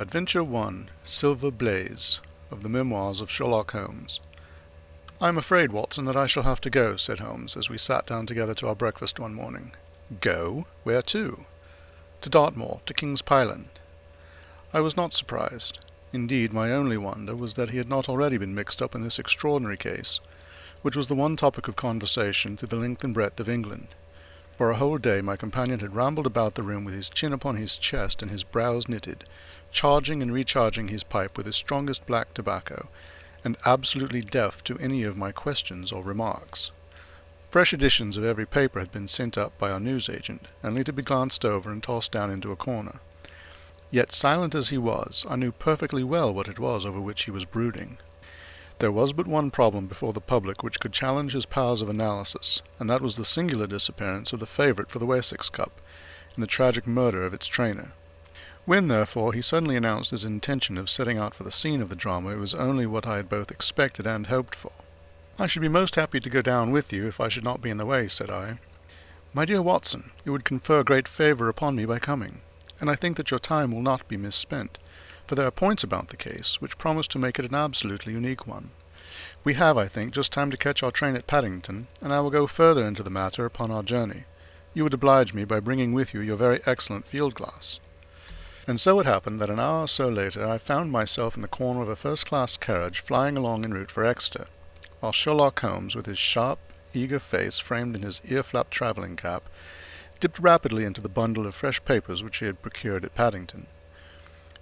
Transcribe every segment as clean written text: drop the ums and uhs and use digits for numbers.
Adventure 1, Silver Blaze, of the Memoirs of Sherlock Holmes. "I am afraid, Watson, that I shall have to go," said Holmes, as we sat down together to our breakfast one morning. "Go? Where to?" "To Dartmoor, to King's Pyland." I was not surprised. Indeed, my only wonder was that he had not already been mixed up in this extraordinary case, which was the one topic of conversation through the length and breadth of England. For a whole day my companion had rambled about the room with his chin upon his chest and his brows knitted, charging and recharging his pipe with his strongest black tobacco, and absolutely deaf to any of my questions or remarks. Fresh editions of every paper had been sent up by our newsagent, only to be glanced over and tossed down into a corner. Yet, silent as he was, I knew perfectly well what it was over which he was brooding. There was but one problem before the public which could challenge his powers of analysis, and that was the singular disappearance of the favourite for the Wessex Cup, and the tragic murder of its trainer. When, therefore, he suddenly announced his intention of setting out for the scene of the drama, it was only what I had both expected and hoped for. "I should be most happy to go down with you, if I should not be in the way," said I. "My dear Watson, you would confer great favour upon me by coming, and I think that your time will not be misspent, for there are points about the case which promise to make it an absolutely unique one. We have, I think, just time to catch our train at Paddington, and I will go further into the matter upon our journey. You would oblige me by bringing with you your very excellent field-glass." And so it happened that an hour or so later I found myself in the corner of a first-class carriage flying along en route for Exeter, while Sherlock Holmes, with his sharp, eager face framed in his ear-flapped travelling cap, dipped rapidly into the bundle of fresh papers which he had procured at Paddington.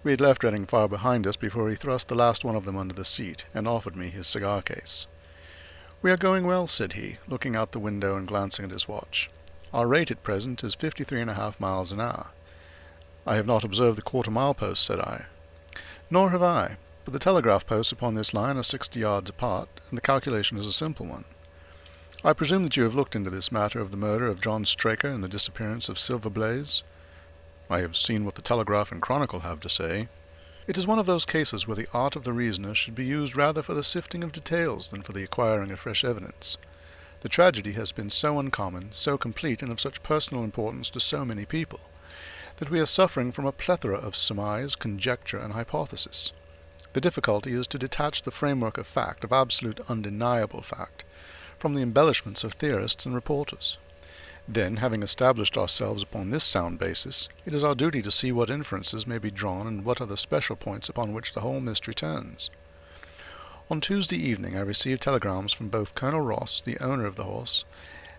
We had left Reading far behind us before he thrust the last one of them under the seat, and offered me his cigar-case. "We are going well," said he, looking out the window and glancing at his watch. "Our rate at present is 53½ miles an hour." "I have not observed the quarter-mile post," said I. "Nor have I, but the telegraph posts upon this line are 60 yards apart, and the calculation is a simple one. I presume that you have looked into this matter of the murder of John Straker and the disappearance of Silver Blaze?" "I have seen what the Telegraph and Chronicle have to say." "It is one of those cases where the art of the reasoner should be used rather for the sifting of details than for the acquiring of fresh evidence. The tragedy has been so uncommon, so complete, and of such personal importance to so many people, that we are suffering from a plethora of surmise, conjecture, and hypothesis. The difficulty is to detach the framework of fact, of absolute undeniable fact, from the embellishments of theorists and reporters. Then, having established ourselves upon this sound basis, it is our duty to see what inferences may be drawn and what are the special points upon which the whole mystery turns. On Tuesday evening I received telegrams from both Colonel Ross, the owner of the horse,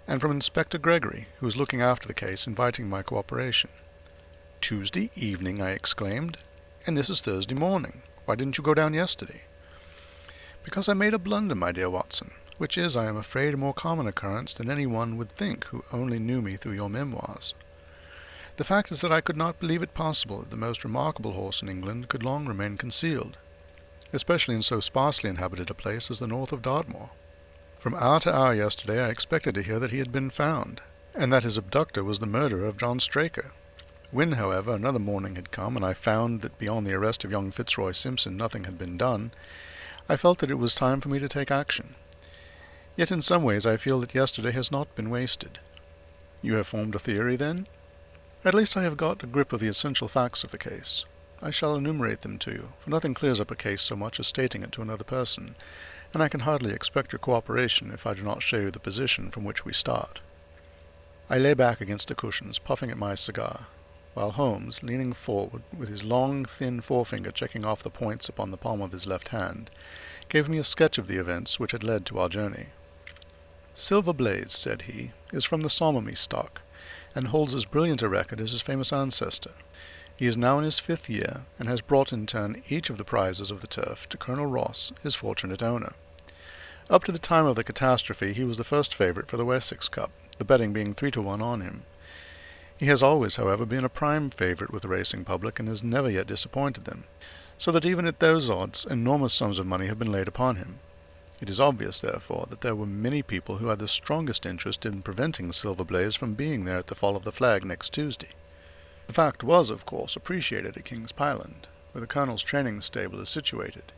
and from Inspector Gregory, who was looking after the case, inviting my cooperation." "Tuesday evening!" I exclaimed. "And this is Thursday morning. Why didn't you go down yesterday?" "Because I made a blunder, my dear Watson, which is, I am afraid, a more common occurrence than any one would think who only knew me through your memoirs. The fact is that I could not believe it possible that the most remarkable horse in England could long remain concealed, especially in so sparsely inhabited a place as the north of Dartmoor. From hour to hour yesterday I expected to hear that he had been found, and that his abductor was the murderer of John Straker. When, however, another morning had come, and I found that beyond the arrest of young Fitzroy Simpson nothing had been done, I felt that it was time for me to take action. Yet in some ways I feel that yesterday has not been wasted." "You have formed a theory, then?" "At least I have got a grip of the essential facts of the case. I shall enumerate them to you, for nothing clears up a case so much as stating it to another person, and I can hardly expect your cooperation if I do not show you the position from which we start." I lay back against the cushions, puffing at my cigar, while Holmes, leaning forward, with his long, thin forefinger checking off the points upon the palm of his left hand, gave me a sketch of the events which had led to our journey. "Silver Blaze," said he, "is from the Somermy stock, and holds as brilliant a record as his famous ancestor. He is now in his 5th year, and has brought in turn each of the prizes of the turf to Colonel Ross, his fortunate owner. Up to the time of the catastrophe he was the first favourite for the Wessex Cup, the betting being 3-1 on him. He has always, however, been a prime favourite with the racing public, and has never yet disappointed them, so that even at those odds enormous sums of money have been laid upon him. It is obvious, therefore, that there were many people who had the strongest interest in preventing Silver Blaze from being there at the fall of the flag next Tuesday. The fact was, of course, appreciated at King's Pyland, where the Colonel's training stable is situated.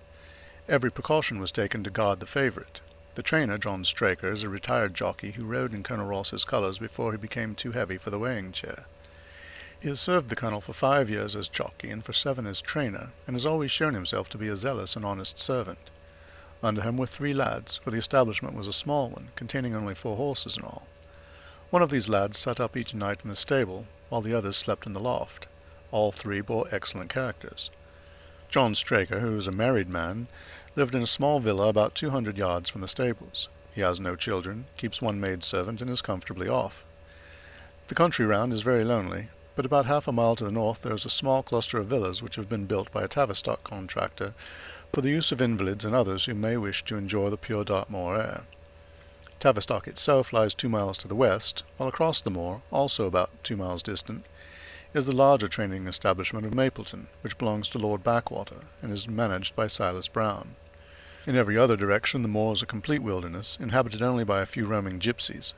Every precaution was taken to guard the favourite. The trainer, John Straker, is a retired jockey who rode in Colonel Ross's colours before he became too heavy for the weighing chair. He has served the Colonel for 5 years as jockey and for 7 as trainer, and has always shown himself to be a zealous and honest servant. Under him were 3 lads, for the establishment was a small one, containing only 4 horses in all. One of these lads sat up each night in the stable, while the others slept in the loft. All 3 bore excellent characters. John Straker, who is a married man, lived in a small villa about 200 yards from the stables. He has no children, keeps 1 maid-servant, and is comfortably off. The country round is very lonely, but about half a mile to the north there is a small cluster of villas which have been built by a Tavistock contractor for the use of invalids and others who may wish to enjoy the pure Dartmoor air. Tavistock itself lies 2 miles to the west, while across the moor, also about 2 miles distant, is the larger training establishment of Mapleton, which belongs to Lord Backwater, and is managed by Silas Brown. In every other direction the moor is a complete wilderness, inhabited only by a few roaming gypsies.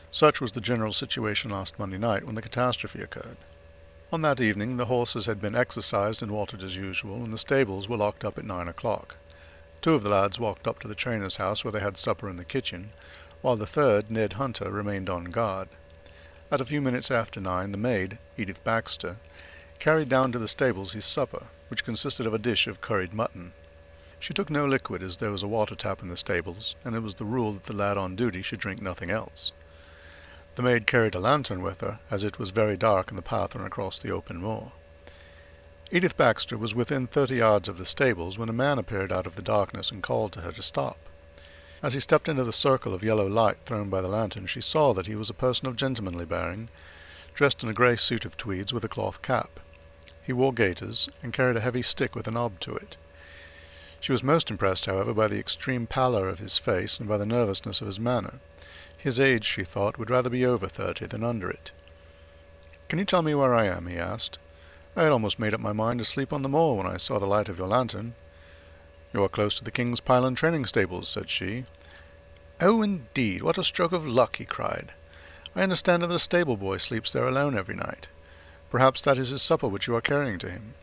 Such was the general situation last Monday night when the catastrophe occurred. On that evening the horses had been exercised and watered as usual, and the stables were locked up at 9 o'clock. 2 of the lads walked up to the trainer's house where they had supper in the kitchen, while the third, Ned Hunter, remained on guard. At a few minutes after 9, the maid, Edith Baxter, carried down to the stables his supper, which consisted of a dish of curried mutton. She took no liquid, as there was a water tap in the stables, and it was the rule that the lad on duty should drink nothing else. The maid carried a lantern with her, as it was very dark and the path ran across the open moor. Edith Baxter was within 30 yards of the stables when a man appeared out of the darkness and called to her to stop. As he stepped into the circle of yellow light thrown by the lantern, she saw that he was a person of gentlemanly bearing, dressed in a grey suit of tweeds with a cloth cap. He wore gaiters, and carried a heavy stick with a knob to it. She was most impressed, however, by the extreme pallor of his face and by the nervousness of his manner. His age, she thought, would rather be over 30 than under it. "Can you tell me where I am?" he asked. "I had almost made up my mind to sleep on the moor when I saw the light of your lantern." "You are close to the King's Pyland training stables," said she. "Oh, indeed, what a stroke of luck!" he cried. "I understand that a stable boy sleeps there alone every night. Perhaps that is his supper which you are carrying to him.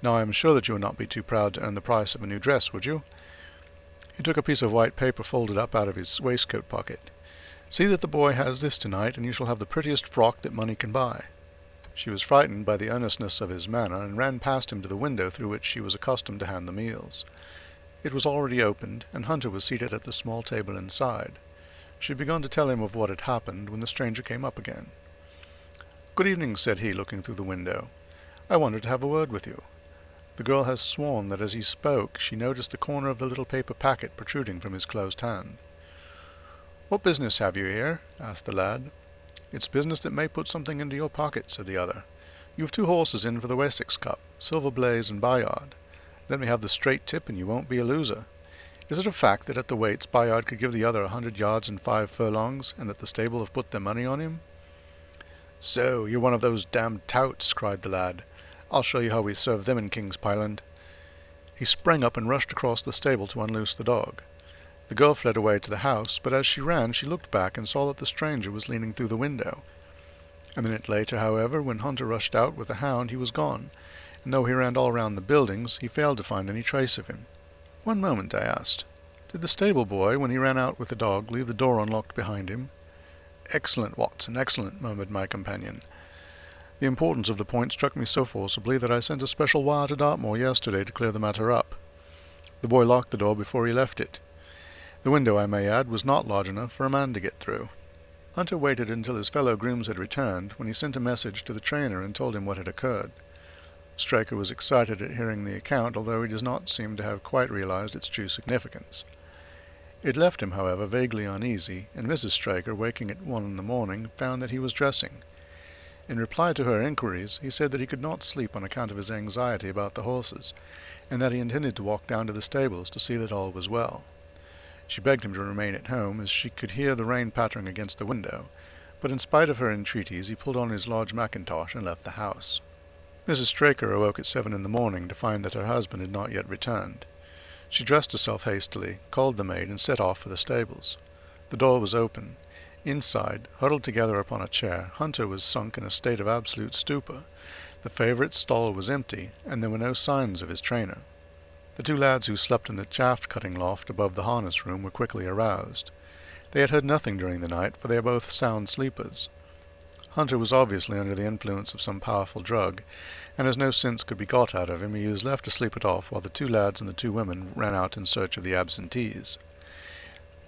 Now I am sure that you would not be too proud to earn the price of a new dress, would you?" He took a piece of white paper folded up out of his waistcoat pocket. "See that the boy has this tonight, and you shall have the prettiest frock that money can buy." She was frightened by the earnestness of his manner, and ran past him to the window through which she was accustomed to hand the meals. It was already opened, and Hunter was seated at the small table inside. She had begun to tell him of what had happened, when the stranger came up again. "Good evening," said he, looking through the window. "I wanted to have a word with you." The girl has sworn that as he spoke she noticed the corner of the little paper packet protruding from his closed hand. "What business have you here?" asked the lad. "It's business that may put something into your pocket," said the other. "You have 2 horses in for the Wessex Cup, Silver Blaze and Bayard. Let me have the straight tip, and you won't be a loser. Is it a fact that at the weights Bayard could give the other 100 yards in 5 furlongs, and that the stable have put their money on him?" "So, you're one of those damned touts," cried the lad. "I'll show you how we serve them in King's Pyland." He sprang up and rushed across the stable to unloose the dog. The girl fled away to the house, but as she ran she looked back and saw that the stranger was leaning through the window. A minute later, however, when Hunter rushed out with the hound, he was gone, and though he ran all round the buildings, he failed to find any trace of him. "One moment," I asked. "Did the stable boy, when he ran out with the dog, leave the door unlocked behind him?" "Excellent, Watson, excellent," murmured my companion. "The importance of the point struck me so forcibly that I sent a special wire to Dartmoor yesterday to clear the matter up. The boy locked the door before he left it. The window, I may add, was not large enough for a man to get through." Hunter waited until his fellow grooms had returned, when he sent a message to the trainer and told him what had occurred. Straker was excited at hearing the account, although he does not seem to have quite realized its true significance. It left him, however, vaguely uneasy, and Mrs. Straker, waking at 1 in the morning, found that he was dressing. In reply to her inquiries, he said that he could not sleep on account of his anxiety about the horses, and that he intended to walk down to the stables to see that all was well. She begged him to remain at home, as she could hear the rain pattering against the window, but in spite of her entreaties he pulled on his large mackintosh and left the house. Mrs. Straker awoke at 7 in the morning to find that her husband had not yet returned. She dressed herself hastily, called the maid, and set off for the stables. The door was open. Inside, huddled together upon a chair, Hunter was sunk in a state of absolute stupor. The favourite's stall was empty, and there were no signs of his trainer. The 2 lads who slept in the chaff-cutting loft above the harness room were quickly aroused. They had heard nothing during the night, for they are both sound sleepers. Hunter was obviously under the influence of some powerful drug, and as no sense could be got out of him, he was left to sleep it off while the two lads and the two women ran out in search of the absentees.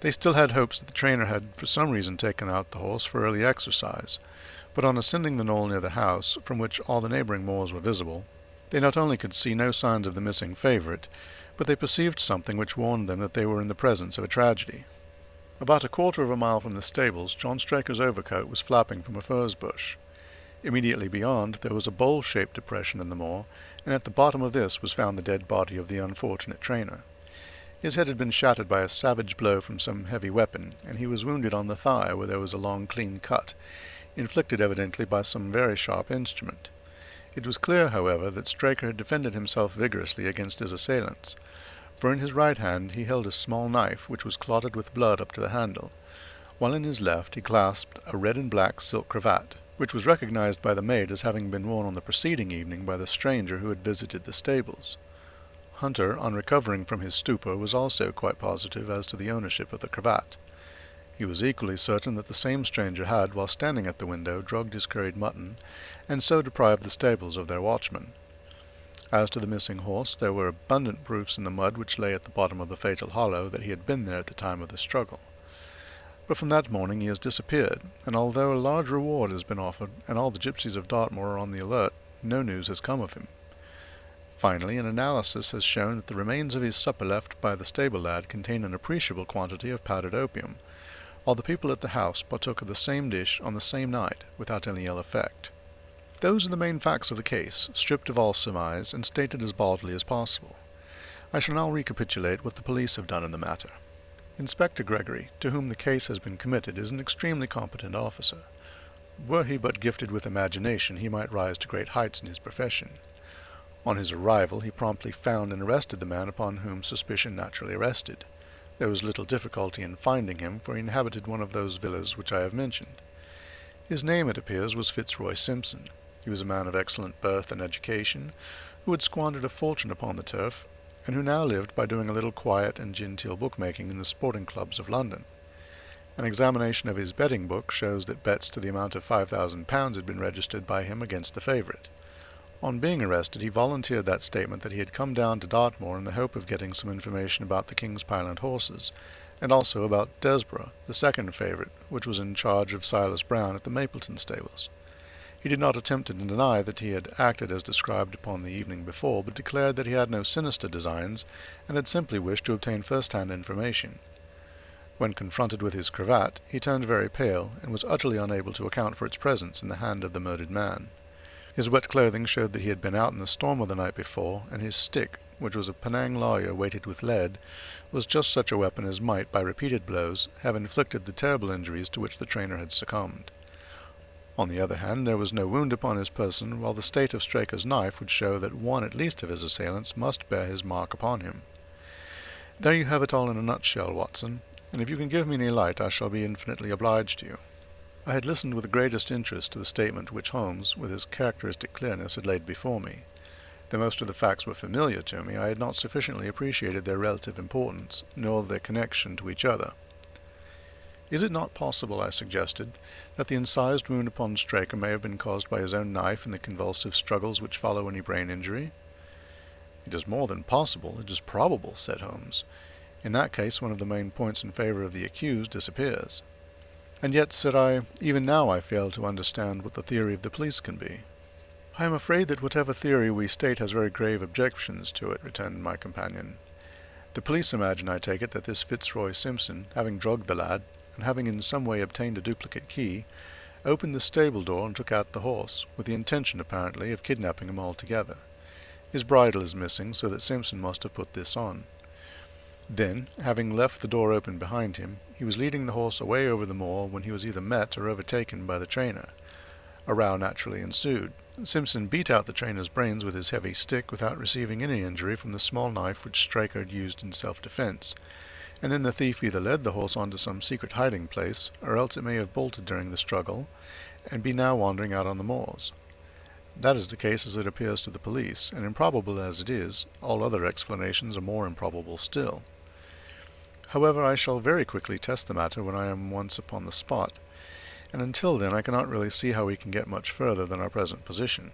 They still had hopes that the trainer had for some reason taken out the horse for early exercise, but on ascending the knoll near the house, from which all the neighbouring moors were visible, they not only could see no signs of the missing favourite, but they perceived something which warned them that they were in the presence of a tragedy. About a quarter of a mile from the stables, John Straker's overcoat was flapping from a furze bush. Immediately beyond, there was a bowl-shaped depression in the moor, and at the bottom of this was found the dead body of the unfortunate trainer. His head had been shattered by a savage blow from some heavy weapon, and he was wounded on the thigh where there was a long, clean cut, inflicted evidently by some very sharp instrument. It was clear, however, that Straker had defended himself vigorously against his assailants, for in his right hand he held a small knife which was clotted with blood up to the handle, while in his left he clasped a red and black silk cravat, which was recognized by the maid as having been worn on the preceding evening by the stranger who had visited the stables. Hunter, on recovering from his stupor, was also quite positive as to the ownership of the cravat. He was equally certain that the same stranger had, while standing at the window, drugged his curried mutton, and so deprived the stables of their watchman. As to the missing horse, there were abundant proofs in the mud which lay at the bottom of the fatal hollow that he had been there at the time of the struggle. But from that morning he has disappeared, and although a large reward has been offered, and all the gipsies of Dartmoor are on the alert, no news has come of him. Finally, an analysis has shown that the remains of his supper left by the stable lad contain an appreciable quantity of powdered opium, while the people at the house partook of the same dish on the same night, without any ill effect. Those are the main facts of the case, stripped of all surmise, and stated as baldly as possible. I shall now recapitulate what the police have done in the matter. Inspector Gregory, to whom the case has been committed, is an extremely competent officer. Were he but gifted with imagination, he might rise to great heights in his profession. On his arrival, he promptly found and arrested the man upon whom suspicion naturally rested. There was little difficulty in finding him, for he inhabited one of those villas which I have mentioned. His name, it appears, was Fitzroy Simpson. He was a man of excellent birth and education, who had squandered a fortune upon the turf, and who now lived by doing a little quiet and genteel bookmaking in the sporting clubs of London. An examination of his betting book shows that bets to the amount of £5,000 had been registered by him against the favourite. On being arrested, he volunteered that statement that he had come down to Dartmoor in the hope of getting some information about the King's Pyland horses, and also about Desborough, the second favourite, which was in charge of Silas Brown at the Mapleton stables. He did not attempt to deny that he had acted as described upon the evening before, but declared that he had no sinister designs, and had simply wished to obtain first-hand information. When confronted with his cravat, he turned very pale, and was utterly unable to account for its presence in the hand of the murdered man. His wet clothing showed that he had been out in the storm of the night before, and his stick, which was a Penang lawyer weighted with lead, was just such a weapon as might, by repeated blows, have inflicted the terrible injuries to which the trainer had succumbed. On the other hand, there was no wound upon his person, while the state of Straker's knife would show that one at least of his assailants must bear his mark upon him. There you have it all in a nutshell, Watson, and if you can give me any light I shall be infinitely obliged to you. I had listened with the greatest interest to the statement which Holmes, with his characteristic clearness, had laid before me. Though most of the facts were familiar to me, I had not sufficiently appreciated their relative importance, nor their connection to each other. Is it not possible, I suggested, that the incised wound upon Straker may have been caused by his own knife in the convulsive struggles which follow any brain injury? It is more than possible, it is probable, said Holmes. In that case, one of the main points in favor of the accused disappears. And yet, said I, even now I fail to understand what the theory of the police can be. I am afraid that whatever theory we state has very grave objections to it, returned my companion. The police imagine, I take it, that this Fitzroy Simpson, having drugged the lad, and having in some way obtained a duplicate key, opened the stable door and took out the horse, with the intention, apparently, of kidnapping him altogether. His bridle is missing, so that Simpson must have put this on. Then, having left the door open behind him, he was leading the horse away over the moor when he was either met or overtaken by the trainer. A row naturally ensued. Simpson beat out the trainer's brains with his heavy stick without receiving any injury from the small knife which Straker had used in self-defense, and then the thief either led the horse on to some secret hiding-place, or else it may have bolted during the struggle, and be now wandering out on the moors. That is the case as it appears to the police, and improbable as it is, all other explanations are more improbable still. However, I shall very quickly test the matter when I am once upon the spot, and until then I cannot really see how we can get much further than our present position.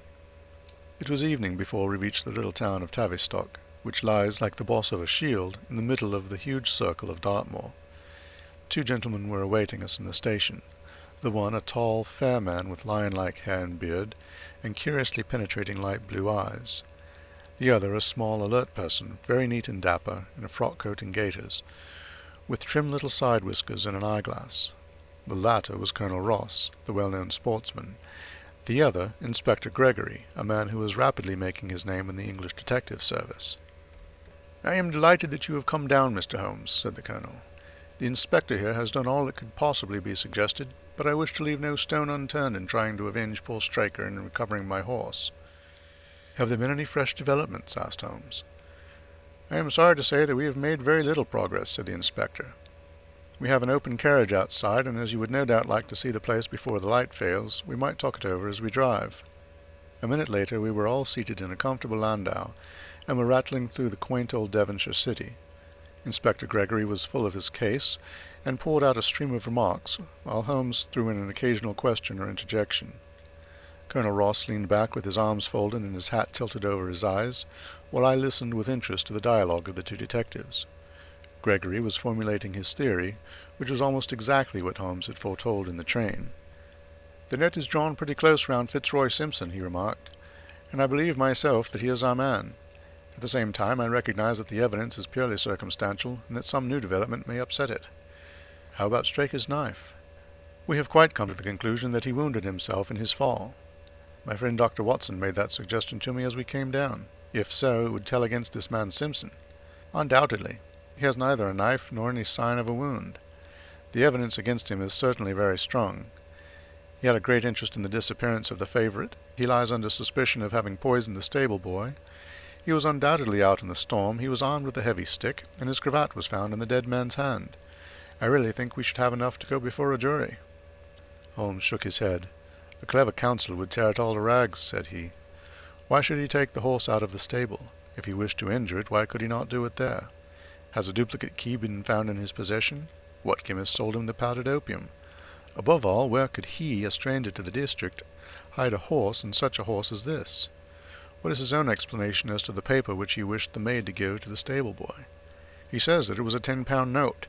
It was evening before we reached the little town of Tavistock, which lies, like the boss of a shield, in the middle of the huge circle of Dartmoor. 2 gentlemen were awaiting us in the station, the one a tall, fair man with lion-like hair and beard, and curiously penetrating light blue eyes. The other a small, alert person, very neat and dapper, in a frock-coat and gaiters, with trim little side whiskers and an eyeglass. The latter was Colonel Ross, the well-known sportsman. The other, Inspector Gregory, a man who was rapidly making his name in the English detective service. "I am delighted that you have come down, Mr. Holmes," said the Colonel. "The inspector here has done all that could possibly be suggested, but I wish to leave no stone unturned in trying to avenge poor Straker and in recovering my horse." "Have there been any fresh developments?" asked Holmes. "I am sorry to say that we have made very little progress," said the inspector. "We have an open carriage outside, and as you would no doubt like to see the place before the light fails, we might talk it over as we drive." A minute later we were all seated in a comfortable landau, and were rattling through the quaint old Devonshire city. Inspector Gregory was full of his case, and poured out a stream of remarks, while Holmes threw in an occasional question or interjection. Colonel Ross leaned back with his arms folded and his hat tilted over his eyes, while I listened with interest to the dialogue of the 2 detectives. Gregory was formulating his theory, which was almost exactly what Holmes had foretold in the train. "The net is drawn pretty close round Fitzroy Simpson," he remarked, "and I believe myself that he is our man. At the same time I recognize that the evidence is purely circumstantial, and that some new development may upset it. How about Straker's knife? We have quite come to the conclusion that he wounded himself in his fall. My friend Dr. Watson made that suggestion to me as we came down. If so, it would tell against this man Simpson. Undoubtedly. He has neither a knife nor any sign of a wound. The evidence against him is certainly very strong. He had a great interest in the disappearance of the favourite. He lies under suspicion of having poisoned the stable-boy. He was undoubtedly out in the storm. He was armed with a heavy stick, and his cravat was found in the dead man's hand. I really think we should have enough to go before a jury." Holmes shook his head. "A clever counsel would tear it all to rags," said he. "Why should he take the horse out of the stable? If he wished to injure it, why could he not do it there? Has a duplicate key been found in his possession? What chemist sold him the powdered opium? Above all, where could he, a stranger to the district, hide a horse, and such a horse as this? What is his own explanation as to the paper which he wished the maid to give to the stable-boy? He says that it was a £10 note.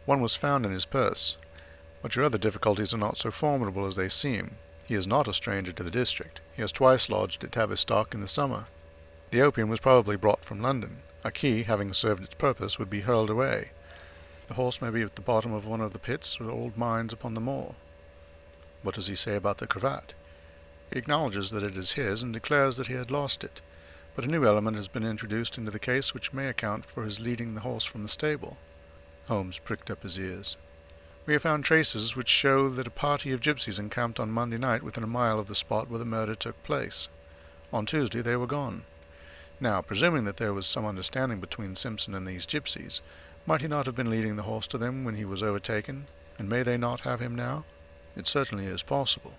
One was found in his purse. But your other difficulties are not so formidable as they seem. He is not a stranger to the district. He has twice lodged at Tavistock in the summer. The opium was probably brought from London. A key, having served its purpose, would be hurled away. The horse may be at the bottom of one of the pits or old mines upon the moor." "What does he say about the cravat?" "He acknowledges that it is his, and declares that he had lost it. But a new element has been introduced into the case which may account for his leading the horse from the stable." Holmes pricked up his ears. "We have found traces which show that a party of gypsies encamped on Monday night within a mile of the spot where the murder took place. On Tuesday they were gone. Now, presuming that there was some understanding between Simpson and these gypsies, might he not have been leading the horse to them when he was overtaken, and may they not have him now? It certainly is possible.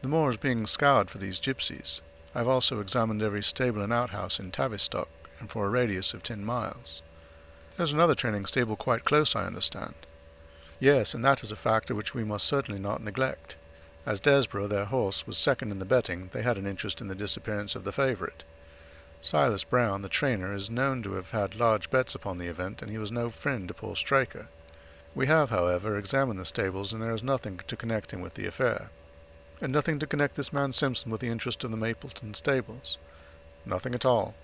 The moor is being scoured for these gypsies. I have also examined every stable and outhouse in Tavistock, and for a radius of 10 miles. There's another training stable quite close, I understand." "Yes, and that is a factor which we must certainly not neglect. As Desborough, their horse, was second in the betting, they had an interest in the disappearance of the favourite. Silas Brown, the trainer, is known to have had large bets upon the event, and he was no friend to poor Straker. We have, however, examined the stables, and there is nothing to connect him with the affair." "And nothing to connect this man Simpson with the interest of the Mapleton stables?" "Nothing at all."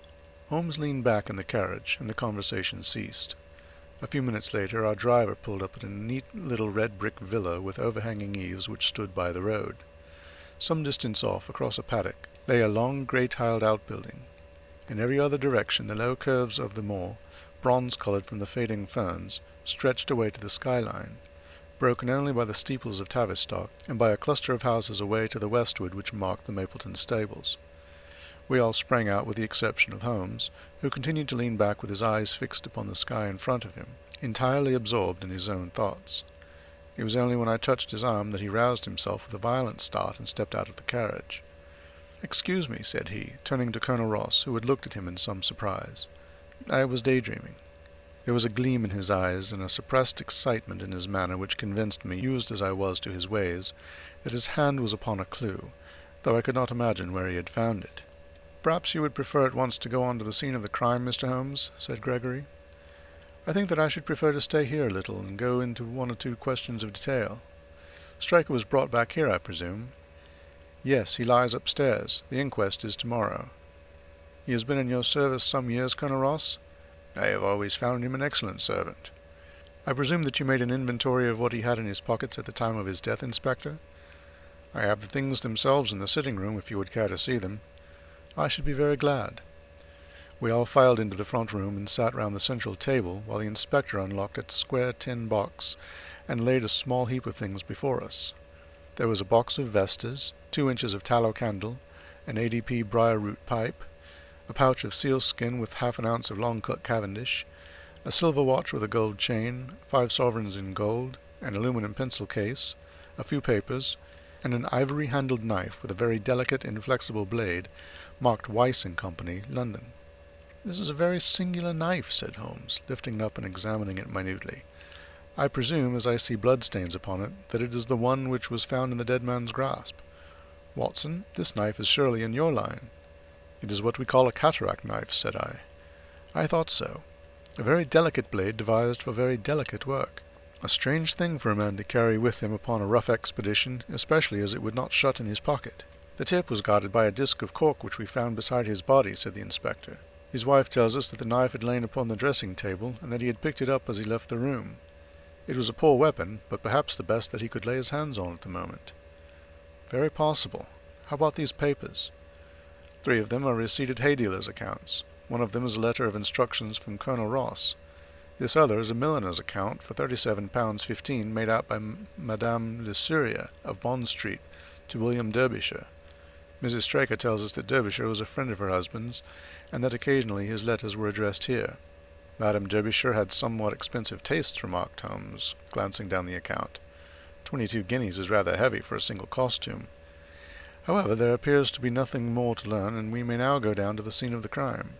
Holmes leaned back in the carriage, and the conversation ceased. A few minutes later our driver pulled up at a neat little red-brick villa with overhanging eaves which stood by the road. Some distance off, across a paddock, lay a long grey-tiled outbuilding. In every other direction the low curves of the moor, bronze-coloured from the fading ferns, stretched away to the skyline, broken only by the steeples of Tavistock and by a cluster of houses away to the westward which marked the Mapleton stables. We all sprang out with the exception of Holmes, who continued to lean back with his eyes fixed upon the sky in front of him, entirely absorbed in his own thoughts. It was only when I touched his arm that he roused himself with a violent start and stepped out of the carriage. "Excuse me," said he, turning to Colonel Ross, who had looked at him in some surprise. "I was daydreaming." There was a gleam in his eyes and a suppressed excitement in his manner which convinced me, used as I was to his ways, that his hand was upon a clue, though I could not imagine where he had found it. "Perhaps you would prefer at once to go on to the scene of the crime, Mr. Holmes," said Gregory. "I think that I should prefer to stay here a little and go into one or two questions of detail. Stryker was brought back here, I presume?" "Yes, he lies upstairs. The inquest is tomorrow." "He has been in your service some years, Colonel Ross?" "I have always found him an excellent servant." "I presume that you made an inventory of what he had in his pockets at the time of his death, Inspector?" "I have the things themselves in the sitting-room, if you would care to see them." "I should be very glad." We all filed into the front room and sat round the central table while the inspector unlocked a square tin box and laid a small heap of things before us. There was a box of vestas, 2 inches of tallow candle, an ADP briar-root pipe, a pouch of sealskin with half an ounce of long-cut Cavendish, a silver watch with a gold chain, 5 sovereigns in gold, an aluminum pencil case, a few papers, and an ivory-handled knife with a very delicate, inflexible blade, marked Weiss and Company, London. "This is a very singular knife," said Holmes, lifting it up and examining it minutely. "I presume, as I see bloodstains upon it, that it is the one which was found in the dead man's grasp. Watson, this knife is surely in your line." "It is what we call a cataract knife," said I. "I thought so. A very delicate blade devised for very delicate work. A strange thing for a man to carry with him upon a rough expedition, especially as it would not shut in his pocket." "The tip was guarded by a disc of cork which we found beside his body," said the inspector. "His wife tells us that the knife had lain upon the dressing-table, and that he had picked it up as he left the room. It was a poor weapon, but perhaps the best that he could lay his hands on at the moment." "Very possible. How about these papers?" 3 of them are receipted hay dealers' accounts. One of them is a letter of instructions from Colonel Ross. This other is a milliner's account for £37.15 made out by Madame Le Surya of Bond Street to William Derbyshire. Mrs. Straker tells us that Derbyshire was a friend of her husband's, and that occasionally his letters were addressed here. Madame Derbyshire had somewhat expensive tastes, remarked Holmes, glancing down the account. 22 guineas is rather heavy for a single costume. However, there appears to be nothing more to learn, and we may now go down to the scene of the crime.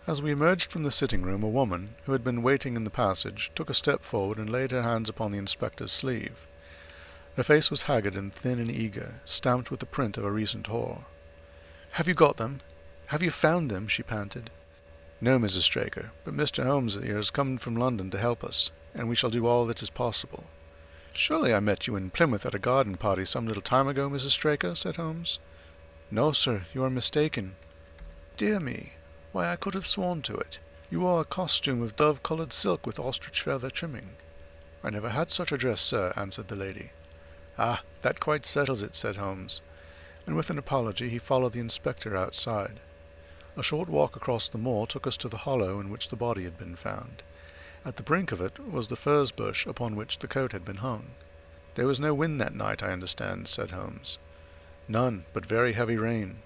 As we emerged from the sitting-room, a woman, who had been waiting in the passage, took a step forward and laid her hands upon the inspector's sleeve. Her face was haggard and thin and eager, stamped with the print of a recent horror. "Have you got them? Have you found them?" she panted. "No, Mrs. Straker, but Mr. Holmes here has come from London to help us, and we shall do all that is possible." "Surely I met you in Plymouth at a garden party some little time ago, Mrs. Straker," said Holmes. "No, sir, you are mistaken." "Dear me! Why, I could have sworn to it. You wore a costume of dove-coloured silk with ostrich feather trimming." "I never had such a dress, sir," answered the lady. "Ah, that quite settles it," said Holmes, and with an apology he followed the inspector outside. A short walk across the moor took us to the hollow in which the body had been found. At the brink of it was the furze bush upon which the coat had been hung. "There was no wind that night, I understand," said Holmes. "None, but very heavy rain."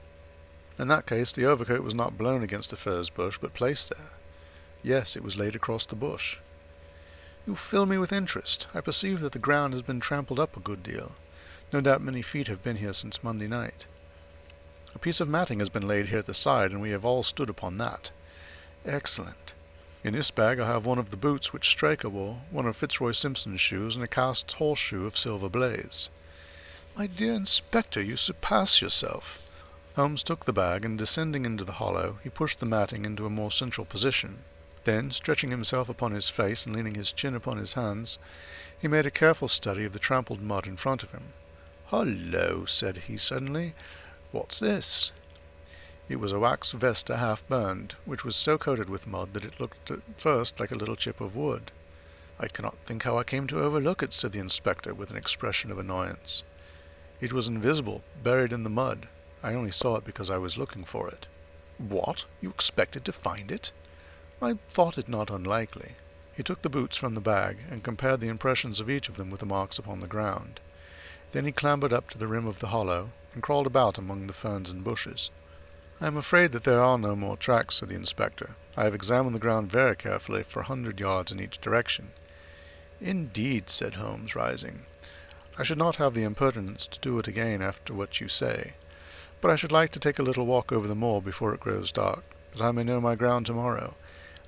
"In that case the overcoat was not blown against the furze bush, but placed there." "Yes, it was laid across the bush." "You fill me with interest. I perceive that the ground has been trampled up a good deal. No doubt many feet have been here since Monday night." "A piece of matting has been laid here at the side, and we have all stood upon that." "Excellent. In this bag I have one of the boots which Straker wore, one of Fitzroy Simpson's shoes, and a cast horseshoe of silver blaze." "My dear Inspector, you surpass yourself." Holmes took the bag, and descending into the hollow, he pushed the matting into a more central position. Then, stretching himself upon his face and leaning his chin upon his hands, he made a careful study of the trampled mud in front of him. "Hullo," said he suddenly, "what's this?" It was a wax vesta half-burned, which was so coated with mud that it looked at first like a little chip of wood. "I cannot think how I came to overlook it," said the inspector, with an expression of annoyance. "It was invisible, buried in the mud. I only saw it because I was looking for it." "What? You expected to find it?" "I thought it not unlikely." He took the boots from the bag, and compared the impressions of each of them with the marks upon the ground. Then he clambered up to the rim of the hollow, and crawled about among the ferns and bushes. "I am afraid that there are no more tracks," said the inspector. "I have examined the ground very carefully for 100 yards in each direction." "Indeed," said Holmes, rising. "I should not have the impertinence to do it again after what you say. But I should like to take a little walk over the moor before it grows dark, that I may know my ground tomorrow,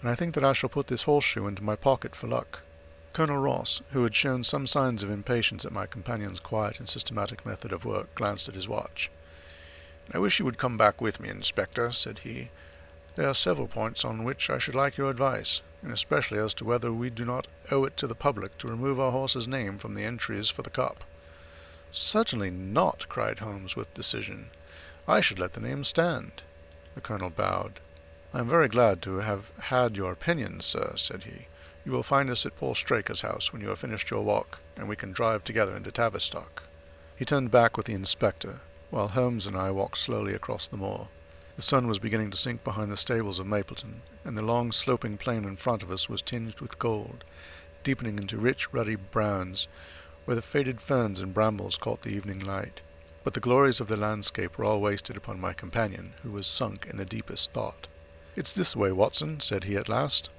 and I think that I shall put this horseshoe into my pocket for luck." Colonel Ross, who had shown some signs of impatience at my companion's quiet and systematic method of work, glanced at his watch. "I wish you would come back with me, Inspector," said he. "There are several points on which I should like your advice, and especially as to whether we do not owe it to the public to remove our horse's name from the entries for the cup." "Certainly not," cried Holmes with decision. "I should let the name stand." The colonel bowed. "I am very glad to have had your opinion, sir," said he. "You will find us at Paul Straker's house when you have finished your walk, and we can drive together into Tavistock." He turned back with the inspector, while Holmes and I walked slowly across the moor. The sun was beginning to sink behind the stables of Mapleton, and the long sloping plain in front of us was tinged with gold, deepening into rich ruddy browns, where the faded ferns and brambles caught the evening light. But the glories of the landscape were all wasted upon my companion, who was sunk in the deepest thought. "It's this way, Watson," said he at last.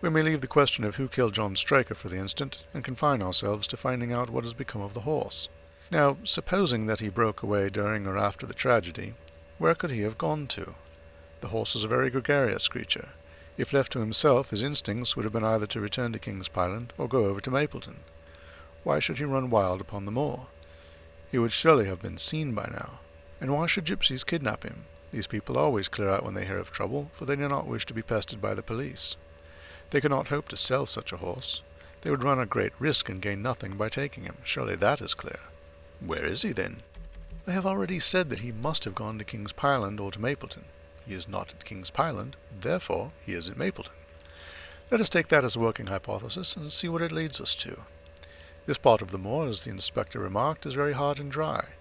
"We may leave the question of who killed John Straker for the instant, and confine ourselves to finding out what has become of the horse. Now, supposing that he broke away during or after the tragedy, where could he have gone to? The horse is a very gregarious creature. If left to himself, his instincts would have been either to return to King's Pyland or go over to Mapleton. Why should he run wild upon the moor? He would surely have been seen by now. And why should gypsies kidnap him? These people always clear out when they hear of trouble, for they do not wish to be pestered by the police. They could not hope to sell such a horse. They would run a great risk and gain nothing by taking him. Surely that is clear. Where is he, then? I have already said that he must have gone to King's Pyland or to Mapleton. He is not at King's Pyland, therefore he is at Mapleton. Let us take that as a working hypothesis and see what it leads us to. This part of the moor, as the inspector remarked, is very hard and dry,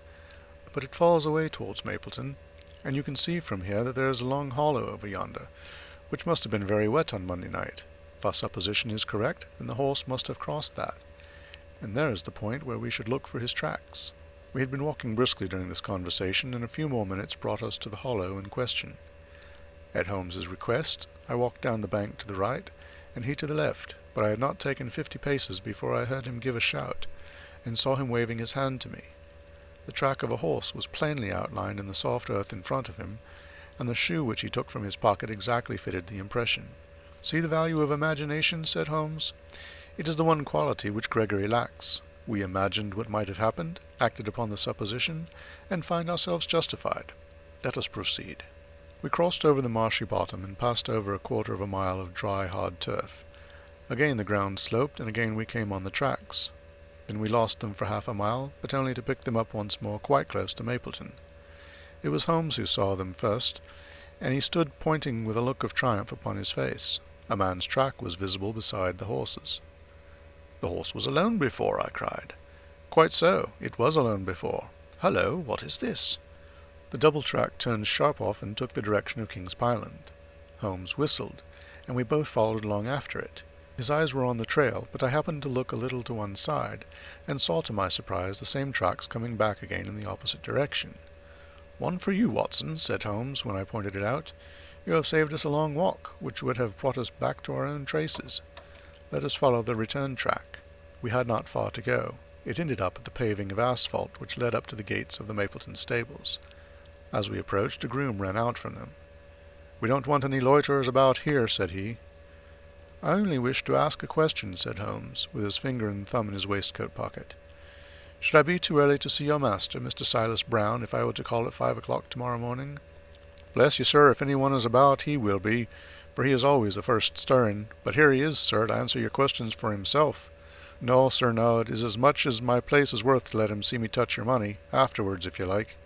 but it falls away towards Mapleton, and you can see from here that there is a long hollow over yonder, which must have been very wet on Monday night. If our supposition is correct, then the horse must have crossed that, and there is the point where we should look for his tracks. We had been walking briskly during this conversation, and a few more minutes brought us to the hollow in question. At Holmes's request, I walked down the bank to the right, and he to the left, but I had not taken 50 paces before I heard him give a shout, and saw him waving his hand to me. The track of a horse was plainly outlined in the soft earth in front of him, and the shoe which he took from his pocket exactly fitted the impression. "See the value of imagination," said Holmes. "It is the one quality which Gregory lacks. We imagined what might have happened, acted upon the supposition, and find ourselves justified. Let us proceed." We crossed over the marshy bottom and passed over a quarter of a mile of dry, hard turf. Again the ground sloped, and again we came on the tracks. Then we lost them for half a mile, but only to pick them up once more quite close to Mapleton. It was Holmes who saw them first, and he stood pointing with a look of triumph upon his face. A man's track was visible beside the horse's. "The horse was alone before," I cried. "Quite so. It was alone before. Hullo, what is this?" The double track turned sharp off and took the direction of King's Pyland. Holmes whistled, and we both followed along after it. His eyes were on the trail, but I happened to look a little to one side, and saw to my surprise the same tracks coming back again in the opposite direction. "One for you, Watson," said Holmes, when I pointed it out. "You have saved us a long walk, which would have brought us back to our own traces. Let us follow the return track." We had not far to go. It ended up at the paving of asphalt which led up to the gates of the Mapleton stables. As we approached, a groom ran out from them. "We don't want any loiterers about here," said he. "I only wish to ask a question," said Holmes, with his finger and thumb in his waistcoat pocket. "Should I be too early to see your master, Mr. Silas Brown, if I were to call at 5 o'clock tomorrow morning?" "Bless you, sir, if anyone is about, he will be, for he is always the first stirring. But here he is, sir, to answer your questions for himself. No, sir, no, it is as much as my place is worth to let him see me touch your money, afterwards, if you like."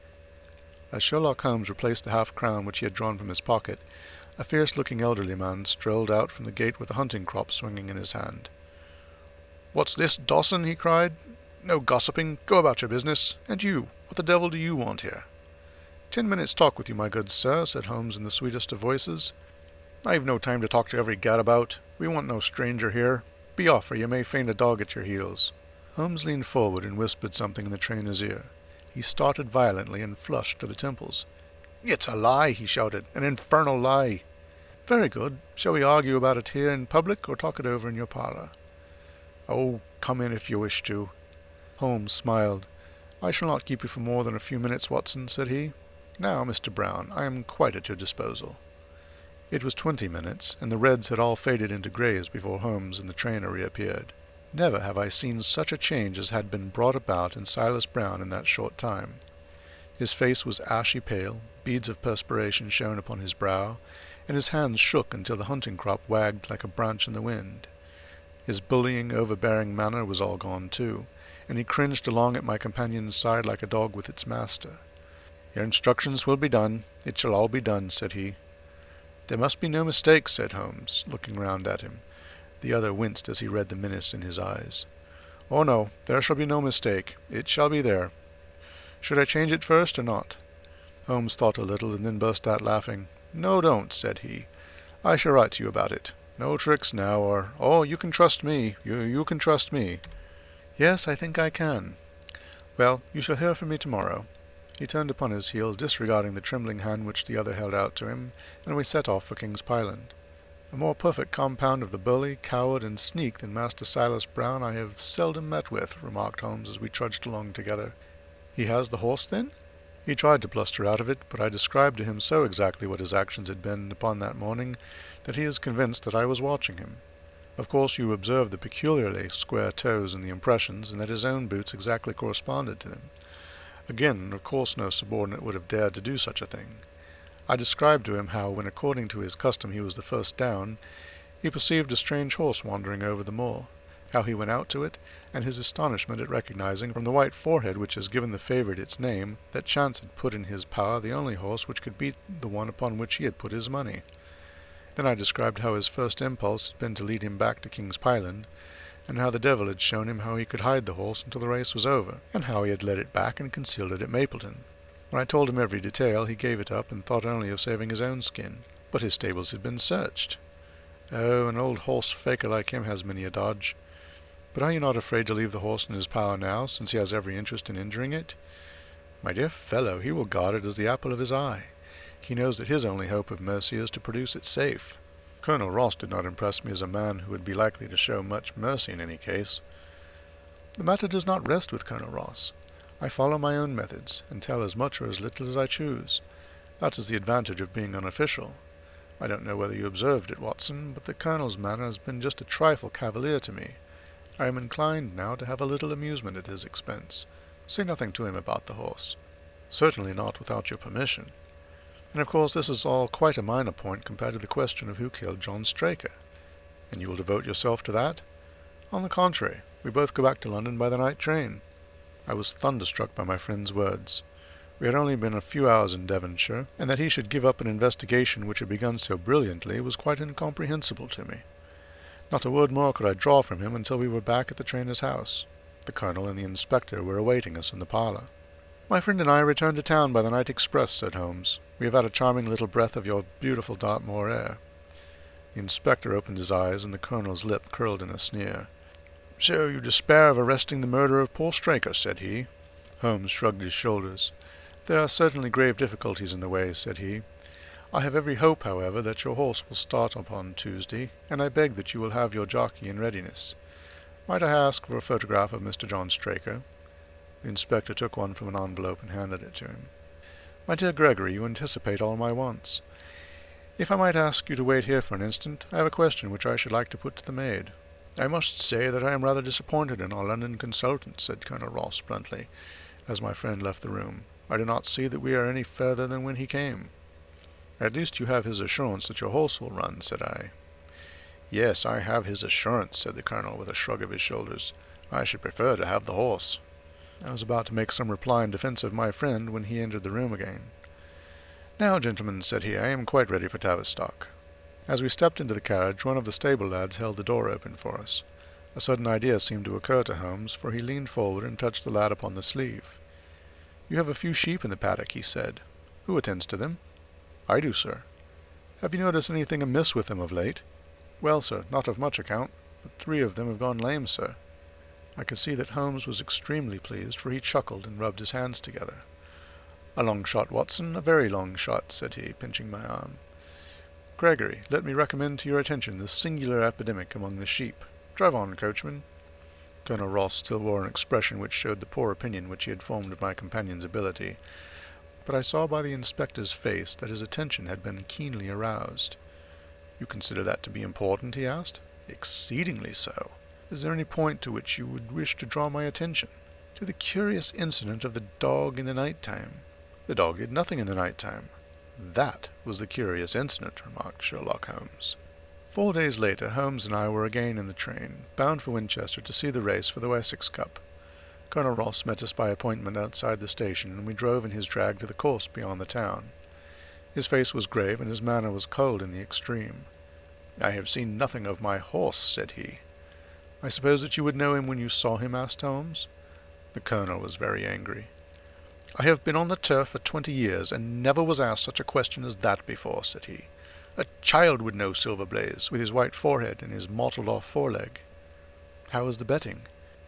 As Sherlock Holmes replaced the half-crown which he had drawn from his pocket, a fierce-looking elderly man strolled out from the gate with a hunting crop swinging in his hand. "What's this, Dawson?" he cried. "No gossiping. Go about your business. And you, what the devil do you want here?" "10 minutes' talk with you, my good sir," said Holmes in the sweetest of voices. "I've no time to talk to every gadabout. We want no stranger here. Be off, or you may find a dog at your heels." Holmes leaned forward and whispered something in the trainer's ear. He started violently and flushed to the temples. "It's a lie," he shouted. "An infernal lie." "Very good. Shall we argue about it here in public, or talk it over in your parlour?" "Oh, come in if you wish to." Holmes smiled. "I shall not keep you for more than a few minutes, Watson," said he. "Now, Mr. Brown, I am quite at your disposal." It was 20 minutes, and the reds had all faded into greys before Holmes and the trainer reappeared. Never have I seen such a change as had been brought about in Silas Brown in that short time. His face was ashy pale, beads of perspiration shone upon his brow, and his hands shook until the hunting crop wagged like a branch in the wind. His bullying, overbearing manner was all gone too, and he cringed along at my companion's side like a dog with its master. "Your instructions will be done. It shall all be done," said he. "There must be no mistake," said Holmes, looking round at him. The other winced as he read the menace in his eyes. "Oh no, there shall be no mistake. It shall be there. Should I change it first or not?" Holmes thought a little and then burst out laughing. "No, don't," said he. "I shall write to you about it. No tricks now, or, oh, you can trust me. You can trust me." "Yes, I think I can. Well, you shall hear from me tomorrow." He turned upon his heel, disregarding the trembling hand which the other held out to him, and we set off for King's Pyland. A more perfect compound of the bully, coward, and sneak than Master Silas Brown I have seldom met with, remarked Holmes as we trudged along together. "He has the horse, then?" He tried to bluster out of it, but I described to him so exactly what his actions had been upon that morning that he is convinced that I was watching him. Of course you observed the peculiarly square toes in the impressions, and that his own boots exactly corresponded to them. Again, of course no subordinate would have dared to do such a thing. I described to him how, when according to his custom he was the first down, he perceived a strange horse wandering over the moor, how he went out to it, and his astonishment at recognizing, from the white forehead which has given the favourite its name, that chance had put in his power the only horse which could beat the one upon which he had put his money. Then I described how his first impulse had been to lead him back to King's Pyland, and how the devil had shown him how he could hide the horse until the race was over, and how he had led it back and concealed it at Mapleton. When I told him every detail, he gave it up and thought only of saving his own skin. But his stables had been searched. Oh, an old horse-faker like him has many a dodge. But are you not afraid to leave the horse in his power now, since he has every interest in injuring it? My dear fellow, he will guard it as the apple of his eye. He knows that his only hope of mercy is to produce it safe. Colonel Ross did not impress me as a man who would be likely to show much mercy in any case. The matter does not rest with Colonel Ross. I follow my own methods, and tell as much or as little as I choose. That is the advantage of being unofficial. I don't know whether you observed it, Watson, but the Colonel's manner has been just a trifle cavalier to me. I am inclined now to have a little amusement at his expense. Say nothing to him about the horse. Certainly not without your permission. And of course this is all quite a minor point compared to the question of who killed John Straker. And you will devote yourself to that? On the contrary, we both go back to London by the night train. I was thunderstruck by my friend's words. We had only been a few hours in Devonshire, and that he should give up an investigation which had begun so brilliantly was quite incomprehensible to me. Not a word more could I draw from him until we were back at the trainer's house. The Colonel and the Inspector were awaiting us in the parlour. "My friend and I returned to town by the night express," said Holmes. "We have had a charming little breath of your beautiful Dartmoor air." The Inspector opened his eyes, and the Colonel's lip curled in a sneer. "So you despair of arresting the murderer of poor Straker," said he. Holmes shrugged his shoulders. "There are certainly grave difficulties in the way," said he. "I have every hope, however, that your horse will start upon Tuesday, and I beg that you will have your jockey in readiness. Might I ask for a photograph of Mr. John Straker?" The Inspector took one from an envelope and handed it to him. "My dear Gregory, you anticipate all my wants. If I might ask you to wait here for an instant, I have a question which I should like to put to the maid." "I must say that I am rather disappointed in our London consultant," said Colonel Ross bluntly, as my friend left the room. "I do not see that we are any further than when he came." "At least you have his assurance that your horse will run," said I. "Yes, I have his assurance," said the Colonel, with a shrug of his shoulders. "I should prefer to have the horse." I was about to make some reply in defence of my friend when he entered the room again. "Now, gentlemen," said he, "I am quite ready for Tavistock." As we stepped into the carriage, one of the stable lads held the door open for us. A sudden idea seemed to occur to Holmes, for he leaned forward and touched the lad upon the sleeve. "You have a few sheep in the paddock," he said. "Who attends to them?" "I do, sir." "Have you noticed anything amiss with them of late?" "Well, sir, not of much account, but 3 of them have gone lame, sir." I could see that Holmes was extremely pleased, for he chuckled and rubbed his hands together. "A long shot, Watson, a very long shot," said he, pinching my arm. "Gregory, let me recommend to your attention this singular epidemic among the sheep. Drive on, coachman." Colonel Ross still wore an expression which showed the poor opinion which he had formed of my companion's ability, but I saw by the inspector's face that his attention had been keenly aroused. You consider that to be important? He asked. Exceedingly so. Is there any point to which you would wish to draw my attention? To the curious incident of the dog in the night time. The dog did nothing in the night time. That was the curious incident, remarked Sherlock Holmes. 4 days later, Holmes and I were again in the train, bound for Winchester to see the race for the Wessex Cup. Colonel Ross met us by appointment outside the station, and we drove in his drag to the course beyond the town. His face was grave, and his manner was cold in the extreme. "I have seen nothing of my horse," said he. "I suppose that you would know him when you saw him?" asked Holmes. The colonel was very angry. "I have been on the turf for 20 years, and never was asked such a question as that before," said he. "A child would know Silver Blaze, with his white forehead and his mottled-off foreleg." "How is the betting?"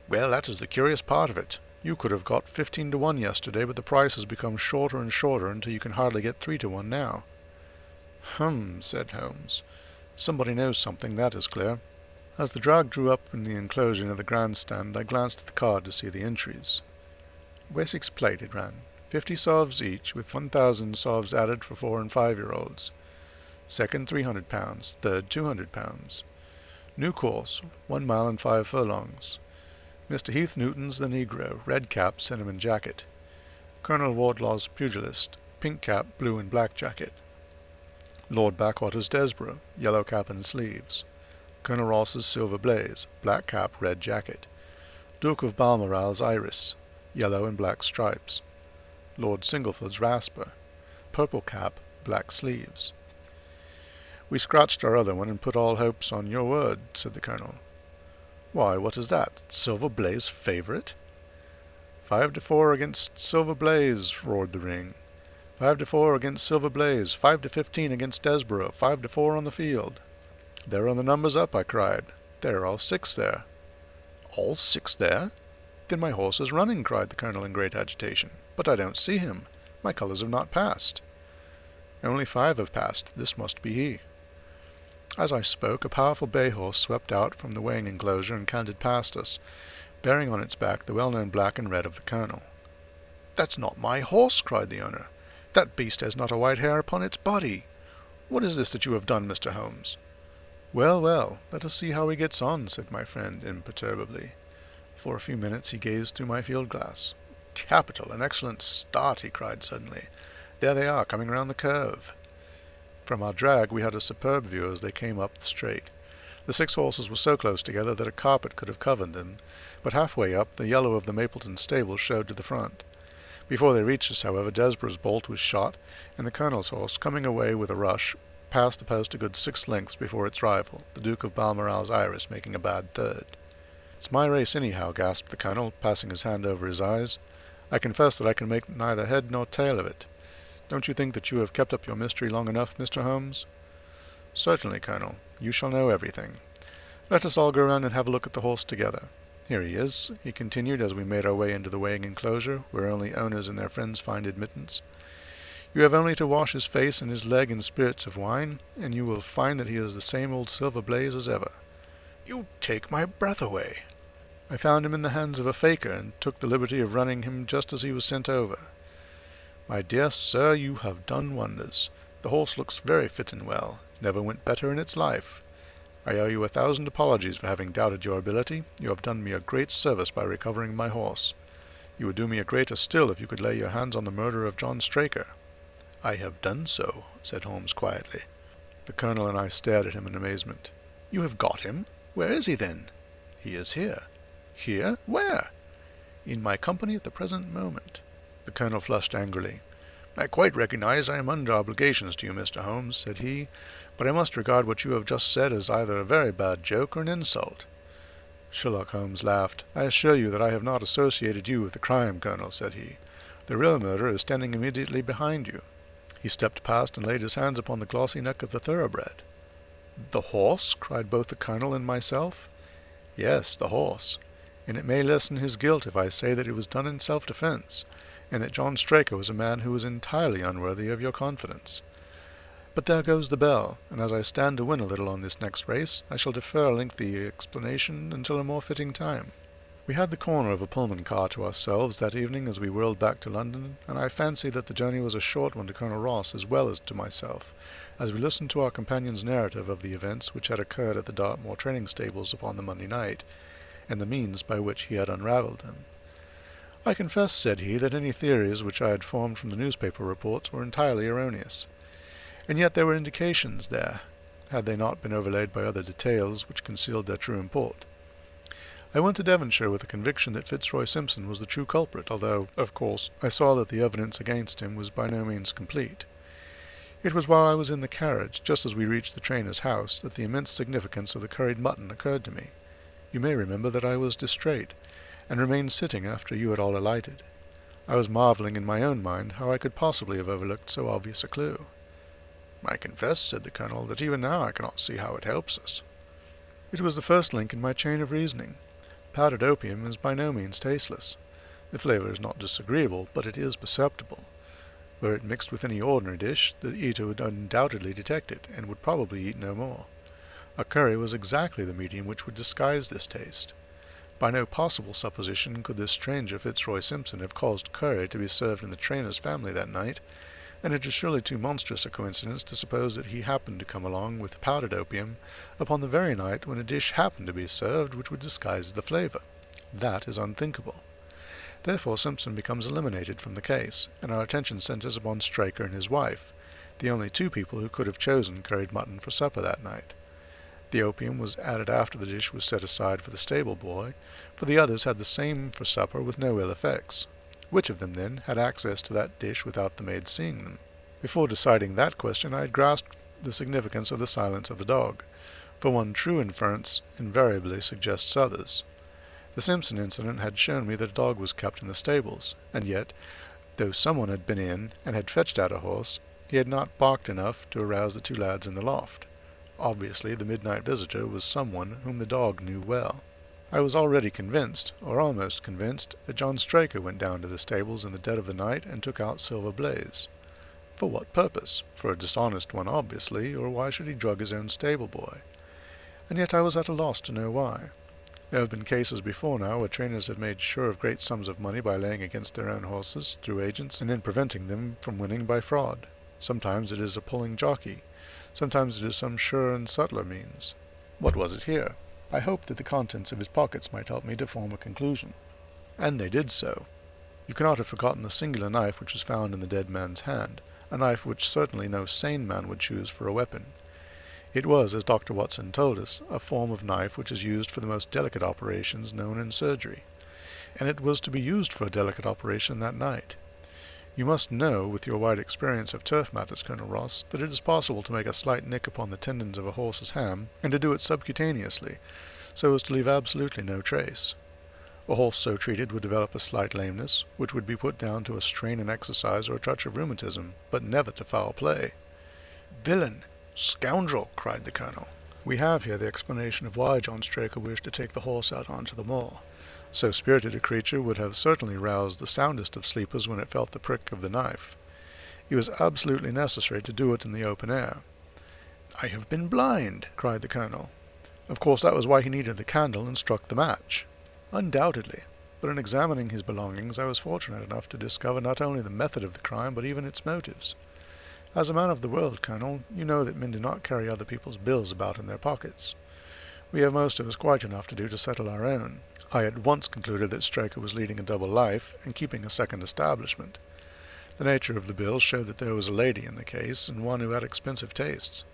"Well, that is the curious part of it. You could have got 15 to 1 yesterday, but the price has become shorter and shorter until you can hardly get 3 to 1 now." Said Holmes. "Somebody knows something, that is clear." As the drag drew up in the enclosure near the grandstand, I glanced at the card to see the entries. Wessex Plate, it ran. 50 sovs each, with 1,000 sovs added for 4 and 5-year-olds. Second, £300. Third, £200. New course, 1 mile and 5 furlongs. Mr. Heath Newton's the Negro, red cap, cinnamon jacket. Colonel Wardlaw's pugilist, pink cap, blue and black jacket. Lord Backwater's Desborough, yellow cap and sleeves. Colonel Ross's Silver Blaze, black cap, red jacket. Duke of Balmoral's Iris, yellow and black stripes. Lord Singleford's Rasper, purple cap, black sleeves. "We scratched our other one and put all hopes on your word," said the colonel. "Why, what is that? Silver Blaze favourite?" 5 to 4 against Silver Blaze, roared the ring. 5 to 4 against Silver Blaze, 5 to 15 against Desborough, 5 to 4 on the field. "There are the numbers up," I cried. "There are all 6 there." "All 6 there? Then my horse is running," cried the colonel in great agitation. "But I don't see him. My colours have not passed." "Only 5 have passed. This must be he." As I spoke, a powerful bay horse swept out from the weighing enclosure and cantered past us, bearing on its back the well-known black and red of the colonel. "That's not my horse," cried the owner. "That beast has not a white hair upon its body. What is this that you have done, Mr. Holmes?" "Well, well, let us see how he gets on," said my friend imperturbably. For a few minutes he gazed through my field-glass. "Capital, an excellent start," he cried suddenly. "There they are, coming round the curve." From our drag we had a superb view as they came up the straight. The 6 horses were so close together that a carpet could have covered them, but halfway up the yellow of the Mapleton stable showed to the front. Before they reached us, however, Desborough's bolt was shot, and the colonel's horse, coming away with a rush, passed the post a good 6 lengths before its rival, the Duke of Balmoral's Iris, making a bad third. "It's my race anyhow," gasped the colonel, passing his hand over his eyes. "I confess that I can make neither head nor tail of it. Don't you think that you have kept up your mystery long enough, Mr. Holmes?" "Certainly, Colonel. You shall know everything. Let us all go round and have a look at the horse together. Here he is," he continued as we made our way into the weighing enclosure, where only owners and their friends find admittance. "You have only to wash his face and his leg in spirits of wine, and you will find that he is the same old Silver Blaze as ever." "You take my breath away." "I found him in the hands of a faker, and took the liberty of running him just as he was sent over." "My dear sir, you have done wonders. The horse looks very fit and well. Never went better in its life. I owe you 1,000 apologies for having doubted your ability. You have done me a great service by recovering my horse. You would do me a greater still if you could lay your hands on the murderer of John Straker." "I have done so," said Holmes quietly. The colonel and I stared at him in amazement. "You have got him? Where is he, then?" "He is here." "Here? Where?" "In my company at the present moment." The colonel flushed angrily. "I quite recognize I am under obligations to you, Mr. Holmes," said he, "but I must regard what you have just said as either a very bad joke or an insult." Sherlock Holmes laughed. "I assure you that I have not associated you with the crime, Colonel," said he. "The real murderer is standing immediately behind you." He stepped past and laid his hands upon the glossy neck of the thoroughbred. "The horse?" cried both the colonel and myself. "Yes, the horse. And it may lessen his guilt if I say that it was done in self-defense, and that John Straker was a man who was entirely unworthy of your confidence. But there goes the bell, and as I stand to win a little on this next race, I shall defer a lengthy explanation until a more fitting time." We had the corner of a Pullman car to ourselves that evening as we whirled back to London, and I fancy that the journey was a short one to Colonel Ross as well as to myself, as we listened to our companion's narrative of the events which had occurred at the Dartmoor training stables upon the Monday night, and the means by which he had unravelled them. I confess, said he, that any theories which I had formed from the newspaper reports were entirely erroneous. And yet there were indications there, had they not been overlaid by other details which concealed their true import. I went to Devonshire with the conviction that Fitzroy Simpson was the true culprit, although, of course, I saw that the evidence against him was by no means complete. It was while I was in the carriage, just as we reached the trainer's house, that the immense significance of the curried mutton occurred to me. You may remember that I was distrait, and remained sitting after you had all alighted. I was marvelling in my own mind how I could possibly have overlooked so obvious a clue. I confess, said the Colonel, that even now I cannot see how it helps us. It was the first link in my chain of reasoning. Powdered opium is by no means tasteless. The flavour is not disagreeable, but it is perceptible. Were it mixed with any ordinary dish, the eater would undoubtedly detect it, and would probably eat no more. A curry was exactly the medium which would disguise this taste. By no possible supposition could this stranger Fitzroy Simpson have caused curry to be served in the trainer's family that night, and it is surely too monstrous a coincidence to suppose that he happened to come along with powdered opium upon the very night when a dish happened to be served which would disguise the flavour. That is unthinkable. Therefore Simpson becomes eliminated from the case, and our attention centres upon Straker and his wife, the only two people who could have chosen curried mutton for supper that night. The opium was added after the dish was set aside for the stable boy, for the others had the same for supper with no ill effects. Which of them, then, had access to that dish without the maid seeing them? Before deciding that question, I had grasped the significance of the silence of the dog, for one true inference invariably suggests others. The Simpson incident had shown me that a dog was kept in the stables, and yet, though someone had been in and had fetched out a horse, he had not barked enough to arouse the two lads in the loft. Obviously, the midnight visitor was someone whom the dog knew well. I was already convinced, or almost convinced, that John Straker went down to the stables in the dead of the night and took out Silver Blaze. For what purpose? For a dishonest one, obviously, or why should he drug his own stable boy? And yet I was at a loss to know why. There have been cases before now where trainers have made sure of great sums of money by laying against their own horses through agents and then preventing them from winning by fraud. Sometimes it is a pulling jockey. Sometimes it is some surer and subtler means. What was it here? I hoped that the contents of his pockets might help me to form a conclusion. And they did so. You cannot have forgotten the singular knife which was found in the dead man's hand, a knife which certainly no sane man would choose for a weapon. It was, as Dr. Watson told us, a form of knife which is used for the most delicate operations known in surgery. And it was to be used for a delicate operation that night. You must know, with your wide experience of turf matters, Colonel Ross, that it is possible to make a slight nick upon the tendons of a horse's ham, and to do it subcutaneously, so as to leave absolutely no trace. A horse so treated would develop a slight lameness, which would be put down to a strain in exercise or a touch of rheumatism, but never to foul play. "Villain! Scoundrel!" cried the Colonel. We have here the explanation of why John Straker wished to take the horse out onto the moor. So spirited a creature would have certainly roused the soundest of sleepers when it felt the prick of the knife. It was absolutely necessary to do it in the open air. "I have been blind!" cried the Colonel. Of course that was why he needed the candle and struck the match. Undoubtedly, but in examining his belongings I was fortunate enough to discover not only the method of the crime but even its motives. As a man of the world, Colonel, you know that men do not carry other people's bills about in their pockets. We have most of us quite enough to do to settle our own. I at once concluded that Straker was leading a double life and keeping a second establishment. The nature of the bills showed that there was a lady in the case, and one who had expensive tastes.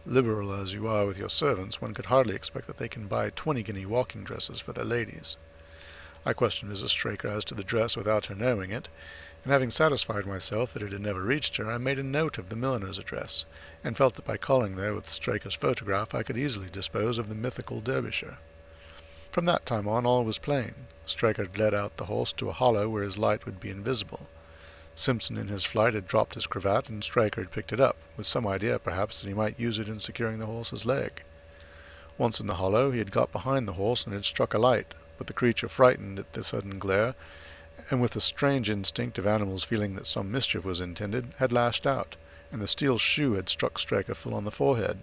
Liberal as you are with your servants, one could hardly expect that they can buy 20-guinea walking dresses for their ladies. I questioned Mrs. Straker as to the dress without her knowing it, and having satisfied myself that it had never reached her, I made a note of the milliner's address, and felt that by calling there with Straker's photograph I could easily dispose of the mythical Derbyshire. From that time on all was plain. Straker had led out the horse to a hollow where his light would be invisible. Simpson in his flight had dropped his cravat, and Straker had picked it up, with some idea perhaps that he might use it in securing the horse's leg. Once in the hollow he had got behind the horse and had struck a light, but the creature, frightened at the sudden glare, and with the strange instinct of animals feeling that some mischief was intended, had lashed out, and the steel shoe had struck Straker full on the forehead.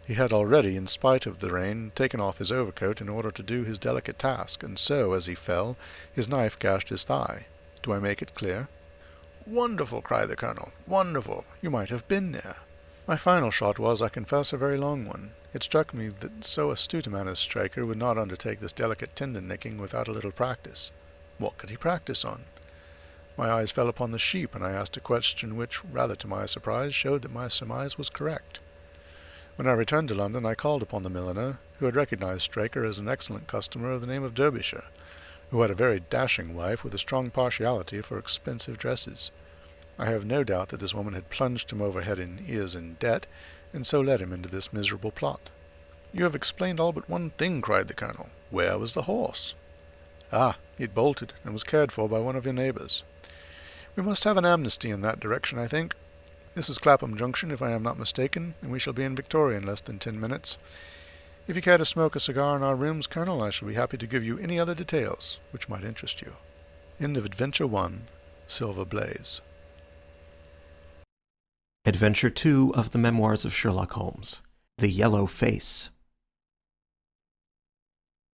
He had already, in spite of the rain, taken off his overcoat in order to do his delicate task, and so, as he fell, his knife gashed his thigh. Do I make it clear? "Wonderful!" cried the colonel. "Wonderful! You might have been there." My final shot was, I confess, a very long one. It struck me that so astute a man as Straker would not undertake this delicate tendon-nicking without a little practice. What could he practice on? My eyes fell upon the sheep, and I asked a question which, rather to my surprise, showed that my surmise was correct. When I returned to London, I called upon the milliner, who had recognized Straker as an excellent customer of the name of Derbyshire, who had a very dashing wife with a strong partiality for expensive dresses. I have no doubt that this woman had plunged him over head and ears in debt, and so led him into this miserable plot. "You have explained all but one thing," cried the colonel. "Where was the horse?" "Ah, he had bolted, and was cared for by one of your neighbours. We must have an amnesty in that direction, I think. This is Clapham Junction, if I am not mistaken, and we shall be in Victoria in less than 10 minutes. If you care to smoke a cigar in our rooms, Colonel, I shall be happy to give you any other details which might interest you." End of Adventure 1, Silver Blaze. Adventure 2 of the Memoirs of Sherlock Holmes, The Yellow Face.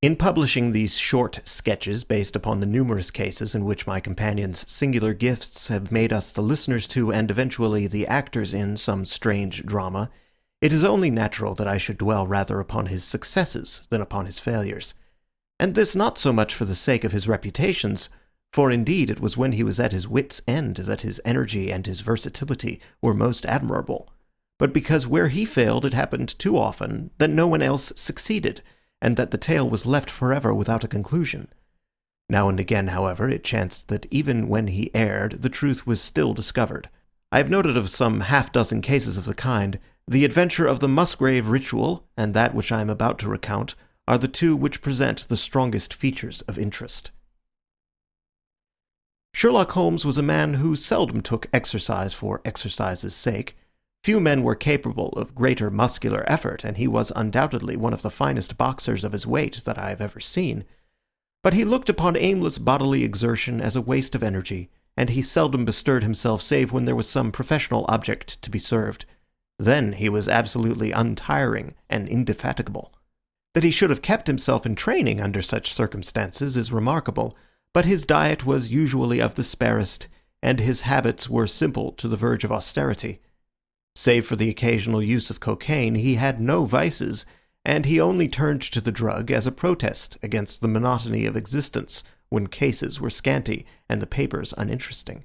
In publishing these short sketches based upon the numerous cases in which my companion's singular gifts have made us the listeners to and eventually the actors in some strange drama, it is only natural that I should dwell rather upon his successes than upon his failures. And this not so much for the sake of his reputations, for indeed it was when he was at his wits' end that his energy and his versatility were most admirable, but because where he failed it happened too often that no one else succeeded, and that the tale was left forever without a conclusion. Now and again, however, it chanced that even when he erred, the truth was still discovered. I have noted of some half-dozen cases of the kind. The adventure of the Musgrave Ritual, and that which I am about to recount, are the two which present the strongest features of interest. Sherlock Holmes was a man who seldom took exercise for exercise's sake. Few men were capable of greater muscular effort, and he was undoubtedly one of the finest boxers of his weight that I have ever seen. But he looked upon aimless bodily exertion as a waste of energy, and he seldom bestirred himself save when there was some professional object to be served. Then he was absolutely untiring and indefatigable. That he should have kept himself in training under such circumstances is remarkable, but his diet was usually of the sparest, and his habits were simple to the verge of austerity. Save for the occasional use of cocaine, he had no vices, and he only turned to the drug as a protest against the monotony of existence when cases were scanty and the papers uninteresting.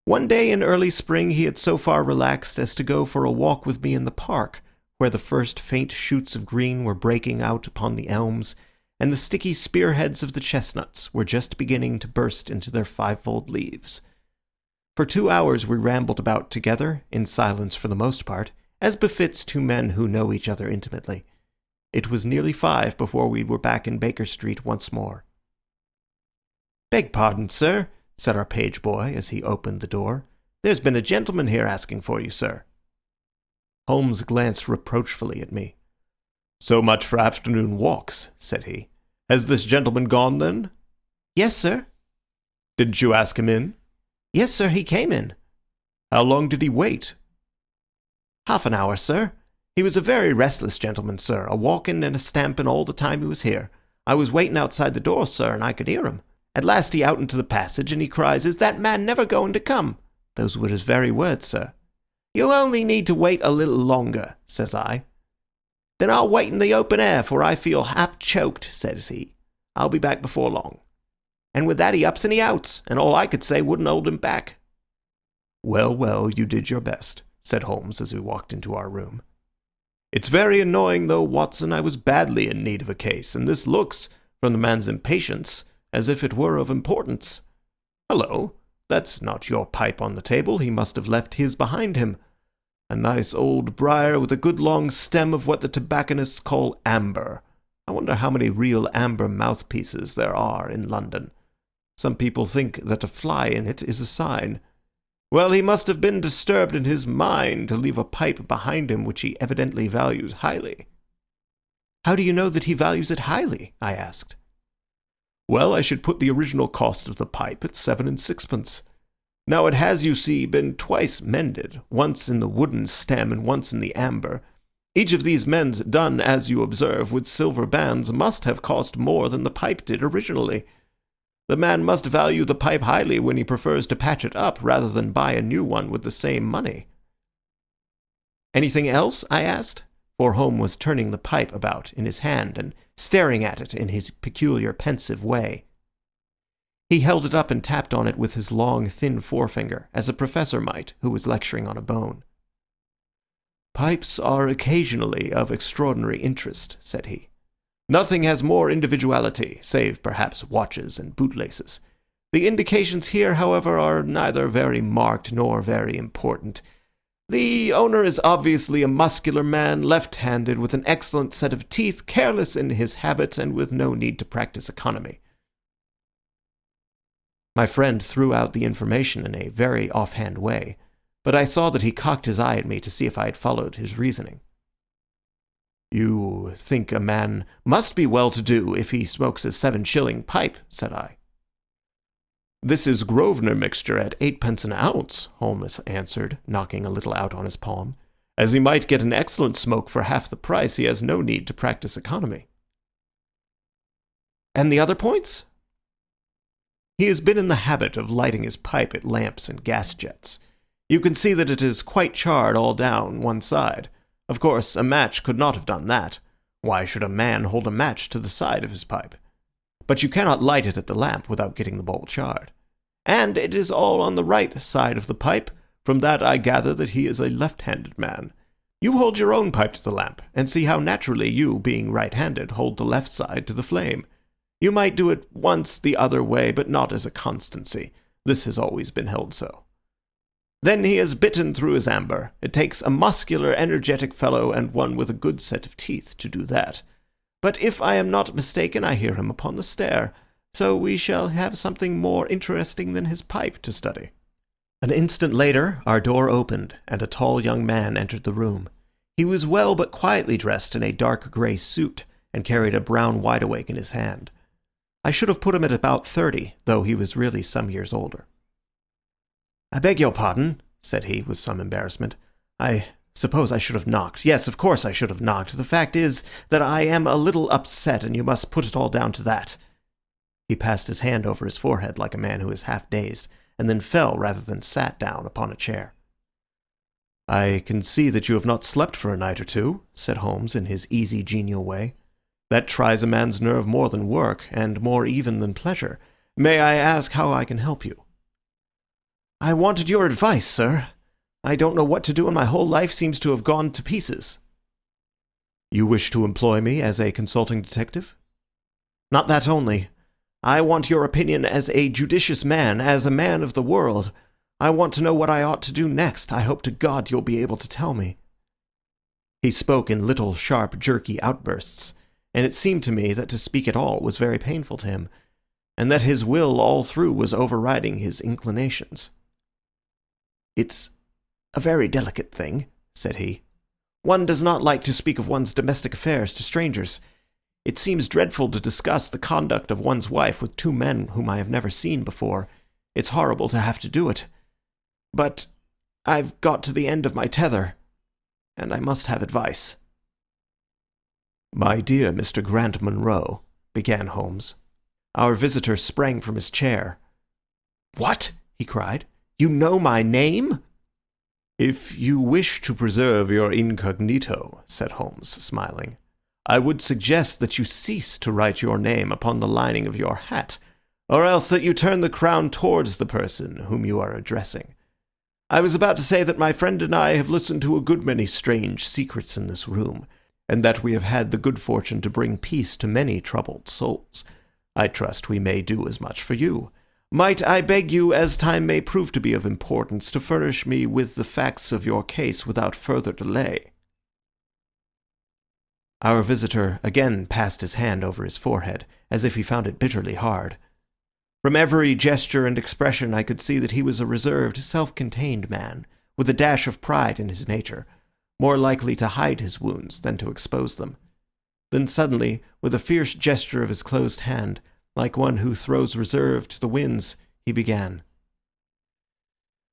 One day in early spring he had so far relaxed as to go for a walk with me in the park, where the first faint shoots of green were breaking out upon the elms, and the sticky spearheads of the chestnuts were just beginning to burst into their fivefold leaves. For 2 hours we rambled about together, in silence for the most part, as befits two men who know each other intimately. It was nearly 5 before we were back in Baker Street once more. "Beg pardon, sir," said our page boy as he opened the door. "There's been a gentleman here asking for you, sir." Holmes glanced reproachfully at me. "So much for afternoon walks," said he. "Has this gentleman gone, then?" "Yes, sir." "Didn't you ask him in?" "Yes, sir, he came in." "How long did he wait?" "Half an hour, sir. He was a very restless gentleman, sir, a-walking and a-stamping all the time he was here. I was waiting outside the door, sir, and I could hear him. At last he out into the passage, and he cries, 'Is that man never going to come?' Those were his very words, sir. 'You'll only need to wait a little longer,' says I. 'Then I'll wait in the open air, for I feel half choked,' says he. 'I'll be back before long.' And with that he ups and he outs, and all I could say wouldn't hold him back." "Well, well, you did your best," said Holmes as we walked into our room. "It's very annoying, though, Watson. I was badly in need of a case, and this looks, from the man's impatience, as if it were of importance. Hullo, that's not your pipe on the table. He must have left his behind him. A nice old briar with a good long stem of what the tobacconists call amber. I wonder how many real amber mouthpieces there are in London. Some people think that a fly in it is a sign. Well, he must have been disturbed in his mind to leave a pipe behind him which he evidently values highly." "How do you know that he values it highly?" I asked. "Well, I should put the original cost of the pipe at 7 and 6pence. Now it has, you see, been twice mended, once in the wooden stem and once in the amber. Each of these mends done, as you observe, with silver bands must have cost more than the pipe did originally. The man must value the pipe highly when he prefers to patch it up rather than buy a new one with the same money." "Anything else?" I asked, for Holmes was turning the pipe about in his hand and staring at it in his peculiar pensive way. He held it up and tapped on it with his long, thin forefinger, as a professor might who was lecturing on a bone. "Pipes are occasionally of extraordinary interest," said he. "Nothing has more individuality, save perhaps watches and bootlaces. The indications here, however, are neither very marked nor very important. The owner is obviously a muscular man, left-handed, with an excellent set of teeth, careless in his habits, and with no need to practice economy." My friend threw out the information in a very offhand way, but I saw that he cocked his eye at me to see if I had followed his reasoning. "You think a man must be well-to-do if he smokes a 7-shilling pipe," said I. "This is Grosvenor mixture at 8d. an ounce," Holmes answered, knocking a little out on his palm. "As he might get an excellent smoke for half the price, he has no need to practice economy." "And the other points?" "He has been in the habit of lighting his pipe at lamps and gas jets. You can see that it is quite charred all down one side. Of course, a match could not have done that. Why should a man hold a match to the side of his pipe? But you cannot light it at the lamp without getting the bowl charred. And it is all on the right side of the pipe. From that I gather that he is a left-handed man. You hold your own pipe to the lamp, and see how naturally you, being right-handed, hold the left side to the flame. You might do it once the other way, but not as a constancy. This has always been held so. Then he has bitten through his amber. It takes a muscular, energetic fellow and one with a good set of teeth to do that. But if I am not mistaken, I hear him upon the stair, so we shall have something more interesting than his pipe to study." An instant later, our door opened, and a tall young man entered the room. He was well but quietly dressed in a dark grey suit, and carried a brown wide-awake in his hand. I should have put him at about 30, though he was really some years older. "I beg your pardon," said he, with some embarrassment. "I suppose I should have knocked. Yes, of course I should have knocked. The fact is that I am a little upset, and you must put it all down to that." He passed his hand over his forehead like a man who is half dazed, and then fell rather than sat down upon a chair. "I can see that you have not slept for a night or two," said Holmes in his easy, genial way. "That tries a man's nerve more than work, and more even than pleasure. May I ask how I can help you?" "I wanted your advice, sir. I don't know what to do, and my whole life seems to have gone to pieces." "You wish to employ me as a consulting detective?" "Not that only. I want your opinion as a judicious man, as a man of the world. I want to know what I ought to do next. I hope to God you'll be able to tell me." He spoke in little, sharp, jerky outbursts, and it seemed to me that to speak at all was very painful to him, and that his will all through was overriding his inclinations. "It's a very delicate thing," said he. "One does not like to speak of one's domestic affairs to strangers. It seems dreadful to discuss the conduct of one's wife with two men whom I have never seen before. It's horrible to have to do it. But I've got to the end of my tether, and I must have advice." "My dear Mr. Grant Munro," began Holmes. Our visitor sprang from his chair. "What?" he cried. "You know my name?" "If you wish to preserve your incognito," said Holmes, smiling, "I would suggest that you cease to write your name upon the lining of your hat, or else that you turn the crown towards the person whom you are addressing. I was about to say that my friend and I have listened to a good many strange secrets in this room, and that we have had the good fortune to bring peace to many troubled souls. I trust we may do as much for you. Might I beg you, as time may prove to be of importance, to furnish me with the facts of your case without further delay?" Our visitor again passed his hand over his forehead, as if he found it bitterly hard. From every gesture and expression I could see that he was a reserved, self-contained man, with a dash of pride in his nature, more likely to hide his wounds than to expose them. Then suddenly, with a fierce gesture of his closed hand, like one who throws reserve to the winds, he began.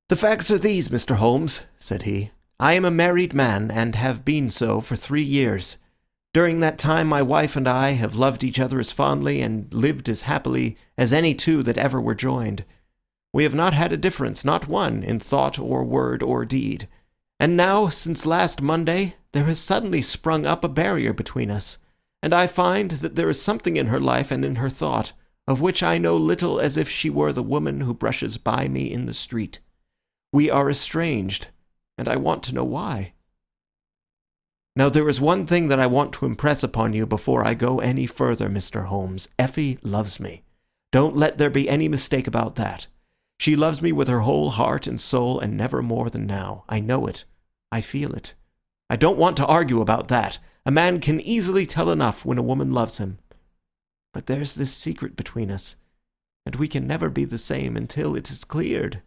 "The facts are these, Mr. Holmes," said he. "I am a married man, and have been so for 3 years. During that time my wife and I have loved each other as fondly and lived as happily as any two that ever were joined. We have not had a difference, not one, in thought or word or deed. And now, since last Monday, there has suddenly sprung up a barrier between us, and I find that there is something in her life and in her thought of which I know little as if she were the woman who brushes by me in the street. We are estranged, and I want to know why. Now there is one thing that I want to impress upon you before I go any further, Mr. Holmes. Effie loves me. Don't let there be any mistake about that. She loves me with her whole heart and soul, and never more than now. I know it. I feel it. I don't want to argue about that. A man can easily tell enough when a woman loves him. But there's this secret between us, and we can never be the same until it is cleared."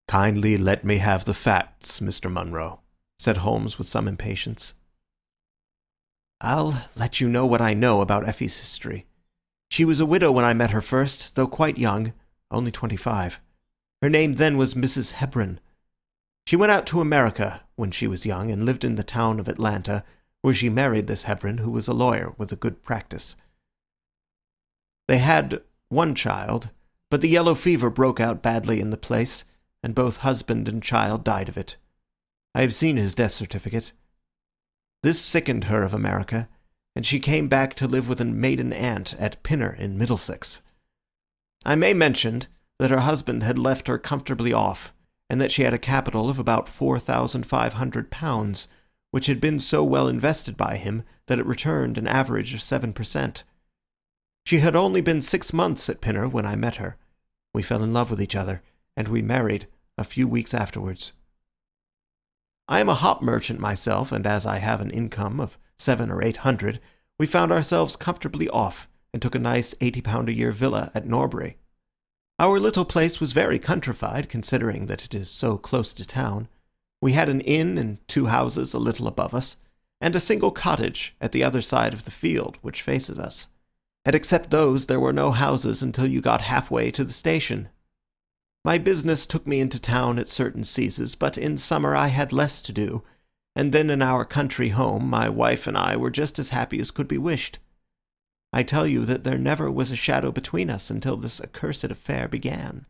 "Kindly let me have the facts, Mr. Munro," said Holmes with some impatience. "I'll let you know what I know about Effie's history. She was a widow when I met her first, though quite young, only 25. Her name then was Mrs. Hebron. She went out to America when she was young and lived in the town of Atlanta, where she married this Hebron, who was a lawyer with a good practice. They had one child, but the yellow fever broke out badly in the place, and both husband and child died of it. I have seen his death certificate. This sickened her of America, and she came back to live with a maiden aunt at Pinner in Middlesex. I may mention that her husband had left her comfortably off, and that she had a capital of about £4,500, which had been so well invested by him that it returned an average of 7%. She had only been 6 months at Pinner when I met her. We fell in love with each other, and we married a few weeks afterwards. I am a hop merchant myself, and as I have an income of 700 or 800, we found ourselves comfortably off, and took a nice £80-a-year villa at Norbury. Our little place was very countrified, considering that it is so close to town. We had an inn and 2 houses a little above us, and a single cottage at the other side of the field which faces us. And except those, there were no houses until you got halfway to the station. My business took me into town at certain seasons, but in summer I had less to do, and then in our country home my wife and I were just as happy as could be wished. I tell you that there never was a shadow between us until this accursed affair began.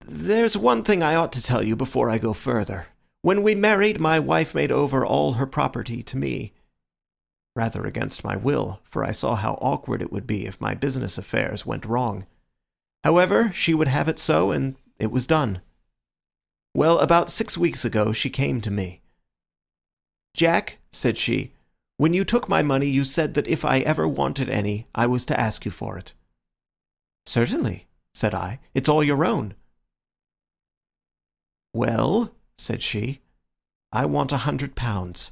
There's one thing I ought to tell you before I go further. When we married, my wife made over all her property to me. Rather against my will, for I saw how awkward it would be if my business affairs went wrong. However, she would have it so, and it was done. Well, about 6 weeks ago she came to me. "Jack," said she, "when you took my money you said that if I ever wanted any, I was to ask you for it." "Certainly," said I. "It's all your own." "Well," said she, "I want £100.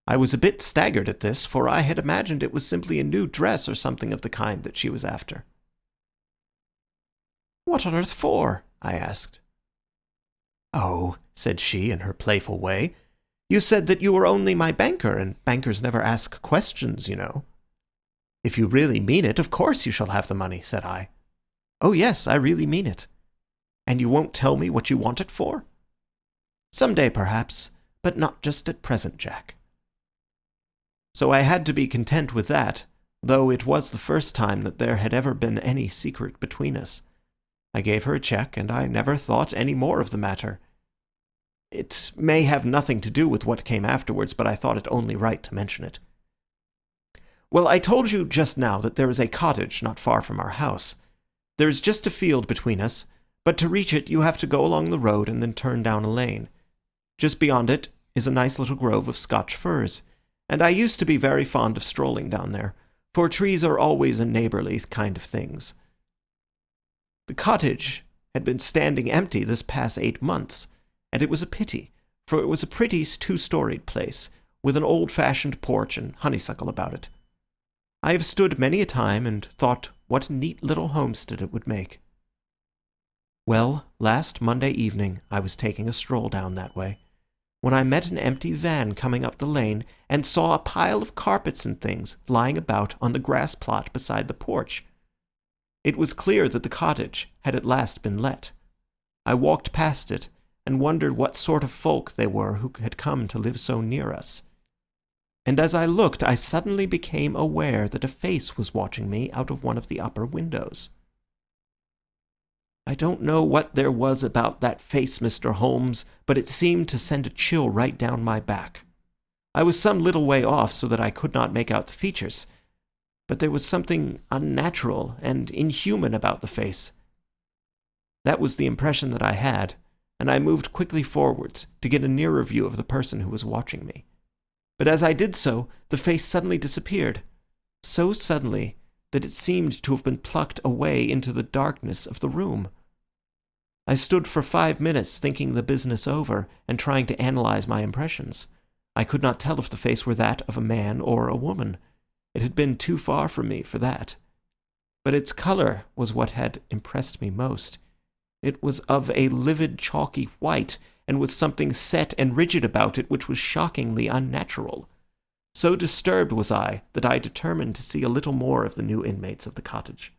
I was a bit staggered at this, for I had imagined it was simply a new dress or something of the kind that she was after. "What on earth for?" I asked. "Oh," said she in her playful way, "you said that you were only my banker, and bankers never ask questions, you know." "If you really mean it, of course you shall have the money," said I. "Oh yes, I really mean it." "And you won't tell me what you want it for?" "Some day, perhaps, but not just at present, Jack." So I had to be content with that, though it was the first time that there had ever been any secret between us. I gave her a cheque, and I never thought any more of the matter. It may have nothing to do with what came afterwards, but I thought it only right to mention it. Well, I told you just now that there is a cottage not far from our house. There is just a field between us, but to reach it you have to go along the road and then turn down a lane. Just beyond it is a nice little grove of Scotch firs, and I used to be very fond of strolling down there, for trees are always a neighbourly kind of things. The cottage had been standing empty this past 8 months, and it was a pity, for it was a pretty 2-storied place, with an old-fashioned porch and honeysuckle about it. I have stood many a time and thought what a neat little homestead it would make. Well, last Monday evening I was taking a stroll down that way, when I met an empty van coming up the lane, and saw a pile of carpets and things lying about on the grass plot beside the porch. It was clear that the cottage had at last been let. I walked past it, and wondered what sort of folk they were who had come to live so near us. And as I looked, I suddenly became aware that a face was watching me out of one of the upper windows. I don't know what there was about that face, Mr. Holmes, but it seemed to send a chill right down my back. I was some little way off so that I could not make out the features, but there was something unnatural and inhuman about the face. That was the impression that I had, and I moved quickly forwards to get a nearer view of the person who was watching me. But as I did so, the face suddenly disappeared, so suddenly that it seemed to have been plucked away into the darkness of the room. I stood for 5 minutes thinking the business over and trying to analyze my impressions. I could not tell if the face were that of a man or a woman. It had been too far from me for that. But its colour was what had impressed me most. It was of a livid chalky white, and with something set and rigid about it which was shockingly unnatural. So disturbed was I that I determined to see a little more of the new inmates of the cottage.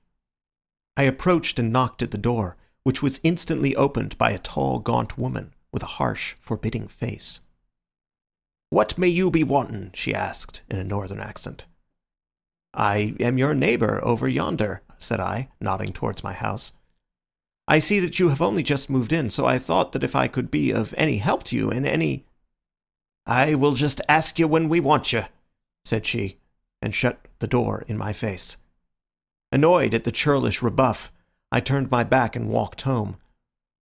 I approached and knocked at the door, which was instantly opened by a tall, gaunt woman with a harsh, forbidding face. "What may you be wantin'?" she asked, in a northern accent. "I am your neighbour over yonder," said I, nodding towards my house. "I see that you have only just moved in, so I thought that if I could be of any help to you in any—" "I will just ask you when we want you," said she, and shut the door in my face. Annoyed at the churlish rebuff, I turned my back and walked home.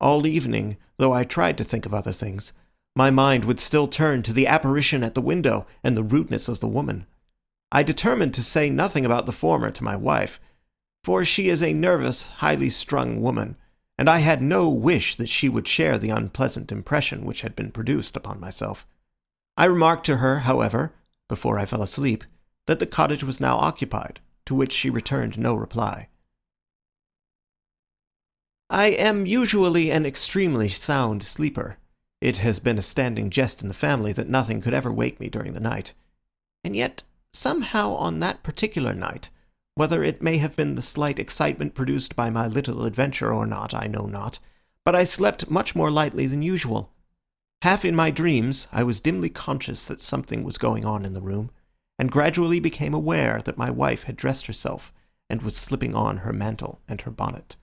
All evening, though I tried to think of other things, my mind would still turn to the apparition at the window and the rudeness of the woman. I determined to say nothing about the former to my wife, for she is a nervous, highly strung woman, and I had no wish that she would share the unpleasant impression which had been produced upon myself. I remarked to her, however, before I fell asleep, that the cottage was now occupied, to which she returned no reply. I am usually an extremely sound sleeper. It has been a standing jest in the family that nothing could ever wake me during the night. And yet, somehow on that particular night, whether it may have been the slight excitement produced by my little adventure or not, I know not, but I slept much more lightly than usual. Half in my dreams, I was dimly conscious that something was going on in the room, and gradually became aware that my wife had dressed herself and was slipping on her mantle and her bonnet.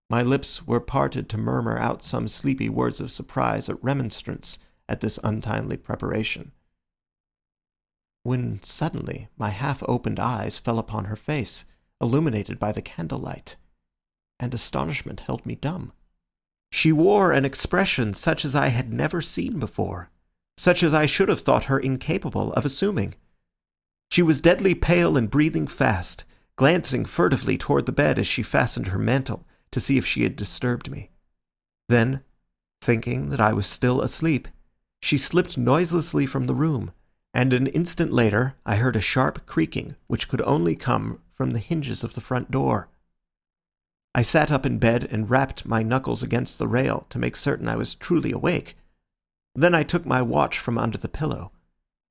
My lips were parted to murmur out some sleepy words of surprise or remonstrance at this untimely preparation, when suddenly my half-opened eyes fell upon her face, illuminated by the candlelight, and astonishment held me dumb. She wore an expression such as I had never seen before, such as I should have thought her incapable of assuming. She was deadly pale and breathing fast, glancing furtively toward the bed as she fastened her mantle to see if she had disturbed me. Then, thinking that I was still asleep, she slipped noiselessly from the room, and an instant later I heard a sharp creaking which could only come from the hinges of the front door. I sat up in bed and rapped my knuckles against the rail to make certain I was truly awake. Then I took my watch from under the pillow.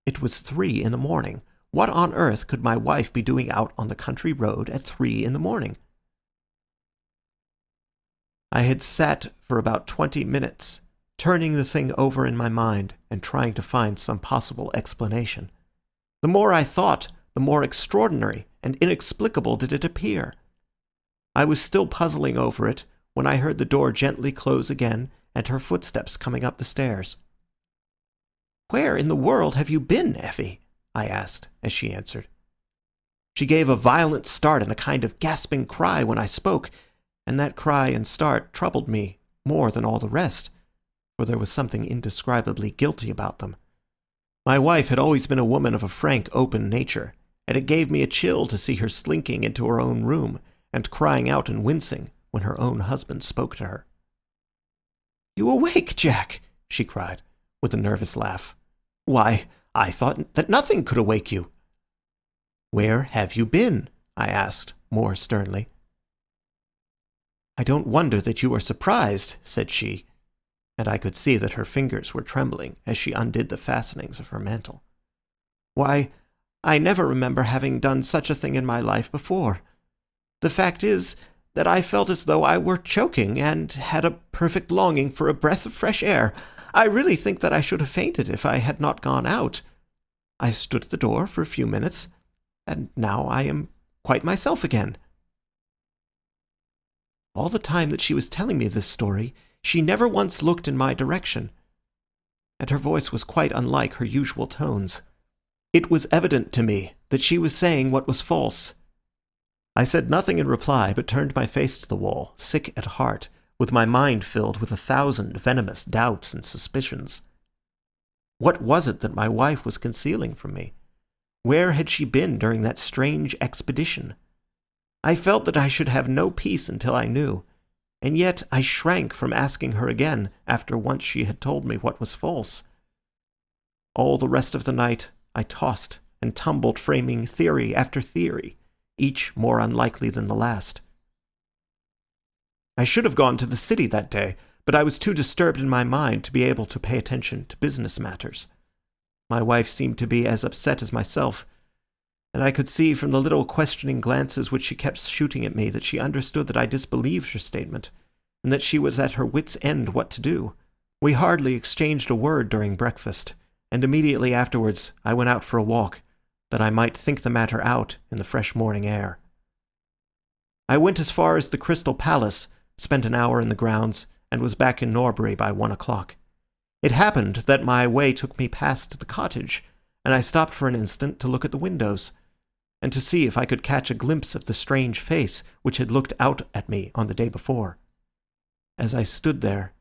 It was 3 in the morning. What on earth could my wife be doing out on the country road at 3 in the morning? I had sat for about 20 minutes, turning the thing over in my mind and trying to find some possible explanation. The more I thought, the more extraordinary and inexplicable did it appear. I was still puzzling over it when I heard the door gently close again and her footsteps coming up the stairs. "Where in the world have you been, Effie?" I asked, as she answered. She gave a violent start and a kind of gasping cry when I spoke, and that cry and start troubled me more than all the rest, for there was something indescribably guilty about them. My wife had always been a woman of a frank, open nature, and it gave me a chill to see her slinking into her own room and crying out and wincing when her own husband spoke to her. "You awake, Jack?" she cried, with a nervous laugh. "Why, I thought that nothing could awake you." "Where have you been?" I asked, more sternly. "I don't wonder that you are surprised," said she, and I could see that her fingers were trembling as she undid the fastenings of her mantle. "Why, I never remember having done such a thing in my life before. The fact is that I felt as though I were choking, and had a perfect longing for a breath of fresh air. I really think that I should have fainted if I had not gone out. I stood at the door for a few minutes, and now I am quite myself again." All the time that she was telling me this story, she never once looked in my direction, and her voice was quite unlike her usual tones. It was evident to me that she was saying what was false. I said nothing in reply, but turned my face to the wall, sick at heart, with my mind filled with 1,000 venomous doubts and suspicions. What was it that my wife was concealing from me? Where had she been during that strange expedition? I felt that I should have no peace until I knew, and yet I shrank from asking her again after once she had told me what was false. All the rest of the night I tossed and tumbled, framing theory after theory, each more unlikely than the last. I should have gone to the city that day, but I was too disturbed in my mind to be able to pay attention to business matters. My wife seemed to be as upset as myself, and I could see from the little questioning glances which she kept shooting at me that she understood that I disbelieved her statement, and that she was at her wits' end what to do. We hardly exchanged a word during breakfast, and immediately afterwards I went out for a walk, that I might think the matter out in the fresh morning air. I went as far as the Crystal Palace, spent an hour in the grounds, and was back in Norbury by 1 o'clock. It happened that my way took me past the cottage, and I stopped for an instant to look at the windows, and to see if I could catch a glimpse of the strange face which had looked out at me on the day before. As I stood there,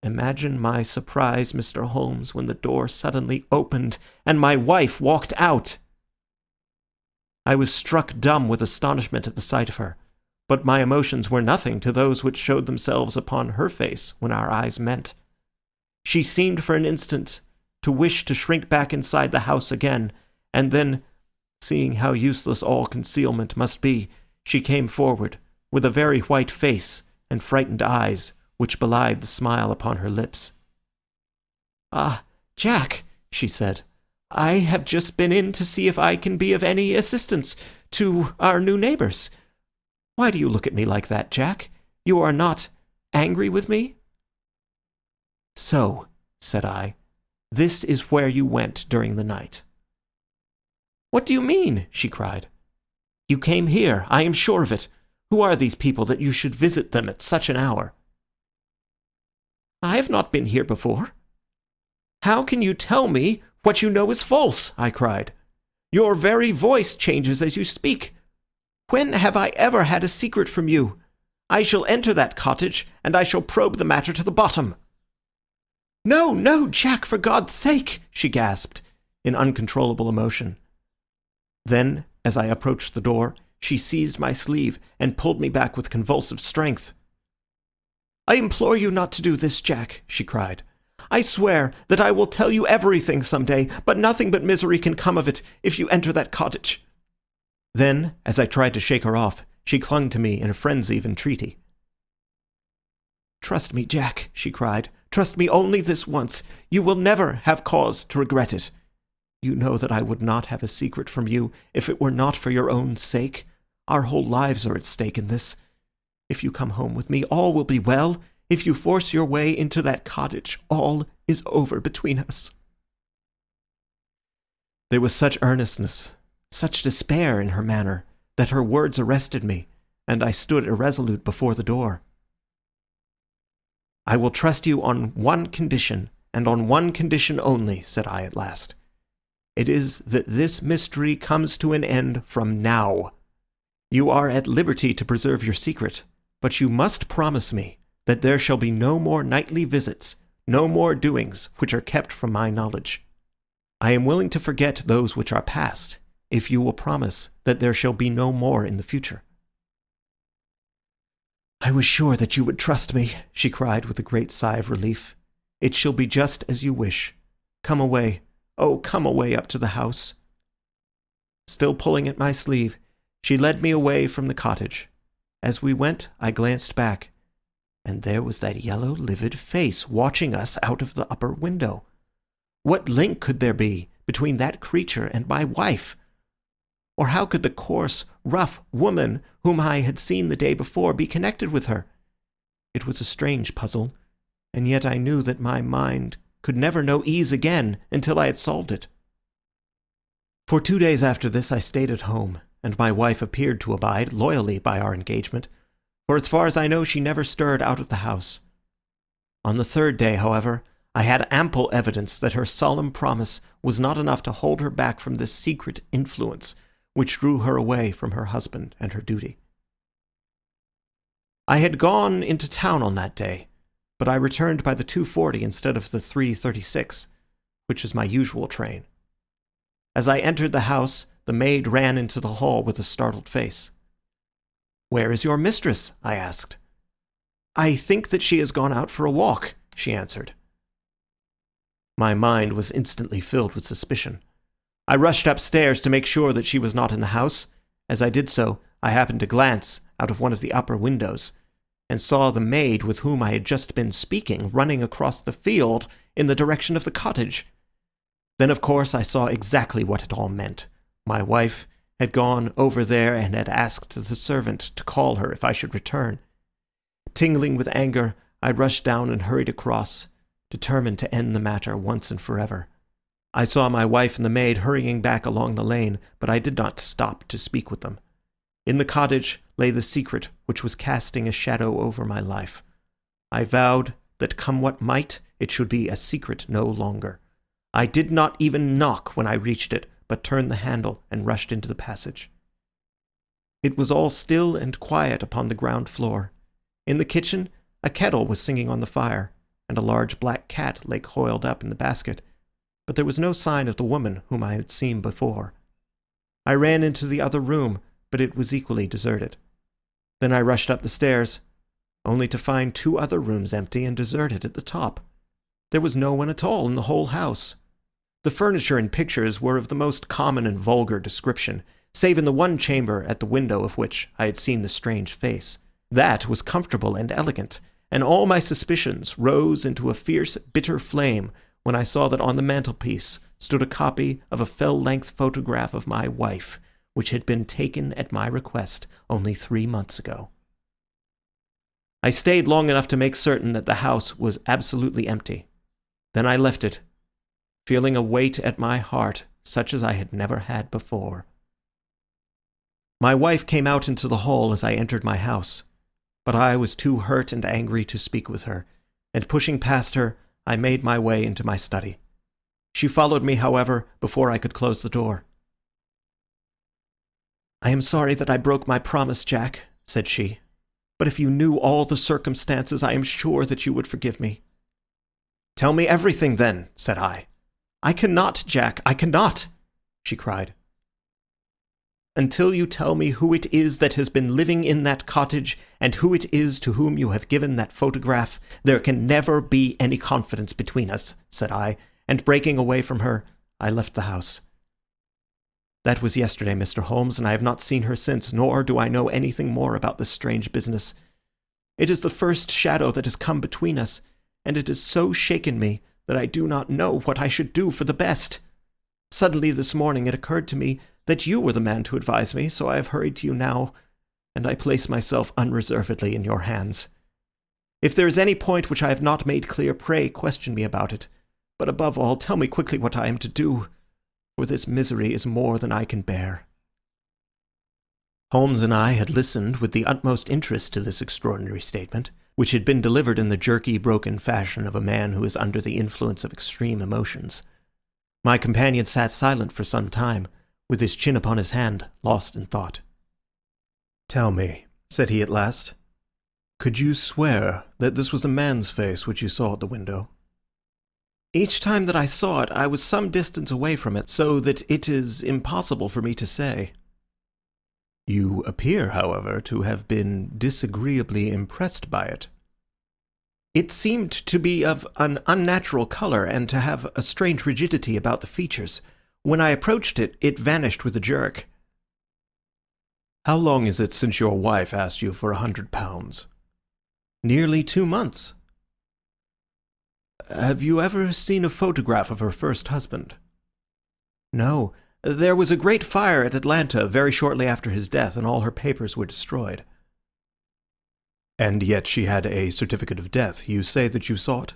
imagine my surprise, Mr. Holmes, when the door suddenly opened, and my wife walked out. I was struck dumb with astonishment at the sight of her, but my emotions were nothing to those which showed themselves upon her face when our eyes met. She seemed for an instant to wish to shrink back inside the house again, and then, seeing how useless all concealment must be, she came forward, with a very white face and frightened eyes, which belied the smile upon her lips. "Ah, Jack," she said, "I have just been in to see if I can be of any assistance to our new neighbours. Why do you look at me like that, Jack? You are not angry with me?" "So," said I, "this is where you went during the night." "What do you mean?" she cried. "You came here, I am sure of it. Who are these people that you should visit them at such an hour?" "I have not been here before." "How can you tell me what you know is false?" I cried. "Your very voice changes as you speak. When have I ever had a secret from you? I shall enter that cottage, and I shall probe the matter to the bottom." "No, no, Jack, for God's sake!" she gasped, in uncontrollable emotion. Then, as I approached the door, she seized my sleeve and pulled me back with convulsive strength. "I implore you not to do this, Jack," she cried. "I swear that I will tell you everything some day, but nothing but misery can come of it if you enter that cottage." Then, as I tried to shake her off, she clung to me in a frenzy of entreaty. "Trust me, Jack," she cried. "Trust me only this once. You will never have cause to regret it. You know that I would not have a secret from you if it were not for your own sake. Our whole lives are at stake in this. If you come home with me, all will be well. If you force your way into that cottage, all is over between us." There was such earnestness, such despair in her manner, that her words arrested me, and I stood irresolute before the door. "I will trust you on one condition, and on one condition only," said I at last. "It is that this mystery comes to an end from now. You are at liberty to preserve your secret, but you must promise me that there shall be no more nightly visits, no more doings which are kept from my knowledge. I am willing to forget those which are past, if you will promise that there shall be no more in the future." "I was sure that you would trust me," she cried with a great sigh of relief. "It shall be just as you wish. Come away. Oh, come away up to the house." Still pulling at my sleeve, she led me away from the cottage. As we went, I glanced back, and there was that yellow, livid face watching us out of the upper window. What link could there be between that creature and my wife? Or how could the coarse, rough woman whom I had seen the day before be connected with her? It was a strange puzzle, and yet I knew that my mind could never know ease again until I had solved it. For 2 days after this I stayed at home, and my wife appeared to abide loyally by our engagement, for as far as I know she never stirred out of the house. On the 3rd day, however, I had ample evidence that her solemn promise was not enough to hold her back from this secret influence which drew her away from her husband and her duty. I had gone into town on that day, but I returned by the 2:40 instead of the 3:36, which is my usual train. As I entered the house, the maid ran into the hall with a startled face. "Where is your mistress?" I asked. "I think that she has gone out for a walk," she answered. My mind was instantly filled with suspicion. I rushed upstairs to make sure that she was not in the house. As I did so, I happened to glance out of one of the upper windows, and saw the maid with whom I had just been speaking running across the field in the direction of the cottage. Then, of course, I saw exactly what it all meant. My wife had gone over there and had asked the servant to call her if I should return. Tingling with anger, I rushed down and hurried across, determined to end the matter once and forever. I saw my wife and the maid hurrying back along the lane, but I did not stop to speak with them. In the cottage lay the secret which was casting a shadow over my life. I vowed that come what might, it should be a secret no longer. I did not even knock when I reached it, but turned the handle and rushed into the passage. It was all still and quiet upon the ground floor. In the kitchen, a kettle was singing on the fire, and a large black cat lay coiled up in the basket, but there was no sign of the woman whom I had seen before. I ran into the other room, but it was equally deserted. Then I rushed up the stairs, only to find 2 other rooms empty and deserted at the top. There was no one at all in the whole house. The furniture and pictures were of the most common and vulgar description, save in the one chamber at the window of which I had seen the strange face. That was comfortable and elegant, and all my suspicions rose into a fierce, bitter flame when I saw that on the mantelpiece stood a copy of a fell-length photograph of my wife, which had been taken at my request only 3 months ago. I stayed long enough to make certain that the house was absolutely empty. Then I left it, feeling a weight at my heart such as I had never had before. My wife came out into the hall as I entered my house, but I was too hurt and angry to speak with her, and pushing past her, I made my way into my study. She followed me, however, before I could close the door. "I am sorry that I broke my promise, Jack," said she, "but if you knew all the circumstances, I am sure that you would forgive me." "Tell me everything, then," said I. "I cannot, Jack, I cannot," she cried. "Until you tell me who it is that has been living in that cottage, and who it is to whom you have given that photograph, there can never be any confidence between us," said I, and breaking away from her, I left the house. That was yesterday, Mr. Holmes, and I have not seen her since, nor do I know anything more about this strange business. It is the first shadow that has come between us, and it has so shaken me that I do not know what I should do for the best. Suddenly this morning it occurred to me that you were the man to advise me, so I have hurried to you now, and I place myself unreservedly in your hands. If there is any point which I have not made clear, pray question me about it, but above all, tell me quickly what I am to do, for this misery is more than I can bear." Holmes and I had listened with the utmost interest to this extraordinary statement, which had been delivered in the jerky, broken fashion of a man who is under the influence of extreme emotions. My companion sat silent for some time, with his chin upon his hand, lost in thought. "Tell me," said he at last, "could you swear that this was a man's face which you saw at the window?" "Each time that I saw it, I was some distance away from it, so that it is impossible for me to say." "You appear, however, to have been disagreeably impressed by it." "It seemed to be of an unnatural colour, and to have a strange rigidity about the features. When I approached it, it vanished with a jerk." "How long is it since your wife asked you for £100? "Nearly 2 months." "Have you ever seen a photograph of her first husband?" "No, There was a great fire at Atlanta very shortly after his death, and all her papers were destroyed." "And yet she had a certificate of death. You say that you saw it?"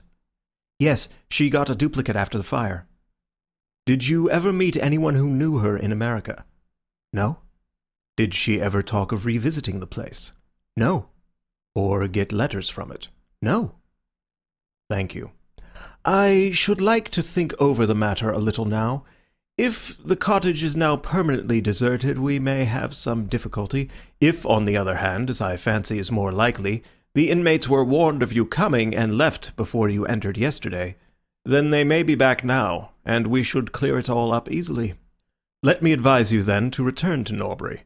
"Yes, she got a duplicate after the fire." "Did you ever meet anyone who knew her in America?" "No." "Did she ever talk of revisiting the place?" "No." "Or get letters from it?" "No." "Thank you. I should like to think over the matter a little now. If the cottage is now permanently deserted, we may have some difficulty. If, on the other hand, as I fancy is more likely, the inmates were warned of you coming and left before you entered yesterday, then they may be back now, and we should clear it all up easily. Let me advise you, then, to return to Norbury,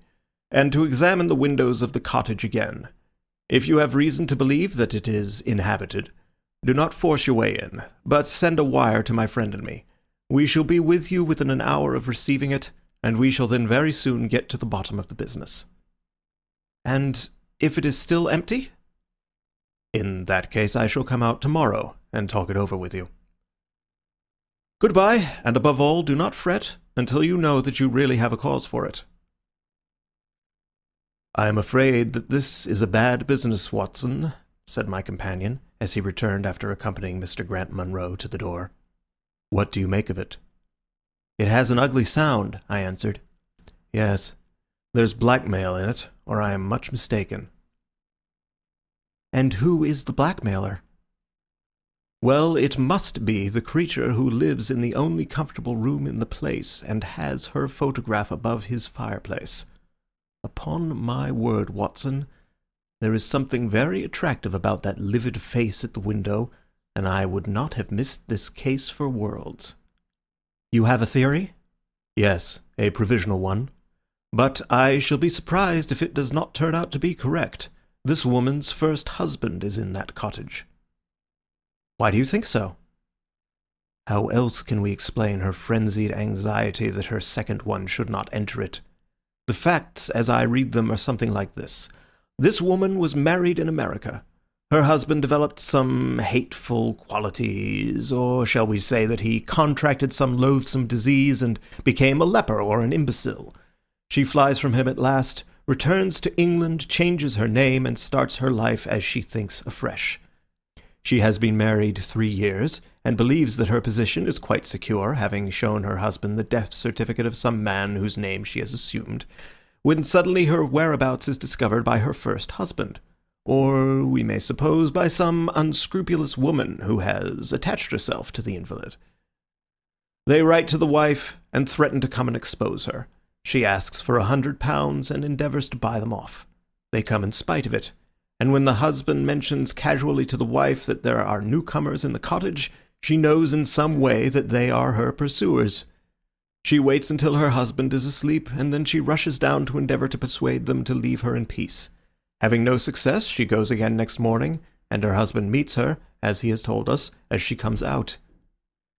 and to examine the windows of the cottage again. If you have reason to believe that it is inhabited, do not force your way in, but send a wire to my friend and me. We shall be with you within an hour of receiving it, and we shall then very soon get to the bottom of the business." "And if it is still empty?" "In that case I shall come out tomorrow and talk it over with you." "Goodbye, and above all, do not fret until you know that you really have a cause for it." "I am afraid that this is a bad business, Watson," said my companion, as he returned after accompanying Mr. Grant Munro to the door. "What do you make of it?" "It has an ugly sound," I answered. "Yes, there's blackmail in it, or I am much mistaken." "And who is the blackmailer?" "Well, it must be the creature who lives in the only comfortable room in the place, and has her photograph above his fireplace. Upon my word, Watson, there is something very attractive about that livid face at the window, and I would not have missed this case for worlds." "You have a theory?" "Yes, a provisional one. But I shall be surprised if it does not turn out to be correct. This woman's first husband is in that cottage." "Why do you think so?" "How else can we explain her frenzied anxiety that her second one should not enter it? The facts, as I read them, are something like this. This woman was married in America. Her husband developed some hateful qualities, or shall we say that he contracted some loathsome disease and became a leper or an imbecile. She flies from him at last, returns to England, changes her name, and starts her life as she thinks afresh. She has been married 3 years, and believes that her position is quite secure, having shown her husband the death certificate of some man whose name she has assumed, when suddenly her whereabouts is discovered by her first husband, or we may suppose by some unscrupulous woman who has attached herself to the invalid. They write to the wife and threaten to come and expose her. She asks for £100 and endeavours to buy them off. They come in spite of it, and when the husband mentions casually to the wife that there are newcomers in the cottage, she knows in some way that they are her pursuers. She waits until her husband is asleep, and then she rushes down to endeavour to persuade them to leave her in peace. Having no success, she goes again next morning, and her husband meets her, as he has told us, as she comes out.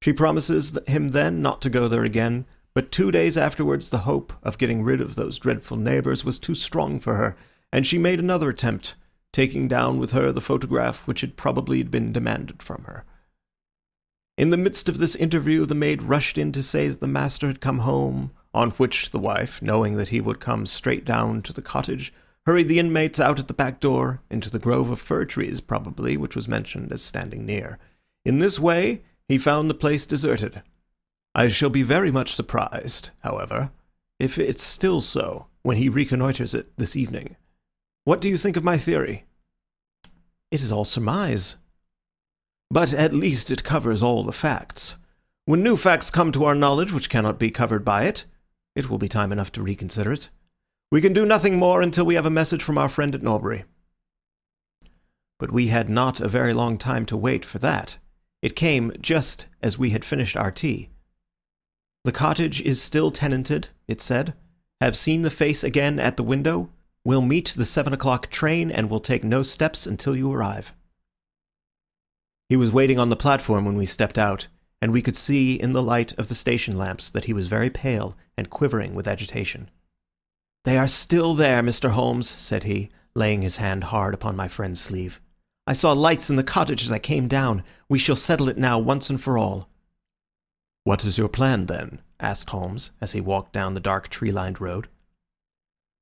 She promises him then not to go there again, but 2 days afterwards the hope of getting rid of those dreadful neighbours was too strong for her, and she made another attempt, taking down with her the photograph which had probably been demanded from her. In the midst of this interview the maid rushed in to say that the master had come home, on which the wife, knowing that he would come straight down to the cottage, hurried the inmates out at the back door, into the grove of fir trees, probably, which was mentioned as standing near. In this way he found the place deserted. I shall be very much surprised, however, if it's still so when he reconnoitres it this evening. What do you think of my theory?" "It is all surmise." "But at least it covers all the facts. When new facts come to our knowledge which cannot be covered by it, it will be time enough to reconsider it. We can do nothing more until we have a message from our friend at Norbury." But we had not a very long time to wait for that. It came just as we had finished our tea. "The cottage is still tenanted," it said. "Have seen the face again at the window. Will meet the 7 o'clock train, and will take no steps until you arrive." He was waiting on the platform when we stepped out, and we could see in the light of the station lamps that he was very pale and quivering with agitation. "They are still there, Mr. Holmes," said he, laying his hand hard upon my friend's sleeve. "I saw lights in the cottage as I came down. We shall settle it now once and for all." "What is your plan, then?" asked Holmes, as he walked down the dark tree-lined road.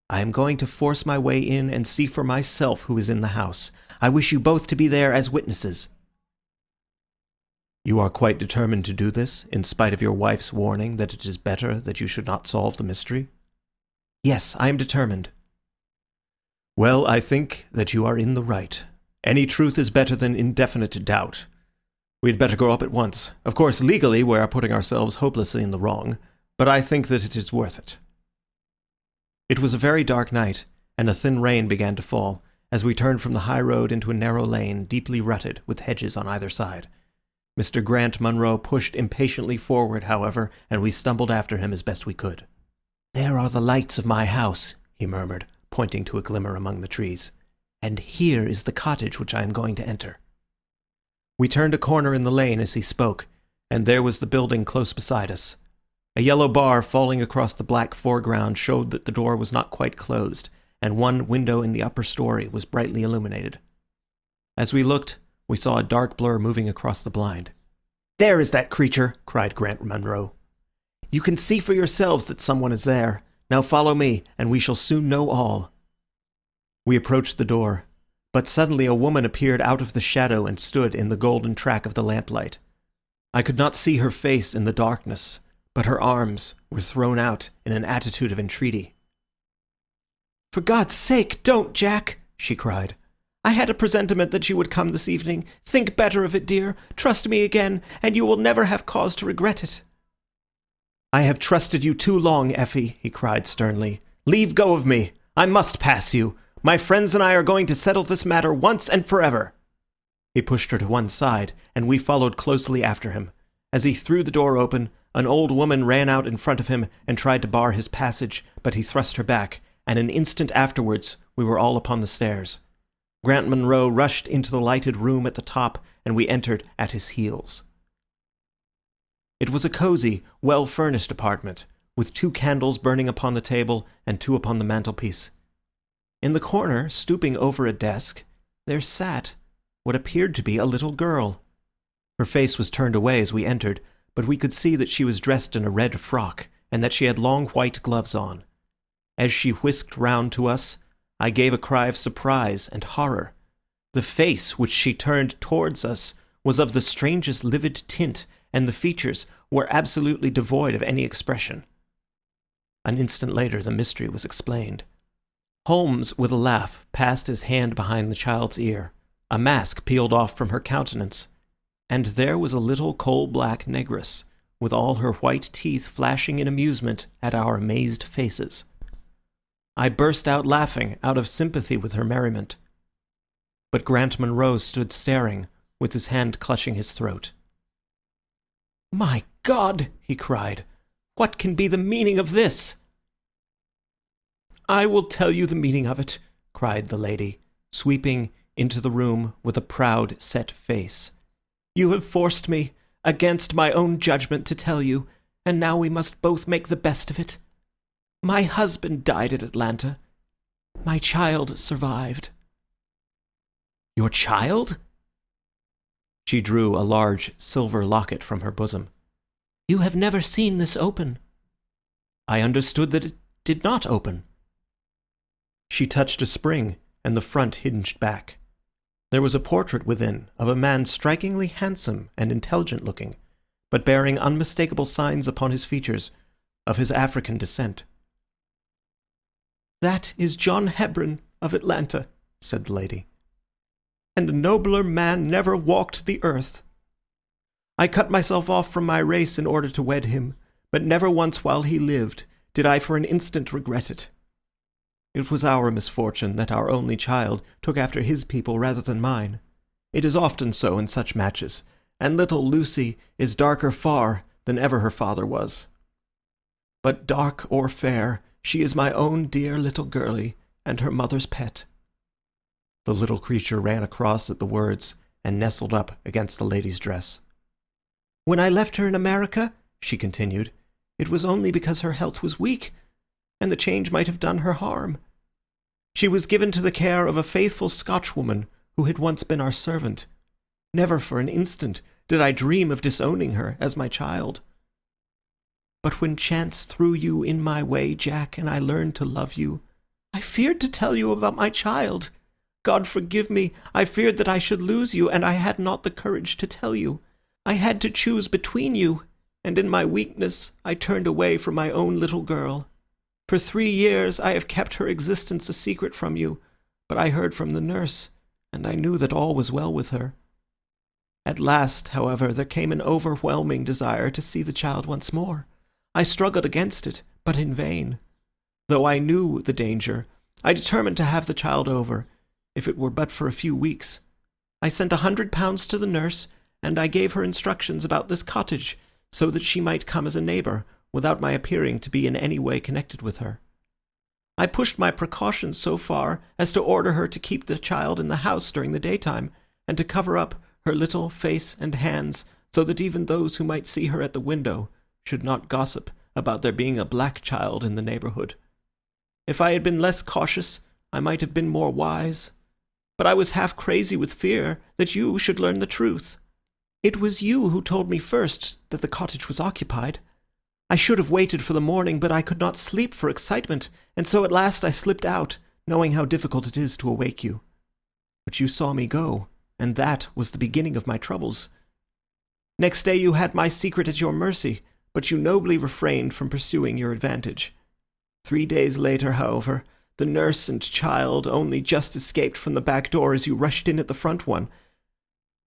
"I am going to force my way in and see for myself who is in the house. I wish you both to be there as witnesses." "You are quite determined to do this, in spite of your wife's warning that it is better that you should not solve the mystery?" "Yes, I am determined." "Well, I think that you are in the right. Any truth is better than indefinite doubt. We had better go up at once. Of course, legally, we are putting ourselves hopelessly in the wrong, but I think that it is worth it." It was a very dark night, and a thin rain began to fall, as we turned from the high road into a narrow lane, deeply rutted, with hedges on either side. Mr. Grant Munro pushed impatiently forward, however, and we stumbled after him as best we could. "There are the lights of my house," he murmured, pointing to a glimmer among the trees. "And here is the cottage which I am going to enter." We turned a corner in the lane as he spoke, and there was the building close beside us. A yellow bar falling across the black foreground showed that the door was not quite closed, and one window in the upper story was brightly illuminated. As we looked, we saw a dark blur moving across the blind. "There is that creature!" cried Grant Munro. "You can see for yourselves that someone is there. Now follow me, and we shall soon know all." We approached the door, but suddenly a woman appeared out of the shadow and stood in the golden track of the lamplight. I could not see her face in the darkness, but her arms were thrown out in an attitude of entreaty. "For God's sake, don't, Jack!" she cried. "I had a presentiment that you would come this evening. Think better of it, dear. Trust me again, and you will never have cause to regret it." "I have trusted you too long, Effie," he cried sternly. "Leave go of me. I must pass you. My friends and I are going to settle this matter once and forever." He pushed her to one side, and we followed closely after him. As he threw the door open, an old woman ran out in front of him and tried to bar his passage, but he thrust her back, and an instant afterwards we were all upon the stairs. Grant Munro rushed into the lighted room at the top, and we entered at his heels. It was a cosy, well-furnished apartment, with 2 candles burning upon the table and 2 upon the mantelpiece. In the corner, stooping over a desk, there sat what appeared to be a little girl. Her face was turned away as we entered, but we could see that she was dressed in a red frock, and that she had long white gloves on. As she whisked round to us, I gave a cry of surprise and horror. The face which she turned towards us was of the strangest livid tint, and the features were absolutely devoid of any expression. An instant later the mystery was explained. Holmes, with a laugh, passed his hand behind the child's ear. A mask peeled off from her countenance, and there was a little coal-black negress, with all her white teeth flashing in amusement at our amazed faces. I burst out laughing out of sympathy with her merriment. But Grant Munro stood staring, with his hand clutching his throat. "My God!" he cried. "What can be the meaning of this?" "I will tell you the meaning of it," cried the lady, sweeping into the room with a proud, set face. "You have forced me, against my own judgment, to tell you, and now we must both make the best of it. My husband died at Atlanta. My child survived." "Your child?" She drew a large silver locket from her bosom. "You have never seen this open." "I understood that it did not open." She touched a spring, and the front hinged back. There was a portrait within of a man strikingly handsome and intelligent-looking, but bearing unmistakable signs upon his features of his African descent. "That is John Hebron of Atlanta," said the lady. "And a nobler man never walked the earth. I cut myself off from my race in order to wed him, but never once while he lived did I for an instant regret it. It was our misfortune that our only child took after his people rather than mine. It is often so in such matches, and little Lucy is darker far than ever her father was. But dark or fair, she is my own dear little girlie, and her mother's pet." The little creature ran across at the words, and nestled up against the lady's dress. "When I left her in America," she continued, "it was only because her health was weak, and the change might have done her harm. She was given to the care of a faithful Scotchwoman who had once been our servant. Never for an instant did I dream of disowning her as my child. But when chance threw you in my way, Jack, and I learned to love you, I feared to tell you about my child. God forgive me, I feared that I should lose you, and I had not the courage to tell you. I had to choose between you, and in my weakness I turned away from my own little girl. For 3 years I have kept her existence a secret from you, but I heard from the nurse, and I knew that all was well with her. At last, however, there came an overwhelming desire to see the child once more. I struggled against it, but in vain. Though I knew the danger, I determined to have the child over, if it were but for a few weeks. I sent £100 to the nurse, and I gave her instructions about this cottage, so that she might come as a neighbour, without my appearing to be in any way connected with her. I pushed my precautions so far as to order her to keep the child in the house during the daytime, and to cover up her little face and hands, so that even those who might see her at the window should not gossip about there being a black child in the neighbourhood. If I had been less cautious, I might have been more wise. But I was half crazy with fear that you should learn the truth. It was you who told me first that the cottage was occupied. I should have waited for the morning, but I could not sleep for excitement, and so at last I slipped out, knowing how difficult it is to awake you. But you saw me go, and that was the beginning of my troubles. Next day you had my secret at your mercy, but you nobly refrained from pursuing your advantage. 3 days later, however, the nurse and child only just escaped from the back door as you rushed in at the front one.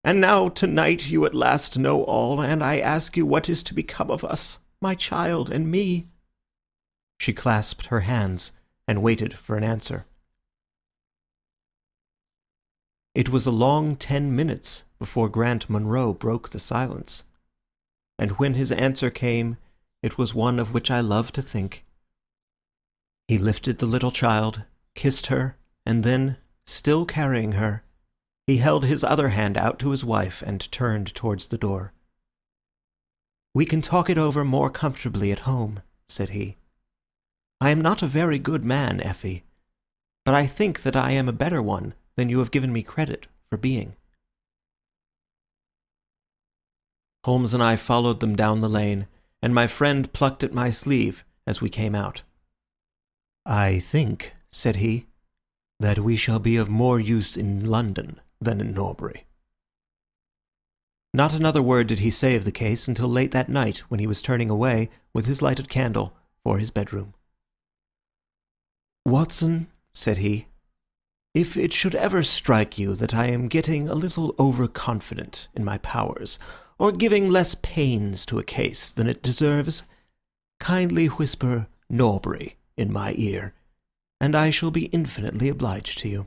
And now tonight you at last know all, and I ask you what is to become of us, my child and me." She clasped her hands and waited for an answer. It was a long 10 minutes before Grant Munro broke the silence, and when his answer came, it was one of which I love to think. He lifted the little child, kissed her, and then, still carrying her, he held his other hand out to his wife and turned towards the door. "We can talk it over more comfortably at home," said he. "I am not a very good man, Effie, but I think that I am a better one than you have given me credit for being." Holmes and I followed them down the lane, and my friend plucked at my sleeve as we came out. "I think," said he, "that we shall be of more use in London than in Norbury." Not another word did he say of the case until late that night, when he was turning away, with his lighted candle, for his bedroom. "Watson," said he, "if it should ever strike you that I am getting a little overconfident in my powers, or giving less pains to a case than it deserves, kindly whisper Norbury in my ear, and I shall be infinitely obliged to you."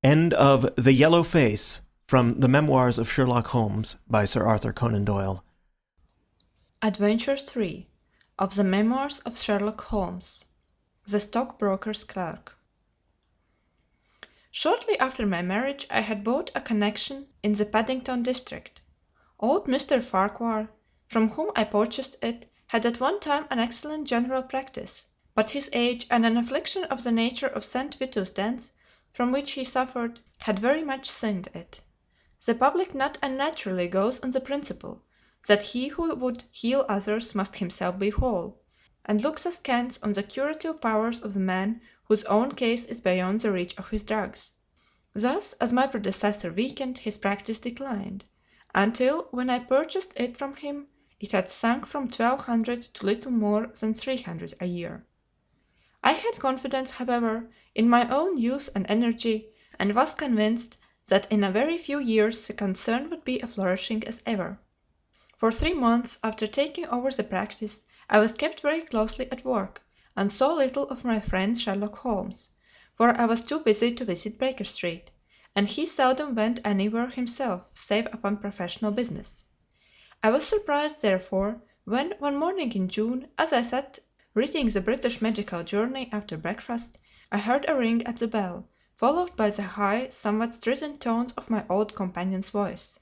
End of The Yellow Face, from the Memoirs of Sherlock Holmes, by Sir Arthur Conan Doyle. Adventures 3 of the Memoirs of Sherlock Holmes. The Stockbroker's Clerk. Shortly after my marriage I had bought a connection in the Paddington district. Old Mr. Farquhar, from whom I purchased it, had at one time an excellent general practice, but his age and an affliction of the nature of St. Vitus's dance, from which he suffered, had very much thinned it. The public not unnaturally goes on the principle that he who would heal others must himself be whole, and looks askance on the curative powers of the man whose own case is beyond the reach of his drugs. Thus, as my predecessor weakened, his practice declined, until, when I purchased it from him, it had sunk from 1,200 to little more than 300 a year. I had confidence, however, in my own youth and energy, and was convinced that in a very few years the concern would be as flourishing as ever. For 3 months after taking over the practice, I was kept very closely at work, and saw little of my friend Sherlock Holmes, for I was too busy to visit Baker Street, and he seldom went anywhere himself save upon professional business. I was surprised, therefore, when, one morning in June, as I sat reading the British Medical Journal after breakfast, I heard a ring at the bell, followed by the high, somewhat strident tones of my old companion's voice.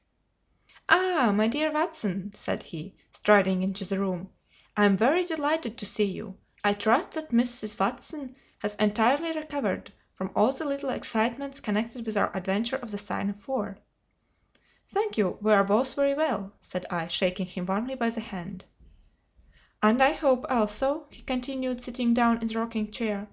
"Ah, my dear Watson," said he, striding into the room, "I am very delighted to see you. I trust that Mrs. Watson has entirely recovered from all the little excitements connected with our adventure of the Sign of Four." "Thank you, we are both very well," said I, shaking him warmly by the hand. "And I hope also," he continued, sitting down in the rocking chair,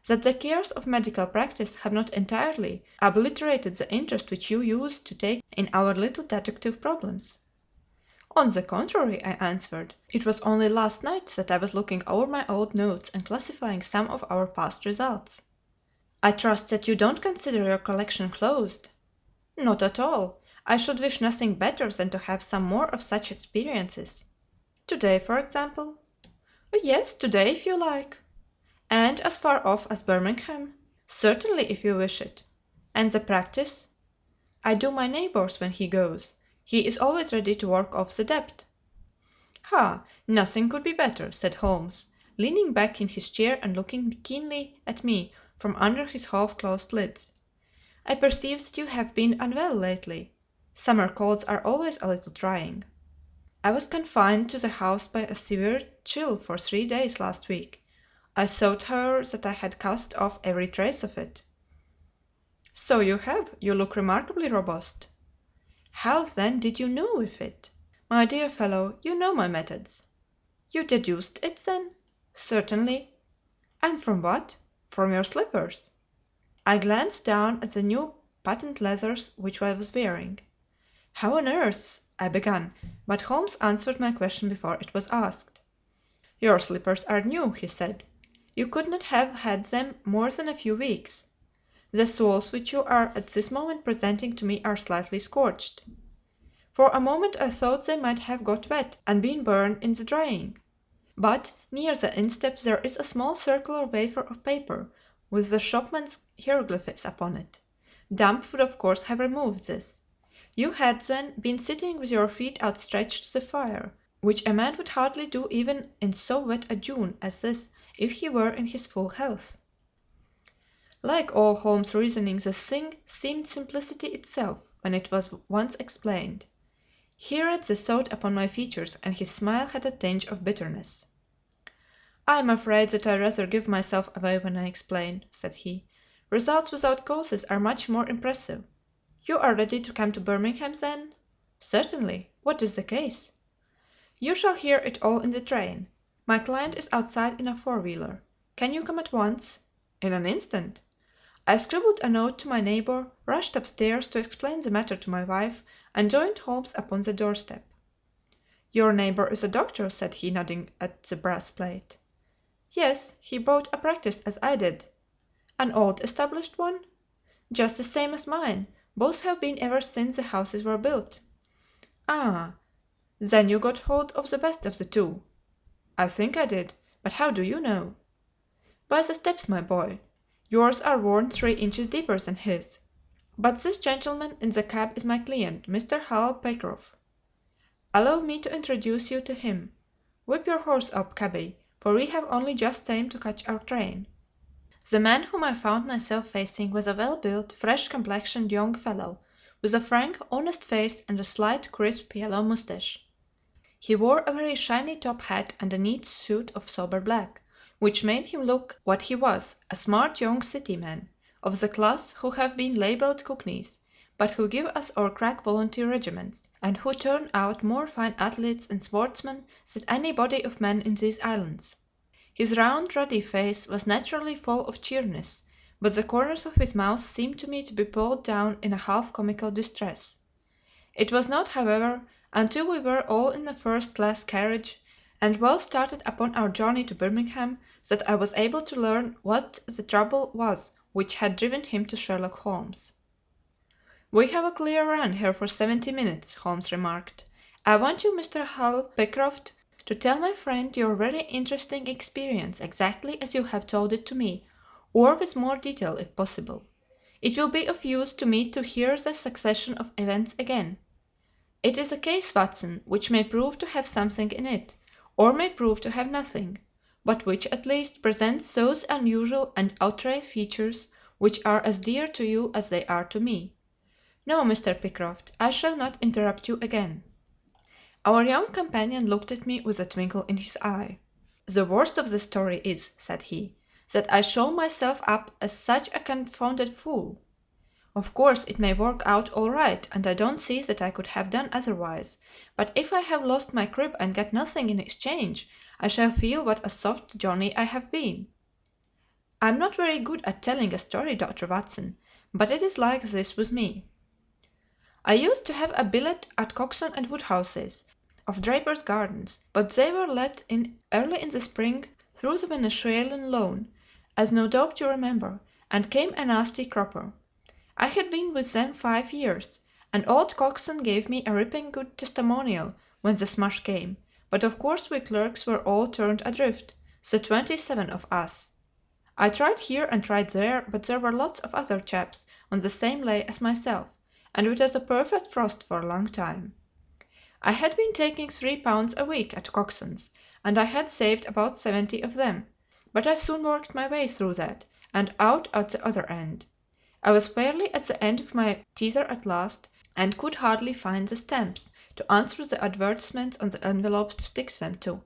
"that the cares of medical practice have not entirely obliterated the interest which you used to take in our little detective problems." "On the contrary," I answered, "it was only last night that I was looking over my old notes and classifying some of our past results." "I trust that you don't consider your collection closed?" "Not at all. I should wish nothing better than to have some more of such experiences." "Today, for example?" "Yes, today, if you like." "And as far off as Birmingham?" "Certainly, if you wish it." "And the practice?" "I do my neighbour's when he goes. He is always ready to work off the debt." "Ha! Nothing could be better," said Holmes, leaning back in his chair and looking keenly at me from under his half closed lids. "I perceive that you have been unwell lately. Summer colds are always a little trying." "I was confined to the house by a severe chill for 3 days last week. I thought, however, that I had cast off every trace of it." "So you have. You look remarkably robust." "How, then, did you know of it?" "My dear fellow, you know my methods." "You deduced it, then?" "Certainly." "And from what?" "From your slippers." I glanced down at the new patent leathers which I was wearing. "How on earth—" I began, but Holmes answered my question before it was asked. "Your slippers are new," he said. "You could not have had them more than a few weeks. The soles which you are at this moment presenting to me are slightly scorched. For a moment I thought they might have got wet and been burned in the drying. But near the instep there is a small circular wafer of paper with the shopman's hieroglyphs upon it. Damp would of course have removed this. You had, then, been sitting with your feet outstretched to the fire, which a man would hardly do even in so wet a June as this if he were in his full health." Like all Holmes' reasoning, the thing seemed simplicity itself when it was once explained. He read the thought upon my features, and his smile had a tinge of bitterness. "I am afraid that I rather give myself away when I explain," said he. "Results without causes are much more impressive. You are ready to come to Birmingham, then?" "Certainly. What is the case?" "You shall hear it all in the train. My client is outside in a four-wheeler. Can you come at once?" "In an instant." I scribbled a note to my neighbour, rushed upstairs to explain the matter to my wife, and joined Holmes upon the doorstep. "Your neighbour is a doctor," said he, nodding at the brass plate. "Yes, he bought a practice as I did." "An old established one?" "Just the same as mine. Both have been ever since the houses were built." "Ah, then you got hold of the best of the two." "I think I did. But how do you know?" "By the steps, my boy. Yours are worn 3 inches deeper than his. But this gentleman in the cab is my client, Mr. Hal Pycroft. Allow me to introduce you to him. Whip your horse up, cabby, for we have only just time to catch our train." The man whom I found myself facing was a well-built, fresh-complexioned young fellow, with a frank, honest face and a slight, crisp yellow moustache. He wore a very shiny top hat and a neat suit of sober black, which made him look what he was, a smart young city man, of the class who have been labelled cockneys, but who give us our crack volunteer regiments, and who turn out more fine athletes and sportsmen than any body of men in these islands. His round, ruddy face was naturally full of cheeriness, but the corners of his mouth seemed to me to be pulled down in a half comical distress. It was not, however, until we were all in a first-class carriage, and well started upon our journey to Birmingham, that I was able to learn what the trouble was which had driven him to Sherlock Holmes. "We have a clear run here for 70 minutes," Holmes remarked. "I want you, Mr. Hal Pycroft, to tell my friend your very interesting experience exactly as you have told it to me, or with more detail if possible. It will be of use to me to hear the succession of events again. It is a case, Watson, which may prove to have something in it, or may prove to have nothing, but which at least presents those unusual and outre features which are as dear to you as they are to me. No, Mr. Pycroft, I shall not interrupt you again." Our young companion looked at me with a twinkle in his eye. "The worst of the story is," said he, "that I show myself up as such a confounded fool. Of course it may work out all right, and I don't see that I could have done otherwise, but if I have lost my crib and got nothing in exchange, I shall feel what a soft Johnny I have been. I'm not very good at telling a story, Dr. Watson, but it is like this with me. I used to have a billet at Coxon and Woodhouse's, of Draper's Gardens, but they were let in early in the spring through the Venezuelan loan, as no doubt you remember, and came a nasty cropper. I had been with them 5 years, and old Coxon gave me a ripping good testimonial when the smash came, but of course we clerks were all turned adrift, the 27 of us. I tried here and tried there, but there were lots of other chaps on the same lay as myself, and it was a perfect frost for a long time. I had been taking £3 a week at Coxon's, and I had saved about 70 of them, but I soon worked my way through that, and out at the other end. I was fairly at the end of my tether at last, and could hardly find the stamps to answer the advertisements on the envelopes to stick them to.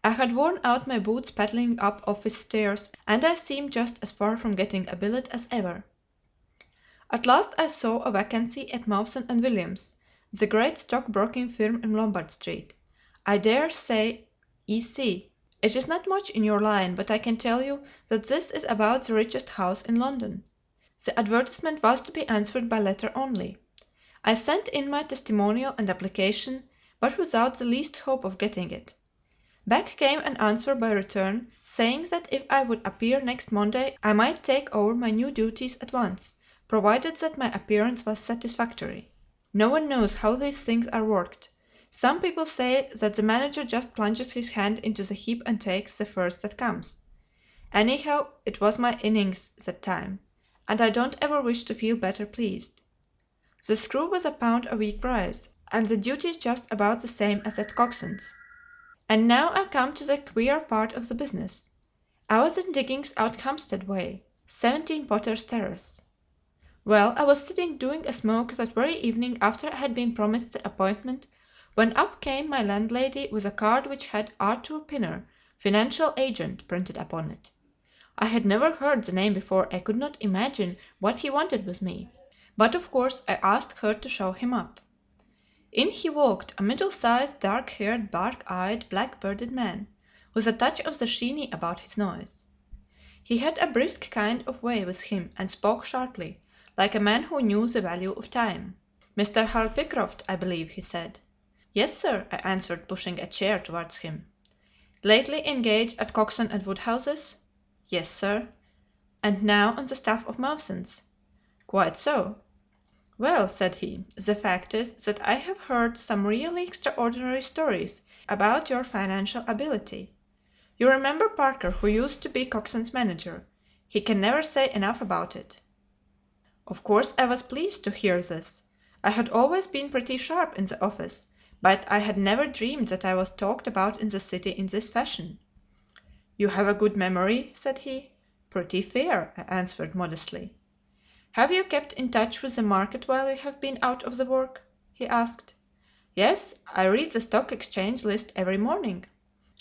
I had worn out my boots paddling up office stairs, and I seemed just as far from getting a billet as ever. At last I saw a vacancy at Mawson and Williams, the great stockbroking firm in Lombard Street. I dare say, E.C. It is not much in your line, but I can tell you that this is about the richest house in London. The advertisement was to be answered by letter only. I sent in my testimonial and application, but without the least hope of getting it. Back came an answer by return, saying that if I would appear next Monday I might take over my new duties at once, provided that my appearance was satisfactory. No one knows how these things are worked. Some people say that the manager just plunges his hand into the heap and takes the first that comes. Anyhow, it was my innings that time, and I don't ever wish to feel better pleased. The screw was £1 a week price, and the duties just about the same as at Coxon's. And now I come to the queer part of the business. I was in diggings out Hampstead way, 17 Potter's Terrace. Well, I was sitting doing a smoke that very evening after I had been promised the appointment, when up came my landlady with a card which had Arthur Pinner, financial agent, printed upon it. I had never heard the name before. I could not imagine what he wanted with me, but of course I asked her to show him up. In he walked, a middle-sized, dark-haired, dark-eyed, black-bearded man, with a touch of the sheeny about his nose. He had a brisk kind of way with him, and spoke sharply, like a man who knew the value of time. "Mr. Hal Pycroft, I believe," he said. "Yes, sir," I answered, pushing a chair towards him. "Lately engaged at Coxon and Woodhouse's?" "Yes, sir." "And now on the staff of Mawson's?" "Quite so." "Well," said he, "the fact is that I have heard some really extraordinary stories about your financial ability. You remember Parker, who used to be Coxon's manager. He can never say enough about it." Of course I was pleased to hear this. I had always been pretty sharp in the office, but I had never dreamed that I was talked about in the city in this fashion. "You have a good memory," said he. "Pretty fair," I answered modestly. "Have you kept in touch with the market while you have been out of the work?" he asked. "Yes, I read the Stock Exchange list every morning."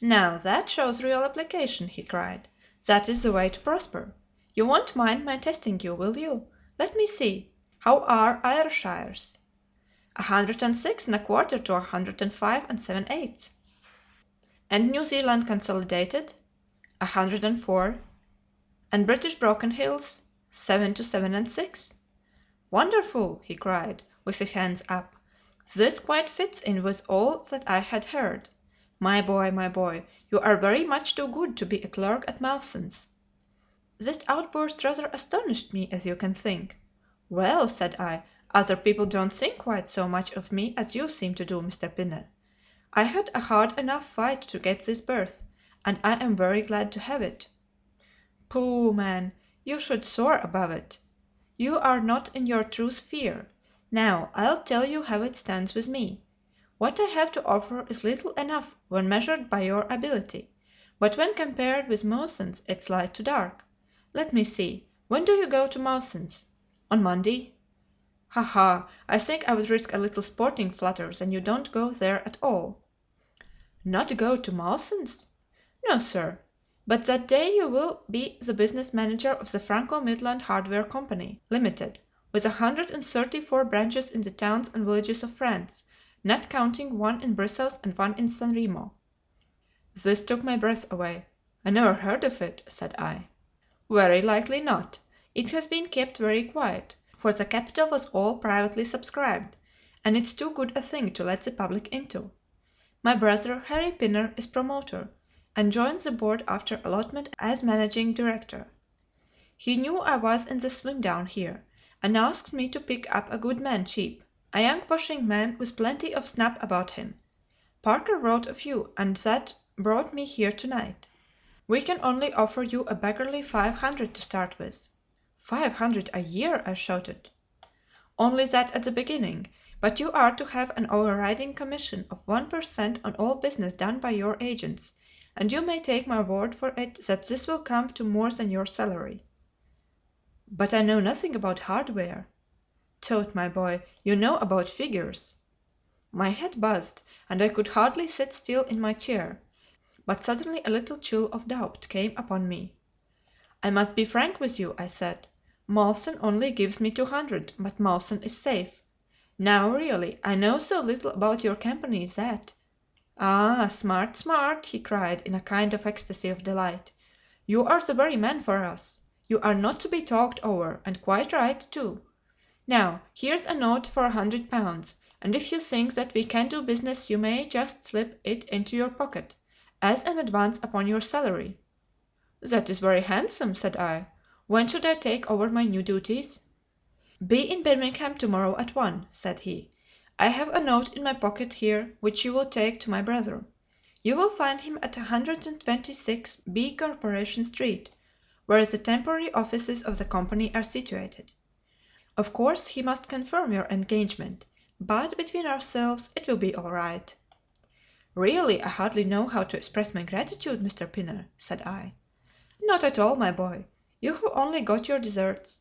"Now that shows real application," he cried. "That is the way to prosper. You won't mind my testing you, will you? Let me see. How are Ayrshires?" 106 1/4 to 105 7/8. "And New Zealand Consolidated?" 104. "And British Broken Hills?" 7 to 7 6. "Wonderful!" he cried, with his hands up. "This quite fits in with all that I had heard. My boy, you are very much too good to be a clerk at Mawson's." This outburst rather astonished me, as you can think. "Well," said I, "other people don't think quite so much of me as you seem to do, Mr. Pinner. I had a hard enough fight to get this berth, and I am very glad to have it." "Pooh, man, you should soar above it. You are not in your true sphere. Now, I'll tell you how it stands with me. What I have to offer is little enough when measured by your ability, but when compared with Mawson's it's light to dark. Let me see, when do you go to Mawson's? On Monday? Ha ha, I think I would risk a little sporting flutter than you don't go there at all." "Not go to Mawson's?" "No, sir. But that day you will be the business manager of the Franco Midland Hardware Company, Limited, with 134 branches in the towns and villages of France, not counting one in Brussels and one in San Remo." This took my breath away. "I never heard of it," said I. "Very likely not. It has been kept very quiet, for the capital was all privately subscribed, and it's too good a thing to let the public into. My brother, Harry Pinner, is promoter, and joined the board after allotment as managing director. He knew I was in the swim down here, and asked me to pick up a good man cheap, a young pushing man with plenty of snap about him. Parker wrote of you, and that brought me here tonight. We can only offer you a beggarly 500 to start with." "500 a year!" I shouted. "Only that at the beginning, but you are to have an overriding commission of 1% on all business done by your agents, and you may take my word for it that this will come to more than your salary." "But I know nothing about hardware." "Tut, my boy, you know about figures." My head buzzed, and I could hardly sit still in my chair, but suddenly a little chill of doubt came upon me. "I must be frank with you," I said. "Mawson only gives me 200, but Mawson is safe. Now really, I know so little about your company that—" "Ah, smart, smart!" he cried in a kind of ecstasy of delight. "You are the very man for us. You are not to be talked over, and quite right, too. Now, here's a note for £100, and if you think that we can do business you may just slip it into your pocket, as an advance upon your salary." "That is very handsome," said I. "When should I take over my new duties?" "Be in Birmingham tomorrow at 1:00, said he. "I have a note in my pocket here which you will take to my brother. You will find him at 126 B Corporation Street, where the temporary offices of the company are situated. Of course he must confirm your engagement, but between ourselves it will be all right." "Really, I hardly know how to express my gratitude, Mr. Pinner," said I. "Not at all, my boy. You have only got your deserts.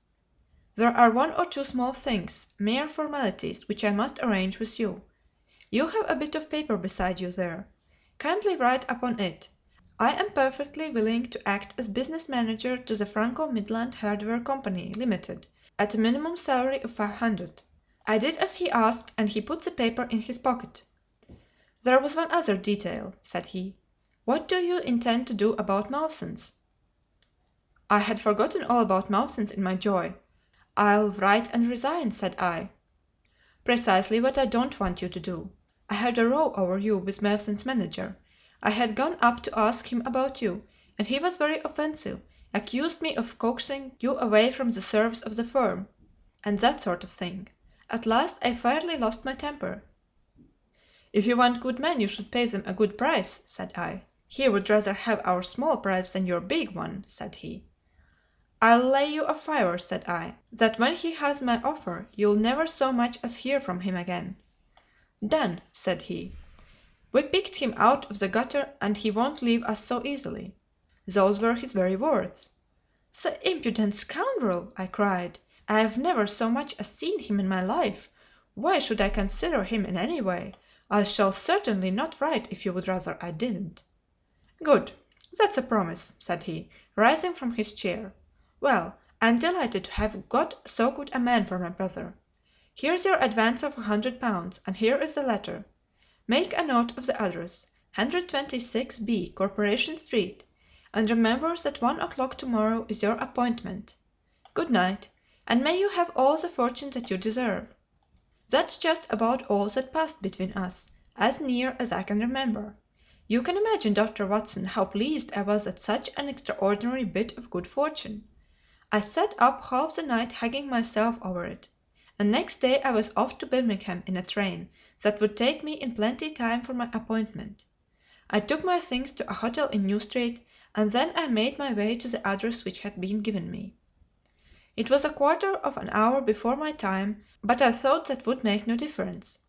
There are one or two small things, mere formalities, which I must arrange with you. You have a bit of paper beside you there. Kindly write upon it, 'I am perfectly willing to act as business manager to the Franco Midland Hardware Company, Limited, at a minimum salary of 500. I did as he asked, and he put the paper in his pocket. "There was one other detail," said he. "What do you intend to do about Mawsons?" I had forgotten all about Mawsons in my joy. "I'll write and resign," said I. "Precisely what I don't want you to do. I had a row over you with Mawson's manager. I had gone up to ask him about you, and he was very offensive, accused me of coaxing you away from the service of the firm, and that sort of thing. At last I fairly lost my temper. "'If you want good men you should pay them a good price,' said I. "'He would rather have our small price than your big one,' said he. "'I'll lay you a fiver,' said I, 'that when he has my offer you'll never so much as hear from him again.' "'Done,' said he. 'We picked him out of the gutter and he won't leave us so easily.' Those were his very words. "'The impudent scoundrel!' I cried. 'I've never so much as seen him in my life. Why should I consider him in any way? I shall certainly not write if you would rather I didn't.' "'Good. That's a promise,' said he, rising from his chair. 'Well, I'm delighted to have got so good a man for my brother. Here's your advance of £100, and here is the letter. Make a note of the address, 126 B Corporation Street, and remember that 1 o'clock tomorrow is your appointment. Good night, and may you have all the fortune that you deserve.' That's just about all that passed between us, as near as I can remember. You can imagine, Dr. Watson, how pleased I was at such an extraordinary bit of good fortune. I sat up half the night hugging myself over it, and next day I was off to Birmingham in a train that would take me in plenty time for my appointment. I took my things to a hotel in New Street, and then I made my way to the address which had been given me. It was a quarter of an hour before my time, but I thought that would make no difference.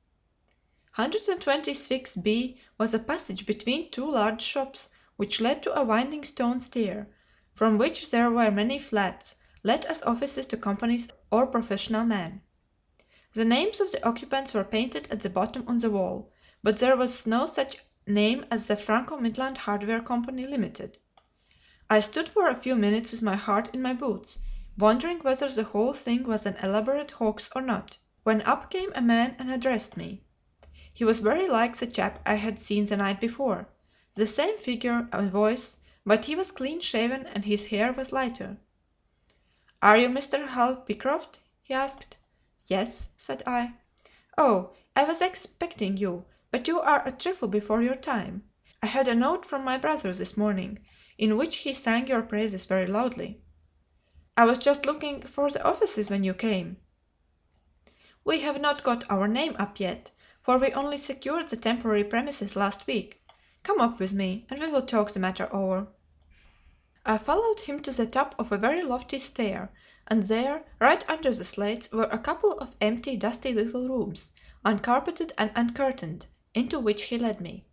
126 B was a passage between two large shops, which led to a winding stone stair, from which there were many flats, let as offices to companies or professional men. The names of the occupants were painted at the bottom on the wall, but there was no such name as the Franco Midland Hardware Company, Limited. I stood for a few minutes with my heart in my boots, wondering whether the whole thing was an elaborate hoax or not, when up came a man and addressed me. He was very like the chap I had seen the night before, the same figure and voice, but he was clean shaven and his hair was lighter. "Are you Mr. Hal Pycroft?" he asked. "Yes," said I. "Oh, I was expecting you, but you are a trifle before your time. I had a note from my brother this morning, in which he sang your praises very loudly. I was just looking for the offices when you came. We have not got our name up yet, for we only secured the temporary premises last week. Come up with me, and we will talk the matter over." I followed him to the top of a very lofty stair, and there, right under the slates, were a couple of empty, dusty little rooms, uncarpeted and uncurtained, into which he led me.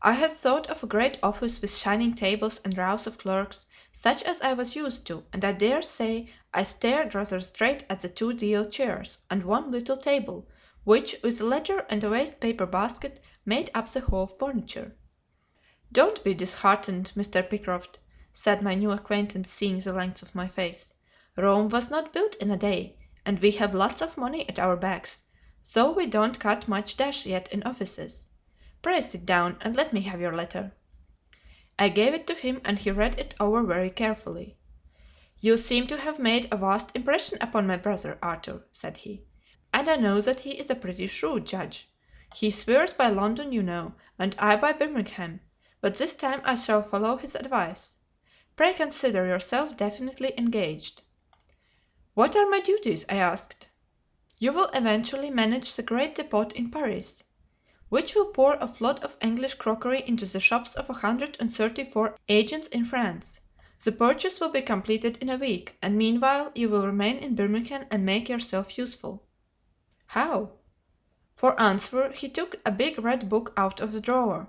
I had thought of a great office with shining tables and rows of clerks, such as I was used to, and I dare say I stared rather straight at the two deal chairs and one little table, which, with a ledger and a waste paper basket, made up the whole furniture. "Don't be disheartened, Mr. Pycroft," said my new acquaintance, seeing the length of my face. "Rome was not built in a day, and we have lots of money at our backs, though we don't cut much dash yet in offices. Pray sit down and let me have your letter." I gave it to him and he read it over very carefully. "You seem to have made a vast impression upon my brother, Arthur," said he, "and I know that he is a pretty shrewd judge. He swears by London, you know, and I by Birmingham, but this time I shall follow his advice. Pray consider yourself definitely engaged." "What are my duties?" I asked. "You will eventually manage the great depot in Paris, which will pour a flood of English crockery into the shops of 134 agents in France. The purchase will be completed in a week, and meanwhile you will remain in Birmingham and make yourself useful." "How?" For answer he took a big red book out of the drawer.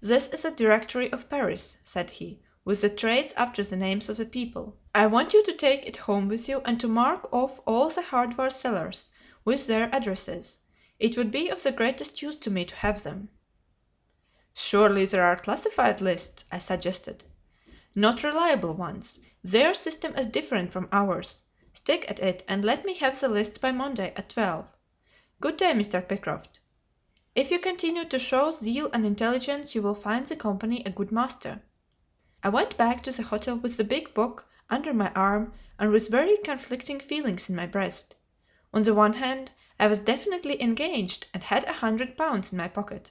"This is a directory of Paris," said he, "with the trades after the names of the people. I want you to take it home with you and to mark off all the hardware sellers, with their addresses. It would be of the greatest use to me to have them." "Surely there are classified lists," I suggested. "Not reliable ones. Their system is different from ours. Stick at it, and let me have the lists by Monday at 12. Good day, Mr. Pycroft. If you continue to show zeal and intelligence you will find the company a good master." I went back to the hotel with the big book under my arm and with very conflicting feelings in my breast. On the one hand, I was definitely engaged and had £100 in my pocket;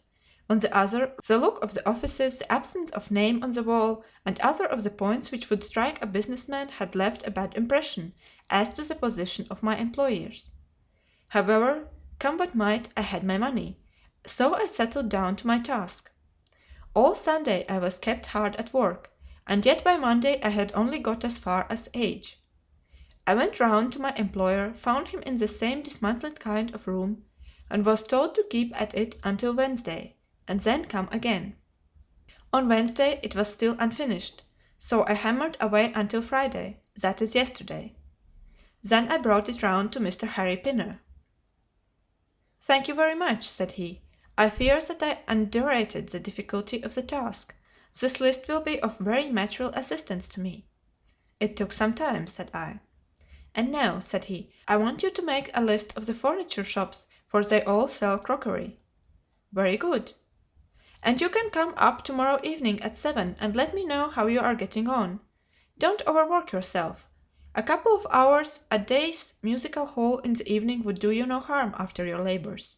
on the other, the look of the offices, the absence of name on the wall, and other of the points which would strike a business man had left a bad impression as to the position of my employers. However, come what might, I had my money, so I settled down to my task. All Sunday I was kept hard at work, and yet by Monday I had only got as far as H. I went round to my employer, found him in the same dismantled kind of room, and was told to keep at it until Wednesday, and then come again. On Wednesday it was still unfinished, so I hammered away until Friday, that is yesterday. Then I brought it round to Mr. Harry Pinner. "Thank you very much," said he. "I fear that I underrated the difficulty of the task. This list will be of very material assistance to me." "It took some time," said I. "And now," said he, "I want you to make a list of the furniture shops, for they all sell crockery." "Very good." "And you can come up to morrow evening at 7 and let me know how you are getting on. Don't overwork yourself. A couple of hours at Day's musical hall in the evening would do you no harm after your labours."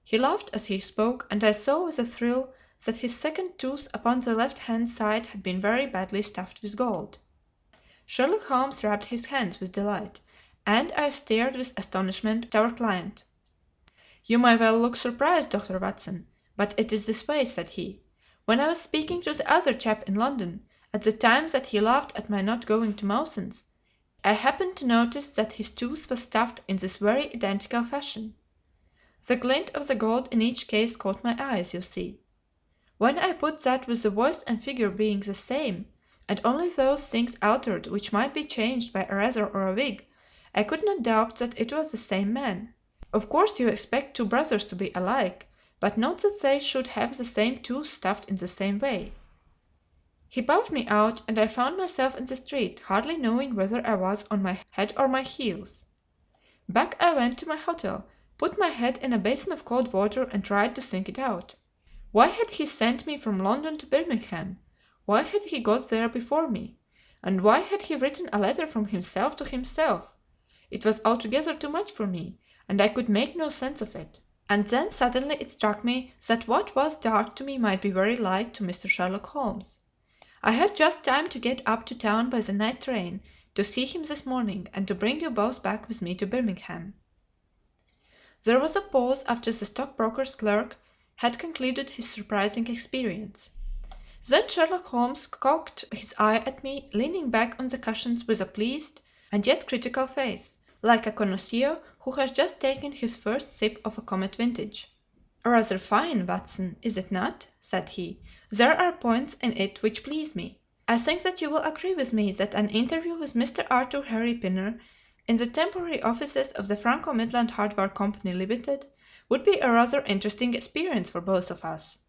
He laughed as he spoke, and I saw with a thrill that his second tooth upon the left-hand side had been very badly stuffed with gold. Sherlock Holmes rubbed his hands with delight, and I stared with astonishment at our client. "You may well look surprised, Dr. Watson, but it is this way," said he. "When I was speaking to the other chap in London, at the time that he laughed at my not going to Mawson's, I happened to notice that his tooth was stuffed in this very identical fashion. The glint of the gold in each case caught my eyes, you see. When I put that with the voice and figure being the same, and only those things altered which might be changed by a razor or a wig, I could not doubt that it was the same man. Of course you expect two brothers to be alike, but not that they should have the same tooth stuffed in the same way." He puffed me out, and I found myself in the street, hardly knowing whether I was on my head or my heels. Back I went to my hotel, put my head in a basin of cold water, and tried to think it out. Why had he sent me from London to Birmingham? Why had he got there before me? And why had he written a letter from himself to himself? It was altogether too much for me, and I could make no sense of it. And then suddenly it struck me that what was dark to me might be very light to Mr. Sherlock Holmes. I had just time to get up to town by the night train to see him this morning, and to bring you both back with me to Birmingham." There was a pause after the stockbroker's clerk had concluded his surprising experience. Then Sherlock Holmes cocked his eye at me, leaning back on the cushions with a pleased and yet critical face, like a connoisseur who has just taken his first sip of a comet vintage. "Rather fine, Watson, is it not?" said he. "There are points in it which please me. I think that you will agree with me that an interview with Mr. Arthur Harry Pinner in the temporary offices of the Franco Midland Hardware Company Limited would be a rather interesting experience for both of us."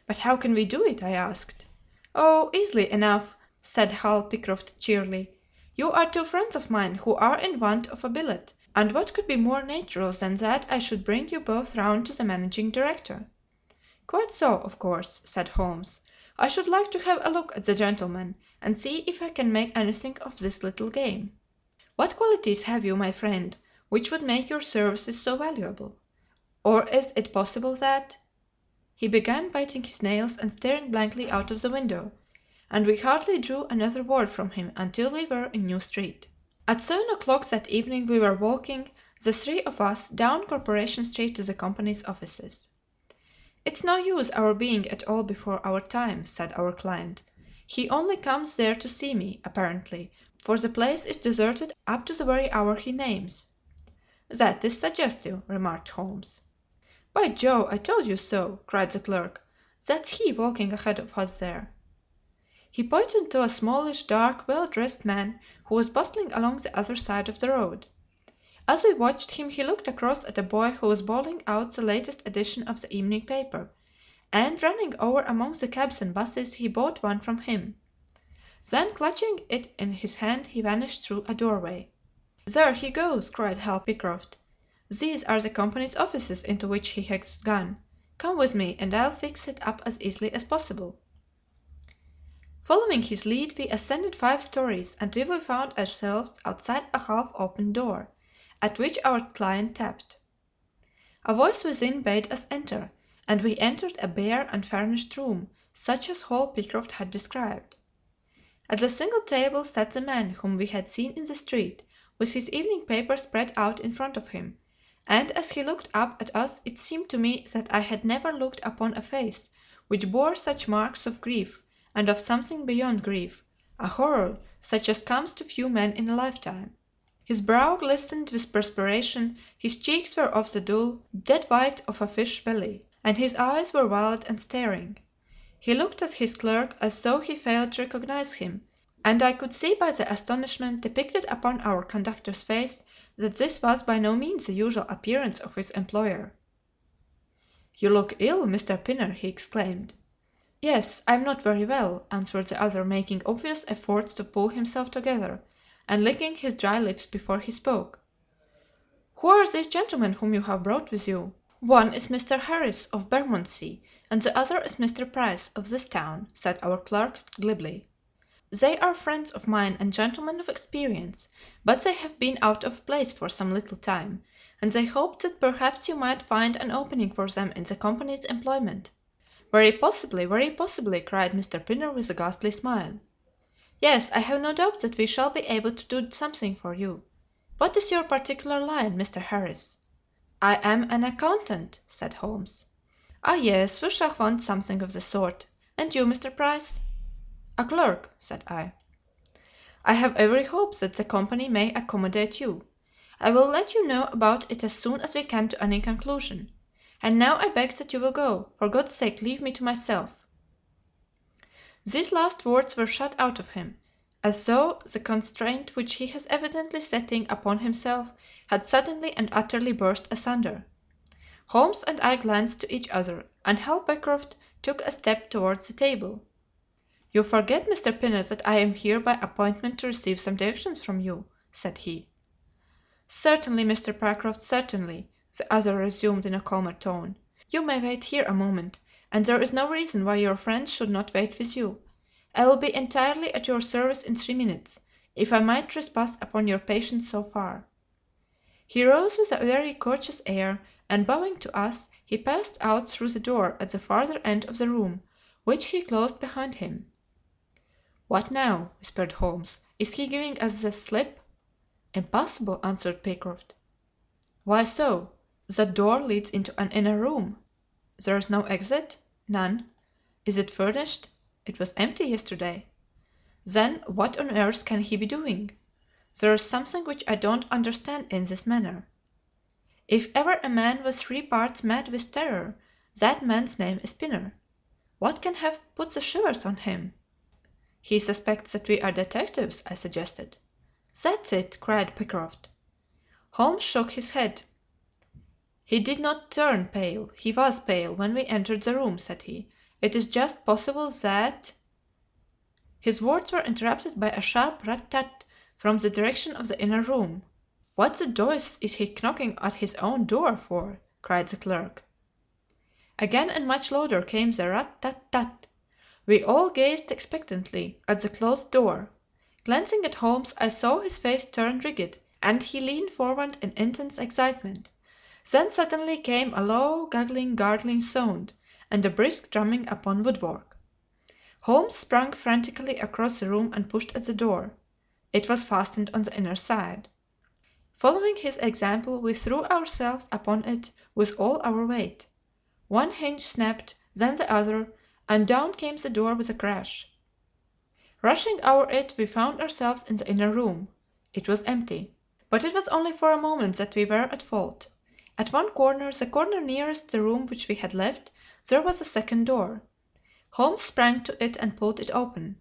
"But how can we do it?" I asked. "Oh, easily enough," said Hal Pycroft cheerily. "You are two friends of mine who are in want of a billet, and what could be more natural than that I should bring you both round to the managing director?" "Quite so, of course," said Holmes. "I should like to have a look at the gentleman, and see if I can make anything of this little game. What qualities have you, my friend, which would make your services so valuable? Or is it possible that—" He began biting his nails and staring blankly out of the window, and we hardly drew another word from him until we were in New Street. At 7 o'clock that evening we were walking, the three of us, down Corporation Street to the company's offices. "It's no use our being at all before our time," said our client. "He only comes there to see me, apparently, for the place is deserted up to the very hour he names." "That is suggestive," remarked Holmes. "By Jove, I told you so!" cried the clerk. "That's he walking ahead of us there." He pointed to a smallish, dark, well-dressed man who was bustling along the other side of the road. As we watched him he looked across at a boy who was bawling out the latest edition of the evening paper, and running over among the cabs and buses he bought one from him. Then clutching it in his hand he vanished through a doorway. "There he goes!" cried Hal Pycroft. "These are the company's offices into which he has gone. Come with me, and I'll fix it up as easily as possible." Following his lead we ascended 5 stories until we found ourselves outside a half-opened door, at which our client tapped. A voice within bade us enter, and we entered a bare, unfurnished room, such as Hal Pycroft had described. At the single table sat the man whom we had seen in the street, with his evening paper spread out in front of him, and as he looked up at us it seemed to me that I had never looked upon a face which bore such marks of grief, and of something beyond grief, a horror such as comes to few men in a lifetime. His brow glistened with perspiration, his cheeks were of the dull, dead white of a fish belly, and his eyes were wild and staring. He looked at his clerk as though he failed to recognize him, and I could see by the astonishment depicted upon our conductor's face that this was by no means the usual appearance of his employer. "You look ill, Mr. Pinner," he exclaimed. "Yes, I'm not very well," answered the other, making obvious efforts to pull himself together, and licking his dry lips before he spoke. "Who are these gentlemen whom you have brought with you?" "One is Mr. Harris of Bermondsey, and the other is Mr. Price of this town," said our clerk glibly. "They are friends of mine and gentlemen of experience, but they have been out of place for some little time, and they hoped that perhaps you might find an opening for them in the company's employment." Very possibly," cried Mr. Pinner with a ghastly smile. "Yes, I have no doubt that we shall be able to do something for you. What is your particular line, Mr. Harris?" "I am an accountant," said Holmes. "Ah, yes, we shall want something of the sort. And you, Mr. Price?" "A clerk," said I. "I have every hope that the company may accommodate you. I will let you know about it as soon as we come to any conclusion. And now I beg that you will go. For God's sake, leave me to myself." These last words were shot out of him, as though the constraint which he was evidently setting upon himself had suddenly and utterly burst asunder. Holmes and I glanced to each other, and Hal Pycroft took a step towards the table. "You forget, Mr. Pinner, that I am here by appointment to receive some directions from you," said he. "Certainly, Mr. Pycroft, certainly," the other resumed in a calmer tone. "You may wait here a moment, and there is no reason why your friends should not wait with you. I will be entirely at your service in 3 minutes, if I might trespass upon your patience so far." He rose with a very courteous air, and bowing to us, he passed out through the door at the farther end of the room, which he closed behind him. "What now?" whispered Holmes. "Is he giving us the slip?" "Impossible," answered Pycroft. "Why so? That door leads into an inner room." "There is no exit?" "None." "Is it furnished?" "It was empty yesterday." "Then what on earth can he be doing? There is something which I don't understand in this manner. If ever a man was 3 parts mad with terror, that man's name is Pinner. What can have put the shivers on him?" "He suspects that we are detectives," I suggested. "That's it," cried Pycroft. Holmes shook his head. "He did not turn pale. He was pale when we entered the room," said he. "It is just possible that—" His words were interrupted by a sharp rat-tat from the direction of the inner room. "What the deuce is he knocking at his own door for?" cried the clerk. Again and much louder came the rat-tat-tat. We all gazed expectantly at the closed door. Glancing at Holmes, I saw his face turn rigid, and he leaned forward in intense excitement. Then suddenly came a low, guggling, gargling sound, and a brisk drumming upon woodwork. Holmes sprang frantically across the room and pushed at the door. It was fastened on the inner side. Following his example, we threw ourselves upon it with all our weight. One hinge snapped, then the other, and down came the door with a crash. Rushing over it, we found ourselves in the inner room. It was empty. But it was only for a moment that we were at fault. At one corner, the corner nearest the room which we had left, there was a second door. Holmes sprang to it and pulled it open.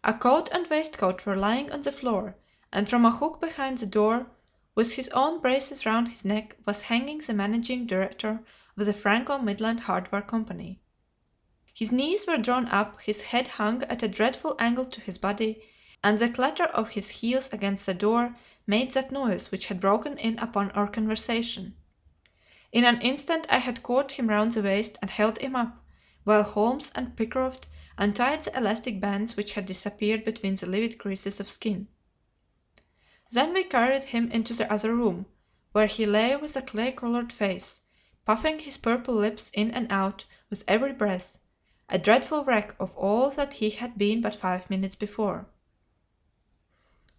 A coat and waistcoat were lying on the floor, and from a hook behind the door, with his own braces round his neck, was hanging the managing director of the Franco Midland Hardware Company. His knees were drawn up, his head hung at a dreadful angle to his body, and the clatter of his heels against the door made that noise which had broken in upon our conversation. In an instant I had caught him round the waist and held him up, while Holmes and Pycroft untied the elastic bands which had disappeared between the livid creases of skin. Then we carried him into the other room, where he lay with a clay-coloured face, puffing his purple lips in and out with every breath, a dreadful wreck of all that he had been but 5 minutes before.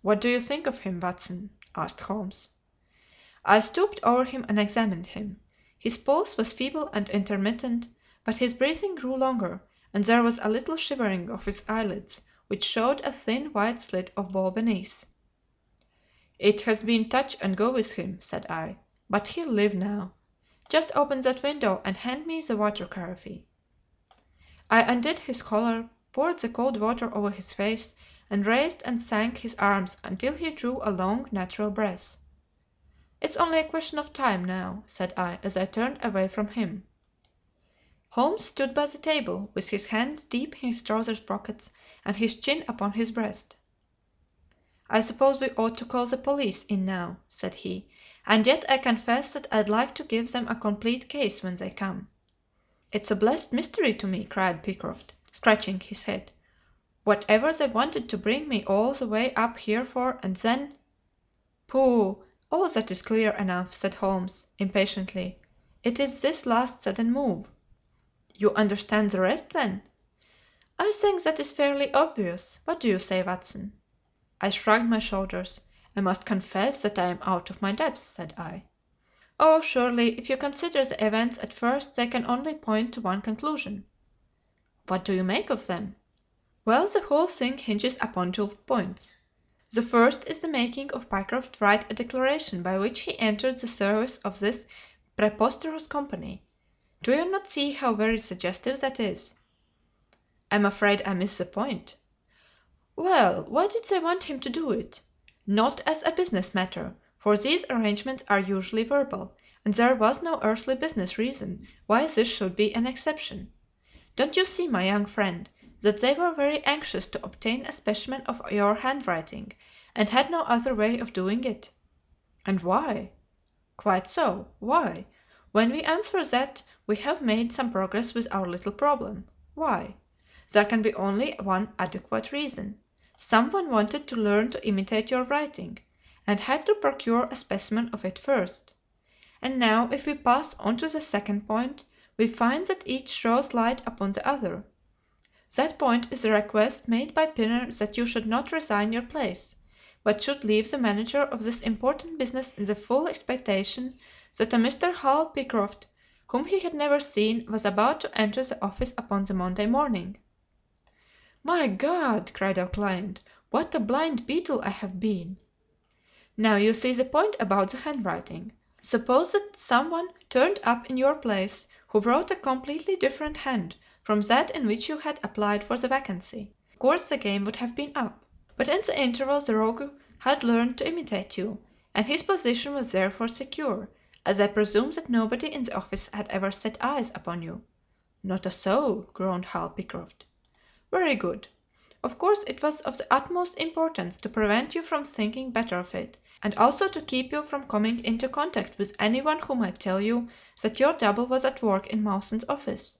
"What do you think of him, Watson?" asked Holmes. I stooped over him and examined him. His pulse was feeble and intermittent, but his breathing grew longer, and there was a little shivering of his eyelids, which showed a thin white slit of ball beneath. "It has been touch and go with him," said I, "but he'll live now. Just open that window and hand me the water carafe." I undid his collar, poured the cold water over his face, and raised and sank his arms until he drew a long, natural breath. "It's only a question of time now," said I, as I turned away from him. Holmes stood by the table, with his hands deep in his trousers pockets and his chin upon his breast. "I suppose we ought to call the police in now," said he, "and yet I confess that I'd like to give them a complete case when they come." "It's a blessed mystery to me," cried Pycroft, scratching his head, "whatever they wanted to bring me all the way up here for, and then—" "Pooh! All that is clear enough," said Holmes, impatiently. "It is this last sudden move." "You understand the rest, then?" "I think that is fairly obvious. What do you say, Watson?" I shrugged my shoulders. "I must confess that I am out of my depth," said I. "Oh, surely, if you consider the events at first they can only point to one conclusion." "What do you make of them?" "Well, the whole thing hinges upon 2 points. The first is the making of Pycroft write a declaration by which he entered the service of this preposterous company. Do you not see how very suggestive that is?" "I'm afraid I miss the point." "Well, why did they want him to do it? Not as a business matter, for these arrangements are usually verbal, and there was no earthly business reason why this should be an exception. Don't you see, my young friend, that they were very anxious to obtain a specimen of your handwriting, and had no other way of doing it." "And why?" "Quite so. Why? When we answer that, we have made some progress with our little problem. Why? There can be only one adequate reason. Someone wanted to learn to imitate your writing, and had to procure a specimen of it first. And now, if we pass on to the second point, we find that each throws light upon the other. That point is the request made by Pinner that you should not resign your place, but should leave the manager of this important business in the full expectation that a Mr. Hall Pycroft, whom he had never seen, was about to enter the office upon the Monday morning." "My God!" cried our client, "what a blind beetle I have been!" "Now you see the point about the handwriting. Suppose that some one turned up in your place who wrote a completely different hand from that in which you had applied for the vacancy. Of course the game would have been up. But in the interval the rogue had learned to imitate you, and his position was therefore secure, as I presume that nobody in the office had ever set eyes upon you." "Not a soul," groaned Hall Pycroft. "Very good. Of course it was of the utmost importance to prevent you from thinking better of it, and also to keep you from coming into contact with anyone who might tell you that your double was at work in Mawson's office.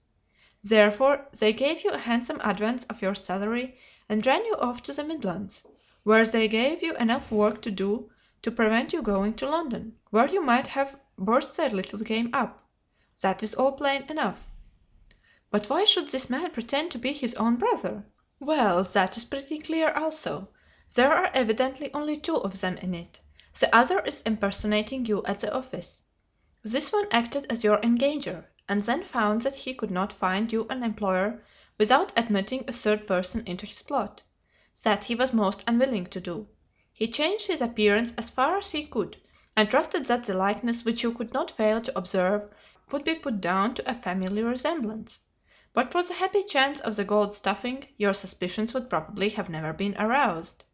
Therefore they gave you a handsome advance of your salary and ran you off to the Midlands, where they gave you enough work to do to prevent you going to London, where you might have burst their little game up. That is all plain enough." "But why should this man pretend to be his own brother?" "Well, that is pretty clear also. There are evidently only two of them in it. The other is impersonating you at the office. This one acted as your engager, and then found that he could not find you an employer without admitting a third person into his plot. That he was most unwilling to do. He changed his appearance as far as he could, and trusted that the likeness which you could not fail to observe would be put down to a family resemblance. But for the happy chance of the gold stuffing, your suspicions would probably have never been aroused."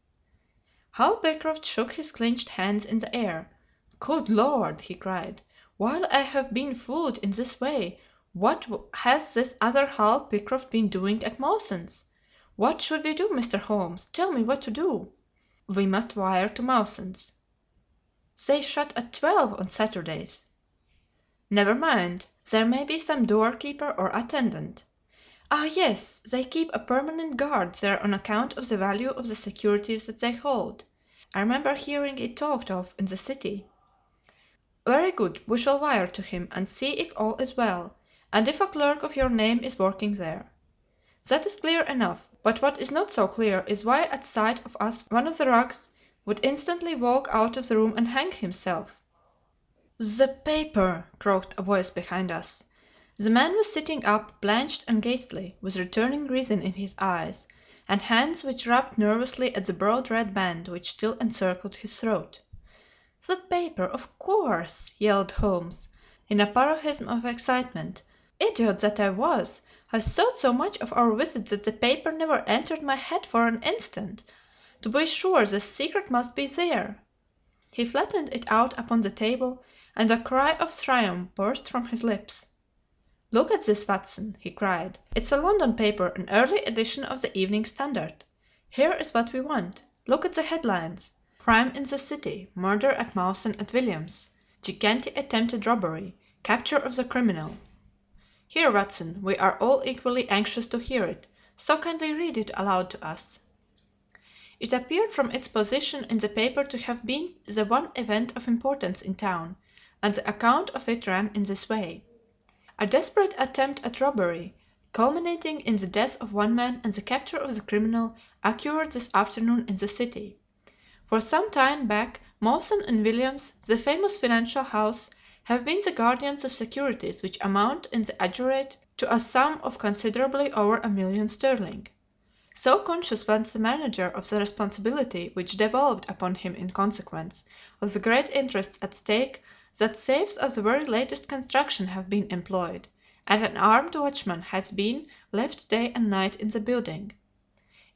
Hall Pycroft shook his clenched hands in the air. "Good Lord!" he cried. "While I have been fooled in this way, what has this other Hall Pycroft been doing at Mawson's? What should we do, Mr. Holmes? Tell me what to do." "We must wire to Mawson's." "They shut at 12 on Saturdays." "Never mind. There may be some doorkeeper or attendant." "Ah, yes, they keep a permanent guard there on account of the value of the securities that they hold. I remember hearing it talked of in the city." "Very good. We shall wire to him and see if all is well, and if a clerk of your name is working there. That is clear enough, but what is not so clear is why at sight of us one of the rogues would instantly walk out of the room and hang himself." "The paper!" croaked a voice behind us. The man was sitting up, blanched and ghastly, with returning reason in his eyes, and hands which rubbed nervously at the broad red band which still encircled his throat. "The paper, of course!" yelled Holmes, in a paroxysm of excitement. "Idiot that I was! I thought so much of our visit that the paper never entered my head for an instant. To be sure, the secret must be there." He flattened it out upon the table, and a cry of triumph burst from his lips. "Look at this, Watson," he cried. "It's a London paper, an early edition of the Evening Standard. Here is what we want. Look at the headlines: 'Crime in the City. Murder at Mawson at Williams. Gigantic attempted robbery. Capture of the criminal.' Here, Watson, we are all equally anxious to hear it, so kindly read it aloud to us." It appeared from its position in the paper to have been the one event of importance in town, and the account of it ran in this way: "A desperate attempt at robbery, culminating in the death of one man and the capture of the criminal, occurred this afternoon in the city. For some time back Mawson and Williams, the famous financial house, have been the guardians of securities which amount in the aggregate to a sum of considerably over £1,000,000. So conscious was the manager of the responsibility which devolved upon him in consequence of the great interests at stake that safes of the very latest construction have been employed, and an armed watchman has been left day and night in the building.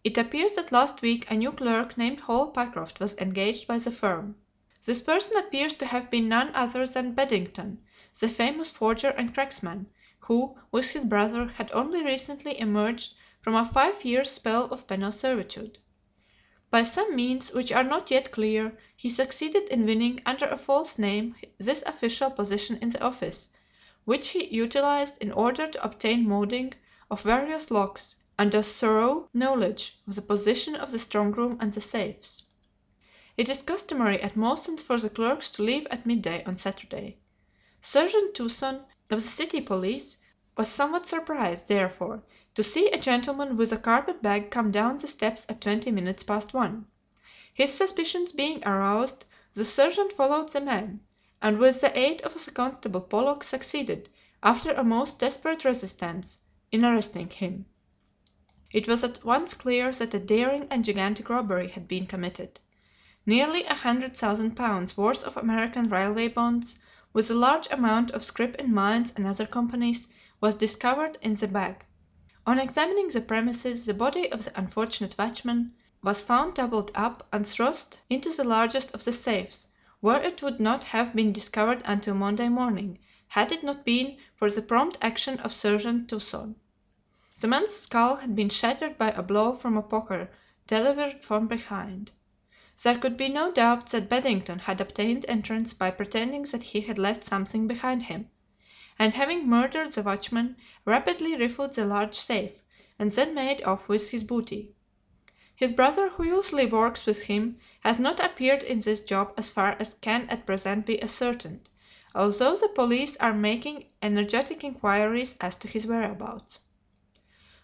It appears that last week a new clerk named Hall Pycroft was engaged by the firm. This person appears to have been none other than Beddington, the famous forger and cracksman, who, with his brother, had only recently emerged from a 5 years' spell of penal servitude. By some means which are not yet clear, he succeeded in winning under a false name this official position in the office, which he utilized in order to obtain molding of various locks and a thorough knowledge of the position of the strong room and the safes. It is customary at Mawson's for the clerks to leave at midday on Saturday. Sergeant Tucson, of the city police, was somewhat surprised, therefore, to see a gentleman with a carpet bag come down the steps at 20 minutes past 1. His suspicions being aroused, the sergeant followed the man, and with the aid of the constable Pollock succeeded, after a most desperate resistance, in arresting him. It was at once clear that a daring and gigantic robbery had been committed. Nearly £100,000 worth of American railway bonds, with a large amount of scrip in mines and other companies, was discovered in the bag. On examining the premises, the body of the unfortunate watchman was found doubled up and thrust into the largest of the safes, where it would not have been discovered until Monday morning, had it not been for the prompt action of Sergeant Tucson. The man's skull had been shattered by a blow from a poker delivered from behind. There could be no doubt that Beddington had obtained entrance by pretending that he had left something behind him, and having murdered the watchman, rapidly rifled the large safe, and then made off with his booty. His brother, who usually works with him, has not appeared in this job as far as can at present be ascertained, although the police are making energetic inquiries as to his whereabouts.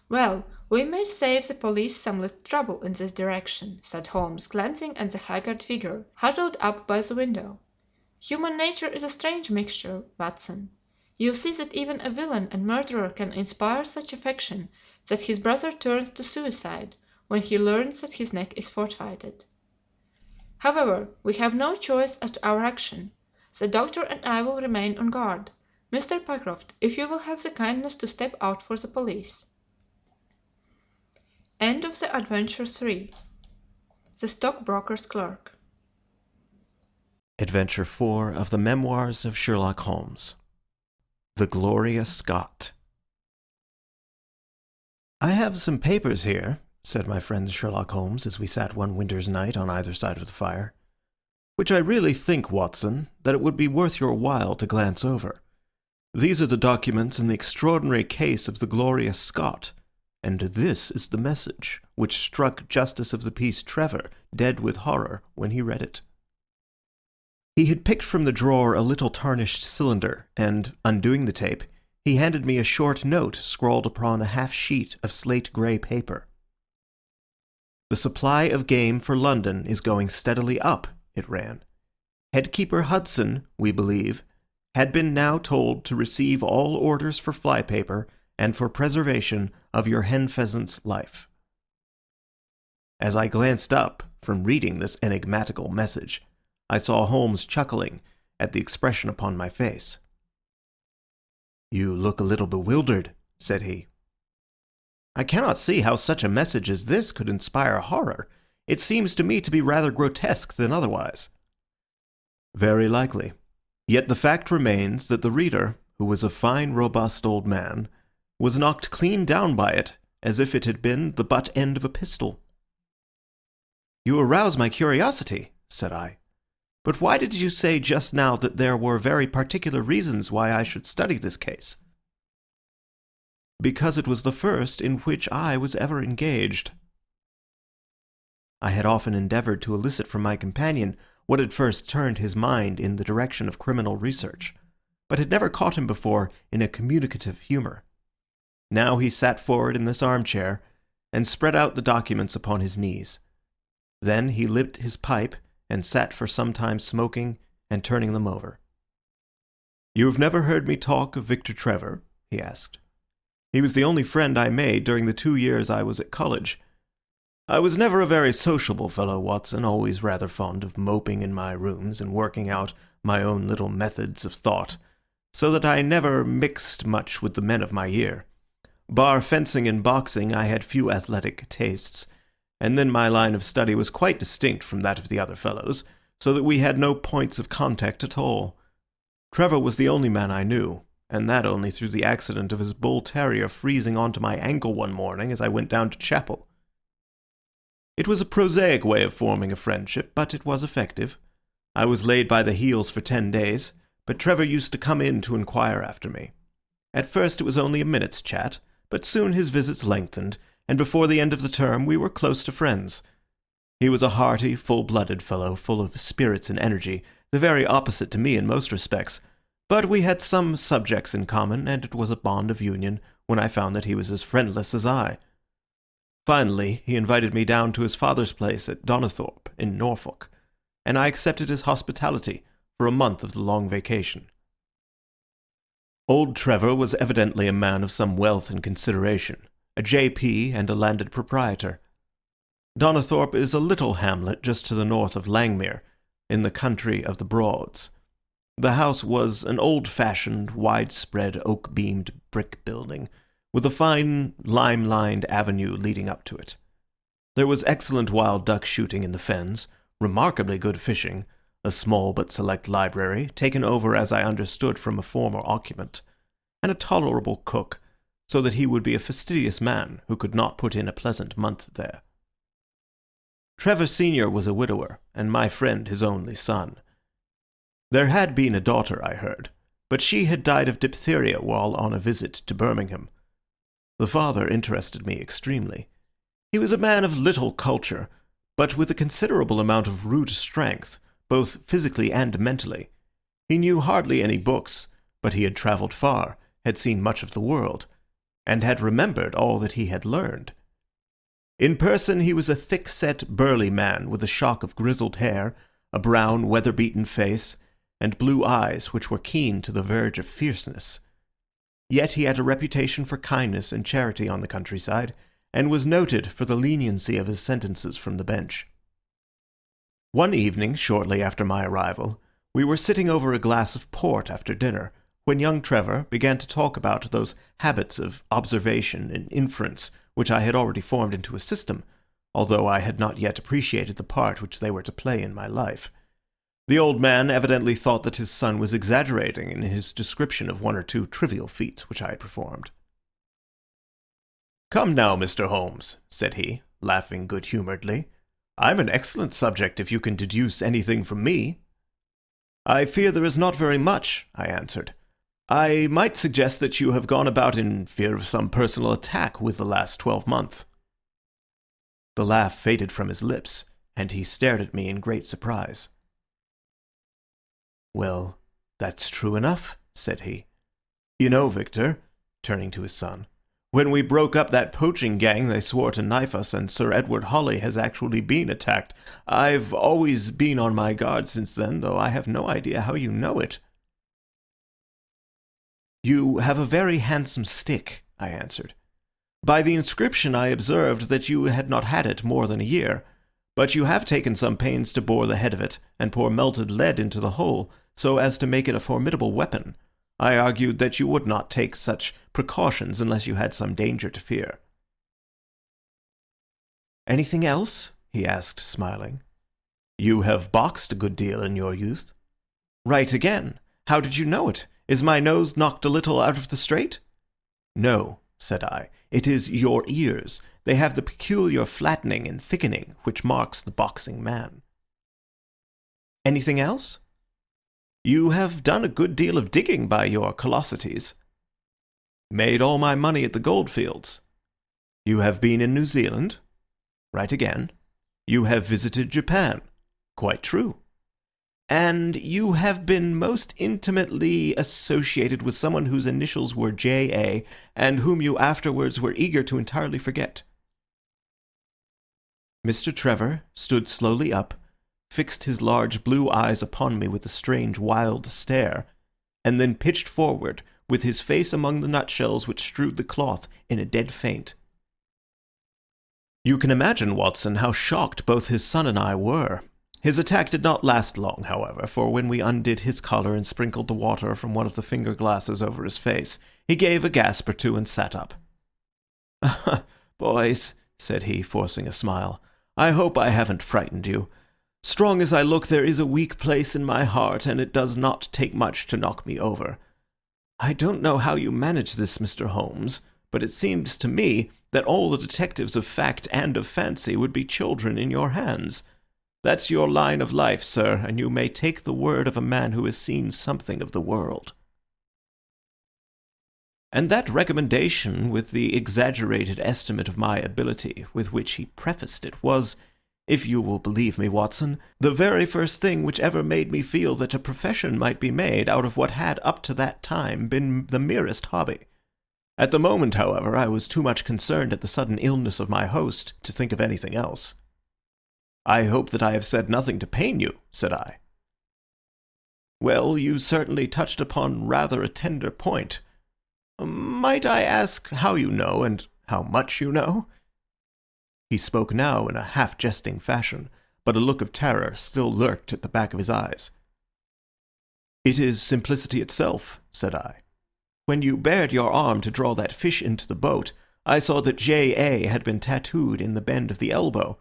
"Well, we may save the police some little trouble in this direction," said Holmes, glancing at the haggard figure huddled up by the window. "Human nature is a strange mixture, Watson. You see that even a villain and murderer can inspire such affection that his brother turns to suicide when he learns that his neck is fortified. However, we have no choice as to our action. The doctor and I will remain on guard. Mr. Pycroft, if you will have the kindness to step out for the police." End of the Adventure 3. The Stockbroker's Clerk. Adventure 4 of the Memoirs of Sherlock Holmes. The Gloria Scott. "I have some papers here," said my friend Sherlock Holmes as we sat one winter's night on either side of the fire, "which I really think, Watson, that it would be worth your while to glance over. These are the documents in the extraordinary case of the Gloria Scott, and this is the message which struck Justice of the Peace Trevor dead with horror when he read it." He had picked from the drawer a little tarnished cylinder, and, undoing the tape, he handed me a short note scrawled upon a half-sheet of slate-grey paper. "The supply of game for London is going steadily up," it ran. "Headkeeper Hudson, we believe, had been now told to receive all orders for flypaper and for preservation of your hen-pheasant's life." As I glanced up from reading this enigmatical message, I saw Holmes chuckling at the expression upon my face. "You look a little bewildered," said he. "I cannot see how such a message as this could inspire horror. It seems to me to be rather grotesque than otherwise." "Very likely. Yet the fact remains that the reader, who was a fine, robust old man, was knocked clean down by it, as if it had been the butt end of a pistol." "You arouse my curiosity," said I. "But why did you say just now that there were very particular reasons why I should study this case?" "Because it was the first in which I was ever engaged." I had often endeavoured to elicit from my companion what had first turned his mind in the direction of criminal research, but had never caught him before in a communicative humour. Now he sat forward in this armchair and spread out the documents upon his knees. Then he lit his pipe and sat for some time smoking and turning them over. "You have never heard me talk of Victor Trevor?" he asked. "He was the only friend I made during the 2 years I was at college. I was never a very sociable fellow, Watson, always rather fond of moping in my rooms and working out my own little methods of thought, so that I never mixed much with the men of my year. Bar fencing and boxing, I had few athletic tastes, and then my line of study was quite distinct from that of the other fellows, so that we had no points of contact at all. Trevor was the only man I knew, and that only through the accident of his bull terrier freezing onto my ankle one morning as I went down to chapel. It was a prosaic way of forming a friendship, but it was effective. I was laid by the heels for 10 days, but Trevor used to come in to inquire after me. At first it was only a minute's chat, but soon his visits lengthened, and before the end of the term we were close to friends. He was a hearty, full-blooded fellow, full of spirits and energy, the very opposite to me in most respects, but we had some subjects in common, and it was a bond of union when I found that he was as friendless as I. Finally, he invited me down to his father's place at Donnithorpe in Norfolk, and I accepted his hospitality for a month of the long vacation. Old Trevor was evidently a man of some wealth and consideration, a J.P. and a landed proprietor. Donnithorpe is a little hamlet just to the north of Langmere, in the country of the Broads. The house was an old-fashioned, widespread, oak-beamed brick building, with a fine lime-lined avenue leading up to it. There was excellent wild duck shooting in the fens, remarkably good fishing, a small but select library, taken over as I understood from a former occupant, and a tolerable cook, so that he would be a fastidious man who could not put in a pleasant month there. Trevor Senior was a widower, and my friend his only son. There had been a daughter, I heard, but she had died of diphtheria while on a visit to Birmingham. The father interested me extremely. He was a man of little culture, but with a considerable amount of rude strength, both physically and mentally. He knew hardly any books, but he had travelled far, had seen much of the world, and had remembered all that he had learned. In person he was a thick-set, burly man with a shock of grizzled hair, a brown, weather-beaten face, and blue eyes which were keen to the verge of fierceness. Yet he had a reputation for kindness and charity on the countryside, and was noted for the leniency of his sentences from the bench. One evening, shortly after my arrival, we were sitting over a glass of port after dinner, when young Trevor began to talk about those habits of observation and inference which I had already formed into a system, although I had not yet appreciated the part which they were to play in my life. The old man evidently thought that his son was exaggerating in his description of one or two trivial feats which I had performed. "Come now, Mr. Holmes," said he, laughing good-humouredly. "I'm an excellent subject if you can deduce anything from me." "I fear there is not very much," I answered. "I might suggest that you have gone about in fear of some personal attack with the last 12-month." The laugh faded from his lips, and he stared at me in great surprise. "Well, that's true enough," said he. "You know, Victor," turning to his son, "when we broke up that poaching gang they swore to knife us, and Sir Edward Hawley has actually been attacked. I've always been on my guard since then, though I have no idea how you know it." "You have a very handsome stick," I answered. "By the inscription I observed that you had not had it more than a year, but you have taken some pains to bore the head of it and pour melted lead into the hole, so as to make it a formidable weapon. I argued that you would not take such precautions unless you had some danger to fear." "Anything else?" he asked, smiling. "You have boxed a good deal in your youth." "Right again. How did you know it? Is my nose knocked a little out of the straight?" "No," said I. "It is your ears. They have the peculiar flattening and thickening which marks the boxing man." "Anything else?" "You have done a good deal of digging by your callosities." "Made all my money at the goldfields." "You have been in New Zealand?" "Right again." "You have visited Japan?" "Quite true." "And you have been most intimately associated with someone whose initials were J.A., and whom you afterwards were eager to entirely forget." Mr. Trevor stood slowly up, fixed his large blue eyes upon me with a strange wild stare, and then pitched forward, with his face among the nutshells which strewed the cloth, in a dead faint. You can imagine, Watson, how shocked both his son and I were. His attack did not last long, however, for when we undid his collar and sprinkled the water from one of the finger glasses over his face, he gave a gasp or two and sat up. "Boys," said he, forcing a smile, "I hope I haven't frightened you. Strong as I look, there is a weak place in my heart, and it does not take much to knock me over. "I don't know how you manage this, Mr. Holmes, but it seems to me that all the detectives of fact and of fancy would be children in your hands. That's your line of life, sir, and you may take the word of a man who has seen something of the world." And that recommendation, with the exaggerated estimate of my ability with which he prefaced it, was, if you will believe me, Watson, the very first thing which ever made me feel that a profession might be made out of what had up to that time been the merest hobby. At the moment, however, I was too much concerned at the sudden illness of my host to think of anything else. "I hope that I have said nothing to pain you," said I. "Well, you certainly touched upon rather a tender point. Might I ask how you know, and how much you know?" He spoke now in a half-jesting fashion, but a look of terror still lurked at the back of his eyes. "It is simplicity itself," said I. "When you bared your arm to draw that fish into the boat, I saw that J.A. had been tattooed in the bend of the elbow.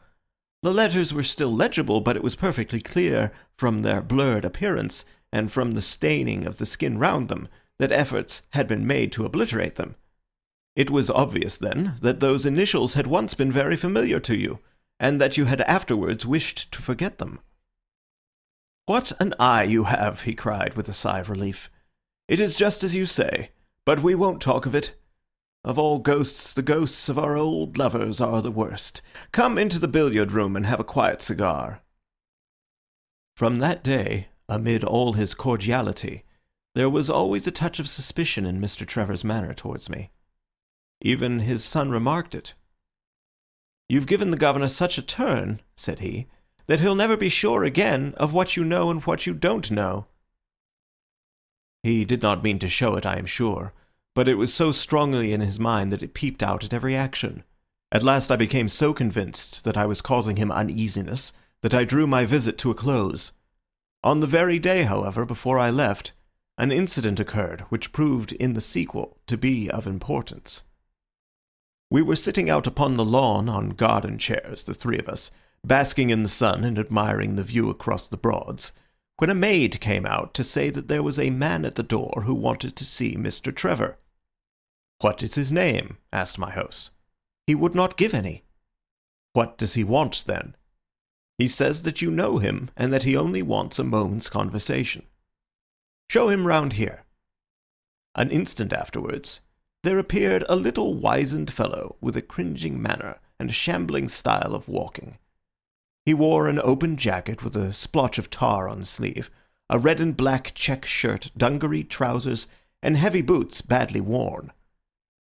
The letters were still legible, but it was perfectly clear from their blurred appearance, and from the staining of the skin round them, that efforts had been made to obliterate them. It was obvious, then, that those initials had once been very familiar to you, and that you had afterwards wished to forget them." "What an eye you have!" he cried, with a sigh of relief. "It is just as you say, but we won't talk of it. Of all ghosts, the ghosts of our old lovers are the worst. Come into the billiard-room and have a quiet cigar." From that day, amid all his cordiality, there was always a touch of suspicion in Mr. Trevor's manner towards me. Even his son remarked it. "You've given the governor such a turn," said he, "that he'll never be sure again of what you know and what you don't know." He did not mean to show it, I am sure, but it was so strongly in his mind that it peeped out at every action. At last I became so convinced that I was causing him uneasiness that I drew my visit to a close. On the very day, however, before I left, an incident occurred which proved in the sequel to be of importance. We were sitting out upon the lawn on garden chairs, the three of us, basking in the sun and admiring the view across the Broads, when a maid came out to say that there was a man at the door who wanted to see Mr. Trevor. "What is his name?" asked my host. "He would not give any." "What does he want, then?" "He says that you know him, and that he only wants a moment's conversation." "Show him round here." An instant afterwards, there appeared a little wizened fellow with a cringing manner and a shambling style of walking. He wore an open jacket with a splotch of tar on the sleeve, a red and black check shirt, dungaree trousers, and heavy boots badly worn.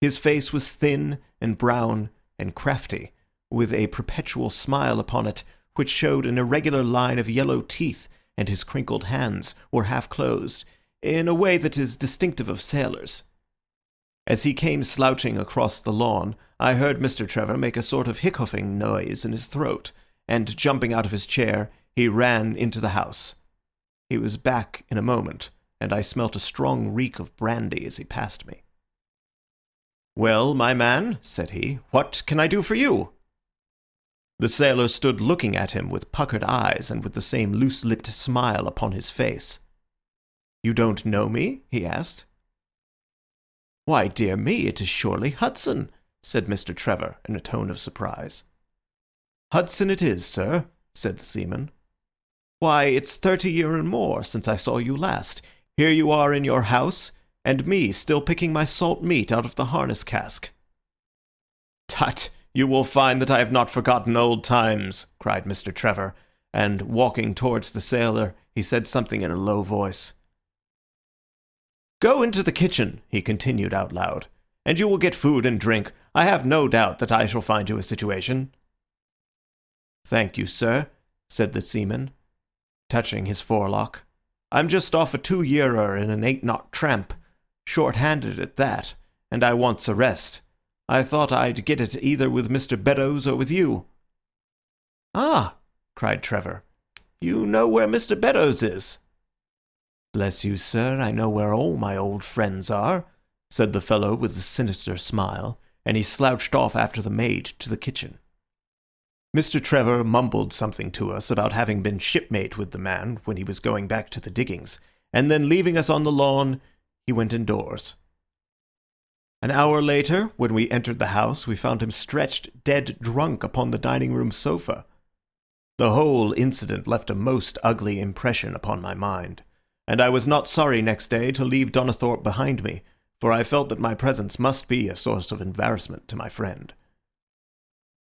His face was thin and brown and crafty, with a perpetual smile upon it which showed an irregular line of yellow teeth, and his crinkled hands were half closed, in a way that is distinctive of sailors. As he came slouching across the lawn, I heard Mr. Trevor make a sort of hiccoughing noise in his throat, and jumping out of his chair, he ran into the house. He was back in a moment, and I smelt a strong reek of brandy as he passed me. "Well, my man," said he, "what can I do for you?" The sailor stood looking at him with puckered eyes and with the same loose-lipped smile upon his face. "You don't know me?" he asked. "Why, dear me, it is surely Hudson," said Mr. Trevor in a tone of surprise. "Hudson it is, sir," said the seaman. "Why, it's 30 year and more since I saw you last. Here you are in your house, and me still picking my salt meat out of the harness cask." "Tut, you will find that I have not forgotten old times," cried Mr. Trevor, and walking towards the sailor, he said something in a low voice. "Go into the kitchen," he continued out loud, "and you will get food and drink. I have no doubt that I shall find you a situation." "Thank you, sir," said the seaman, touching his forelock. "I'm just off a 2-yearer in an 8-knot tramp, short-handed at that, and I wants a rest. I thought I'd get it either with Mr. Beddoes or with you." "Ah!" cried Trevor. "You know where Mr. Beddoes is?" "Bless you, sir, I know where all my old friends are," said the fellow with a sinister smile, and he slouched off after the maid to the kitchen. Mr. Trevor mumbled something to us about having been shipmate with the man when he was going back to the diggings, and then leaving us on the lawn, he went indoors. An hour later, when we entered the house, we found him stretched dead drunk upon the dining-room sofa. The whole incident left a most ugly impression upon my mind, and I was not sorry next day to leave Donnithorpe behind me, for I felt that my presence must be a source of embarrassment to my friend.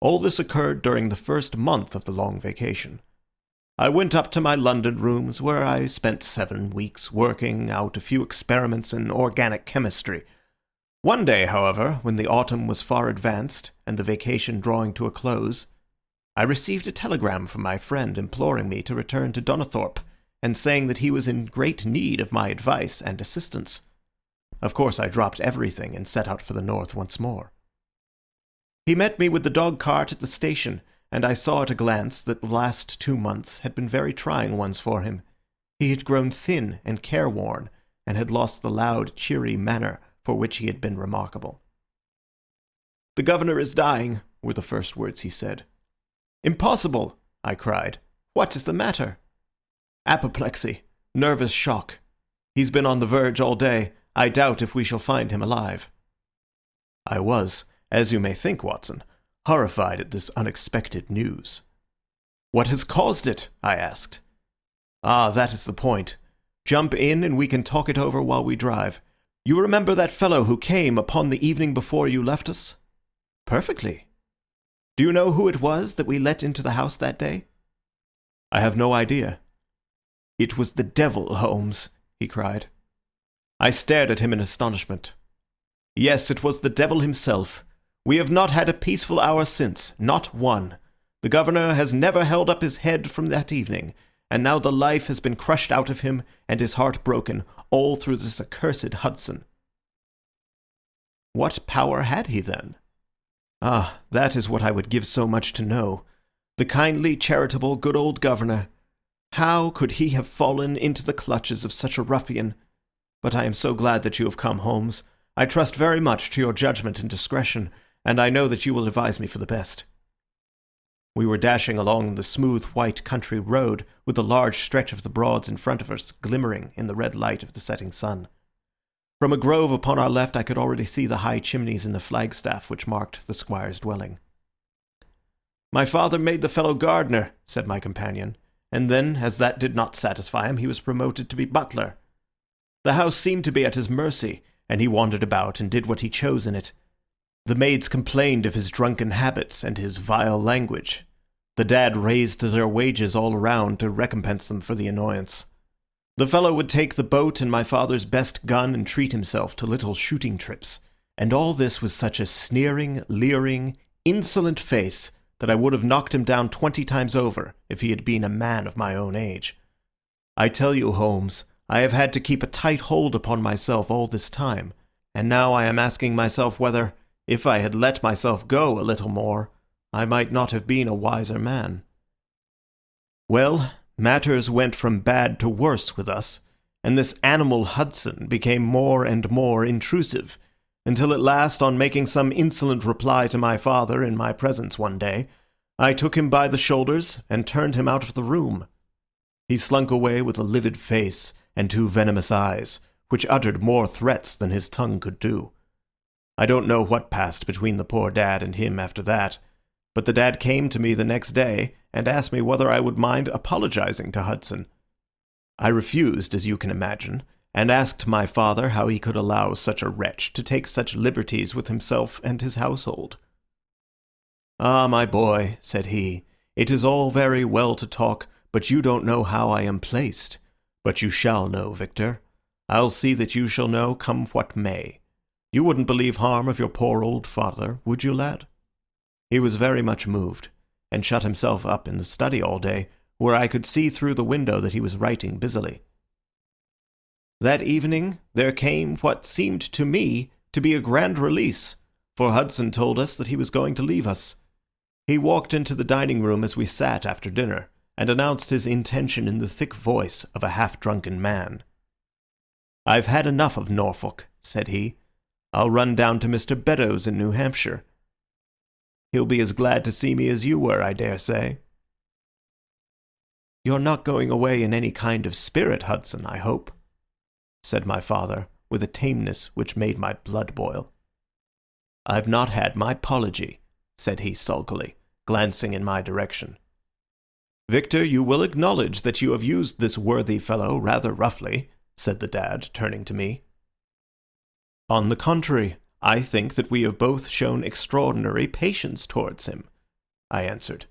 All this occurred during the first month of the long vacation. I went up to my London rooms, where I spent 7 weeks working out a few experiments in organic chemistry. One day, however, when the autumn was far advanced, and the vacation drawing to a close, I received a telegram from my friend imploring me to return to Donnithorpe, and saying that he was in great need of my advice and assistance. Of course I dropped everything and set out for the north once more. He met me with the dog-cart at the station, and I saw at a glance that the last 2 months had been very trying ones for him. He had grown thin and careworn, and had lost the loud, cheery manner for which he had been remarkable. "The governor is dying," were the first words he said. "Impossible!" I cried. "What is the matter?" "Apoplexy. Nervous shock. He's been on the verge all day. I doubt if we shall find him alive." I was, as you may think, Watson, horrified at this unexpected news. "What has caused it?" I asked. "Ah, that is the point. Jump in and we can talk it over while we drive. You remember that fellow who came upon the evening before you left us?" "Perfectly." "Do you know who it was that we let into the house that day?" "I have no idea." "It was the devil, Holmes," he cried. I stared at him in astonishment. "Yes, it was the devil himself. We have not had a peaceful hour since, not one. The governor has never held up his head from that evening, and now the life has been crushed out of him and his heart broken, all through this accursed Hudson." "What power had he then?" "Ah, that is what I would give so much to know. The kindly, charitable, good old governor. How could he have fallen into the clutches of such a ruffian? But I am so glad that you have come, Holmes. I trust very much to your judgment and discretion, and I know that you will advise me for the best." We were dashing along the smooth white country road, with a large stretch of the Broads in front of us glimmering in the red light of the setting sun. From a grove upon our left I could already see the high chimneys and the flagstaff which marked the squire's dwelling. "My father made the fellow gardener," said my companion, "and then, as that did not satisfy him, he was promoted to be butler. The house seemed to be at his mercy, and he wandered about and did what he chose in it. The maids complained of his drunken habits and his vile language. The dad raised their wages all around to recompense them for the annoyance. The fellow would take the boat and my father's best gun and treat himself to little shooting trips, and all this with such a sneering, leering, insolent face that I would have knocked him down 20 times over if he had been a man of my own age. I tell you, Holmes, I have had to keep a tight hold upon myself all this time, and now I am asking myself whether, if I had let myself go a little more, I might not have been a wiser man. Well, matters went from bad to worse with us, and this animal Hudson became more and more intrusive, until at last, on making some insolent reply to my father in my presence one day, I took him by the shoulders and turned him out of the room. He slunk away with a livid face and 2 venomous eyes, which uttered more threats than his tongue could do. I don't know what passed between the poor dad and him after that, but the dad came to me the next day and asked me whether I would mind apologizing to Hudson. I refused, as you can imagine, and asked my father how he could allow such a wretch to take such liberties with himself and his household. "Ah, my boy," said he, "it is all very well to talk, but you don't know how I am placed. But you shall know, Victor. I'll see that you shall know, come what may. You wouldn't believe harm of your poor old father, would you, lad?" He was very much moved, and shut himself up in the study all day, where I could see through the window that he was writing busily. That evening there came what seemed to me to be a grand release, for Hudson told us that he was going to leave us. He walked into the dining-room as we sat after dinner, and announced his intention in the thick voice of a half-drunken man. "I've had enough of Norfolk," said he. "I'll run down to Mr. Beddoes in New Hampshire. He'll be as glad to see me as you were, I dare say." "You're not going away in any kind of spirit, Hudson, I hope," said my father, with a tameness which made my blood boil. "I've not had my 'pology," said he sulkily, glancing in my direction. "Victor, you will acknowledge that you have used this worthy fellow rather roughly," said the dad, turning to me. "On the contrary, I think that we have both shown extraordinary patience towards him," I answered.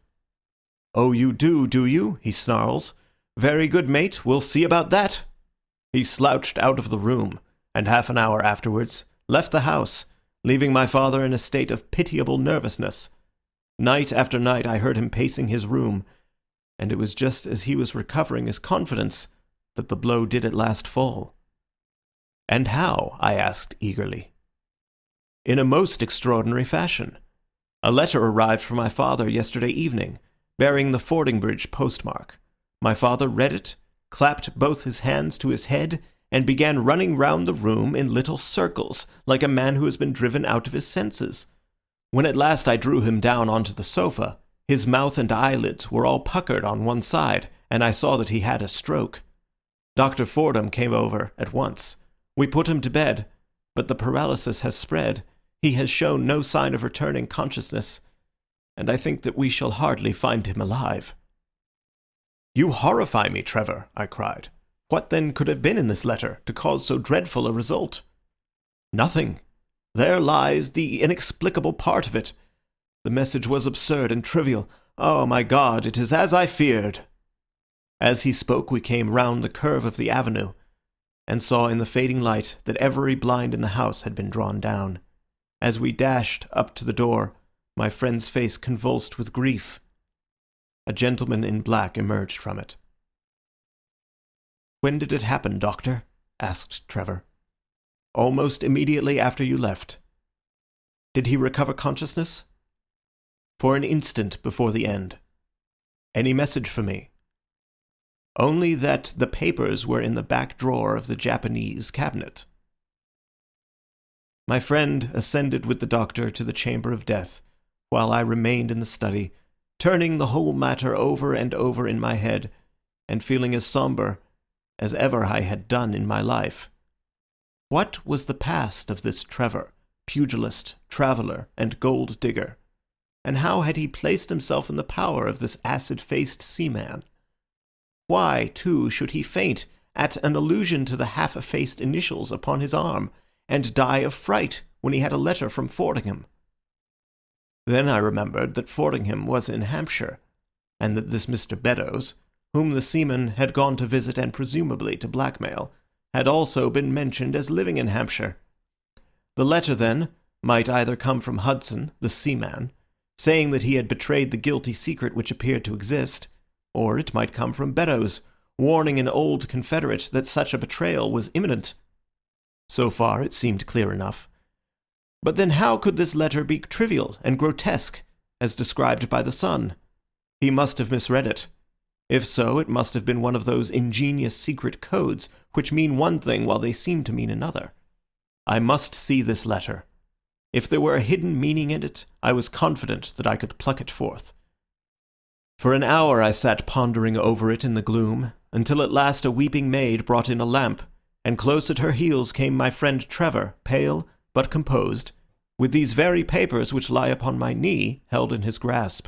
"Oh, you do you?" he snarls. "Very good, mate, we'll see about that." He slouched out of the room, and half an hour afterwards left the house, leaving my father in a state of pitiable nervousness. Night after night I heard him pacing his room, and it was just as he was recovering his confidence that the blow did at last fall. "And how?" I asked eagerly. "In a most extraordinary fashion. A letter arrived from my father yesterday evening, bearing the Fordingbridge postmark. My father read it, clapped both his hands to his head, and began running round the room in little circles, like a man who has been driven out of his senses. When at last I drew him down onto the sofa, his mouth and eyelids were all puckered on one side, and I saw that he had a stroke. Dr. Fordham came over at once. We put him to bed, but the paralysis has spread. He has shown no sign of returning consciousness, and I think that we shall hardly find him alive." "You horrify me, Trevor," I cried. "What then could have been in this letter to cause so dreadful a result?" "Nothing. There lies the inexplicable part of it. The message was absurd and trivial. Oh, my God, it is as I feared." As he spoke, we came round the curve of the avenue, and saw in the fading light that every blind in the house had been drawn down. As we dashed up to the door, my friend's face convulsed with grief. A gentleman in black emerged from it. "When did it happen, Doctor?" asked Trevor. "Almost immediately after you left." "Did he recover consciousness?" "For an instant before the end." "Any message for me?" "Only that the papers were in the back drawer of the Japanese cabinet." My friend ascended with the doctor to the chamber of death, while I remained in the study, turning the whole matter over and over in my head, and feeling as sombre as ever I had done in my life. What was the past of this Trevor, pugilist, traveller, and gold digger? And how had he placed himself in the power of this acid-faced seaman? Why, too, should he faint at an allusion to the half-effaced initials upon his arm, and die of fright when he had a letter from Fordingham? Then I remembered that Fordingham was in Hampshire, and that this Mr. Beddoes, whom the seaman had gone to visit and presumably to blackmail, had also been mentioned as living in Hampshire. The letter, then, might either come from Hudson, the seaman, saying that he had betrayed the guilty secret which appeared to exist, or it might come from Beddoes, warning an old confederate that such a betrayal was imminent. So far it seemed clear enough. But then how could this letter be trivial and grotesque, as described by the Sun? He must have misread it. If so, it must have been one of those ingenious secret codes which mean one thing while they seem to mean another. I must see this letter. If there were a hidden meaning in it, I was confident that I could pluck it forth. For an hour I sat pondering over it in the gloom, until at last a weeping maid brought in a lamp, and close at her heels came my friend Trevor, pale but composed, with these very papers which lie upon my knee held in his grasp.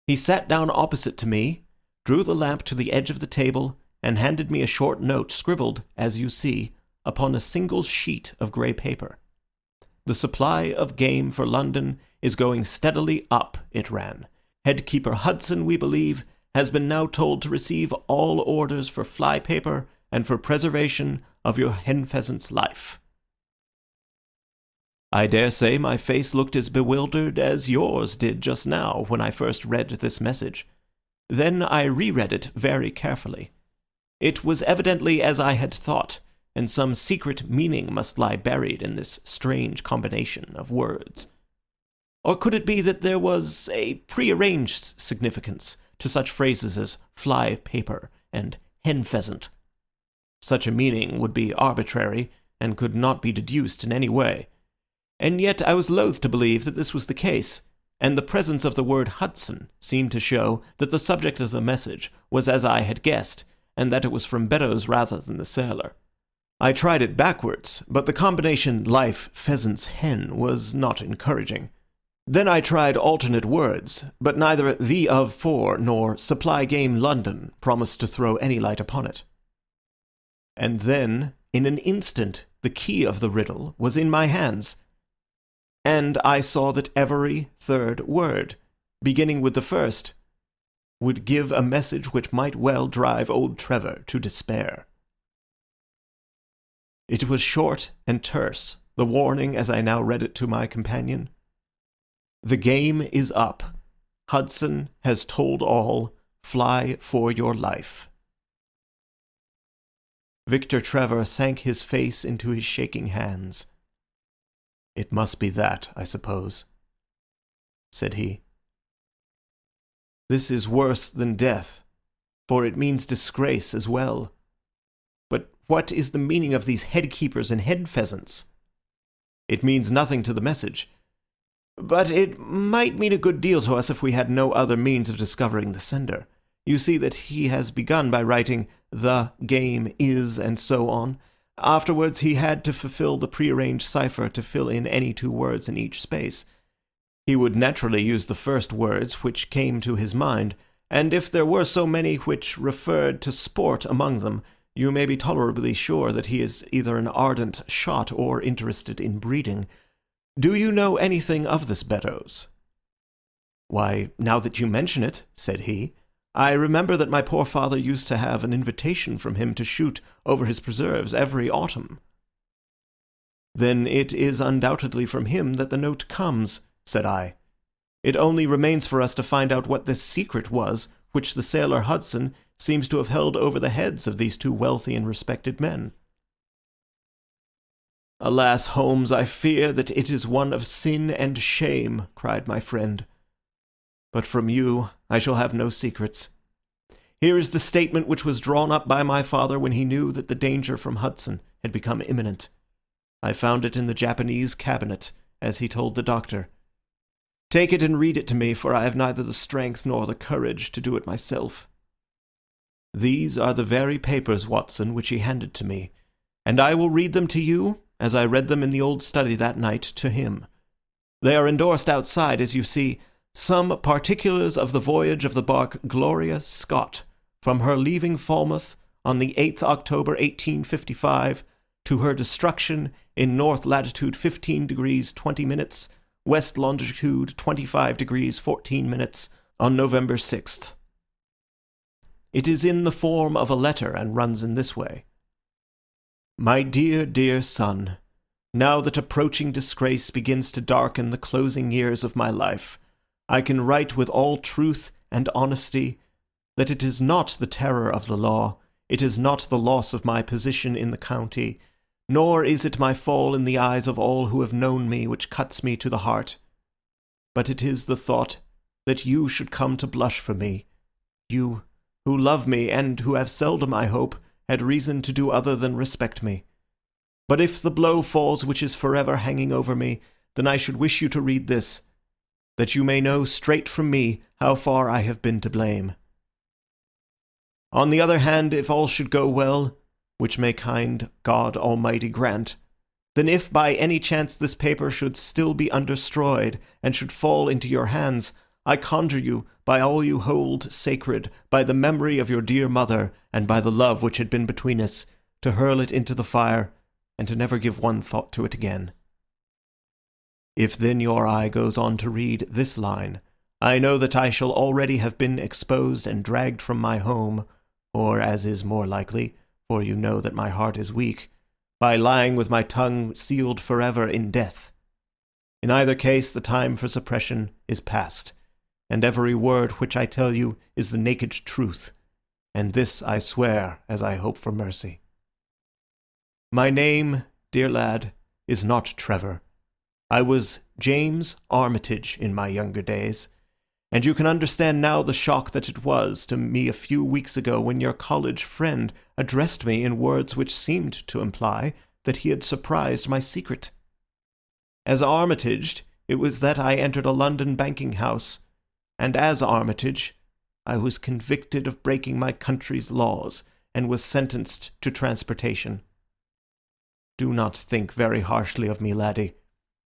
He sat down opposite to me, drew the lamp to the edge of the table, and handed me a short note scribbled, as you see, upon a single sheet of grey paper. "The supply of game for London is going steadily up," it ran. "Headkeeper Hudson, we believe, has been now told to receive all orders for fly paper and for preservation of your hen pheasant's life." I dare say my face looked as bewildered as yours did just now when I first read this message. Then I reread it very carefully. It was evidently as I had thought, and some secret meaning must lie buried in this strange combination of words. Or could it be that there was a prearranged significance to such phrases as fly paper and hen pheasant? Such a meaning would be arbitrary and could not be deduced in any way. And yet I was loath to believe that this was the case, and the presence of the word Hudson seemed to show that the subject of the message was as I had guessed, and that it was from Beddoes rather than the sailor. I tried it backwards, but the combination life, pheasants, hen was not encouraging. Then I tried alternate words, but neither the of for nor supply game London promised to throw any light upon it. And then, in an instant, the key of the riddle was in my hands, and I saw that every third word, beginning with the first, would give a message which might well drive old Trevor to despair. It was short and terse, the warning as I now read it to my companion. The game is up. Hudson has told all. Fly for your life. Victor Trevor sank his face into his shaking hands. "It must be that, I suppose," said he. "This is worse than death, for it means disgrace as well. But what is the meaning of these head-keepers and head-pheasants? It means nothing to the message, but it might mean a good deal to us if we had no other means of discovering the sender. You see that he has begun by writing 'the game is' and so on. Afterwards he had to fulfill the prearranged cipher to fill in any two words in each space. He would naturally use the first words which came to his mind, and if there were so many which referred to sport among them, you may be tolerably sure that he is either an ardent shot or interested in breeding. Do you know anything of this Beddoes?" "Why, now that you mention it," said he, "I remember that my poor father used to have an invitation from him to shoot over his preserves every autumn." "Then it is undoubtedly from him that the note comes," said I. "It only remains for us to find out what this secret was which the sailor Hudson seems to have held over the heads of these two wealthy and respected men." "Alas, Holmes, I fear that it is one of sin and shame," cried my friend. "But from you I shall have no secrets. Here is the statement which was drawn up by my father when he knew that the danger from Hudson had become imminent. I found it in the Japanese cabinet, as he told the doctor. Take it and read it to me, for I have neither the strength nor the courage to do it myself. These are the very papers, Watson, which he handed to me, and I will read them to you, as I read them in the old study that night to him. They are endorsed outside, as you see, some particulars of the voyage of the bark Gloria Scott, from her leaving Falmouth on the 8th October 1855 to her destruction in north latitude 15 degrees 20 minutes, west longitude 25 degrees 14 minutes, on November 6th. It is in the form of a letter and runs in this way. My dear, dear son, now that approaching disgrace begins to darken the closing years of my life, I can write with all truth and honesty that it is not the terror of the law, it is not the loss of my position in the county, nor is it my fall in the eyes of all who have known me which cuts me to the heart, but it is the thought that you should come to blush for me, you who love me and who have seldom, I hope, had reason to do other than respect me. But if the blow falls which is forever hanging over me, then I should wish you to read this, that you may know straight from me how far I have been to blame. On the other hand, if all should go well, which may kind God Almighty grant, then if by any chance this paper should still be undestroyed and should fall into your hands, I conjure you, by all you hold sacred, by the memory of your dear mother, and by the love which had been between us, to hurl it into the fire, and to never give one thought to it again. If then your eye goes on to read this line, I know that I shall already have been exposed and dragged from my home, or, as is more likely, for you know that my heart is weak, by lying with my tongue sealed forever in death. In either case, the time for suppression is past, and every word which I tell you is the naked truth, and this I swear as I hope for mercy. My name, dear lad, is not Trevor. I was James Armitage in my younger days, and you can understand now the shock that it was to me a few weeks ago when your college friend addressed me in words which seemed to imply that he had surprised my secret. As Armitage, it was that I entered a London banking house, and as Armitage, I was convicted of breaking my country's laws, and was sentenced to transportation. Do not think very harshly of me, laddie.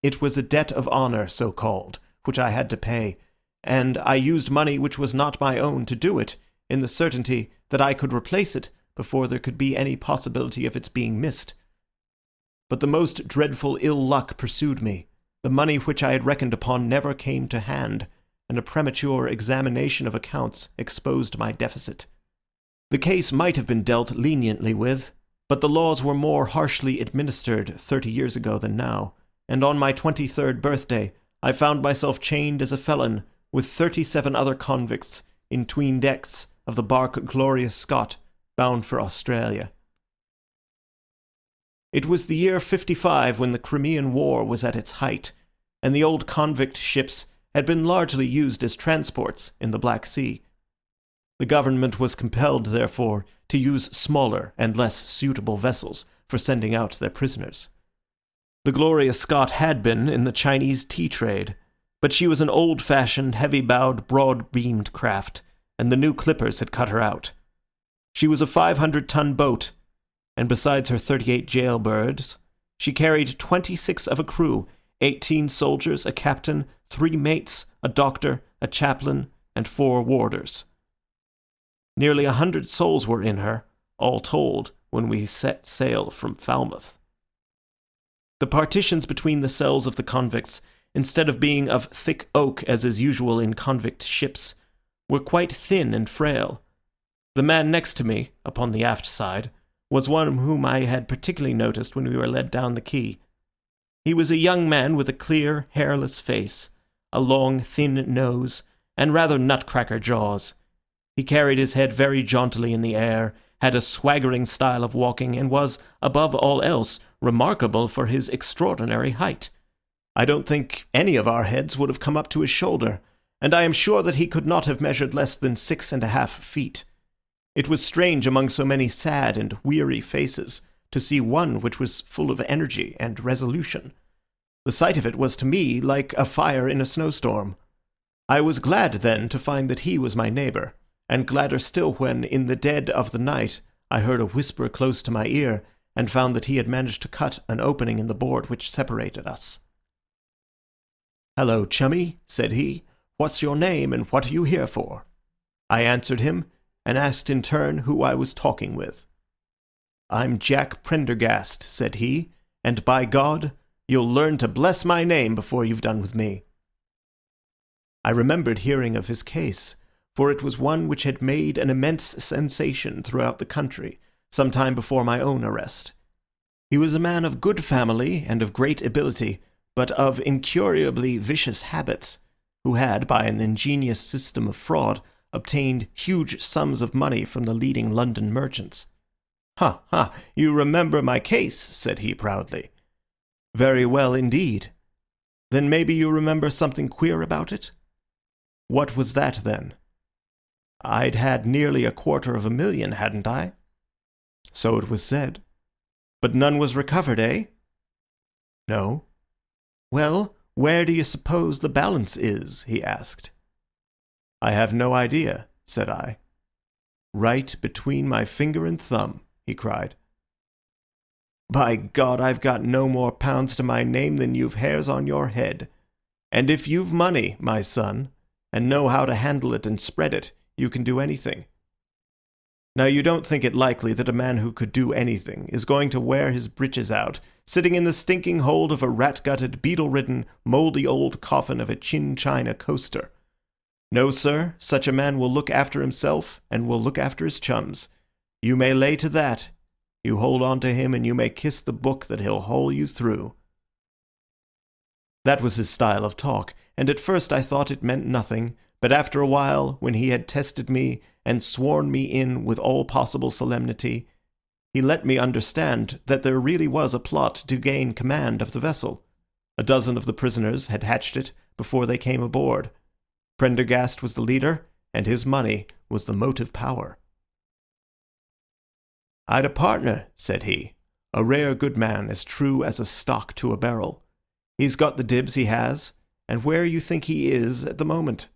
It was a debt of honour, so called, which I had to pay, and I used money which was not my own to do it, in the certainty that I could replace it before there could be any possibility of its being missed. But the most dreadful ill luck pursued me. The money which I had reckoned upon never came to hand, and a premature examination of accounts exposed my deficit. The case might have been dealt leniently with, but the laws were more harshly administered 30 years ago than now, and on my 23rd birthday I found myself chained as a felon with 37 other convicts in 'tween decks of the barque Gloria Scott, bound for Australia. It was the year '55 when the Crimean War was at its height, and the old convict ships had been largely used as transports in the Black Sea. The government was compelled, therefore, to use smaller and less suitable vessels for sending out their prisoners. The Gloria Scott had been in the Chinese tea trade, but she was an old-fashioned, heavy-bowed, broad-beamed craft, and the new clippers had cut her out. She was a 500-ton boat, and besides her 38 jailbirds, she carried 26 of a crew, 18 soldiers, a captain, 3 mates, a doctor, a chaplain, and 4 warders. Nearly 100 souls were in her, all told, when we set sail from Falmouth. The partitions between the cells of the convicts, instead of being of thick oak as is usual in convict ships, were quite thin and frail. The man next to me, upon the aft side, was one whom I had particularly noticed when we were led down the quay. He was a young man with a clear, hairless face, a long, thin nose, and rather nutcracker jaws. He carried his head very jauntily in the air, had a swaggering style of walking, and was, above all else, remarkable for his extraordinary height. I don't think any of our heads would have come up to his shoulder, and I am sure that he could not have measured less than 6½ feet. It was strange among so many sad and weary faces to see one which was full of energy and resolution. The sight of it was to me like a fire in a snowstorm. I was glad then to find that he was my neighbour, and gladder still when, in the dead of the night, I heard a whisper close to my ear, and found that he had managed to cut an opening in the board which separated us. "Hello, chummy," said he. "What's your name, and what are you here for?" I answered him, and asked in turn who I was talking with. "I'm Jack Prendergast," said he, "and by God, you'll learn to bless my name before you've done with me." I remembered hearing of his case, for it was one which had made an immense sensation throughout the country, some time before my own arrest. He was a man of good family and of great ability, but of incurably vicious habits, who had, by an ingenious system of fraud, obtained huge sums of money from the leading London merchants. "Ha, ha, you remember my case," said he proudly. "Very well indeed. Then maybe you remember something queer about it?" "What was that, then?" "I'd had nearly $250,000, hadn't I?" "So it was said. But none was recovered, eh?" "No." "Well, where do you suppose the balance is?" he asked. "I have no idea," said I. "Right between my finger and thumb," he cried. "By God, I've got no more pounds to my name than you've hairs on your head. And if you've money, my son, and know how to handle it and spread it, you can do anything. Now you don't think it likely that a man who could do anything is going to wear his breeches out, sitting in the stinking hold of a rat-gutted, beetle-ridden, mouldy old coffin of a chin-china coaster. No, sir, such a man will look after himself, and will look after his chums. You may lay to that. You hold on to him, and you may kiss the book that he'll hole you through." That was his style of talk, and at first I thought it meant nothing, but after a while, when he had tested me and sworn me in with all possible solemnity, he let me understand that there really was a plot to gain command of the vessel. A dozen of the prisoners had hatched it before they came aboard. Prendergast was the leader, and his money was the motive power. "I'd a partner," said he, "a rare good man, as true as a stock to a barrel. He's got the dibs, he has, and where you think he is at the moment?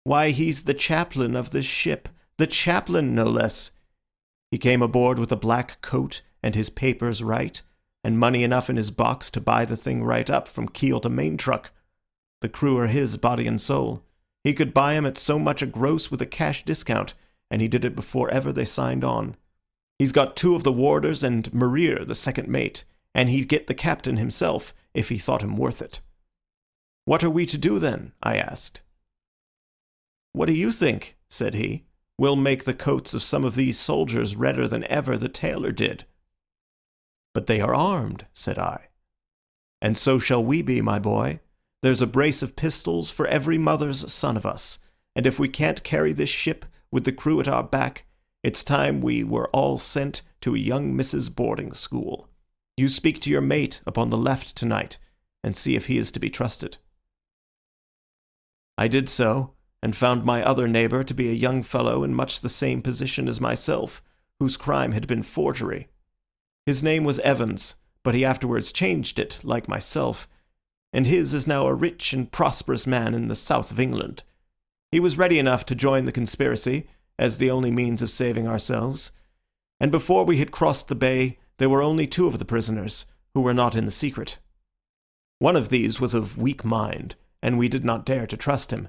Why, he's the chaplain of this ship, the chaplain, no less. He came aboard with a black coat and his papers right, and money enough in his box to buy the thing right up from keel to main truck. The crew are his, body and soul. He could buy 'em at so much a gross with a cash discount, and he did it before ever they signed on. He's got 2 of the warders and Marir, the second mate, and he'd get the captain himself if he thought him worth it. "What are we to do then?" I asked. "What do you think?" said he. "We'll make the coats of some of these soldiers redder than ever the tailor did." "But they are armed," said I. "And so shall we be, my boy. There's a brace of pistols for every mother's son of us, and if we can't carry this ship with the crew at our back, it's time we were all sent to a young Mrs. boarding school. You speak to your mate upon the left tonight, and see if he is to be trusted." I did so, and found my other neighbour to be a young fellow in much the same position as myself, whose crime had been forgery. His name was Evans, but he afterwards changed it, like myself, and his is now a rich and prosperous man in the south of England. He was ready enough to join the conspiracy, as the only means of saving ourselves, and before we had crossed the bay, there were only 2 of the prisoners, who were not in the secret. One of these was of weak mind, and we did not dare to trust him,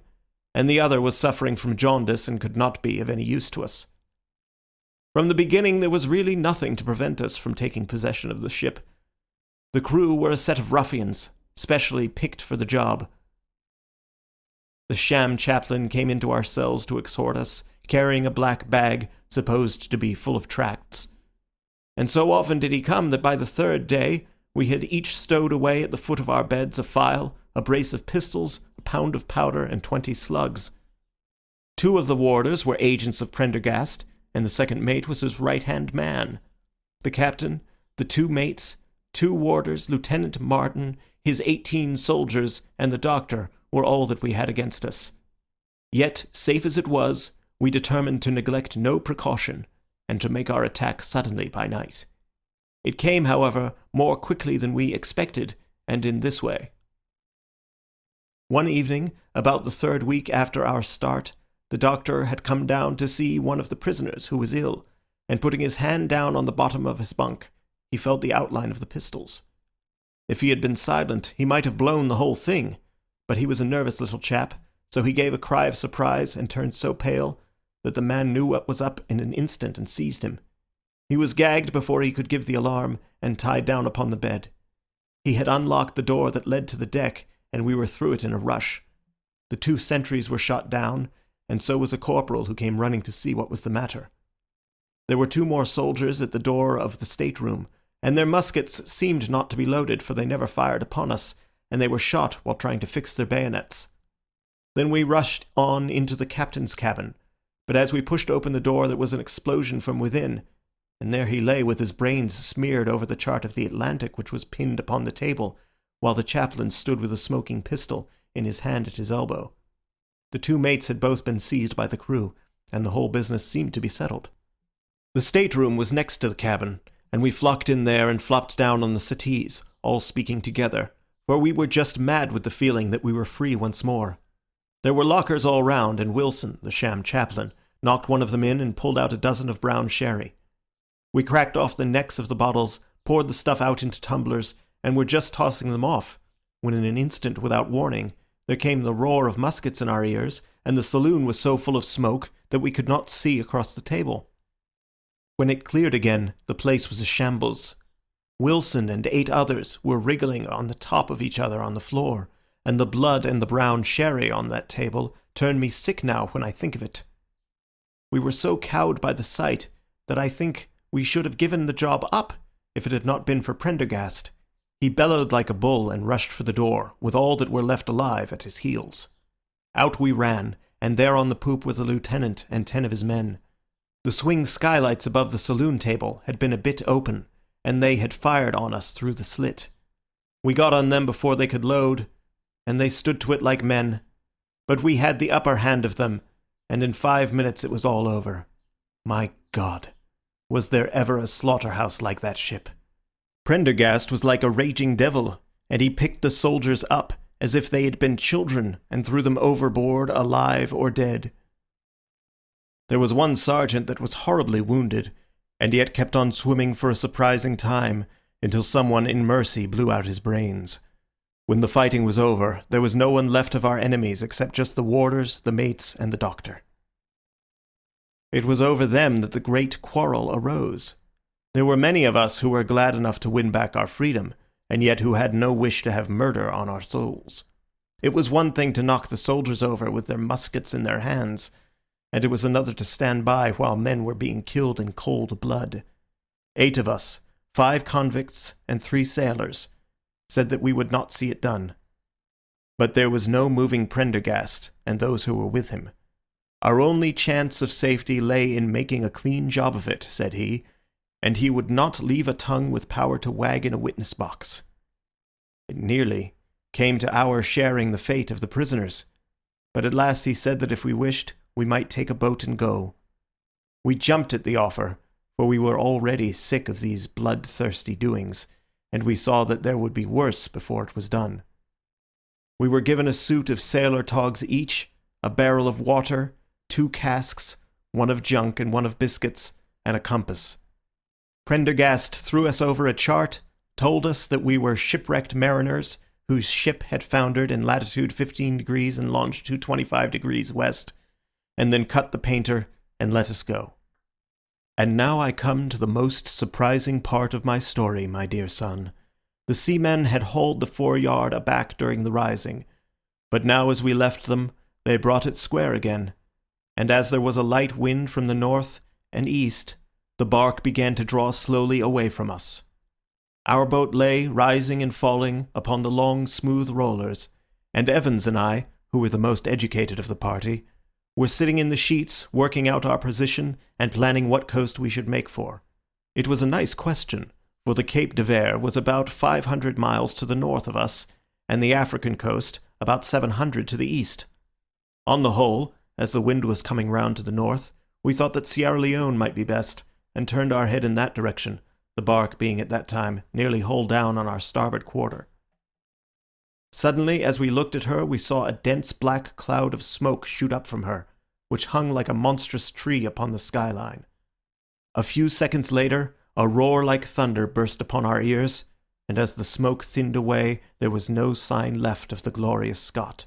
and the other was suffering from jaundice and could not be of any use to us. From the beginning there was really nothing to prevent us from taking possession of the ship. The crew were a set of ruffians, specially picked for the job. The sham chaplain came into our cells to exhort us, carrying a black bag supposed to be full of tracts. And so often did he come that by the 3rd day we had each stowed away at the foot of our beds a file, a brace of pistols, a pound of powder, and 20 slugs. 2 of the warders were agents of Prendergast, and the second mate was his right-hand man. The captain, the 2 mates, 2 warders, Lieutenant Martin, his 18 soldiers, and the doctor were all that we had against us. Yet, safe as it was, we determined to neglect no precaution, and to make our attack suddenly by night. It came, however, more quickly than we expected, and in this way. One evening, about the 3rd week after our start, the doctor had come down to see one of the prisoners who was ill, and putting his hand down on the bottom of his bunk, he felt the outline of the pistols. If he had been silent, he might have blown the whole thing, but he was a nervous little chap, so he gave a cry of surprise and turned so pale that the man knew what was up in an instant and seized him. He was gagged before he could give the alarm and tied down upon the bed. He had unlocked the door that led to the deck, and we were through it in a rush. The 2 sentries were shot down, and so was a corporal who came running to see what was the matter. There were 2 more soldiers at the door of the stateroom, and their muskets seemed not to be loaded, for they never fired upon us, and they were shot while trying to fix their bayonets. Then we rushed on into the captain's cabin, but as we pushed open the door there was an explosion from within, and there he lay with his brains smeared over the chart of the Atlantic which was pinned upon the table, while the chaplain stood with a smoking pistol in his hand at his elbow. The 2 mates had both been seized by the crew, and the whole business seemed to be settled. The stateroom was next to the cabin, and we flocked in there and flopped down on the settees, all speaking together, for we were just mad with the feeling that we were free once more. There were lockers all round, and Wilson, the sham chaplain, knocked one of them in and pulled out a dozen of brown sherry. We cracked off the necks of the bottles, poured the stuff out into tumblers, and were just tossing them off, when in an instant, without warning, there came the roar of muskets in our ears, and the saloon was so full of smoke that we could not see across the table. When it cleared again, the place was a shambles. Wilson and 8 others were wriggling on the top of each other on the floor, and the blood and the brown sherry on that table turn me sick now when I think of it. We were so cowed by the sight that I think we should have given the job up if it had not been for Prendergast. He bellowed like a bull and rushed for the door, with all that were left alive at his heels. Out we ran, and there on the poop were the lieutenant and 10 of his men. The swing skylights above the saloon table had been a bit open, and they had fired on us through the slit. We got on them before they could load, and they stood to it like men. But we had the upper hand of them, and in 5 minutes it was all over. My God, was there ever a slaughterhouse like that ship? Prendergast was like a raging devil, and he picked the soldiers up as if they had been children and threw them overboard alive or dead. There was one sergeant that was horribly wounded, and yet kept on swimming for a surprising time, until someone in mercy blew out his brains. When the fighting was over, there was no one left of our enemies except just the warders, the mates, and the doctor. It was over them that the great quarrel arose. There were many of us who were glad enough to win back our freedom, and yet who had no wish to have murder on our souls. It was one thing to knock the soldiers over with their muskets in their hands, and it was another to stand by while men were being killed in cold blood. 8 of us, 5 convicts and 3 sailors, said that we would not see it done. But there was no moving Prendergast and those who were with him. Our only chance of safety lay in making a clean job of it, said he, and he would not leave a tongue with power to wag in a witness box. It nearly came to our sharing the fate of the prisoners, but at last he said that if we wished, we might take a boat and go. We jumped at the offer, for we were already sick of these bloodthirsty doings, and we saw that there would be worse before it was done. We were given a suit of sailor togs each, a barrel of water, 2 casks, one of junk and one of biscuits, and a compass. Prendergast threw us over a chart, told us that we were shipwrecked mariners whose ship had foundered in latitude 15 degrees and longitude 25 degrees west, and then cut the painter and let us go. And now I come to the most surprising part of my story, my dear son. The seamen had hauled the foreyard aback during the rising, but now as we left them, they brought it square again, and as there was a light wind from the north and east, the bark began to draw slowly away from us. Our boat lay, rising and falling, upon the long, smooth rollers, and Evans and I, who were the most educated of the party, were sitting in the sheets, working out our position and planning what coast we should make for. It was a nice question, for the Cape de Verde was about 500 miles to the north of us, and the African coast about 700 to the east. On the whole, as the wind was coming round to the north, we thought that Sierra Leone might be best, and turned our head in that direction, the bark being at that time nearly hull down on our starboard quarter. Suddenly, as we looked at her, we saw a dense black cloud of smoke shoot up from her, which hung like a monstrous tree upon the skyline. A few seconds later, a roar like thunder burst upon our ears, and as the smoke thinned away, there was no sign left of the Gloria Scott.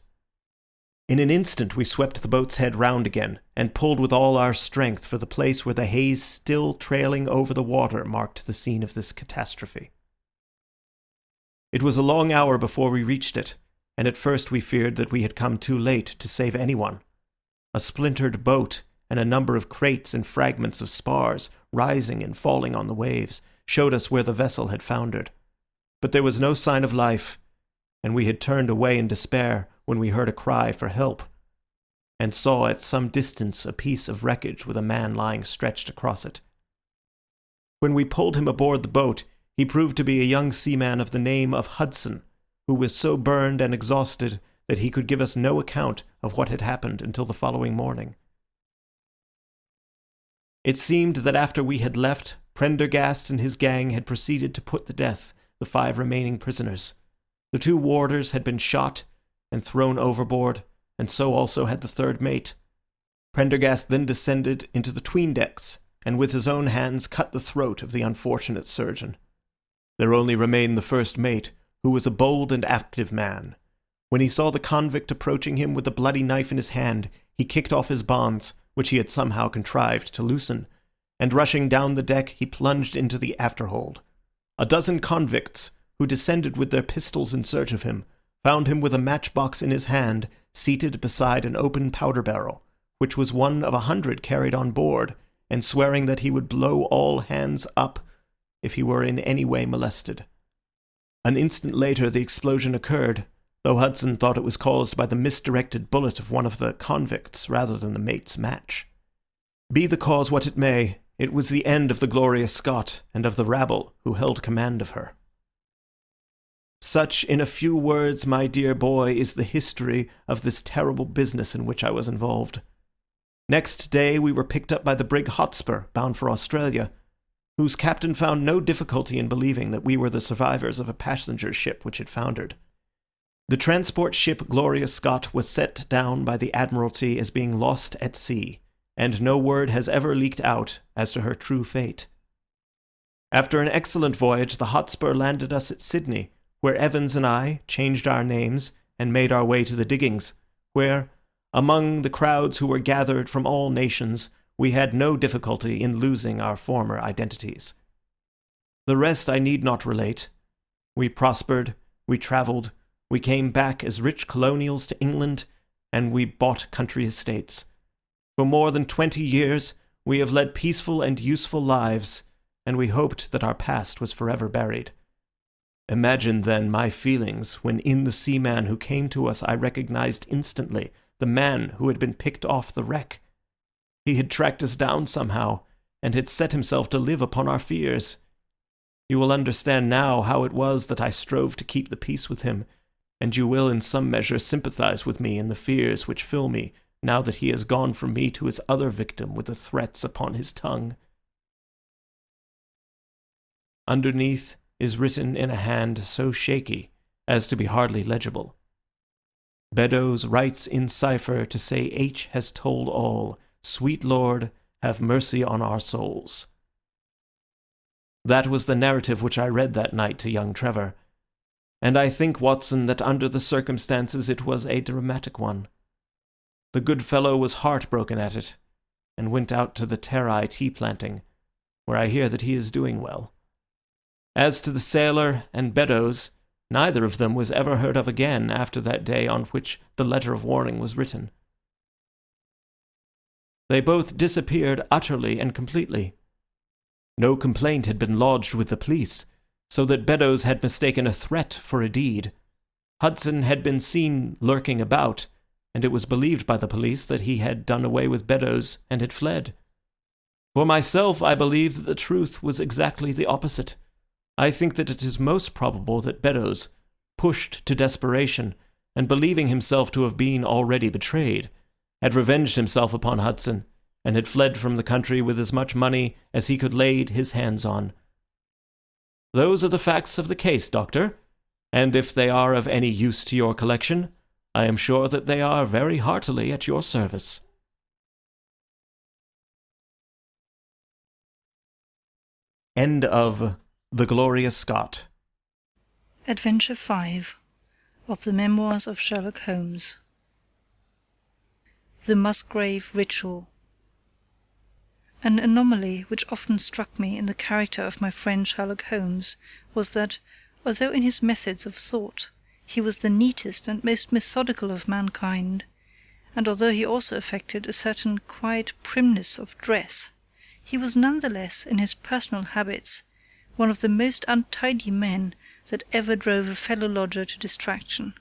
In an instant we swept the boat's head round again, and pulled with all our strength for the place where the haze still trailing over the water marked the scene of this catastrophe. It was a long hour before we reached it, and at first we feared that we had come too late to save anyone. A splintered boat and a number of crates and fragments of spars, rising and falling on the waves, showed us where the vessel had foundered. But there was no sign of life, and we had turned away in despair when we heard a cry for help, and saw at some distance a piece of wreckage with a man lying stretched across it. When we pulled him aboard the boat, he proved to be a young seaman of the name of Hudson, who was so burned and exhausted that he could give us no account of what had happened until the following morning. It seemed that after we had left, Prendergast and his gang had proceeded to put to death the 5 remaining prisoners. The 2 warders had been shot and thrown overboard, and so also had the 3rd mate. Prendergast then descended into the 'tween decks, and with his own hands cut the throat of the unfortunate surgeon. There only remained the 1st mate, who was a bold and active man. When he saw the convict approaching him with a bloody knife in his hand, he kicked off his bonds, which he had somehow contrived to loosen, and rushing down the deck, he plunged into the afterhold. A dozen convicts, who descended with their pistols in search of him, found him with a matchbox in his hand, seated beside an open powder barrel, which was one of 100 carried on board, and swearing that he would blow all hands up if he were in any way molested. An instant later the explosion occurred, though Hudson thought it was caused by the misdirected bullet of one of the convicts rather than the mate's match. Be the cause what it may, it was the end of the Gloria Scott and of the rabble who held command of her. Such, in a few words, my dear boy, is the history of this terrible business in which I was involved. Next day we were picked up by the brig Hotspur, bound for Australia, whose captain found no difficulty in believing that we were the survivors of a passenger ship which had foundered. The transport ship Gloria Scott was set down by the Admiralty as being lost at sea, and no word has ever leaked out as to her true fate. After an excellent voyage, the Hotspur landed us at Sydney, where Evans and I changed our names and made our way to the diggings, where, among the crowds who were gathered from all nations, we had no difficulty in losing our former identities. The rest I need not relate. We prospered, we travelled, we came back as rich colonials to England, and we bought country estates. For more than 20 years we have led peaceful and useful lives, and we hoped that our past was forever buried. Imagine, then, my feelings when in the seaman who came to us I recognized instantly the man who had been picked off the wreck. He had tracked us down somehow, and had set himself to live upon our fears. You will understand now how it was that I strove to keep the peace with him, and you will in some measure sympathize with me in the fears which fill me now that he has gone from me to his other victim with the threats upon his tongue. Underneath is written in a hand so shaky as to be hardly legible. Beddoes writes in cipher to say H has told all, sweet Lord, have mercy on our souls. That was the narrative which I read that night to young Trevor, and I think, Watson, that under the circumstances it was a dramatic one. The good fellow was heartbroken at it, and went out to the Terai tea planting, where I hear that he is doing well. As to the sailor and Beddoes, neither of them was ever heard of again after that day on which the letter of warning was written. They both disappeared utterly and completely. No complaint had been lodged with the police, so that Beddoes had mistaken a threat for a deed. Hudson had been seen lurking about, and it was believed by the police that he had done away with Beddoes and had fled. For myself, I believe that the truth was exactly the opposite. I think that it is most probable that Beddoes, pushed to desperation, and believing himself to have been already betrayed, had revenged himself upon Hudson, and had fled from the country with as much money as he could lay his hands on. Those are the facts of the case, Doctor, and if they are of any use to your collection, I am sure that they are very heartily at your service. End of The Gloria Scott. Adventure 5 of the Memoirs of Sherlock Holmes. The Musgrave Ritual. An anomaly which often struck me in the character of my friend Sherlock Holmes was that, although in his methods of thought he was the neatest and most methodical of mankind, and although he also affected a certain quiet primness of dress, he was none the less in his personal habits one of the most untidy men that ever drove a fellow lodger to distraction.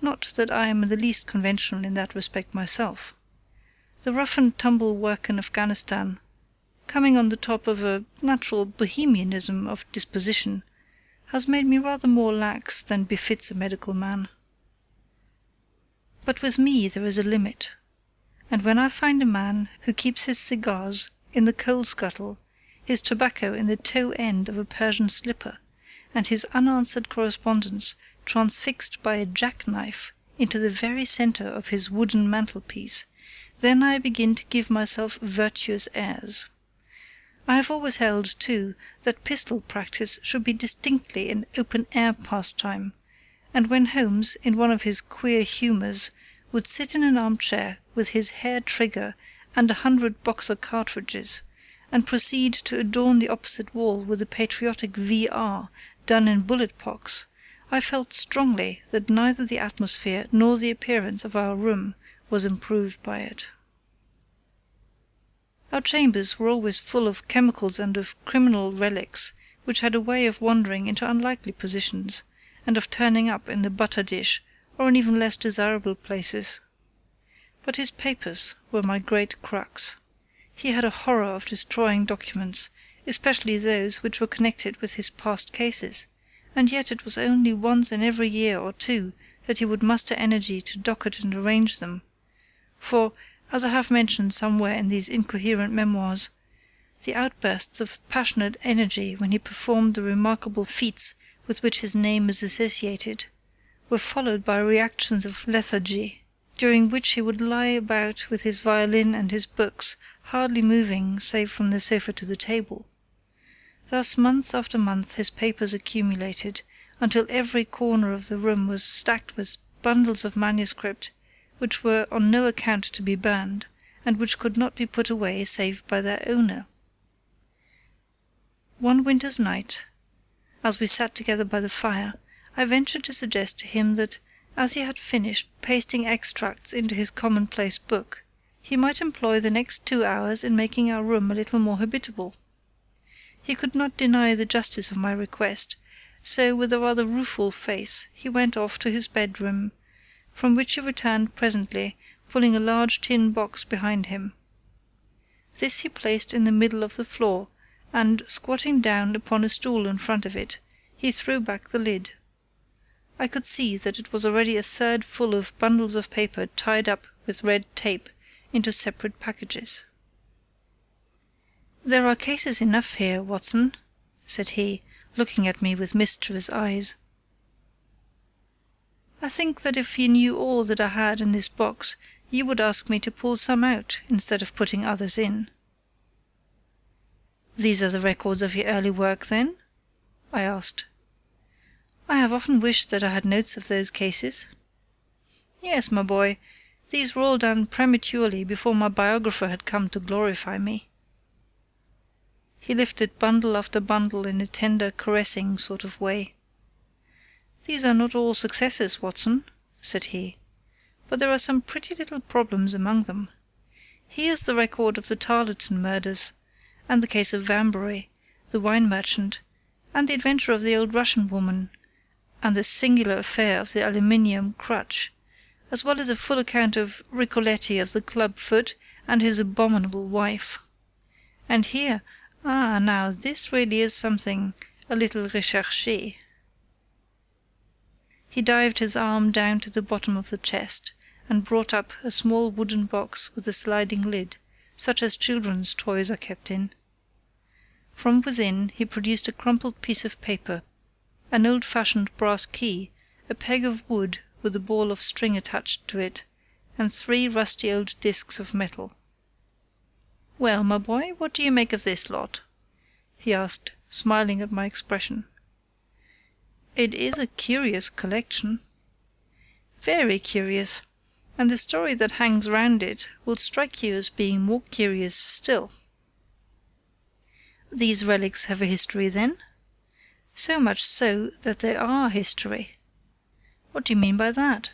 Not that I am in the least conventional in that respect myself. The rough-and-tumble work in Afghanistan, coming on the top of a natural bohemianism of disposition, has made me rather more lax than befits a medical man. But with me there is a limit, and when I find a man who keeps his cigars in the coal scuttle, his tobacco in the toe end of a Persian slipper, and his unanswered correspondence transfixed by a jackknife into the very centre of his wooden mantelpiece, then I begin to give myself virtuous airs. I have always held, too, that pistol practice should be distinctly an open-air pastime, and when Holmes, in one of his queer humours, would sit in an armchair with his hair trigger and 100 Boxer cartridges, and proceed to adorn the opposite wall with a patriotic V.R. done in bullet-pox, I felt strongly that neither the atmosphere nor the appearance of our room was improved by it. Our chambers were always full of chemicals and of criminal relics, which had a way of wandering into unlikely positions, and of turning up in the butter-dish or in even less desirable places. But his papers were my great crux. He had a horror of destroying documents, especially those which were connected with his past cases, and yet it was only once in every year or two that he would muster energy to docket and arrange them. For, as I have mentioned somewhere in these incoherent memoirs, the outbursts of passionate energy when he performed the remarkable feats with which his name is associated were followed by reactions of lethargy, during which he would lie about with his violin and his books, hardly moving save from the sofa to the table. Thus month after month his papers accumulated, until every corner of the room was stacked with bundles of manuscript which were on no account to be burned, and which could not be put away save by their owner. One winter's night, as we sat together by the fire, I ventured to suggest to him that, as he had finished pasting extracts into his commonplace book, he might employ the next 2 hours in making our room a little more habitable. He could not deny the justice of my request, so with a rather rueful face he went off to his bedroom, from which he returned presently, pulling a large tin box behind him. This he placed in the middle of the floor, and, squatting down upon a stool in front of it, he threw back the lid. I could see that it was already a third full of bundles of paper tied up with red tape into separate packages. "There are cases enough here, Watson," said he, looking at me with mischievous eyes. "I think that if you knew all that I had in this box, you would ask me to pull some out instead of putting others in." "These are the records of your early work, then?" I asked. "I have often wished that I had notes of those cases." "Yes, my boy, these were all done prematurely before my biographer had come to glorify me." He lifted bundle after bundle in a tender, caressing sort of way. "These are not all successes, Watson," said he, "but there are some pretty little problems among them. Here's the record of the Tarleton murders, and the case of Vanbury, the wine merchant, and the adventure of the old Russian woman, and the singular affair of the aluminium crutch, as well as a full account of Ricoletti of the club foot and his abominable wife. And here, now this really is something a little recherché." He dived his arm down to the bottom of the chest, and brought up a small wooden box with a sliding lid, such as children's toys are kept in. From within he produced a crumpled piece of paper, an old-fashioned brass key, a peg of wood with a ball of string attached to it, and 3 rusty old discs of metal. "Well, my boy, what do you make of this lot?" he asked, smiling at my expression. "It is a curious collection." "Very curious, and the story that hangs round it will strike you as being more curious still." "These relics have a history, then?" "So much so that they are history." "What do you mean by that?"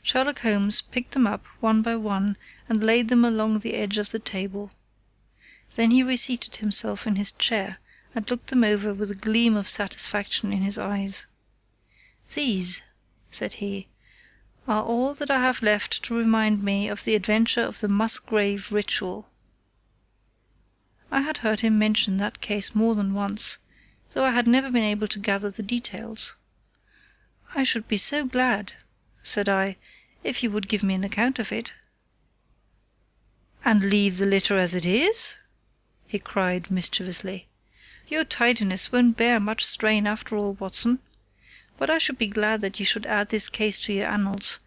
Sherlock Holmes picked them up one by one and laid them along the edge of the table. Then he reseated himself in his chair and looked them over with a gleam of satisfaction in his eyes. "These," said he, "are all that I have left to remind me of the adventure of the Musgrave Ritual." I had heard him mention that case more than once, though I had never been able to gather the details. "I should be so glad," said I, "if you would give me an account of it." "And leave the litter as it is?" he cried mischievously. "Your tidiness won't bear much strain after all, Watson. But I should be glad that you should add this case to your annals,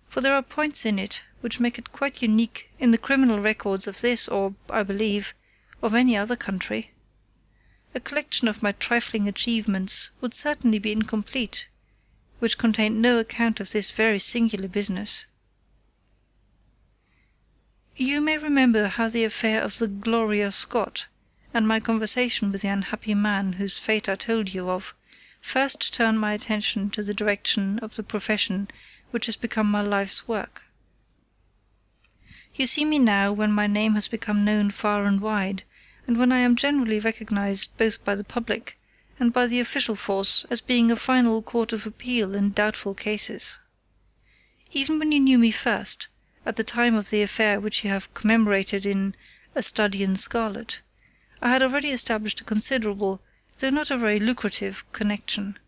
for there are points in it which make it quite unique in the criminal records of this or, I believe, of any other country. A collection of my trifling achievements would certainly be incomplete, which contained no account of this very singular business. You may remember how the affair of the Gloria Scott, and my conversation with the unhappy man whose fate I told you of, first turned my attention to the direction of the profession which has become my life's work. You see me now when my name has become known far and wide, and when I am generally recognized both by the public and by the official force as being a final court of appeal in doubtful cases. Even when you knew me first, at the time of the affair which you have commemorated in A Study in Scarlet, I had already established a considerable, though not a very lucrative, connection.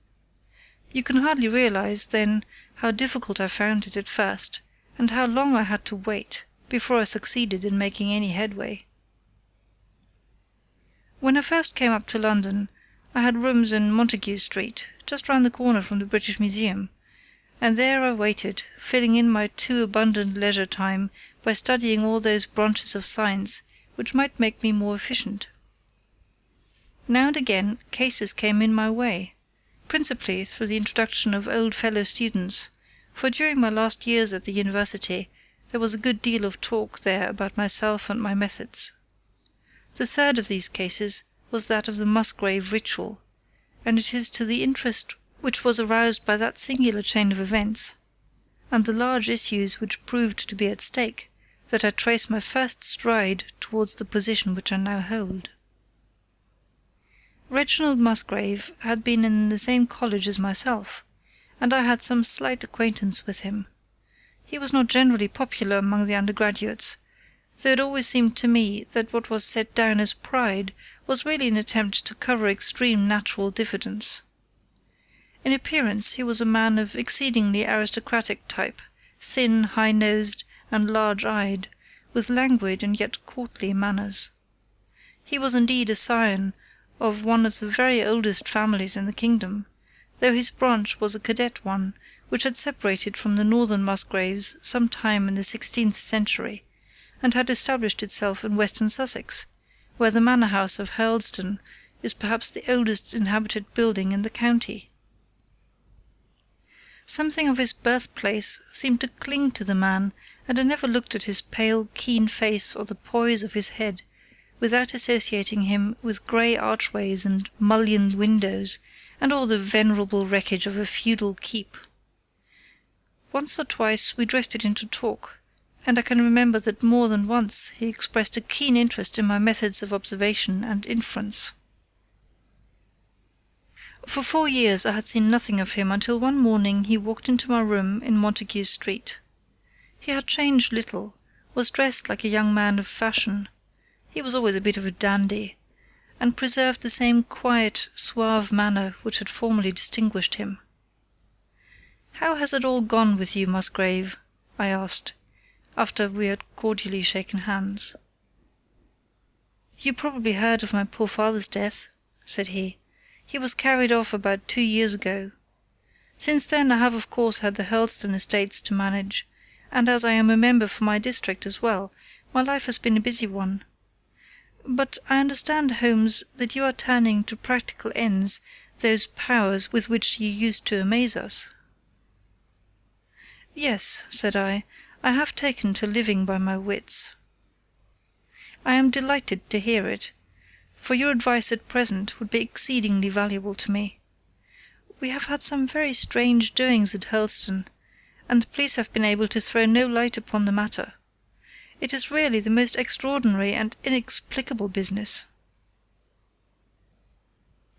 You can hardly realize, then, how difficult I found it at first, and how long I had to wait before I succeeded in making any headway. When I first came up to London, I had rooms in Montague Street, just round the corner from the British Museum, and there I waited, filling in my too abundant leisure time by studying all those branches of science which might make me more efficient. Now and again cases came in my way, principally through the introduction of old fellow students, for during my last years at the university there was a good deal of talk there about myself and my methods. The third of these cases was that of the Musgrave Ritual, and it is to the interest which was aroused by that singular chain of events, and the large issues which proved to be at stake, that I trace my first stride towards the position which I now hold. Reginald Musgrave had been in the same college as myself, and I had some slight acquaintance with him. He was not generally popular among the undergraduates, though it always seemed to me that what was set down as pride was really an attempt to cover extreme natural diffidence. In appearance he was a man of exceedingly aristocratic type, thin, high-nosed, and large-eyed, with languid and yet courtly manners. He was indeed a scion of one of the very oldest families in the kingdom, though his branch was a cadet one, which had separated from the northern Musgraves some time in the 16th century, and had established itself in western Sussex, where the manor house of Hurlstone is perhaps the oldest inhabited building in the county. Something of his birthplace seemed to cling to the man, and I never looked at his pale, keen face or the poise of his head without associating him with grey archways and mullioned windows, and all the venerable wreckage of a feudal keep. Once or twice we drifted into talk, and I can remember that more than once he expressed a keen interest in my methods of observation and inference. For 4 years I had seen nothing of him until one morning he walked into my room in Montague Street. He had changed little, was dressed like a young man of fashion. He was always a bit of a dandy, and preserved the same quiet, suave manner which had formerly distinguished him. "How has it all gone with you, Musgrave?" I asked, after we had cordially shaken hands. "You probably heard of my poor father's death," said he. "He was carried off about 2 years ago. Since then I have of course had the Hurlstone estates to manage, and as I am a member for my district as well, my life has been a busy one. But I understand, Holmes, that you are turning to practical ends those powers with which you used to amaze us." "Yes," said I have taken to living by my wits." "I am delighted to hear it, for your advice at present would be exceedingly valuable to me. We have had some very strange doings at Hurlstone, and the police have been able to throw no light upon the matter. It is really the most extraordinary and inexplicable business."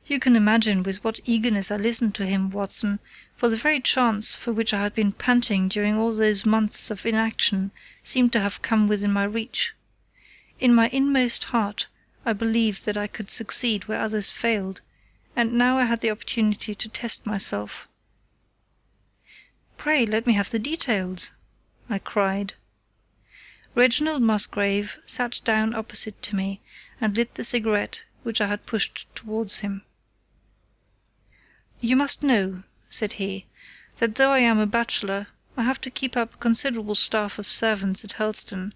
You can imagine with what eagerness I listened to him, Watson, for the very chance for which I had been panting during all those months of inaction seemed to have come within my reach. In my inmost heart I believed that I could succeed where others failed, and now I had the opportunity to test myself. "Pray let me have the details," I cried. Reginald Musgrave sat down opposite to me and lit the cigarette which I had pushed towards him. "You must know," said he, "that though I am a bachelor, I have to keep up a considerable staff of servants at Hurlstone,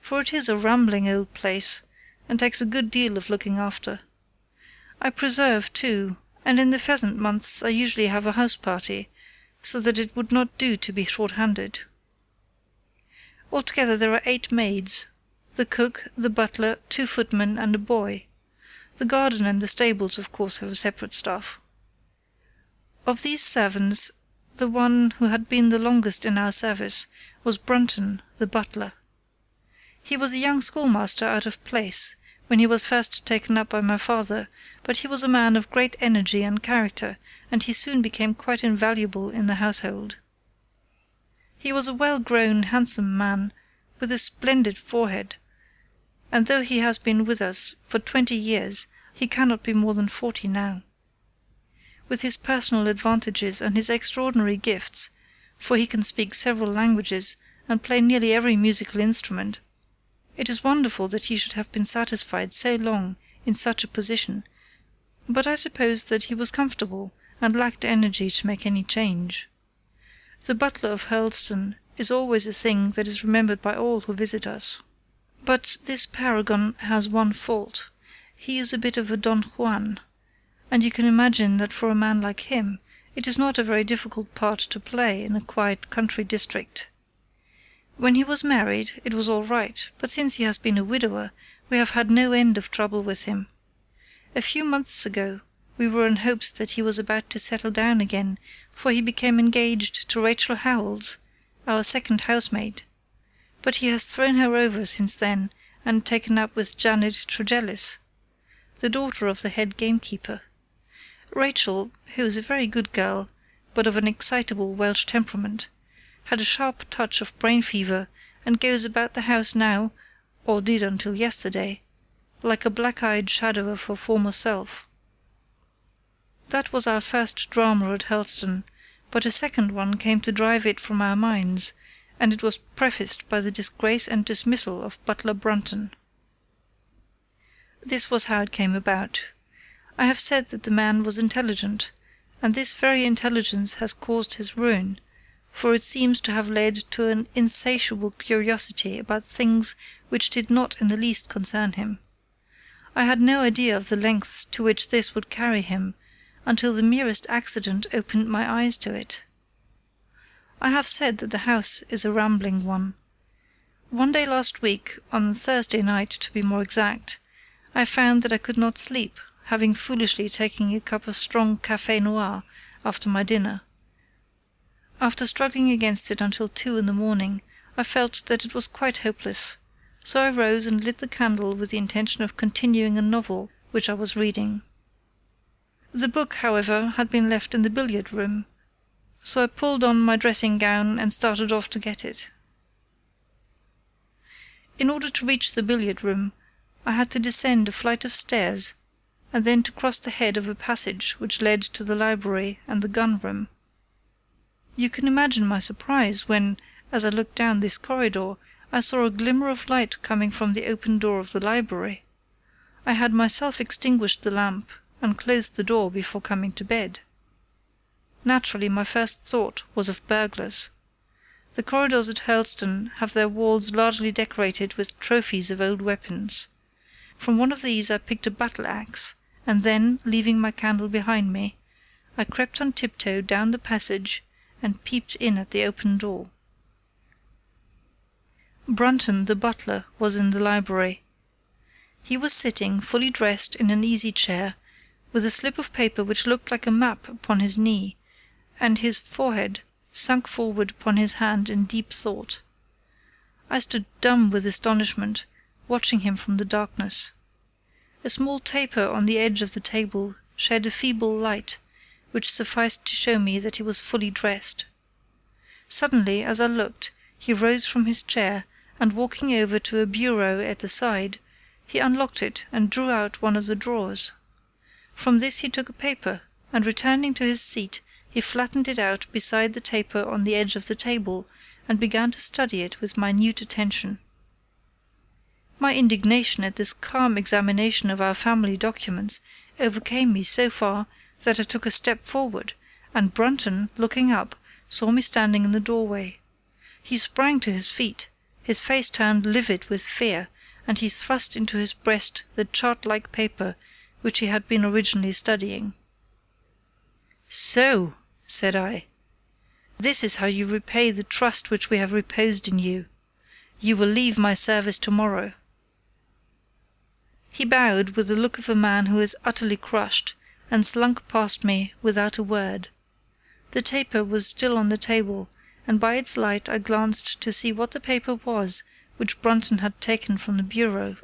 for it is a rambling old place, and takes a good deal of looking after. I preserve, too, and in the pheasant months I usually have a house party, so that it would not do to be short-handed. Altogether there are 8 maids, the cook, the butler, 2 footmen, and a boy. The garden and the stables, of course, have a separate staff. Of these servants, the one who had been the longest in our service was Brunton, the butler. He was a young schoolmaster out of place, when he was first taken up by my father, but he was a man of great energy and character, and he soon became quite invaluable in the household. He was a well-grown, handsome man, with a splendid forehead, and though he has been with us for 20 years, he cannot be more than 40 now. With his personal advantages and his extraordinary gifts, for he can speak several languages and play nearly every musical instrument, it is wonderful that he should have been satisfied so long in such a position, but I suppose that he was comfortable and lacked energy to make any change. The butler of Hurlstone is always a thing that is remembered by all who visit us. But this paragon has one fault. he is a bit of a Don Juan, and you can imagine that for a man like him it is not a very difficult part to play in a quiet country district. When he was married it was all right, but since he has been a widower we have had no end of trouble with him. A few months ago we were in hopes that he was about to settle down again, for he became engaged to Rachel Howells, our second housemaid. But he has thrown her over since then and taken up with Janet Tregellis, the daughter of the head gamekeeper. Rachel, who is a very good girl, but of an excitable Welsh temperament, had a sharp touch of brain fever and goes about the house now, or did until yesterday, like a black-eyed shadow of her former self. That was our first drama at Hurlstone, but a second one came to drive it from our minds, and it was prefaced by the disgrace and dismissal of butler Brunton. This was how it came about. I have said that the man was intelligent, and this very intelligence has caused his ruin, for it seems to have led to an insatiable curiosity about things which did not in the least concern him. I had no idea of the lengths to which this would carry him, until the merest accident opened my eyes to it. I have said that the house is a rambling one. One day last week, on Thursday night to be more exact, I found that I could not sleep, having foolishly taken a cup of strong café noir after my dinner. After struggling against it until 2 in the morning, I felt that it was quite hopeless, so I rose and lit the candle with the intention of continuing a novel which I was reading. The book, however, had been left in the billiard-room, so I pulled on my dressing-gown and started off to get it. In order to reach the billiard-room, I had to descend a flight of stairs, and then to cross the head of a passage which led to the library and the gun-room. You can imagine my surprise when, as I looked down this corridor, I saw a glimmer of light coming from the open door of the library. I had myself extinguished the lamp and closed the door before coming to bed. Naturally, my first thought was of burglars. The corridors at Hurlstone have their walls largely decorated with trophies of old weapons. From one of these I picked a battle-axe, and then, leaving my candle behind me, I crept on tiptoe down the passage and peeped in at the open door. Brunton, the butler, was in the library. He was sitting, fully dressed, in an easy-chair, with a slip of paper which looked like a map upon his knee, and his forehead sunk forward upon his hand in deep thought. I stood dumb with astonishment, watching him from the darkness. A small taper on the edge of the table shed a feeble light, which sufficed to show me that he was fully dressed. Suddenly, as I looked, he rose from his chair, and walking over to a bureau at the side, he unlocked it and drew out one of the drawers. From this he took a paper, and returning to his seat, he flattened it out beside the taper on the edge of the table, and began to study it with minute attention. My indignation at this calm examination of our family documents overcame me so far that I took a step forward, and Brunton, looking up, saw me standing in the doorway. He sprang to his feet, his face turned livid with fear, and he thrust into his breast the chart-like paper which he had been originally studying. "So," said I, "this is how you repay the trust which we have reposed in you. You will leave my service tomorrow." He bowed with the look of a man who is utterly crushed, and slunk past me without a word. The taper was still on the table, and by its light I glanced to see what the paper was which Brunton had taken from the bureau.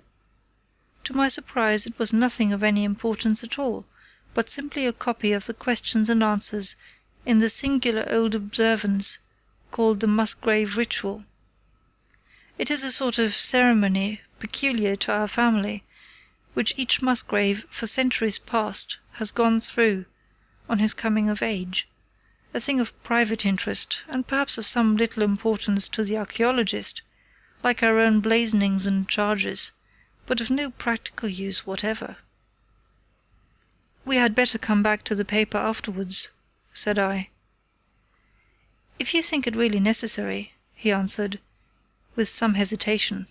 To my surprise it was nothing of any importance at all, but simply a copy of the questions and answers in the singular old observance called the Musgrave Ritual. It is a sort of ceremony peculiar to our family, which each Musgrave for centuries past has gone through on his coming of age, a thing of private interest, and perhaps of some little importance to the archaeologist, like our own blazonings and charges, but of no practical use whatever. "We had better come back to the paper afterwards," said I. "If you think it really necessary," he answered, with some hesitation.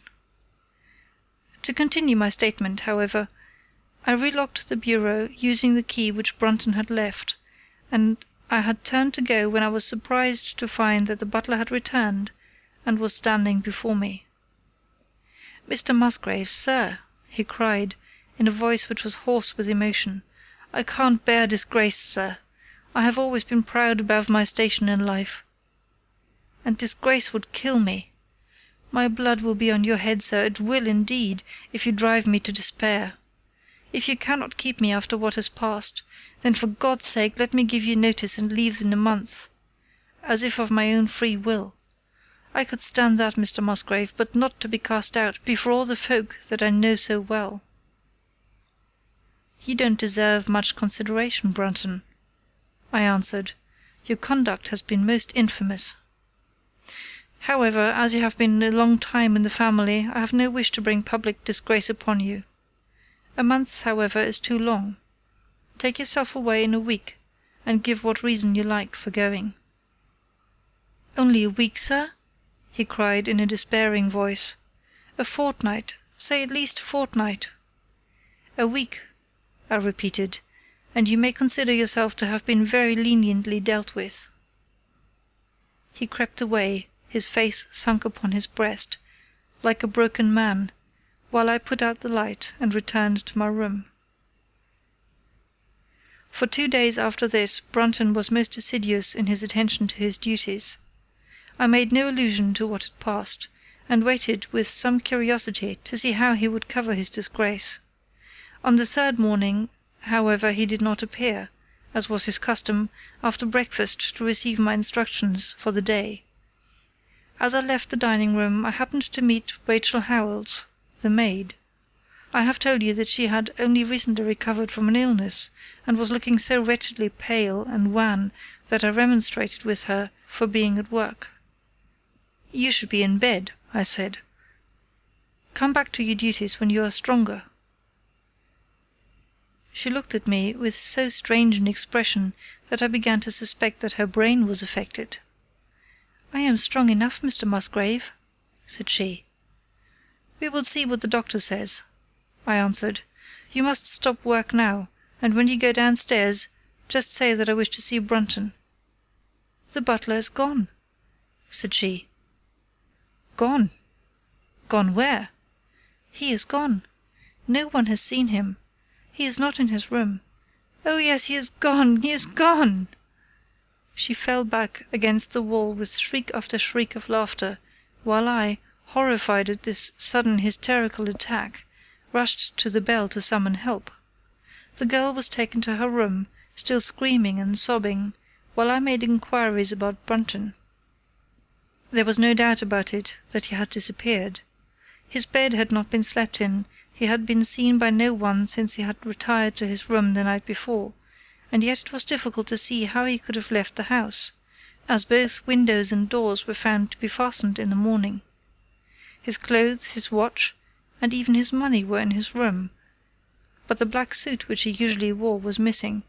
To continue my statement, however, I relocked the bureau, using the key which Brunton had left, and I had turned to go when I was surprised to find that the butler had returned and was standing before me. "Mr. Musgrave, sir," he cried, in a voice which was hoarse with emotion, "I can't bear disgrace, sir. I have always been proud above my station in life, and disgrace would kill me. My blood will be on your head, sir, it will indeed, if you drive me to despair. If you cannot keep me after what has passed, then for God's sake let me give you notice and leave in a month, as if of my own free will. I could stand that, Mr. Musgrave, but not to be cast out before all the folk that I know so well." "You don't deserve much consideration, Brunton," I answered. "Your conduct has been most infamous. However, as you have been a long time in the family, I have no wish to bring public disgrace upon you. A month, however, is too long. Take yourself away in a week, and give what reason you like for going." "Only a week, sir?" he cried in a despairing voice. "A fortnight, say at least a fortnight." "A week," I repeated, "and you may consider yourself to have been very leniently dealt with." He crept away, his face sunk upon his breast, like a broken man, while I put out the light and returned to my room. For 2 days after this Brunton was most assiduous in his attention to his duties. I made no allusion to what had passed, and waited with some curiosity to see how he would cover his disgrace. On the third morning, however, he did not appear, as was his custom, after breakfast to receive my instructions for the day. As I left the dining-room I happened to meet Rachel Howells, the maid. I have told you that she had only recently recovered from an illness, and was looking so wretchedly pale and wan that I remonstrated with her for being at work. "You should be in bed," I said. "Come back to your duties when you are stronger." She looked at me with so strange an expression that I began to suspect that her brain was affected. "I am strong enough, Mr. Musgrave," said she. "We will see what the doctor says," I answered. "You must stop work now, and when you go downstairs, just say that I wish to see Brunton." "The butler is gone," said she. "Gone? Gone where?" "He is gone. No one has seen him. He is not in his room. Oh yes, he is gone! He is gone!" She fell back against the wall with shriek after shriek of laughter, while I, horrified at this sudden hysterical attack, rushed to the bell to summon help. The girl was taken to her room, still screaming and sobbing, while I made inquiries about Brunton. There was no doubt about it that he had disappeared. His bed had not been slept in, he had been seen by no one since he had retired to his room the night before, and yet it was difficult to see how he could have left the house, as both windows and doors were found to be fastened in the morning. His clothes, his watch, and even his money were in his room, but the black suit which he usually wore was missing.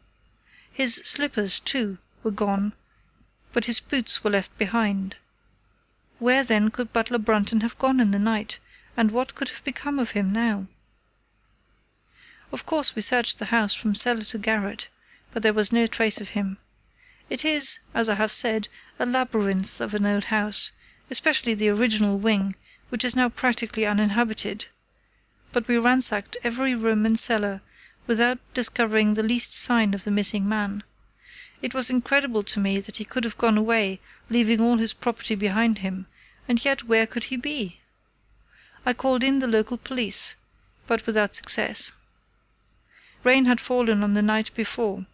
His slippers, too, were gone, but his boots were left behind. Where, then, could Butler Brunton have gone in the night, and what could have become of him now? Of course we searched the house from cellar to garret, but there was no trace of him. It is, as I have said, a labyrinth of an old house, especially the original wing, which is now practically uninhabited. But we ransacked every room and cellar without discovering the least sign of the missing man. It was incredible to me that he could have gone away, leaving all his property behind him, and yet where could he be? I called in the local police, but without success. Rain had fallen on the night before,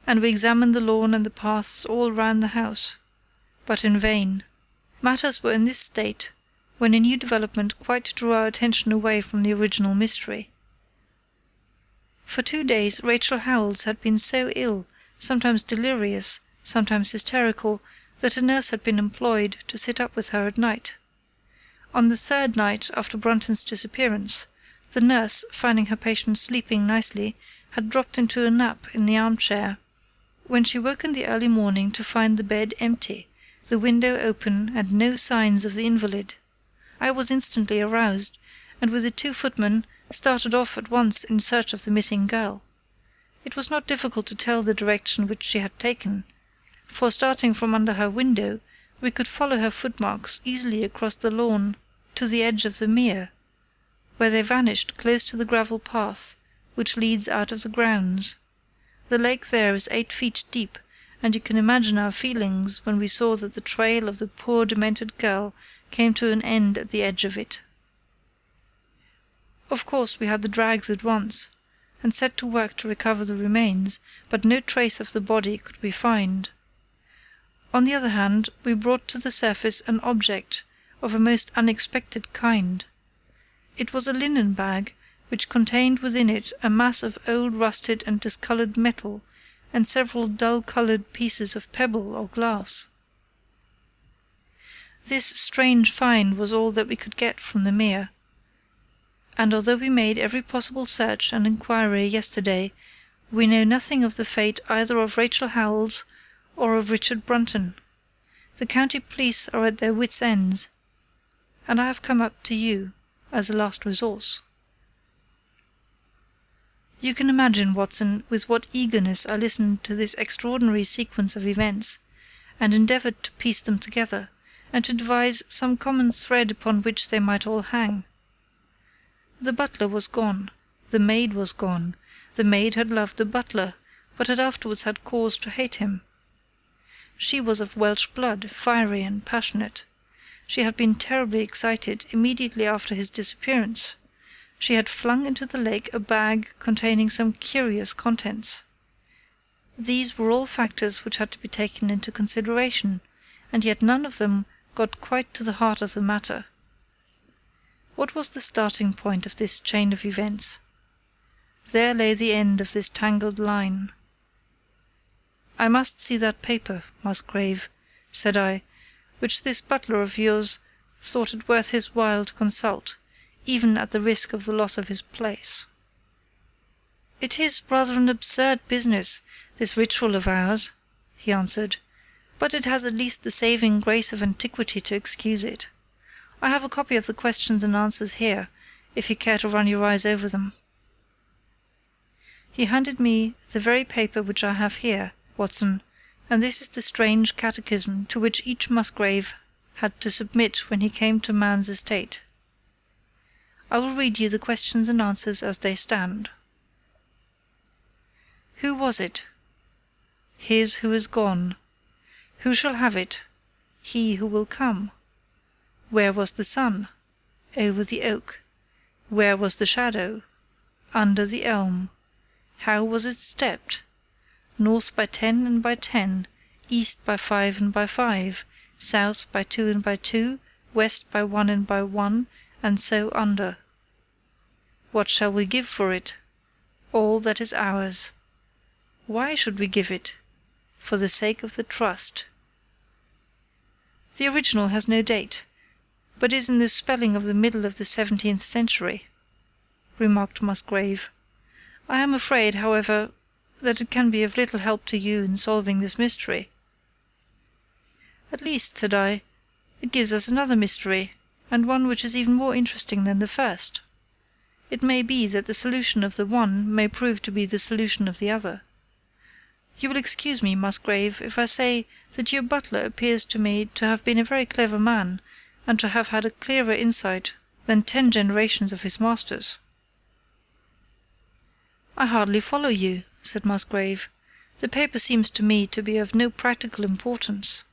and we examined the lawn and the paths all round the house, but in vain. Matters were in this state when a new development quite drew our attention away from the original mystery. For 2 days Rachel Howells had been so ill, sometimes delirious, sometimes hysterical, that a nurse had been employed to sit up with her at night. On the third night after Brunton's disappearance, the nurse, finding her patient sleeping nicely, had dropped into a nap in the armchair, when she woke in the early morning to find the bed empty, the window open, and no signs of the invalid. I was instantly aroused, and with the 2 footmen started off at once in search of the missing girl. It was not difficult to tell the direction which she had taken, for starting from under her window, we could follow her footmarks easily across the lawn to the edge of the mere, where they vanished close to the gravel path which leads out of the grounds. The lake there is 8 feet deep, and you can imagine our feelings when we saw that the trail of the poor demented girl came to an end at the edge of it. Of course we had the drags at once, and set to work to recover the remains, but no trace of the body could we find. On the other hand, we brought to the surface an object of a most unexpected kind. It was a linen bag, which contained within it a mass of old rusted and discoloured metal, and several dull-coloured pieces of pebble or glass. This strange find was all that we could get from the mere, and although we made every possible search and inquiry yesterday, we know nothing of the fate either of Rachel Howells or of Richard Brunton. The county police are at their wits' ends, and I have come up to you as a last resource. You can imagine, Watson, with what eagerness I listened to this extraordinary sequence of events, and endeavoured to piece them together, and to devise some common thread upon which they might all hang. The butler was gone, the maid was gone, the maid had loved the butler, but had afterwards had cause to hate him. She was of Welsh blood, fiery and passionate. She had been terribly excited immediately after his disappearance. She had flung into the lake a bag containing some curious contents. These were all factors which had to be taken into consideration, and yet none of them got quite to the heart of the matter. What was the starting point of this chain of events? There lay the end of this tangled line. "I must see that paper, Musgrave," said I, "which this butler of yours thought it worth his while to consult, even at the risk of the loss of his place." "It is rather an absurd business, this ritual of ours," he answered, "but it has at least the saving grace of antiquity to excuse it. I have a copy of the questions and answers here, if you care to run your eyes over them." He handed me the very paper which I have here, Watson, and this is the strange catechism to which each Musgrave had to submit when he came to man's estate. I will read you the questions and answers as they stand. Who was it? His who is gone. Who shall have it? He who will come. Where was the sun? Over the oak. Where was the shadow? Under the elm. How was it stepped? North by 10 and by 10, east by 5 and by 5, south by 2 and by 2, west by 1 and by 1, and so under. What shall we give for it? All that is ours. Why should we give it? For the sake of the trust. The original has no date, but is in the spelling of the middle of the 17th century, remarked Musgrave. I am afraid, however, that it can be of little help to you in solving this mystery. At least, said I, it gives us another mystery, and one which is even more interesting than the first. It may be that the solution of the one may prove to be the solution of the other. You will excuse me, Musgrave, if I say that your butler appears to me to have been a very clever man, and to have had a clearer insight than 10 generations of his masters. I hardly follow you, said Musgrave. The paper seems to me to be of no practical importance.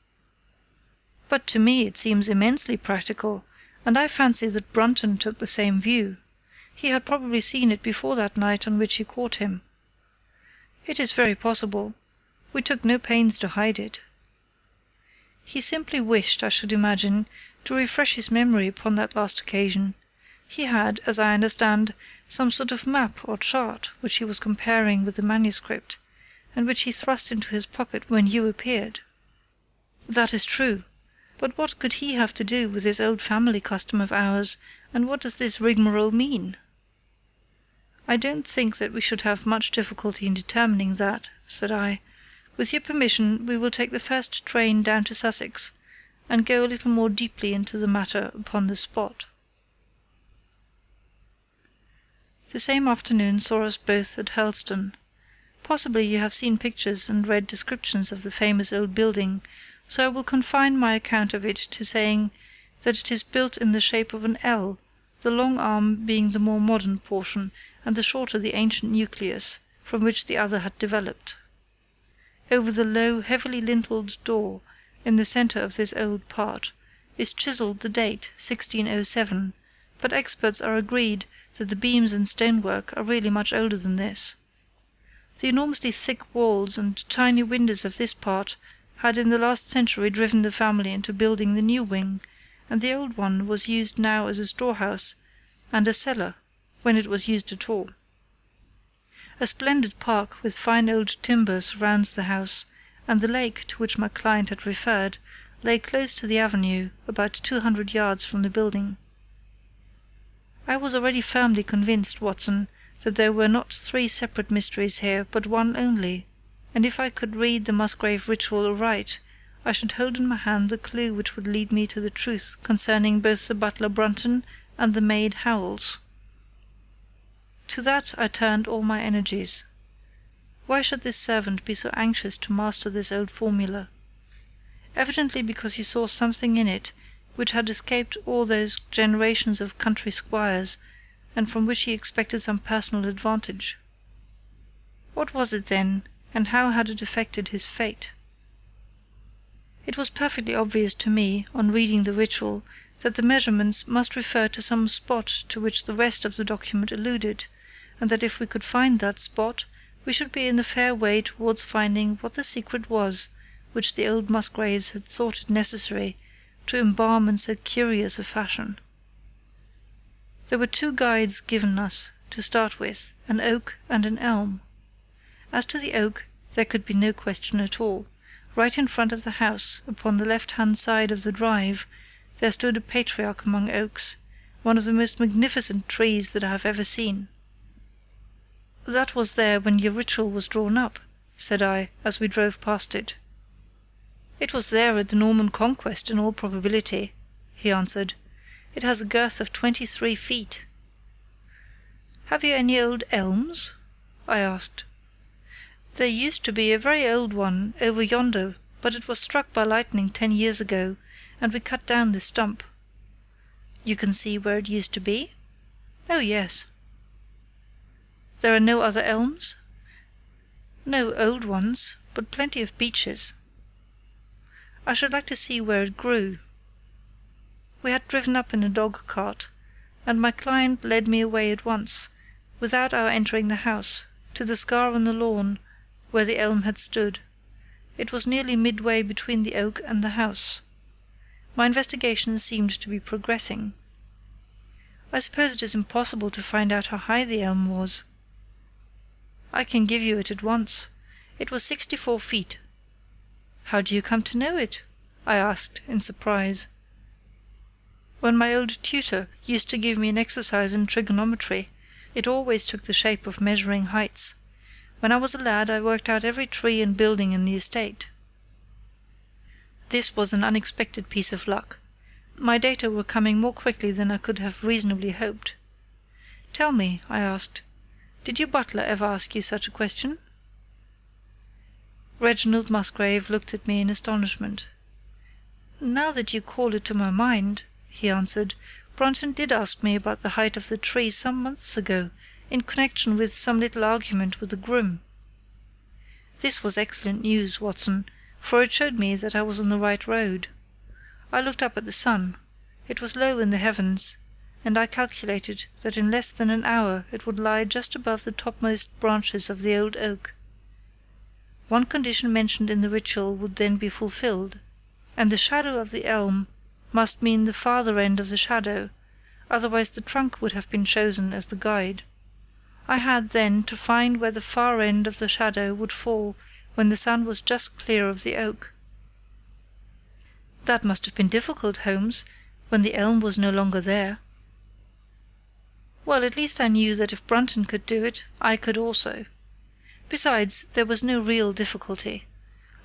But to me it seems immensely practical, and I fancy that Brunton took the same view. He had probably seen it before that night on which you caught him. It is very possible. We took no pains to hide it. He simply wished, I should imagine, to refresh his memory upon that last occasion. He had, as I understand, some sort of map or chart which he was comparing with the manuscript, and which he thrust into his pocket when you appeared. That is true. But what could he have to do with this old family custom of ours, and what does this rigmarole mean? I don't think that we should have much difficulty in determining that, said I. With your permission, we will take the first train down to Sussex, and go a little more deeply into the matter upon the spot. The same afternoon saw us both at Hurlstone. Possibly you have seen pictures and read descriptions of the famous old building, so I will confine my account of it to saying that it is built in the shape of an L, the long arm being the more modern portion, and the shorter the ancient nucleus, from which the other had developed. Over the low, heavily linteled door, in the centre of this old part, is chiselled the date 1607, but experts are agreed that the beams and stonework are really much older than this. The enormously thick walls and tiny windows of this part had in the last century driven the family into building the new wing, and the old one was used now as a storehouse and a cellar, when it was used at all. A splendid park with fine old timber surrounds the house, and the lake to which my client had referred lay close to the avenue, about 200 yards from the building. I was already firmly convinced, Watson, that there were not 3 separate mysteries here, but one only, and if I could read the Musgrave Ritual aright, I should hold in my hand the clue which would lead me to the truth concerning both the butler Brunton and the maid Howells. To that I turned all my energies. Why should this servant be so anxious to master this old formula? Evidently because he saw something in it which had escaped all those generations of country squires, and from which he expected some personal advantage. What was it then, and how had it affected his fate? It was perfectly obvious to me, on reading the ritual, that the measurements must refer to some spot to which the rest of the document alluded, and that if we could find that spot, we should be in a fair way towards finding what the secret was which the old Musgraves had thought it necessary to embalm in so curious a fashion. There were 2 guides given us, to start with, an oak and an elm. As to the oak, there could be no question at all. Right in front of the house, upon the left-hand side of the drive, there stood a patriarch among oaks, one of the most magnificent trees that I have ever seen. "That was there when your ritual was drawn up," said I, as we drove past it. "It was there at the Norman Conquest, in all probability," he answered. "It has a girth of 23 feet. "Have you any old elms?" I asked. "There used to be a very old one over yonder, but it was struck by lightning 10 years ago, and we cut down the stump." "You can see where it used to be?" "Oh, yes." "There are no other elms?" "No old ones, but plenty of beeches." "I should like to see where it grew." We had driven up in a dog-cart, and my client led me away at once, without our entering the house, to the scar on the lawn where the elm had stood. It was nearly midway between the oak and the house. My investigations seemed to be progressing. "I suppose it is impossible to find out how high the elm was." "I can give you it at once. It was 64 feet. "How do you come to know it?" I asked, in surprise. "When my old tutor used to give me an exercise in trigonometry, it always took the shape of measuring heights. When I was a lad I worked out every tree and building in the estate." This was an unexpected piece of luck. My data were coming more quickly than I could have reasonably hoped. "Tell me," I asked, "did your butler ever ask you such a question?" Reginald Musgrave looked at me in astonishment. "Now that you call it to my mind," he answered, "Brunton did ask me about the height of the tree some months ago, in connection with some little argument with the groom." This was excellent news, Watson, for it showed me that I was on the right road. I looked up at the sun. It was low in the heavens, and I calculated that in less than an hour it would lie just above the topmost branches of the old oak. One condition mentioned in the ritual would then be fulfilled, and the shadow of the elm must mean the farther end of the shadow, otherwise the trunk would have been chosen as the guide. I had, then, to find where the far end of the shadow would fall when the sun was just clear of the oak. "That must have been difficult, Holmes, when the elm was no longer there." "Well, at least I knew that if Brunton could do it, I could also. Besides, there was no real difficulty.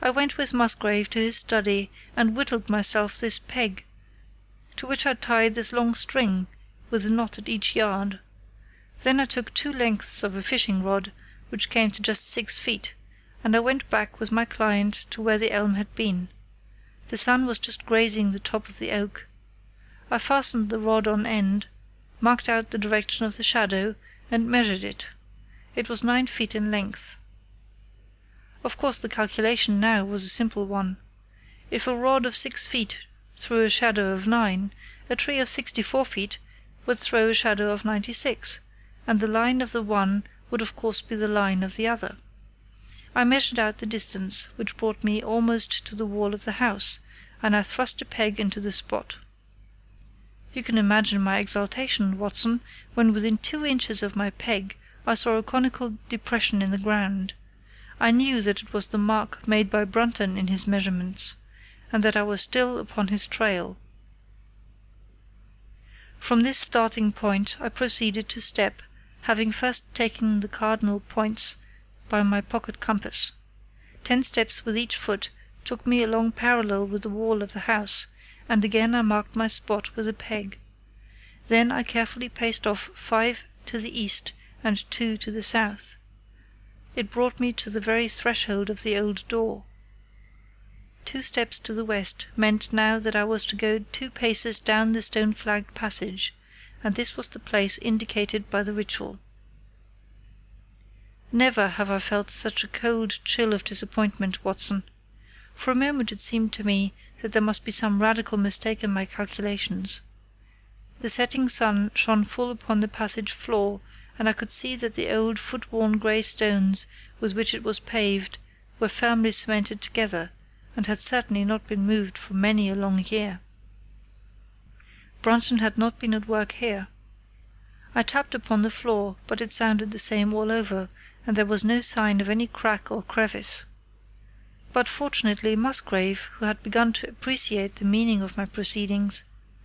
I went with Musgrave to his study and whittled myself this peg, to which I tied this long string, with a knot at each yard. Then I took 2 lengths of a fishing rod, which came to just 6 feet, and I went back with my client to where the elm had been. The sun was just grazing the top of the oak. I fastened the rod on end, marked out the direction of the shadow, and measured it. It was 9 feet in length. Of course the calculation now was a simple one. If a rod of 6 feet threw a shadow of 9, a tree of 64 feet would throw a shadow of 96, and the line of the one would of course be the line of the other. I measured out the distance, which brought me almost to the wall of the house, and I thrust a peg into the spot. You can imagine my exultation, Watson, when within 2 inches of my peg I saw a conical depression in the ground. I knew that it was the mark made by Brunton in his measurements, and that I was still upon his trail. From this starting point I proceeded to step, having first taken the cardinal points by my pocket compass. 10 steps with each foot took me along parallel with the wall of the house, and again I marked my spot with a peg. Then I carefully paced off 5 to the east and 2 to the south. It brought me to the very threshold of the old door. 2 steps to the west meant now that I was to go 2 paces down the stone-flagged passage, and this was the place indicated by the ritual. Never have I felt such a cold chill of disappointment, Watson. For a moment it seemed to me that there must be some radical mistake in my calculations. The setting sun shone full upon the passage floor, and I could see that the old foot-worn grey stones with which it was paved were firmly cemented together, and had certainly not been moved for many a long year. Brunton had not been at work here. I tapped upon the floor, but it sounded the same all over, and there was no sign of any crack or crevice. But fortunately Musgrave, who had begun to appreciate the meaning of my proceedings,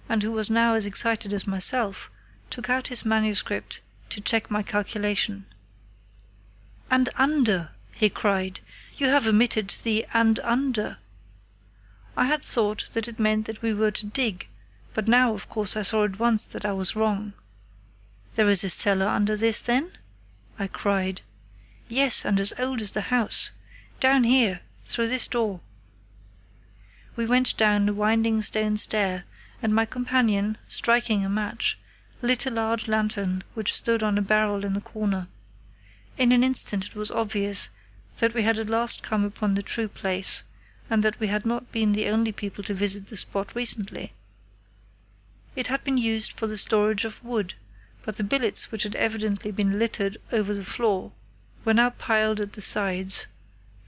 and who was now as excited as myself, took out his manuscript to check my calculation. "And under," he cried. "You have omitted the 'and under.'" I had thought that it meant that we were to dig, but now of course I saw at once that I was wrong. "There is a cellar under this, then?" I cried. "Yes, and as old as the house. Down here, through this door." We went down a winding stone stair, and my companion, striking a match, lit a large lantern which stood on a barrel in the corner. In an instant it was obvious that we had at last come upon the true place, and that we had not been the only people to visit the spot recently. It had been used for the storage of wood, but the billets which had evidently been littered over the floor were now piled at the sides,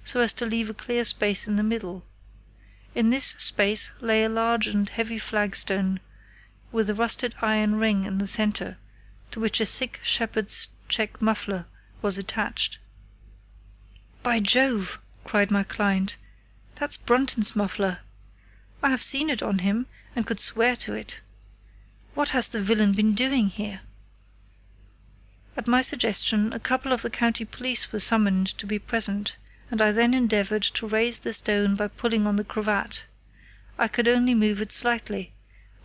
so as to leave a clear space in the middle. In this space lay a large and heavy flagstone, with a rusted iron ring in the centre, to which a thick shepherd's check muffler was attached. "By Jove!" cried my client, "that's Brunton's muffler. I have seen it on him, and could swear to it. What has the villain been doing here?" At my suggestion a couple of the county police were summoned to be present, and I then endeavoured to raise the stone by pulling on the cravat. I could only move it slightly,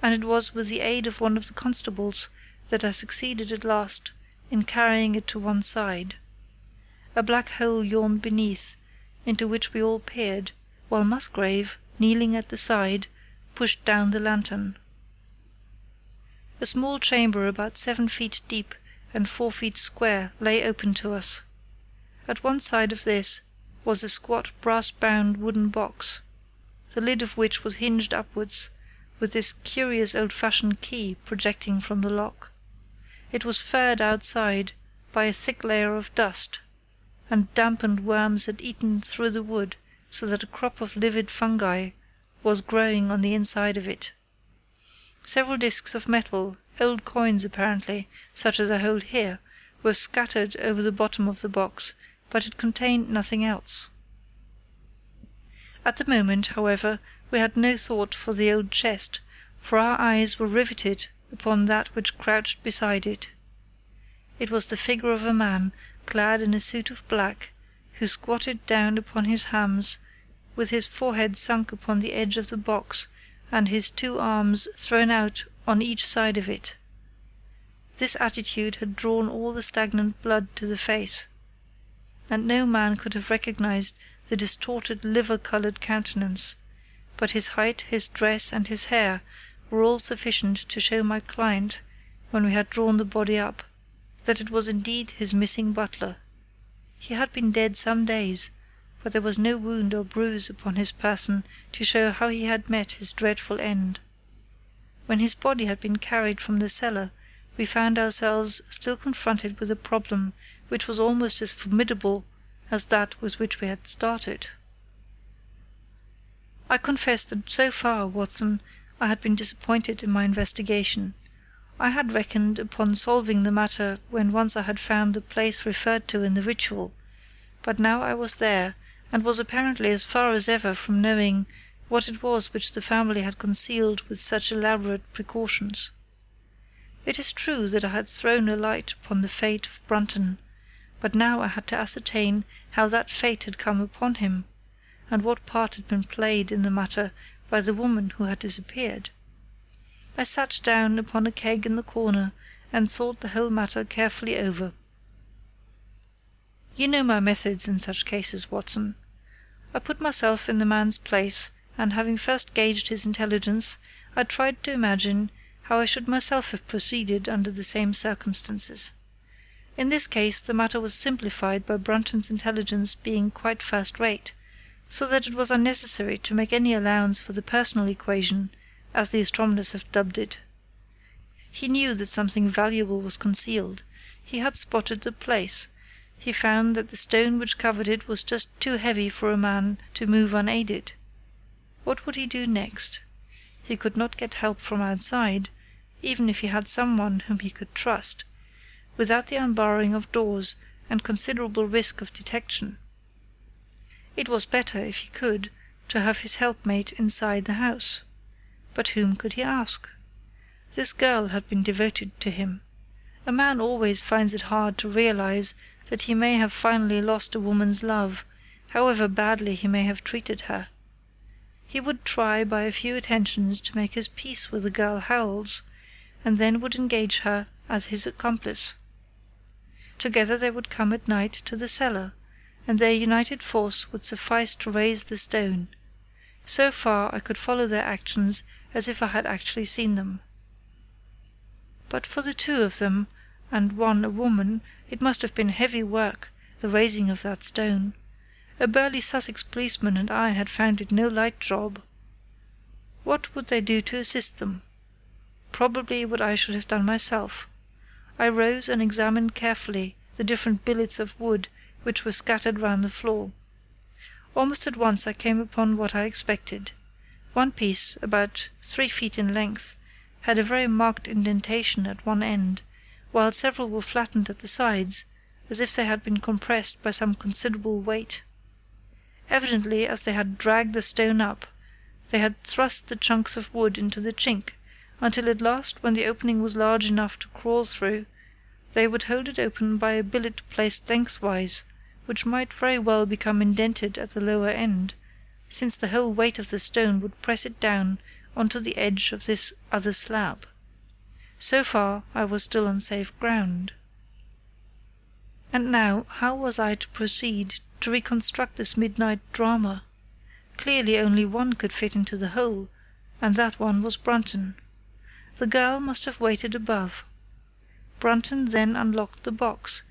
and it was with the aid of one of the constables that I succeeded at last in carrying it to one side. A black hole yawned beneath, into which we all peered, while Musgrave, kneeling at the side, pushed down the lantern. A small chamber about 7 feet deep and 4 feet square lay open to us. At one side of this was a squat brass-bound wooden box, the lid of which was hinged upwards, with this curious old-fashioned key projecting from the lock. It was furred outside by a thick layer of dust, and dampened worms had eaten through the wood so that a crop of livid fungi was growing on the inside of it. Several discs of metal, old coins apparently, such as I hold here, were scattered over the bottom of the box, but it contained nothing else. At the moment, however, we had no thought for the old chest, for our eyes were riveted upon that which crouched beside it. It was the figure of a man clad in a suit of black, who squatted down upon his hams, with his forehead sunk upon the edge of the box, and his 2 arms thrown out on each side of it. This attitude had drawn all the stagnant blood to the face, and no man could have recognized the distorted liver-coloured countenance, but his height, his dress, and his hair were all sufficient to show my client, when we had drawn the body up, that it was indeed his missing butler. He had been dead some days, but there was no wound or bruise upon his person to show how he had met his dreadful end. When his body had been carried from the cellar, we found ourselves still confronted with a problem which was almost as formidable as that with which we had started. I confess that so far, Watson, I had been disappointed in my investigation. I had reckoned upon solving the matter when once I had found the place referred to in the ritual, but now I was there, and was apparently as far as ever from knowing what it was which the family had concealed with such elaborate precautions. It is true that I had thrown a light upon the fate of Brunton, but now I had to ascertain how that fate had come upon him, and what part had been played in the matter by the woman who had disappeared. I sat down upon a keg in the corner and thought the whole matter carefully over. You know my methods in such cases, Watson. I put myself in the man's place, and having first gauged his intelligence, I tried to imagine how I should myself have proceeded under the same circumstances. In this case the matter was simplified by Brunton's intelligence being quite first-rate, so that it was unnecessary to make any allowance for the personal equation, as the astronomers have dubbed it. He knew that something valuable was concealed. He had spotted the place. He found that the stone which covered it was just too heavy for a man to move unaided. What would he do next? He could not get help from outside, even if he had someone whom he could trust, without the unbarring of doors and considerable risk of detection. It was better, if he could, to have his helpmate inside the house. But whom could he ask? This girl had been devoted to him. A man always finds it hard to realize that he may have finally lost a woman's love, however badly he may have treated her. He would try by a few attentions to make his peace with the girl Howells, and then would engage her as his accomplice. Together they would come at night to the cellar, and their united force would suffice to raise the stone. So far I could follow their actions as if I had actually seen them. But for the two of them, and one a woman, it must have been heavy work, the raising of that stone. A burly Sussex policeman and I had found it no light job. What would they do to assist them? Probably what I should have done myself. I rose and examined carefully the different billets of wood which were scattered round the floor. Almost at once I came upon what I expected. One piece, about 3 feet in length, had a very marked indentation at one end, while several were flattened at the sides, as if they had been compressed by some considerable weight. Evidently, as they had dragged the stone up, they had thrust the chunks of wood into the chink, until at last, when the opening was large enough to crawl through, they would hold it open by a billet placed lengthwise, which might very well become indented at the lower end, since the whole weight of the stone would press it down onto the edge of this other slab. So far I was still on safe ground. And now, how was I to proceed to reconstruct this midnight drama? Clearly only one could fit into the hole, and that one was Brunton. The girl must have waited above. Brunton then unlocked the box,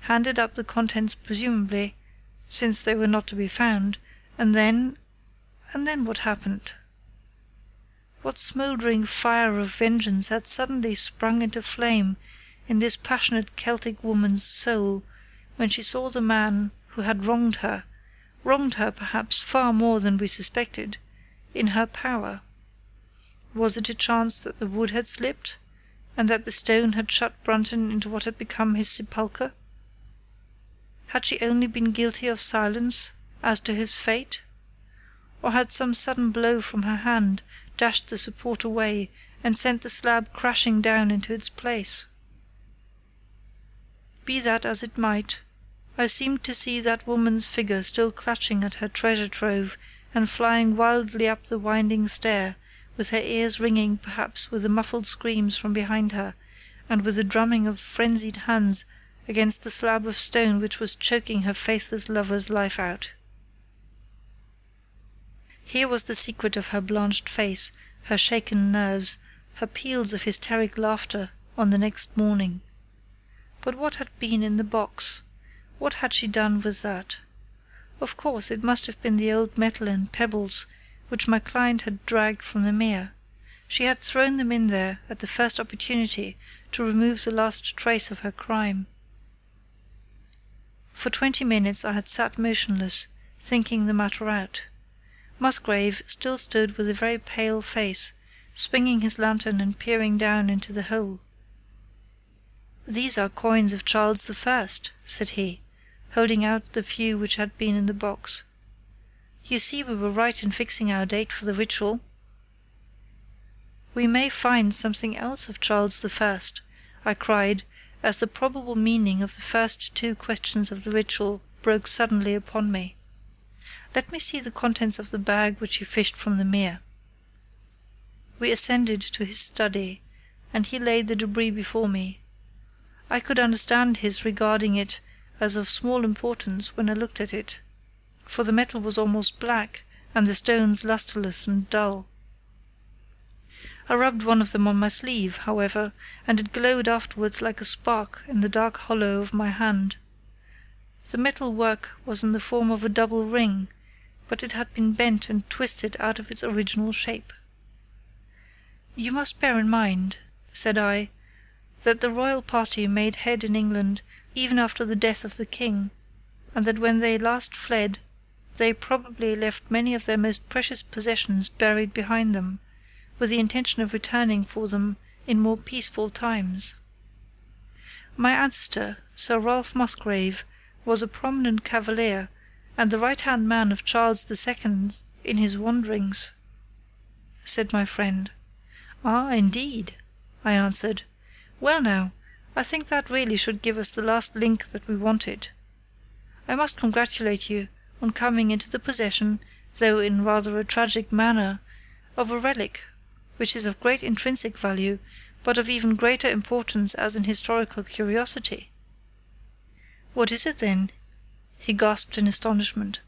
handed up the contents presumably, since they were not to be found, and then what happened? What smouldering fire of vengeance had suddenly sprung into flame in this passionate Celtic woman's soul when she saw the man who had wronged her perhaps far more than we suspected, in her power? Was it a chance that the wood had slipped, and that the stone had shut Brunton into what had become his sepulchre? Had she only been guilty of silence as to his fate? Or had some sudden blow from her hand dashed the support away and sent the slab crashing down into its place? Be that as it might, I seemed to see that woman's figure still clutching at her treasure trove and flying wildly up the winding stair, with her ears ringing perhaps with the muffled screams from behind her, and with the drumming of frenzied hands against the slab of stone which was choking her faithless lover's life out. Here was the secret of her blanched face, her shaken nerves, her peals of hysteric laughter on the next morning. But what had been in the box? What had she done with that? Of course, it must have been the old metal and pebbles which my client had dragged from the mere. She had thrown them in there at the first opportunity to remove the last trace of her crime. For 20 minutes I had sat motionless, thinking the matter out. Musgrave still stood with a very pale face, swinging his lantern and peering down into the hole. "These are coins of Charles I," said he, holding out the few which had been in the box. "You see we were right in fixing our date for the ritual." "We may find something else of Charles I," I cried, as the probable meaning of the first 2 questions of the ritual broke suddenly upon me. "Let me see the contents of the bag which you fished from the mere." We ascended to his study, and he laid the debris before me. I could understand his regarding it as of small importance when I looked at it, for the metal was almost black, and the stones lustreless and dull. I rubbed one of them on my sleeve, however, and it glowed afterwards like a spark in the dark hollow of my hand. The metal work was in the form of a double ring, but it had been bent and twisted out of its original shape. "You must bear in mind," said I, "that the royal party made head in England even after the death of the king, and that when they last fled, they probably left many of their most precious possessions buried behind them, with the intention of returning for them in more peaceful times. My ancestor, Sir Ralph Musgrave, was a prominent cavalier, and the right-hand man of Charles II in his wanderings," said my friend. "Ah, indeed," I answered. "Well now, I think that really should give us the last link that we wanted. I must congratulate you on coming into the possession, though in rather a tragic manner, of a relic, which is of great intrinsic value, but of even greater importance as an historical curiosity." "What is it then?" he gasped in astonishment.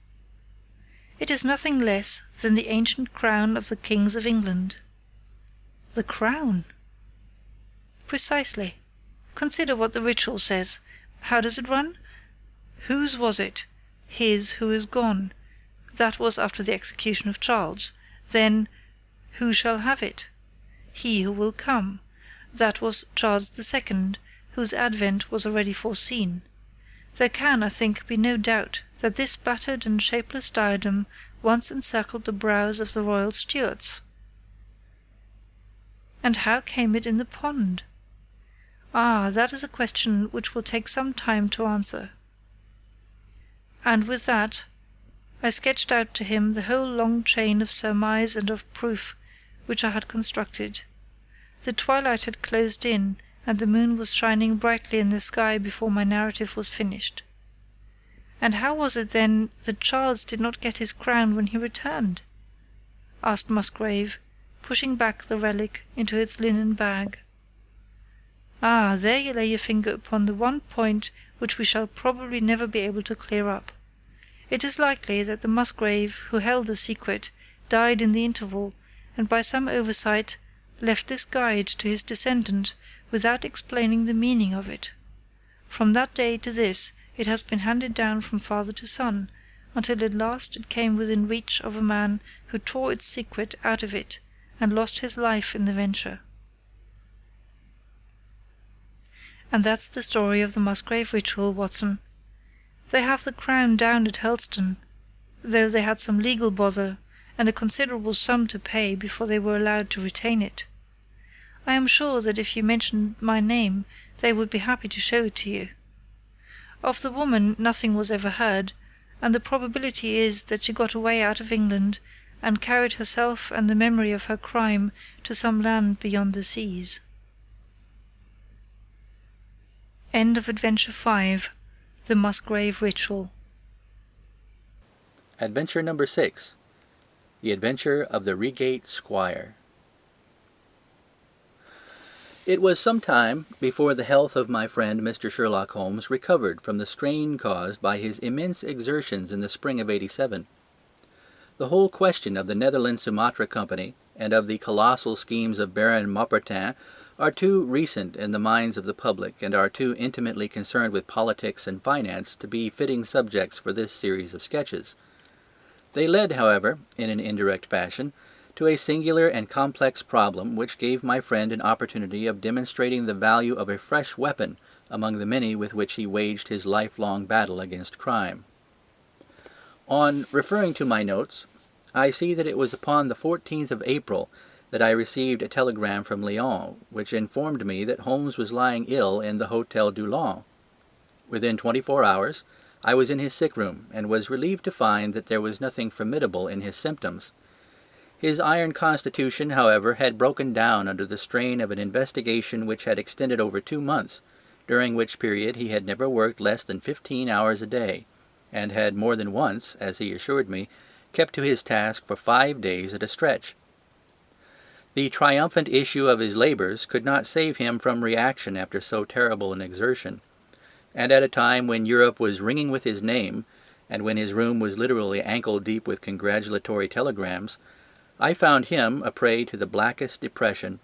"It is nothing less than the ancient crown of the kings of England." "The crown?" "Precisely. Consider what the ritual says. How does it run? Whose was it? His who is gone. That was after the execution of Charles. Then, who shall have it? He who will come. That was Charles II, whose advent was already foreseen. There can, I think, be no doubt that this battered and shapeless diadem once encircled the brows of the royal Stuarts." "And how came it in the pond?" "Ah, that is a question which will take some time to answer." And with that, I sketched out to him the whole long chain of surmise and of proof which I had constructed. The twilight had closed in, and the moon was shining brightly in the sky before my narrative was finished. "And how was it, then, that Charles did not get his crown when he returned?" asked Musgrave, pushing back the relic into its linen bag. "Ah, there you lay your finger upon the one point which we shall probably never be able to clear up. It is likely that the Musgrave who held the secret died in the interval, and by some oversight left this guide to his descendant without explaining the meaning of it. From that day to this it has been handed down from father to son, until at last it came within reach of a man who tore its secret out of it and lost his life in the venture. And that's the story of the Musgrave Ritual, Watson. They have the crown down at Helston, though they had some legal bother and a considerable sum to pay before they were allowed to retain it. I am sure that if you mentioned my name, they would be happy to show it to you. Of the woman nothing was ever heard, and the probability is that she got away out of England and carried herself and the memory of her crime to some land beyond the seas. End of Adventure 5, The Musgrave Ritual. Adventure number 6, The Adventure of the Reigate Squire. It was some time before the health of my friend Mr. Sherlock Holmes recovered from the strain caused by his immense exertions in the spring of '87. The whole question of the Netherlands Sumatra Company and of the colossal schemes of Baron Maupertin are too recent in the minds of the public and are too intimately concerned with politics and finance to be fitting subjects for this series of sketches. They led, however, in an indirect fashion, to a singular and complex problem which gave my friend an opportunity of demonstrating the value of a fresh weapon among the many with which he waged his lifelong battle against crime. On referring to my notes, I see that it was upon the 14th of April that I received a telegram from Lyons, which informed me that Holmes was lying ill in the Hôtel Dulon. Within 24 hours I was in his sick room, and was relieved to find that there was nothing formidable in his symptoms. His iron constitution, however, had broken down under the strain of an investigation which had extended over 2 months, during which period he had never worked less than 15 hours a day, and had more than once, as he assured me, kept to his task for 5 days at a stretch. The triumphant issue of his labours could not save him from reaction after so terrible an exertion, and at a time when Europe was ringing with his name, and when his room was literally ankle-deep with congratulatory telegrams, I found him a prey to the blackest depression.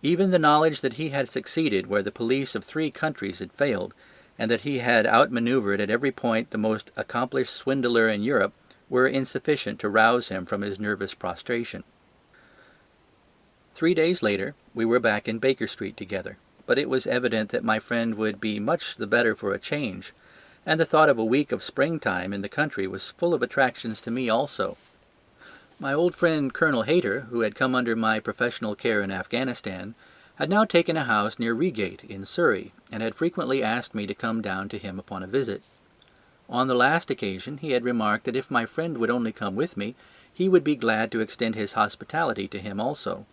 Even the knowledge that he had succeeded where the police of 3 countries had failed, and that he had outmanoeuvred at every point the most accomplished swindler in Europe, were insufficient to rouse him from his nervous prostration. 3 days later we were back in Baker Street together, but it was evident that my friend would be much the better for a change, and the thought of a week of springtime in the country was full of attractions to me also. My old friend Colonel Hayter, who had come under my professional care in Afghanistan, had now taken a house near Reigate in Surrey, and had frequently asked me to come down to him upon a visit. On the last occasion he had remarked that if my friend would only come with me, he would be glad to extend his hospitality to him also.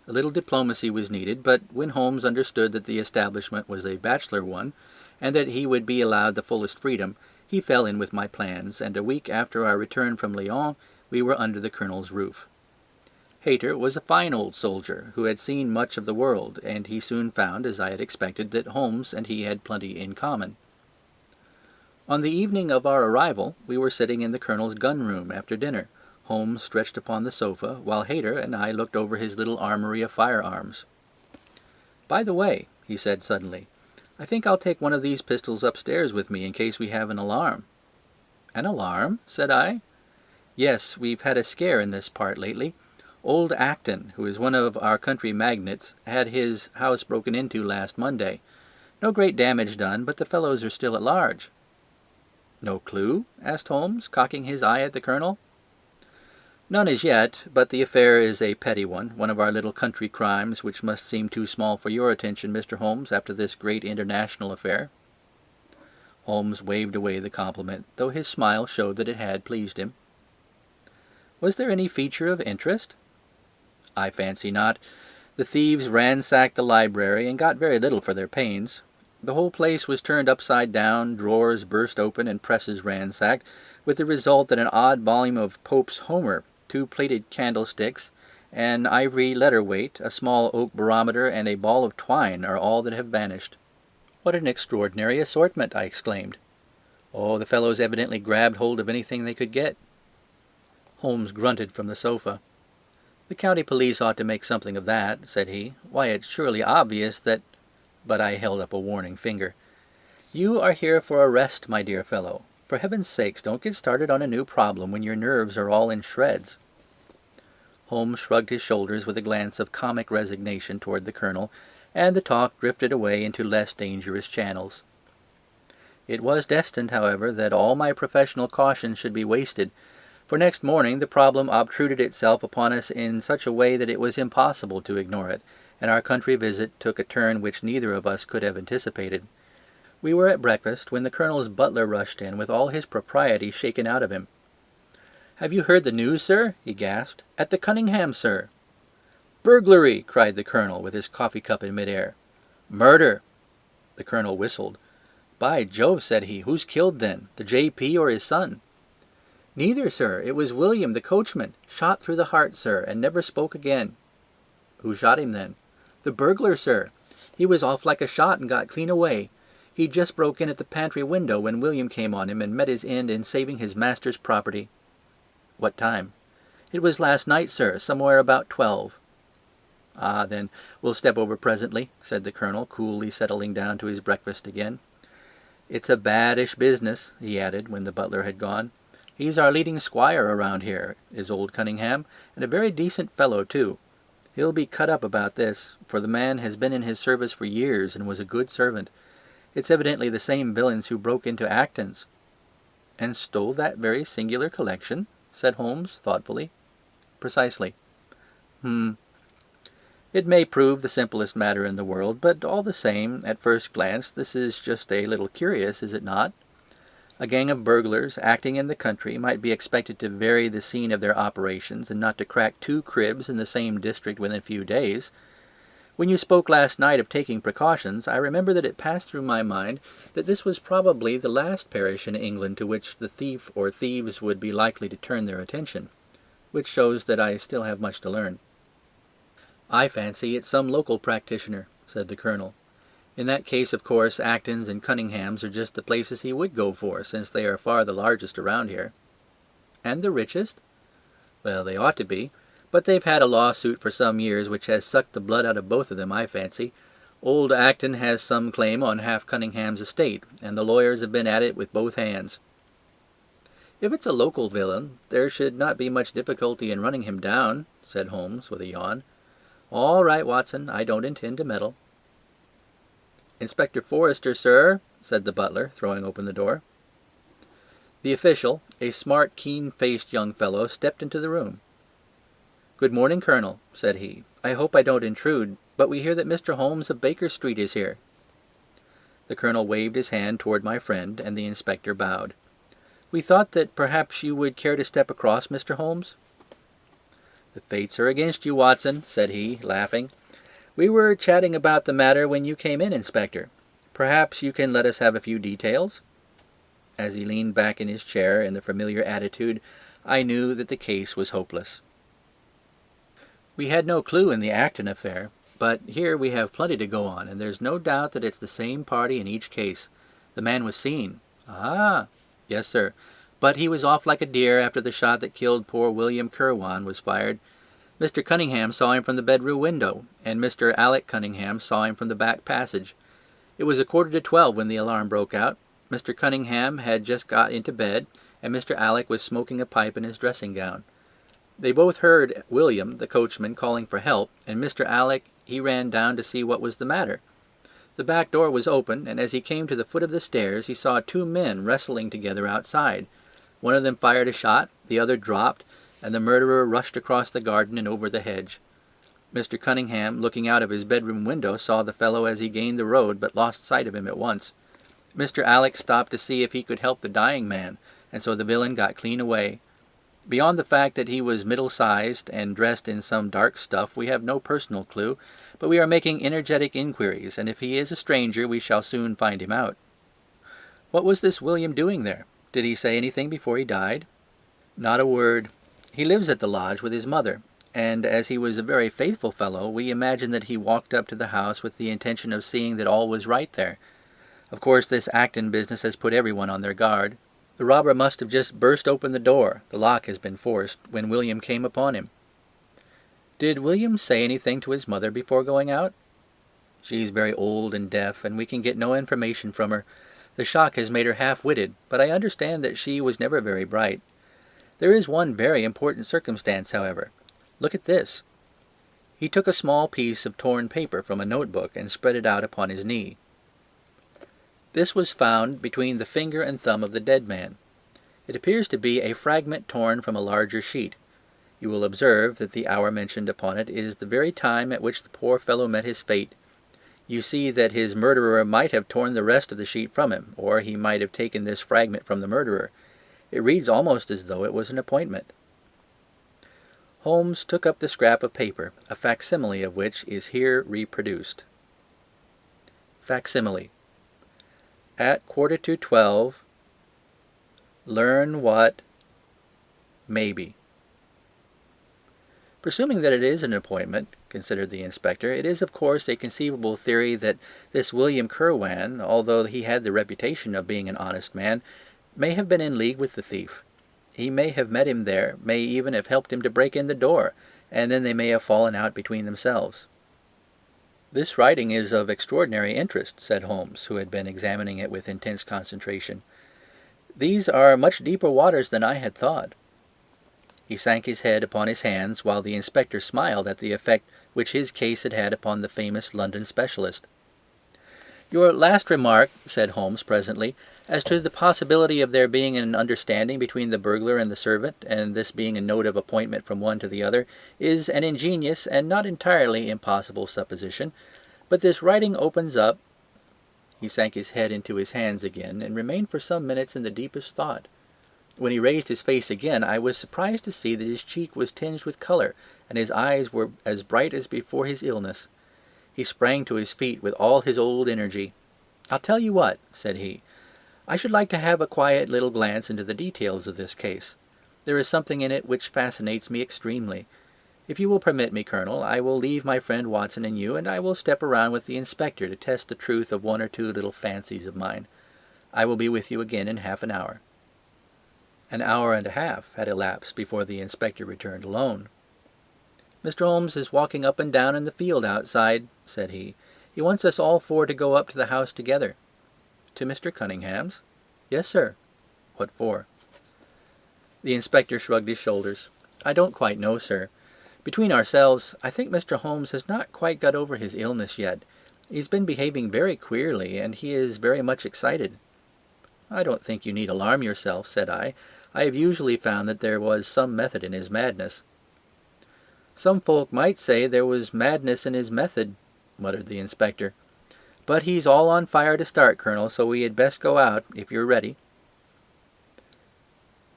A little diplomacy was needed, but when Holmes understood that the establishment was a bachelor one, and that he would be allowed the fullest freedom, he fell in with my plans, and a week after our return from Lyons we were under the Colonel's roof. Hayter was a fine old soldier, who had seen much of the world, and he soon found, as I had expected, that Holmes and he had plenty in common. On the evening of our arrival we were sitting in the Colonel's gun-room after dinner, Holmes stretched upon the sofa, while Hayter and I looked over his little armoury of firearms. "By the way," he said suddenly, "I think I'll take one of these pistols upstairs with me in case we have an alarm." "An alarm?" said I. "Yes, we've had a scare in this part lately. Old Acton, who is one of our country magnates, had his house broken into last Monday. No great damage done, but the fellows are still at large." "No clue?" asked Holmes, cocking his eye at the Colonel. "None as yet, but the affair is a petty one of our little country crimes, which must seem too small for your attention, Mr. Holmes, after this great international affair." Holmes waved away the compliment, though his smile showed that it had pleased him. "Was there any feature of interest?" "I fancy not. The thieves ransacked the library, and got very little for their pains. The whole place was turned upside down, drawers burst open, and presses ransacked, with the result that an odd volume of Pope's Homer, 2 plated candlesticks, an ivory letter-weight, a small oak barometer, and a ball of twine are all that have vanished." "What an extraordinary assortment!" I exclaimed. "Oh, the fellows evidently grabbed hold of anything they could get." Holmes grunted from the sofa. "The county police ought to make something of that," said he. "Why, it's surely obvious that—" But I held up a warning finger. "You are here for a rest, my dear fellow. For heaven's sakes, don't get started on a new problem when your nerves are all in shreds." Holmes shrugged his shoulders with a glance of comic resignation toward the Colonel, and the talk drifted away into less dangerous channels. It was destined, however, that all my professional caution should be wasted, for next morning the problem obtruded itself upon us in such a way that it was impossible to ignore it, and our country visit took a turn which neither of us could have anticipated. We were at breakfast when the Colonel's butler rushed in with all his propriety shaken out of him. "Have you heard the news, sir?" he gasped. "At the Cunningham, sir." "Burglary!" cried the Colonel, with his coffee-cup in mid-air. "Murder!" The Colonel whistled. "By Jove," said he, "who's killed then? The J.P. or his son?" "Neither, sir. It was William, the coachman. Shot through the heart, sir, and never spoke again." "Who shot him then?" "The burglar, sir. He was off like a shot and got clean away. He just broke in at the pantry window when William came on him and met his end in saving his master's property." "What time?" "It was last night, sir, somewhere about 12. "Ah, then we'll step over presently," said the Colonel, coolly settling down to his breakfast again. "It's a baddish business," he added, when the butler had gone. "He's our leading squire around here, is old Cunningham, and a very decent fellow, too. He'll be cut up about this, for the man has been in his service for years and was a good servant. It's evidently the same villains who broke into Acton's." "And stole that very singular collection?" said Holmes, thoughtfully. "Precisely." "It may prove the simplest matter in the world, but all the same, at first glance, this is just a little curious, is it not? A gang of burglars, acting in the country, might be expected to vary the scene of their operations and not to crack 2 cribs in the same district within a few days. When you spoke last night of taking precautions, I remember that it passed through my mind that this was probably the last parish in England to which the thief or thieves would be likely to turn their attention, which shows that I still have much to learn." "I fancy it's some local practitioner," said the Colonel. "In that case, of course, Acton's and Cunningham's are just the places he would go for, since they are far the largest around here." "And the richest?" "Well, they ought to be. But they've had a lawsuit for some years which has sucked the blood out of both of them, I fancy. Old Acton has some claim on half Cunningham's estate, and the lawyers have been at it with both hands." "If it's a local villain, there should not be much difficulty in running him down," said Holmes, with a yawn. "All right, Watson, I don't intend to meddle." "Inspector Forrester, sir," said the butler, throwing open the door. The official, a smart, keen-faced young fellow, stepped into the room. "Good morning, Colonel," said he. "I hope I don't intrude, but we hear that Mr. Holmes of Baker Street is here." The Colonel waved his hand toward my friend, and the inspector bowed. "We thought that perhaps you would care to step across, Mr. Holmes." "The fates are against you, Watson," said he, laughing. "We were chatting about the matter when you came in, Inspector. Perhaps you can let us have a few details?" As he leaned back in his chair in the familiar attitude, I knew that the case was hopeless. We had no clue in the Acton affair, but here we have plenty to go on, and there's no doubt that it's the same party in each case. The man was seen. "Ah!" "Yes, sir. But he was off like a deer after the shot that killed poor William Kirwan was fired. Mr. Cunningham saw him from the bedroom window, and Mr. Alec Cunningham saw him from the back passage. It was 11:45 when the alarm broke out. Mr. Cunningham had just got into bed, and Mr. Alec was smoking a pipe in his dressing gown. They both heard William, the coachman, calling for help, and Mr. Alec, he ran down to see what was the matter. The back door was open, and as he came to the foot of the stairs, he saw 2 men wrestling together outside. One of them fired a shot, the other dropped, and the murderer rushed across the garden and over the hedge. Mr. Cunningham, looking out of his bedroom window, saw the fellow as he gained the road, but lost sight of him at once. Mr. Alec stopped to see if he could help the dying man, and so the villain got clean away. Beyond the fact that he was middle-sized and dressed in some dark stuff, we have no personal clue, but we are making energetic inquiries, and if he is a stranger, we shall soon find him out." "What was this William doing there? Did he say anything before he died?" "Not a word. He lives at the lodge with his mother, and as he was a very faithful fellow, we imagine that he walked up to the house with the intention of seeing that all was right there. Of course, this Acton business has put everyone on their guard. The robber must have just burst open the door, the lock has been forced, when William came upon him." "Did William say anything to his mother before going out?" "She's very old and deaf, and we can get no information from her. The shock has made her half-witted, but I understand that she was never very bright. There is one very important circumstance, however. Look at this." He took a small piece of torn paper from a notebook and spread it out upon his knee. This was found between the finger and thumb of the dead man. It appears to be a fragment torn from a larger sheet. You will observe that the hour mentioned upon it is the very time at which the poor fellow met his fate. You see that his murderer might have torn the rest of the sheet from him, or he might have taken this fragment from the murderer. It reads almost as though it was an appointment. Holmes took up the scrap of paper, a facsimile of which is here reproduced. Facsimile. At 11:45, learn what maybe. Presuming that it is an appointment, considered the inspector, it is of course a conceivable theory that this William Kirwan, although he had the reputation of being an honest man, may have been in league with the thief. He may have met him there, may even have helped him to break in the door, and then they may have fallen out between themselves. "This writing is of extraordinary interest," said Holmes, who had been examining it with intense concentration. "These are much deeper waters than I had thought." He sank his head upon his hands, while the inspector smiled at the effect which his case had had upon the famous London specialist. "Your last remark," said Holmes presently, "as to the possibility of there being an understanding between the burglar and the servant, and this being a note of appointment from one to the other, is an ingenious and not entirely impossible supposition. But this writing opens up—" He sank his head into his hands again, and remained for some minutes in the deepest thought. When he raised his face again, I was surprised to see that his cheek was tinged with colour, and his eyes were as bright as before his illness. He sprang to his feet with all his old energy. "I'll tell you what," said he. "I should like to have a quiet little glance into the details of this case. There is something in it which fascinates me extremely. If you will permit me, Colonel, I will leave my friend Watson and you, and I will step around with the inspector to test the truth of one or two little fancies of mine. I will be with you again in half an hour." An hour and a half had elapsed before the inspector returned alone. "Mr. Holmes is walking up and down in the field outside," said he. "He wants us all four to go up to the house together." "To Mr. Cunningham's?" "Yes, sir." "What for?" The inspector shrugged his shoulders. "I don't quite know, sir. Between ourselves, I think Mr. Holmes has not quite got over his illness yet. He's been behaving very queerly, and he is very much excited." "I don't think you need alarm yourself," said I. "I have usually found that there was some method in his madness." "Some folk might say there was madness in his method," muttered the inspector. "But he's all on fire to start, Colonel, so we had best go out, if you're ready."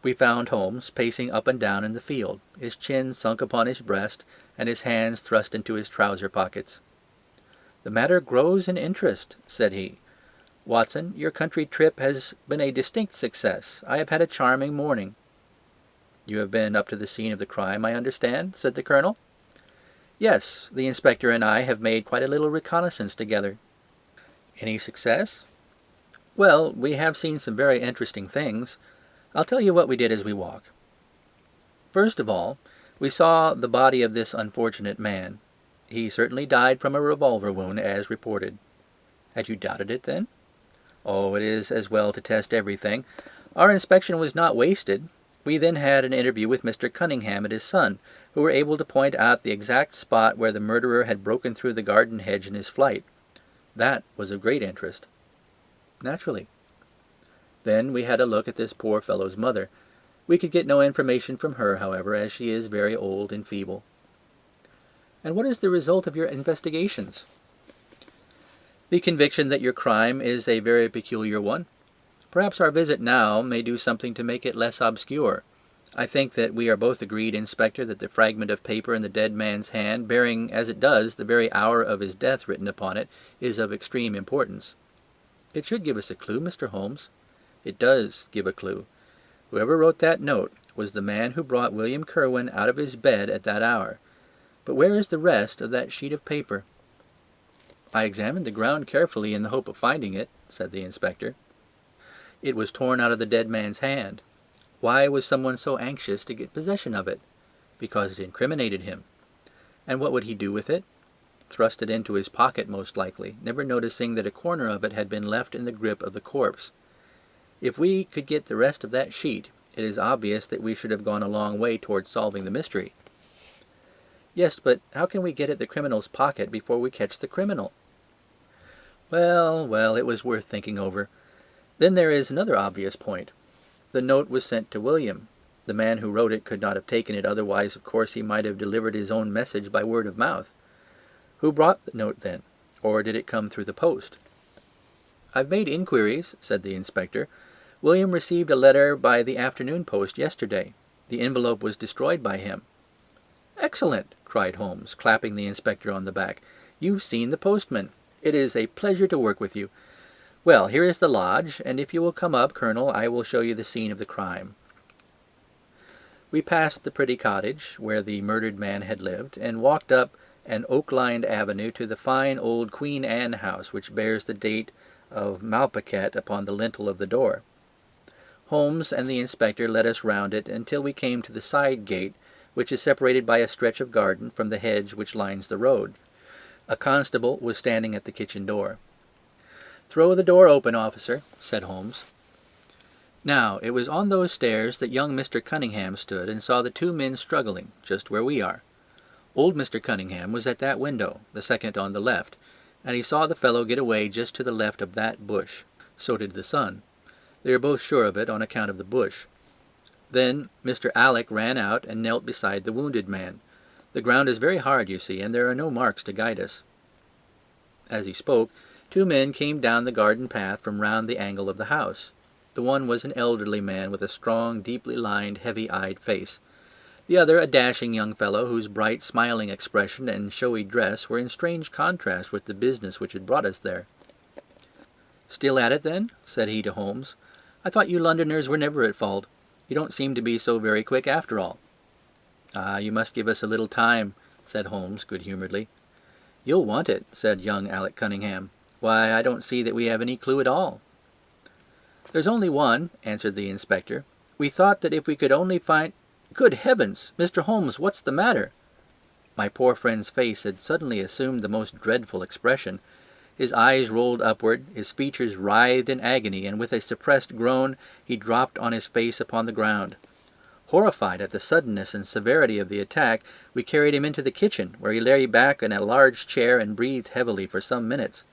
We found Holmes pacing up and down in the field, his chin sunk upon his breast, and his hands thrust into his trouser pockets. "The matter grows in interest," said he. "Watson, your country trip has been a distinct success. I have had a charming morning." "You have been up to the scene of the crime, I understand?" said the Colonel. "Yes, the inspector and I have made quite a little reconnaissance together." "Any success?" "Well, we have seen some very interesting things. I'll tell you what we did as we walk. First of all, we saw the body of this unfortunate man. He certainly died from a revolver wound, as reported." "Had you doubted it, then?" "Oh, it is as well to test everything. Our inspection was not wasted. We then had an interview with Mr. Cunningham and his son, who were able to point out the exact spot where the murderer had broken through the garden hedge in his flight. That was of great interest." "Naturally." "Then we had a look at this poor fellow's mother. We could get no information from her, however, as she is very old and feeble." "And what is the result of your investigations?" "The conviction that your crime is a very peculiar one. Perhaps our visit now may do something to make it less obscure. I think that we are both agreed, Inspector, that the fragment of paper in the dead man's hand, bearing, as it does, the very hour of his death written upon it, is of extreme importance." "It should give us a clue, Mr. Holmes." "It does give a clue. Whoever wrote that note was the man who brought William Kirwan out of his bed at that hour. But where is the rest of that sheet of paper?" "I examined the ground carefully in the hope of finding it," said the inspector. "It was torn out of the dead man's hand. Why was someone so anxious to get possession of it? Because it incriminated him. And what would he do with it? Thrust it into his pocket, most likely, never noticing that a corner of it had been left in the grip of the corpse. If we could get the rest of that sheet, it is obvious that we should have gone a long way towards solving the mystery." "Yes, but how can we get at the criminal's pocket before we catch the criminal?" Well, well, it was worth thinking over. Then there is another obvious point. The note was sent to William. The man who wrote it could not have taken it, otherwise of course he might have delivered his own message by word of mouth. Who brought the note then? Or did it come through the post? "I've made inquiries," said the inspector. "William received a letter by the afternoon post yesterday. The envelope was destroyed by him." "Excellent!" cried Holmes, clapping the inspector on the back. "You've seen the postman. It is a pleasure to work with you. Well, here is the lodge, and if you will come up, Colonel, I will show you the scene of the crime." We passed the pretty cottage where the murdered man had lived, and walked up an oak-lined avenue to the fine old Queen Anne house which bears the date of Malplaquet upon the lintel of the door. Holmes and the inspector led us round it until we came to the side gate, which is separated by a stretch of garden from the hedge which lines the road. A constable was standing at the kitchen door. "Throw the door open, officer," said Holmes. Now, it was on those stairs that young Mr. Cunningham stood and saw the two men struggling, just where we are. Old Mr. Cunningham was at that window, the second on the left, and he saw the fellow get away just to the left of that bush. So did the son. They are both sure of it on account of the bush. Then Mr. Alec ran out and knelt beside the wounded man. The ground is very hard, you see, and there are no marks to guide us. As he spoke, two men came down the garden path from round the angle of the house. The one was an elderly man with a strong, deeply lined, heavy-eyed face. The other a dashing young fellow whose bright, smiling expression and showy dress were in strange contrast with the business which had brought us there. "Still at it, then?" said he to Holmes. "I thought you Londoners were never at fault. You don't seem to be so very quick after all." "Ah, you must give us a little time," said Holmes good-humouredly. "You'll want it," said young Alec Cunningham. "Why, I don't see that we have any clue at all." "There's only one," answered the inspector. "We thought that if we could only find—" "Good heavens! Mr. Holmes, what's the matter?" My poor friend's face had suddenly assumed the most dreadful expression. His eyes rolled upward, his features writhed in agony, and with a suppressed groan he dropped on his face upon the ground. Horrified at the suddenness and severity of the attack, we carried him into the kitchen, where he lay back in a large chair and breathed heavily for some minutes.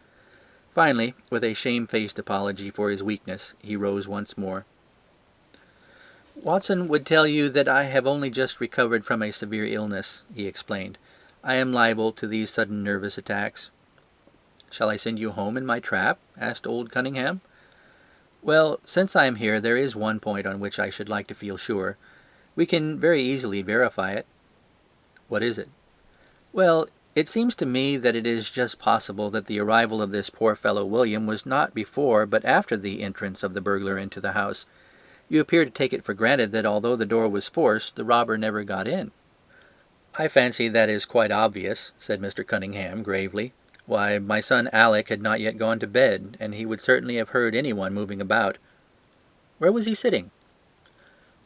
Finally, with a shamefaced apology for his weakness, he rose once more. "Watson would tell you that I have only just recovered from a severe illness," he explained. "I am liable to these sudden nervous attacks." "Shall I send you home in my trap?" asked old Cunningham. "Well, since I am here, there is one point on which I should like to feel sure. We can very easily verify it." "What is it?" "Well, it seems to me that it is just possible that the arrival of this poor fellow William was not before but after the entrance of the burglar into the house. You appear to take it for granted that although the door was forced, the robber never got in." "I fancy that is quite obvious," said Mr. Cunningham gravely. "Why, my son Alec had not yet gone to bed, and he would certainly have heard anyone moving about." "Where was he sitting?"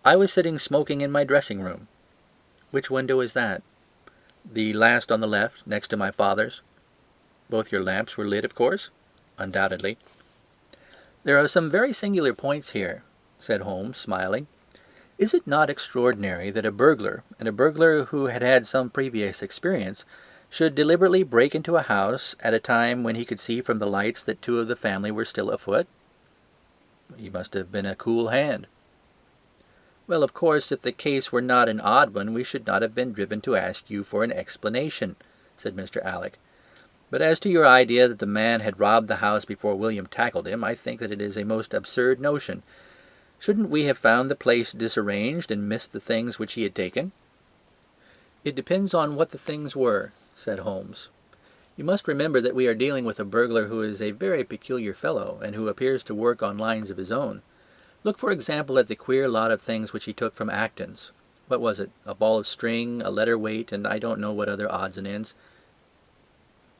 "I was sitting smoking in my dressing-room." "Which window is that?" "The last on the left, next to my father's." "Both your lamps were lit, of course?" "Undoubtedly." "There are some very singular points here," said Holmes, smiling. "Is it not extraordinary that a burglar, and a burglar who had had some previous experience, should deliberately break into a house at a time when he could see from the lights that two of the family were still afoot?" "He must have been a cool hand." "Well, of course, if the case were not an odd one, we should not have been driven to ask you for an explanation," said Mr. Alec. "But as to your idea that the man had robbed the house before William tackled him, I think that it is a most absurd notion. Shouldn't we have found the place disarranged and missed the things which he had taken?" "It depends on what the things were," said Holmes. "You must remember that we are dealing with a burglar who is a very peculiar fellow, and who appears to work on lines of his own. Look, for example, at the queer lot of things which he took from Acton's. What was it? A ball of string, a letter weight, and I don't know what other odds and ends."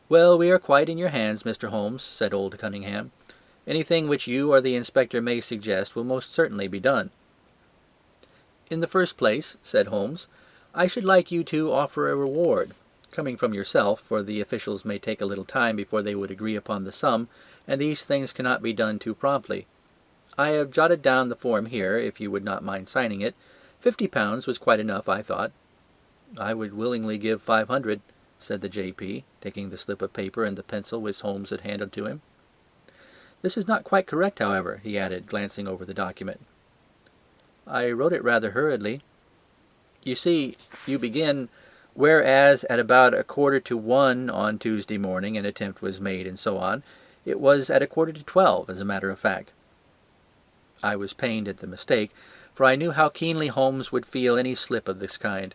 "Well, we are quite in your hands, Mr. Holmes," said old Cunningham. "Anything which you or the inspector may suggest will most certainly be done." "In the first place," said Holmes, "I should like you to offer a reward, coming from yourself, for the officials may take a little time before they would agree upon the sum, and these things cannot be done too promptly. I have jotted down the form here, if you would not mind signing it. £50 was quite enough, I thought." "I would willingly give 500, said the J.P., taking the slip of paper and the pencil which Holmes had handed to him. "This is not quite correct, however," he added, glancing over the document. "I wrote it rather hurriedly. You see, you begin, 'Whereas at about 1:45 on Tuesday morning an attempt was made,' and so on. It was at 11:45, as a matter of fact." I was pained at the mistake, for I knew how keenly Holmes would feel any slip of this kind.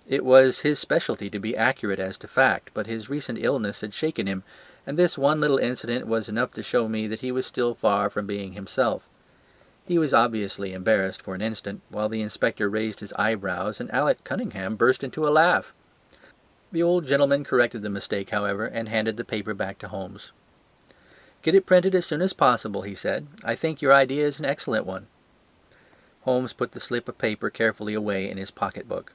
It was his specialty to be accurate as to fact, but his recent illness had shaken him, and this one little incident was enough to show me that he was still far from being himself. He was obviously embarrassed for an instant, while the inspector raised his eyebrows and Alec Cunningham burst into a laugh. The old gentleman corrected the mistake, however, and handed the paper back to Holmes. "Get it printed as soon as possible," he said. "I think your idea is an excellent one." Holmes put the slip of paper carefully away in his pocket-book.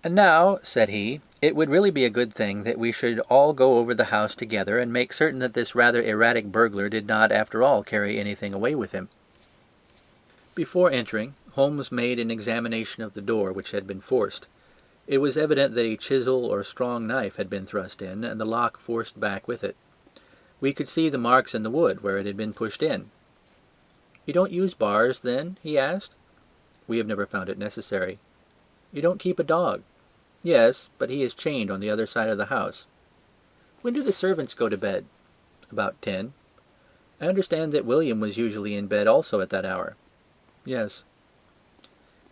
"And now," said he, "it would really be a good thing that we should all go over the house together and make certain that this rather erratic burglar did not, after all, carry anything away with him." Before entering, Holmes made an examination of the door, which had been forced. It was evident that a chisel or strong knife had been thrust in, and the lock forced back with it. We could see the marks in the wood where it had been pushed in. "You don't use bars, then?" he asked. "We have never found it necessary." "You don't keep a dog?" "Yes, but he is chained on the other side of the house." "When do the servants go to bed?" "About 10. I understand that William was usually in bed also at that hour." "Yes."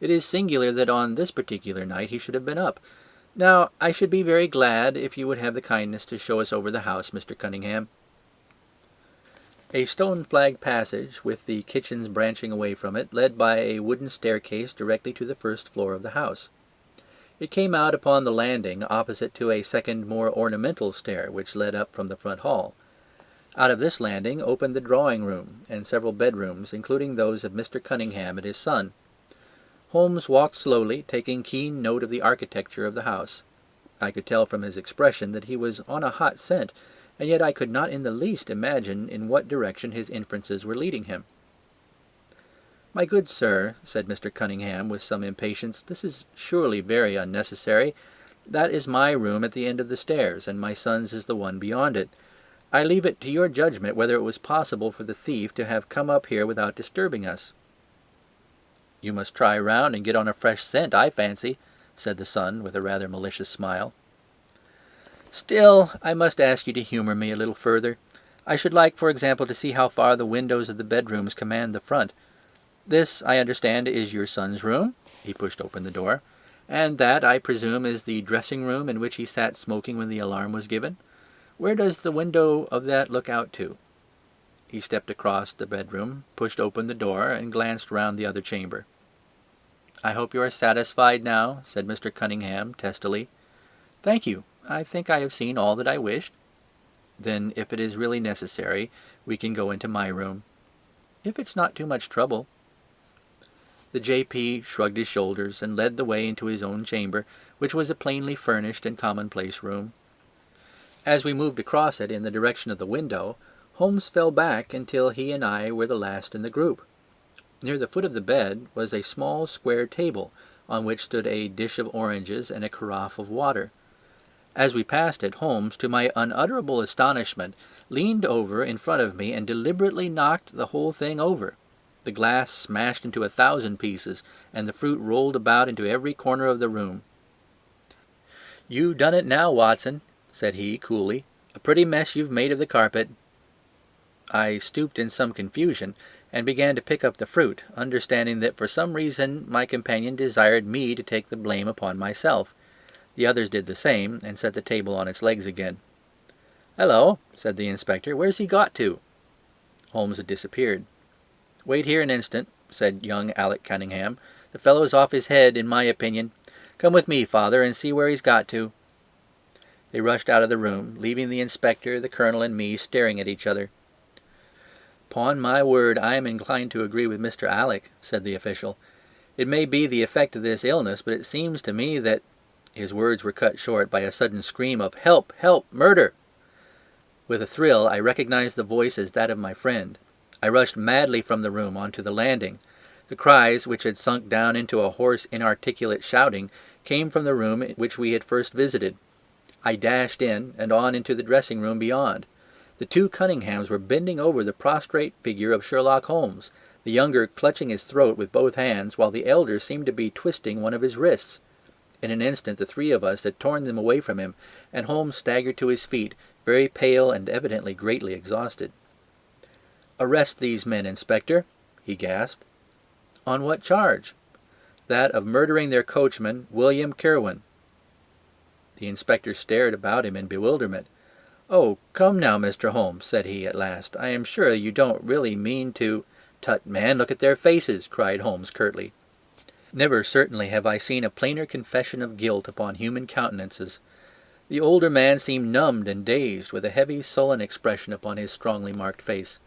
"It is singular that on this particular night he should have been up. Now, I should be very glad if you would have the kindness to show us over the house, Mr. Cunningham." A stone-flagged passage, with the kitchens branching away from it, led by a wooden staircase directly to the first floor of the house. It came out upon the landing opposite to a second, more ornamental stair, which led up from the front hall. Out of this landing opened the drawing-room, and several bedrooms, including those of Mr. Cunningham and his son. Holmes walked slowly, taking keen note of the architecture of the house. I could tell from his expression that he was on a hot scent, and yet I could not in the least imagine in what direction his inferences were leading him. "My good sir," said Mr. Cunningham with some impatience, "this is surely very unnecessary. That is my room at the end of the stairs, and my son's is the one beyond it. I leave it to your judgment whether it was possible for the thief to have come up here without disturbing us." "You must try round and get on a fresh scent, I fancy," said the son, with a rather malicious smile. "Still, I must ask you to humour me a little further. I should like, for example, to see how far the windows of the bedrooms command the front. This, I understand, is your son's room." He pushed open the door. "And that, I presume, is the dressing-room in which he sat smoking when the alarm was given. Where does the window of that look out to?" He stepped across the bedroom, pushed open the door, and glanced round the other chamber. "I hope you are satisfied now," said Mr. Cunningham, testily. "Thank you. I think I have seen all that I wished." "Then, if it is really necessary, we can go into my room." "If it's not too much trouble." The J.P. shrugged his shoulders and led the way into his own chamber, which was a plainly furnished and commonplace room. As we moved across it in the direction of the window, Holmes fell back until he and I were the last in the group. Near the foot of the bed was a small square table, on which stood a dish of oranges and a carafe of water. As we passed it, Holmes, to my unutterable astonishment, leaned over in front of me and deliberately knocked the whole thing over. The glass smashed into 1,000 pieces, and the fruit rolled about into every corner of the room. "You've done it now, Watson," said he, coolly. "A pretty mess you've made of the carpet." I stooped in some confusion, and began to pick up the fruit, understanding that for some reason my companion desired me to take the blame upon myself. The others did the same, and set the table on its legs again. "Hello," said the inspector, "where's he got to?" Holmes had disappeared. "Wait here an instant," said young Alec Cunningham. "The fellow's off his head, in my opinion. Come with me, father, and see where he's got to." They rushed out of the room, leaving the inspector, the colonel, and me staring at each other. "'Pon my word, I am inclined to agree with Mr. Alec," said the official. "It may be the effect of this illness, but it seems to me that—" His words were cut short by a sudden scream of "Help! Help! Murder!" With a thrill, I recognized the voice as that of my friend. I rushed madly from the room onto the landing. The cries, which had sunk down into a hoarse, inarticulate shouting, came from the room which we had first visited. I dashed in, and on into the dressing-room beyond. The two Cunninghams were bending over the prostrate figure of Sherlock Holmes, the younger clutching his throat with both hands, while the elder seemed to be twisting one of his wrists. In an instant the three of us had torn them away from him, and Holmes staggered to his feet, very pale and evidently greatly exhausted. "Arrest these men, Inspector," he gasped. "On what charge?" "That of murdering their coachman, William Kirwan." The inspector stared about him in bewilderment. "Oh, come now, Mr. Holmes," said he at last. "I am sure you don't really mean to—" "Tut, man, look at their faces," cried Holmes curtly. Never certainly have I seen a plainer confession of guilt upon human countenances. The older man seemed numbed and dazed, with a heavy, sullen expression upon his strongly marked face.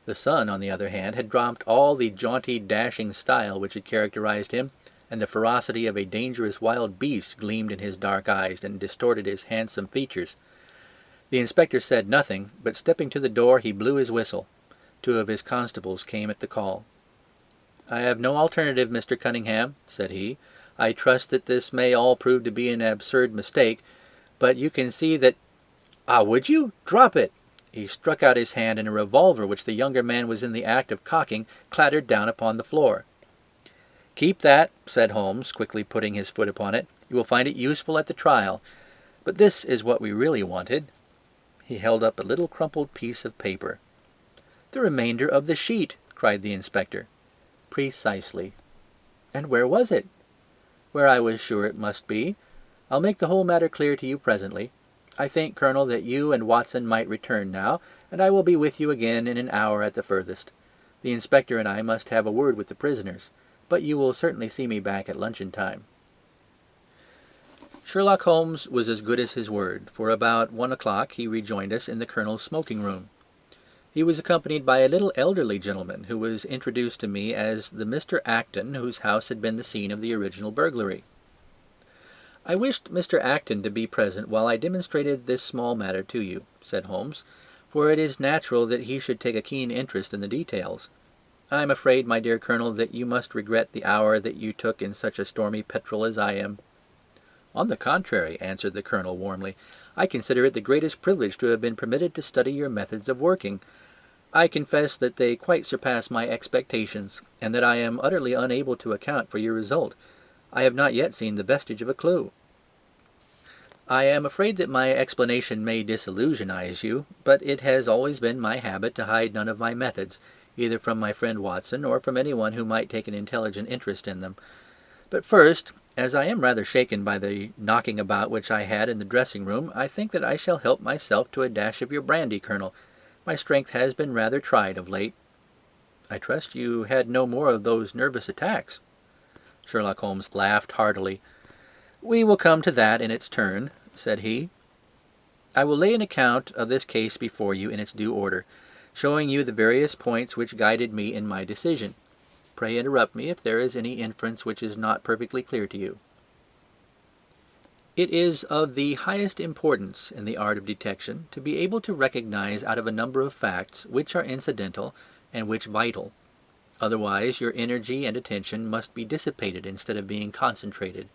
The son, on the other hand, had dropped all the jaunty, dashing style which had characterized him, and the ferocity of a dangerous wild beast gleamed in his dark eyes and distorted his handsome features. The inspector said nothing, but stepping to the door he blew his whistle. 2 of his constables came at the call. "I have no alternative, Mr. Cunningham," said he. "I trust that this may all prove to be an absurd mistake, but you can see that—" "Ah, would you? Drop it!" He struck out his hand, and a revolver which the younger man was in the act of cocking clattered down upon the floor. "Keep that," said Holmes, quickly putting his foot upon it. "You will find it useful at the trial. But this is what we really wanted." He held up a little crumpled piece of paper. "The remainder of the sheet!" cried the inspector. "Precisely." "And where was it?" "Where I was sure it must be. I'll make the whole matter clear to you presently. I think, Colonel, that you and Watson might return now, and I will be with you again in an hour at the furthest. The inspector and I must have a word with the prisoners, but you will certainly see me back at luncheon time." Sherlock Holmes was as good as his word, for about 1 o'clock he rejoined us in the Colonel's smoking room. He was accompanied by a little elderly gentleman, who was introduced to me as the Mr. Acton whose house had been the scene of the original burglary. "I wished Mr. Acton to be present while I demonstrated this small matter to you," said Holmes, "for it is natural that he should take a keen interest in the details. I am afraid, my dear Colonel, that you must regret the hour that you took in such a stormy petrel as I am." "On the contrary," answered the Colonel warmly, "I consider it the greatest privilege to have been permitted to study your methods of working. I confess that they quite surpass my expectations, and that I am utterly unable to account for your result. I have not yet seen the vestige of a clue." "I am afraid that my explanation may disillusionize you, but it has always been my habit to hide none of my methods, either from my friend Watson or from anyone who might take an intelligent interest in them. But first, as I am rather shaken by the knocking about which I had in the dressing-room, I think that I shall help myself to a dash of your brandy, Colonel. My strength has been rather tried of late." "I trust you had no more of those nervous attacks." Sherlock Holmes laughed heartily. "We will come to that in its turn," said he. "I will lay an account of this case before you in its due order, showing you the various points which guided me in my decision. Pray interrupt me if there is any inference which is not perfectly clear to you. It is of the highest importance in the art of detection to be able to recognize out of a number of facts which are incidental and which vital. Otherwise your energy and attention must be dissipated instead of being concentrated.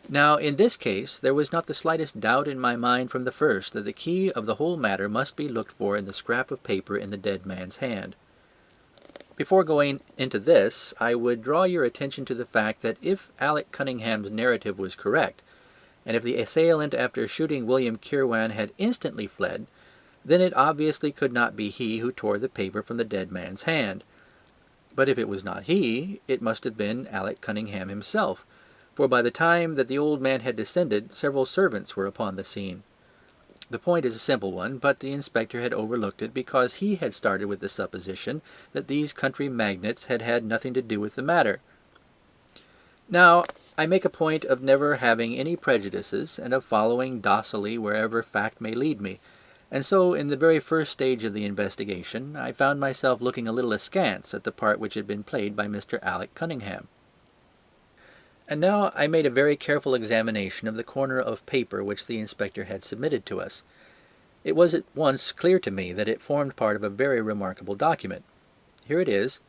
Now, in this case, there was not the slightest doubt in my mind from the first that the key of the whole matter must be looked for in the scrap of paper in the dead man's hand. Before going into this, I would draw your attention to the fact that if Alec Cunningham's narrative was correct, and if the assailant after shooting William Kirwan had instantly fled, then it obviously could not be he who tore the paper from the dead man's hand. But if it was not he, it must have been Alec Cunningham himself, for by the time that the old man had descended, several servants were upon the scene. The point is a simple one, but the inspector had overlooked it because he had started with the supposition that these country magnates had had nothing to do with the matter. Now, I make a point of never having any prejudices, and of following docilely wherever fact may lead me, and so in the very first stage of the investigation I found myself looking a little askance at the part which had been played by Mr. Alec Cunningham. And now I made a very careful examination of the corner of paper which the inspector had submitted to us. It was at once clear to me that it formed part of a very remarkable document. Here it is.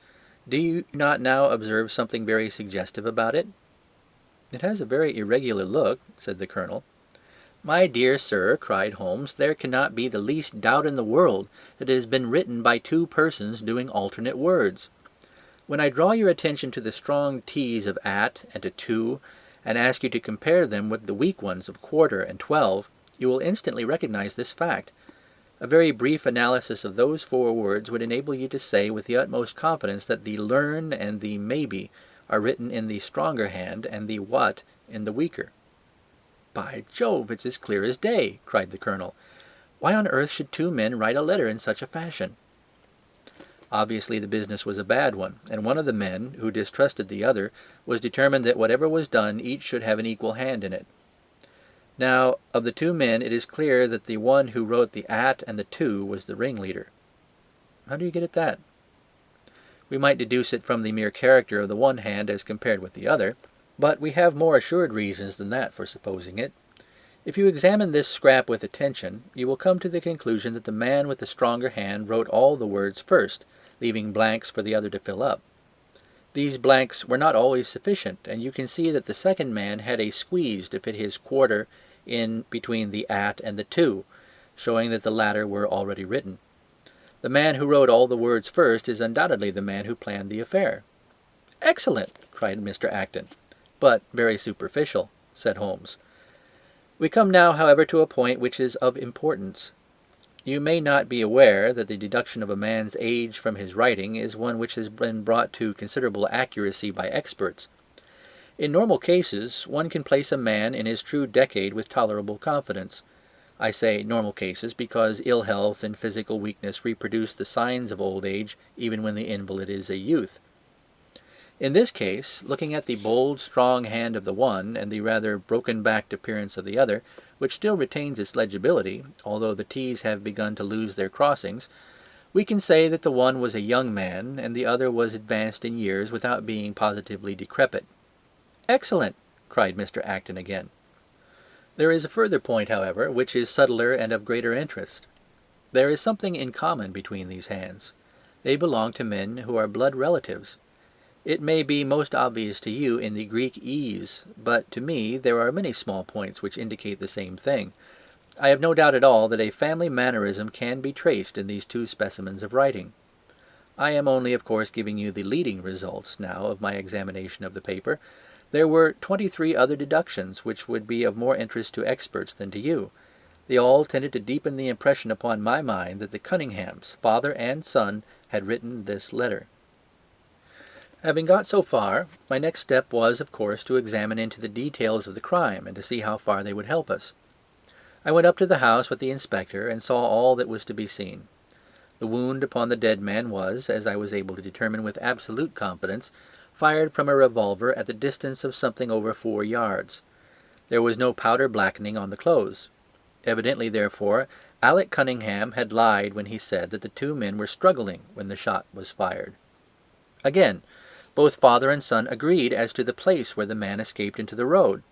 Do you not now observe something very suggestive about it? "It has a very irregular look," said the Colonel. "My dear sir," cried Holmes, "there cannot be the least doubt in the world that it has been written by two persons doing alternate words. When I draw your attention to the strong T's of at and to to, and ask you to compare them with the weak ones of quarter and 12, you will instantly recognize this fact. A very brief analysis of those four words would enable you to say with the utmost confidence that the learn and the maybe are written in the stronger hand and the what in the weaker." "By Jove, it's as clear as day," cried the Colonel. "Why on earth should two men write a letter in such a fashion?" Obviously the business was a bad one, and one of the men, who distrusted the other, was determined that whatever was done each should have an equal hand in it. Now, of the two men it is clear that the one who wrote the at and the to was the ringleader. How do you get at that? We might deduce it from the mere character of the one hand as compared with the other, but we have more assured reasons than that for supposing it. If you examine this scrap with attention, you will come to the conclusion that the man with the stronger hand wrote all the words first, leaving blanks for the other to fill up. These blanks were not always sufficient, and you can see that the second man had a squeeze to fit his quarter in between the at and the to, showing that the latter were already written. The man who wrote all the words first is undoubtedly the man who planned the affair. "Excellent!" cried Mr. Acton. "But very superficial," said Holmes. We come now, however, to a point which is of importance. You may not be aware that the deduction of a man's age from his writing is one which has been brought to considerable accuracy by experts. In normal cases, one can place a man in his true decade with tolerable confidence. I say normal cases because ill health and physical weakness reproduce the signs of old age even when the invalid is a youth. In this case, looking at the bold, strong hand of the one and the rather broken-backed appearance of the other, which still retains its legibility, although the T's have begun to lose their crossings, we can say that the one was a young man and the other was advanced in years without being positively decrepit. "Excellent!" cried Mr. Acton again. There is a further point, however, which is subtler and of greater interest. There is something in common between these hands. They belong to men who are blood relatives. It may be most obvious to you in the Greek E's, but to me there are many small points which indicate the same thing. I have no doubt at all that a family mannerism can be traced in these two specimens of writing. I am only, of course, giving you the leading results now of my examination of the paper. There were 23 other deductions which would be of more interest to experts than to you. They all tended to deepen the impression upon my mind that the Cunninghams, father and son, had written this letter. Having got so far, my next step was, of course, to examine into the details of the crime and to see how far they would help us. I went up to the house with the inspector and saw all that was to be seen. The wound upon the dead man was, as I was able to determine with absolute confidence, fired from a revolver at the distance of something over 4 yards. There was no powder blackening on the clothes. Evidently, therefore, Alec Cunningham had lied when he said that the two men were struggling when the shot was fired. Again, both father and son agreed as to the place where the man escaped into the road.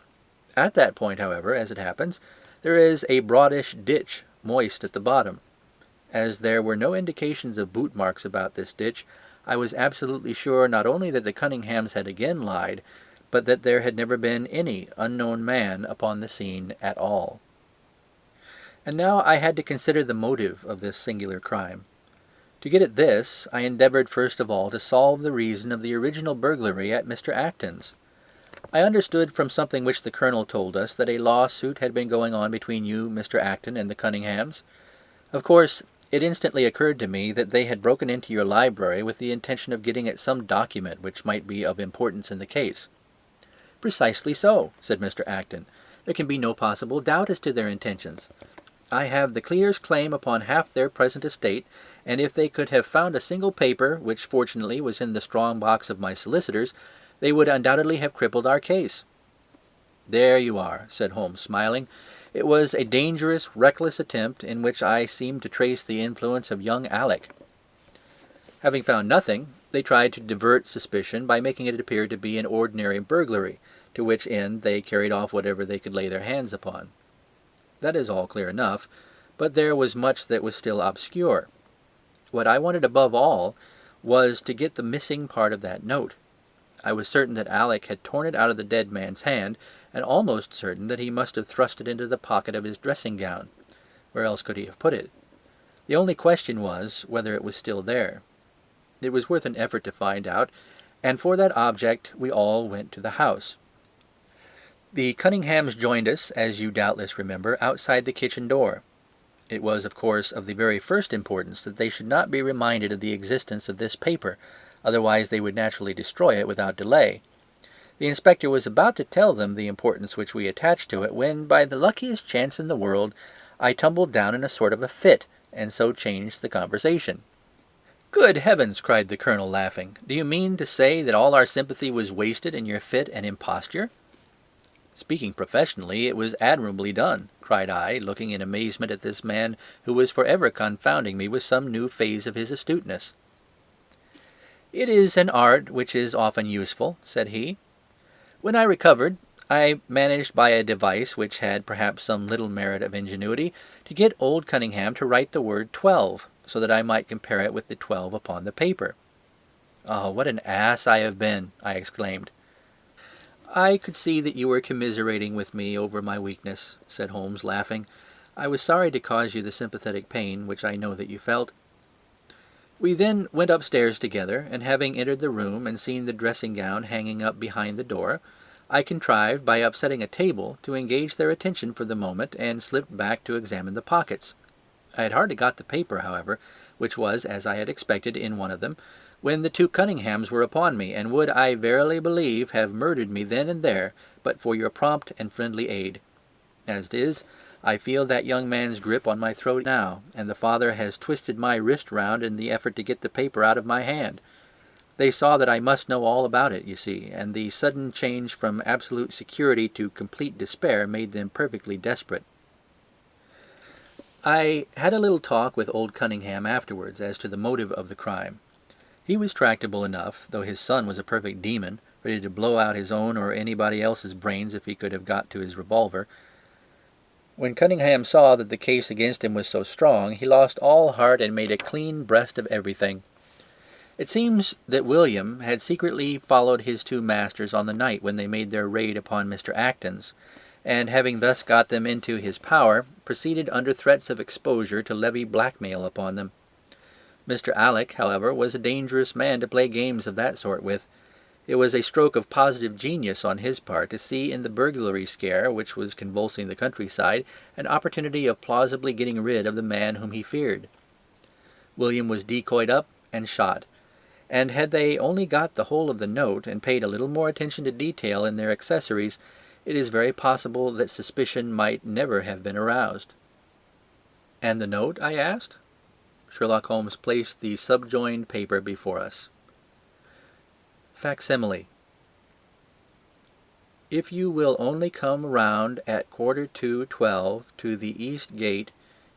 At that point, however, as it happens, there is a broadish ditch, moist at the bottom. As there were no indications of boot marks about this ditch, I was absolutely sure not only that the Cunninghams had again lied, but that there had never been any unknown man upon the scene at all. And now I had to consider the motive of this singular crime. To get at this, I endeavoured first of all to solve the reason of the original burglary at Mr. Acton's. I understood from something which the Colonel told us that a lawsuit had been going on between you, Mr. Acton, and the Cunninghams. Of course, it instantly occurred to me that they had broken into your library with the intention of getting at some document which might be of importance in the case. "Precisely so," said Mr. Acton. "There can be no possible doubt as to their intentions. I have the clearest claim upon half their present estate, and if they could have found a single paper, which fortunately was in the strong box of my solicitors, they would undoubtedly have crippled our case." "There you are," said Holmes, smiling. "It was a dangerous, reckless attempt, in which I seemed to trace the influence of young Alec. Having found nothing, they tried to divert suspicion by making it appear to be an ordinary burglary, to which end they carried off whatever they could lay their hands upon. That is all clear enough, but there was much that was still obscure. What I wanted above all was to get the missing part of that note. I was certain that Alec had torn it out of the dead man's hand, and almost certain that he must have thrust it into the pocket of his dressing gown. Where else could he have put it? The only question was whether it was still there. It was worth an effort to find out, and for that object we all went to the house. The Cunninghams joined us, as you doubtless remember, outside the kitchen door. It was, of course, of the very first importance that they should not be reminded of the existence of this paper, otherwise they would naturally destroy it without delay. The inspector was about to tell them the importance which we attached to it, when, by the luckiest chance in the world, I tumbled down in a sort of a fit, and so changed the conversation. "Good heavens!" cried the Colonel, laughing. "Do you mean to say that all our sympathy was wasted in your fit and imposture?" "Speaking professionally, it was admirably done," cried I, looking in amazement at this man who was for ever confounding me with some new phase of his astuteness. "It is an art which is often useful," said he. "When I recovered, I managed by a device which had perhaps some little merit of ingenuity to get old Cunningham to write the word 12, so that I might compare it with the 12 upon the paper." "Oh, what an ass I have been!" I exclaimed. "I could see that you were commiserating with me over my weakness," said Holmes, laughing. "I was sorry to cause you the sympathetic pain which I know that you felt." We then went upstairs together, and having entered the room and seen the dressing-gown hanging up behind the door, I contrived, by upsetting a table, to engage their attention for the moment, and slipped back to examine the pockets. I had hardly got the paper, however, which was, as I had expected, in one of them, when the two Cunninghams were upon me, and would, I verily believe, have murdered me then and there, but for your prompt and friendly aid. As it is, I feel that young man's grip on my throat now, and the father has twisted my wrist round in the effort to get the paper out of my hand. They saw that I must know all about it, you see, and the sudden change from absolute security to complete despair made them perfectly desperate. I had a little talk with old Cunningham afterwards as to the motive of the crime. He was tractable enough, though his son was a perfect demon, ready to blow out his own or anybody else's brains if he could have got to his revolver. When Cunningham saw that the case against him was so strong, he lost all heart and made a clean breast of everything. It seems that William had secretly followed his two masters on the night when they made their raid upon Mr. Acton's, and having thus got them into his power, proceeded under threats of exposure to levy blackmail upon them. Mr. Alec, however, was a dangerous man to play games of that sort with. It was a stroke of positive genius on his part to see in the burglary scare which was convulsing the countryside an opportunity of plausibly getting rid of the man whom he feared. William was decoyed up and shot, and had they only got the whole of the note, and paid a little more attention to detail in their accessories, it is very possible that suspicion might never have been aroused. "And the note?" I asked. Sherlock Holmes placed the subjoined paper before us. Facsimile. "If you will only come round at 12:45 to the east gate,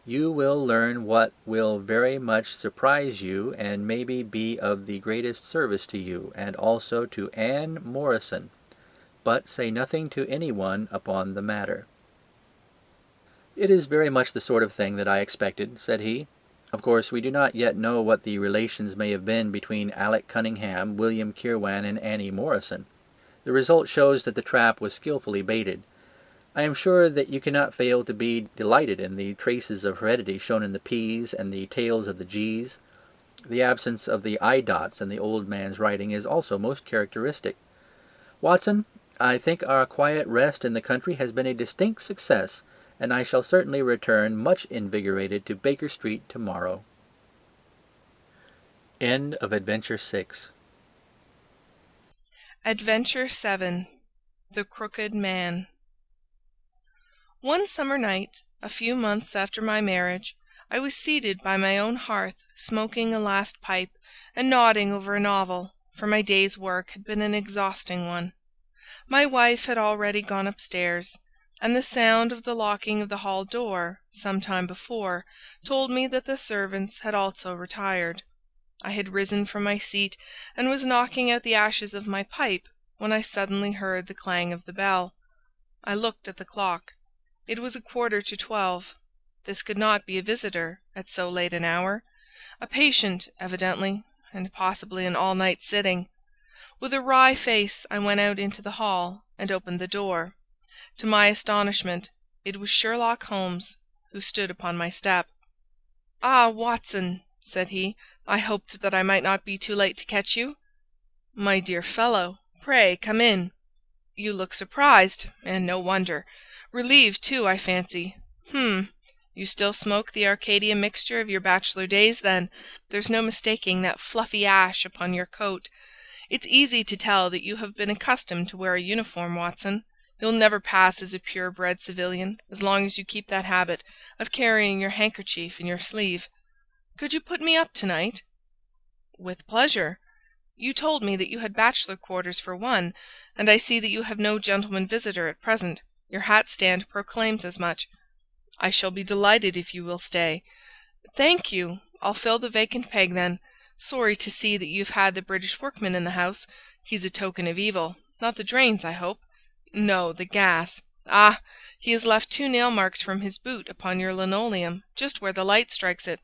you will learn what will very much surprise you, and maybe be of the greatest service to you, and also to Anne Morrison. But say nothing to any one upon the matter." "It is very much the sort of thing that I expected," said he. "Of course we do not yet know what the relations may have been between Alec Cunningham, William Kirwan, and Annie Morrison. The result shows that the trap was skilfully baited. I am sure that you cannot fail to be delighted in the traces of heredity shown in the P's and the tails of the G's. The absence of the eye dots in the old man's writing is also most characteristic. Watson, I think our quiet rest in the country has been a distinct success, and I shall certainly return much invigorated to Baker Street tomorrow." End of Adventure 6. Adventure 7. The Crooked Man. One summer night, a few months after my marriage, I was seated by my own hearth, smoking a last pipe, and nodding over a novel, for my day's work had been an exhausting one. My wife had already gone upstairs, and the sound of the locking of the hall door, some time before, told me that the servants had also retired. I had risen from my seat, and was knocking out the ashes of my pipe, when I suddenly heard the clang of the bell. I looked at the clock. It was 11:45. This could not be a visitor at so late an hour. A patient, evidently, and possibly an all-night sitting. With a wry face I went out into the hall, and opened the door. To my astonishment, it was Sherlock Holmes, who stood upon my step. "Ah, Watson," said he, "I hoped that I might not be too late to catch you." "My dear fellow, pray come in. You look surprised, and no wonder. Relieved, too, I fancy. You still smoke the Arcadia mixture of your bachelor days, then. There's no mistaking that fluffy ash upon your coat. It's easy to tell that you have been accustomed to wear a uniform, Watson. You'll never pass as a pure-bred civilian as long as you keep that habit of carrying your handkerchief in your sleeve. Could you put me up tonight?" "With pleasure. You told me that you had bachelor quarters for one, and I see that you have no gentleman visitor at present. Your hat stand proclaims as much." "I shall be delighted if you will stay." "Thank you. I'll fill the vacant peg then. Sorry to see that you've had the British workman in the house. He's a token of evil. Not the drains, I hope?" "No, the gas. Ah! He has left 2 nail marks from his boot upon your linoleum, just where the light strikes it.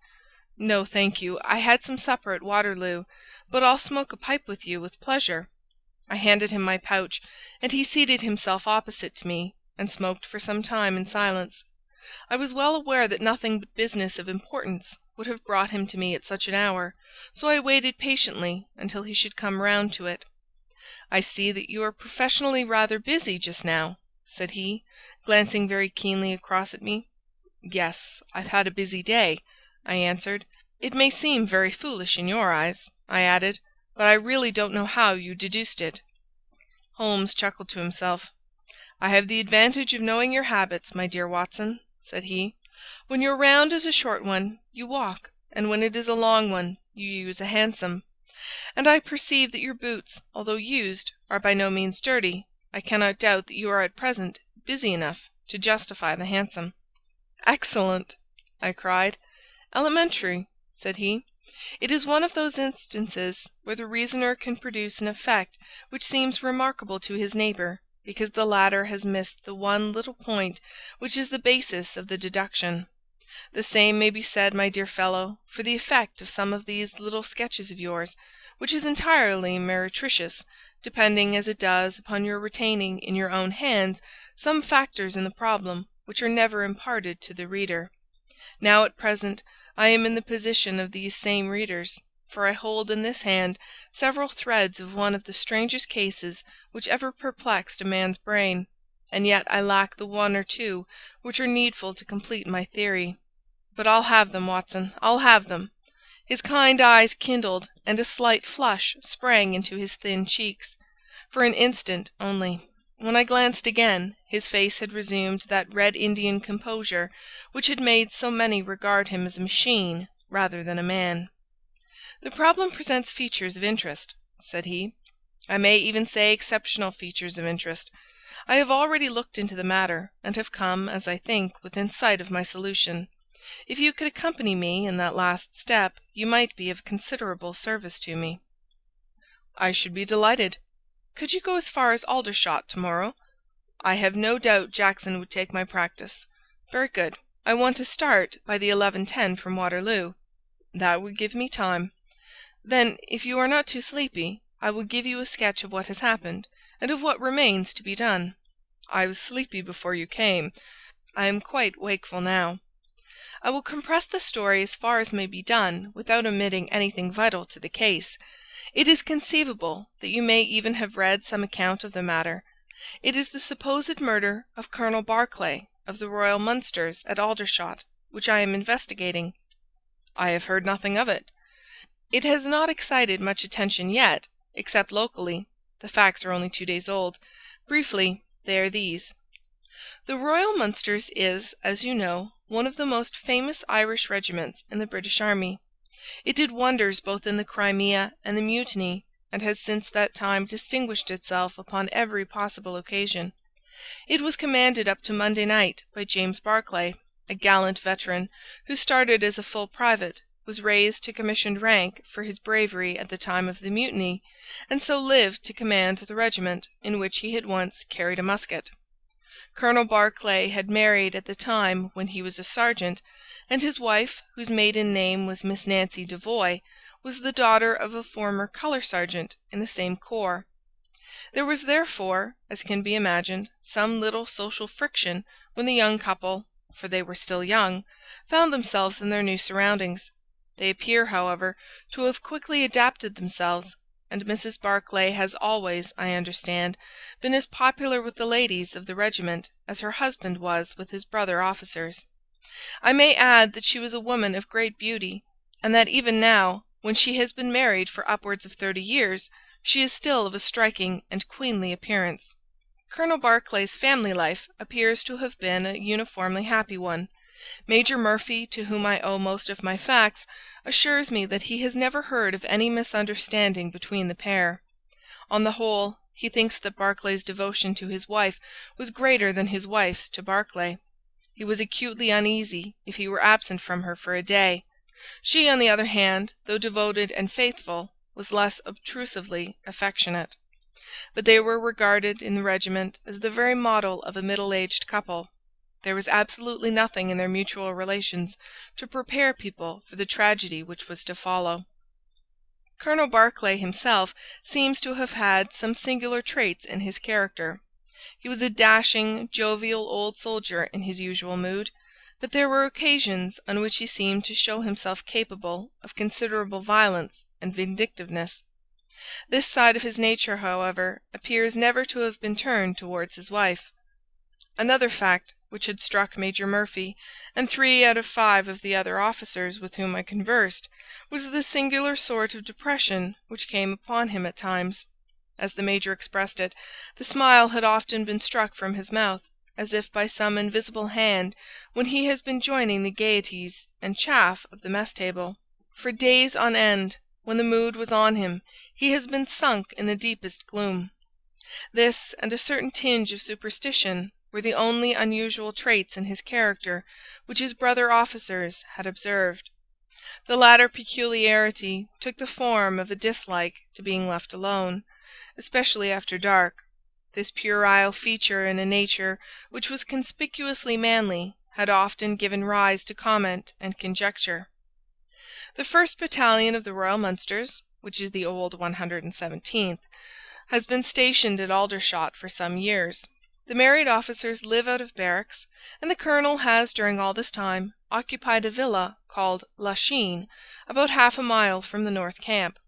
No, thank you. I had some supper at Waterloo, but I'll smoke a pipe with you with pleasure." I handed him my pouch, and he seated himself opposite to me, and smoked for some time in silence. I was well aware that nothing but business of importance would have brought him to me at such an hour, so I waited patiently until he should come round to it. "I see that you are professionally rather busy just now," said he, glancing very keenly across at me. "Yes, I've had a busy day," I answered. "It may seem very foolish in your eyes," I added, "but I really don't know how you deduced it." Holmes chuckled to himself. "I have the advantage of knowing your habits, my dear Watson," said he. "When your round is a short one, you walk, and when it is a long one, you use a hansom. And I perceive that your boots, although used, are by no means dirty. I cannot doubt that you are at present busy enough to justify the hansom." "Excellent!" I cried. "Elementary," said he. "It is one of those instances where the reasoner can produce an effect which seems remarkable to his neighbour, because the latter has missed the one little point which is the basis of the deduction. The same may be said, my dear fellow, for the effect of some of these little sketches of yours, which is entirely meretricious, depending as it does upon your retaining in your own hands some factors in the problem which are never imparted to the reader. Now at present I am in the position of these same readers, for I hold in this hand several threads of one of the strangest cases which ever perplexed a man's brain, and yet I lack the one or two which are needful to complete my theory. But I'll have them, Watson, I'll have them." His kind eyes kindled, and a slight flush sprang into his thin cheeks. For an instant only. When I glanced again, his face had resumed that Red Indian composure which had made so many regard him as a machine rather than a man. "The problem presents features of interest," said he. "I may even say exceptional features of interest. I have already looked into the matter, and have come, as I think, within sight of my solution. If you could accompany me in that last step, you might be of considerable service to me." "I should be delighted. Could you go as far as Aldershot tomorrow?" "I have no doubt Jackson would take my practice." "Very good. I want to start by the 11:10 from Waterloo." "That would give me time." "Then, if you are not too sleepy, I will give you a sketch of what has happened, and of what remains to be done." "I was sleepy before you came. I am quite wakeful now." "I will compress the story as far as may be done without omitting anything vital to the case. It is conceivable that you may even have read some account of the matter. It is the supposed murder of Colonel Barclay of the Royal Munsters at Aldershot, which I am investigating." "I have heard nothing of it." "It has not excited much attention yet, except locally. The facts are only 2 days old. Briefly, they are these. The Royal Munsters is, as you know, one of the most famous Irish regiments in the British Army. It did wonders both in the Crimea and the Mutiny, and has since that time distinguished itself upon every possible occasion. It was commanded up to Monday night by James Barclay, a gallant veteran, who started as a full private, was raised to commissioned rank for his bravery at the time of the Mutiny, and so lived to command the regiment in which he had once carried a musket. Colonel Barclay had married at the time when he was a sergeant, and his wife, whose maiden name was Miss Nancy Devoy, was the daughter of a former colour sergeant in the same corps. There was therefore, as can be imagined, some little social friction when the young couple, for they were still young, found themselves in their new surroundings. They appear, however, to have quickly adapted themselves, and Mrs. Barclay has always, I understand, been as popular with the ladies of the regiment as her husband was with his brother officers. I may add that she was a woman of great beauty, and that even now, when she has been married for upwards of 30 years, she is still of a striking and queenly appearance. Colonel Barclay's family life appears to have been a uniformly happy one. Major Murphy, to whom I owe most of my facts, assures me that he has never heard of any misunderstanding between the pair. On the whole, he thinks that Barclay's devotion to his wife was greater than his wife's to Barclay. He was acutely uneasy if he were absent from her for a day. She, on the other hand, though devoted and faithful, was less obtrusively affectionate. But they were regarded in the regiment as the very model of a middle-aged couple. There was absolutely nothing in their mutual relations to prepare people for the tragedy which was to follow. Colonel Barclay himself seems to have had some singular traits in his character. He was a dashing, jovial old soldier in his usual mood, but there were occasions on which he seemed to show himself capable of considerable violence and vindictiveness. This side of his nature, however, appears never to have been turned towards his wife. Another fact which had struck Major Murphy and 3 out of 5 of the other officers with whom I conversed was the singular sort of depression which came upon him at times. As the Major expressed it, the smile had often been struck from his mouth, as if by some invisible hand, when he has been joining the gaieties and chaff of the mess-table. For days on end, when the mood was on him, he has been sunk in the deepest gloom. This, and a certain tinge of superstition, were the only unusual traits in his character which his brother officers had observed. The latter peculiarity took the form of a dislike to being left alone, especially after dark. This puerile feature in a nature which was conspicuously manly had often given rise to comment and conjecture. The 1st Battalion of the Royal Munsters, which is the old 117th, has been stationed at Aldershot for some years. The married officers live out of barracks, and the colonel has during all this time occupied a villa called Lachine, about half a mile from the North Camp.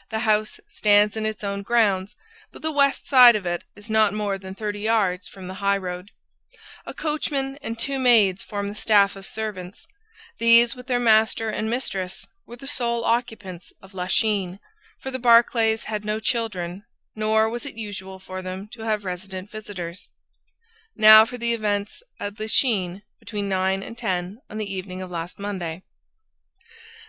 The house stands in its own grounds, but the west side of it is not more than 30 yards from the high road. A coachman and 2 maids form the staff of servants. These, with their master and mistress, were the sole occupants of Lachine, for the Barclays had no children, nor was it usual for them to have resident visitors. Now for the events at Lachine between 9 and 10 on the evening of last Monday.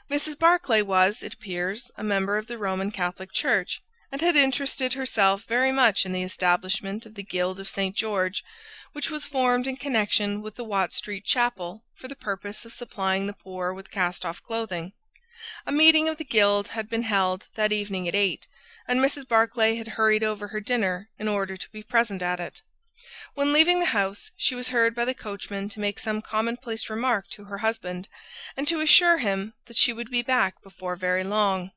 Mrs. Barclay was, it appears, a member of the Roman Catholic Church, and had interested herself very much in the establishment of the Guild of St. George, which was formed in connection with the Watt Street Chapel for the purpose of supplying the poor with cast-off clothing. A meeting of the Guild had been held that evening at 8, and Mrs. Barclay had hurried over her dinner in order to be present at it. When leaving the house, she was heard by the coachman to make some commonplace remark to her husband, and to assure him that she would be back before very long.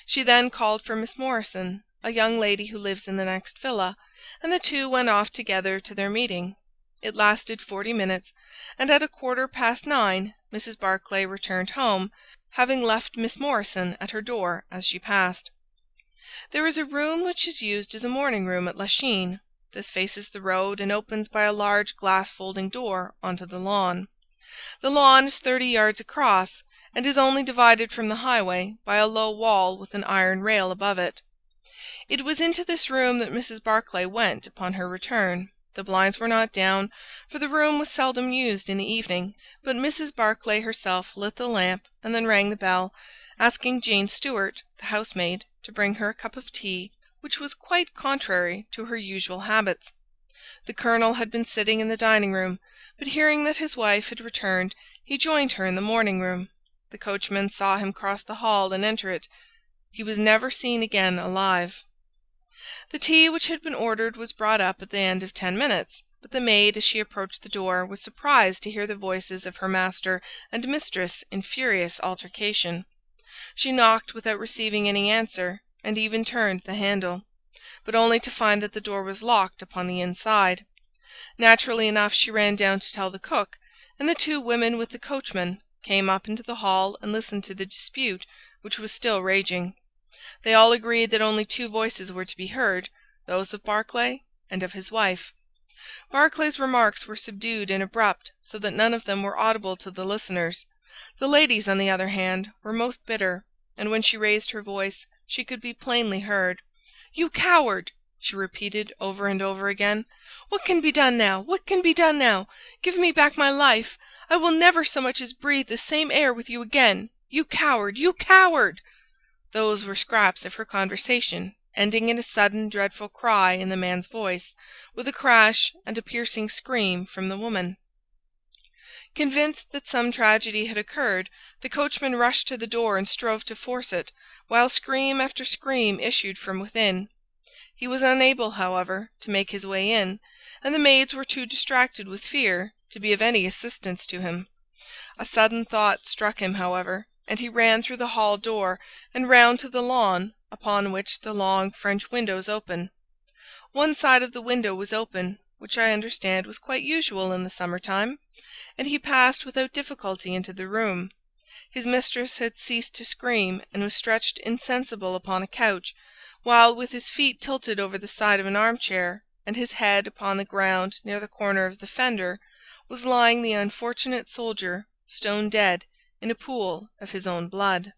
She then called for Miss Morrison, a young lady who lives in the next villa, and the two went off together to their meeting. It lasted 40 minutes, and at 9:15 Mrs. Barclay returned home, having left Miss Morrison at her door as she passed. There is a room which is used as a morning room at Lachine. This faces the road and opens by a large glass folding door onto the lawn. The lawn is 30 yards across, and is only divided from the highway by a low wall with an iron rail above it. It was into this room that Mrs. Barclay went upon her return. The blinds were not down, for the room was seldom used in the evening, but Mrs. Barclay herself lit the lamp and then rang the bell, asking Jane Stewart, the housemaid, to bring her a cup of tea, which was quite contrary to her usual habits. The colonel had been sitting in the dining-room, but hearing that his wife had returned, he joined her in the morning-room. The coachman saw him cross the hall and enter it. He was never seen again alive. The tea which had been ordered was brought up at the end of 10 minutes, but the maid, as she approached the door, was surprised to hear the voices of her master and mistress in furious altercation. She knocked without receiving any answer, and even turned the handle, but only to find that the door was locked upon the inside. Naturally enough she ran down to tell the cook, and the 2 women with the coachman came up into the hall and listened to the dispute, which was still raging. They all agreed that only 2 voices were to be heard, those of Barclay and of his wife. Barclay's remarks were subdued and abrupt, so that none of them were audible to the listeners. The ladies, on the other hand, were most bitter, and when she raised her voice, she could be plainly heard. "You coward!" she repeated over and over again. "What can be done now? What can be done now? Give me back my life. I will never so much as breathe the same air with you again. "You coward! You coward!" Those were scraps of her conversation, ending in a sudden dreadful cry in the man's voice, with a crash and a piercing scream from the woman. Convinced that some tragedy had occurred, the coachman rushed to the door and strove to force it, while scream after scream issued from within. He was unable, however, to make his way in, and the maids were too distracted with fear to be of any assistance to him. A sudden thought struck him, however, and he ran through the hall door and round to the lawn, upon which the long French windows open. One side of the window was open, which I understand was quite usual in the summer-time, and he passed without difficulty into the room. His mistress had ceased to scream and was stretched insensible upon a couch, while, with his feet tilted over the side of an armchair, and his head upon the ground near the corner of the fender, was lying the unfortunate soldier, stone dead, in a pool of his own blood.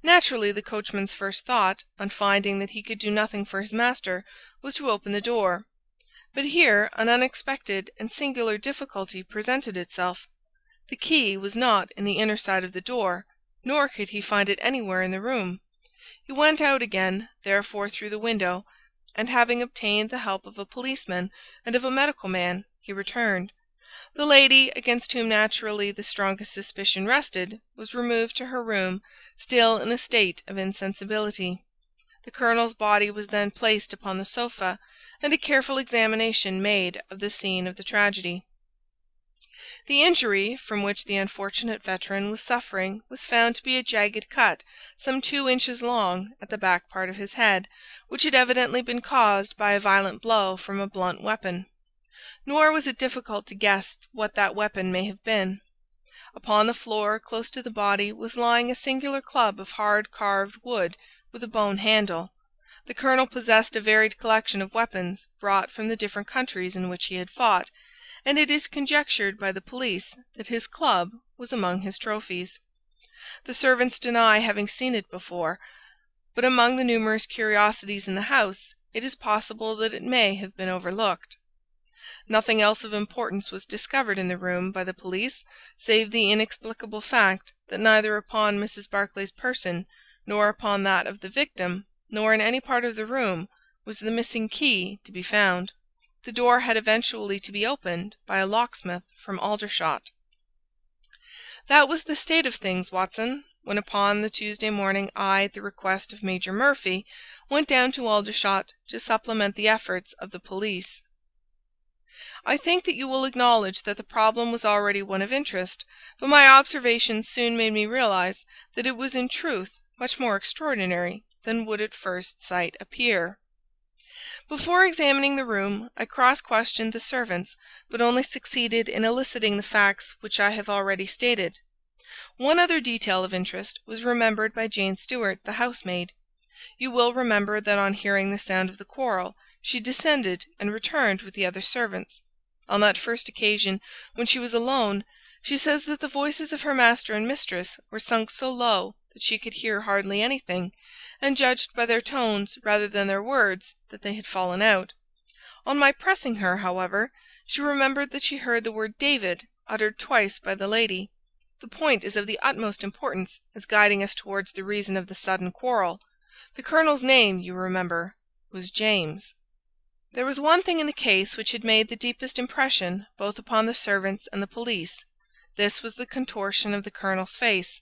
Naturally, the coachman's first thought, on finding that he could do nothing for his master, was to open the door. But here an unexpected and singular difficulty presented itself. The key was not in the inner side of the door, nor could he find it anywhere in the room. He went out again, therefore, through the window, and having obtained the help of a policeman and of a medical man, he returned. The lady, against whom naturally the strongest suspicion rested, was removed to her room, still in a state of insensibility. The colonel's body was then placed upon the sofa, and a careful examination made of the scene of the tragedy. The injury from which the unfortunate veteran was suffering was found to be a jagged cut, some 2 inches long, at the back part of his head, which had evidently been caused by a violent blow from a blunt weapon. Nor was it difficult to guess what that weapon may have been. Upon the floor, close to the body, was lying a singular club of hard carved wood with a bone handle. The colonel possessed a varied collection of weapons brought from the different countries in which he had fought, and it is conjectured by the police that his club was among his trophies. The servants deny having seen it before, but among the numerous curiosities in the house, it is possible that it may have been overlooked. Nothing else of importance was discovered in the room by the police, save the inexplicable fact that neither upon Mrs. Barclay's person, nor upon that of the victim, nor in any part of the room, was the missing key to be found. The door had eventually to be opened by a locksmith from Aldershot. That was the state of things, Watson, when upon the Tuesday morning I, at the request of Major Murphy, went down to Aldershot to supplement the efforts of the police. I think that you will acknowledge that the problem was already one of interest, but my observations soon made me realize that it was in truth much more extraordinary than would at first sight appear. Before examining the room, I cross-questioned the servants, but only succeeded in eliciting the facts which I have already stated. One other detail of interest was remembered by Jane Stewart, the housemaid. You will remember that on hearing the sound of the quarrel, she descended and returned with the other servants. On that first occasion, when she was alone, she says that the voices of her master and mistress were sunk so low that she could hear hardly anything, and judged by their tones rather than their words that they had fallen out. On my pressing her, however, she remembered that she heard the word David uttered twice by the lady. The point is of the utmost importance as guiding us towards the reason of the sudden quarrel. The colonel's name, you remember, was James. There was one thing in the case which had made the deepest impression both upon the servants and the police. This was the contortion of the colonel's face.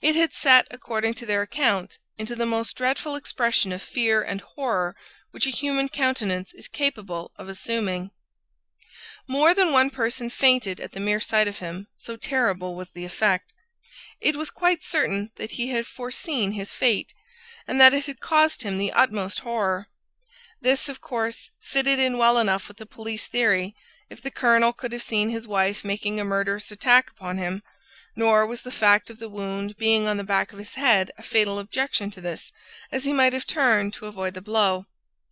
It had set, according to their account, into the most dreadful expression of fear and horror which a human countenance is capable of assuming. More than one person fainted at the mere sight of him, so terrible was the effect. It was quite certain that he had foreseen his fate, and that it had caused him the utmost horror. This, of course, fitted in well enough with the police theory, if the colonel could have seen his wife making a murderous attack upon him, nor was the fact of the wound being on the back of his head a fatal objection to this, as he might have turned to avoid the blow.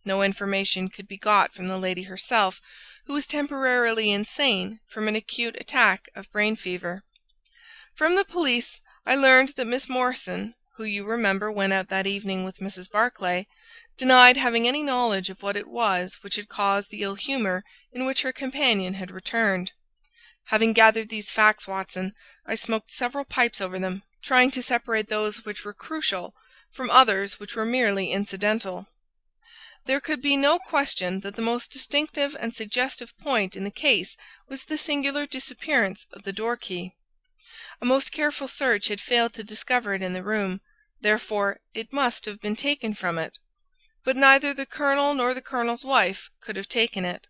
No information could be got from the lady herself, who was temporarily insane from an acute attack of brain fever. From the police I learned that Miss Morrison, who you remember went out that evening with Mrs. Barclay, denied having any knowledge of what it was which had caused the ill humour in which her companion had returned. Having gathered these facts, Watson, I smoked several pipes over them, trying to separate those which were crucial from others which were merely incidental. There could be no question that the most distinctive and suggestive point in the case was the singular disappearance of the door key. A most careful search had failed to discover it in the room, therefore it must have been taken from it. But neither the colonel nor the colonel's wife could have taken it.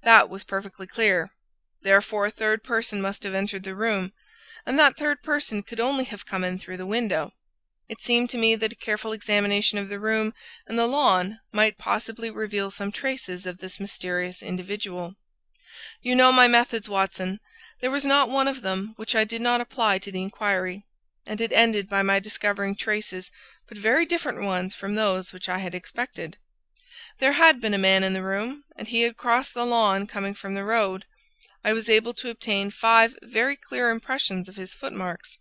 That was perfectly clear. Therefore a third person must have entered the room, and that third person could only have come in through the window. It seemed to me that a careful examination of the room and the lawn might possibly reveal some traces of this mysterious individual. You know my methods, Watson. There was not one of them which I did not apply to the inquiry, and it ended by my discovering traces, but very different ones from those which I had expected. There had been a man in the room, and he had crossed the lawn coming from the road. I was able to obtain 5 very clear impressions of his footmarks,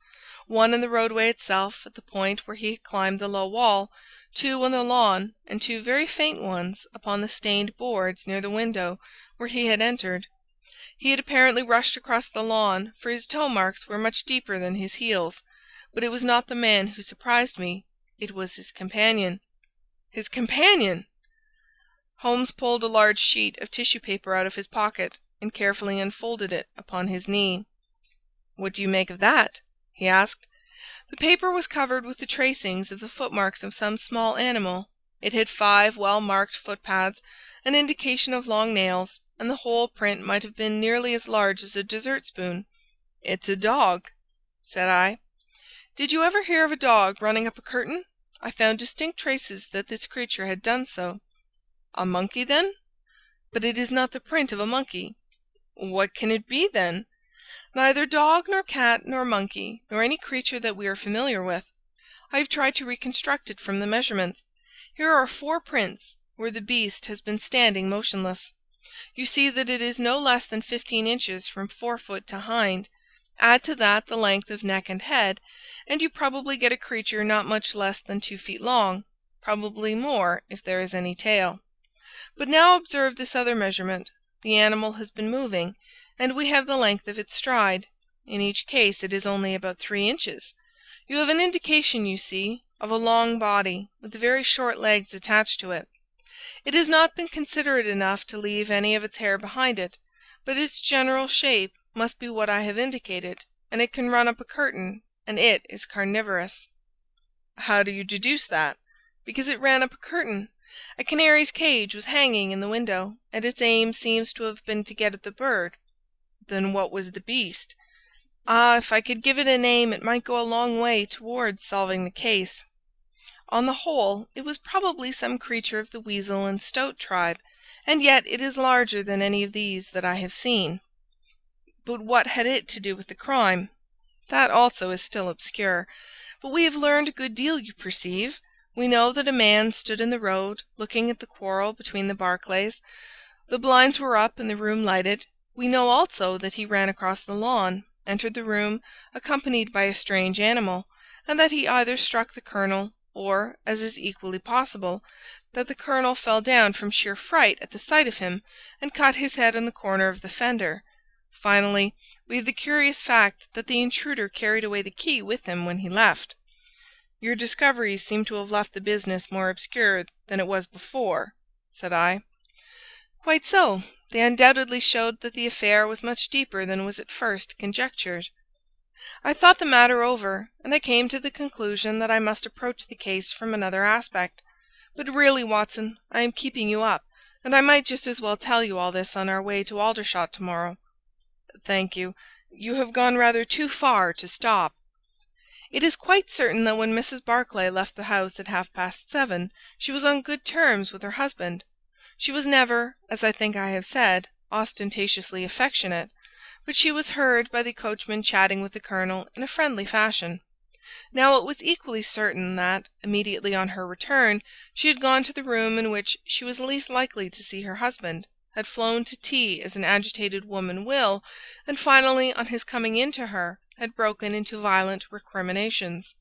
1 in the roadway itself at the point where he had climbed the low wall, 2 on the lawn, and 2 very faint ones upon the stained boards near the window where he had entered. He had apparently rushed across the lawn, for his toe marks were much deeper than his heels. But it was not the man who surprised me. It was his companion. His companion! Holmes pulled a large sheet of tissue paper out of his pocket and carefully unfolded it upon his knee. "What do you make of that?" he asked. The paper was covered with the tracings of the footmarks of some small animal. It had 5 well-marked footpads, an indication of long nails, and the whole print might have been nearly as large as a dessert spoon. "It's a dog," said I. "Did you ever hear of a dog running up a curtain? I found distinct traces that this creature had done so." "A monkey, then?" "But it is not the print of a monkey." "What can it be, then?" "Neither dog nor cat nor monkey, nor any creature that we are familiar with. I have tried to reconstruct it from the measurements. Here are 4 prints where the beast has been standing motionless. You see that it is no less than 15 inches from forefoot to hind. Add to that the length of neck and head, and you probably get a creature not much less than 2 feet long, probably more if there is any tail. But now observe this other measurement. The animal has been moving, and we have the length of its stride. In each case it is only about 3 inches. You have an indication, you see, of a long body, with very short legs attached to it. It has not been considerate enough to leave any of its hair behind it, but its general shape must be what I have indicated, and it can run up a curtain, and it is carnivorous." "How do you deduce that?" "Because it ran up a curtain. A canary's cage was hanging in the window, and its aim seems to have been to get at the bird." "Then what was the beast?" "Ah, if I could give it a name it might go a long way towards solving the case. On the whole, it was probably some creature of the weasel and stoat tribe, and yet it is larger than any of these that I have seen." "But what had it to do with the crime?" "That also is still obscure. But we have learned a good deal, you perceive. We know that a man stood in the road, looking at the quarrel between the Barclays. The blinds were up and the room lighted. We know also that he ran across the lawn, entered the room, accompanied by a strange animal, and that he either struck the colonel, or, as is equally possible, that the colonel fell down from sheer fright at the sight of him, and cut his head on the corner of the fender. Finally, we have the curious fact that the intruder carried away the key with him when he left." "Your discoveries seem to have left the business more obscure than it was before," said I. "Quite so. They undoubtedly showed that the affair was much deeper than was at first conjectured. I thought the matter over, and I came to the conclusion that I must approach the case from another aspect. But really, Watson, I am keeping you up, and I might just as well tell you all this on our way to Aldershot tomorrow." "Thank you. You have gone rather too far to stop." "It is quite certain that when Mrs. Barclay left the house at 7:30, she was on good terms with her husband. She was never, as I think I have said, ostentatiously affectionate, but she was heard by the coachman chatting with the colonel in a friendly fashion. Now it was equally certain that, immediately on her return, she had gone to the room in which she was least likely to see her husband, had flown to tea as an agitated woman will, and finally, on his coming in to her, had broken into violent recriminations.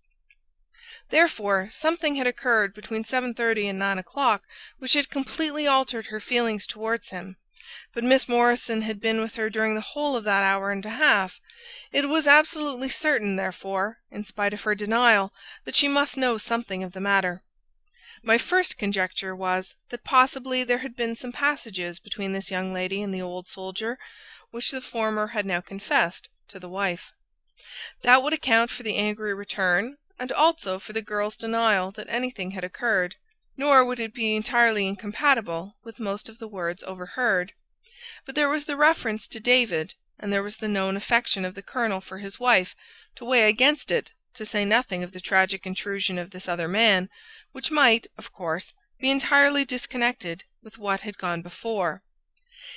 Therefore, something had occurred between 7:30 and 9 o'clock which had completely altered her feelings towards him, But Miss Morrison had been with her during the whole of that hour and a half. It was absolutely certain, therefore, in spite of her denial, that she must know something of the matter. My first conjecture was, that possibly there had been some passages between this young lady and the old soldier, which the former had now confessed to the wife. That would account for the angry return, and also for the girl's denial that anything had occurred, nor would it be entirely incompatible with most of the words overheard. But there was the reference to David, and there was the known affection of the colonel for his wife, to weigh against it, to say nothing of the tragic intrusion of this other man, which might, of course, be entirely disconnected with what had gone before.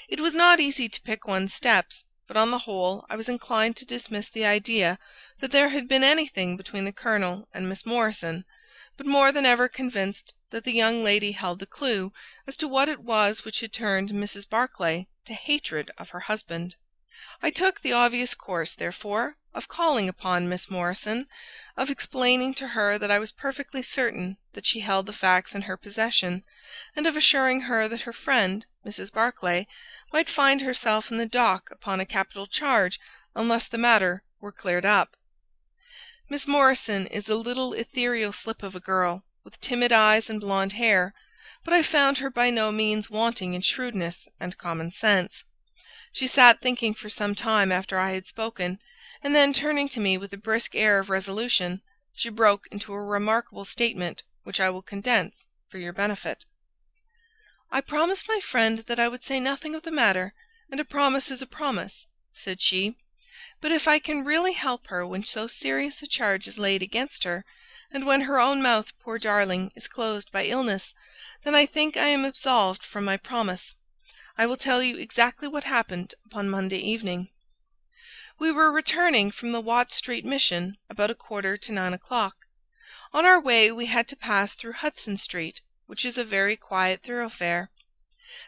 It was not easy to pick one's steps, but on the whole I was inclined to dismiss the idea that there had been anything between the colonel and Miss Morrison, but more than ever convinced that the young lady held the clue as to what it was which had turned Mrs. Barclay to hatred of her husband. I took the obvious course, therefore, of calling upon Miss Morrison, of explaining to her that I was perfectly certain that she held the facts in her possession, and of assuring her that her friend, Mrs. Barclay, might find herself in the dock upon a capital charge unless the matter were cleared up. Miss Morrison is a little ethereal slip of a girl, with timid eyes and blonde hair, but I found her by no means wanting in shrewdness and common sense. She sat thinking for some time after I had spoken, and then turning to me with a brisk air of resolution, she broke into a remarkable statement, which I will condense for your benefit. "I promised my friend that I would say nothing of the matter, and a promise is a promise," said she. "But if I can really help her when so serious a charge is laid against her, and when her own mouth, poor darling, is closed by illness, then I think I am absolved from my promise. I will tell you exactly what happened upon Monday evening. We were returning from the Watt Street Mission about 8:45 o'clock. On our way we had to pass through Hudson Street, which is a very quiet thoroughfare.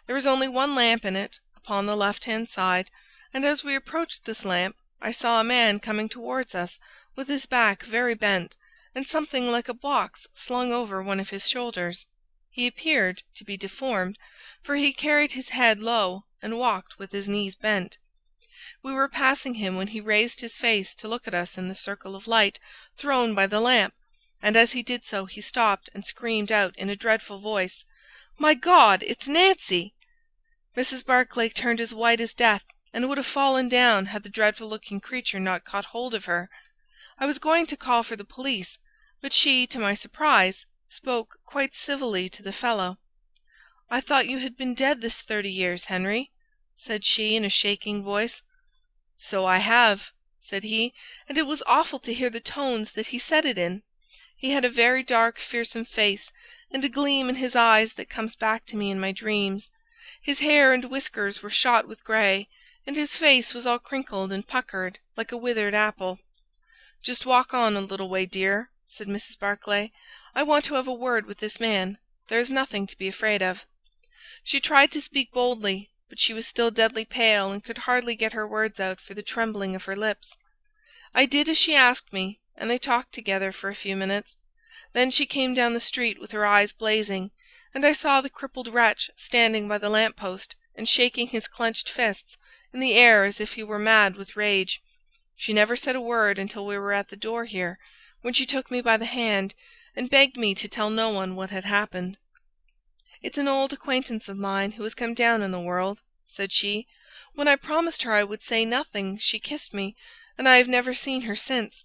There is only one lamp in it, upon the left-hand side, and as we approached this lamp, I saw a man coming towards us, with his back very bent, and something like a box slung over one of his shoulders. He appeared to be deformed, for he carried his head low and walked with his knees bent. We were passing him when he raised his face to look at us in the circle of light thrown by the lamp, and as he did so he stopped and screamed out in a dreadful voice, 'My God, it's Nancy!' Mrs. Barclay turned as white as death, and would have fallen down had the dreadful-looking creature not caught hold of her. I was going to call for the police, but she, to my surprise, spoke quite civilly to the fellow. 'I thought you had been dead this 30 years, Henry,' said she in a shaking voice. 'So I have,' said he, and it was awful to hear the tones that he said it in. He had a very dark, fearsome face, and a gleam in his eyes that comes back to me in my dreams. His hair and whiskers were shot with grey, and his face was all crinkled and puckered like a withered apple. 'Just walk on a little way, dear,' said Mrs. Barclay. 'I want to have a word with this man. There is nothing to be afraid of.' She tried to speak boldly, but she was still deadly pale and could hardly get her words out for the trembling of her lips. I did as she asked me, and they talked together for a few minutes. Then she came down the street with her eyes blazing, and I saw the crippled wretch standing by the lamp-post and shaking his clenched fists in the air as if he were mad with rage. She never said a word until we were at the door here, when she took me by the hand and begged me to tell no one what had happened. 'It's an old acquaintance of mine who has come down in the world,' said she. 'When I promised her I would say nothing, she kissed me, and I have never seen her since.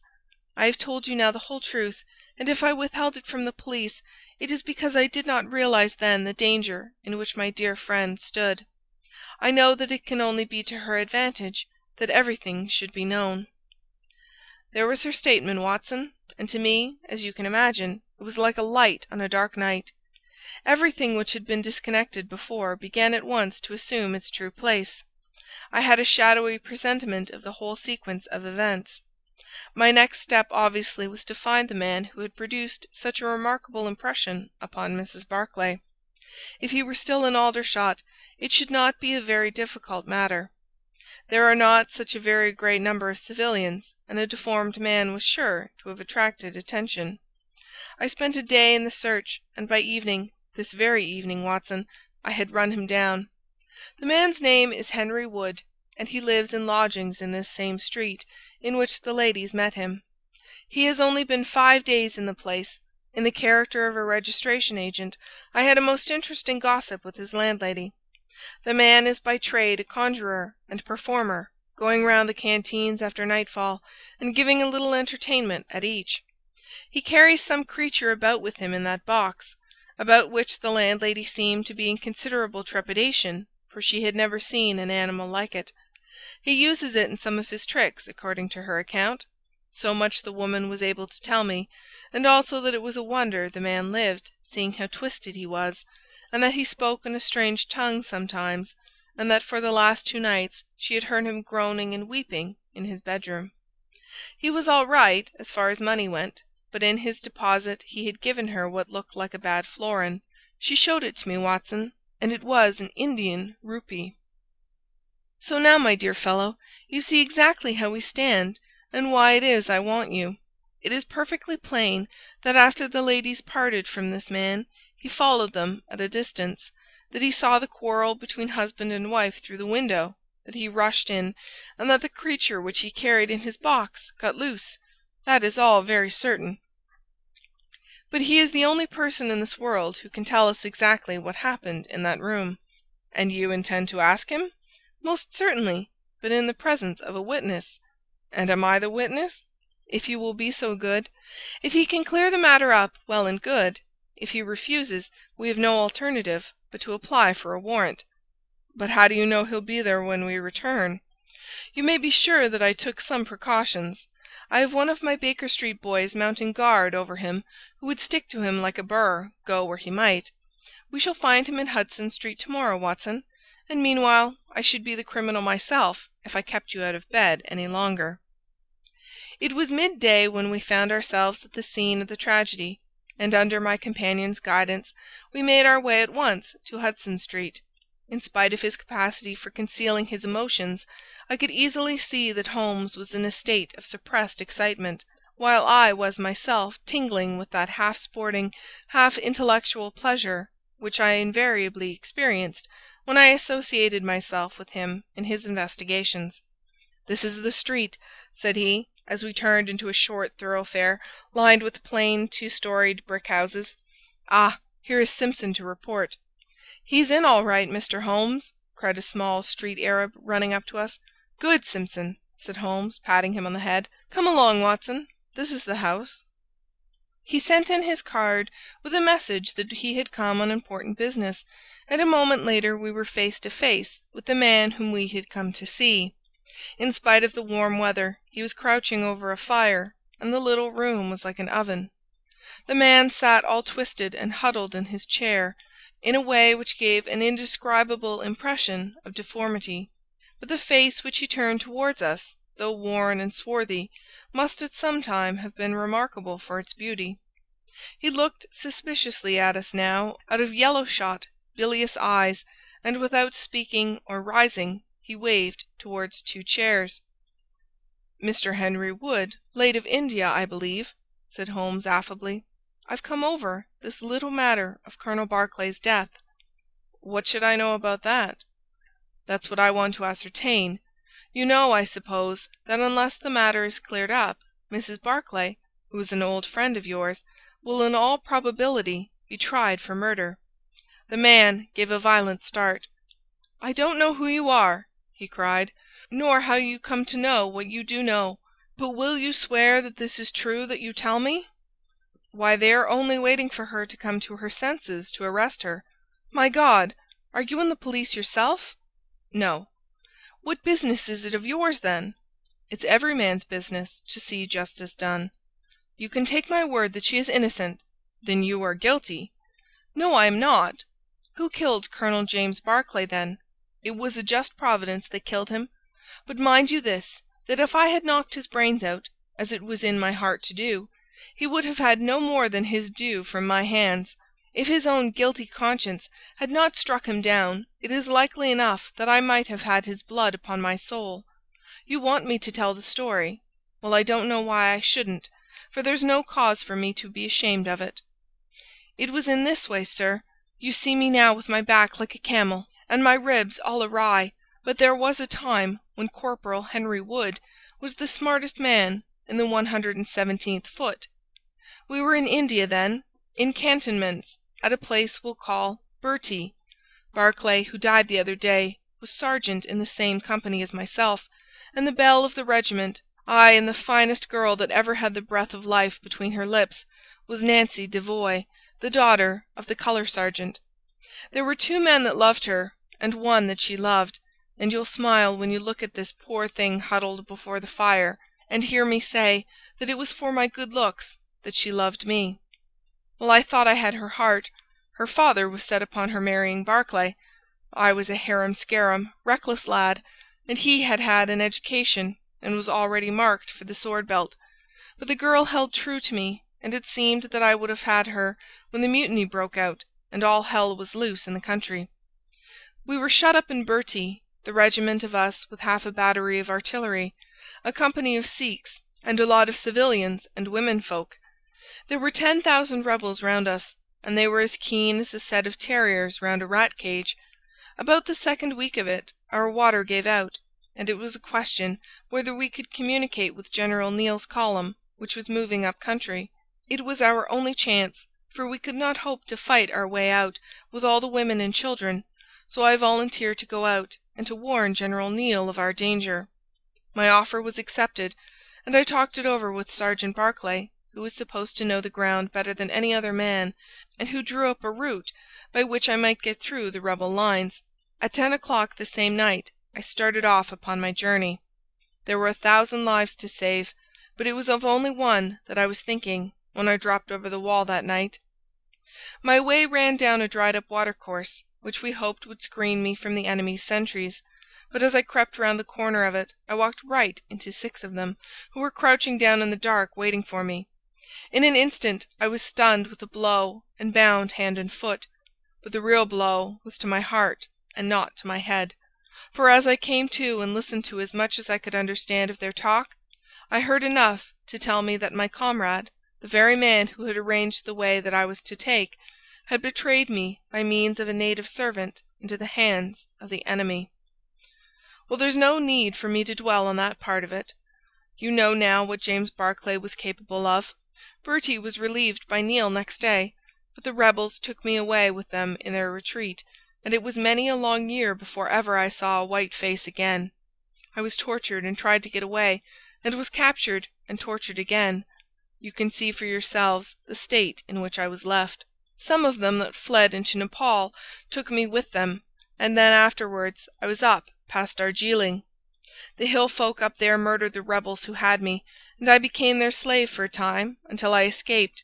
I have told you now the whole truth, and if I withheld it from the police, it is because I did not realize then the danger in which my dear friend stood. I know that it can only be to her advantage that everything should be known.' There was her statement, Watson, and to me, as you can imagine, it was like a light on a dark night. Everything which had been disconnected before began at once to assume its true place. I had a shadowy presentiment of the whole sequence of events. My next step obviously was to find the man who had produced such a remarkable impression upon Mrs. Barclay. If he were still in Aldershot, it should not be a very difficult matter. There are not such a very great number of civilians, and a deformed man was sure to have attracted attention. I spent a day in the search, and by evening, this very evening, Watson, I had run him down. The man's name is Henry Wood, and he lives in lodgings in this same street in which the ladies met him. He has only been 5 days in the place. In the character of a registration agent, I had a most interesting gossip with his landlady. The man is by trade a conjurer and performer, going round the canteens after nightfall and giving a little entertainment at each. He carries some creature about with him in that box, about which the landlady seemed to be in considerable trepidation, for she had never seen an animal like it. He uses it in some of his tricks, according to her account. So much the woman was able to tell me, and also that it was a wonder the man lived, seeing how twisted he was, and that he spoke in a strange tongue sometimes, and that for the last 2 nights she had heard him groaning and weeping in his bedroom. He was all right as far as money went, but in his deposit he had given her what looked like a bad florin. She showed it to me, Watson, and it was an Indian rupee. So now, my dear fellow, you see exactly how we stand, and why it is I want you. It is perfectly plain that after the ladies parted from this man, he followed them at a distance, that he saw the quarrel between husband and wife through the window, that he rushed in, and that the creature which he carried in his box got loose. That is all very certain. But he is the only person in this world who can tell us exactly what happened in that room." "And you intend to ask him?" "Most certainly, but in the presence of a witness." "And am I the witness?" "If you will be so good. If he can clear the matter up, well and good. If he refuses, we have no alternative but to apply for a warrant." "But how do you know he'll be there when we return?" "You may be sure that I took some precautions. I have one of my Baker Street boys mounting guard over him, who would stick to him like a burr, go where he might. We shall find him in Hudson Street tomorrow, Watson, and meanwhile I should be the criminal myself if I kept you out of bed any longer." It was midday when we found ourselves at the scene of the tragedy, and under my companion's guidance we made our way at once to Hudson Street. In spite of his capacity for concealing his emotions, I could easily see that Holmes was in a state of suppressed excitement, while I was myself tingling with that half-sporting, half-intellectual pleasure which I invariably experienced when I associated myself with him in his investigations. "This is the street," said he, as we turned into a short thoroughfare lined with plain 2-storied brick houses. "Ah, here is Simpson to report." "He's in all right, Mr. Holmes," cried a small street Arab, running up to us. "Good, Simpson," said Holmes, patting him on the head. "Come along, Watson. This is the house." He sent in his card with a message that he had come on important business, and a moment later we were face to face with the man whom we had come to see. In spite of the warm weather, he was crouching over a fire, and the little room was like an oven. The man sat all twisted and huddled in his chair, in a way which gave an indescribable impression of deformity. But the face which he turned towards us, though worn and swarthy, must at some time have been remarkable for its beauty. He looked suspiciously at us now out of yellow-shot, bilious eyes, and without speaking or rising, he waved towards 2 chairs. "Mr. Henry Wood, late of India, I believe," said Holmes affably. "I've come over this little matter of Colonel Barclay's death." "What should I know about that?" "That's what I want to ascertain. You know, I suppose, that unless the matter is cleared up, Mrs. Barclay, who is an old friend of yours, will in all probability be tried for murder." The man gave a violent start. "I don't know who you are," he cried, "nor how you come to know what you do know, but will you swear that this is true that you tell me?" "Why, they are only waiting for her to come to her senses to arrest her." "My God! Are you in the police yourself?" "No." "What business is it of yours, then?" "It's every man's business to see justice done." "You can take my word that she is innocent." "Then you are guilty." "No, I am not." "Who killed Colonel James Barclay, then?" "It was a just Providence that killed him. But mind you this, that if I had knocked his brains out, as it was in my heart to do, he would have had no more than his due from my hands. If his own guilty conscience had not struck him down, it is likely enough that I might have had his blood upon my soul. You want me to tell the story. Well, I don't know why I shouldn't, for there's no cause for me to be ashamed of it. It was in this way, sir. You see me now with my back like a camel, and my ribs all awry, but there was a time when Corporal Henry Wood was the smartest man in the 117th Foot. We were in India then, in cantonments, at a place we'll call Bertie. Barclay, who died the other day, was sergeant in the same company as myself, and the belle of the regiment, aye, and the finest girl that ever had the breath of life between her lips, was Nancy Devoy, the daughter of the colour sergeant. There were 2 men that loved her, and one that she loved, and you'll smile when you look at this poor thing huddled before the fire, and hear me say that it was for my good looks that she loved me. Well, I thought I had her heart. Her father was set upon her marrying Barclay. I was a harum-scarum, reckless lad, and he had had an education, and was already marked for the sword-belt. But the girl held true to me, and it seemed that I would have had her when the mutiny broke out, and all hell was loose in the country. We were shut up in Bertie, the regiment of us with half a battery of artillery, a company of Sikhs, and a lot of civilians and women-folk. There were 10,000 rebels round us, and they were as keen as a set of terriers round a rat-cage. About the 2nd week of it our water gave out, and it was a question whether we could communicate with General Neill's column, which was moving up country. It was our only chance, for we could not hope to fight our way out with all the women and children, so I volunteered to go out and to warn General Neill of our danger. My offer was accepted, and I talked it over with Sergeant Barclay, who was supposed to know the ground better than any other man, and who drew up a route by which I might get through the rebel lines. At 10 o'clock the same night I started off upon my journey. There were 1,000 lives to save, but it was of only one that I was thinking when I dropped over the wall that night. My way ran down a dried-up watercourse, which we hoped would screen me from the enemy's sentries, but as I crept round the corner of it I walked right into 6 of them, who were crouching down in the dark waiting for me. In an instant I was stunned with a blow and bound hand and foot, but the real blow was to my heart and not to my head, for as I came to and listened to as much as I could understand of their talk, I heard enough to tell me that my comrade, the very man who had arranged the way that I was to take, had betrayed me by means of a native servant into the hands of the enemy. Well, there's no need for me to dwell on that part of it. You know now what James Barclay was capable of. Bertie was relieved by Neil next day, but the rebels took me away with them in their retreat, and it was many a long year before ever I saw a white face again. I was tortured and tried to get away, and was captured and tortured again. You can see for yourselves the state in which I was left. Some of them that fled into Nepal took me with them, and then afterwards I was up past Darjeeling. The hill folk up there murdered the rebels who had me, and I became their slave for a time until I escaped.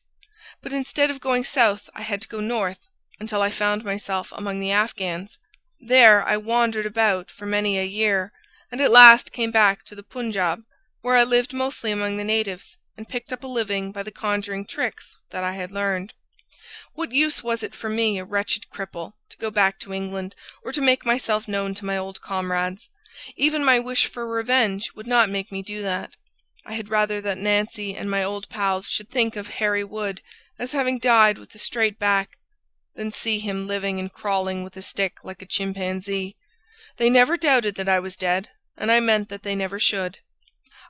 But instead of going south I had to go north, until I found myself among the Afghans. There I wandered about for many a year, and at last came back to the Punjab, where I lived mostly among the natives, and picked up a living by the conjuring tricks that I had learned. What use was it for me, a wretched cripple, to go back to England, or to make myself known to my old comrades? Even my wish for revenge would not make me do that. I had rather that Nancy and my old pals should think of Harry Wood as having died with a straight back, than see him living and crawling with a stick like a chimpanzee. They never doubted that I was dead, and I meant that they never should.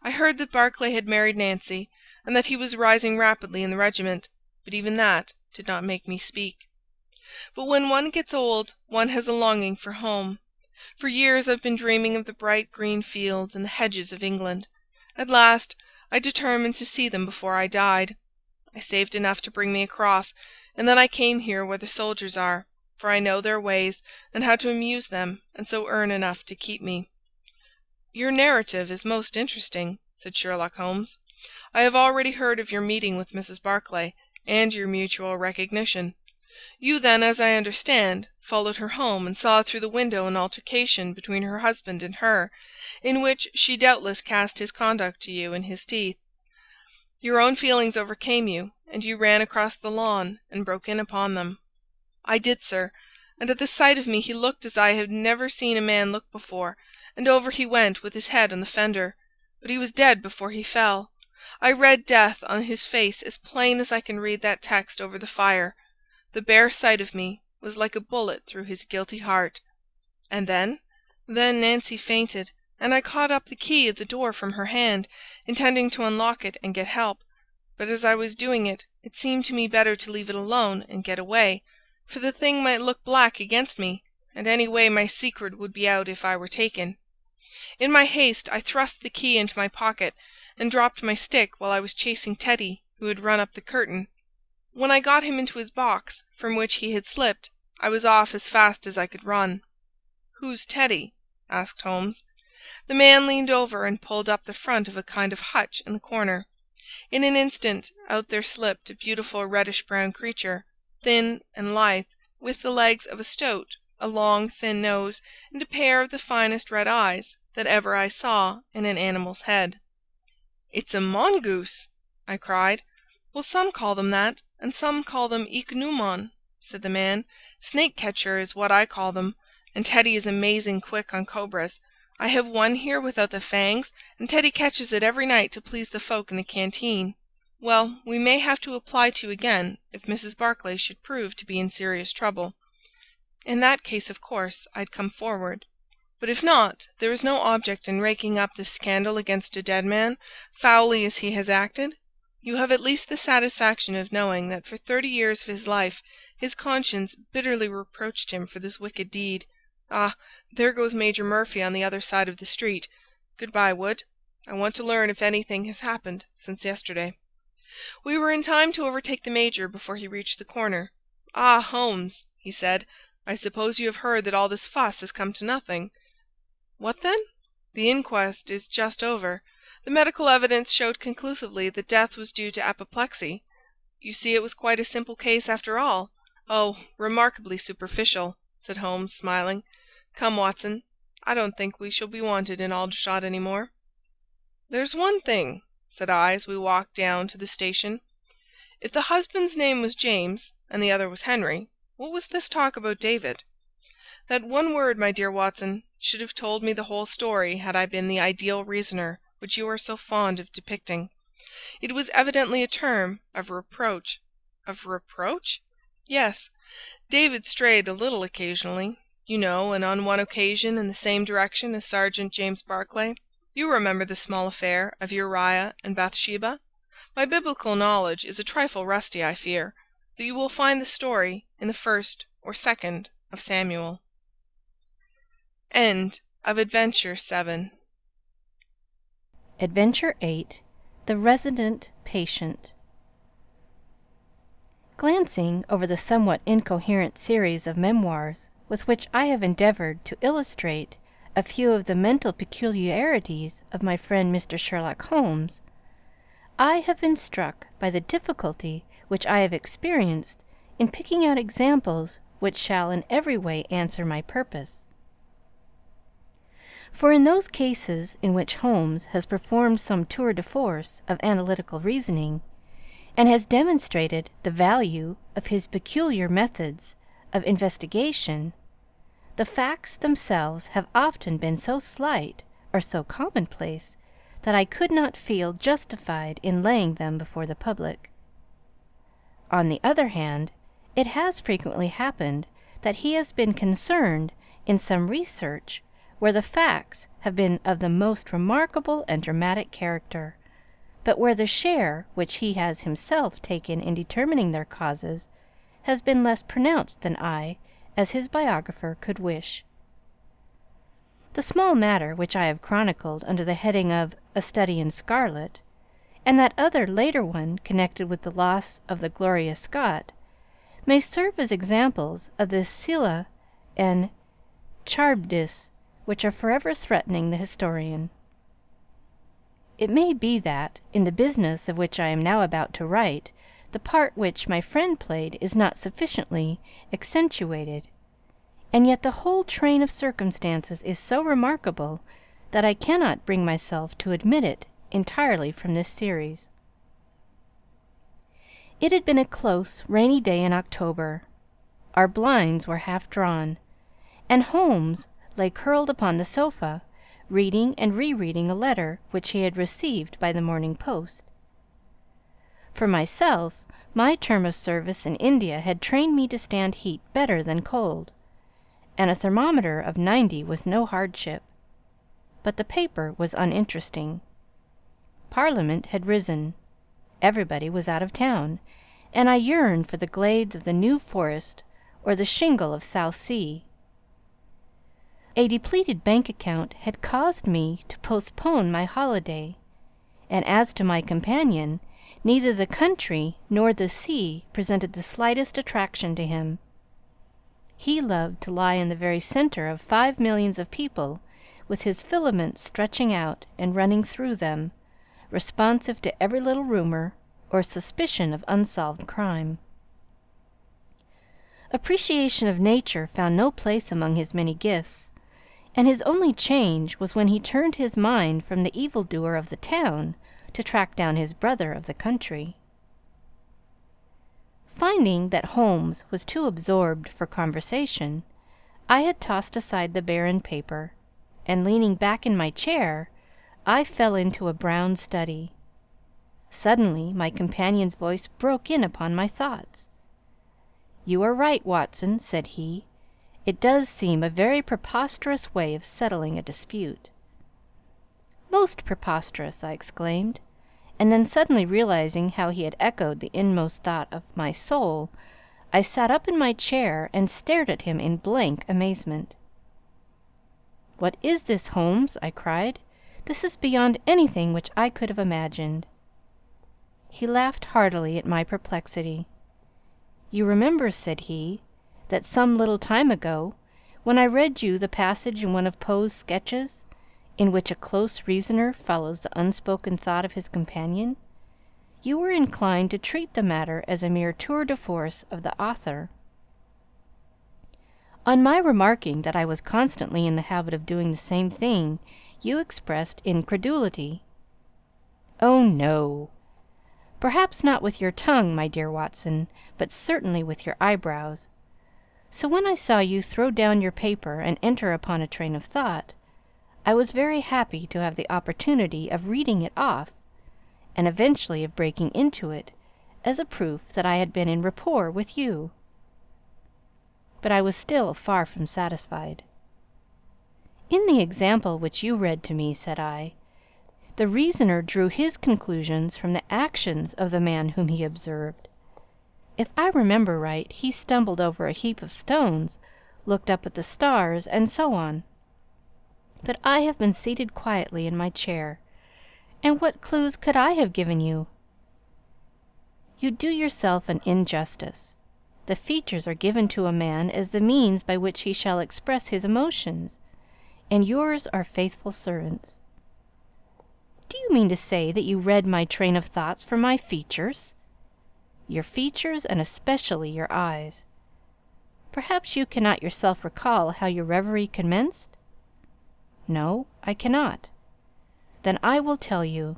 I heard that Barclay had married Nancy, and that he was rising rapidly in the regiment, but even that did not make me speak. But when one gets old, one has a longing for home. For years I've been dreaming of the bright green fields and the hedges of England. At last I determined to see them before I died. I saved enough to bring me across, and then I came here where the soldiers are, for I know their ways and how to amuse them, and so earn enough to keep me." "Your narrative is most interesting," said Sherlock Holmes. "I have already heard of your meeting with Mrs. Barclay, and your mutual recognition. You then, as I understand, followed her home and saw through the window an altercation between her husband and her, in which she doubtless cast his conduct to you in his teeth. Your own feelings overcame you, and you ran across the lawn and broke in upon them." "I did, sir, and at the sight of me he looked as I had never seen a man look before, and over he went with his head on the fender. But he was dead before he fell. I read death on his face as plain as I can read that text over the fire. The bare sight of me was like a bullet through his guilty heart." And then? Then Nancy fainted, and I caught up the key of the door from her hand, intending to unlock it and get help. But as I was doing it, it seemed to me better to leave it alone and get away, for the thing might look black against me, and anyway my secret would be out if I were taken. In my haste I thrust the key into my pocket, and dropped my stick while I was chasing Teddy, who had run up the curtain. When I got him into his box, from which he had slipped, I was off as fast as I could run. "Who's Teddy?" asked Holmes. The man leaned over and pulled up the front of a kind of hutch in the corner. In an instant out there slipped a beautiful reddish-brown creature, thin and lithe, with the legs of a stoat, a long thin nose, and a pair of the finest red eyes that ever I saw in an animal's head. "It's a mongoose!" I cried. "Well, some call them that, and some call them ichneumon," said the man. "Snake-catcher is what I call them, and Teddy is amazing quick on cobras. I have one here without the fangs, and Teddy catches it every night to please the folk in the canteen. Well, we may have to apply to you again if Mrs. Barclay should prove to be in serious trouble. In that case, of course, I'd come forward. But if not, there is no object in raking up this scandal against a dead man, foully as he has acted. You have at least the satisfaction of knowing that for 30 years of his life his conscience bitterly reproached him for this wicked deed. Ah, there goes Major Murphy on the other side of the street. Good-bye, Wood. I want to learn if anything has happened since yesterday." We were in time to overtake the Major before he reached the corner. "Ah, Holmes," he said, "I suppose you have heard that all this fuss has come to nothing." "What then?" "The inquest is just over. The medical evidence showed conclusively that death was due to apoplexy. You see it was quite a simple case after all." "Oh, remarkably superficial," said Holmes, smiling. "Come, Watson, I don't think we shall be wanted in Aldershot any more." "There's one thing," said I as we walked down to the station. "If the husband's name was James and the other was Henry, what was this talk about David?" "That one word, my dear Watson, should have told me the whole story had I been the ideal reasoner which you are so fond of depicting. It was evidently a term of reproach." "Of reproach?" "Yes. David strayed a little occasionally, you know, and on one occasion in the same direction as Sergeant James Barclay. You remember the small affair of Uriah and Bathsheba? My biblical knowledge is a trifle rusty, I fear, but you will find the story in the 1st or 2nd of Samuel. End of Adventure 7. Adventure 8. The Resident Patient. Glancing over the somewhat incoherent series of memoirs with which I have endeavoured to illustrate a few of the mental peculiarities of my friend Mr. Sherlock Holmes, I have been struck by the difficulty which I have experienced in picking out examples which shall in every way answer my purpose. For in those cases in which Holmes has performed some tour de force of analytical reasoning, and has demonstrated the value of his peculiar methods of investigation, the facts themselves have often been so slight or so commonplace that I could not feel justified in laying them before the public. On the other hand, it has frequently happened that he has been concerned in some research where the facts have been of the most remarkable and dramatic character, but where the share which he has himself taken in determining their causes has been less pronounced than I, as his biographer, could wish. The small matter which I have chronicled under the heading of A Study in Scarlet, and that other later one connected with the loss of the Gloria Scott, may serve as examples of the Scylla and Charybdis which are forever threatening the historian. It may be that, in the business of which I am now about to write, the part which my friend played is not sufficiently accentuated, and yet the whole train of circumstances is so remarkable that I cannot bring myself to admit it entirely from this series. It had been a close, rainy day in October. Our blinds were half drawn, and Holmes lay curled upon the sofa, reading and rereading a letter which he had received by the morning post. For myself, my term of service in India had trained me to stand heat better than cold, and a thermometer of 90 was no hardship. But the paper was uninteresting. Parliament had risen. Everybody was out of town, and I yearned for the glades of the New Forest or the shingle of South Sea. A depleted bank account had caused me to postpone my holiday, and as to my companion, neither the country nor the sea presented the slightest attraction to him. He loved to lie in the very centre of 5 millions of people, with his filaments stretching out and running through them, responsive to every little rumour or suspicion of unsolved crime. Appreciation of nature found no place among his many gifts, and his only change was when he turned his mind from the evildoer of the town to track down his brother of the country. Finding that Holmes was too absorbed for conversation, I had tossed aside the barren paper, and leaning back in my chair, I fell into a brown study. Suddenly my companion's voice broke in upon my thoughts. "You are right, Watson," said he. "It does seem a very preposterous way of settling a dispute." "Most preposterous!" I exclaimed, and then suddenly realizing how he had echoed the inmost thought of my soul, I sat up in my chair and stared at him in blank amazement. "What is this, Holmes?" I cried. "This is beyond anything which I could have imagined." He laughed heartily at my perplexity. "You remember," said he, "that some little time ago, when I read you the passage in one of Poe's sketches, in which a close reasoner follows the unspoken thought of his companion, you were inclined to treat the matter as a mere tour de force of the author. On my remarking that I was constantly in the habit of doing the same thing, you expressed incredulity." "Oh, no! Perhaps not with your tongue, my dear Watson, but certainly with your eyebrows. So when I saw you throw down your paper and enter upon a train of thought, I was very happy to have the opportunity of reading it off, and eventually of breaking into it, as a proof that I had been in rapport with you." But I was still far from satisfied. "In the example which you read to me," said I, "the reasoner drew his conclusions from the actions of the man whom he observed. If I remember right, he stumbled over a heap of stones, looked up at the stars, and so on. But I have been seated quietly in my chair, and what clues could I have given you?" "You do yourself an injustice. The features are given to a man as the means by which he shall express his emotions, and yours are faithful servants." "Do you mean to say that you read my train of thoughts from my features?" "Your features, and especially your eyes. Perhaps you cannot yourself recall how your reverie commenced?" "No, I cannot." "Then I will tell you.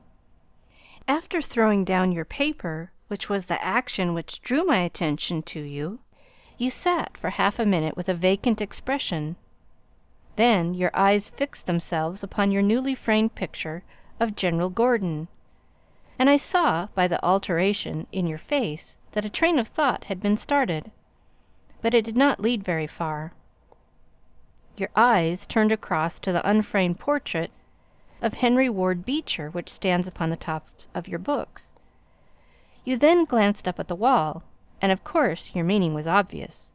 After throwing down your paper, which was the action which drew my attention to you, you sat for half a minute with a vacant expression. Then your eyes fixed themselves upon your newly framed picture of General Gordon, and I saw by the alteration in your face that a train of thought had been started, but it did not lead very far. Your eyes turned across to the unframed portrait of Henry Ward Beecher which stands upon the top of your books. You then glanced up at the wall, and of course your meaning was obvious.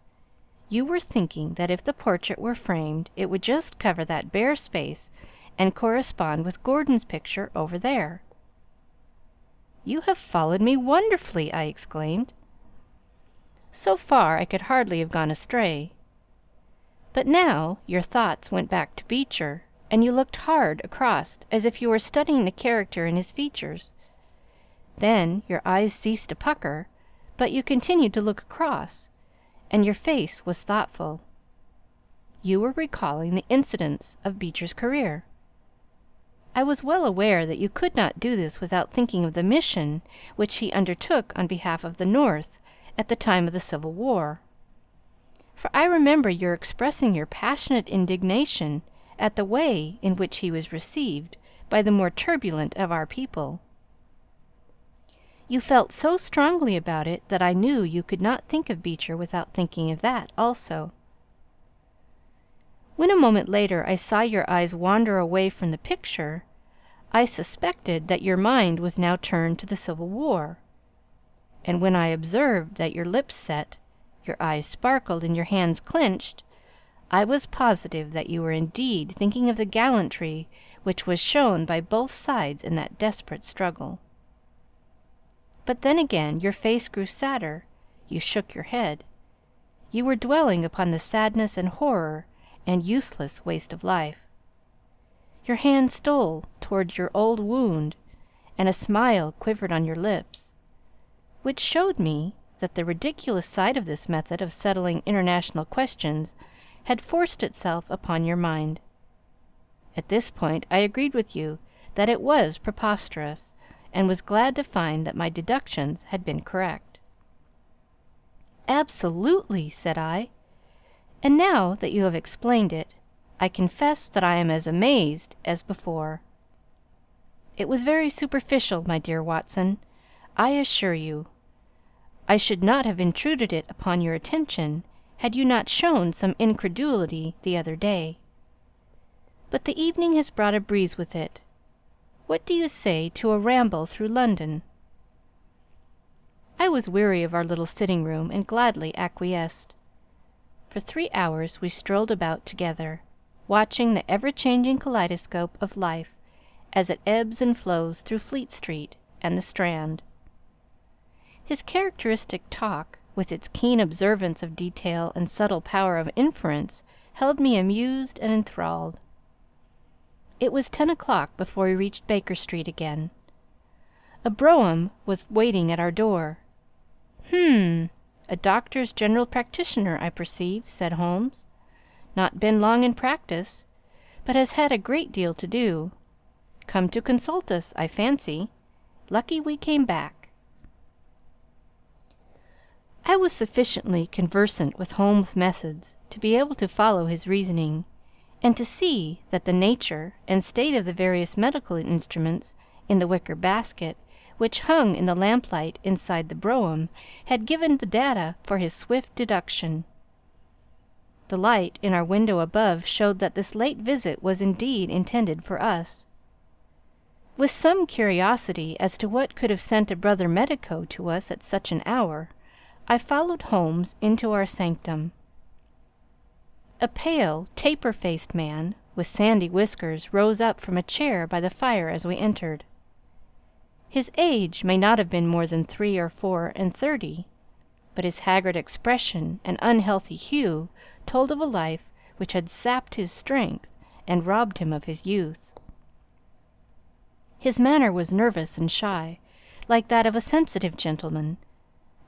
You were thinking that if the portrait were framed it would just cover that bare space and correspond with Gordon's picture over there." "You have followed me wonderfully!" I exclaimed. "So far I could hardly have gone astray. But now your thoughts went back to Beecher, and you looked hard across as if you were studying the character in his features. Then your eyes ceased to pucker, but you continued to look across, and your face was thoughtful. You were recalling the incidents of Beecher's career. I was well aware that you could not do this without thinking of the mission which he undertook on behalf of the North at the time of the Civil War, for I remember your expressing your passionate indignation at the way in which he was received by the more turbulent of our people. You felt so strongly about it that I knew you could not think of Beecher without thinking of that also." When a moment later I saw your eyes wander away from the picture, I suspected that your mind was now turned to the Civil War, and when I observed that your lips set, your eyes sparkled, and your hands clenched, I was positive that you were indeed thinking of the gallantry which was shown by both sides in that desperate struggle. But then again your face grew sadder, you shook your head. You were dwelling upon the sadness and horror and useless waste of life. Your hand stole towards your old wound, and a smile quivered on your lips, which showed me that the ridiculous side of this method of settling international questions had forced itself upon your mind. At this point I agreed with you that it was preposterous, and was glad to find that my deductions had been correct. "Absolutely," said I. "And now that you have explained it, I confess that I am as amazed as before. It was very superficial, my dear Watson, I assure you. I should not have intruded it upon your attention had you not shown some incredulity the other day. But the evening has brought a breeze with it. What do you say to a ramble through London?" I was weary of our little sitting-room, and gladly acquiesced. For 3 hours we strolled about together, watching the ever-changing kaleidoscope of life as it ebbs and flows through Fleet Street and the Strand. His characteristic talk, with its keen observance of detail and subtle power of inference, held me amused and enthralled. It was 10 o'clock before we reached Baker Street again. A brougham was waiting at our door. A doctor's general practitioner, I perceive," said Holmes. "Not been long in practice, but has had a great deal to do. Come to consult us, I fancy. Lucky we came back." I was sufficiently conversant with Holmes' methods to be able to follow his reasoning, and to see that the nature and state of the various medical instruments in the wicker basket which hung in the lamplight inside the brougham had given the data for his swift deduction. The light in our window above showed that this late visit was indeed intended for us. With some curiosity as to what could have sent a brother medico to us at such an hour, I followed Holmes into our sanctum. A pale, taper-faced man with sandy whiskers rose up from a chair by the fire as we entered. His age may not have been more than 3 or 4 and 30, but his haggard expression and unhealthy hue told of a life which had sapped his strength and robbed him of his youth. His manner was nervous and shy, like that of a sensitive gentleman,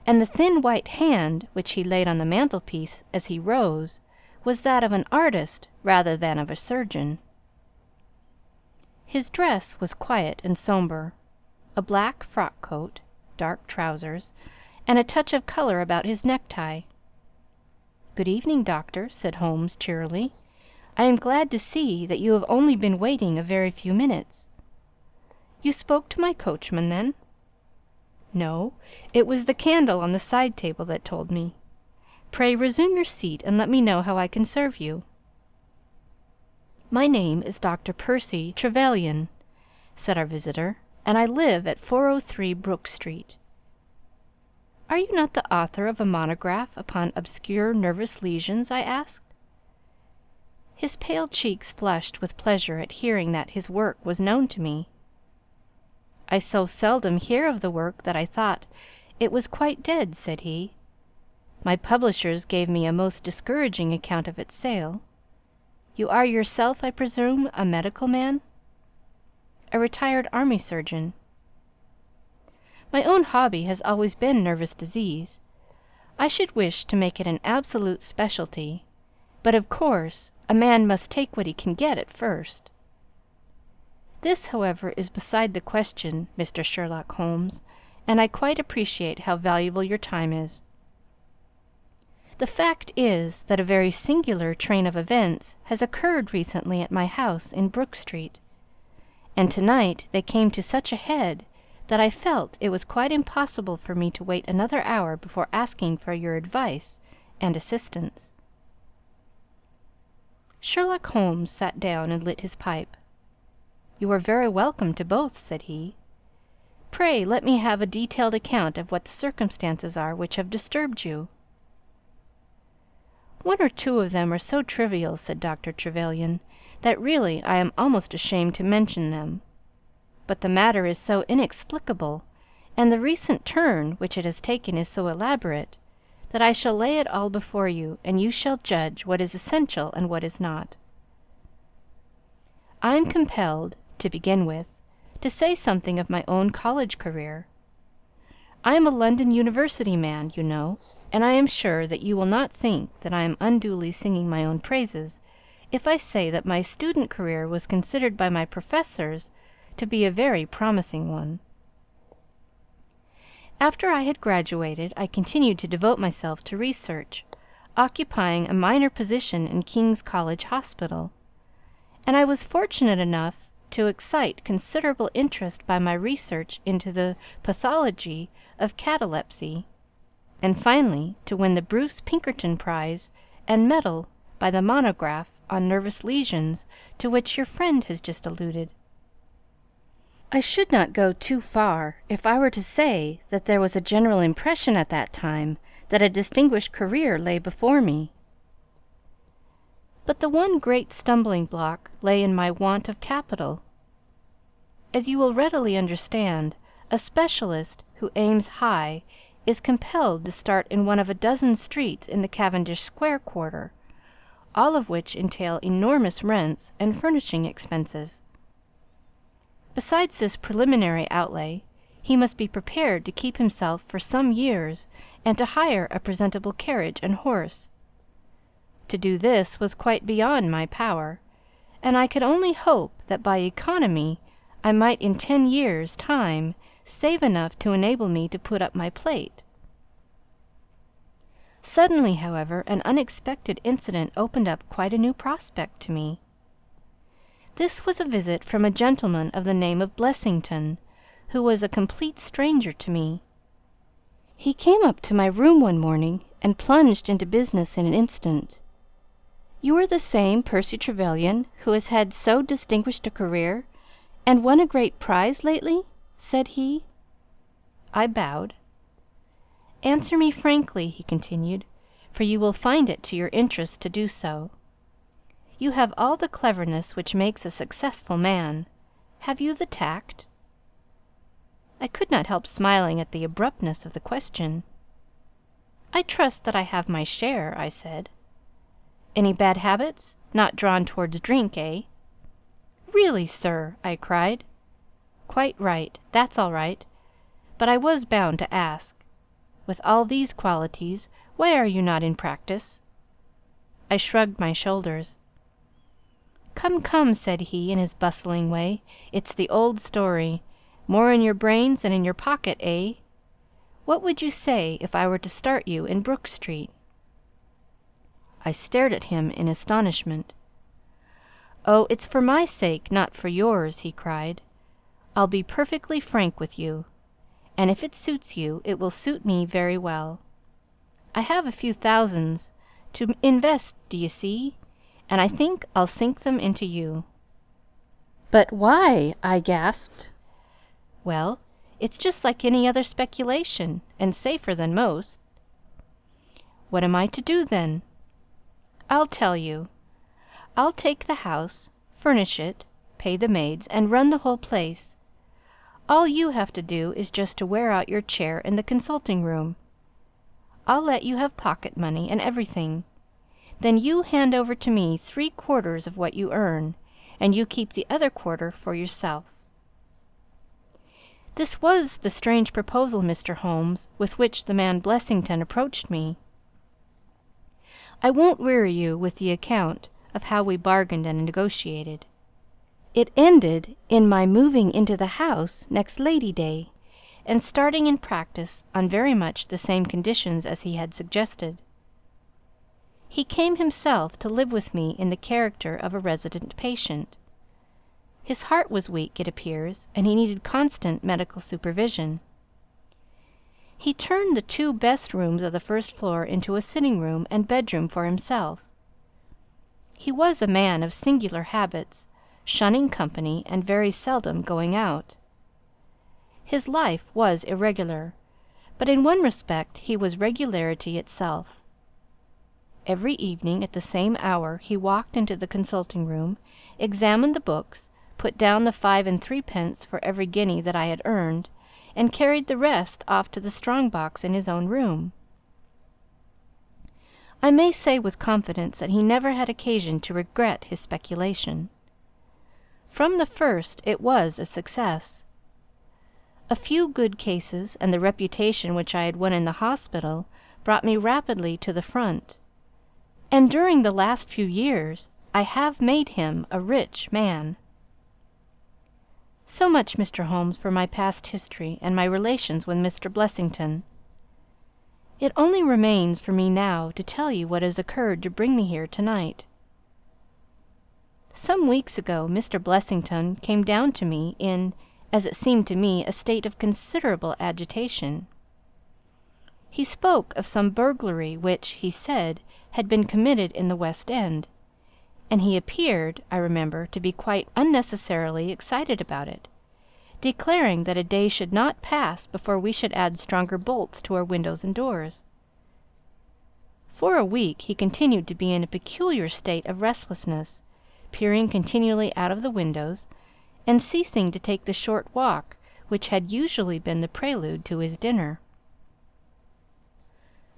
and the thin white hand which he laid on the mantelpiece as he rose was that of an artist rather than of a surgeon. His dress was quiet and sombre. A black frock-coat, dark trousers, and a touch of colour about his necktie. "Good evening, doctor," said Holmes cheerily. "I am glad to see that you have only been waiting a very few minutes. You spoke to my coachman, then?" "No, it was the candle on the side table that told me. Pray resume your seat, and let me know how I can serve you." "My name is Dr. Percy Trevelyan," said our visitor, "and I live at 403 Brook Street." "Are you not the author of a monograph upon obscure nervous lesions?" I asked. His pale cheeks flushed with pleasure at hearing that his work was known to me. "I so seldom hear of the work that I thought it was quite dead," said he. "My publishers gave me a most discouraging account of its sale. You are yourself, I presume, a medical man?" "A retired army surgeon." "My own hobby has always been nervous disease. I should wish to make it an absolute specialty, but of course a man must take what he can get at first. This, however, is beside the question, Mr. Sherlock Holmes, and I quite appreciate how valuable your time is. The fact is that a very singular train of events has occurred recently at my house in Brook Street, and tonight they came to such a head that I felt it was quite impossible for me to wait another hour before asking for your advice and assistance." Sherlock Holmes sat down and lit his pipe. "You are very welcome to both," said he. "Pray let me have a detailed account of what the circumstances are which have disturbed you." "One or two of them are so trivial," said Dr. Trevelyan, "that really I am almost ashamed to mention them. But the matter is so inexplicable, and the recent turn which it has taken is so elaborate, that I shall lay it all before you, and you shall judge what is essential and what is not. I am compelled, to begin with, to say something of my own college career. I am a London University man, you know, and I am sure that you will not think that I am unduly singing my own praises if I say that my student career was considered by my professors to be a very promising one. After I had graduated, I continued to devote myself to research, occupying a minor position in King's College Hospital, and I was fortunate enough to excite considerable interest by my research into the pathology of catalepsy, and finally to win the Bruce Pinkerton Prize and medal by the monograph on nervous lesions to which your friend has just alluded. I should not go too far if I were to say that there was a general impression at that time that a distinguished career lay before me. But the one great stumbling block lay in my want of capital. As you will readily understand, a specialist who aims high is compelled to start in one of a dozen streets in the Cavendish Square quarter, all of which entail enormous rents and furnishing expenses. Besides this preliminary outlay, he must be prepared to keep himself for some years and to hire a presentable carriage and horse. To do this was quite beyond my power, and I could only hope that by economy I might in 10 years' time save enough to enable me to put up my plate. Suddenly, however, an unexpected incident opened up quite a new prospect to me. This was a visit from a gentleman of the name of Blessington, who was a complete stranger to me. He came up to my room one morning and plunged into business in an instant. "You are the same Percy Trevelyan who has had so distinguished a career, and won a great prize lately?" said he. I bowed. "Answer me frankly," he continued, "for you will find it to your interest to do so. You have all the cleverness which makes a successful man. Have you the tact?" I could not help smiling at the abruptness of the question. "I trust that I have my share," I said. "Any bad habits? Not drawn towards drink, eh?" "Really, sir!" I cried. "Quite right. That's all right. But I was bound to ask. With all these qualities, why are you not in practice?" I shrugged my shoulders. "Come, come," said he in his bustling way, "it's the old story. More in your brains than in your pocket, eh? What would you say if I were to start you in Brook Street?" I stared at him in astonishment. "Oh, it's for my sake, not for yours," he cried. "I'll be perfectly frank with you, and if it suits you, it will suit me very well. I have a few thousands to invest, d'ye see, and I think I'll sink them into you." "But why?" I gasped. "Well, it's just like any other speculation, and safer than most." "What am I to do, then?" "I'll tell you. I'll take the house, furnish it, pay the maids, and run the whole place. All you have to do is just to wear out your chair in the consulting room. I'll let you have pocket money and everything. Then you hand over to me 3/4 of what you earn, and you keep the other quarter for yourself." This was the strange proposal, Mr. Holmes, with which the man Blessington approached me. I won't weary you with the account of how we bargained and negotiated. It ended in my moving into the house next Lady Day, and starting in practice on very much the same conditions as he had suggested. He came himself to live with me in the character of a resident patient. His heart was weak, it appears, and he needed constant medical supervision. He turned the 2 best rooms of the first floor into a sitting room and bedroom for himself. He was a man of singular habits, shunning company and very seldom going out. His life was irregular, but in one respect he was regularity itself. Every evening at the same hour he walked into the consulting room, examined the books, put down the 5 and 3 for every guinea that I had earned, and carried the rest off to the strong-box in his own room. I may say with confidence that he never had occasion to regret his speculation. From the first it was a success. A few good cases and the reputation which I had won in the hospital brought me rapidly to the front, and during the last few years I have made him a rich man. So much, Mr. Holmes, for my past history and my relations with Mr. Blessington. It only remains for me now to tell you what has occurred to bring me here tonight. Some weeks ago Mr. Blessington came down to me in, as it seemed to me, a state of considerable agitation. He spoke of some burglary which, he said, had been committed in the West End, and he appeared, I remember, to be quite unnecessarily excited about it, declaring that a day should not pass before we should add stronger bolts to our windows and doors. For a week he continued to be in a peculiar state of restlessness, peering continually out of the windows, and ceasing to take the short walk which had usually been the prelude to his dinner.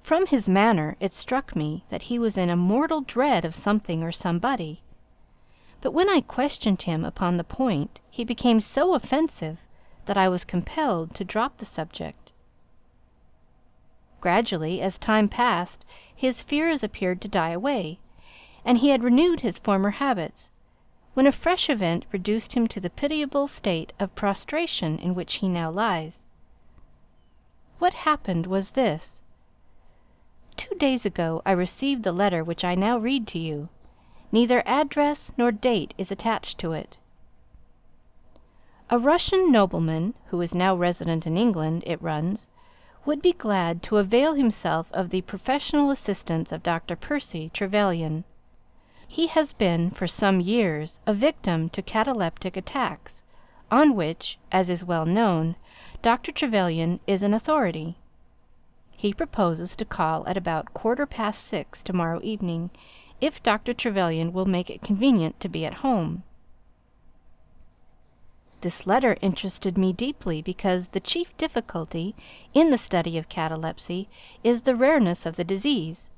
From his manner it struck me that he was in a mortal dread of something or somebody, but when I questioned him upon the point he became so offensive that I was compelled to drop the subject. Gradually, as time passed, his fears appeared to die away, and he had renewed his former habits, when a fresh event reduced him to the pitiable state of prostration in which he now lies. What happened was this. 2 days ago I received the letter which I now read to you. Neither address nor date is attached to it. A Russian nobleman, who is now resident in England, it runs, would be glad to avail himself of the professional assistance of Dr. Percy Trevelyan. He has been for some years a victim to cataleptic attacks, on which, as is well known, Dr. Trevelyan is an authority. He proposes to call at about 6:15 tomorrow evening, if Dr. Trevelyan will make it convenient to be at home. This letter interested me deeply because the chief difficulty in the study of catalepsy is the rareness of the disease.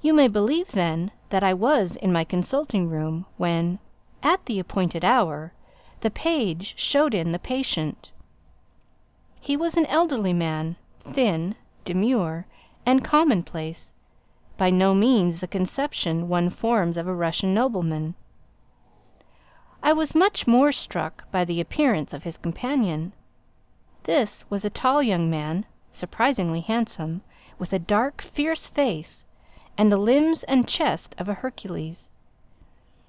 You may believe, then, that I was in my consulting room when, at the appointed hour, the page showed in the patient. He was an elderly man, thin, demure, and commonplace, by no means the conception one forms of a Russian nobleman. I was much more struck by the appearance of his companion. This was a tall young man, surprisingly handsome, with a dark, fierce face, and the limbs and chest of a Hercules.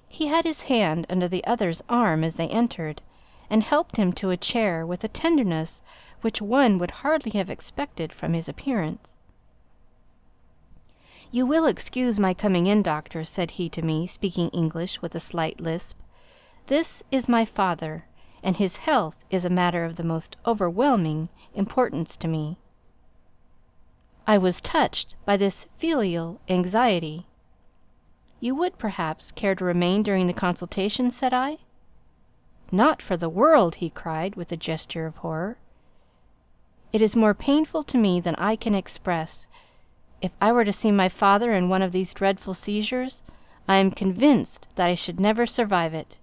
He had his hand under the other's arm as they entered, and helped him to a chair with a tenderness which one would hardly have expected from his appearance. "You will excuse my coming in, doctor," said he to me, speaking English with a slight lisp. "This is my father, and his health is a matter of the most overwhelming importance to me." I was touched by this filial anxiety. "You would, perhaps, care to remain during the consultation?" said I. "Not for the world!" he cried, with a gesture of horror. "It is more painful to me than I can express. If I were to see my father in one of these dreadful seizures, I am convinced that I should never survive it.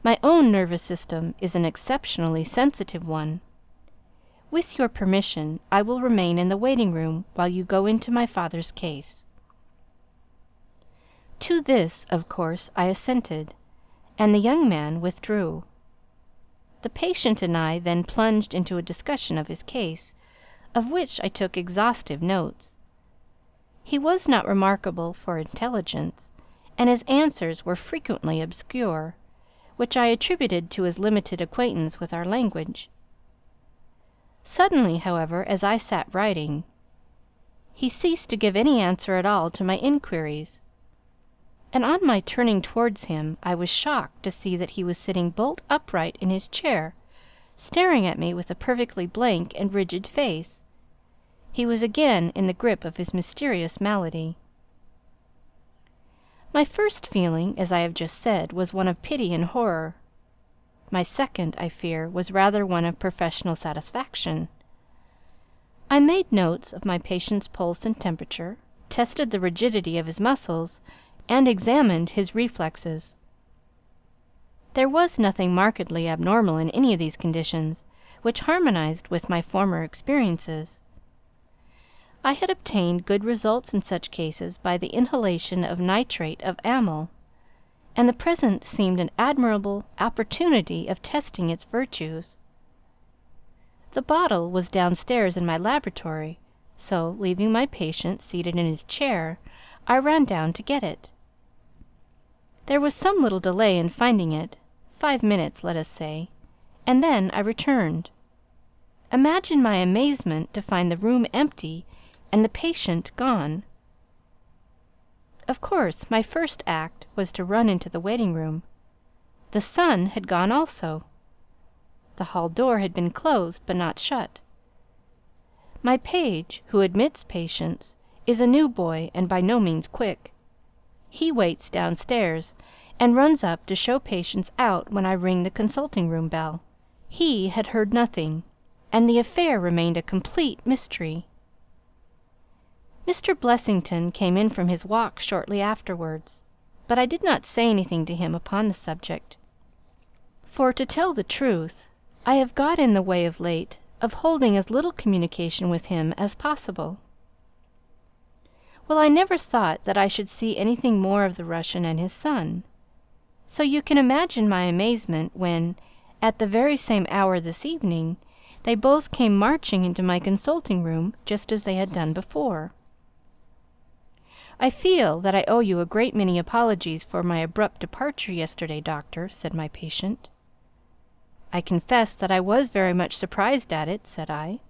My own nervous system is an exceptionally sensitive one. With your permission, I will remain in the waiting-room while you go into my father's case." To this, of course, I assented, and the young man withdrew. The patient and I then plunged into a discussion of his case, of which I took exhaustive notes. He was not remarkable for intelligence, and his answers were frequently obscure, which I attributed to his limited acquaintance with our language. Suddenly, however, as I sat writing, he ceased to give any answer at all to my inquiries, and on my turning towards him I was shocked to see that he was sitting bolt upright in his chair, staring at me with a perfectly blank and rigid face. He was again in the grip of his mysterious malady. My first feeling, as I have just said, was one of pity and horror. My second, I fear, was rather one of professional satisfaction. I made notes of my patient's pulse and temperature, tested the rigidity of his muscles, and examined his reflexes. There was nothing markedly abnormal in any of these conditions, which harmonized with my former experiences. I had obtained good results in such cases by the inhalation of nitrate of amyl, and the present seemed an admirable opportunity of testing its virtues. The bottle was downstairs in my laboratory, so, leaving my patient seated in his chair, I ran down to get it. There was some little delay in finding it, 5 minutes, let us say, and then I returned. Imagine my amazement to find the room empty and the patient gone. Of course, my first act was to run into the waiting-room. The son had gone also. The hall door had been closed, but not shut. My page, who admits patients, is a new boy and by no means quick. He waits downstairs, and runs up to show patients out when I ring the consulting-room bell. He had heard nothing, and the affair remained a complete mystery. Mr. Blessington came in from his walk shortly afterwards, but I did not say anything to him upon the subject, for, to tell the truth, I have got in the way of late of holding as little communication with him as possible. Well, I never thought that I should see anything more of the Russian and his son, so you can imagine my amazement when, at the very same hour this evening, they both came marching into my consulting-room just as they had done before. "I feel that I owe you a great many apologies for my abrupt departure yesterday, doctor," said my patient. "I confess that I was very much surprised at it," said I.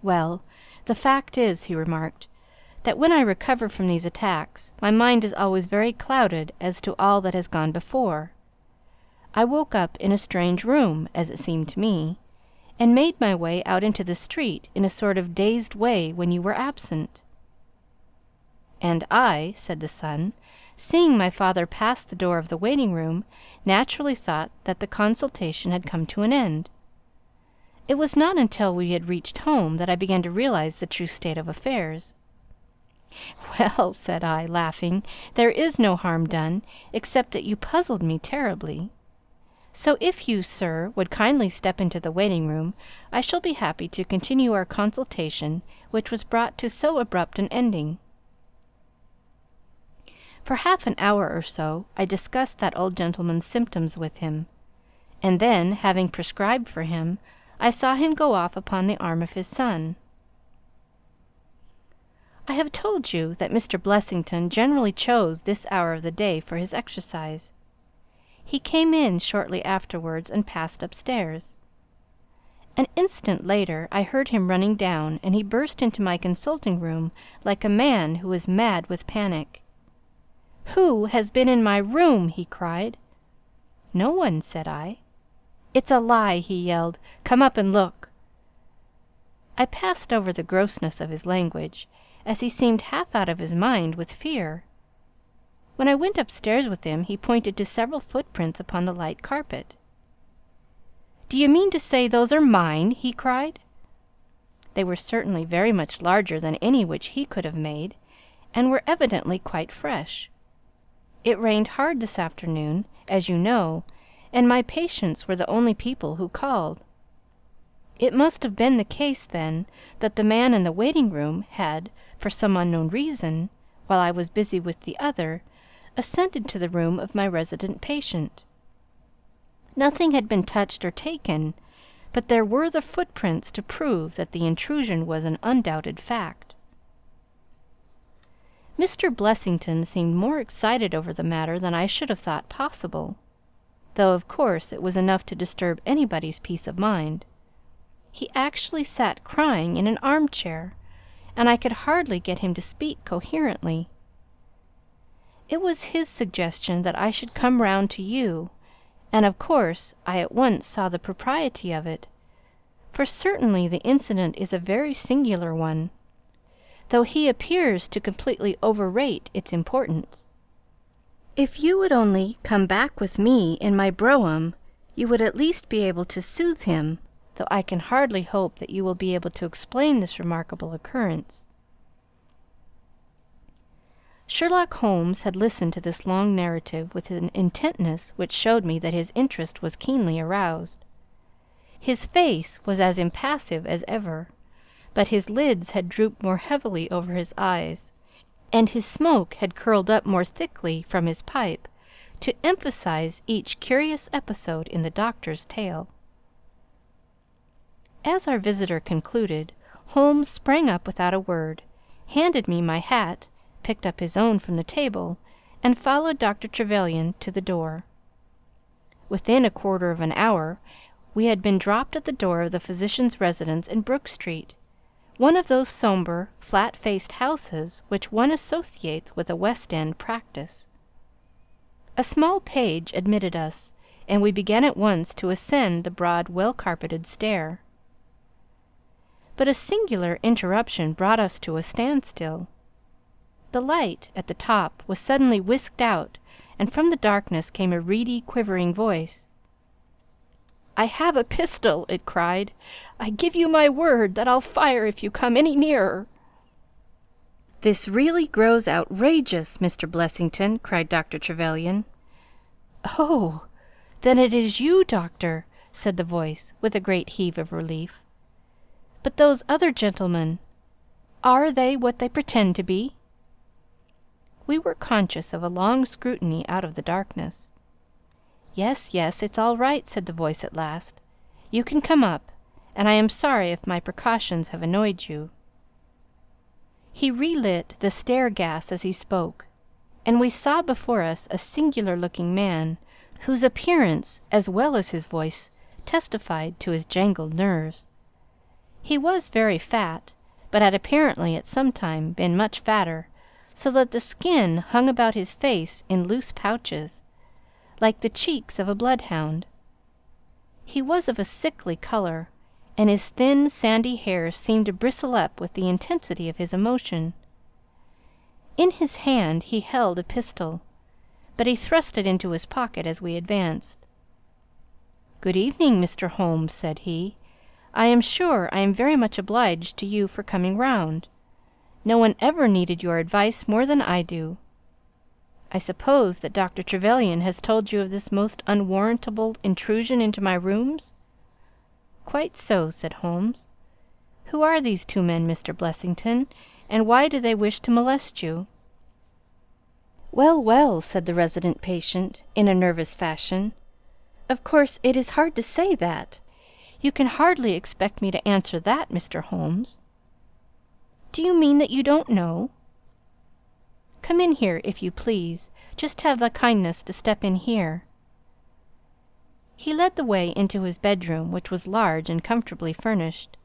"Well, the fact is," he remarked, "that when I recover from these attacks, my mind is always very clouded as to all that has gone before. I woke up in a strange room, as it seemed to me, and made my way out into the street in a sort of dazed way when you were absent." "And I," said the son, "seeing my father pass the door of the waiting-room, naturally thought that the consultation had come to an end. It was not until we had reached home that I began to realize the true state of affairs." "Well," said I, laughing, "there is no harm done, except that you puzzled me terribly. So if you, sir, would kindly step into the waiting-room, I shall be happy to continue our consultation, which was brought to so abrupt an ending." For half an hour or so I discussed that old gentleman's symptoms with him, and then, having prescribed for him, I saw him go off upon the arm of his son. I have told you that Mr. Blessington generally chose this hour of the day for his exercise. He came in shortly afterwards and passed upstairs. An instant later I heard him running down, and he burst into my consulting-room like a man who is mad with panic. "Who has been in my room?" he cried. "No one," said I. "It's a lie!" he yelled. "Come up and look." I passed over the grossness of his language, as he seemed half out of his mind with fear. When I went upstairs with him, he pointed to several footprints upon the light carpet. "Do you mean to say those are mine?" he cried. They were certainly very much larger than any which he could have made, and were evidently quite fresh. It rained hard this afternoon, as you know, and my patients were the only people who called. It must have been the case, then, that the man in the waiting-room had, for some unknown reason, while I was busy with the other, ascended to the room of my resident patient. Nothing had been touched or taken, but there were the footprints to prove that the intrusion was an undoubted fact. Mr. Blessington seemed more excited over the matter than I should have thought possible, though of course it was enough to disturb anybody's peace of mind. He actually sat crying in an armchair, and I could hardly get him to speak coherently. It was his suggestion that I should come round to you, and of course I at once saw the propriety of it, for certainly the incident is a very singular one, though he appears to completely overrate its importance. If you would only come back with me in my brougham, you would at least be able to soothe him, though I can hardly hope that you will be able to explain this remarkable occurrence." Sherlock Holmes had listened to this long narrative with an intentness which showed me that his interest was keenly aroused. His face was as impassive as ever, but his lids had drooped more heavily over his eyes, and his smoke had curled up more thickly from his pipe to emphasize each curious episode in the doctor's tale. As our visitor concluded, Holmes sprang up without a word, handed me my hat, picked up his own from the table, and followed Dr. Trevelyan to the door. Within a quarter of an hour we had been dropped at the door of the physician's residence in Brook Street, one of those sombre, flat-faced houses which one associates with a West End practice. A small page admitted us, and we began at once to ascend the broad, well-carpeted stair. But a singular interruption brought us to a standstill. The light at the top was suddenly whisked out, and from the darkness came a reedy, quivering voice. "I have a pistol," it cried. "I give you my word that I'll fire if you come any nearer." "This really grows outrageous, Mr. Blessington," cried Dr. Trevelyan. "Oh, then it is you, doctor," said the voice, with a great heave of relief. "But those other gentlemen, are they what they pretend to be?" We were conscious of a long scrutiny out of the darkness. "Yes, yes, it's all right," said the voice at last. "You can come up, and I am sorry if my precautions have annoyed you." He relit the stair gas as he spoke, and we saw before us a singular-looking man, whose appearance, as well as his voice, testified to his jangled nerves. He was very fat, but had apparently at some time been much fatter, so that the skin hung about his face in loose pouches, like the cheeks of a bloodhound. He was of a sickly colour, and his thin, sandy hair seemed to bristle up with the intensity of his emotion. In his hand he held a pistol, but he thrust it into his pocket as we advanced. "Good evening, Mr. Holmes," said he. "I am sure I am very much obliged to you for coming round. No one ever needed your advice more than I do. I suppose that Dr. Trevelyan has told you of this most unwarrantable intrusion into my rooms?" "Quite so," said Holmes. "Who are these two men, Mr. Blessington, and why do they wish to molest you?" "Well, well," said the resident patient, in a nervous fashion. "Of course it is hard to say that. You can hardly expect me to answer that, Mr. Holmes. Do you mean that you don't know? Come in here, if you please. Just have the kindness to step in here." He led the way into his bedroom, which was large and comfortably furnished.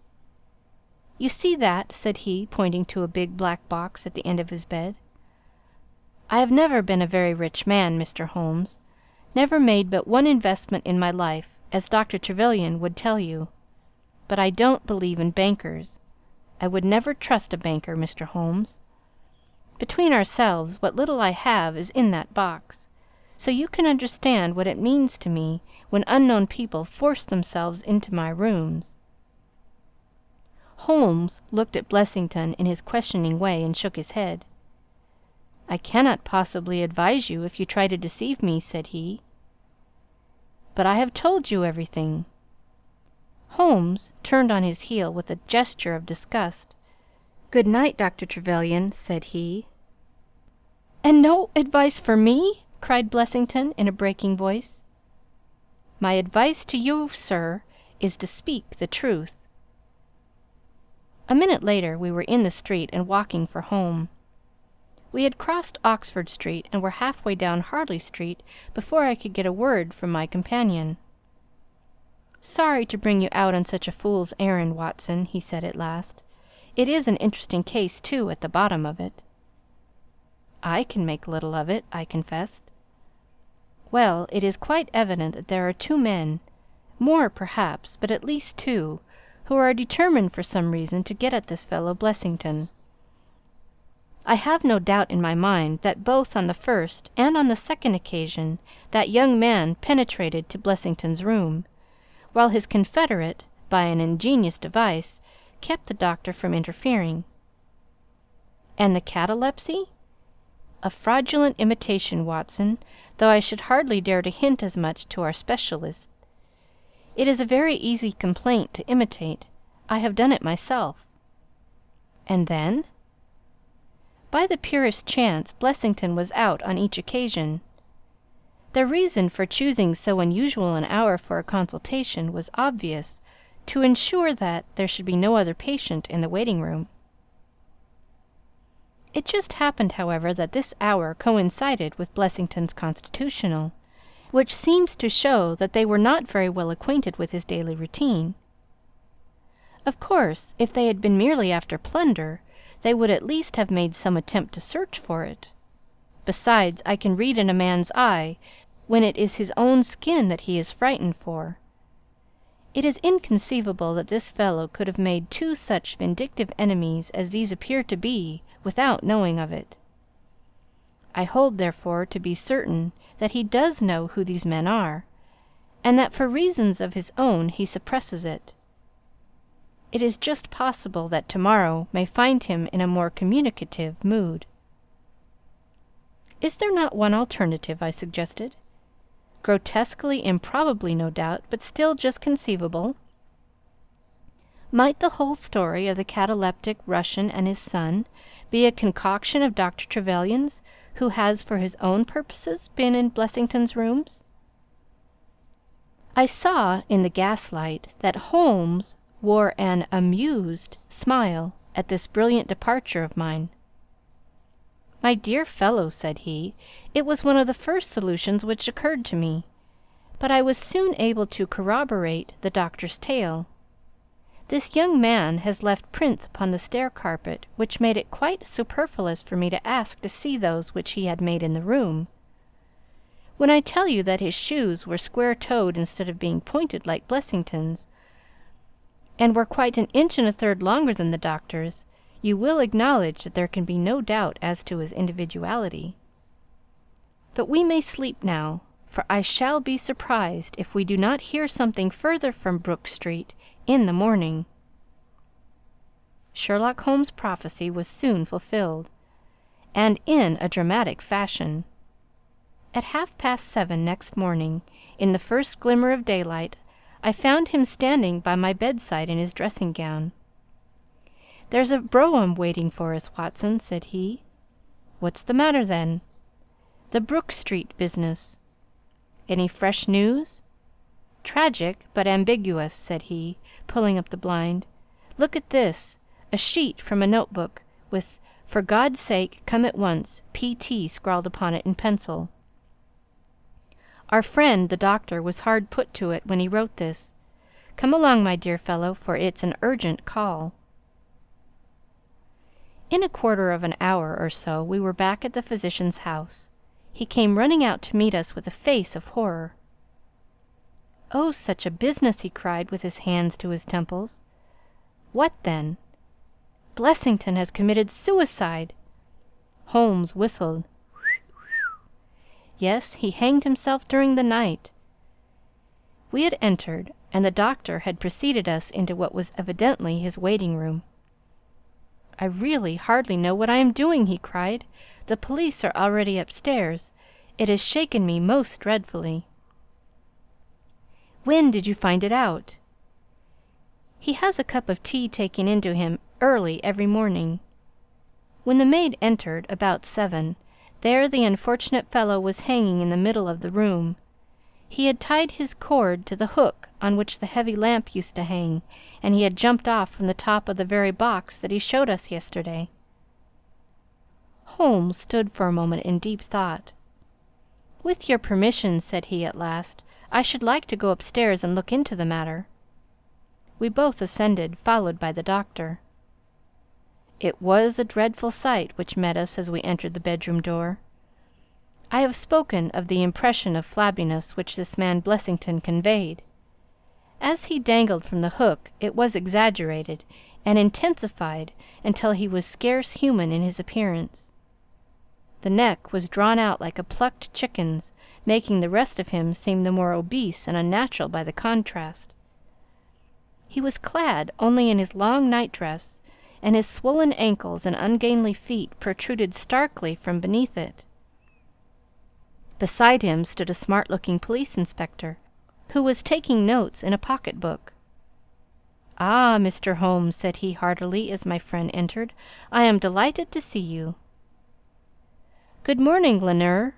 "You see that," said he, pointing to a big black box at the end of his bed. "I have never been a very rich man, Mr. Holmes, never made but one investment in my life, as Dr. Trevelyan would tell you. But I don't believe in bankers. I would never trust a banker, Mr. Holmes. Between ourselves, what little I have is in that box, so you can understand what it means to me when unknown people force themselves into my rooms." Holmes looked at Blessington in his questioning way and shook his head. "I cannot possibly advise you if you try to deceive me," said he. "But I have told you everything." Holmes turned on his heel with a gesture of disgust. "Good night, Dr. Trevelyan," said he. "And no advice for me?" cried Blessington in a breaking voice. "My advice to you, sir, is to speak the truth." A minute later we were in the street and walking for home. We had crossed Oxford Street and were halfway down Harley Street before I could get a word from my companion. "Sorry to bring you out on such a fool's errand, Watson," he said at last. "It is an interesting case, too, at the bottom of it." "I can make little of it," I confessed. "Well, it is quite evident that there are two men, more perhaps, but at least two, who are determined for some reason to get at this fellow Blessington. I have no doubt in my mind that both on the first and on the second occasion that young man penetrated to Blessington's room, while his confederate, by an ingenious device, kept the doctor from interfering. And the catalepsy? A fraudulent imitation, Watson, though I should hardly dare to hint as much to our specialist. It is a very easy complaint to imitate. I have done it myself." "And then?" "By the purest chance, Blessington was out on each occasion. The reason for choosing so unusual an hour for a consultation was obvious, to ensure that there should be no other patient in the waiting-room. It just happened, however, that this hour coincided with Blessington's constitutional, which seems to show that they were not very well acquainted with his daily routine. Of course, if they had been merely after plunder, they would at least have made some attempt to search for it. Besides, I can read in a man's eye when it is his own skin that he is frightened for. It is inconceivable that this fellow could have made two such vindictive enemies as these appear to be without knowing of it. I hold, therefore, to be certain that he does know who these men are, and that for reasons of his own he suppresses it. It is just possible that tomorrow may find him in a more communicative mood." "Is there not one alternative?" I suggested. "Grotesquely improbably, no doubt, but still just conceivable. Might the whole story of the cataleptic Russian and his son be a concoction of Dr. Trevelyan's, who has for his own purposes been in Blessington's rooms?" I saw in the gaslight that Holmes wore an amused smile at this brilliant departure of mine. "My dear fellow," said he, "it was one of the first solutions which occurred to me, but I was soon able to corroborate the doctor's tale. This young man has left prints upon the stair-carpet which made it quite superfluous for me to ask to see those which he had made in the room. When I tell you that his shoes were square-toed instead of being pointed like Blessington's, and were quite an inch and a third longer than the doctor's, you will acknowledge that there can be no doubt as to his individuality. But we may sleep now, for I shall be surprised if we do not hear something further from Brook Street in the morning." Sherlock Holmes' prophecy was soon fulfilled, and in a dramatic fashion. At 7:30 next morning, in the first glimmer of daylight, I found him standing by my bedside in his dressing-gown. "There's a brougham waiting for us, Watson," said he. "What's the matter, then?" "The Brook Street business." "Any fresh news?" "Tragic, but ambiguous," said he, pulling up the blind. "Look at this, a sheet from a note-book, with 'For God's sake, come at once, P.T.' scrawled upon it in pencil. Our friend the doctor was hard put to it when he wrote this. Come along, my dear fellow, for it's an urgent call." In a quarter of an hour or so we were back at the physician's house. He came running out to meet us with a face of horror. "Oh, such a business!" he cried, with his hands to his temples. "What then?" "Blessington has committed suicide!" Holmes whistled. "Yes, he hanged himself during the night." We had entered, and the doctor had preceded us into what was evidently his waiting-room. "I really hardly know what I am doing," he cried. "The police are already upstairs. It has shaken me most dreadfully." "When did you find it out?" "He has a cup of tea taken in to him early every morning. When the maid entered, about 7, there the unfortunate fellow was hanging in the middle of the room. He had tied his cord to the hook on which the heavy lamp used to hang, and he had jumped off from the top of the very box that he showed us yesterday." Holmes stood for a moment in deep thought. "With your permission," said he at last, "I should like to go upstairs and look into the matter." We both ascended, followed by the doctor. It was a dreadful sight which met us as we entered the bedroom door. I have spoken of the impression of flabbiness which this man Blessington conveyed. As he dangled from the hook, it was exaggerated and intensified until he was scarce human in his appearance. The neck was drawn out like a plucked chicken's, making the rest of him seem the more obese and unnatural by the contrast. He was clad only in his long night-dress, and his swollen ankles and ungainly feet protruded starkly from beneath it. Beside him stood a smart-looking police inspector, who was taking notes in a pocket-book. "Ah, Mr. Holmes," said he heartily as my friend entered, "I am delighted to see you." "Good morning, Lanier,"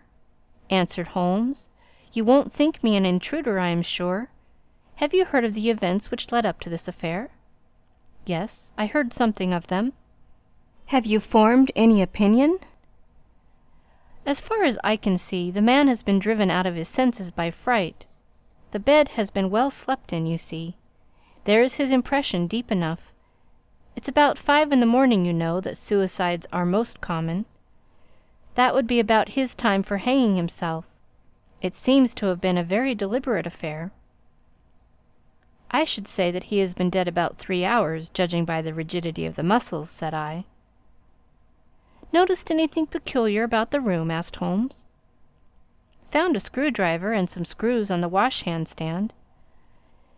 answered Holmes. "You won't think me an intruder, I am sure. Have you heard of the events which led up to this affair?" "Yes, I heard something of them." "Have you formed any opinion?" "As far as I can see, the man has been driven out of his senses by fright. The bed has been well slept in, you see. There's his impression deep enough. It's about 5 in the morning, you know, that suicides are most common. That would be about his time for hanging himself. It seems to have been a very deliberate affair." "I should say that he has been dead about 3 hours, judging by the rigidity of the muscles," said I. "Noticed anything peculiar about the room?" asked Holmes. "Found a screwdriver and some screws on the wash-hand stand.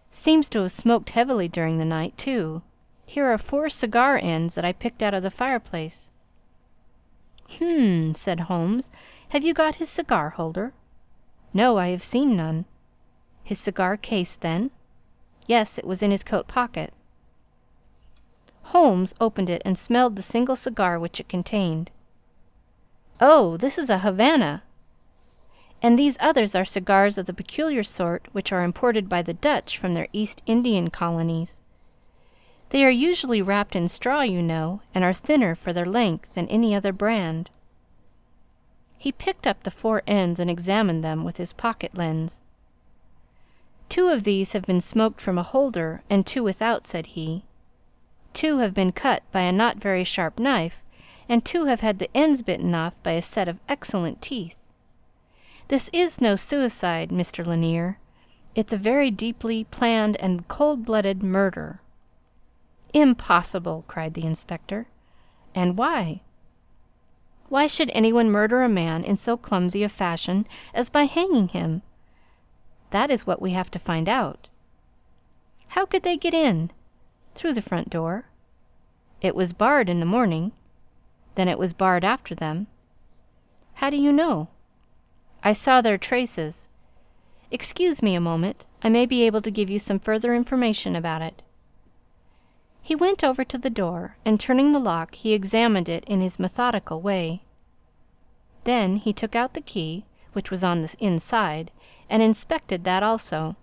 Seems to have smoked heavily during the night, too. Here are 4 cigar ends that I picked out of the fireplace." Said Holmes. "Have you got his cigar holder?" "No, I have seen none." "His cigar case, then?" "Yes, it was in his coat pocket." Holmes opened it and smelled the single cigar which it contained. "Oh, this is a Havana, and these others are cigars of the peculiar sort which are imported by the Dutch from their East Indian colonies. They are usually wrapped in straw, you know, and are thinner for their length than any other brand." He picked up the 4 ends and examined them with his pocket lens. "2 of these have been smoked from a holder, and 2 without," said he. "2 have been cut by a not very sharp knife, and 2 have had the ends bitten off by a set of excellent teeth. This is no suicide, Mr. Lanier. It's a very deeply planned and cold-blooded murder." "Impossible!" cried the inspector. "And why?" "Why should anyone murder a man in so clumsy a fashion as by hanging him? That is what we have to find out." "How could they get in?" "Through the front door." "It was barred in the morning." "Then it was barred after them." "How do you know?" "I saw their traces. Excuse me a moment. I may be able to give you some further information about it." He went over to the door, and turning the lock, he examined it in his methodical way. Then he took out the key, which was on the inside, and inspected that also.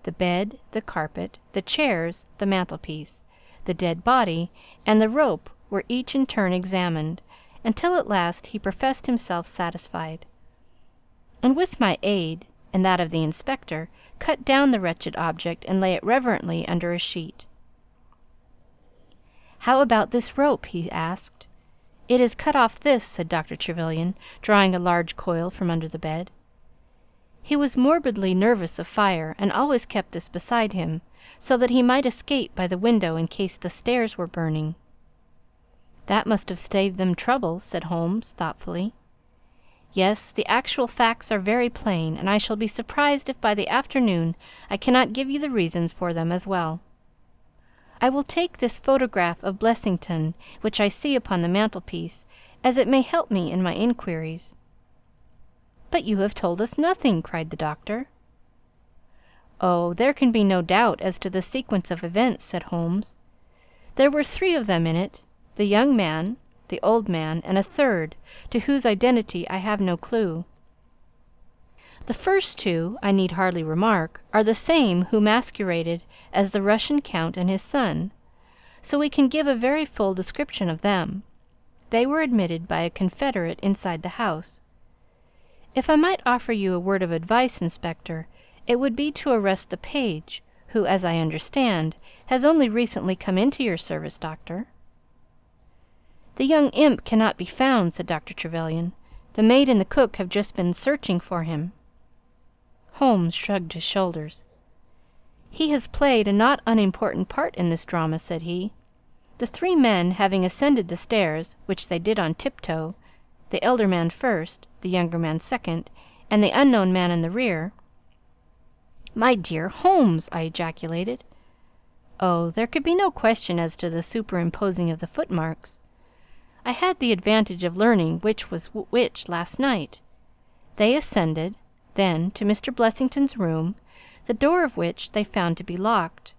The bed, the carpet, the chairs, the mantelpiece, the dead body, and the rope were each in turn examined, until at last he professed himself satisfied, and with my aid and that of the inspector cut down the wretched object and lay it reverently under a sheet. "How about this rope?" he asked. "It is cut off this," said Dr. Trevelyan, drawing a large coil from under the bed. He was morbidly nervous of fire, and always kept this beside him, so that he might escape by the window in case the stairs were burning. "That must have saved them trouble," said Holmes, thoughtfully. "Yes, the actual facts are very plain, and I shall be surprised if by the afternoon I cannot give you the reasons for them as well. I will take this photograph of Blessington, which I see upon the mantelpiece, as it may help me in my inquiries." "But you have told us nothing!" cried the doctor. "Oh, there can be no doubt as to the sequence of events," said Holmes. "There were 3 of them in it, the young man, the old man, and a third, to whose identity I have no clue. The first 2, I need hardly remark, are the same who masqueraded as the Russian Count and his son, so we can give a very full description of them. They were admitted by a confederate inside the house. If I might offer you a word of advice, Inspector, it would be to arrest the page, who, as I understand, has only recently come into your service, Doctor." "The young imp cannot be found," said Dr. Trevelyan. "The maid and the cook have just been searching for him." Holmes shrugged his shoulders. "He has played a not unimportant part in this drama," said he. "The three men having ascended the stairs, which they did on tiptoe, the elder man first, the younger man second, and the unknown man in the rear—" "My dear Holmes!" I ejaculated. Oh, there could be no question as to the superimposing of the footmarks. I had the advantage of learning which was which last night. They ascended, then, to Mr. Blessington's room, the door of which they found to be locked.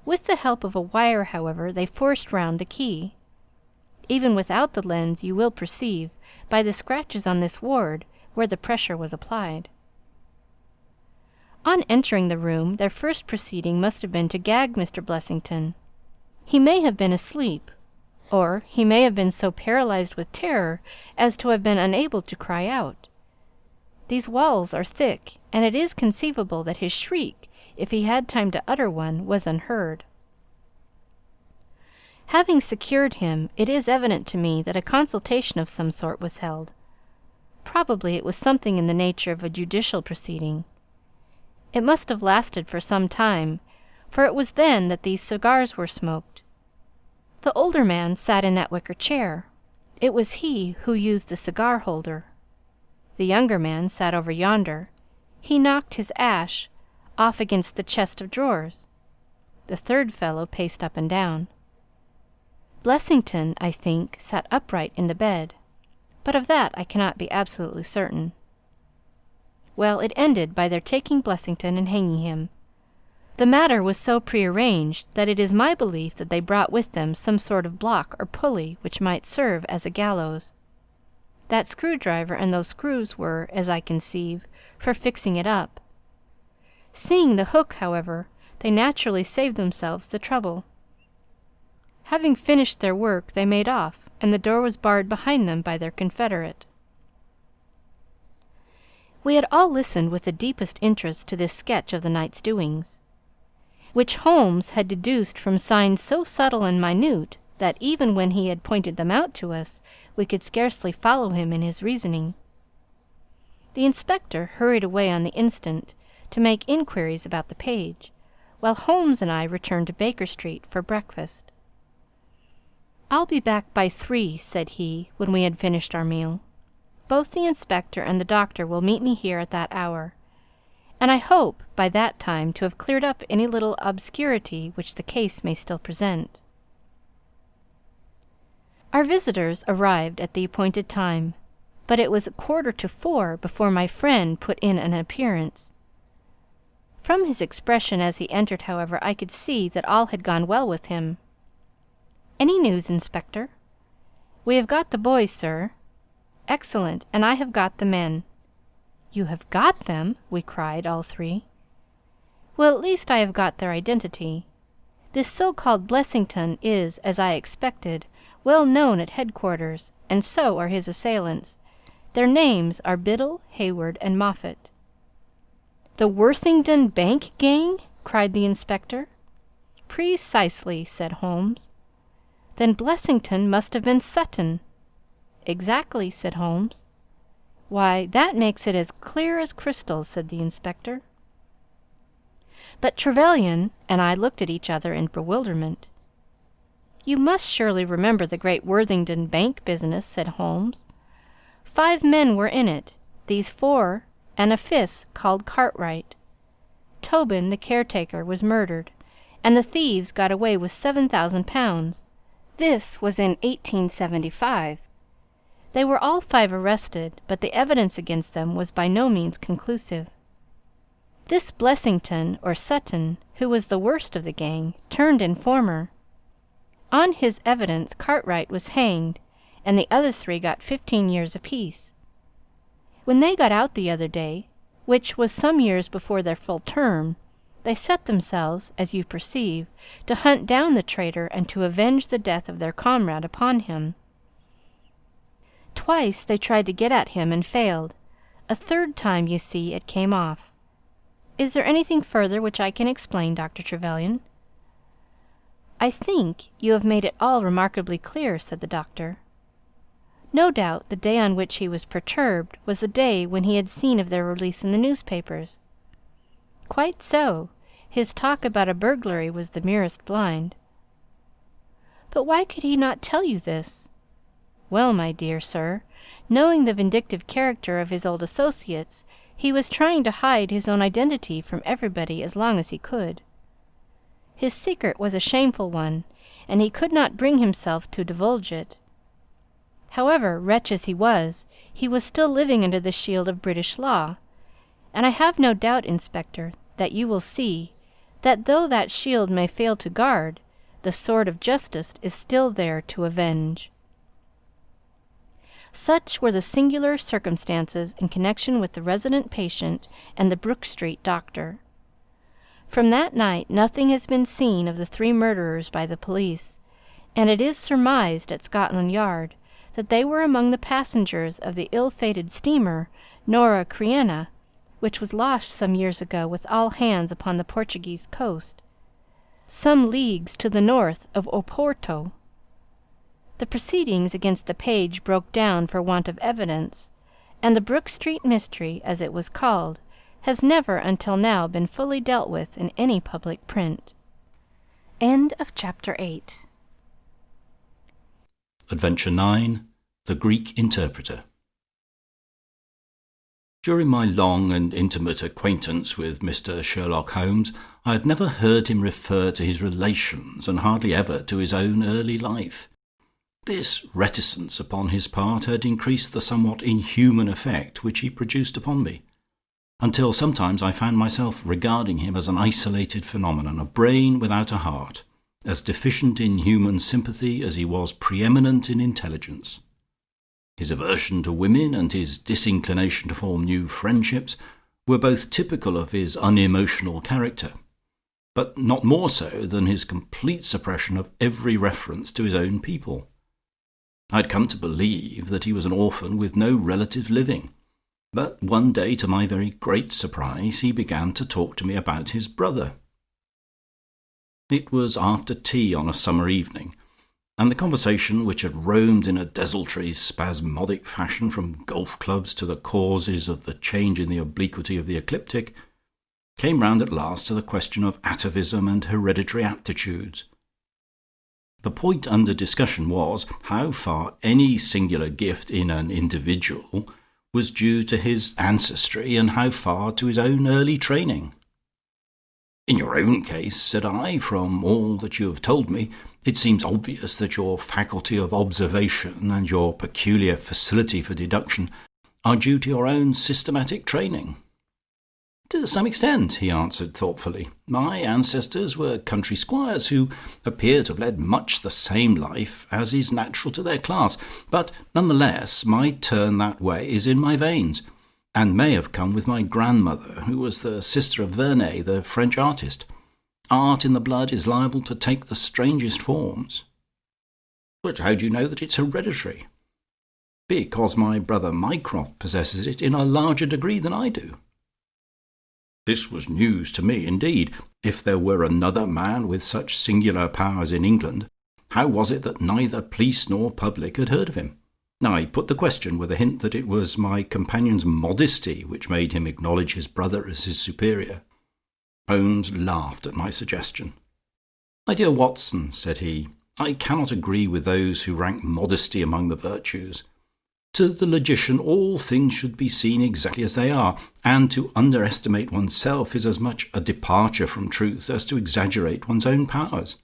With the help of a wire, however, they forced round the key. Even without the lens you will perceive, by the scratches on this ward, where the pressure was applied. On entering the room, their first proceeding must have been to gag Mr. Blessington. He may have been asleep, or he may have been so paralyzed with terror as to have been unable to cry out. These walls are thick, and it is conceivable that his shriek, if he had time to utter one, was unheard. Having secured him, it is evident to me that a consultation of some sort was held. Probably it was something in the nature of a judicial proceeding. It must have lasted for some time, for it was then that these cigars were smoked. The older man sat in that wicker chair. It was he who used the cigar holder. The younger man sat over yonder. He knocked his ash off against the chest of drawers. The third fellow paced up and down. Blessington, I think, sat upright in the bed, but of that I cannot be absolutely certain. Well, it ended by their taking Blessington and hanging him. The matter was so prearranged that it is my belief that they brought with them some sort of block or pulley which might serve as a gallows. That screwdriver and those screws were, as I conceive, for fixing it up. Seeing the hook, however, they naturally saved themselves the trouble. Having finished their work, they made off, and the door was barred behind them by their confederate. We had all listened with the deepest interest to this sketch of the night's doings, which Holmes had deduced from signs so subtle and minute that, even when he had pointed them out to us, we could scarcely follow him in his reasoning. The inspector hurried away on the instant to make inquiries about the page, while Holmes and I returned to Baker Street for breakfast. "I'll be back by 3, said he, when we had finished our meal. "Both the inspector and the doctor will meet me here at that hour, and I hope by that time to have cleared up any little obscurity which the case may still present." Our visitors arrived at the appointed time, but it was 3:45 before my friend put in an appearance. From his expression as he entered, however, I could see that all had gone well with him. "Any news, Inspector?" "We have got the boys, sir." "Excellent, and I have got the men." "You have got them?" we cried, all three. "Well, at least I have got their identity. This so-called Blessington is, as I expected, well known at headquarters, and so are his assailants. Their names are Biddle, Hayward, and Moffat." "The Worthington Bank gang?" cried the inspector. "Precisely," said Holmes. "Then Blessington must have been Sutton." "Exactly," said Holmes. "Why, that makes it as clear as crystal," said the inspector. But Trevelyan and I looked at each other in bewilderment. "You must surely remember the great Worthington Bank business," said Holmes. 5 men were in it, these 4, and a 5th called Cartwright. Tobin, the caretaker, was murdered, and the thieves got away with £7,000. This was in 1875. They were all 5 arrested, but the evidence against them was by no means conclusive. This Blessington, or Sutton, who was the worst of the gang, turned informer. On his evidence Cartwright was hanged, and the other 3 got 15 years apiece. When they got out the other day, which was some years before their full term, they set themselves, as you perceive, to hunt down the traitor and to avenge the death of their comrade upon him. Twice they tried to get at him and failed. A 3rd time, you see, it came off. Is there anything further which I can explain, Dr. Trevelyan?" "I think you have made it all remarkably clear," said the doctor. No doubt the day on which he was perturbed was the day when he had seen of their release in the newspapers. Quite so. His talk about a burglary was the merest blind. But why could he not tell you this? Well, my dear sir, knowing the vindictive character of his old associates, he was trying to hide his own identity from everybody as long as he could. His secret was a shameful one, and he could not bring himself to divulge it. However, wretch as he was still living under the shield of British law, and I have no doubt, Inspector, that you will see that though that shield may fail to guard, the sword of justice is still there to avenge. Such were the singular circumstances in connection with the resident patient and the Brook Street doctor. From that night nothing has been seen of the 3 murderers by the police, and it is surmised at Scotland Yard that they were among the passengers of the ill-fated steamer Nora Creina, which was lost some years ago with all hands upon the Portuguese coast, some leagues to the north of Oporto. The proceedings against the page broke down for want of evidence, and the Brook Street mystery, as it was called, has never until now been fully dealt with in any public print. End of Chapter 8. Adventure 9. The Greek Interpreter. During my long and intimate acquaintance with Mr. Sherlock Holmes, I had never heard him refer to his relations, and hardly ever to his own early life. This reticence upon his part had increased the somewhat inhuman effect which he produced upon me, until sometimes I found myself regarding him as an isolated phenomenon, a brain without a heart, as deficient in human sympathy as he was preeminent in intelligence. His aversion to women and his disinclination to form new friendships were both typical of his unemotional character, but not more so than his complete suppression of every reference to his own people. I had come to believe that he was an orphan with no relatives living, but one day, to my very great surprise, he began to talk to me about his brother. It was after tea on a summer evening, and the conversation, which had roamed in a desultory, spasmodic fashion from golf clubs to the causes of the change in the obliquity of the ecliptic, came round at last to the question of atavism and hereditary aptitudes. The point under discussion was how far any singular gift in an individual was due to his ancestry and how far to his own early training. "In your own case," said I, "from all that you have told me, it seems obvious that your faculty of observation and your peculiar facility for deduction are due to your own systematic training." "To some extent," he answered thoughtfully. "My ancestors were country squires who appear to have led much the same life as is natural to their class, but nonetheless my turn that way is in my veins, and may have come with my grandmother, who was the sister of Vernet, the French artist. Art in the blood is liable to take the strangest forms." "But how do you know that it's hereditary?" "Because my brother Mycroft possesses it in a larger degree than I do." This was news to me indeed. If there were another man with such singular powers in England, how was it that neither police nor public had heard of him? I put the question with a hint that it was my companion's modesty which made him acknowledge his brother as his superior. Holmes laughed at my suggestion. "My dear Watson," said he, "I cannot agree with those who rank modesty among the virtues. To the logician all things should be seen exactly as they are, and to underestimate oneself is as much a departure from truth as to exaggerate one's own powers.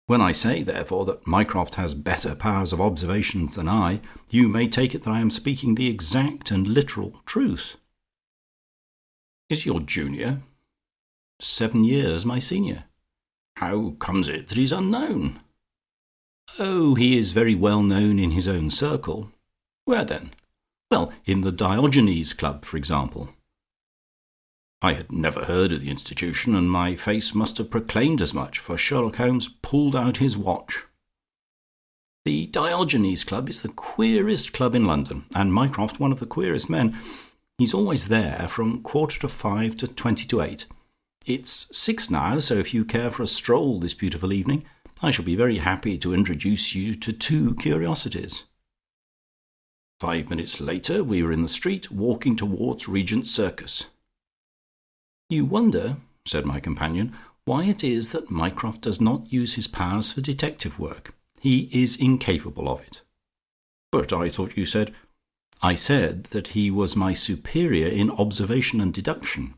When I say, therefore, that Mycroft has better powers of observation than I, you may take it that I am speaking the exact and literal truth." "Is he your junior?" 7 years my senior." "How comes it that he's unknown?" "Oh, he is very well known in his own circle." "Where then?" "Well, in the Diogenes Club, for example." I had never heard of the institution, and my face must have proclaimed as much, for Sherlock Holmes pulled out his watch. "The Diogenes Club is the queerest club in London, and Mycroft one of the queerest men. He's always there from 4:45 to 8:20. It's 6 now, so if you care for a stroll this beautiful evening, I shall be very happy to introduce you to 2 curiosities." 5 minutes later, we were in the street, walking towards Regent Circus. "You wonder," said my companion, "why it is that Mycroft does not use his powers for detective work. He is incapable of it." "But I thought you said—" "I said that he was my superior in observation and deduction.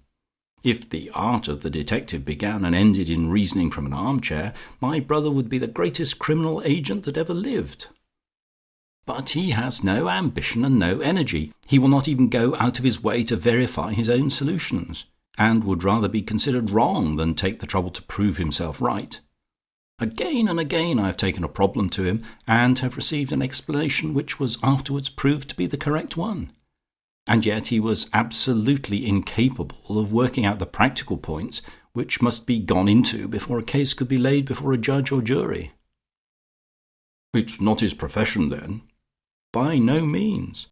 If the art of the detective began and ended in reasoning from an armchair, my brother would be the greatest criminal agent that ever lived. But he has no ambition and no energy. He will not even go out of his way to verify his own solutions, and would rather be considered wrong than take the trouble to prove himself right. Again and again I have taken a problem to him, and have received an explanation which was afterwards proved to be the correct one. And yet he was absolutely incapable of working out the practical points which must be gone into before a case could be laid before a judge or jury." "It's not his profession, then?" "By no means.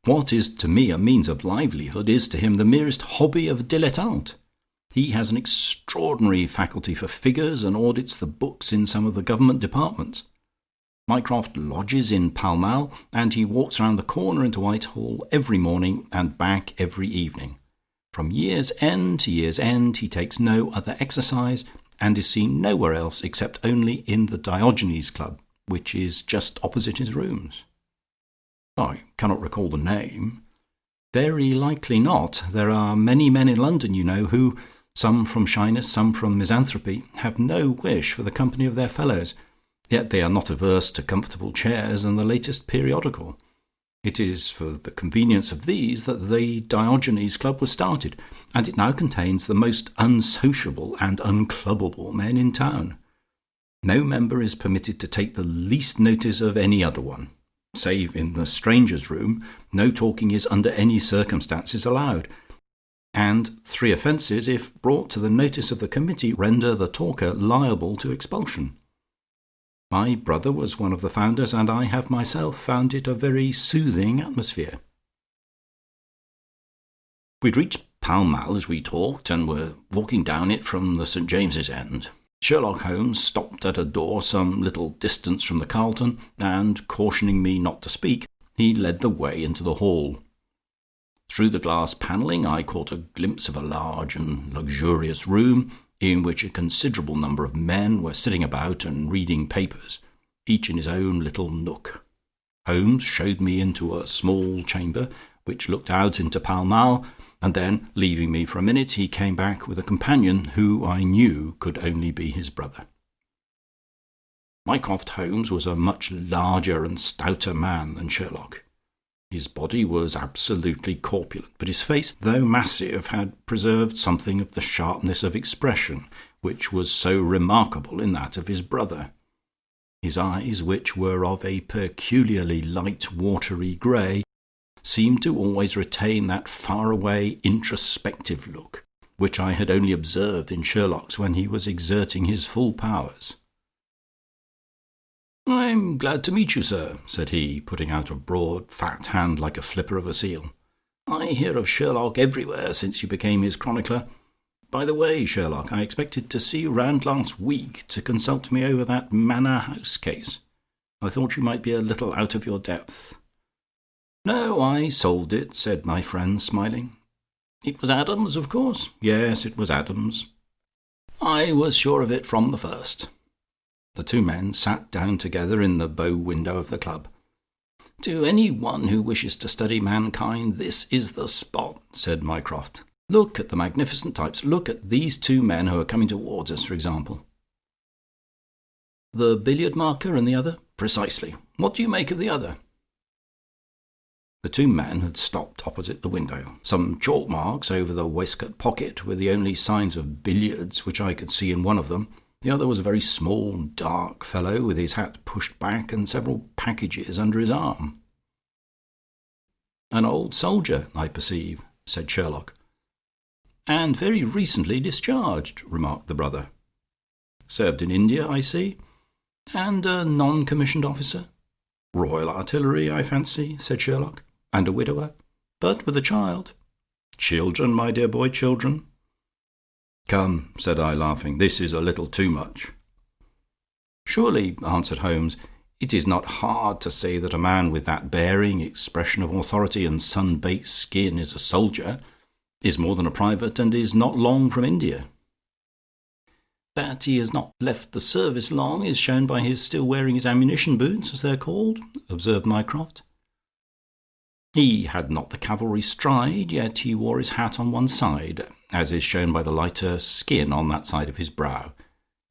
What is to me a means of livelihood is to him the merest hobby of a dilettante. He has an extraordinary faculty for figures, and audits the books in some of the government departments. Mycroft lodges in Pall Mall, and he walks round the corner into Whitehall every morning and back every evening. From year's end to year's end he takes no other exercise, and is seen nowhere else except only in the Diogenes Club, which is just opposite his rooms." "I cannot recall the name." "Very likely not. There are many men in London, you know, who, some from shyness, some from misanthropy, have no wish for the company of their fellows. Yet they are not averse to comfortable chairs and the latest periodical. It is for the convenience of these that the Diogenes Club was started, and it now contains the most unsociable and unclubbable men in town. No member is permitted to take the least notice of any other one. Save in the strangers' room, no talking is under any circumstances allowed, and 3 offences, if brought to the notice of the committee, render the talker liable to expulsion. My brother was one of the founders, and I have myself found it a very soothing atmosphere." We'd reached Pall Mall as we talked, and were walking down it from the St. James's End. Sherlock Holmes stopped at a door some little distance from the Carlton, and, cautioning me not to speak, he led the way into the hall. Through the glass panelling I caught a glimpse of a large and luxurious room, in which a considerable number of men were sitting about and reading papers, each in his own little nook. Holmes showed me into a small chamber, which looked out into Pall Mall, and then, leaving me for a minute, he came back with a companion who I knew could only be his brother. Mycroft Holmes was a much larger and stouter man than Sherlock. His body was absolutely corpulent, but his face, though massive, had preserved something of the sharpness of expression which was so remarkable in that of his brother. His eyes, which were of a peculiarly light watery grey, seemed to always retain that far-away introspective look which I had only observed in Sherlock's when he was exerting his full powers. "I'm glad to meet you, sir," said he, putting out a broad, fat hand like a flipper of a seal. "I hear of Sherlock everywhere since you became his chronicler. By the way, Sherlock, I expected to see you round last week to consult me over that Manor House case. I thought you might be a little out of your depth." "No, I sold it," said my friend, smiling. "It was Adams, of course?" "Yes, it was Adams." "I was sure of it from the first." The 2 men sat down together in the bow window of the club. "To any one who wishes to study mankind, this is the spot," said Mycroft. "Look at the magnificent types. Look at these 2 men who are coming towards us, for example." "The billiard marker and the other?" "Precisely. What do you make of the other?" The 2 men had stopped opposite the window. Some chalk marks over the waistcoat pocket were the only signs of billiards which I could see in one of them. The other was a very small, dark fellow, with his hat pushed back and several packages under his arm. "An old soldier, I perceive," said Sherlock. "And very recently discharged," remarked the brother. "Served in India, I see. And a non-commissioned officer?" "Royal Artillery, I fancy," said Sherlock. "And a widower, but with a child." "Children, my dear boy, children." "Come," said I, laughing, "this is a little too much." "Surely," answered Holmes, "it is not hard to say that a man with that bearing, expression of authority, and sun-baked skin is a soldier, is more than a private, and is not long from India." "That he has not left the service long is shown by his still wearing his ammunition boots, as they're called," observed Mycroft. "He had not the cavalry stride, yet he wore his hat on one side, as is shown by the lighter skin on that side of his brow.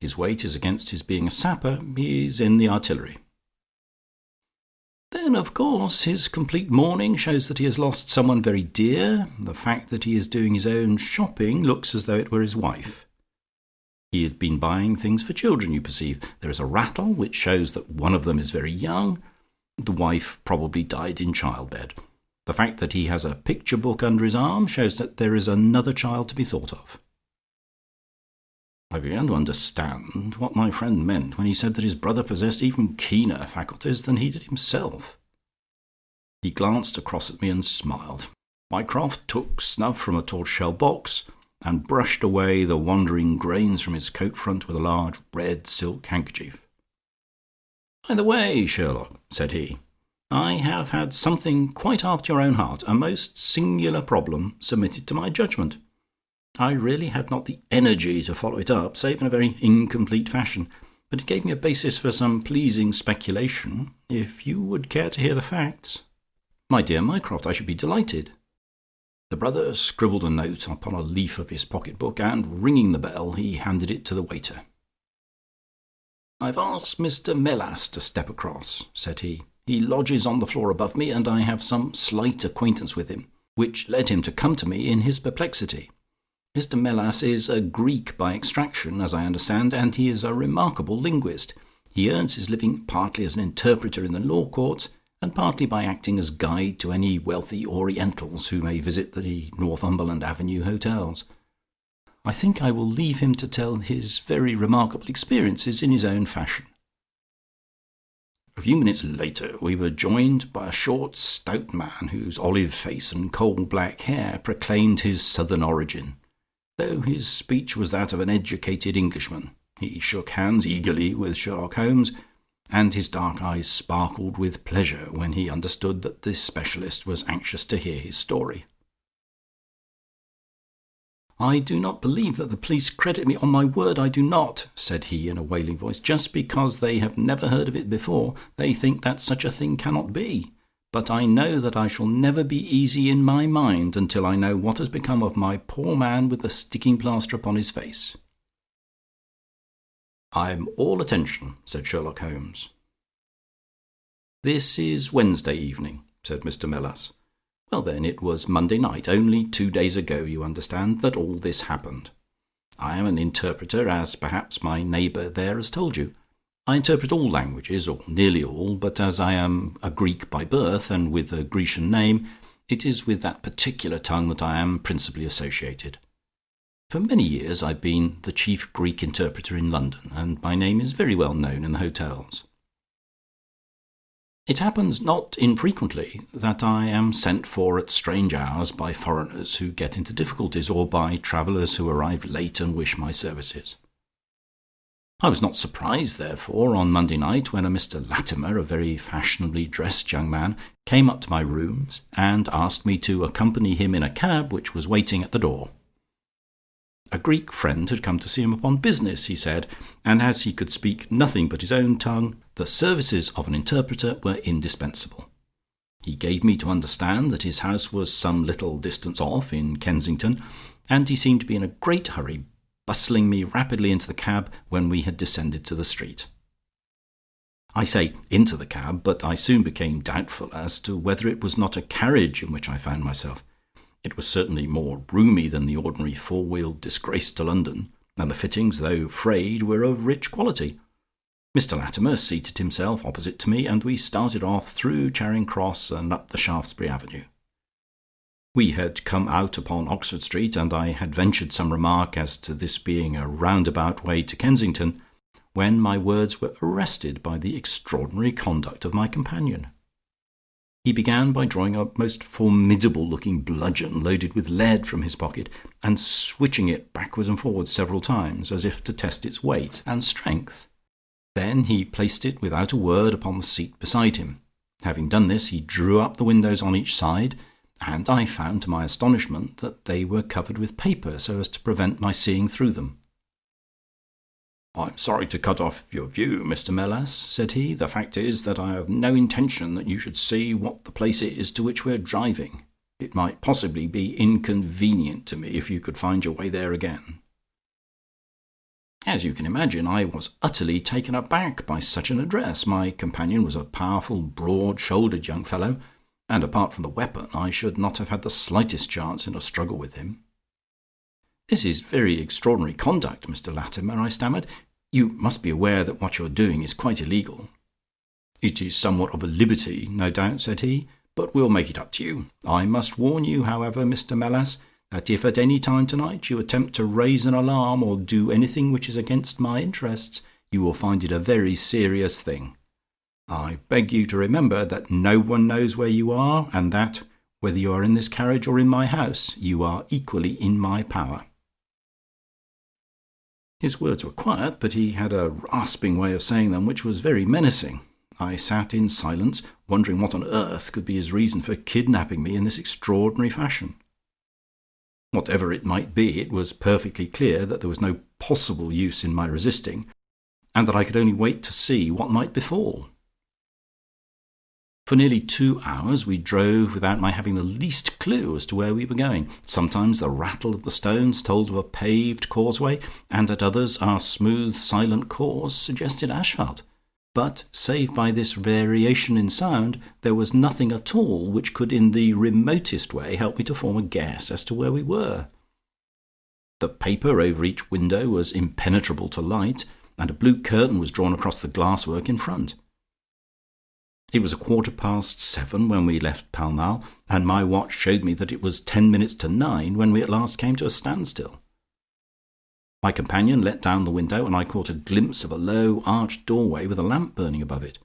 His weight is against his being a sapper. He is in the artillery." "Then, of course, his complete mourning shows that he has lost someone very dear. The fact that he is doing his own shopping looks as though it were his wife. He has been buying things for children, you perceive. There is a rattle, which shows that one of them is very young. The wife probably died in childbed. The fact that he has a picture book under his arm shows that there is another child to be thought of." I began to understand what my friend meant when he said that his brother possessed even keener faculties than he did himself. He glanced across at me and smiled. Mycroft took snuff from a tortoiseshell box and brushed away the wandering grains from his coat front with a large red silk handkerchief. "By the way, Sherlock," said he, "I have had something quite after your own heart, a most singular problem, submitted to my judgment. I really had not the energy to follow it up, save in a very incomplete fashion, but it gave me a basis for some pleasing speculation. If you would care to hear the facts—" "My dear Mycroft, I should be delighted." The brother scribbled a note upon a leaf of his pocket-book, and, ringing the bell, he handed it to the waiter. "I've asked Mr. Melas to step across," said he. "He lodges on the floor above me, and I have some slight acquaintance with him, which led him to come to me in his perplexity. Mr. Melas is a Greek by extraction, as I understand, and he is a remarkable linguist. He earns his living partly as an interpreter in the law courts, and partly by acting as guide to any wealthy Orientals who may visit the Northumberland Avenue hotels. I think I will leave him to tell his very remarkable experiences in his own fashion." A few minutes later we were joined by a short, stout man whose olive face and coal-black hair proclaimed his southern origin, though his speech was that of an educated Englishman. He shook hands eagerly with Sherlock Holmes, and his dark eyes sparkled with pleasure when he understood that this specialist was anxious to hear his story. "I do not believe that the police credit me, on my word I do not," said he in a wailing voice. "Just because they have never heard of it before, they think that such a thing cannot be. But I know that I shall never be easy in my mind until I know what has become of my poor man with the sticking plaster upon his face." "I'm all attention," said Sherlock Holmes. "This is Wednesday evening," said Mr. Melas. "Well then, it was Monday night, only 2 days ago, you understand, that all this happened. I am an interpreter, as perhaps my neighbour there has told you. I interpret all languages, or nearly all, but as I am a Greek by birth, and with a Grecian name, it is with that particular tongue that I am principally associated. For many years I've been the chief Greek interpreter in London, and my name is very well known in the hotels. It happens not infrequently that I am sent for at strange hours by foreigners who get into difficulties, or by travellers who arrive late and wish my services. I was not surprised, therefore, on Monday night when a Mr. Latimer, a very fashionably dressed young man, came up to my rooms and asked me to accompany him in a cab which was waiting at the door. A Greek friend had come to see him upon business, he said, and as he could speak nothing but his own tongue, the services of an interpreter were indispensable. He gave me to understand that his house was some little distance off in Kensington, and he seemed to be in a great hurry, bustling me rapidly into the cab when we had descended to the street. I say into the cab, but I soon became doubtful as to whether it was not a carriage in which I found myself. It was certainly more roomy than the ordinary four-wheeled disgrace to London, and the fittings, though frayed, were of rich quality. Mr. Latimer seated himself opposite to me, and we started off through Charing Cross and up the Shaftesbury Avenue. We had come out upon Oxford Street, and I had ventured some remark as to this being a roundabout way to Kensington, when my words were arrested by the extraordinary conduct of my companion. He began by drawing a most formidable-looking bludgeon loaded with lead from his pocket, and switching it backwards and forwards several times, as if to test its weight and strength. Then he placed it without a word upon the seat beside him. Having done this, he drew up the windows on each side, and I found to my astonishment that they were covered with paper so as to prevent my seeing through them. "I'm sorry to cut off your view, Mr. Melas," said he. "The fact is that I have no intention that you should see what the place is to which we're driving. It might possibly be inconvenient to me if you could find your way there again." As you can imagine, I was utterly taken aback by such an address. My companion was a powerful, broad-shouldered young fellow, and apart from the weapon, I should not have had the slightest chance in a struggle with him. "This is very extraordinary conduct, Mr. Latimer," I stammered. "You must be aware that what you're doing is quite illegal." "It is somewhat of a liberty, no doubt," said he, "but we'll make it up to you. I must warn you, however, Mr. Melas, that if at any time tonight you attempt to raise an alarm or do anything which is against my interests, you will find it a very serious thing. I beg you to remember that no one knows where you are, and that, whether you are in this carriage or in my house, you are equally in my power." His words were quiet, but he had a rasping way of saying them which was very menacing. I sat in silence, wondering what on earth could be his reason for kidnapping me in this extraordinary fashion. Whatever it might be, it was perfectly clear that there was no possible use in my resisting, and that I could only wait to see what might befall. For nearly 2 hours we drove without my having the least clue as to where we were going. Sometimes the rattle of the stones told of a paved causeway, and at others our smooth, silent course suggested asphalt. But, save by this variation in sound, there was nothing at all which could in the remotest way help me to form a guess as to where we were. The paper over each window was impenetrable to light, and a blue curtain was drawn across the glasswork in front. It was 7:15 when we left Pall Mall, and my watch showed me that it was 10 minutes to 9 when we at last came to a standstill. My companion let down the window, and I caught a glimpse of a low arched doorway with a lamp burning above it.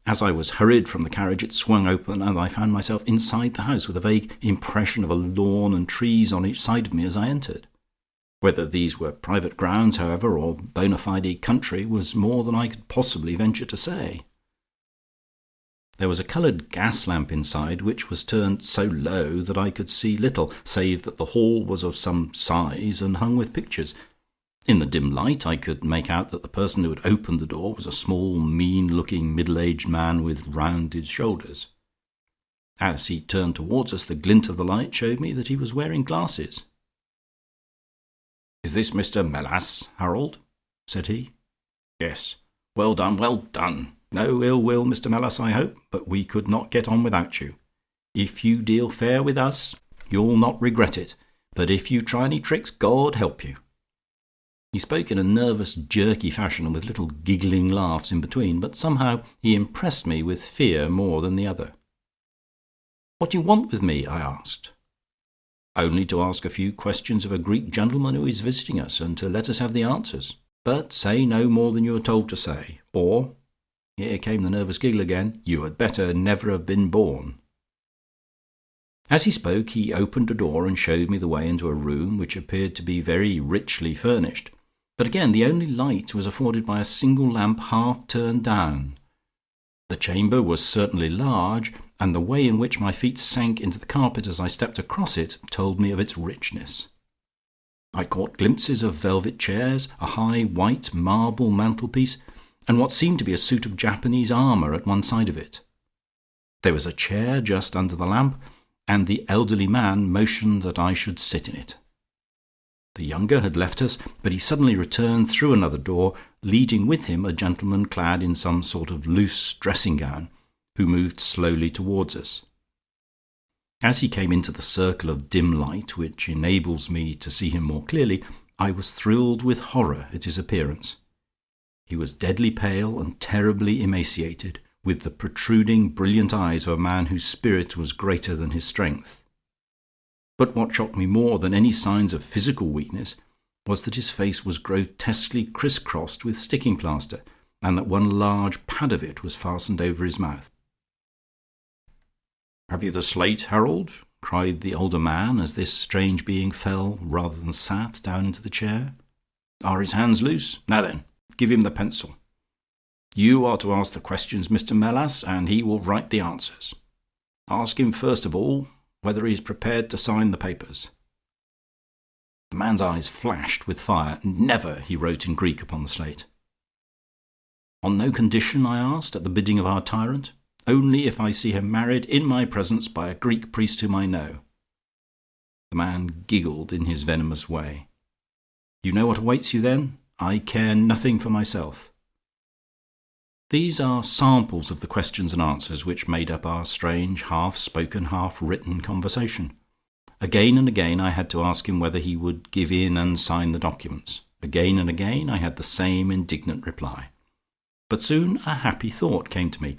As I was hurried from the carriage, it swung open, and I found myself inside the house with a vague impression of a lawn and trees on each side of me as I entered. Whether these were private grounds, however, or bona fide country, was more than I could possibly venture to say. There was a coloured gas lamp inside, which was turned so low that I could see little, save that the hall was of some size and hung with pictures. In the dim light I could make out that the person who had opened the door was a small, mean-looking, middle-aged man with rounded shoulders. As he turned towards us, the glint of the light showed me that he was wearing glasses. "Is this Mr. Melas, Harold?" said he. "Yes. Well done, well done. No ill will, Mr. Melas, I hope, but we could not get on without you. If you deal fair with us, you'll not regret it, but if you try any tricks, God help you." He spoke in a nervous, jerky fashion, and with little giggling laughs in between, but somehow he impressed me with fear more than the other. "What do you want with me?" I asked. "Only to ask a few questions of a Greek gentleman who is visiting us, and to let us have the answers. But say no more than you are told to say, or," here came the nervous giggle again, "you had better never have been born." As he spoke, he opened a door and showed me the way into a room which appeared to be very richly furnished, but again the only light was afforded by a single lamp half turned down. The chamber was certainly large, and the way in which my feet sank into the carpet as I stepped across it told me of its richness. I caught glimpses of velvet chairs, a high white marble mantelpiece, and what seemed to be a suit of Japanese armour at one side of it. There was a chair just under the lamp, and the elderly man motioned that I should sit in it. The younger had left us, but he suddenly returned through another door, leading with him a gentleman clad in some sort of loose dressing-gown, who moved slowly towards us. As he came into the circle of dim light which enables me to see him more clearly, I was thrilled with horror at his appearance. He was deadly pale and terribly emaciated, with the protruding, brilliant eyes of a man whose spirit was greater than his strength. But what shocked me more than any signs of physical weakness was that his face was grotesquely criss-crossed with sticking plaster, and that one large pad of it was fastened over his mouth. "Have you the slate, Harold?" cried the older man, as this strange being fell, rather than sat, down into the chair. "Are his hands loose? Now then, give him the pencil. You are to ask the questions, Mr. Melas, and he will write the answers. Ask him first of all whether he is prepared to sign the papers." The man's eyes flashed with fire. "Never," he wrote in Greek upon the slate. "On no condition?" I asked, at the bidding of our tyrant. "Only if I see him married in my presence by a Greek priest whom I know." The man giggled in his venomous way. "You know what awaits you, then? I care nothing for myself." These are samples of the questions and answers which made up our strange, half-spoken, half-written conversation. Again and again I had to ask him whether he would give in and sign the documents. Again and again I had the same indignant reply. But soon a happy thought came to me.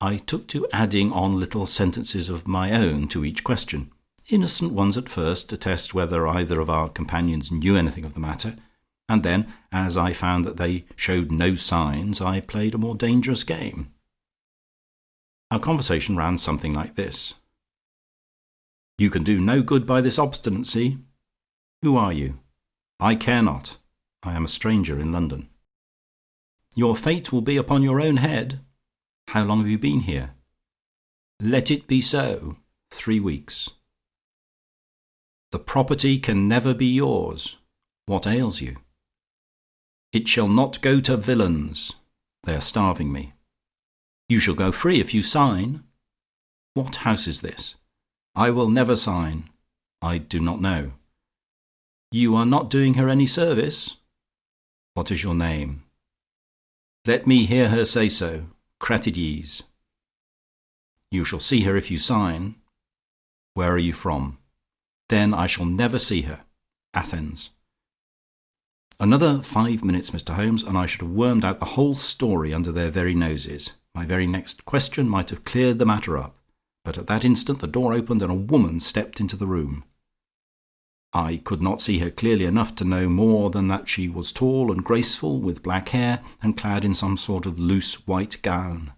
I took to adding on little sentences of my own to each question, innocent ones at first, to test whether either of our companions knew anything of the matter, and then, as I found that they showed no signs, I played a more dangerous game. Our conversation ran something like this. "You can do no good by this obstinacy. Who are you?" "I care not. I am a stranger in London." "Your fate will be upon your own head." "How long have you been here?" "Let it be so. 3 weeks." "The property can never be yours." "What ails you?" "It shall not go to villains." "They are starving me." "You shall go free if you sign." "What house is this?" "I will never sign." "I do not know." "You are not doing her any service." "What is your name?" "Let me hear her say so. Cratides." "You shall see her if you sign." "Where are you from?" "Then I shall never see her." "Athens." Another 5 minutes, Mr. Holmes, and I should have wormed out the whole story under their very noses. My very next question might have cleared the matter up. But at that instant the door opened and a woman stepped into the room. I could not see her clearly enough to know more than that she was tall and graceful, with black hair, and clad in some sort of loose white gown.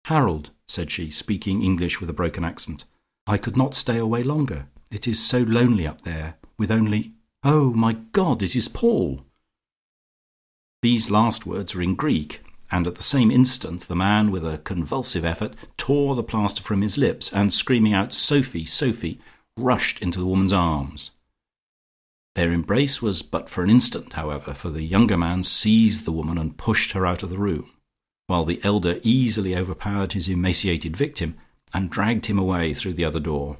"Harold," said she, speaking English with a broken accent, "I could not stay away longer. It is so lonely up there, with only— Oh, my God, it is Paul!" These last words were in Greek, and at the same instant the man, with a convulsive effort, tore the plaster from his lips, and screaming out "Sophie, Sophie," rushed into the woman's arms. Their embrace was but for an instant, however, for the younger man seized the woman and pushed her out of the room, while the elder easily overpowered his emaciated victim and dragged him away through the other door.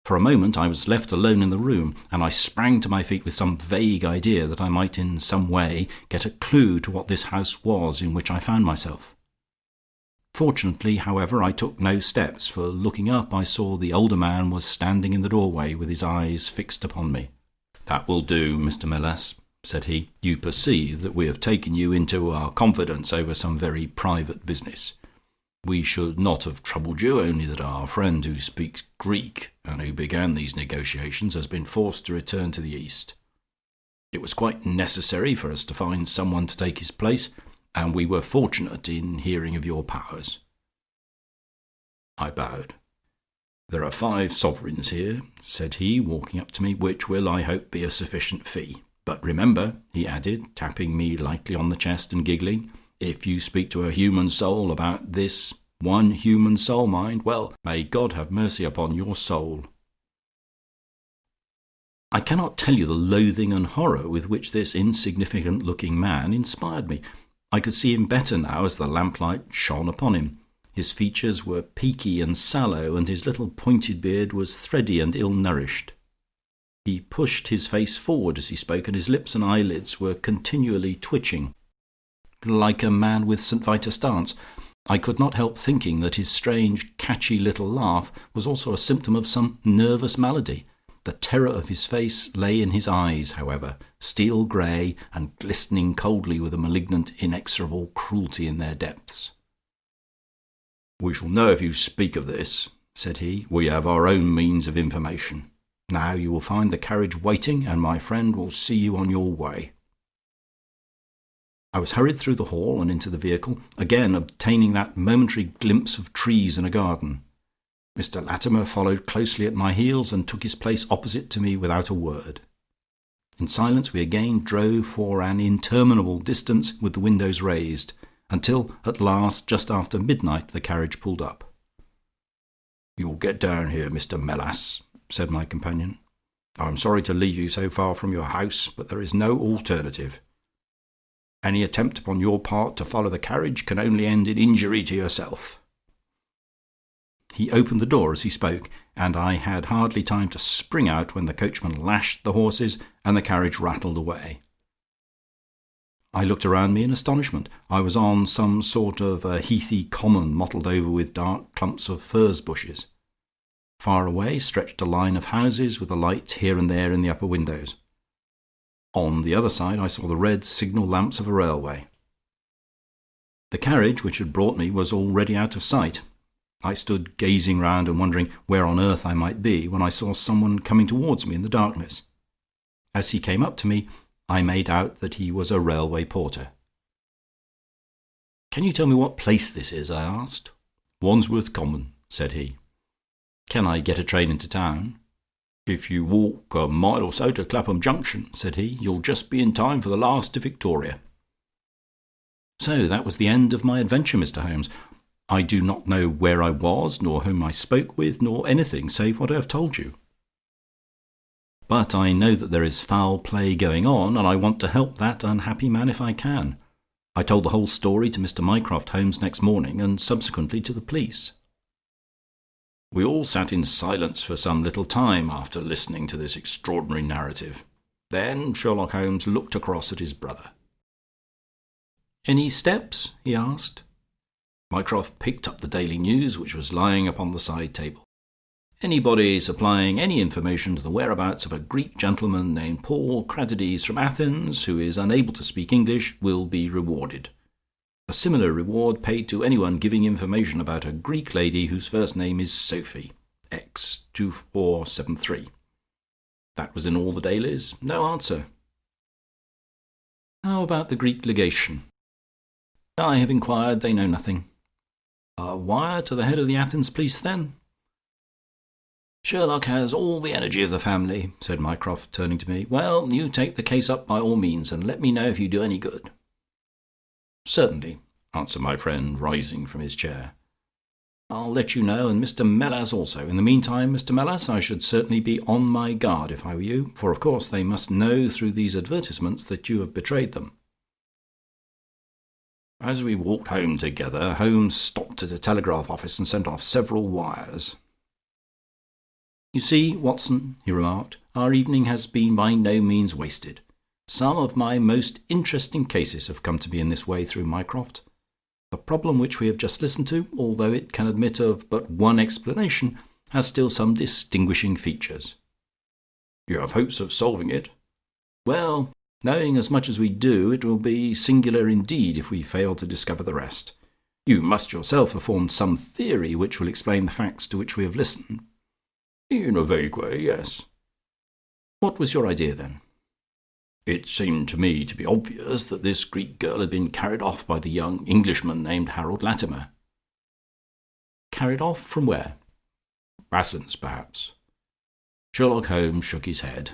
For a moment I was left alone in the room, and I sprang to my feet with some vague idea that I might in some way get a clue to what this house was in which I found myself. Fortunately, however, I took no steps, for looking up I saw the older man was standing in the doorway with his eyes fixed upon me. "That will do, Mr. Melas," said he. "You perceive that we have taken you into our confidence over some very private business. We should not have troubled you, only that our friend who speaks Greek and who began these negotiations has been forced to return to the East. It was quite necessary for us to find someone to take his place, and we were fortunate in hearing of your powers." I bowed. "There are 5 sovereigns here," said he, walking up to me, "which will, I hope, be a sufficient fee. But remember," he added, tapping me lightly on the chest and giggling, "if you speak to a human soul about this, one human soul, mind, well, may God have mercy upon your soul." I cannot tell you the loathing and horror with which this insignificant-looking man inspired me. I could see him better now as the lamplight shone upon him. His features were peaky and sallow, and his little pointed beard was thready and ill-nourished. He pushed his face forward as he spoke, and his lips and eyelids were continually twitching, like a man with St. Vitus dance. I could not help thinking that his strange, catchy little laugh was also a symptom of some nervous malady. The terror of his face lay in his eyes, however, steel grey and glistening coldly with a malignant, inexorable cruelty in their depths. "We shall know if you speak of this," said he. "We have our own means of information. Now you will find the carriage waiting, and my friend will see you on your way." I was hurried through the hall and into the vehicle, again obtaining that momentary glimpse of trees and a garden. Mr. Latimer followed closely at my heels and took his place opposite to me without a word. In silence we again drove for an interminable distance with the windows raised, until at last, just after midnight, the carriage pulled up. "You'll get down here, Mr. Melas," said my companion. "I'm sorry to leave you so far from your house, but there is no alternative. Any attempt upon your part to follow the carriage can only end in injury to yourself." He opened the door as he spoke, and I had hardly time to spring out when the coachman lashed the horses and the carriage rattled away. I looked around me in astonishment. I was on some sort of a heathy common mottled over with dark clumps of furze bushes. Far away stretched a line of houses with a light here and there in the upper windows. On the other side I saw the red signal lamps of a railway. The carriage which had brought me was already out of sight. I stood gazing round and wondering where on earth I might be, when I saw someone coming towards me in the darkness. As he came up to me, I made out that he was a railway porter. "Can you tell me what place this is?" I asked. "Wandsworth Common," said he. "Can I get a train into town?" "If you walk a mile or so to Clapham Junction," said he, "you'll just be in time for the last to Victoria." So that was the end of my adventure, Mr. Holmes. I do not know where I was, nor whom I spoke with, nor anything save what I have told you. But I know that there is foul play going on, and I want to help that unhappy man if I can. I told the whole story to Mr. Mycroft Holmes next morning, and subsequently to the police. We all sat in silence for some little time after listening to this extraordinary narrative. Then Sherlock Holmes looked across at his brother. "Any steps?" he asked. Mycroft picked up the Daily News, which was lying upon the side table. "Anybody supplying any information to the whereabouts of a Greek gentleman named Paul Cratides from Athens, who is unable to speak English, will be rewarded. A similar reward paid to anyone giving information about a Greek lady whose first name is Sophie, X2473. That was in all the dailies. No answer." "How about the Greek legation?" "I have inquired. They know nothing." "A wire to the head of the Athens police, then?" "Sherlock has all the energy of the family," said Mycroft, turning to me. "Well, you take the case up by all means, and let me know if you do any good." "Certainly," answered my friend, rising from his chair. "I'll let you know, and Mr. Melas also. In the meantime, Mr. Melas, I should certainly be on my guard if I were you, for of course they must know through these advertisements that you have betrayed them." As we walked home together, Holmes stopped at a telegraph office and sent off several wires. "You see, Watson," he remarked, "our evening has been by no means wasted. Some of my most interesting cases have come to me in this way through Mycroft. The problem which we have just listened to, although it can admit of but one explanation, has still some distinguishing features." "You have hopes of solving it?" "Well, knowing as much as we do, it will be singular indeed if we fail to discover the rest. You must yourself have formed some theory which will explain the facts to which we have listened." "In a vague way, yes." "What was your idea, then?" "It seemed to me to be obvious that this Greek girl had been carried off by the young Englishman named Harold Latimer." "Carried off from where?" "Athens, perhaps." Sherlock Holmes shook his head.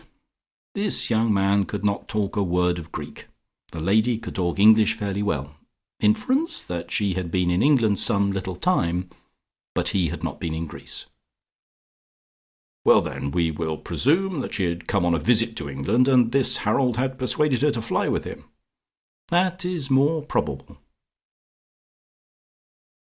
This young man could not talk a word of Greek. The lady could talk English fairly well. Inference that she had been in England some little time, but he had not been in Greece. "Well, then, we will presume that she had come on a visit to England, and this Harold had persuaded her to fly with him." "That is more probable."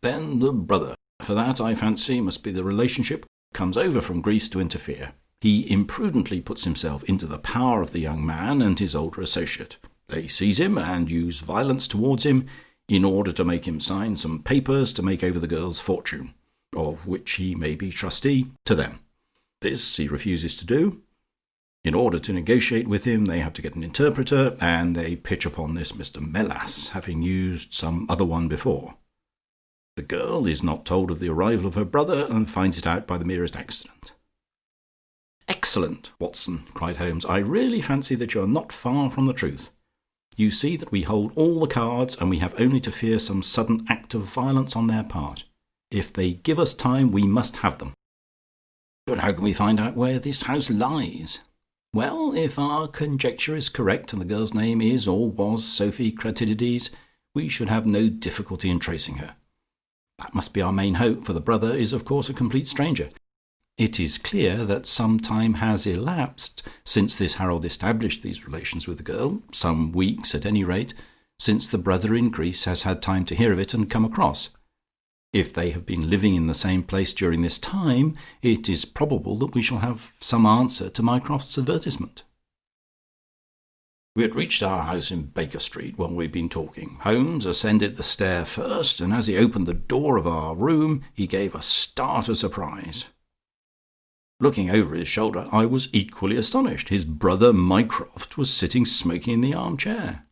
"Then the brother. For that, I fancy, must be the relationship, comes over from Greece to interfere. He imprudently puts himself into the power of the young man and his older associate. They seize him and use violence towards him in order to make him sign some papers to make over the girl's fortune, of which he may be trustee, to them. This he refuses to do. In order to negotiate with him, they have to get an interpreter, and they pitch upon this Mr. Melas, having used some other one before. The girl is not told of the arrival of her brother, and finds it out by the merest accident." "Excellent, Watson," cried Holmes. "I really fancy that you are not far from the truth. You see that we hold all the cards, and we have only to fear some sudden act of violence on their part. If they give us time, we must have them." "But how can we find out where this house lies?" "Well, if our conjecture is correct, and the girl's name is or was Sophie Cratidides, we should have no difficulty in tracing her. That must be our main hope, for the brother is of course a complete stranger. It is clear that some time has elapsed since this Harold established these relations with the girl, some weeks at any rate, since the brother in Greece has had time to hear of it and come across. If they have been living in the same place during this time, it is probable that we shall have some answer to Mycroft's advertisement." We had reached our house in Baker Street while we'd been talking. Holmes ascended the stair first, and as he opened the door of our room, he gave a start of surprise. Looking over his shoulder, I was equally astonished. His brother Mycroft was sitting smoking in the armchair.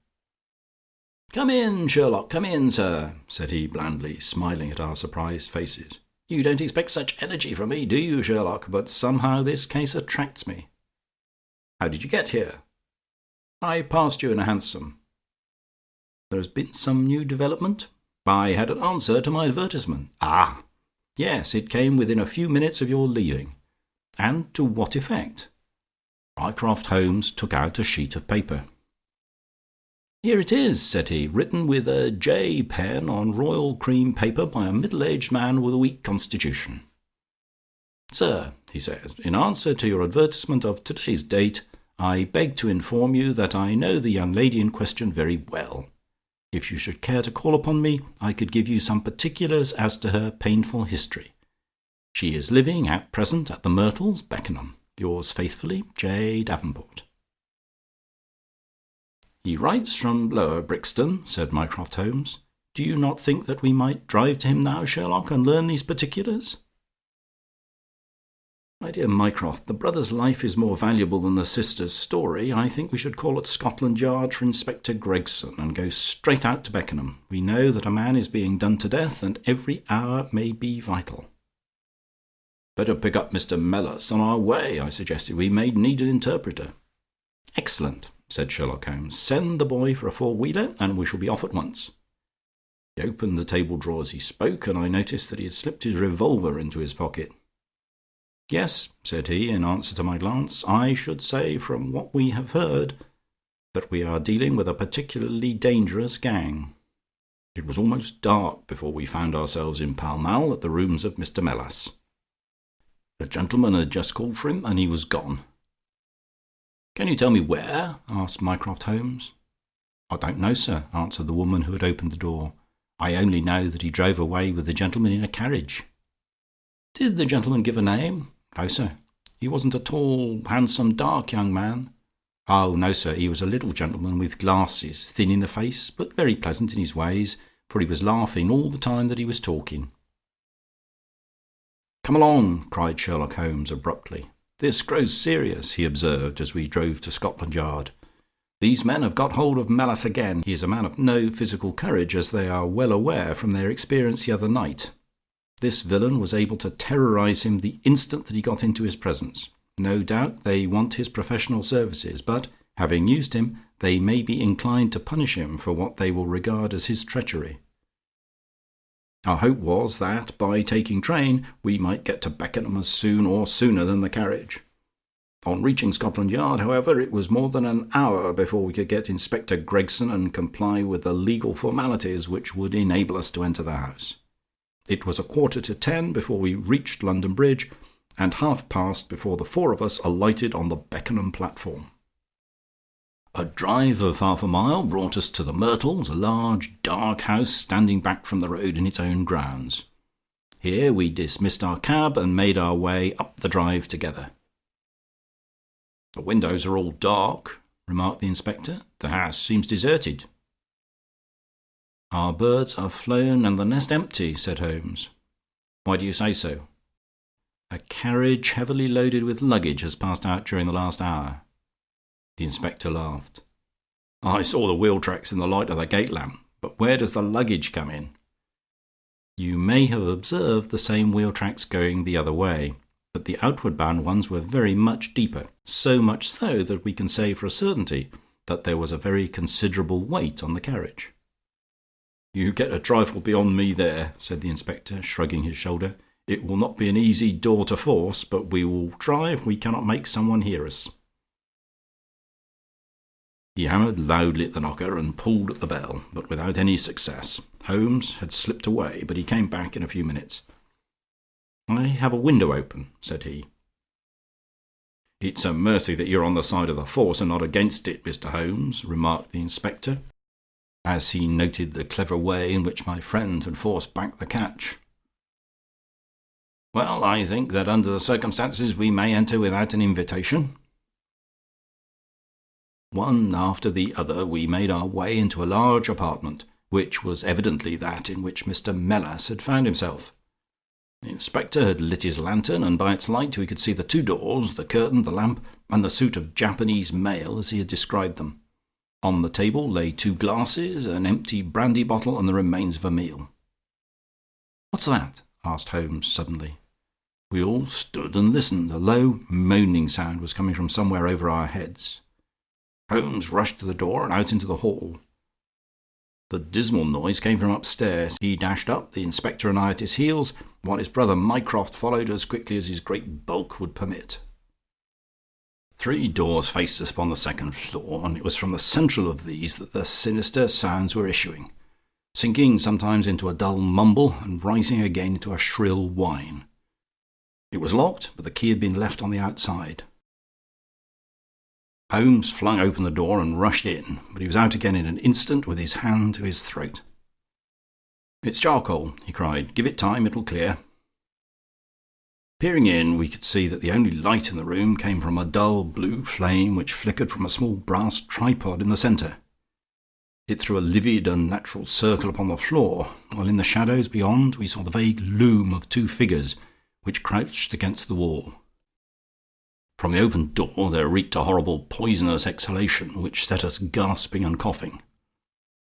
"Come in, Sherlock, come in, sir," said he blandly, smiling at our surprised faces. "You don't expect such energy from me, do you, Sherlock? But somehow this case attracts me. How did you get here?" "I passed you in a hansom." "There has been some new development?" "I had an answer to my advertisement." "Ah! Yes, it came within a few minutes of your leaving." "And to what effect?" Mycroft Holmes took out a sheet of paper. "Here it is," said he, "written with a J pen on royal cream paper by a middle-aged man with a weak constitution. 'Sir,' he says, 'in answer to your advertisement of today's date, I beg to inform you that I know the young lady in question very well. If you should care to call upon me, I could give you some particulars as to her painful history. She is living at present at the Myrtles, Beckenham. Yours faithfully, J. Davenport.'" "He writes from Lower Brixton," said Mycroft Holmes. "Do you not think that we might drive to him now, Sherlock, and learn these particulars?" "My dear Mycroft, the brother's life is more valuable than the sister's story. I think we should call at Scotland Yard for Inspector Gregson and go straight out to Beckenham. We know that a man is being done to death, and every hour may be vital." "Better pick up Mr. Mellis on our way," I suggested. "We may need an interpreter." "Excellent," said Sherlock Holmes. "Send the boy for a four-wheeler, and we shall be off at once." He opened the table drawer as he spoke, and I noticed that he had slipped his revolver into his pocket. "Yes," said he, in answer to my glance, "I should say, from what we have heard, that we are dealing with a particularly dangerous gang." It was almost dark before we found ourselves in Pall Mall at the rooms of Mr. Mellis. A gentleman had just called for him, and he was gone. "Can you tell me where?" asked Mycroft Holmes. "I don't know, sir," answered the woman who had opened the door. "I only know that he drove away with the gentleman in a carriage." "Did the gentleman give a name?" "No, sir. He wasn't a tall, handsome, dark young man." "Oh, no, sir. He was a little gentleman with glasses, thin in the face, but very pleasant in his ways, for he was laughing all the time that he was talking." "Come along," cried Sherlock Holmes abruptly. "This grows serious," he observed as we drove to Scotland Yard. "These men have got hold of Mellis again. He is a man of no physical courage, as they are well aware from their experience the other night. This villain was able to terrorize him the instant that he got into his presence. No doubt they want his professional services, but, having used him, they may be inclined to punish him for what they will regard as his treachery. Our hope was that, by taking train, we might get to Beckenham as soon or sooner than the carriage. On reaching Scotland Yard, however, it was more than an hour before we could get Inspector Gregson and comply with the legal formalities which would enable us to enter the house. It was 9:45 before we reached London Bridge, and 9:30 before the four of us alighted on the Beckenham platform. A drive of half a mile brought us to the Myrtles, a large, dark house standing back from the road in its own grounds. Here we dismissed our cab and made our way up the drive together. "The windows are all dark," remarked the inspector. "The house seems deserted." "Our birds are flown and the nest empty," said Holmes. "Why do you say so?" "A carriage heavily loaded with luggage has passed out during the last hour." The inspector laughed. "I saw the wheel tracks in the light of the gate lamp, but where does the luggage come in?" "You may have observed the same wheel tracks going the other way, but the outward bound ones were very much deeper, so much so that we can say for a certainty that there was a very considerable weight on the carriage. "You get a trifle beyond me there," said the inspector, shrugging his shoulder. "It will not be an easy door to force, but we will try if we cannot make someone hear us." He hammered loudly at the knocker and pulled at the bell, but without any success. Holmes had slipped away, but he came back in a few minutes. "I have a window open," said he. "It's a mercy that you're on the side of the force and not against it, Mr. Holmes," remarked the inspector, as he noted the clever way in which my friend had forced back the catch. "Well, I think that under the circumstances we may enter without an invitation." One after the other we made our way into a large apartment, which was evidently that in which Mr. Melas had found himself. The inspector had lit his lantern, and by its light we could see the 2 doors, the curtain, the lamp, and the suit of Japanese mail as he had described them. On the table lay 2 glasses, an empty brandy bottle, and the remains of a meal. "What's that?" asked Holmes suddenly. We all stood and listened. A low, moaning sound was coming from somewhere over our heads. Holmes rushed to the door and out into the hall. The dismal noise came from upstairs. He dashed up, the inspector and I at his heels, while his brother Mycroft followed as quickly as his great bulk would permit. 3 doors faced us upon the 2nd floor, and it was from the central of these that the sinister sounds were issuing, sinking sometimes into a dull mumble and rising again into a shrill whine. It was locked, but the key had been left on the outside. Holmes flung open the door and rushed in, but he was out again in an instant with his hand to his throat. "It's charcoal," he cried. "Give it time, it'll clear." Peering in, we could see that the only light in the room came from a dull blue flame which flickered from a small brass tripod in the centre. It threw a livid, unnatural circle upon the floor, while in the shadows beyond we saw the vague loom of 2 figures which crouched against the wall. From the open door there reeked a horrible poisonous exhalation which set us gasping and coughing.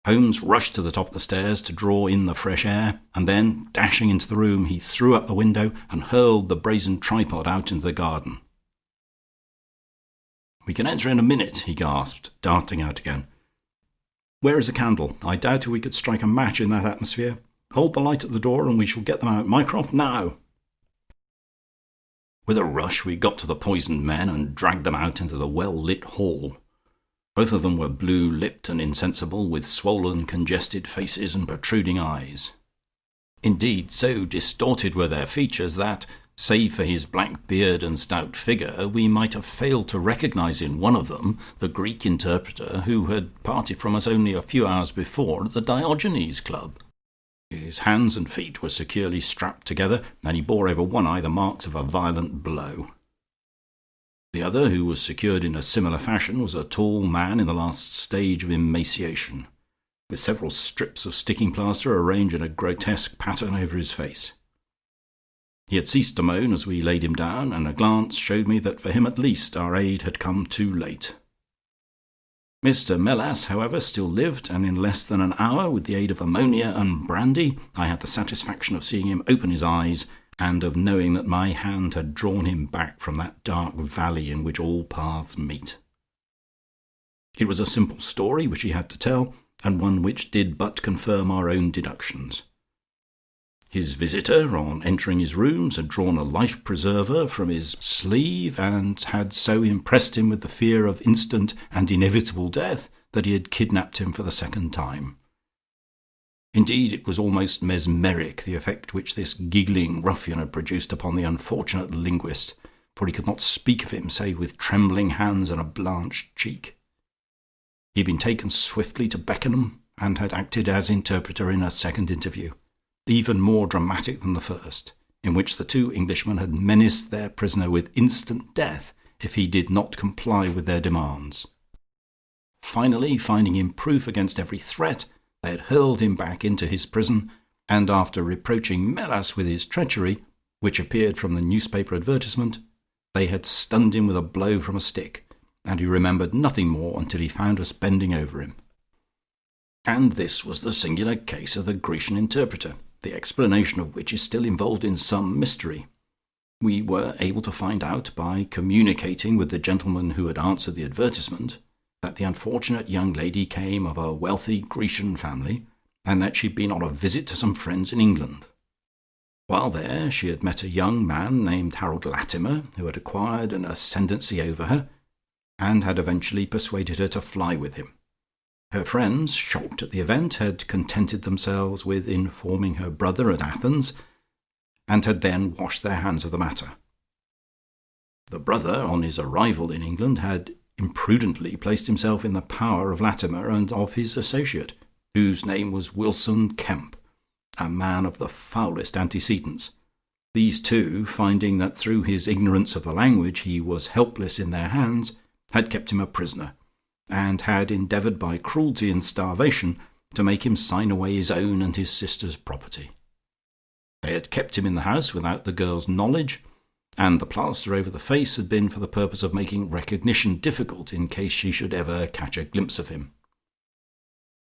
Holmes rushed to the top of the stairs to draw in the fresh air, and then, dashing into the room, he threw up the window and hurled the brazen tripod out into the garden. "We can enter in a minute," he gasped, darting out again. "Where is a candle? I doubt if we could strike a match in that atmosphere. Hold the light at the door and we shall get them out. Mycroft, now!" With a rush we got to the poisoned men and dragged them out into the well-lit hall. Both of them were blue-lipped and insensible, with swollen, congested faces and protruding eyes. Indeed, so distorted were their features that, save for his black beard and stout figure, we might have failed to recognise in one of them the Greek interpreter who had parted from us only a few hours before at the Diogenes Club. His hands and feet were securely strapped together, and he bore over one eye the marks of a violent blow. The other, who was secured in a similar fashion, was a tall man in the last stage of emaciation, with several strips of sticking plaster arranged in a grotesque pattern over his face. He had ceased to moan as we laid him down, and a glance showed me that for him at least our aid had come too late. Mr. Melas, however, still lived, and in less than an hour, with the aid of ammonia and brandy, I had the satisfaction of seeing him open his eyes, and of knowing that my hand had drawn him back from that dark valley in which all paths meet. It was a simple story which he had to tell, and one which did but confirm our own deductions. His visitor, on entering his rooms, had drawn a life-preserver from his sleeve, and had so impressed him with the fear of instant and inevitable death that he had kidnapped him for the 2nd time. Indeed, it was almost mesmeric, the effect which this giggling ruffian had produced upon the unfortunate linguist, for he could not speak of him save with trembling hands and a blanched cheek. He had been taken swiftly to Beckenham, and had acted as interpreter in a 2nd interview, even more dramatic than the first, in which the 2 Englishmen had menaced their prisoner with instant death if he did not comply with their demands. Finally, finding him proof against every threat, they had hurled him back into his prison, and after reproaching Melas with his treachery, which appeared from the newspaper advertisement, they had stunned him with a blow from a stick, and he remembered nothing more until he found us bending over him. And this was the singular case of the Grecian interpreter, the explanation of which is still involved in some mystery. We were able to find out by communicating with the gentleman who had answered the advertisement, that the unfortunate young lady came of a wealthy Grecian family, and that she'd been on a visit to some friends in England. While there, she had met a young man named Harold Latimer, who had acquired an ascendancy over her, and had eventually persuaded her to fly with him. Her friends, shocked at the event, had contented themselves with informing her brother at Athens, and had then washed their hands of the matter. The brother, on his arrival in England, had imprudently placed himself in the power of Latimer and of his associate, whose name was Wilson Kemp, a man of the foulest antecedents. These two, finding that through his ignorance of the language he was helpless in their hands, had kept him a prisoner, and had endeavoured by cruelty and starvation to make him sign away his own and his sister's property. They had kept him in the house without the girl's knowledge, and the plaster over the face had been for the purpose of making recognition difficult in case she should ever catch a glimpse of him.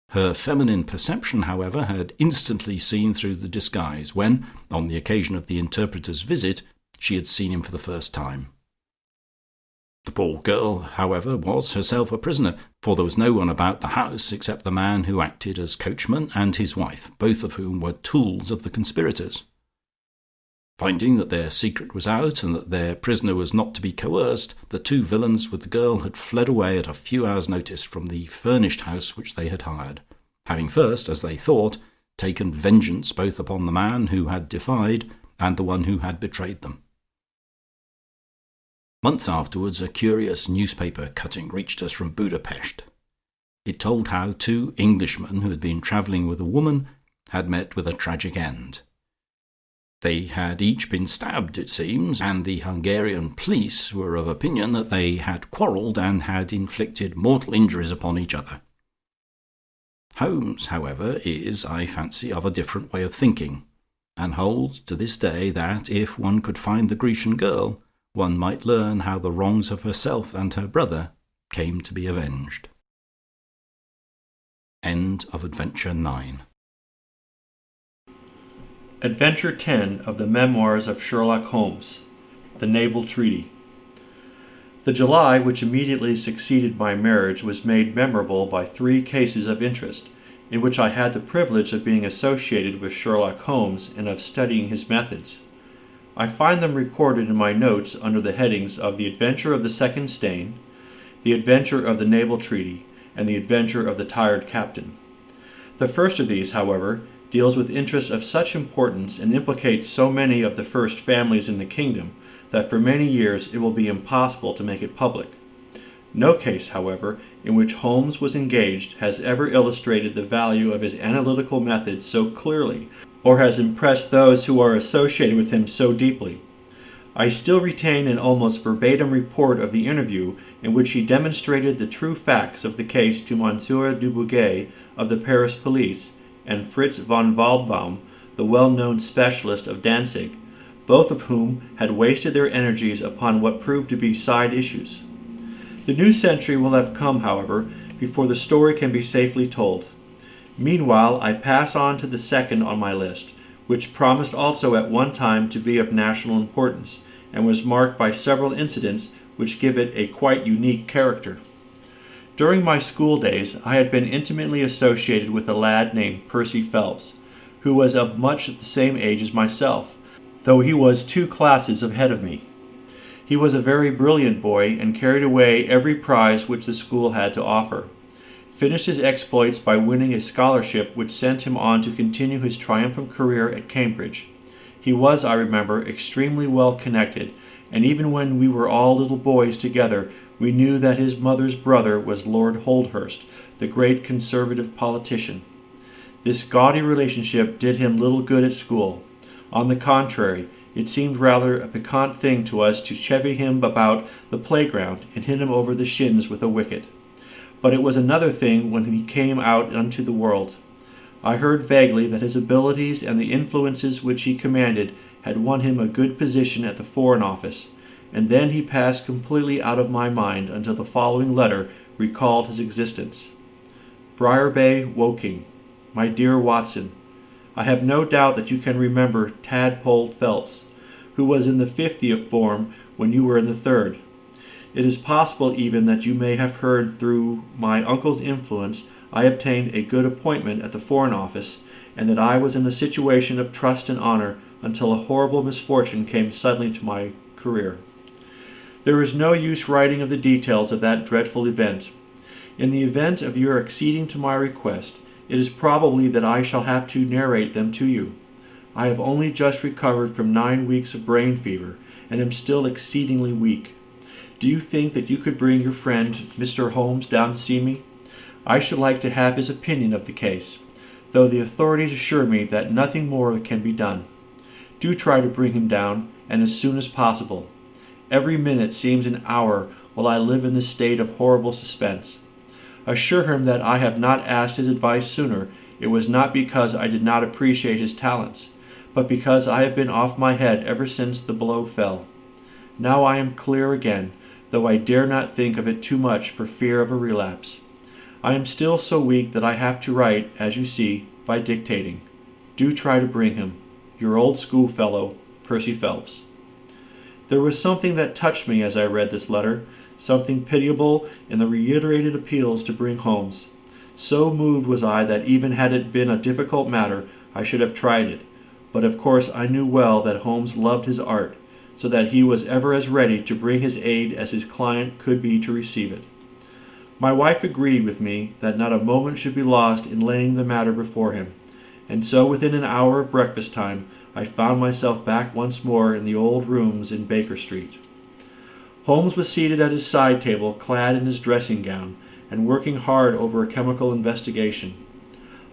Her feminine perception, however, had instantly seen through the disguise when, on the occasion of the interpreter's visit, she had seen him for the first time. The poor girl, however, was herself a prisoner, for there was no one about the house except the man who acted as coachman and his wife, both of whom were tools of the conspirators. Finding that their secret was out and that their prisoner was not to be coerced, the two villains with the girl had fled away at a few hours' notice from the furnished house which they had hired, having first, as they thought, taken vengeance both upon the man who had defied and the one who had betrayed them. Months afterwards, a curious newspaper cutting reached us from Budapest. It told how two Englishmen who had been travelling with a woman had met with a tragic end. They had each been stabbed, it seems, and the Hungarian police were of opinion that they had quarrelled and had inflicted mortal injuries upon each other. Holmes, however, is, I fancy, of a different way of thinking, and holds to this day that, if one could find the Grecian girl, one might learn how the wrongs of herself and her brother came to be avenged. End of Adventure 9. Adventure 10 of the Memoirs of Sherlock Holmes, the Naval Treaty. The July which immediately succeeded my marriage was made memorable by 3 cases of interest, in which I had the privilege of being associated with Sherlock Holmes and of studying his methods. I find them recorded in my notes under the headings of The Adventure of the Second Stain, The Adventure of the Naval Treaty, and The Adventure of the Tired Captain. The first of these, however, deals with interests of such importance and implicates so many of the first families in the kingdom that for many years it will be impossible to make it public. No case, however, in which Holmes was engaged has ever illustrated the value of his analytical methods so clearly, or has impressed those who are associated with him so deeply. I still retain an almost verbatim report of the interview in which he demonstrated the true facts of the case to Monsieur Dubuquet of the Paris police, and Fritz von Waldbaum, the well-known specialist of Danzig, both of whom had wasted their energies upon what proved to be side issues. The new century will have come, however, before the story can be safely told. Meanwhile, I pass on to the second on my list, which promised also at one time to be of national importance, and was marked by several incidents which give it a quite unique character. During my school days, I had been intimately associated with a lad named Percy Phelps, who was of much the same age as myself, though he was 2 classes ahead of me. He was a very brilliant boy and carried away every prize which the school had to offer. Finished his exploits by winning a scholarship which sent him on to continue his triumphant career at Cambridge. He was, I remember, extremely well connected, and even when we were all little boys together, we knew that his mother's brother was Lord Holdhurst, the great conservative politician. This gaudy relationship did him little good at school. On the contrary, it seemed rather a piquant thing to us to chevy him about the playground and hit him over the shins with a wicket. But it was another thing when he came out into the world. I heard vaguely that his abilities and the influences which he commanded had won him a good position at the Foreign Office, and then he passed completely out of my mind until the following letter recalled his existence. Briar Bay, Woking. My dear Watson, I have no doubt that you can remember Tadpole Phelps, who was in the 50th form when you were in the 3rd. It is possible even that you may have heard through my uncle's influence I obtained a good appointment at the Foreign Office, and that I was in a situation of trust and honor until a horrible misfortune came suddenly to my career. There is no use writing of the details of that dreadful event. In the event of your acceding to my request, it is probably that I shall have to narrate them to you. I have only just recovered from 9 weeks of brain fever, and am still exceedingly weak. Do you think that you could bring your friend, Mr. Holmes, down to see me? I should like to have his opinion of the case, though the authorities assure me that nothing more can be done. Do try to bring him down, and as soon as possible. Every minute seems an hour while I live in this state of horrible suspense. Assure him that I have not asked his advice sooner. It was not because I did not appreciate his talents, but because I have been off my head ever since the blow fell. Now I am clear again, though I dare not think of it too much for fear of a relapse. I am still so weak that I have to write, as you see, by dictating. Do try to bring him. Your old schoolfellow, Percy Phelps. There was something that touched me as I read this letter, something pitiable in the reiterated appeals to bring Holmes. So moved was I that even had it been a difficult matter, I should have tried it. But of course I knew well that Holmes loved his art, so that he was ever as ready to bring his aid as his client could be to receive it. My wife agreed with me that not a moment should be lost in laying the matter before him, and so within an hour of breakfast time I found myself back once more in the old rooms in Baker Street. Holmes was seated at his side table, clad in his dressing gown, and working hard over a chemical investigation.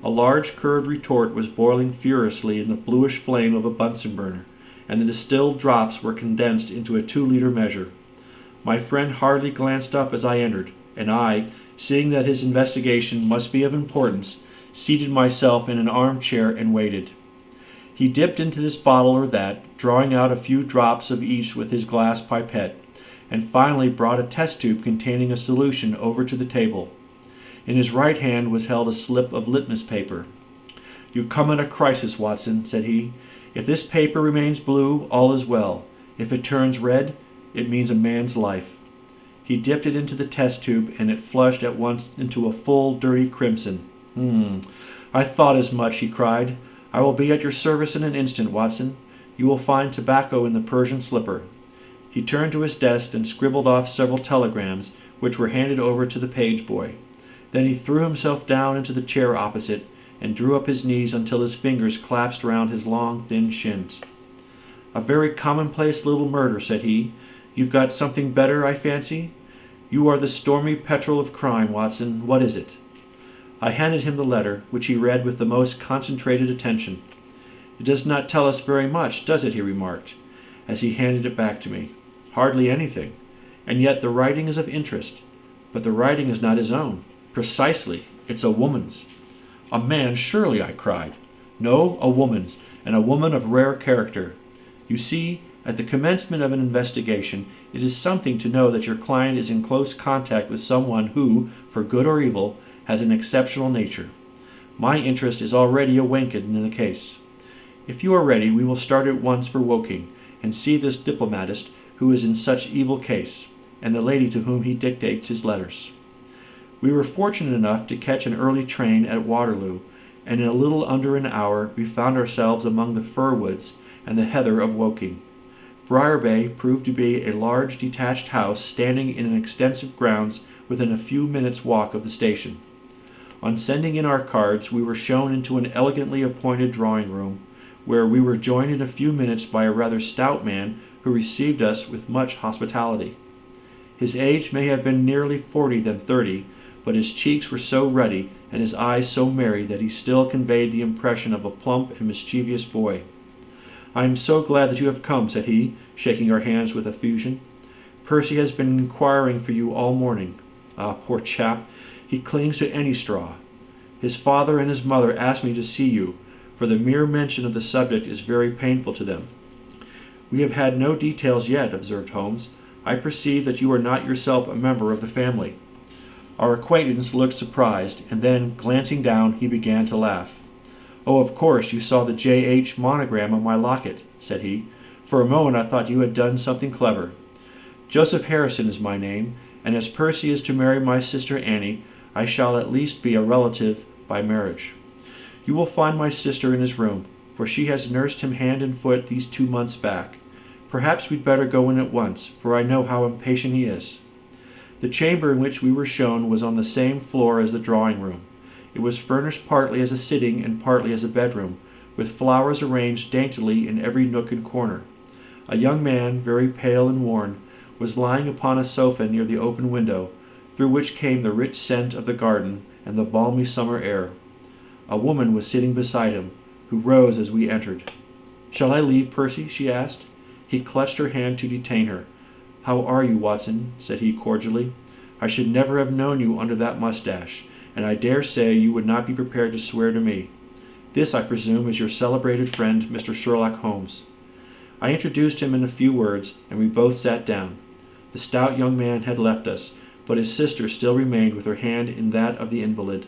A large curved retort was boiling furiously in the bluish flame of a Bunsen burner, and the distilled drops were condensed into a 2-liter measure. My friend hardly glanced up as I entered, and I, seeing that his investigation must be of importance, seated myself in an armchair and waited. He dipped into this bottle or that, drawing out a few drops of each with his glass pipette, and finally brought a test tube containing a solution over to the table. In his right hand was held a slip of litmus paper. "You come at a crisis, Watson," said he. "If this paper remains blue, all is well. If it turns red, it means a man's life." He dipped it into the test tube, and it flushed at once into a full, dirty crimson. "I thought as much," he cried. "I will be at your service in an instant, Watson. You will find tobacco in the Persian slipper." He turned to his desk and scribbled off several telegrams, which were handed over to the page boy. Then he threw himself down into the chair opposite, and drew up his knees until his fingers clasped round his long, thin shins. "A very commonplace little murder," said he. "You've got something better, I fancy? You are the stormy petrel of crime, Watson. What is it?" I handed him the letter, which he read with the most concentrated attention. "It does not tell us very much, does it?" he remarked, as he handed it back to me. "Hardly anything. And yet the writing is of interest. But the writing is not his own. Precisely. It's a woman's." "A man's, surely," I cried. "No, a woman's, and a woman of rare character. You see, at the commencement of an investigation, it is something to know that your client is in close contact with someone who, for good or evil, has an exceptional nature. My interest is already awakened in the case. If you are ready, we will start at once for Woking, and see this diplomatist who is in such evil case, and the lady to whom he dictates his letters." We were fortunate enough to catch an early train at Waterloo, and in a little under an hour we found ourselves among the fir woods and the heather of Woking. Briarbay proved to be a large detached house standing in an extensive grounds within a few minutes' walk of the station. On sending in our cards, we were shown into an elegantly appointed drawing-room, where we were joined in a few minutes by a rather stout man who received us with much hospitality. His age may have been nearly 40 than 30, but his cheeks were so ruddy and his eyes so merry that he still conveyed the impression of a plump and mischievous boy. "I am so glad that you have come," said he, shaking our hands with effusion. "Percy has been inquiring for you all morning. Ah, poor chap, he clings to any straw. His father and his mother asked me to see you, for the mere mention of the subject is very painful to them." "We have had no details yet," observed Holmes. "I perceive that you are not yourself a member of the family." Our acquaintance looked surprised, and then, glancing down, he began to laugh. "Oh, of course, you saw the J.H. monogram on my locket," said he. "For a moment I thought you had done something clever. Joseph Harrison is my name, and as Percy is to marry my sister Annie, I shall at least be a relative by marriage. You will find my sister in his room, for she has nursed him hand and foot these 2 months back. Perhaps we'd better go in at once, for I know how impatient he is." The chamber in which we were shown was on the same floor as the drawing-room. It was furnished partly as a sitting and partly as a bedroom, with flowers arranged daintily in every nook and corner. A young man, very pale and worn, was lying upon a sofa near the open window, through which came the rich scent of the garden and the balmy summer air. A woman was sitting beside him, who rose as we entered. "Shall I leave, Percy?" she asked. He clutched her hand to detain her. "How are you, Watson?" said he cordially. "I should never have known you under that mustache, and I dare say you would not be prepared to swear to me. This, I presume, is your celebrated friend, Mr. Sherlock Holmes." I introduced him in a few words, and we both sat down. The stout young man had left us, but his sister still remained with her hand in that of the invalid.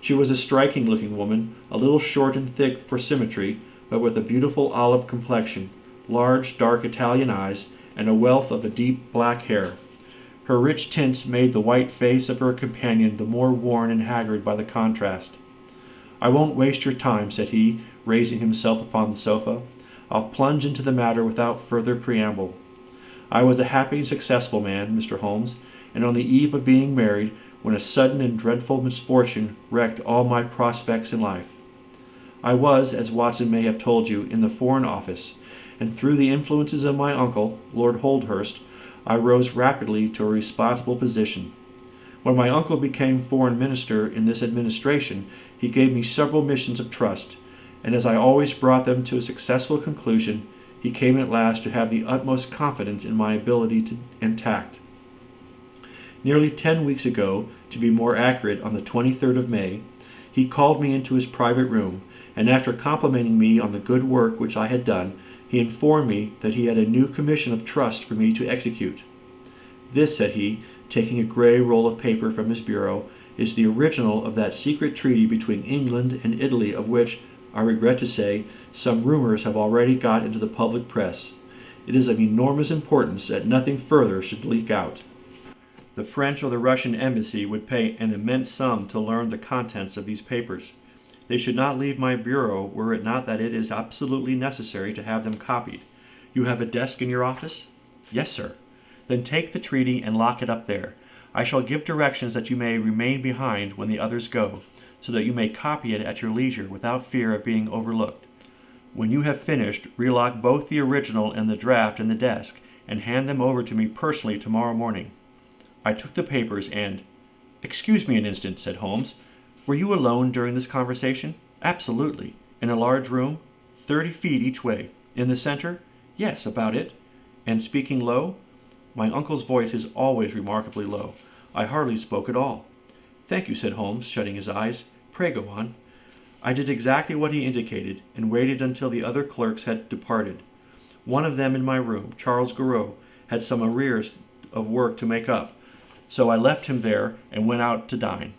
She was a striking-looking woman, a little short and thick for symmetry, but with a beautiful olive complexion, large, dark Italian eyes, and a wealth of a deep black hair. Her rich tints made the white face of her companion the more worn and haggard by the contrast. "I won't waste your time," said he, raising himself upon the sofa. "I'll plunge into the matter without further preamble. I was a happy and successful man, Mr. Holmes, and on the eve of being married, when a sudden and dreadful misfortune wrecked all my prospects in life. I was, as Watson may have told you, in the Foreign Office, and through the influences of my uncle, Lord Holdhurst, I rose rapidly to a responsible position. When my uncle became Foreign Minister in this administration, he gave me several missions of trust, and as I always brought them to a successful conclusion, he came at last to have the utmost confidence in my ability and tact. Nearly 10 weeks ago, to be more accurate, on the 23rd of May, he called me into his private room, and after complimenting me on the good work which I had done, he informed me that he had a new commission of trust for me to execute. "This," said he, taking a grey roll of paper from his bureau, "is the original of that secret treaty between England and Italy of which, I regret to say, some rumours have already got into the public press. It is of enormous importance that nothing further should leak out. The French or the Russian embassy would pay an immense sum to learn the contents of these papers. They should not leave my bureau were it not that it is absolutely necessary to have them copied. You have a desk in your office?" "Yes, sir." "Then take the treaty and lock it up there. I shall give directions that you may remain behind when the others go, so that you may copy it at your leisure without fear of being overlooked. When you have finished, relock both the original and the draft in the desk, and hand them over to me personally tomorrow morning." I took the papers and— "Excuse me an instant," said Holmes. "Were you alone during this conversation?" "Absolutely." "In a large room?" 30 feet each way. "In the center?" "Yes, about it." "And speaking low?" "My uncle's voice is always remarkably low. I hardly spoke at all." "Thank you," said Holmes, shutting his eyes. "Pray go on." I did exactly what he indicated, and waited until the other clerks had departed. One of them in my room, Charles Goriot, had some arrears of work to make up, so I left him there and went out to dine.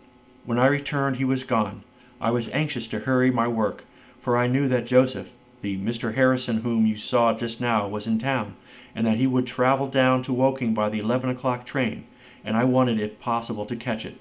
When I returned he was gone. I was anxious to hurry my work, for I knew that Joseph, the Mr. Harrison whom you saw just now, was in town, and that he would travel down to Woking by the 11 o'clock train, and I wanted, if possible, to catch it.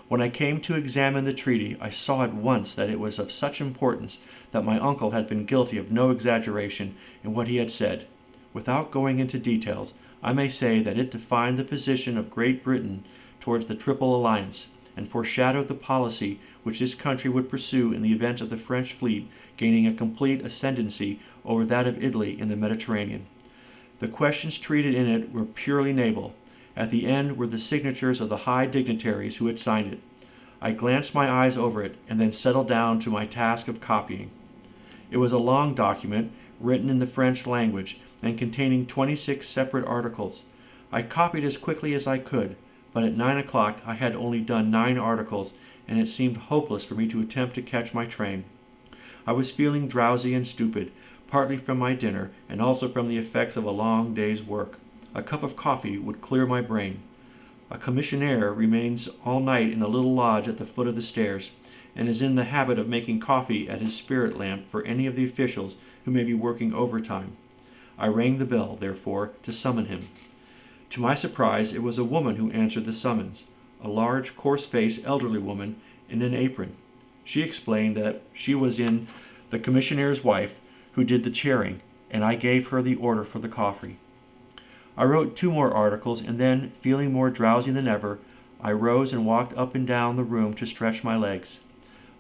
When I came to examine the treaty, I saw at once that it was of such importance that my uncle had been guilty of no exaggeration in what he had said. Without going into details, I may say that it defined the position of Great Britain towards the Triple Alliance, and foreshadowed the policy which this country would pursue in the event of the French fleet gaining a complete ascendancy over that of Italy in the Mediterranean. The questions treated in it were purely naval. At the end were the signatures of the high dignitaries who had signed it. I glanced my eyes over it, and then settled down to my task of copying. It was a long document, written in the French language, and containing 26 separate articles. I copied as quickly as I could, but at 9 o'clock I had only done 9 articles, and it seemed hopeless for me to attempt to catch my train. I was feeling drowsy and stupid, partly from my dinner, and also from the effects of a long day's work. A cup of coffee would clear my brain. A commissionaire remains all night in a little lodge at the foot of the stairs, and is in the habit of making coffee at his spirit lamp for any of the officials who may be working overtime. I rang the bell, therefore, to summon him. To my surprise, it was a woman who answered the summons, a large, coarse-faced, elderly woman in an apron. She explained that she was the commissionnaire's wife who did the chairing, and I gave her the order for the coffee. I wrote 2 more articles, and then, feeling more drowsy than ever, I rose and walked up and down the room to stretch my legs.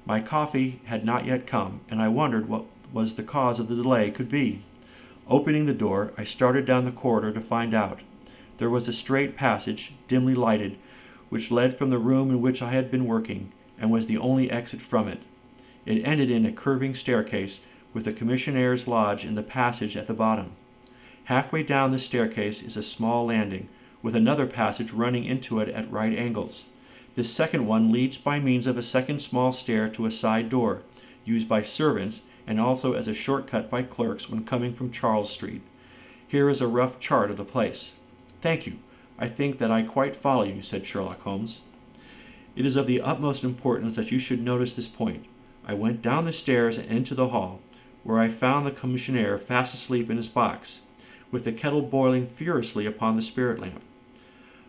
My coffee had not yet come, and I wondered what was the cause of the delay could be. Opening the door, I started down the corridor to find out. There was a straight passage, dimly lighted, which led from the room in which I had been working, and was the only exit from it. It ended in a curving staircase, with the commissionaire's lodge in the passage at the bottom. Halfway down the staircase is a small landing, with another passage running into it at right angles. This second one leads by means of a second small stair to a side door, used by servants and also as a shortcut by clerks when coming from Charles Street. Here is a rough chart of the place. Thank you. I think that I quite follow you, said Sherlock Holmes. It is of the utmost importance that you should notice this point. I went down the stairs and into the hall, where I found the commissionaire fast asleep in his box, with the kettle boiling furiously upon the spirit lamp.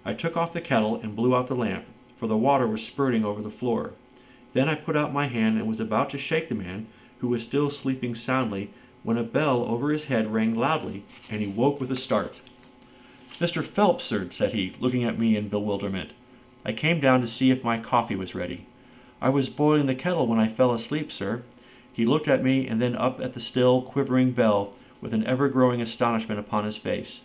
I took off the kettle and blew out the lamp, for the water was spurting over the floor. Then I put out my hand and was about to shake the man, who was still sleeping soundly, when a bell over his head rang loudly, and he woke with a start. Mr. Phelps, sir, said he, looking at me in bewilderment. I came down to see if my coffee was ready. I was boiling the kettle when I fell asleep, sir. He looked at me and then up at the still, quivering bell, with an ever-growing astonishment upon his face.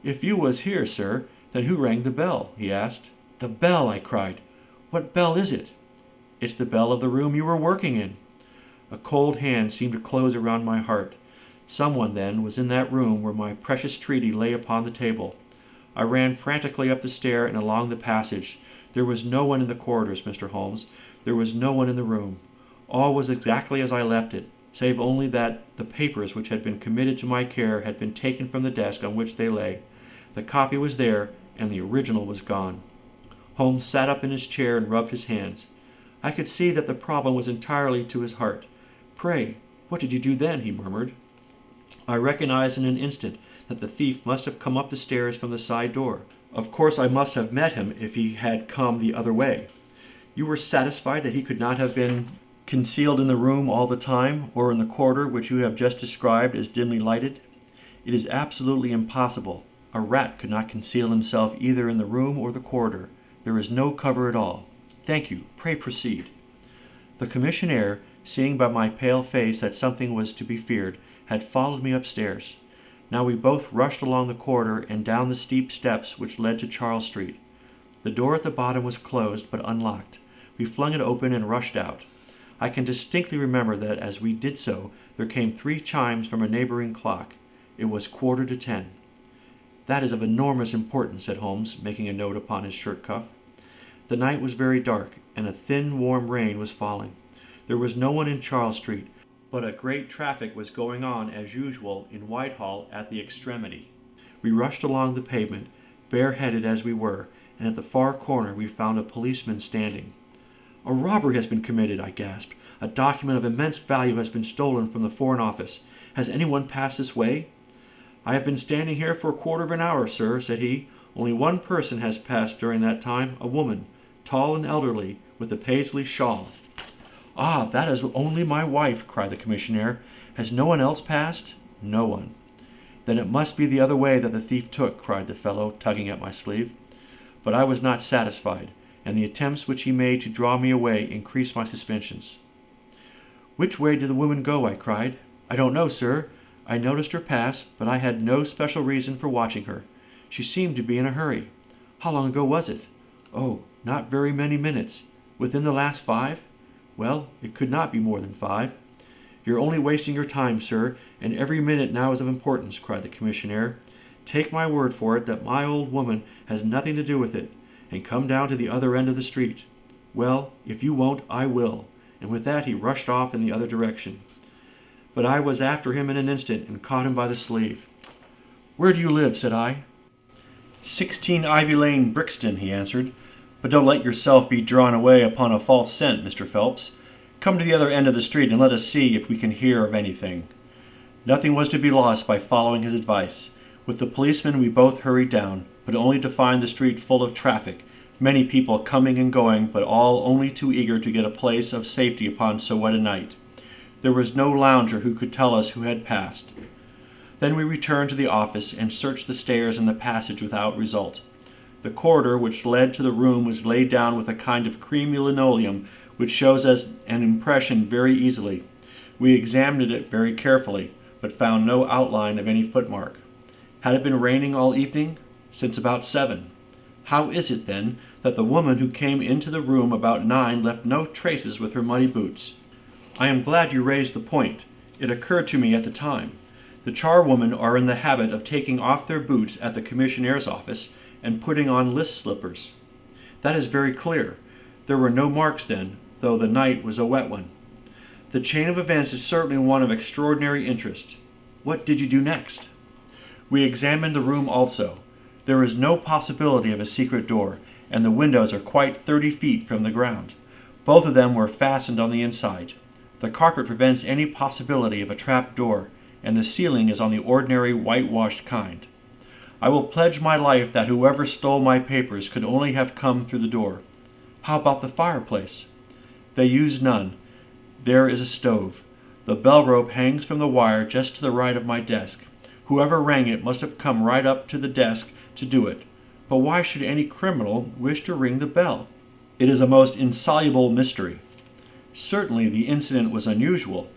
If you was here, sir, then who rang the bell? He asked. The bell, I cried. What bell is it? It's the bell of the room you were working in. A cold hand seemed to close around my heart. Someone, then, was in that room where my precious treaty lay upon the table. I ran frantically up the stair and along the passage. There was no one in the corridors, Mr. Holmes. There was no one in the room. All was exactly as I left it, save only that the papers which had been committed to my care had been taken from the desk on which they lay. The copy was there, and the original was gone. Holmes sat up in his chair and rubbed his hands. I could see that the problem was entirely to his heart. Pray, what did you do then? He murmured. I recognized in an instant that the thief must have come up the stairs from the side door. Of course I must have met him if he had come the other way. You were satisfied that he could not have been concealed in the room all the time, or in the corridor which you have just described as dimly lighted? It is absolutely impossible. A rat could not conceal himself either in the room or the corridor. There is no cover at all. Thank you. Pray proceed. The commissionaire, seeing by my pale face that something was to be feared, had followed me upstairs. Now we both rushed along the corridor and down the steep steps which led to Charles Street. The door at the bottom was closed but unlocked. We flung it open and rushed out. I can distinctly remember that as we did so, there came 3 chimes from a neighboring clock. It was 10:15. That is of enormous importance, said Holmes, making a note upon his shirt cuff. The night was very dark, and a thin, warm rain was falling. There was no one in Charles Street, but a great traffic was going on as usual in Whitehall at the extremity. We rushed along the pavement, bareheaded as we were, and at the far corner we found a policeman standing. A robbery has been committed, I gasped. A document of immense value has been stolen from the Foreign Office. Has anyone passed this way? I have been standing here for a quarter of an hour, sir, said he. Only one person has passed during that time, a woman, tall and elderly, with a paisley shawl. Ah, that is only my wife, cried the commissionaire. Has no one else passed? No one. Then it must be the other way that the thief took, cried the fellow, tugging at my sleeve. But I was not satisfied, and the attempts which he made to draw me away increased my suspicions. Which way did the woman go? I cried. I don't know, sir. I noticed her pass, but I had no special reason for watching her. She seemed to be in a hurry. How long ago was it? Oh, not very many minutes. Within the last 5? Well, it could not be more than 5. You're only wasting your time, sir, and every minute now is of importance, cried the commissionaire. Take my word for it that my old woman has nothing to do with it, and come down to the other end of the street. Well, if you won't, I will. And with that he rushed off in the other direction. But I was after him in an instant and caught him by the sleeve. Where do you live? Said I. 16 Ivy Lane, Brixton, he answered. But don't let yourself be drawn away upon a false scent, Mr. Phelps. Come to the other end of the street and let us see if we can hear of anything. Nothing was to be lost by following his advice. With the policeman we both hurried down, but only to find the street full of traffic, many people coming and going, but all only too eager to get a place of safety upon so wet a night. There was no lounger who could tell us who had passed. Then we returned to the office and searched the stairs and the passage without result. The corridor which led to the room was laid down with a kind of creamy linoleum which shows us an impression very easily. We examined it very carefully, but found no outline of any footmark. Had it been raining all evening? Since about 7. How is it, then, that the woman who came into the room about 9 left no traces with her muddy boots? I am glad you raised the point. It occurred to me at the time. The charwomen are in the habit of taking off their boots at the commissionnaire's office and putting on list slippers. That is very clear. There were no marks then, though the night was a wet one. The chain of events is certainly one of extraordinary interest. What did you do next? We examined the room also. There is no possibility of a secret door, and the windows are quite 30 feet from the ground. Both of them were fastened on the inside. The carpet prevents any possibility of a trap door, and the ceiling is on the ordinary whitewashed kind. I will pledge my life that whoever stole my papers could only have come through the door. How about the fireplace? They used none. There is a stove. The bell rope hangs from the wire just to the right of my desk. Whoever rang it must have come right up to the desk to do it. But why should any criminal wish to ring the bell? It is a most insoluble mystery. Certainly the incident was unusual.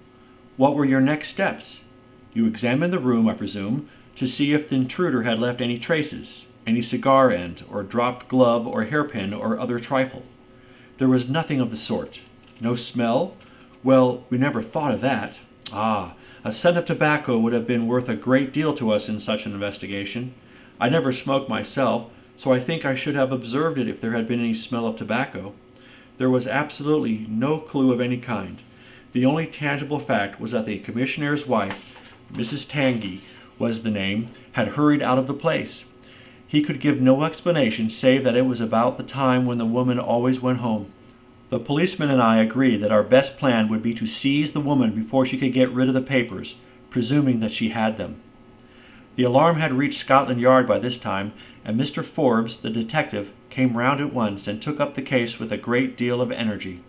What were your next steps? You examined the room, I presume, to see if the intruder had left any traces, any cigar end, or dropped glove or hairpin or other trifle. There was nothing of the sort. No smell? Well, we never thought of that. Ah, a scent of tobacco would have been worth a great deal to us in such an investigation. I never smoked myself, so I think I should have observed it if there had been any smell of tobacco. There was absolutely no clue of any kind. The only tangible fact was that the commissionnaire's wife, Mrs. Tangy was the name, had hurried out of the place. He could give no explanation save that it was about the time when the woman always went home. The policeman and I agreed that our best plan would be to seize the woman before she could get rid of the papers, presuming that she had them. The alarm had reached Scotland Yard by this time, and Mr. Forbes, the detective, came round at once and took up the case with a great deal of energy.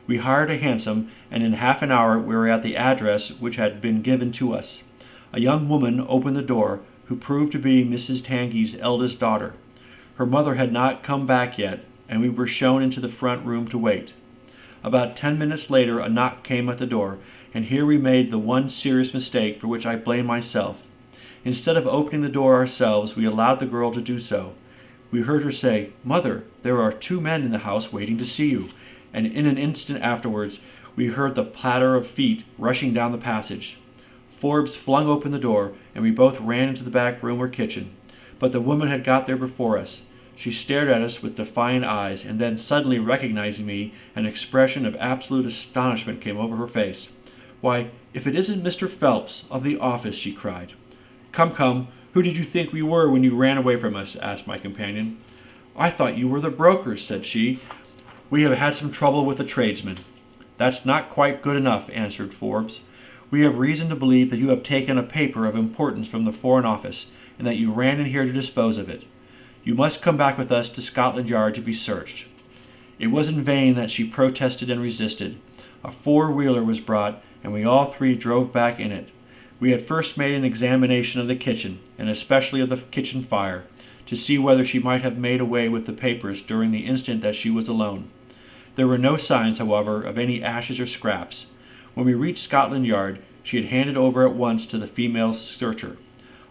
We hired a hansom, and in half an hour we were at the address which had been given to us. A young woman opened the door, who proved to be Mrs. Tangy's eldest daughter. Her mother had not come back yet, and we were shown into the front room to wait. About 10 minutes later a knock came at the door, and here we made the one serious mistake for which I blame myself. Instead of opening the door ourselves, we allowed the girl to do so. We heard her say, "Mother, there are 2 men in the house waiting to see you," and in an instant afterwards we heard the patter of feet rushing down the passage. Forbes flung open the door, and we both ran into the back room or kitchen. But the woman had got there before us. She stared at us with defiant eyes, and then, suddenly recognizing me, an expression of absolute astonishment came over her face. "Why, if it isn't Mr. Phelps, of the office," she cried. "Come, come, who did you think we were when you ran away from us?" asked my companion. "I thought you were the brokers," said she. "We have had some trouble with the tradesmen." "That's not quite good enough," answered Forbes. "We have reason to believe that you have taken a paper of importance from the Foreign Office, and that you ran in here to dispose of it. You must come back with us to Scotland Yard to be searched." It was in vain that she protested and resisted. A 4-wheeler was brought, and we all 3 drove back in it. We had first made an examination of the kitchen, and especially of the kitchen fire, to see whether she might have made away with the papers during the instant that she was alone. There were no signs, however, of any ashes or scraps. When we reached Scotland Yard, she had handed over at once to the female searcher.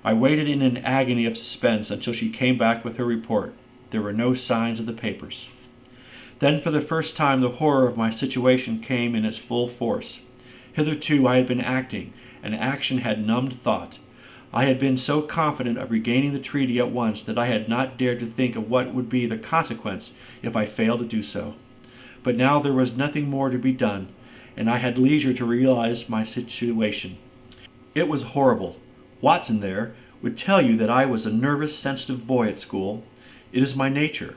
I waited in an agony of suspense until she came back with her report. There were no signs of the papers. Then for the first time the horror of my situation came in its full force. Hitherto I had been acting, and action had numbed thought. I had been so confident of regaining the treaty at once that I had not dared to think of what would be the consequence if I failed to do so. But now there was nothing more to be done, and I had leisure to realize my situation. It was horrible. Watson there would tell you that I was a nervous, sensitive boy at school. It is my nature.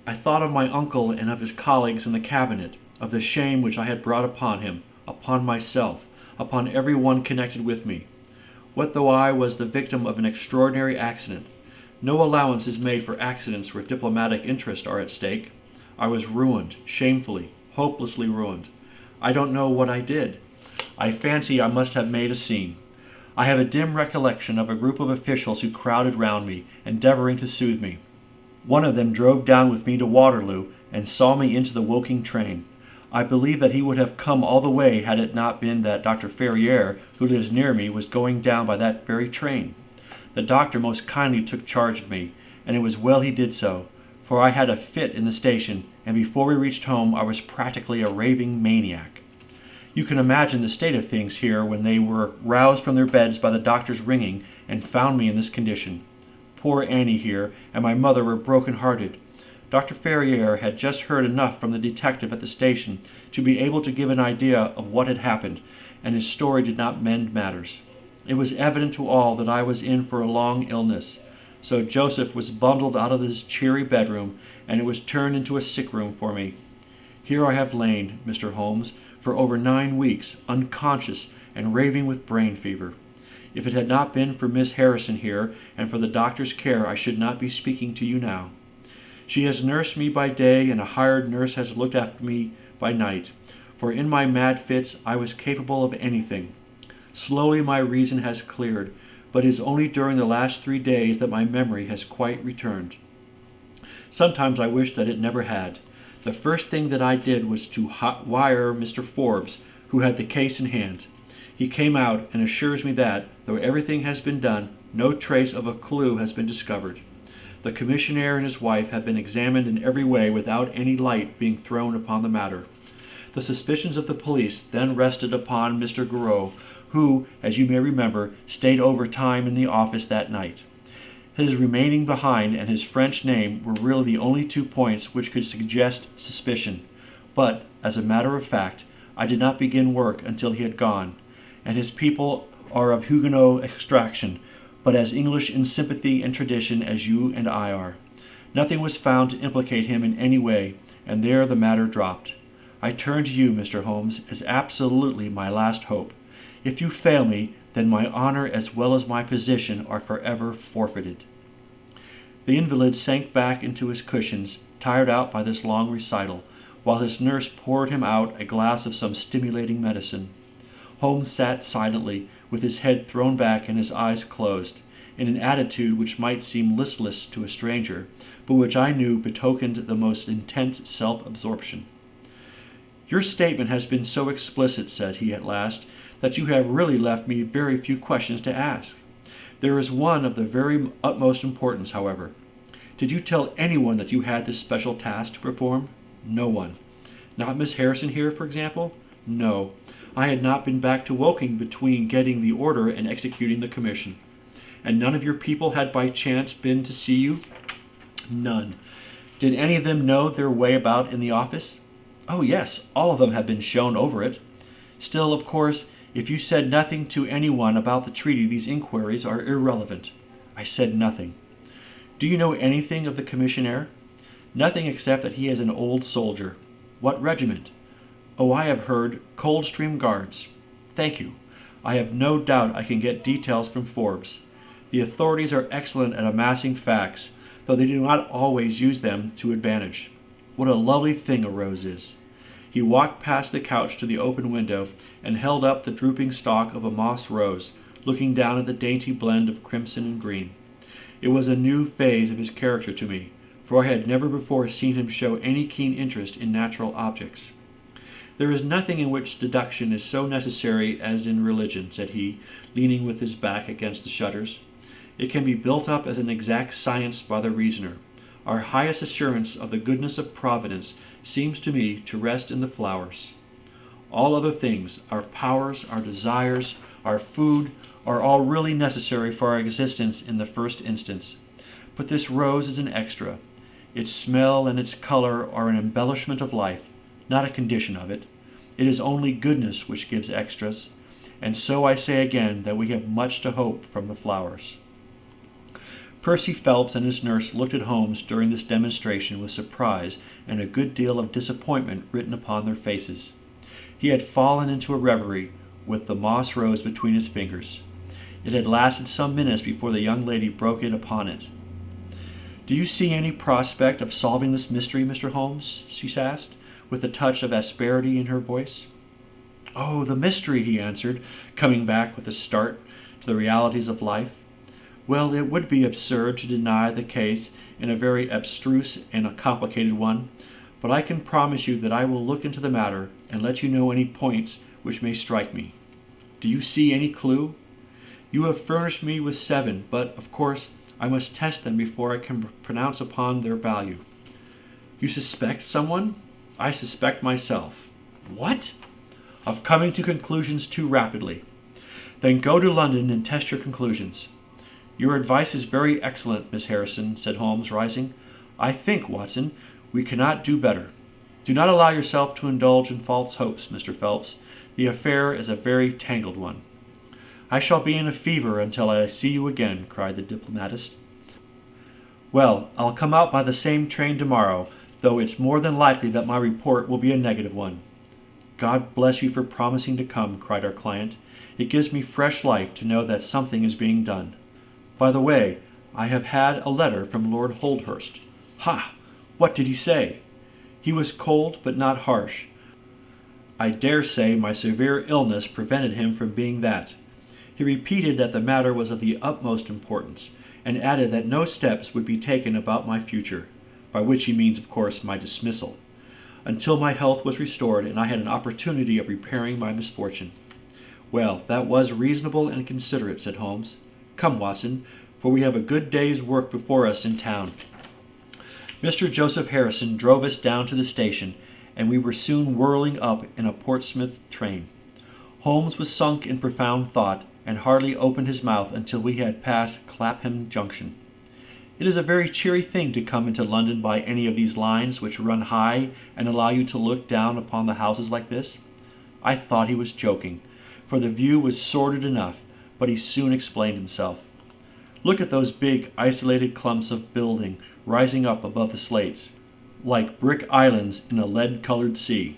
I thought of my uncle and of his colleagues in the cabinet, of the shame which I had brought upon him, upon myself, upon every one connected with me. What though I was the victim of an extraordinary accident? No allowance is made for accidents where diplomatic interests are at stake. I was ruined, shamefully, hopelessly ruined. I don't know what I did. I fancy I must have made a scene. I have a dim recollection of a group of officials who crowded round me, endeavoring to soothe me. One of them drove down with me to Waterloo and saw me into the Woking train. I believe that he would have come all the way had it not been that Dr. Ferrier, who lives near me, was going down by that very train. The doctor most kindly took charge of me, and it was well he did so, for I had a fit in the station, and before we reached home I was practically a raving maniac. You can imagine the state of things here when they were roused from their beds by the doctor's ringing and found me in this condition. Poor Annie here and my mother were broken-hearted. Dr. Ferrier had just heard enough from the detective at the station to be able to give an idea of what had happened, and his story did not mend matters. It was evident to all that I was in for a long illness, so Joseph was bundled out of his cheery bedroom, and it was turned into a sick room for me. Here I have lain, Mr. Holmes, for over 9 weeks, unconscious and raving with brain fever. If it had not been for Miss Harrison here and for the doctor's care, I should not be speaking to you now. She has nursed me by day, and a hired nurse has looked after me by night, for in my mad fits I was capable of anything. Slowly my reason has cleared, but it is only during the last 3 days that my memory has quite returned. Sometimes I wish that it never had. The first thing that I did was to wire Mr. Forbes, who had the case in hand. He came out and assures me that, though everything has been done, no trace of a clue has been discovered. The commissionaire and his wife have been examined in every way without any light being thrown upon the matter. The suspicions of the police then rested upon Mr. Garreau, who, as you may remember, stayed over time in the office that night. His remaining behind and his French name were really the only 2 points which could suggest suspicion, but, as a matter of fact, I did not begin work until he had gone, and his people are of Huguenot extraction, but as English in sympathy and tradition as you and I are. Nothing was found to implicate him in any way, and there the matter dropped. I turn to you, Mr. Holmes, as absolutely my last hope. If you fail me, then my honor as well as my position are forever forfeited. The invalid sank back into his cushions, tired out by this long recital, while his nurse poured him out a glass of some stimulating medicine. Holmes sat silently, with his head thrown back and his eyes closed, in an attitude which might seem listless to a stranger, but which I knew betokened the most intense self-absorption. "Your statement has been so explicit," said he at last, "that you have really left me very few questions to ask. There is one of the very utmost importance, however. Did you tell anyone that you had this special task to perform?" "No one." "Not Miss Harrison here, for example?" "No. I had not been back to Woking between getting the order and executing the commission." "And none of your people had by chance been to see you?" "None." "Did any of them know their way about in the office?" "Oh, yes, all of them have been shown over it." "Still, of course, if you said nothing to anyone about the treaty, these inquiries are irrelevant." "I said nothing." "Do you know anything of the commissionaire?" "Nothing except that he is an old soldier." "What regiment?" "Oh, I have heard Coldstream Guards." "Thank you. I have no doubt I can get details from Forbes. The authorities are excellent at amassing facts, though they do not always use them to advantage. What a lovely thing a rose is." He walked past the couch to the open window and held up the drooping stalk of a moss rose, looking down at the dainty blend of crimson and green. It was a new phase of his character to me, for I had never before seen him show any keen interest in natural objects. "There is nothing in which deduction is so necessary as in religion," said he, leaning with his back against the shutters. "It can be built up as an exact science by the reasoner. Our highest assurance of the goodness of Providence seems to me to rest in the flowers. All other things, our powers, our desires, our food, are all really necessary for our existence in the first instance. But this rose is an extra. Its smell and its color are an embellishment of life, not a condition of it. It is only goodness which gives extras, and so I say again that we have much to hope from the flowers." Percy Phelps and his nurse looked at Holmes during this demonstration with surprise and a good deal of disappointment written upon their faces. He had fallen into a reverie, with the moss rose between his fingers. It had lasted some minutes before the young lady broke in upon it. "Do you see any prospect of solving this mystery, Mr. Holmes?" she asked, with a touch of asperity in her voice. "Oh, the mystery," he answered, coming back with a start to the realities of life. "Well, it would be absurd to deny the case in a very abstruse and a complicated one, but I can promise you that I will look into the matter and let you know any points which may strike me. Do you see any clue? You have furnished me with 7, but, of course, I must test them before I can pronounce upon their value." "You suspect someone?" "I suspect myself." "What?" "Of coming to conclusions too rapidly." "Then go to London and test your conclusions." "Your advice is very excellent, Miss Harrison," said Holmes, rising. "I think, Watson, we cannot do better. Do not allow yourself to indulge in false hopes, Mr. Phelps. The affair is a very tangled one." "I shall be in a fever until I see you again," cried the diplomatist. "Well, I'll come out by the same train tomorrow, though it's more than likely that my report will be a negative one." "God bless you for promising to come," cried our client. "It gives me fresh life to know that something is being done. By the way, I have had a letter from Lord Holdhurst." "Ha! What did he say?" "He was cold but not harsh. I dare say my severe illness prevented him from being that. He repeated that the matter was of the utmost importance, and added that no steps would be taken about my future, by which he means, of course, my dismissal, until my health was restored and I had an opportunity of repairing my misfortune." "Well, that was reasonable and considerate," said Holmes. "Come, Watson, for we have a good day's work before us in town." Mr. Joseph Harrison drove us down to the station, and we were soon whirling up in a Portsmouth train. Holmes was sunk in profound thought, and hardly opened his mouth until we had passed Clapham Junction. It is a very cheery thing to come into London by any of these lines which run high and allow you to look down upon the houses like this. I thought he was joking, for the view was sordid enough, but he soon explained himself. "Look at those big, isolated clumps of building rising up above the slates, like brick islands in a lead-colored sea.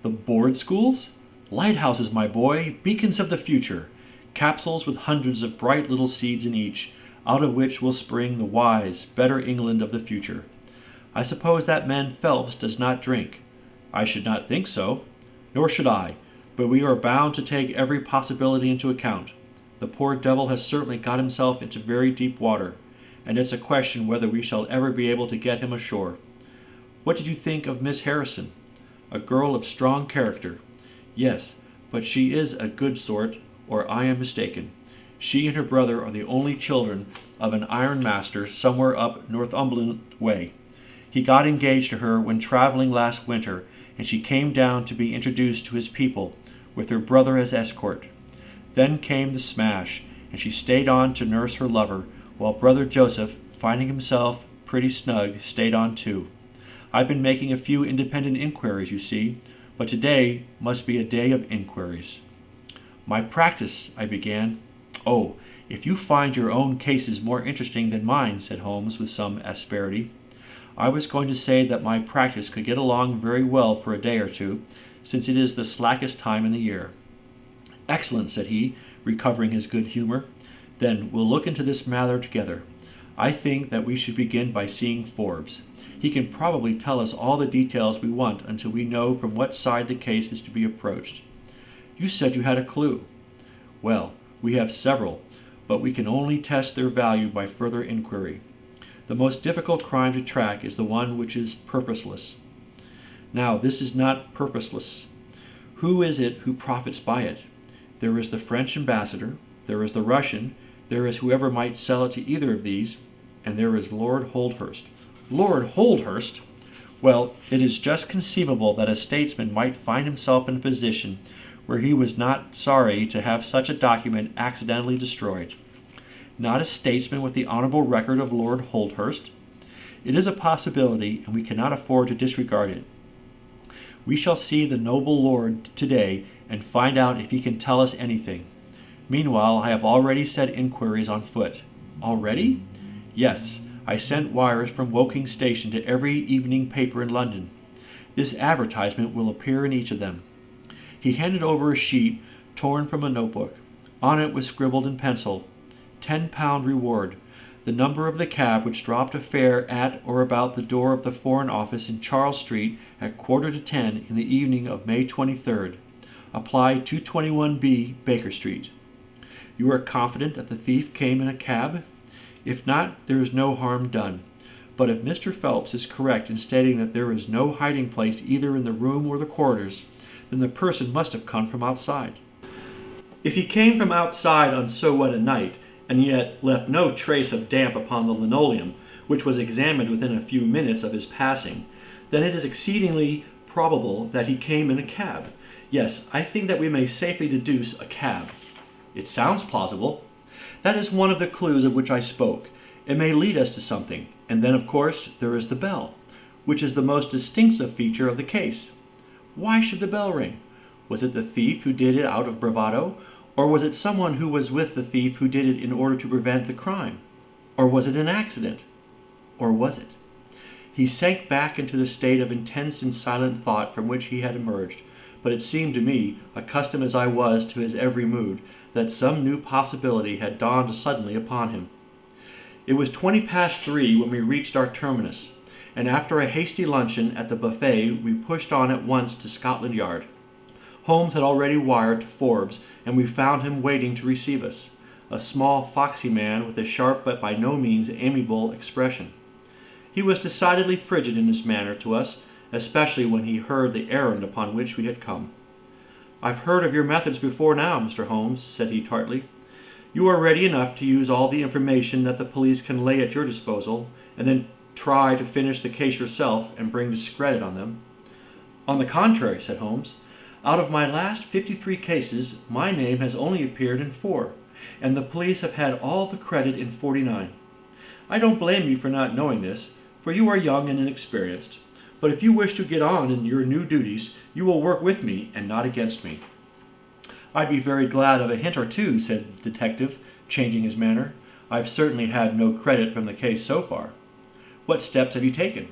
The board schools? Lighthouses, my boy, beacons of the future, capsules with hundreds of bright little seeds in each, out of which will spring the wise, better England of the future. I suppose that man Phelps does not drink. I should not think so, nor should I, but we are bound to take every possibility into account. The poor devil has certainly got himself into very deep water, and it's a question whether we shall ever be able to get him ashore. What did you think of Miss Harrison? A girl of strong character. Yes, but she is a good sort, or I am mistaken. She and her brother are the only children of an ironmaster somewhere up Northumberland way. He got engaged to her when travelling last winter, and she came down to be introduced to his people, with her brother as escort. Then came the smash, and she stayed on to nurse her lover, while brother Joseph, finding himself pretty snug, stayed on too. I've been making a few independent inquiries, you see, but today must be a day of inquiries. My practice, I began. Oh, if you find your own cases more interesting than mine, said Holmes with some asperity. I was going to say that my practice could get along very well for a day or two, since it is the slackest time in the year. Excellent, said he, recovering his good humor. Then we'll look into this matter together. I think that we should begin by seeing Forbes. He can probably tell us all the details we want until we know from what side the case is to be approached. You said you had a clue. Well, we have several, but we can only test their value by further inquiry. The most difficult crime to track is the one which is purposeless. Now, this is not purposeless. Who is it who profits by it? There is the French ambassador, there is the Russian, there is whoever might sell it to either of these, and there is Lord Holdhurst. Lord Holdhurst? Well, it is just conceivable that a statesman might find himself in a position where he was not sorry to have such a document accidentally destroyed. Not a statesman with the honorable record of Lord Holdhurst? It is a possibility, and we cannot afford to disregard it. We shall see the noble lord today and find out if he can tell us anything. Meanwhile, I have already set inquiries on foot. Already? Yes, I sent wires from Woking Station to every evening paper in London. This advertisement will appear in each of them. He handed over a sheet torn from a notebook. On it was scribbled in pencil, £10 reward, the number of the cab which dropped a fare at or about the door of the Foreign Office in Charles Street at 9:45 in the evening of May 23rd. Apply 221B Baker Street. You are confident that the thief came in a cab? If not, there is no harm done. But if Mr. Phelps is correct in stating that there is no hiding place either in the room or the corridors, then the person must have come from outside. If he came from outside on so wet a night, and yet left no trace of damp upon the linoleum, which was examined within a few minutes of his passing, then it is exceedingly probable that he came in a cab. Yes, I think that we may safely deduce a cab. It sounds plausible. That is one of the clues of which I spoke. It may lead us to something. And then, of course, there is the bell, which is the most distinctive feature of the case. Why should the bell ring? Was it the thief who did it out of bravado? Or was it someone who was with the thief who did it in order to prevent the crime? Or was it an accident? Or was it? He sank back into the state of intense and silent thought from which he had emerged, but it seemed to me, accustomed as I was to his every mood, that some new possibility had dawned suddenly upon him. It was 3:20 when we reached our terminus, and after a hasty luncheon at the buffet we pushed on at once to Scotland Yard. Holmes had already wired to Forbes, and we found him waiting to receive us, a small foxy man with a sharp but by no means amiable expression. He was decidedly frigid in his manner to us, especially when he heard the errand upon which we had come. "I've heard of your methods before now, Mr. Holmes," said he tartly. "You are ready enough to use all the information that the police can lay at your disposal, and then try to finish the case yourself and bring discredit on them." "On the contrary," said Holmes, "out of my last 53 cases, my name has only appeared in 4, and the police have had all the credit in 49. I don't blame you for not knowing this, for you are young and inexperienced. But if you wish to get on in your new duties, you will work with me and not against me." "I'd be very glad of a hint or two," said the detective, changing his manner. "I've certainly had no credit from the case so far." "What steps have you taken?"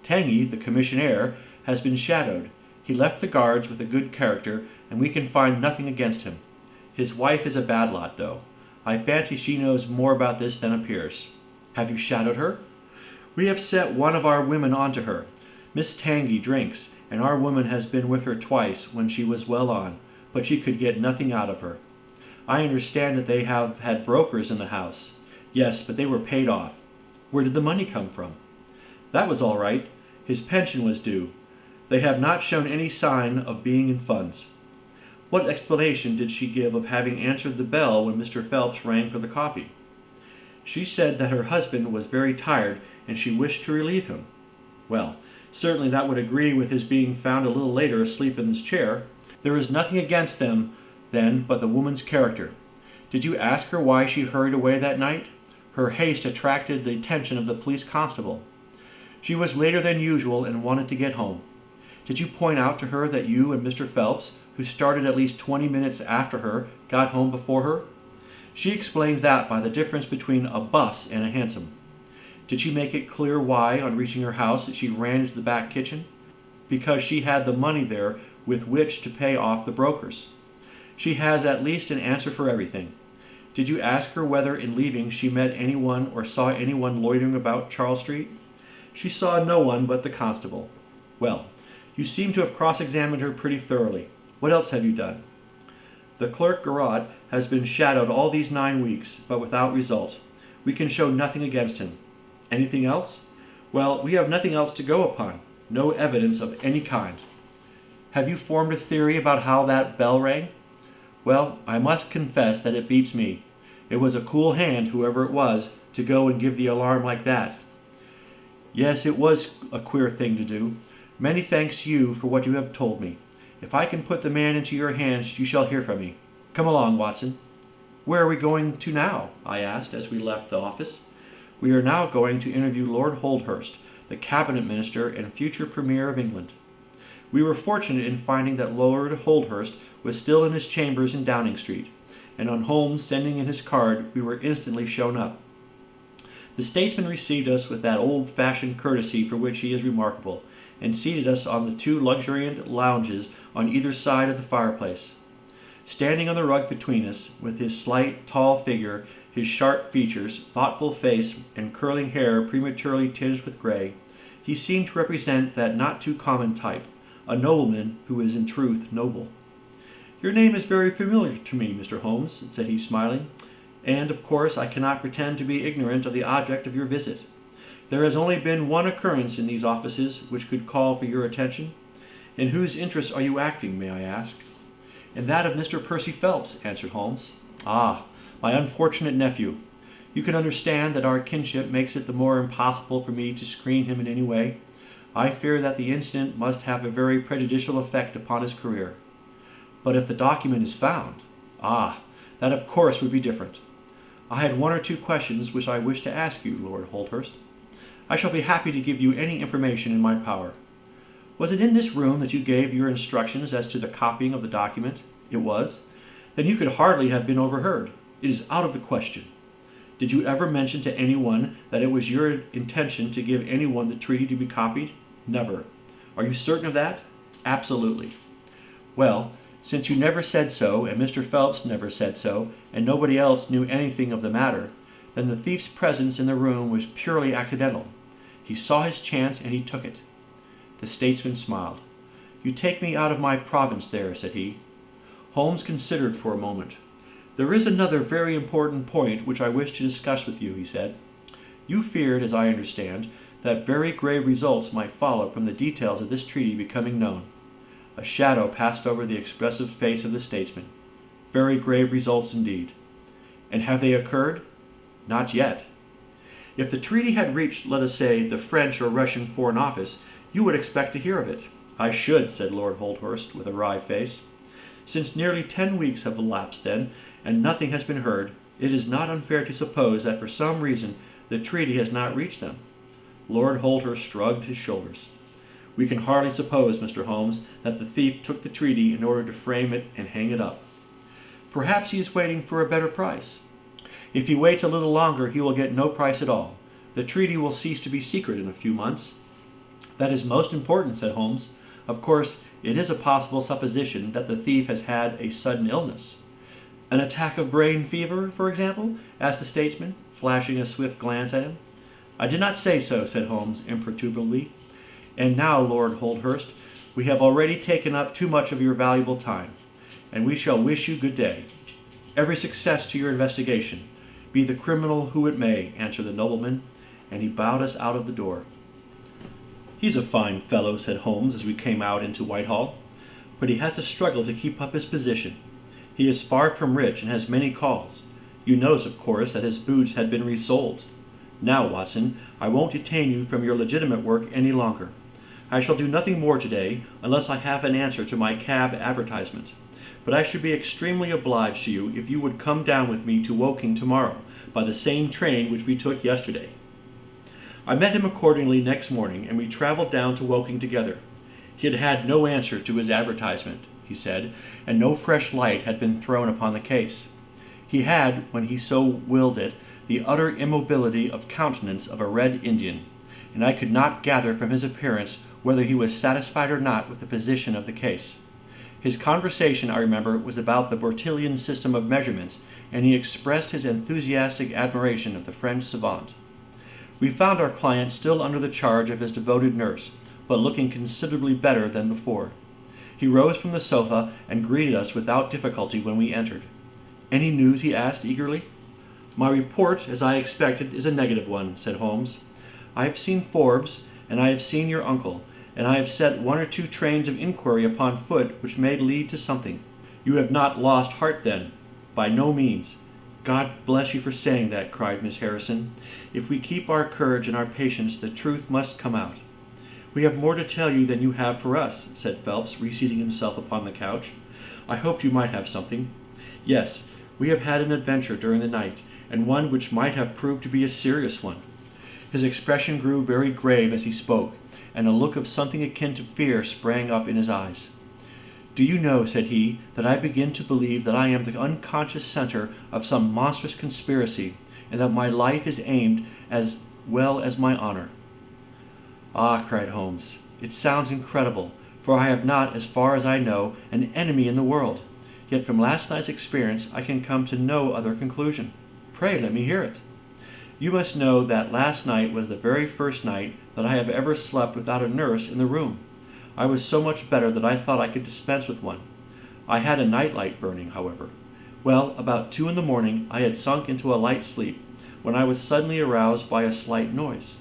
"Tanguy, the commissionaire, has been shadowed. He left the guards with a good character, and we can find nothing against him. His wife is a bad lot, though. I fancy she knows more about this than appears." "Have you shadowed her?" "We have set one of our women on to her. Miss Tanguy drinks, and our woman has been with her twice when she was well on, but she could get nothing out of her. I understand that they have had brokers in the house." "Yes, but they were paid off." "Where did the money come from?" "That was all right. His pension was due. They have not shown any sign of being in funds." "What explanation did she give of having answered the bell when Mr. Phelps rang for the coffee?" "She said that her husband was very tired and she wished to relieve him." "Well, certainly that would agree with his being found a little later asleep in his chair. There is nothing against them, then, but the woman's character. Did you ask her why she hurried away that night? Her haste attracted the attention of the police constable. She was later than usual and wanted to get home. Did you point out to her that you and Mr. Phelps, who started at least 20 minutes after her, got home before her? She explains that by the difference between a bus and a hansom. Did she make it clear why, on reaching her house, she ran into the back kitchen? Because she had the money there with which to pay off the brokers. She has at least an answer for everything. Did you ask her whether in leaving she met anyone or saw anyone loitering about Charles Street? She saw no one but the constable. Well, you seem to have cross-examined her pretty thoroughly. What else have you done?" "The clerk Garrot has been shadowed all these 9 weeks, but without result. We can show nothing against him." "Anything else?" "Well, we have nothing else to go upon. No evidence of any kind." "Have you formed a theory about how that bell rang?" "Well, I must confess that it beats me. It was a cool hand, whoever it was, to go and give the alarm like that." "Yes, it was a queer thing to do. Many thanks to you for what you have told me. If I can put the man into your hands, you shall hear from me. Come along, Watson." "Where are we going to now?" I asked as we left the office. "We are now going to interview Lord Holdhurst, the cabinet minister and future premier of England." We were fortunate in finding that Lord Holdhurst was still in his chambers in Downing Street, and on Holmes sending in his card, we were instantly shown up. The statesman received us with that old-fashioned courtesy for which he is remarkable, and seated us on the 2 luxuriant lounges on either side of the fireplace. Standing on the rug between us, with his slight, tall figure, his sharp features, thoughtful face, and curling hair prematurely tinged with grey, he seemed to represent that not too common type, a nobleman who is in truth noble. "Your name is very familiar to me, Mr. Holmes," said he, smiling, "and, of course, I cannot pretend to be ignorant of the object of your visit. There has only been one occurrence in these offices which could call for your attention. In whose interest are you acting, may I ask?" "In that of Mr. Percy Phelps," answered Holmes. "Ah, my unfortunate nephew. You can understand that our kinship makes it the more impossible for me to screen him in any way. I fear that the incident must have a very prejudicial effect upon his career. But if the document is found, that of course would be different. I had one or two questions which I wish to ask you, Lord Holdhurst. I shall be happy to give you any information in my power. Was it in this room that you gave your instructions as to the copying of the document? It was? Then you could hardly have been overheard. It is out of the question. Did you ever mention to anyone that it was your intention to give anyone the treaty to be copied? Never. Are you certain of that? Absolutely. Well, since you never said so, and Mr. Phelps never said so, and nobody else knew anything of the matter, then the thief's presence in the room was purely accidental. He saw his chance and he took it." The statesman smiled. "You take me out of my province there," said he. Holmes considered for a moment. "There is another very important point which I wish to discuss with you," he said. "You feared, as I understand, that very grave results might follow from the details of this treaty becoming known." A shadow passed over the expressive face of the statesman. "Very grave results indeed. And have they occurred?" "Not yet." "If the treaty had reached, let us say, the French or Russian Foreign Office, you would expect to hear of it." "I should," said Lord Holdhurst, with a wry face. "Since nearly 10 weeks have elapsed, then, and nothing has been heard, it is not unfair to suppose that for some reason the treaty has not reached them." Lord Holdhurst shrugged his shoulders. "We can hardly suppose, Mr. Holmes, that the thief took the treaty in order to frame it and hang it up. Perhaps he is waiting for a better price. If he waits a little longer, he will get no price at all. The treaty will cease to be secret in a few months." "That is most important," said Holmes. "Of course, it is a possible supposition that the thief has had a sudden illness." "An attack of brain fever, for example?" asked the statesman, flashing a swift glance at him. "I did not say so," said Holmes imperturbably. "And now, Lord Holdhurst, we have already taken up too much of your valuable time, and we shall wish you good day. Every success to your investigation, be the criminal who it may," answered the nobleman, and he bowed us out of the door. "He's a fine fellow," said Holmes as we came out into Whitehall, "but he has a struggle to keep up his position. He is far from rich and has many calls. You notice, of course, that his boots had been resold. Now, Watson, I won't detain you from your legitimate work any longer. I shall do nothing more today unless I have an answer to my cab advertisement. But I should be extremely obliged to you if you would come down with me to Woking tomorrow by the same train which we took yesterday." I met him accordingly next morning, and we travelled down to Woking together. He had had no answer to his advertisement, he said, and no fresh light had been thrown upon the case. He had, when he so willed it, the utter immobility of countenance of a Red Indian, and I could not gather from his appearance whether he was satisfied or not with the position of the case. His conversation, I remember, was about the Bertillon system of measurements, and he expressed his enthusiastic admiration of the French savant. We found our client still under the charge of his devoted nurse, but looking considerably better than before. He rose from the sofa and greeted us without difficulty when we entered. "Any news?" he asked eagerly. "My report, as I expected, is a negative one," said Holmes. "I have seen Forbes, and I have seen your uncle, and I have set 1 or 2 trains of inquiry upon foot which may lead to something." "You have not lost heart, then?" "By no means." "God bless you for saying that," cried Miss Harrison. "If we keep our courage and our patience, the truth must come out." "We have more to tell you than you have for us," said Phelps, reseating himself upon the couch. "I hoped you might have something." "Yes, we have had an adventure during the night, and one which might have proved to be a serious one." His expression grew very grave as he spoke, and a look of something akin to fear sprang up in his eyes. "Do you know," said he, "that I begin to believe that I am the unconscious center of some monstrous conspiracy, and that my life is aimed as well as my honor." "Ah," cried Holmes, "it sounds incredible, for I have not, as far as I know, an enemy in the world. yet from last night's experience I can come to no other conclusion. Pray let me hear it. You must know that last night was the very first night that I have ever slept without a nurse in the room. I was so much better that I thought I could dispense with one. I had a night light burning, however. Well, about 2 in the morning I had sunk into a light sleep, when I was suddenly aroused by a slight noise.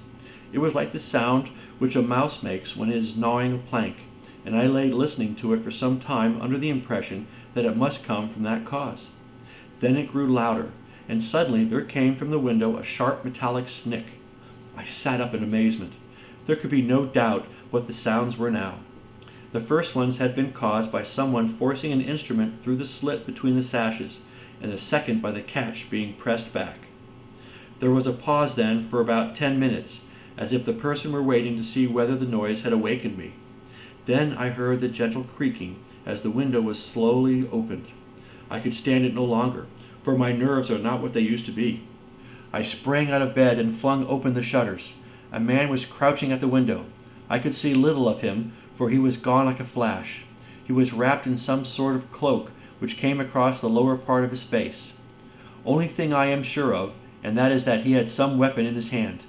It was like the sound which a mouse makes when it is gnawing a plank, and I lay listening to it for some time under the impression that it must come from that cause. Then it grew louder, and suddenly there came from the window a sharp metallic snick. I sat up in amazement. There could be no doubt what the sounds were now. The first ones had been caused by someone forcing an instrument through the slit between the sashes, and the second by the catch being pressed back. There was a pause then for about 10 minutes, as if the person were waiting to see whether the noise had awakened me. Then I heard the gentle creaking as the window was slowly opened. I could stand it no longer, for my nerves are not what they used to be. I sprang out of bed and flung open the shutters. A man was crouching at the window. I could see little of him, for he was gone like a flash. He was wrapped in some sort of cloak which came across the lower part of his face. Only thing I am sure of, and that is that he had some weapon in his hand.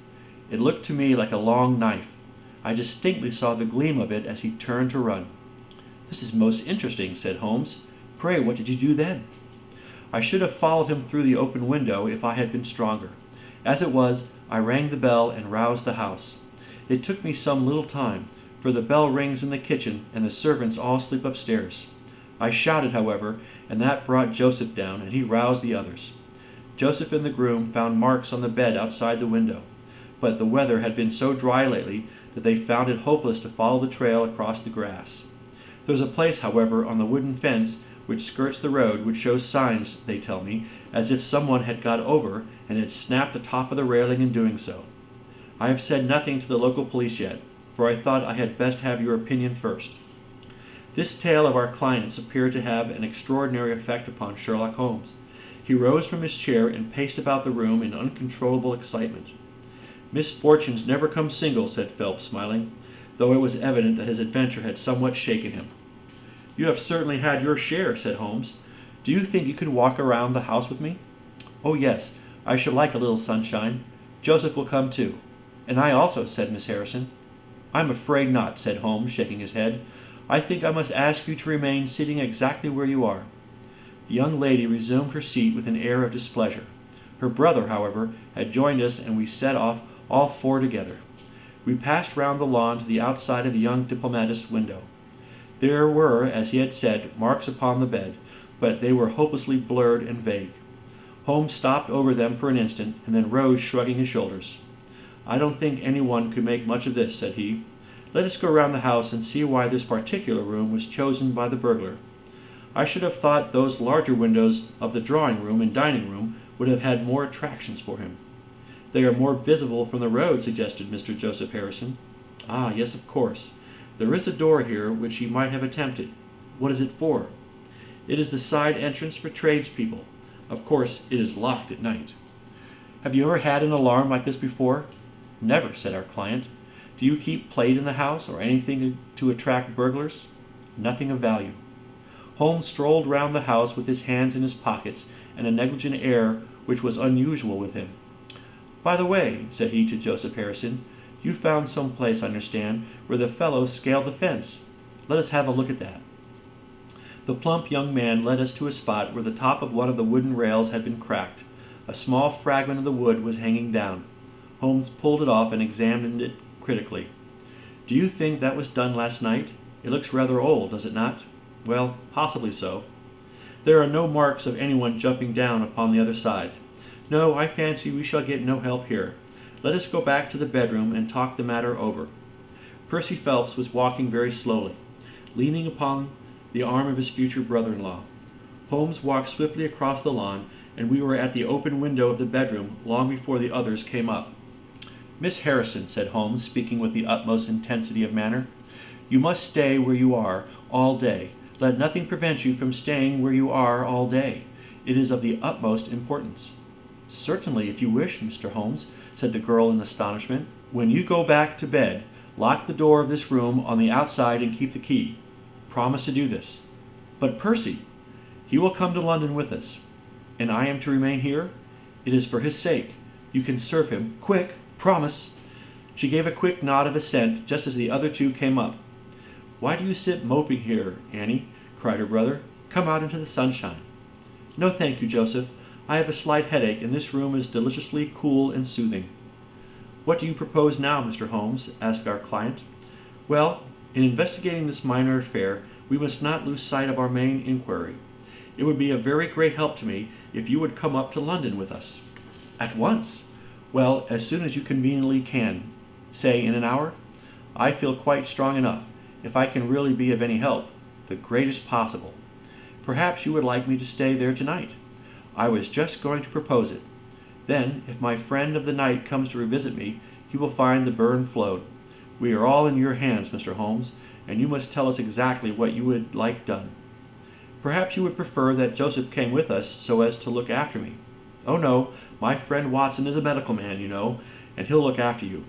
It looked to me like a long knife. I distinctly saw the gleam of it as he turned to run. "This is most interesting," said Holmes. "Pray, what did you do then?" I should have followed him through the open window if I had been stronger. As it was, I rang the bell and roused the house. It took me some little time, for the bell rings in the kitchen and the servants all sleep upstairs. I shouted, however, and that brought Joseph down, and he roused the others. Joseph and the groom found marks on the bed outside the window, but the weather had been so dry lately that they found it hopeless to follow the trail across the grass. There is a place, however, on the wooden fence which skirts the road which shows signs, they tell me, as if someone had got over and had snapped the top of the railing in doing so. I have said nothing to the local police yet, for I thought I had best have your opinion first. This tale of our client's appeared to have an extraordinary effect upon Sherlock Holmes. He rose from his chair and paced about the room in uncontrollable excitement. "Misfortunes never come single," said Phelps, smiling, though it was evident that his adventure had somewhat shaken him. "You have certainly had your share," said Holmes. "Do you think you could walk around the house with me?" "Oh, yes, I should like a little sunshine. Joseph will come too." "And I also," said Miss Harrison. "I'm afraid not," said Holmes, shaking his head. "I think I must ask you to remain sitting exactly where you are." The young lady resumed her seat with an air of displeasure. Her brother, however, had joined us, and we set off all four together. We passed round the lawn to the outside of the young diplomatist's window. There were, as he had said, marks upon the bed, but they were hopelessly blurred and vague. Holmes stopped over them for an instant, and then rose, shrugging his shoulders. "I don't think anyone could make much of this," said he. "Let us go round the house and see why this particular room was chosen by the burglar. I should have thought those larger windows of the drawing-room and dining-room would have had more attractions for him." "They are more visible from the road," suggested Mr. Joseph Harrison. "Ah, yes, of course. There is a door here which he might have attempted. What is it for?" "It is the side entrance for tradespeople. Of course, it is locked at night." "Have you ever had an alarm like this before?" "Never," said our client. "Do you keep plate in the house, or anything to attract burglars?" "Nothing of value." Holmes strolled round the house with his hands in his pockets and a negligent air which was unusual with him. "By the way," said he to Joseph Harrison, "you found some place, I understand, where the fellow scaled the fence. Let us have a look at that." The plump young man led us to a spot where the top of one of the wooden rails had been cracked. A small fragment of the wood was hanging down. Holmes pulled it off and examined it critically. "Do you think that was done last night? It looks rather old, does it not?" "Well, possibly so." "There are no marks of anyone jumping down upon the other side." "No, I fancy we shall get no help here. Let us go back to the bedroom and talk the matter over." Percy Phelps was walking very slowly, leaning upon the arm of his future brother-in-law. Holmes walked swiftly across the lawn, and we were at the open window of the bedroom long before the others came up. "Miss Harrison," said Holmes, speaking with the utmost intensity of manner, "you must stay where you are all day. Let nothing prevent you from staying where you are all day. It is of the utmost importance." "Certainly, if you wish, Mr. Holmes," said the girl in astonishment. "When you go back to bed, lock the door of this room on the outside and keep the key. Promise to do this." "But Percy—" He will come to London with us. And I am to remain here? It is for his sake. You can serve him. Quick! Promise!" She gave a quick nod of assent just as the other two came up. "Why do you sit moping here, Annie?" cried her brother. "Come out into the sunshine." "No, thank you, Joseph. I have a slight headache, and this room is deliciously cool and soothing." "What do you propose now, Mr. Holmes?" asked our client. "Well, in investigating this minor affair, we must not lose sight of our main inquiry. It would be a very great help to me if you would come up to London with us." "At once?" "Well, as soon as you conveniently can. Say in an hour? I feel quite strong enough, if I can really be of any help, the greatest possible. Perhaps you would like me to stay there tonight? I was just going to propose it. Then, if my friend of the night comes to revisit me, he will find the burn flowed. We are all in your hands, Mr. Holmes, and you must tell us exactly what you would like done. Perhaps you would prefer that Joseph came with us so as to look after me. Oh no, my friend Watson is a medical man, you know, and he'll look after you.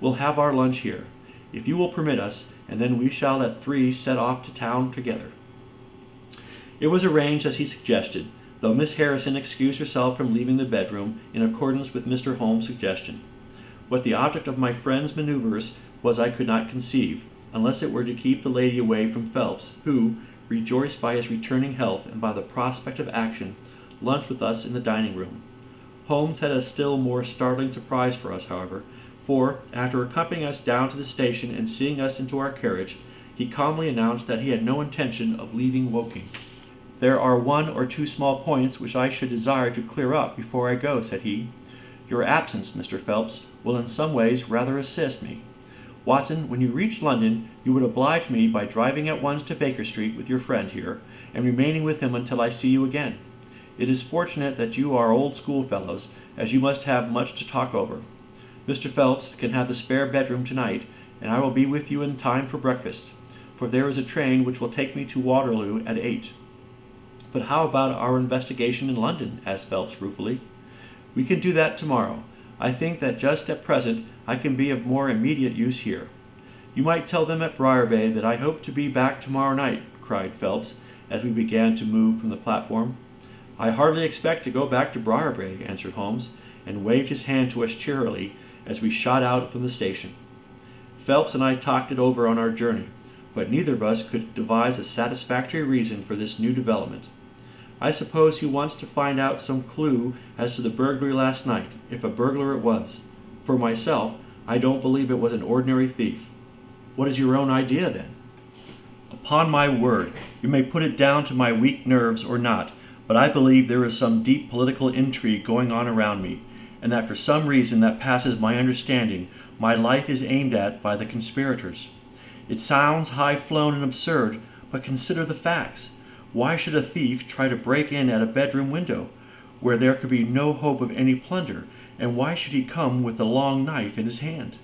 We'll have our lunch here, if you will permit us, and then we shall at 3 set off to town together." It was arranged as he suggested, though Miss Harrison excused herself from leaving the bedroom in accordance with Mr. Holmes' suggestion. What the object of my friend's manoeuvres was I could not conceive, unless it were to keep the lady away from Phelps, who, rejoiced by his returning health and by the prospect of action, lunched with us in the dining-room. Holmes had a still more startling surprise for us, however, for, after accompanying us down to the station and seeing us into our carriage, he calmly announced that he had no intention of leaving Woking. "There are 1 or 2 small points which I should desire to clear up before I go," said he. "Your absence, Mr. Phelps, will in some ways rather assist me. Watson, when you reach London, you would oblige me by driving at once to Baker Street with your friend here, and remaining with him until I see you again. It is fortunate that you are old schoolfellows, as you must have much to talk over. Mr. Phelps can have the spare bedroom tonight, and I will be with you in time for breakfast, for there is a train which will take me to Waterloo at 8. "But how about our investigation in London?" asked Phelps ruefully. "We can do that tomorrow. I think that just at present I can be of more immediate use here. You might tell them at Briarway that I hope to be back tomorrow night," cried Phelps, as we began to move from the platform. "I hardly expect to go back to Briarway," answered Holmes, and waved his hand to us cheerily as we shot out from the station. Phelps and I talked it over on our journey, but neither of us could devise a satisfactory reason for this new development. "I suppose he wants to find out some clue as to the burglary last night, if a burglar it was. For myself, I don't believe it was an ordinary thief." "What is your own idea, then?" "Upon my word, you may put it down to my weak nerves or not, but I believe there is some deep political intrigue going on around me, and that for some reason that passes my understanding, my life is aimed at by the conspirators. It sounds high-flown and absurd, but consider the facts. Why should a thief try to break in at a bedroom window, where there could be no hope of any plunder, and why should he come with a long knife in his hand?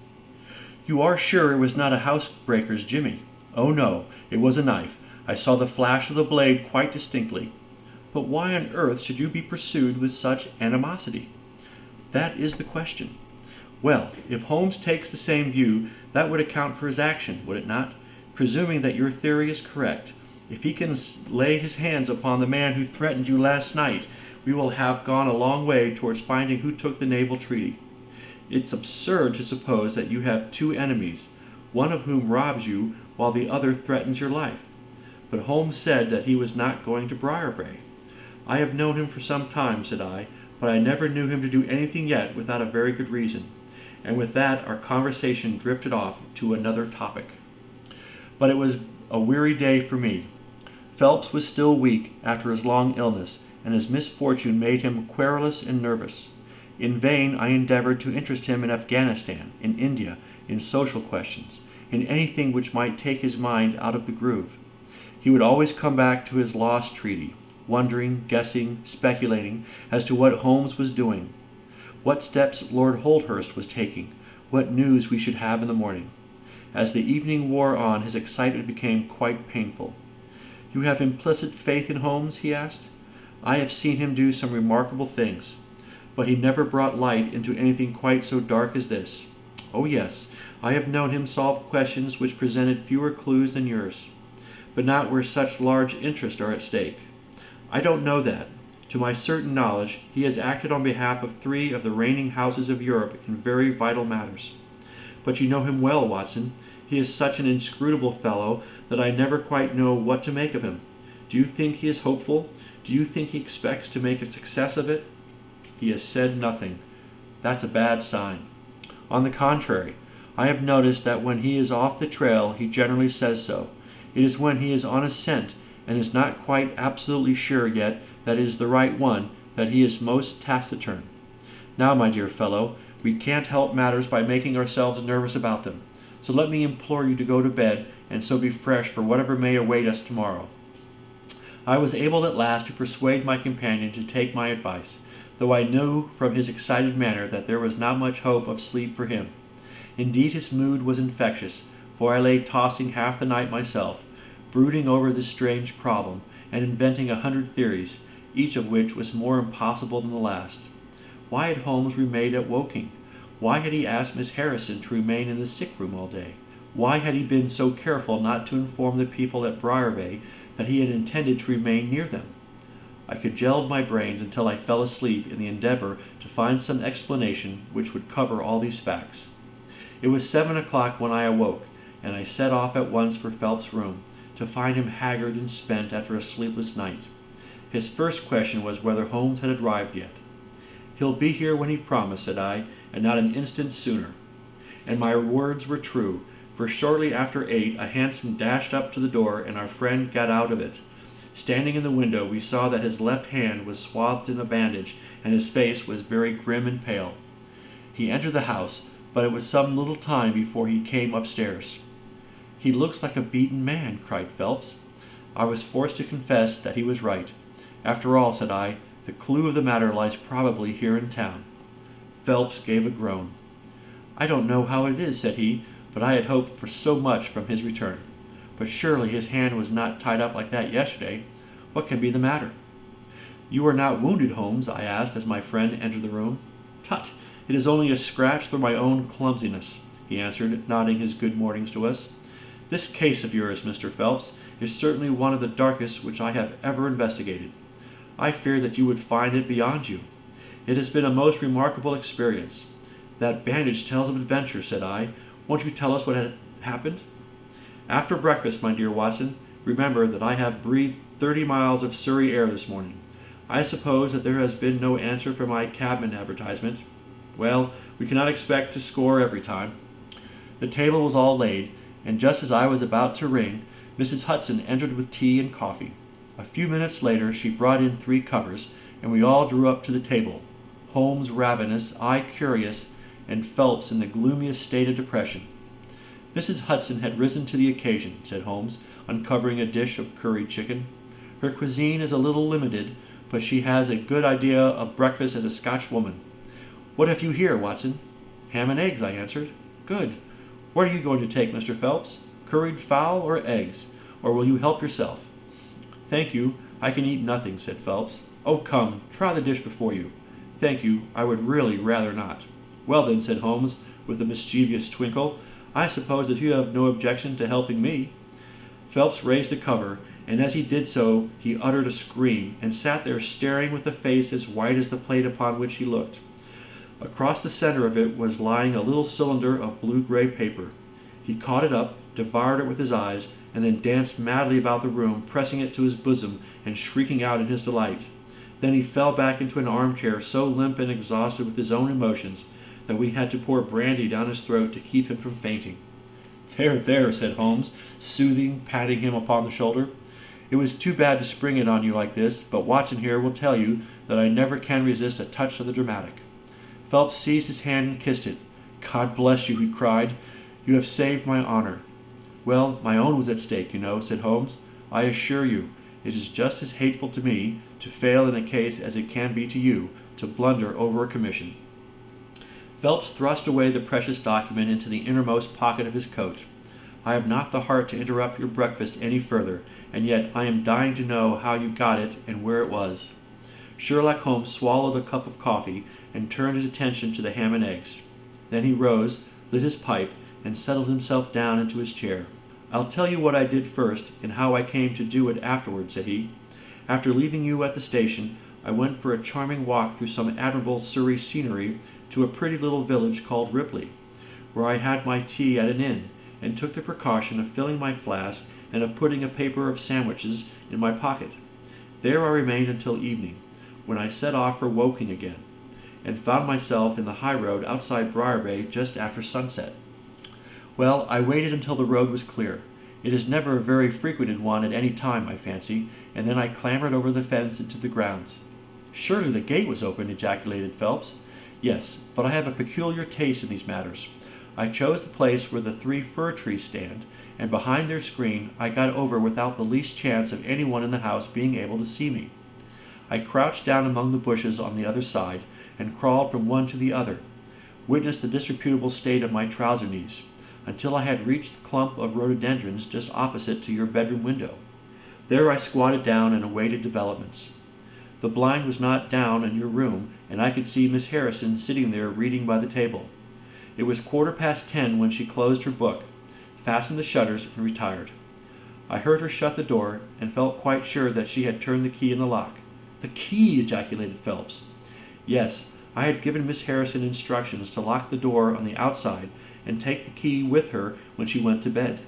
You are sure it was not a housebreaker's jimmy? Oh no, it was a knife. I saw the flash of the blade quite distinctly. But why on earth should you be pursued with such animosity? That is the question. Well, if Holmes takes the same view, that would account for his action, would it not? Presuming that your theory is correct, if he can lay his hands upon the man who threatened you last night, we will have gone a long way towards finding who took the Naval Treaty. It's absurd to suppose that you have 2 enemies, one of whom robs you while the other threatens your life. But Holmes said that he was not going to Briarway. I have known him for some time, said I, but I never knew him to do anything yet without a very good reason. And with that our conversation drifted off to another topic. But it was a weary day for me. Phelps was still weak after his long illness, and his misfortune made him querulous and nervous. In vain I endeavored to interest him in Afghanistan, in India, in social questions, in anything which might take his mind out of the groove. He would always come back to his lost treaty, wondering, guessing, speculating as to what Holmes was doing, what steps Lord Holdhurst was taking, what news we should have in the morning. As the evening wore on, his excitement became quite painful. "You have implicit faith in Holmes?" he asked. "I have seen him do some remarkable things, but he never brought light into anything quite so dark as this. Oh yes, I have known him solve questions which presented fewer clues than yours, but not where such large interests are at stake. "I don't know that. To my certain knowledge, he has acted on behalf of 3 of the reigning houses of Europe in very vital matters. But you know him well, Watson. He is such an inscrutable fellow that I never quite know what to make of him. Do you think he is hopeful? Do you think he expects to make a success of it?" "He has said nothing. That's a bad sign. On the contrary, I have noticed that when he is off the trail he generally says so. It is when he is on a scent and is not quite absolutely sure yet that it is the right one that he is most taciturn. Now, my dear fellow, we can't help matters by making ourselves nervous about them, so let me implore you to go to bed and so be fresh for whatever may await us tomorrow." I was able at last to persuade my companion to take my advice, though I knew from his excited manner that there was not much hope of sleep for him. Indeed, his mood was infectious, for I lay tossing half the night myself, brooding over this strange problem, and inventing 100 theories, each of which was more impossible than the last. Why had Holmes remained at Woking? Why had he asked Miss Harrison to remain in the sick-room all day? Why had he been so careful not to inform the people at Briarway that he had intended to remain near them? I cudgelled my brains until I fell asleep in the endeavor to find some explanation which would cover all these facts. It was 7 o'clock when I awoke, and I set off at once for Phelps' room, to find him haggard and spent after a sleepless night. His first question was whether Holmes had arrived yet. "He'll be here when he promised," said I, "and not an instant sooner." And my words were true, for shortly after 8 a hansom dashed up to the door, and our friend got out of it. Standing in the window, we saw that his left hand was swathed in a bandage, and his face was very grim and pale. He entered the house, but it was some little time before he came upstairs. "He looks like a beaten man," cried Phelps. I was forced to confess that he was right. "After all," said I, "the clue of the matter lies probably here in town." Phelps gave a groan. "I don't know how it is," said he, "but I had hoped for so much from his return. But surely his hand was not tied up like that yesterday. What can be the matter?" "You are not wounded, Holmes?" I asked as my friend entered the room. "Tut! It is only a scratch through my own clumsiness," he answered, nodding his good mornings to us. "This case of yours, Mr. Phelps, is certainly one of the darkest which I have ever investigated. I feared that you would find it beyond you. It has been a most remarkable experience. That bandage tells of adventure," said I. "Won't you tell us what had happened?" "After breakfast, my dear Watson, remember that I have breathed 30 miles of Surrey air this morning. I suppose that there has been no answer for my cabman advertisement. Well, we cannot expect to score every time." The table was all laid, and just as I was about to ring, Mrs. Hudson entered with tea and coffee. A few minutes later she brought in 3 covers, and we all drew up to the table, Holmes ravenous, I curious, and Phelps in the gloomiest state of depression. "Mrs. Hudson had risen to the occasion," said Holmes, uncovering a dish of curried chicken. "Her cuisine is a little limited, but she has a good idea of breakfast as a Scotch woman. What have you here, Watson?" "Ham and eggs," I answered. "Good. What are you going to take, Mr. Phelps? Curried fowl or eggs? Or will you help yourself?" "Thank you, I can eat nothing," said Phelps. "Oh, come, try the dish before you." "Thank you, I would really rather not." "Well then," said Holmes, with a mischievous twinkle, "I suppose that you have no objection to helping me." Phelps raised the cover, and as he did so he uttered a scream, and sat there staring with a face as white as the plate upon which he looked. Across the center of it was lying a little cylinder of blue-gray paper. He caught it up, devoured it with his eyes, and then danced madly about the room, pressing it to his bosom and shrieking out in his delight. Then he fell back into an armchair so limp and exhausted with his own emotions that we had to pour brandy down his throat to keep him from fainting. "There, there," said Holmes, soothing, patting him upon the shoulder. "It was too bad to spring it on you like this, but Watson here will tell you that I never can resist a touch of the dramatic." Phelps seized his hand and kissed it. "God bless you," he cried. "You have saved my honor." "Well, my own was at stake, you know," said Holmes. "I assure you, it is just as hateful to me to fail in a case as it can be to you to blunder over a commission." Phelps thrust away the precious document into the innermost pocket of his coat. "I have not the heart to interrupt your breakfast any further, and yet I am dying to know how you got it and where it was." Sherlock Holmes swallowed a cup of coffee and turned his attention to the ham and eggs. Then he rose, lit his pipe, and settled himself down into his chair. "I'll tell you what I did first, and how I came to do it afterward," said he. After leaving you at the station, I went for a charming walk through some admirable Surrey scenery to a pretty little village called Ripley, where I had my tea at an inn, and took the precaution of filling my flask and of putting a paper of sandwiches in my pocket. There I remained until evening, when I set off for Woking again, and found myself in the high road outside Briarbay just after sunset. Well, I waited until the road was clear. It is never a very frequented one at any time, I fancy, and then I clambered over the fence into the grounds. "Surely the gate was open," ejaculated Phelps. "Yes, but I have a peculiar taste in these matters. I chose the place where the 3 fir trees stand, and behind their screen I got over without the least chance of anyone in the house being able to see me. I crouched down among the bushes on the other side, and crawled from one to the other. Witness the disreputable state of my trouser knees, until I had reached the clump of rhododendrons just opposite to your bedroom window. There I squatted down and awaited developments. The blind was not down in your room, and I could see Miss Harrison sitting there reading by the table. It was 10:15 when she closed her book, fastened the shutters, and retired. I heard her shut the door, and felt quite sure that she had turned the key in the lock." "The key!" ejaculated Phelps. "Yes, I had given Miss Harrison instructions to lock the door on the outside and take the key with her when she went to bed.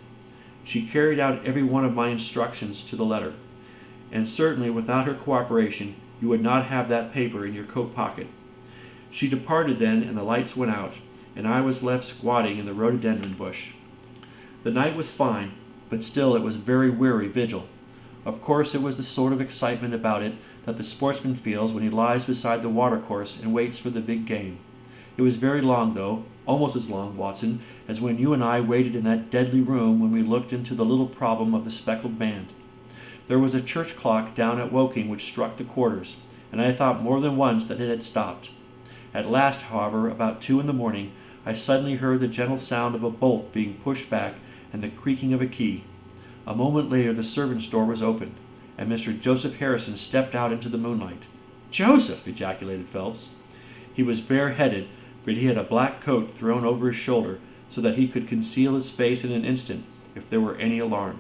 She carried out every one of my instructions to the letter, and certainly without her cooperation you would not have that paper in your coat pocket. She departed then, and the lights went out, and I was left squatting in the rhododendron bush. The night was fine, but still it was a very weary vigil. Of course it was the sort of excitement about it that the sportsman feels when he lies beside the watercourse and waits for the big game. It was very long, though, almost as long, Watson, as when you and I waited in that deadly room when we looked into the little problem of the speckled band. There was a church clock down at Woking which struck the quarters, and I thought more than once that it had stopped. At last, however, about 2 in the morning, I suddenly heard the gentle sound of a bolt being pushed back and the creaking of a key. A moment later the servants' door was opened, and Mr. Joseph Harrison stepped out into the moonlight. "Joseph!" ejaculated Phelps. He was bareheaded, but he had a black coat thrown over his shoulder, so that he could conceal his face in an instant if there were any alarm.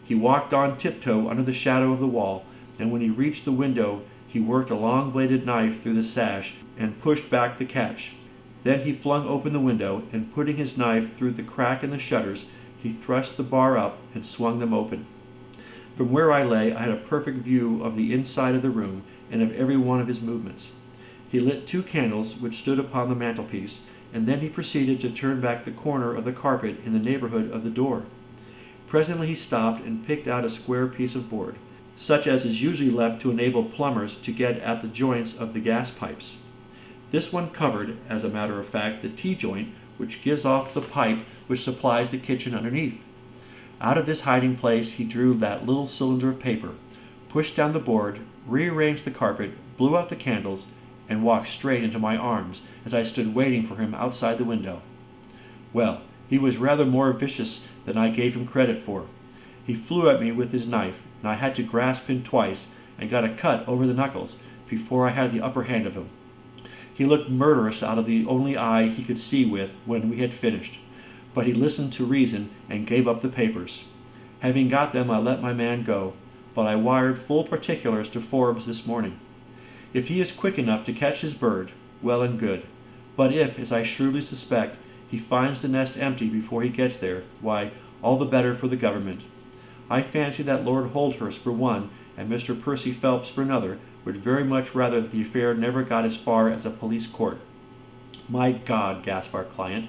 He walked on tiptoe under the shadow of the wall, and when he reached the window he worked a long-bladed knife through the sash and pushed back the catch. Then he flung open the window, and putting his knife through the crack in the shutters, he thrust the bar up and swung them open. From where I lay I had a perfect view of the inside of the room and of every one of his movements. He lit 2 candles which stood upon the mantelpiece, and then he proceeded to turn back the corner of the carpet in the neighborhood of the door. Presently he stopped and picked out a square piece of board, such as is usually left to enable plumbers to get at the joints of the gas pipes. This one covered, as a matter of fact, the T-joint which gives off the pipe which supplies the kitchen underneath. Out of this hiding place he drew that little cylinder of paper, pushed down the board, rearranged the carpet, blew out the candles, and walked straight into my arms as I stood waiting for him outside the window. Well, he was rather more vicious than I gave him credit for. He flew at me with his knife, and I had to grasp him twice, and got a cut over the knuckles before I had the upper hand of him. He looked murderous out of the only eye he could see with when we had finished, but he listened to reason and gave up the papers. Having got them, I let my man go, but I wired full particulars to Forbes this morning. If he is quick enough to catch his bird, well and good. But if, as I shrewdly suspect, he finds the nest empty before he gets there, why, all the better for the government. I fancy that Lord Holdhurst, for one, and Mr. Percy Phelps, for another, would very much rather that the affair never got as far as a police court. My God, gasped our client,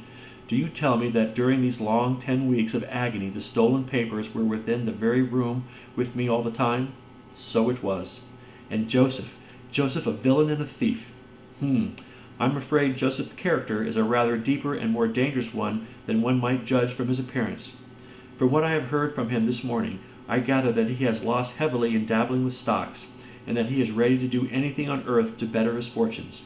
do you tell me that during these long 10 weeks of agony the stolen papers were within the very room with me all the time? So it was. And Joseph a villain and a thief. I'm afraid Joseph's character is a rather deeper and more dangerous one than one might judge from his appearance. From what I have heard from him this morning, I gather that he has lost heavily in dabbling with stocks, and that he is ready to do anything on earth to better his fortunes.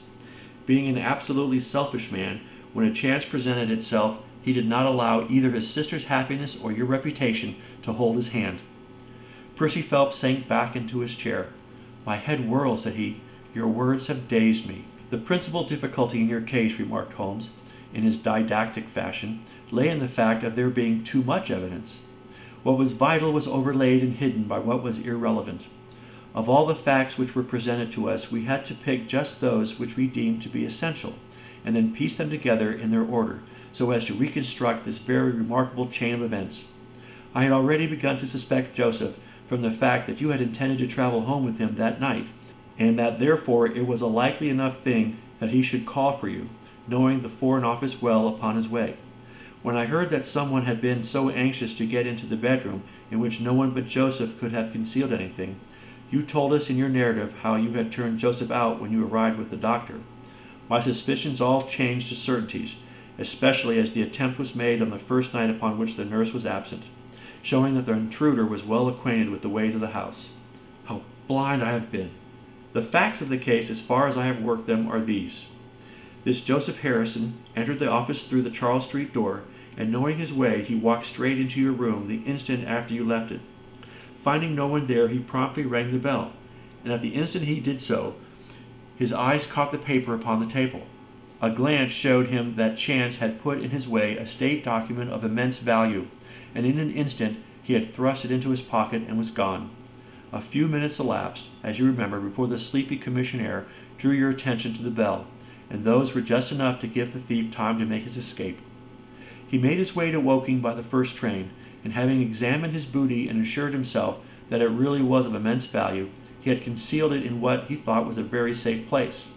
Being an absolutely selfish man, when a chance presented itself, he did not allow either his sister's happiness or your reputation to hold his hand. Percy Phelps sank back into his chair. My head whirls, said he. Your words have dazed me. The principal difficulty in your case, remarked Holmes, in his didactic fashion, lay in the fact of there being too much evidence. What was vital was overlaid and hidden by what was irrelevant. Of all the facts which were presented to us, we had to pick just those which we deemed to be essential, and then piece them together in their order, so as to reconstruct this very remarkable chain of events. I had already begun to suspect Joseph from the fact that you had intended to travel home with him that night, and that therefore it was a likely enough thing that he should call for you, knowing the Foreign Office well upon his way. When I heard that someone had been so anxious to get into the bedroom in which no one but Joseph could have concealed anything, you told us in your narrative how you had turned Joseph out when you arrived with the doctor. My suspicions all changed to certainties, especially as the attempt was made on the first night upon which the nurse was absent, showing that the intruder was well acquainted with the ways of the house. How blind I have been! The facts of the case, as far as I have worked them, are these. This Joseph Harrison entered the office through the Charles Street door, and knowing his way, he walked straight into your room the instant after you left it. Finding no one there, he promptly rang the bell, and at the instant he did so, his eyes caught the paper upon the table. A glance showed him that chance had put in his way a state document of immense value, and in an instant he had thrust it into his pocket and was gone. A few minutes elapsed, as you remember, before the sleepy commissionaire drew your attention to the bell, and those were just enough to give the thief time to make his escape. He made his way to Woking by the first train, and having examined his booty and assured himself that it really was of immense value, he had concealed it in what he thought was a very safe place,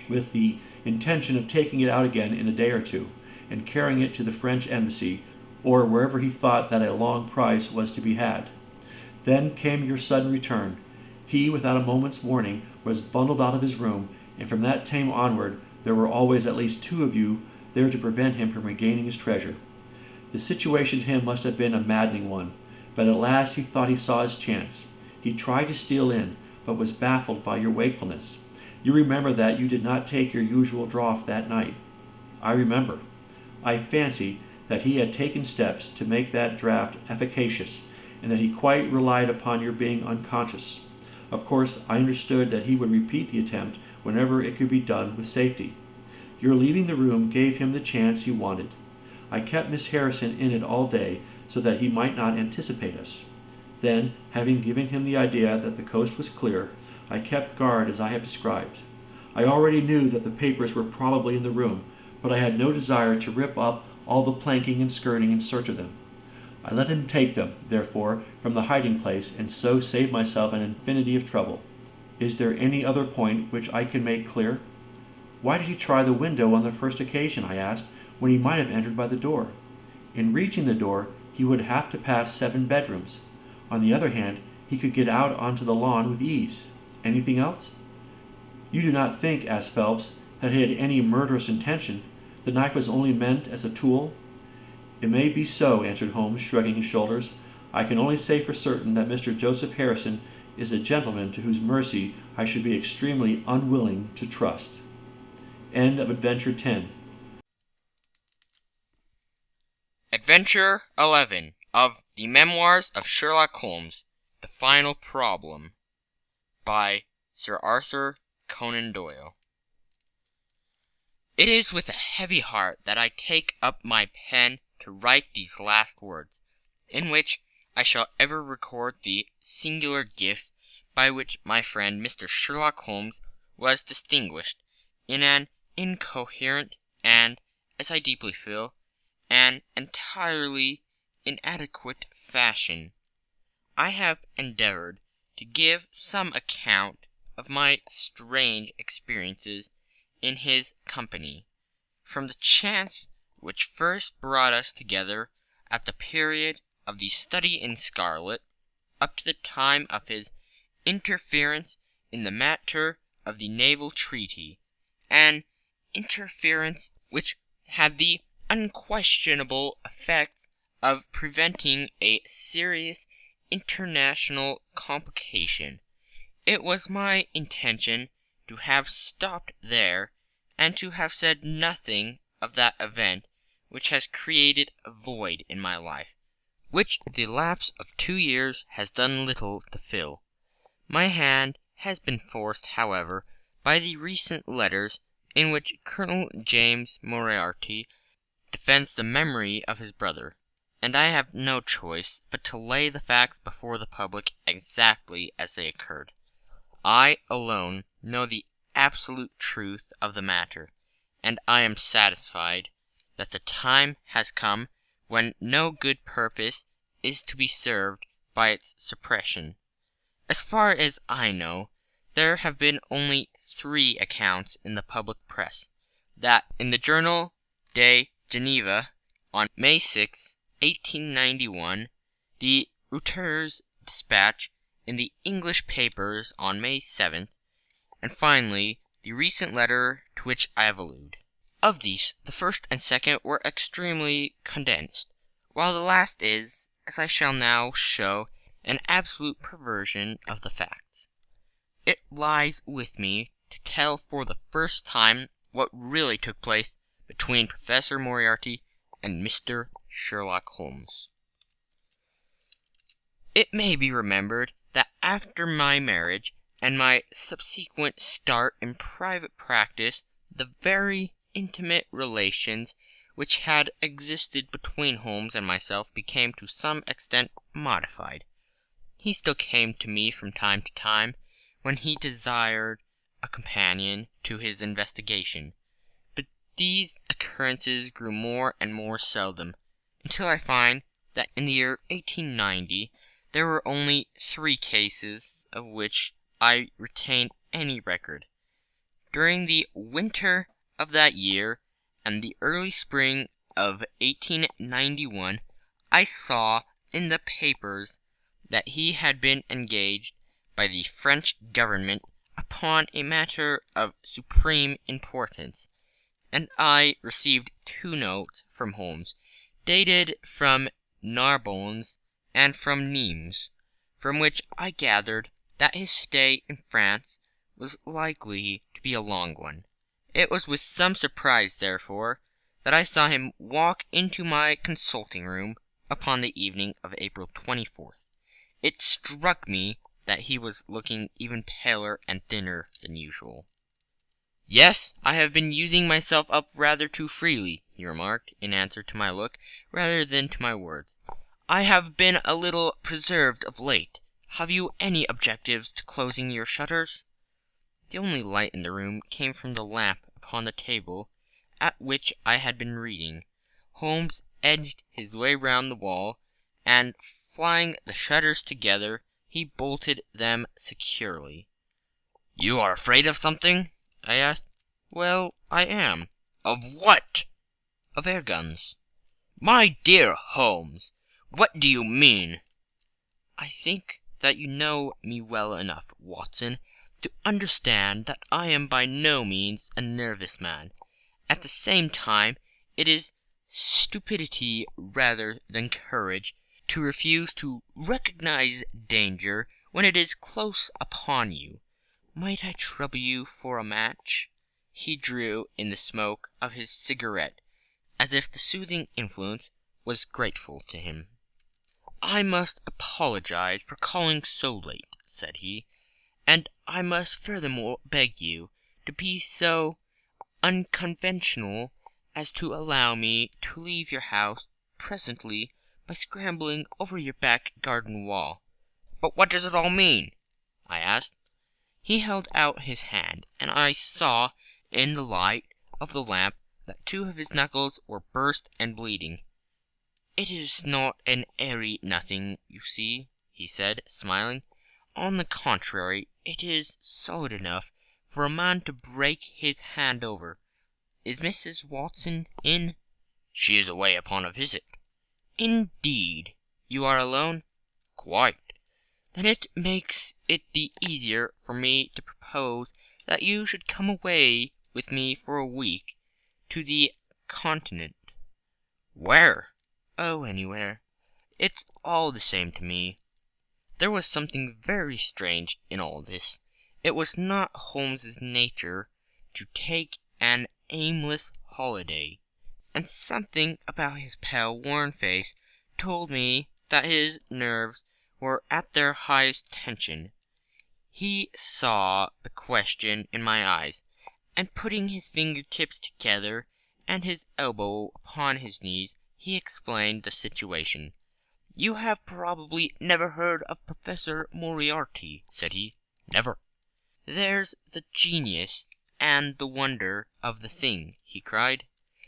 with the intention of taking it out again in a day or two, and carrying it to the French embassy, or wherever he thought that a long price was to be had. Then came your sudden return. He, without a moment's warning, was bundled out of his room, and from that time onward there were always at least two of you there to prevent him from regaining his treasure. The situation to him must have been a maddening one, but at last he thought he saw his chance. He tried to steal in, but was baffled by your wakefulness. You remember that you did not take your usual draught that night. I remember. I fancy that he had taken steps to make that draught efficacious, and that he quite relied upon your being unconscious. Of course, I understood that he would repeat the attempt whenever it could be done with safety. Your leaving the room gave him the chance he wanted. I kept Miss Harrison in it all day so that he might not anticipate us. Then, having given him the idea that the coast was clear, I kept guard as I have described. I already knew that the papers were probably in the room, but I had no desire to rip up all the planking and skirting in search of them. I let him take them, therefore, from the hiding place, and so save myself an infinity of trouble. Is there any other point which I can make clear? Why did he try the window on the first occasion, I asked, when he might have entered by the door? In reaching the door, he would have to pass 7 bedrooms. On the other hand, he could get out onto the lawn with ease. Anything else? You do not think, asked Phelps, that he had any murderous intention. The knife was only meant as a tool? It may be so, answered Holmes, shrugging his shoulders. I can only say for certain that Mr. Joseph Harrison is a gentleman to whose mercy I should be extremely unwilling to trust. End of Adventure 10. Adventure 11 of The Memoirs of Sherlock Holmes, The Final Problem, by Sir Arthur Conan Doyle. It is with a heavy heart that I take up my pen to write these last words, in which I shall ever record the singular gifts by which my friend Mr. Sherlock Holmes was distinguished in an incoherent and, as I deeply feel, an entirely inadequate fashion. I have endeavored to give some account of my strange experiences in his company, from the chance which first brought us together at the period of the Study in Scarlet, up to the time of his interference in the matter of the Naval Treaty, an interference which had the unquestionable effect of preventing a serious international complication. It was my intention to have stopped there, and to have said nothing of that event which has created a void in my life, which the lapse of 2 years has done little to fill. My hand has been forced, however, by the recent letters in which Colonel James Moriarty defends the memory of his brother, and I have no choice but to lay the facts before the public exactly as they occurred. I alone know the absolute truth of the matter, and I am satisfied that the time has come when no good purpose is to be served by its suppression. As far as I know, there have been only 3 accounts in the public press: that in the Journal de Geneva on May 6, 1891, the Reuters dispatch in the English papers on May 7th, and finally the recent letter to which I have alluded. Of these, the first and second were extremely condensed, while the last is, as I shall now show, an absolute perversion of the facts. It lies with me to tell for the first time what really took place between Professor Moriarty and Mr. Sherlock Holmes. It may be remembered that after my marriage and my subsequent start in private practice, the very intimate relations which had existed between Holmes and myself became to some extent modified. He still came to me from time to time when he desired a companion to his investigation, but these occurrences grew more and more seldom, until I find that in the year 1890 there were only 3 cases of which I retain any record. During the winter of that year and the early spring of 1891, I saw in the papers that he had been engaged by the French government upon a matter of supreme importance, and I received 2 notes from Holmes, dated from Narbonne and from Nimes, from which I gathered that his stay in France was likely to be a long one. It was with some surprise, therefore, that I saw him walk into my consulting room upon the evening of April 24th. It struck me that he was looking even paler and thinner than usual. "Yes, I have been using myself up rather too freely," he remarked, in answer to my look rather than to my words. "I have been a little preserved of late. Have you any objections to closing your shutters?" The only light in the room came from the lamp upon the table at which I had been reading. Holmes edged his way round the wall, and flying the shutters together, he bolted them securely. "You are afraid of something?" I asked. "Well, I am." "Of what?" "Of air guns." "My dear Holmes, what do you mean?" "I think that you know me well enough, Watson, to understand that I am by no means a nervous man. At the same time, it is stupidity rather than courage to refuse to recognize danger when it is close upon you. Might I trouble you for a match?" He drew in the smoke of his cigarette, as if the soothing influence was grateful to him. "I must apologize for calling so late," said he, "and I must furthermore beg you to be so unconventional as to allow me to leave your house presently by scrambling over your back garden wall." "But what does it all mean?" I asked. He held out his hand, and I saw in the light of the lamp that 2 of his knuckles were burst and bleeding. "It is not an airy nothing, you see," he said, smiling. "On the contrary, it is solid enough for a man to break his hand over. Is Mrs. Watson in?" "She is away upon a visit." "Indeed. You are alone?" "Quite." "Then it makes it the easier for me to propose that you should come away with me for a week to the Continent." "Where?" "Oh, anywhere. It's all the same to me." There was something very strange in all this. It was not Holmes's nature to take an aimless holiday, and something about his pale, worn face told me that his nerves were at their highest tension. He saw the question in my eyes, and putting his finger-tips together and his elbow upon his knees, he explained the situation. "You have probably never heard of Professor Moriarty," said he. "Never." "There's the genius and the wonder of the thing," he cried.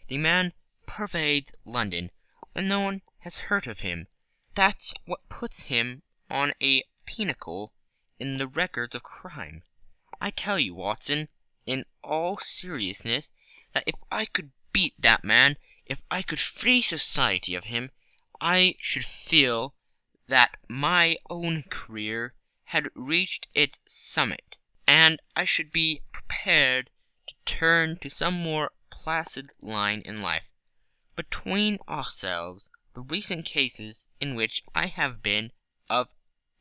"The man pervades London, and no one has heard of him. That's what puts him on a pinnacle in the records of crime. I tell you, Watson, in all seriousness, that if I could beat that man, if I could free society of him, I should feel that my own career had reached its summit, and I should be prepared to turn to some more placid line in life. Between ourselves, the recent cases in which I have been of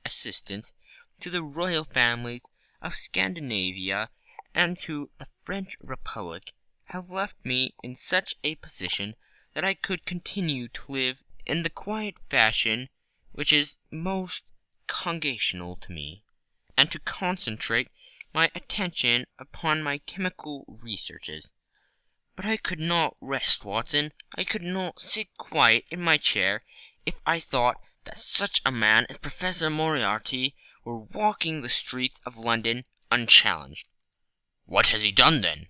assistance to the royal families of Scandinavia and to the French Republic have left me in such a position that I could continue to live in the quiet fashion which is most congenial to me, and to concentrate my attention upon my chemical researches. But I could not rest, Watson. I could not sit quiet in my chair if I thought that such a man as Professor Moriarty were walking the streets of London unchallenged." "What has he done, then?"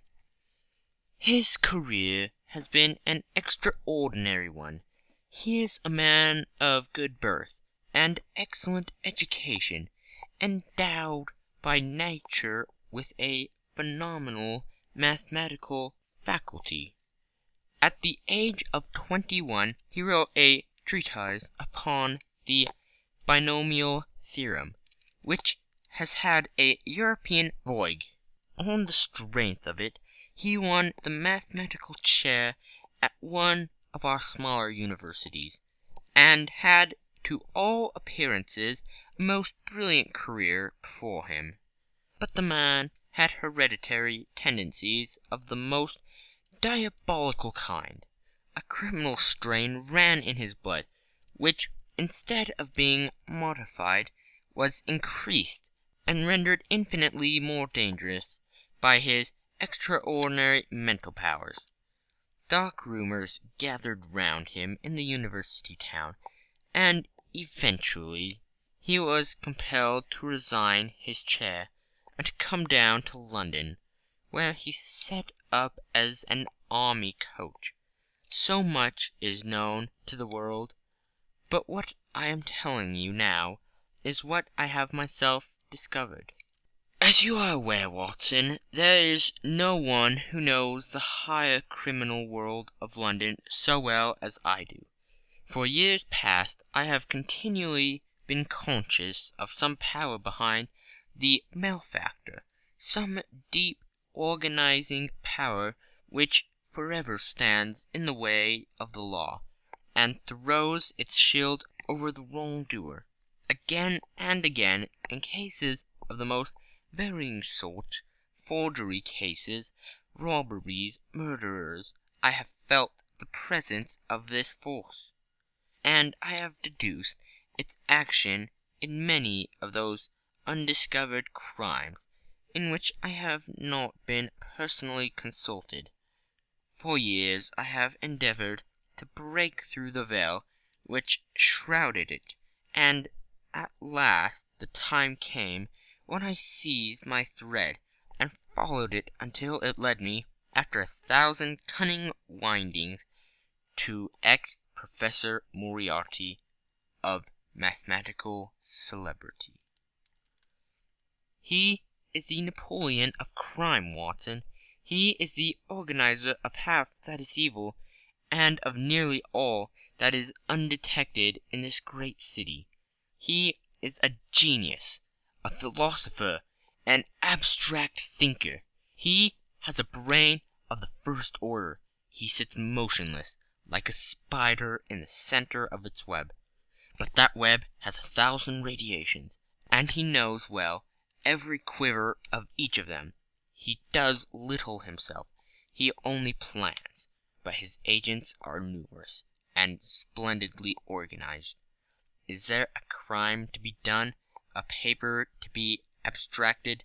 "His career has been an extraordinary one. He is a man of good birth and excellent education, endowed by nature with a phenomenal mathematical faculty. At the age of 21 he wrote a treatise upon the binomial theorem, which has had a European vogue. On the strength of it, he won the mathematical chair at one of our smaller universities, and had to all appearances a most brilliant career before him. But the man had hereditary tendencies of the most diabolical kind. A criminal strain ran in his blood, which, instead of being modified, was increased and rendered infinitely more dangerous by his extraordinary mental powers. Dark rumors gathered round him in the university town, and eventually he was compelled to resign his chair and to come down to London, where he set up as an army coach. So much is known to the world, but what I am telling you now is what I have myself discovered. As you are aware, Watson, there is no one who knows the higher criminal world of London so well as I do. For years past I have continually been conscious of some power behind the malefactor, some deep organizing power which forever stands in the way of the law, and throws its shield over the wrongdoer. Again and again, in cases of the most varying sorts, forgery cases, robberies, murders, I have felt the presence of this force, and I have deduced its action in many of those undiscovered crimes in which I have not been personally consulted. For years I have endeavored to break through the veil which shrouded it, and at last the time came when I seized my thread and followed it until it led me, after 1,000 cunning windings, to Professor Moriarty of mathematical celebrity. He is the Napoleon of crime, Watson. He is the organizer of half that is evil, and of nearly all that is undetected in this great city. He is a genius, a philosopher, an abstract thinker. He has a brain of the first order. He sits motionless, like a spider in the center of its web. But that web has 1,000 radiations, and he knows well every quiver of each of them. He does little himself. He only plans, but his agents are numerous and splendidly organized. Is there a crime to be done, a paper to be abstracted,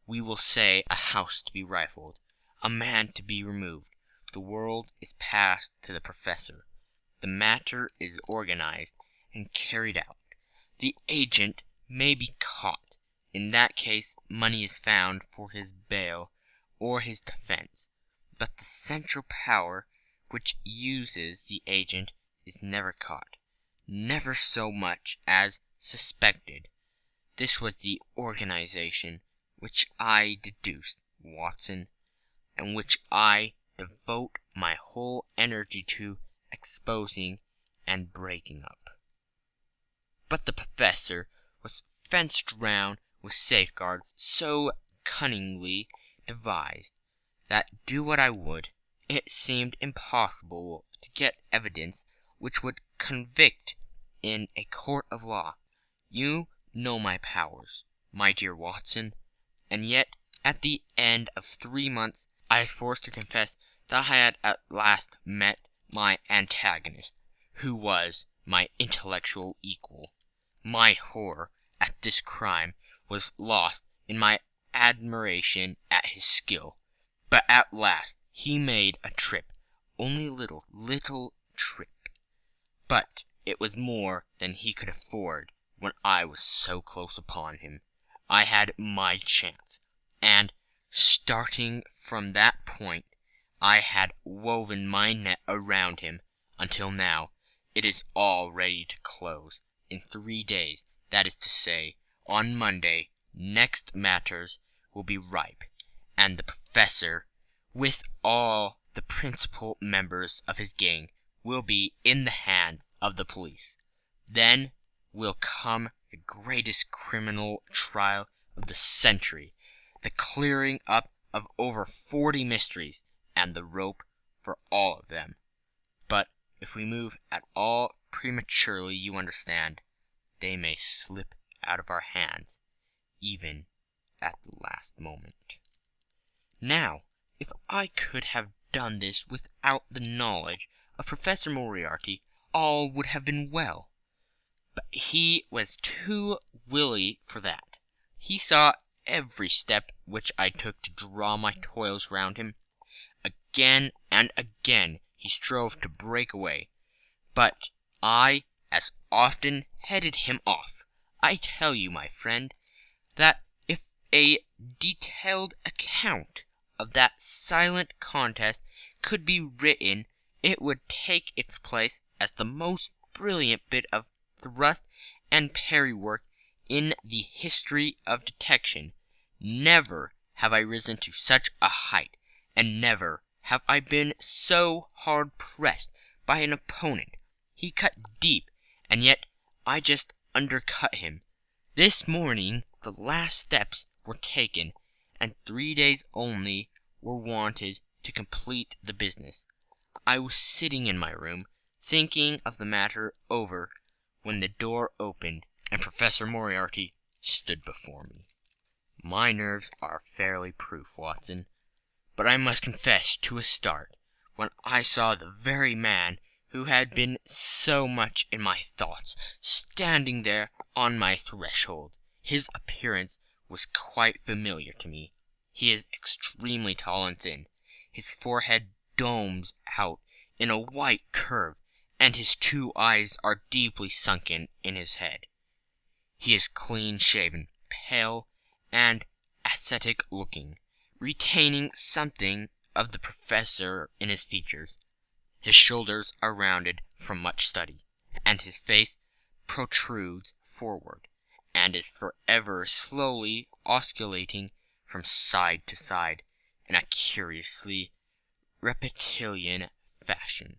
we will say a house to be rifled, a man to be removed, the world is passed to the professor. The matter is organized and carried out. The agent may be caught. In that case money is found for his bail or his defense, but the central power which uses the agent is never caught, never so much as suspected. This was the organization which I deduced, Watson, and which I devote my whole energy to exposing and breaking up. But the Professor was fenced round with safeguards so cunningly devised that, do what I would, it seemed impossible to get evidence which would convict in a court of law. You know my powers, my dear Watson, and yet at the end of 3 months I was forced to confess that I had at last met my antagonist, who was my intellectual equal. My horror at this crime was lost in my admiration at his skill. But at last he made a trip, only a little trip. But it was more than he could afford when I was so close upon him. I had my chance, and starting from that point, I had woven my net around him until now it is all ready to close. In 3 days, that is to say, on Monday next, matters will be ripe, and the Professor, with all the principal members of his gang, will be in the hands of the police. Then will come the greatest criminal trial of the century, the clearing up of over 40 mysteries, and the rope for all of them. But if we move at all prematurely, you understand, they may slip out of our hands, even at the last moment. Now, if I could have done this without the knowledge of Professor Moriarty, all would have been well. But he was too wily for that. He saw every step which I took to draw my toils round him. Again and again he strove to break away, but I as often headed him off. I tell you, my friend, that if a detailed account of that silent contest could be written, it would take its place as the most brilliant bit of thrust and parry work in the history of detection. Never have I risen to such a height, and never have I been so hard pressed by an opponent. He cut deep, and yet I just undercut him. This morning the last steps were taken, and 3 days only were wanted to complete the business. I was sitting in my room, thinking of the matter over, when the door opened, and Professor Moriarty stood before me. My nerves are fairly proof, Watson, but I must confess to a start, when I saw the very man who had been so much in my thoughts, standing there on my threshold. His appearance was quite familiar to me. He is extremely tall and thin. His forehead domes out in a white curve, and his 2 eyes are deeply sunken in his head. He is clean-shaven, pale, and ascetic-looking, retaining something of the Professor in his features. His shoulders are rounded from much study, and his face protrudes forward, and is forever slowly oscillating from side to side in a curiously reptilian fashion.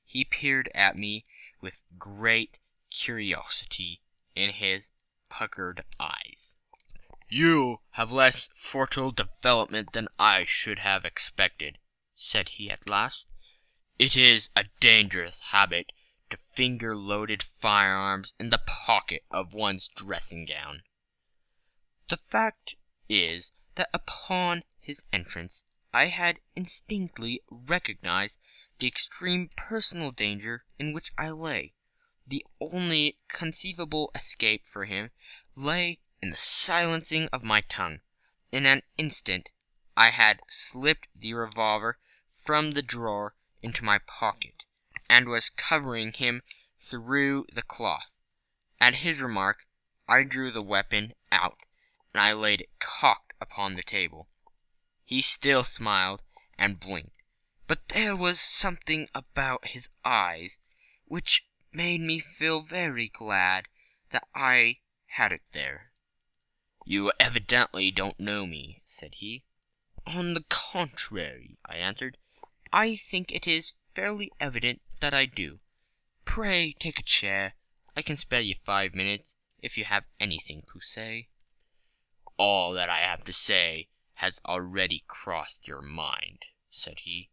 He peered at me with great curiosity in his puckered eyes. "You have less fertile development than I should have expected," said he at last. "It is a dangerous habit to finger loaded firearms in the pocket of one's dressing gown." The fact is that upon his entrance I had instinctively recognized the extreme personal danger in which I lay. The only conceivable escape for him lay in the silencing of my tongue. In an instant I had slipped the revolver from the drawer into my pocket, and was covering him through the cloth. At his remark I drew the weapon out, and I laid it cocked upon the table. He still smiled and blinked, but there was something about his eyes which made me feel very glad that I had it there. "You evidently don't know me," said he. "On the contrary," I answered, "I think it is fairly evident that I do. Pray take a chair. I can spare you 5 minutes, if you have anything to say." "All that I have to say has already crossed your mind," said he.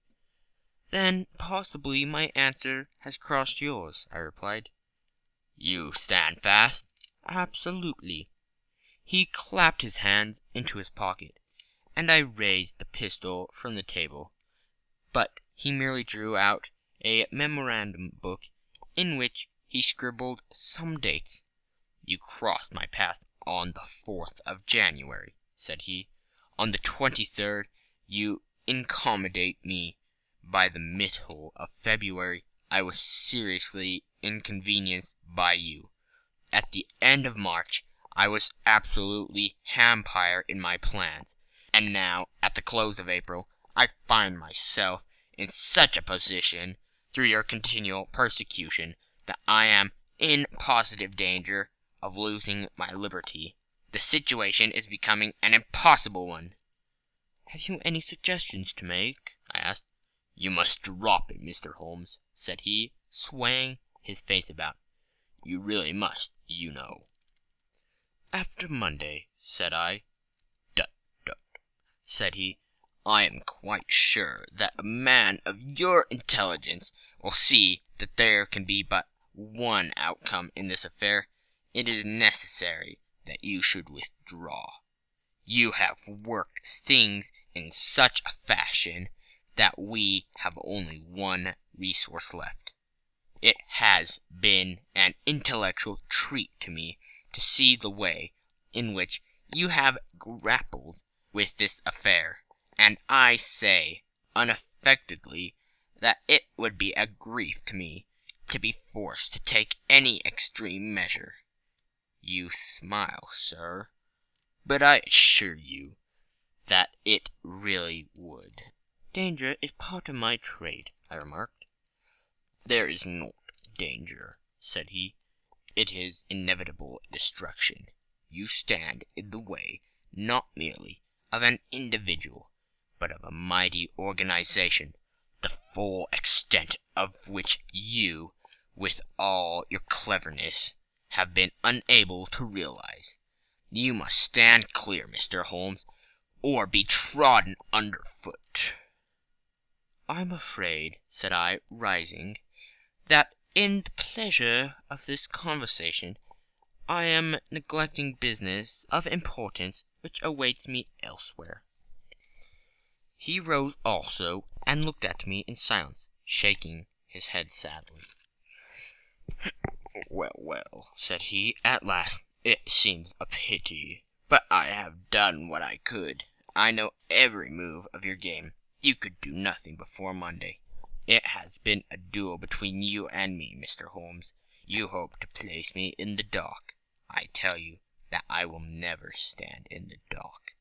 "Then possibly my answer has crossed yours," I replied. "You stand fast?" "Absolutely." He clapped his hands into his pocket, and I raised the pistol from the table, but he merely drew out a memorandum book in which he scribbled some dates. "You crossed my path on the 4th of January," said he. "On the 23rd you incommodate me. By the middle of February I was seriously inconvenienced by you. At the end of March I was absolutely hampire in my plans, and now at the close of April I find myself in such a position through your continual persecution that I am in positive danger of losing my liberty. The situation is becoming an impossible one." "Have you any suggestions to make?" I asked. "You must drop it, Mr. Holmes," said he, swaying his face about. "You really must, you know." "After Monday," said I. "Tut, tut," said he. "I am quite sure that a man of your intelligence will see that there can be but one outcome in this affair. It is necessary that you should withdraw. You have worked things in such a fashion that we have only one resource left. It has been an intellectual treat to me to see the way in which you have grappled with this affair, and I say unaffectedly that it would be a grief to me to be forced to take any extreme measure. You smile, sir, but I assure you that it really would." "Danger is part of my trade," I remarked. "There is not danger," said he. "It is inevitable destruction. You stand in the way not merely of an individual, but of a mighty organization, the full extent of which you, with all your cleverness, have been unable to realize. You must stand clear, Mr. Holmes, or be trodden underfoot." "I'm afraid," said I, rising, "that in the pleasure of this conversation I am neglecting business of importance which awaits me elsewhere." He rose also, and looked at me in silence, shaking his head sadly. "Well, well," said he, at last, "it seems a pity, but I have done what I could. I know every move of your game. You could do nothing before Monday. It has been a duel between you and me, Mr. Holmes. You hope to place me in the dock. I tell you that I will never stand in the dock.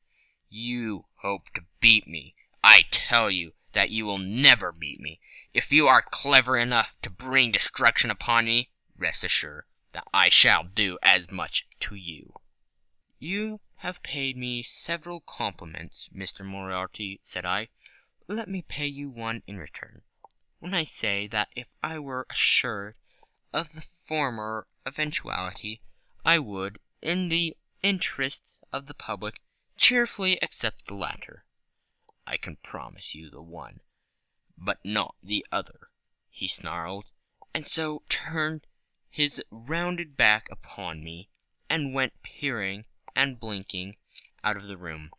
You hope to beat me. I tell you that you will never beat me. If you are clever enough to bring destruction upon me, rest assured that I shall do as much to you." "You have paid me several compliments, Mr. Moriarty," said I. "Let me pay you one in return, when I say that if I were assured of the former eventuality, I would, in the interests of the public, cheerfully accept the latter." "I can promise you the one, but not the other," he snarled, and so turned his rounded back upon me, and went peering and blinking out of the room.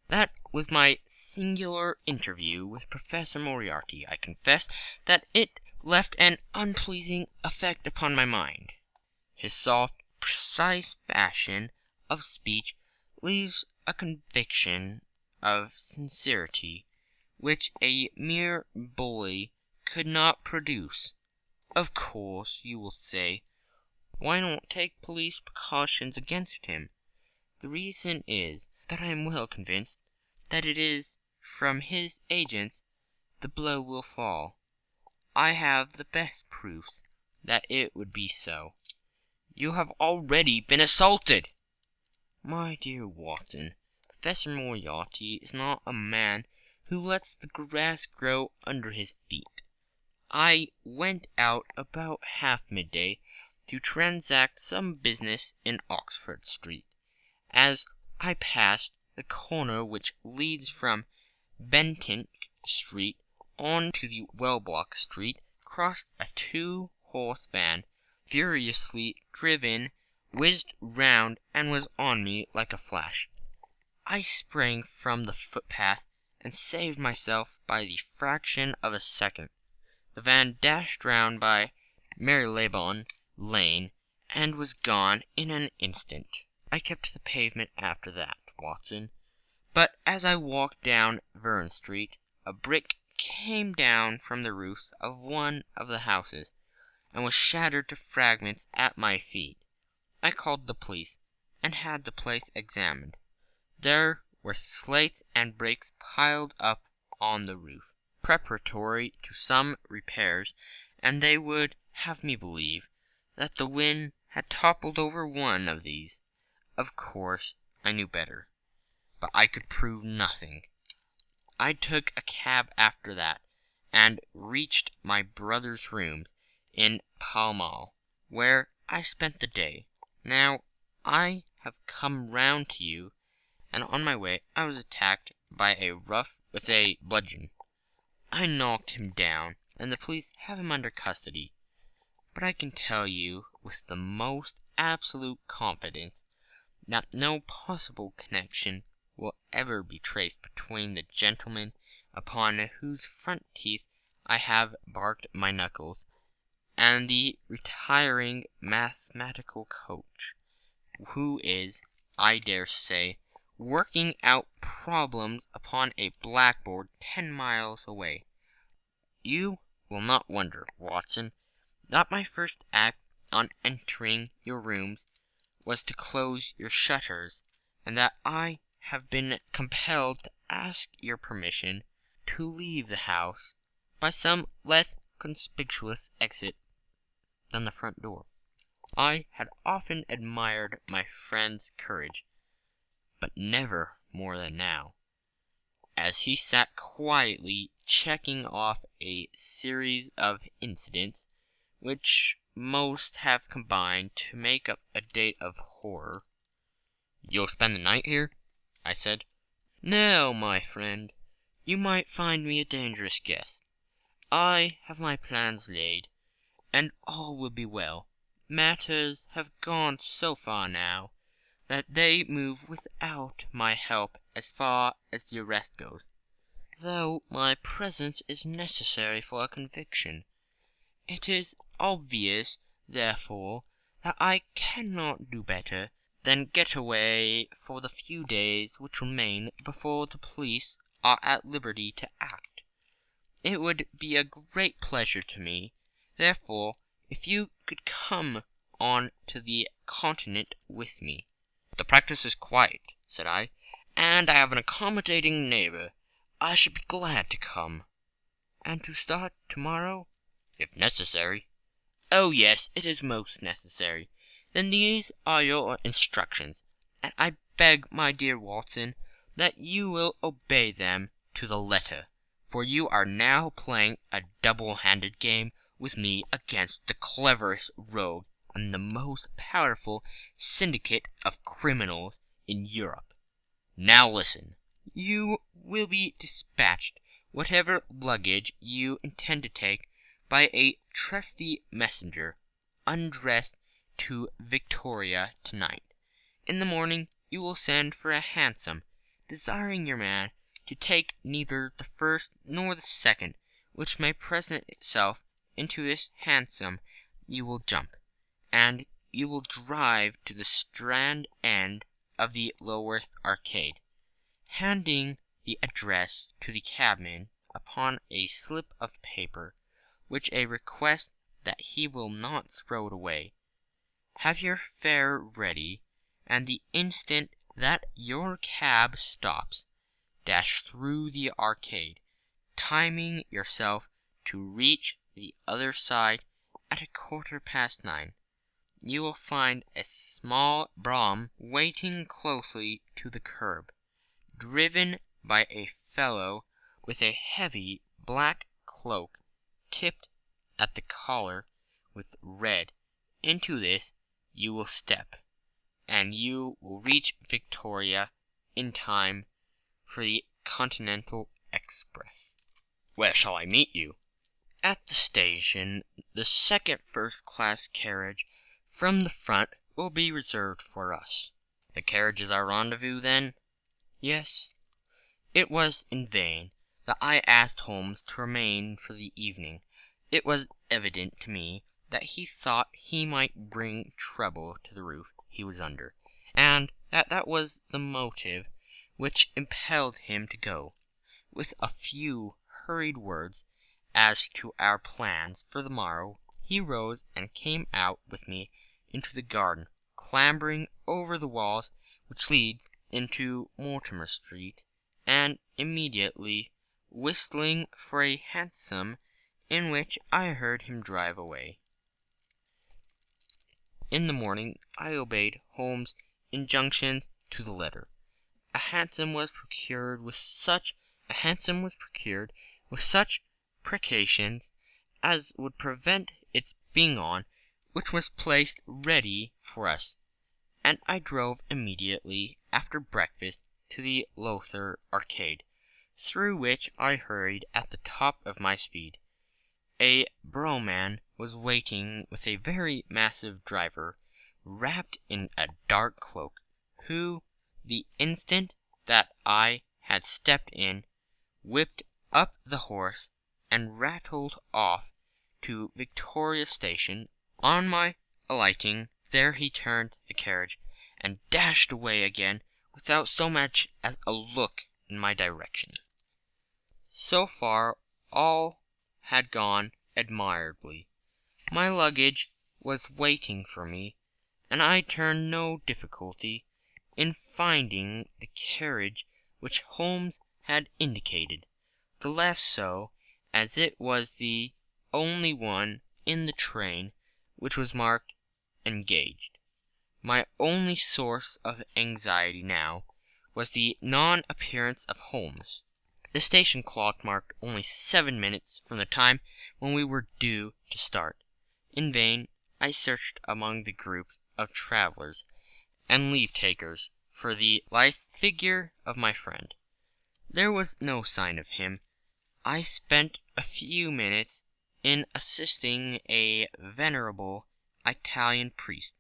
That was my singular interview with Professor Moriarty. I confess that it left an unpleasing effect upon my mind. His soft, precise fashion of speech leaves a conviction of sincerity which a mere bully could not produce. Of course, you will say, why not take police precautions against him? The reason is that I am well convinced that it is from his agents the blow will fall. I have the best proofs that it would be so. You have already been assaulted. My dear Watson, Professor Moriarty is not a man who lets the grass grow under his feet. I went out about half midday to transact some business in Oxford Street. As I passed the corner which leads from Bentinck Street on to the Welbeck Street, crossed a 2-horse van, furiously driven, whizzed round, and was on me like a flash. I sprang from the footpath and saved myself by the fraction of a second. The van dashed round by Marylebone Lane and was gone in an instant. I kept to the pavement after that, Watson. But as I walked down Verne Street, a brick came down from the roofs of one of the houses, and was shattered to fragments at my feet. I called the police, and had the place examined. There were slates and bricks piled up on the roof, preparatory to some repairs, and they would have me believe that the wind had toppled over one of these. Of course, I knew better, but I could prove nothing. I took a cab after that, and reached my brother's rooms in Pall Mall, where I spent the day. Now, I have come round to you, and on my way I was attacked by a rough with a bludgeon. I knocked him down, and the police have him under custody. But I can tell you with the most absolute confidence that no possible connection will ever be traced between the gentleman upon whose front teeth I have barked my knuckles, and the retiring mathematical coach, who is, I dare say, working out problems upon a blackboard 10 miles away. You will not wonder, Watson, that my first act on entering your rooms was to close your shutters, and that I have been compelled to ask your permission to leave the house by some less conspicuous exit than the front door. I had often admired my friend's courage, but never more than now. As he sat quietly checking off a series of incidents which most have combined to make up a date of horror. "You'll spend the night here?" I said. "No, my friend. You might find me a dangerous guest. I have my plans laid, and all will be well. Matters have gone so far now that they move without my help as far as the arrest goes, though my presence is necessary for a conviction. It is obvious, therefore, that I cannot do better than get away for the few days which remain before the police are at liberty to act. It would be a great pleasure to me, therefore, if you could come on to the Continent with me." "The practice is quiet," said I, "and I have an accommodating neighbour. I should be glad to come." "And to start tomorrow?" "If necessary." "Oh yes, it is most necessary. Then these are your instructions, and I beg, my dear Watson, that you will obey them to the letter, for you are now playing a double-handed game with me against the cleverest rogue and the most powerful syndicate of criminals in Europe. Now listen. You will be dispatched, whatever luggage you intend to take, by a trusty messenger, undressed, to Victoria tonight. In the morning you will send for a hansom, desiring your man to take neither the first nor the second, which may present itself. Into this hansom you will jump, and you will drive to the Strand end of the Lowworth Arcade, handing the address to the cabman upon a slip of paper, with a request that he will not throw it away. Have your fare ready, and the instant that your cab stops, dash through the arcade, timing yourself to reach the other side at 9:15. You will find a small brougham waiting closely to the curb, driven by a fellow with a heavy black cloak tipped at the collar with red. Into this you will step, and you will reach Victoria in time for the Continental Express. Where shall I meet you? At the station. The second first-class carriage from the front will be reserved for us. The carriage is our rendezvous, then? Yes. It was in vain that I asked Holmes to remain for the evening. It was evident to me that he thought he might bring trouble to the roof he was under, and that was the motive which impelled him to go. With a few hurried words as to our plans for the morrow, he rose and came out with me into the garden, clambering over the walls which leads into Mortimer Street, and immediately whistling for a hansom in which I heard him drive away. In the morning I obeyed Holmes' injunctions to the letter. A hansom was procured with such precautions as would prevent its being on, which was placed ready for us, and I drove immediately after breakfast to the Lowther Arcade, through which I hurried at the top of my speed. A brougham was waiting with a very massive driver, wrapped in a dark cloak, who, the instant that I had stepped in, whipped up the horse and rattled off to Victoria Station. On my alighting there, he turned the carriage and dashed away again without so much as a look in my direction. So far all had gone admirably. My luggage was waiting for me, and I turned no difficulty in finding the carriage which Holmes had indicated, the less so as it was the only one in the train which was marked engaged. My only source of anxiety now was the non-appearance of Holmes. The station clock marked only 7 minutes from the time when we were due to start. In vain I searched among the groups of travellers and leave-takers for the lithe figure of my friend. There was no sign of him. I spent a few minutes in assisting a venerable Italian priest,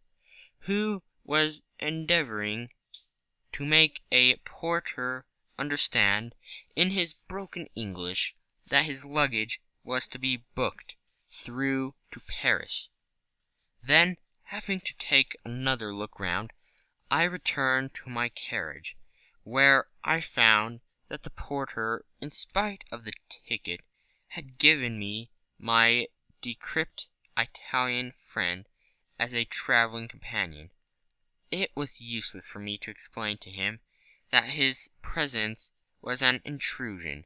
who was endeavouring to make a porter understand in his broken English that his luggage was to be booked through to Paris. Then, having to take another look round, I returned to my carriage, where I found that the porter, in spite of the ticket, had given me my decrepit Italian friend as a travelling companion. It was useless for me to explain to him that his presence was an intrusion,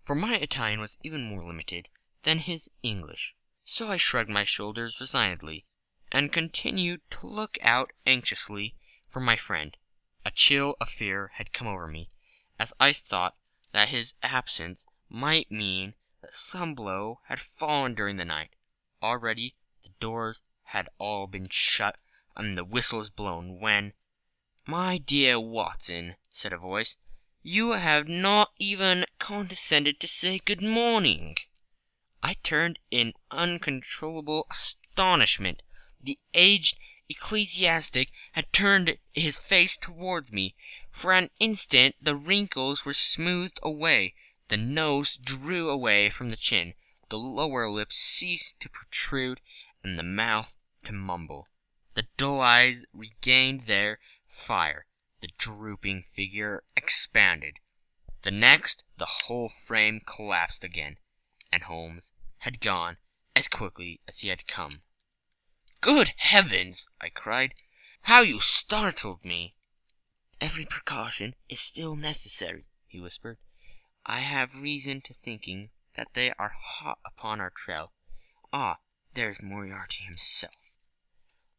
for my Italian was even more limited than his English. So I shrugged my shoulders resignedly, and continued to look out anxiously for my friend. A chill of fear had come over me, as I thought that his absence might mean that some blow had fallen during the night. Already the doors had all been shut and the whistles blown, when, "My dear Watson," said a voice, "you have not even condescended to say good morning." I turned in uncontrollable astonishment. The aged ecclesiastic had turned his face towards me. For an instant the wrinkles were smoothed away, the nose drew away from the chin, the lower lip ceased to protrude, and the mouth to mumble. The dull eyes regained their fire, the drooping figure expanded. The next, the whole frame collapsed again, and Holmes had gone as quickly as he had come. "Good heavens!" I cried. "How you startled me!" every precaution is still necessary," he whispered. "I have reason to thinking that they are hot upon our trail. Ah, there's Moriarty himself."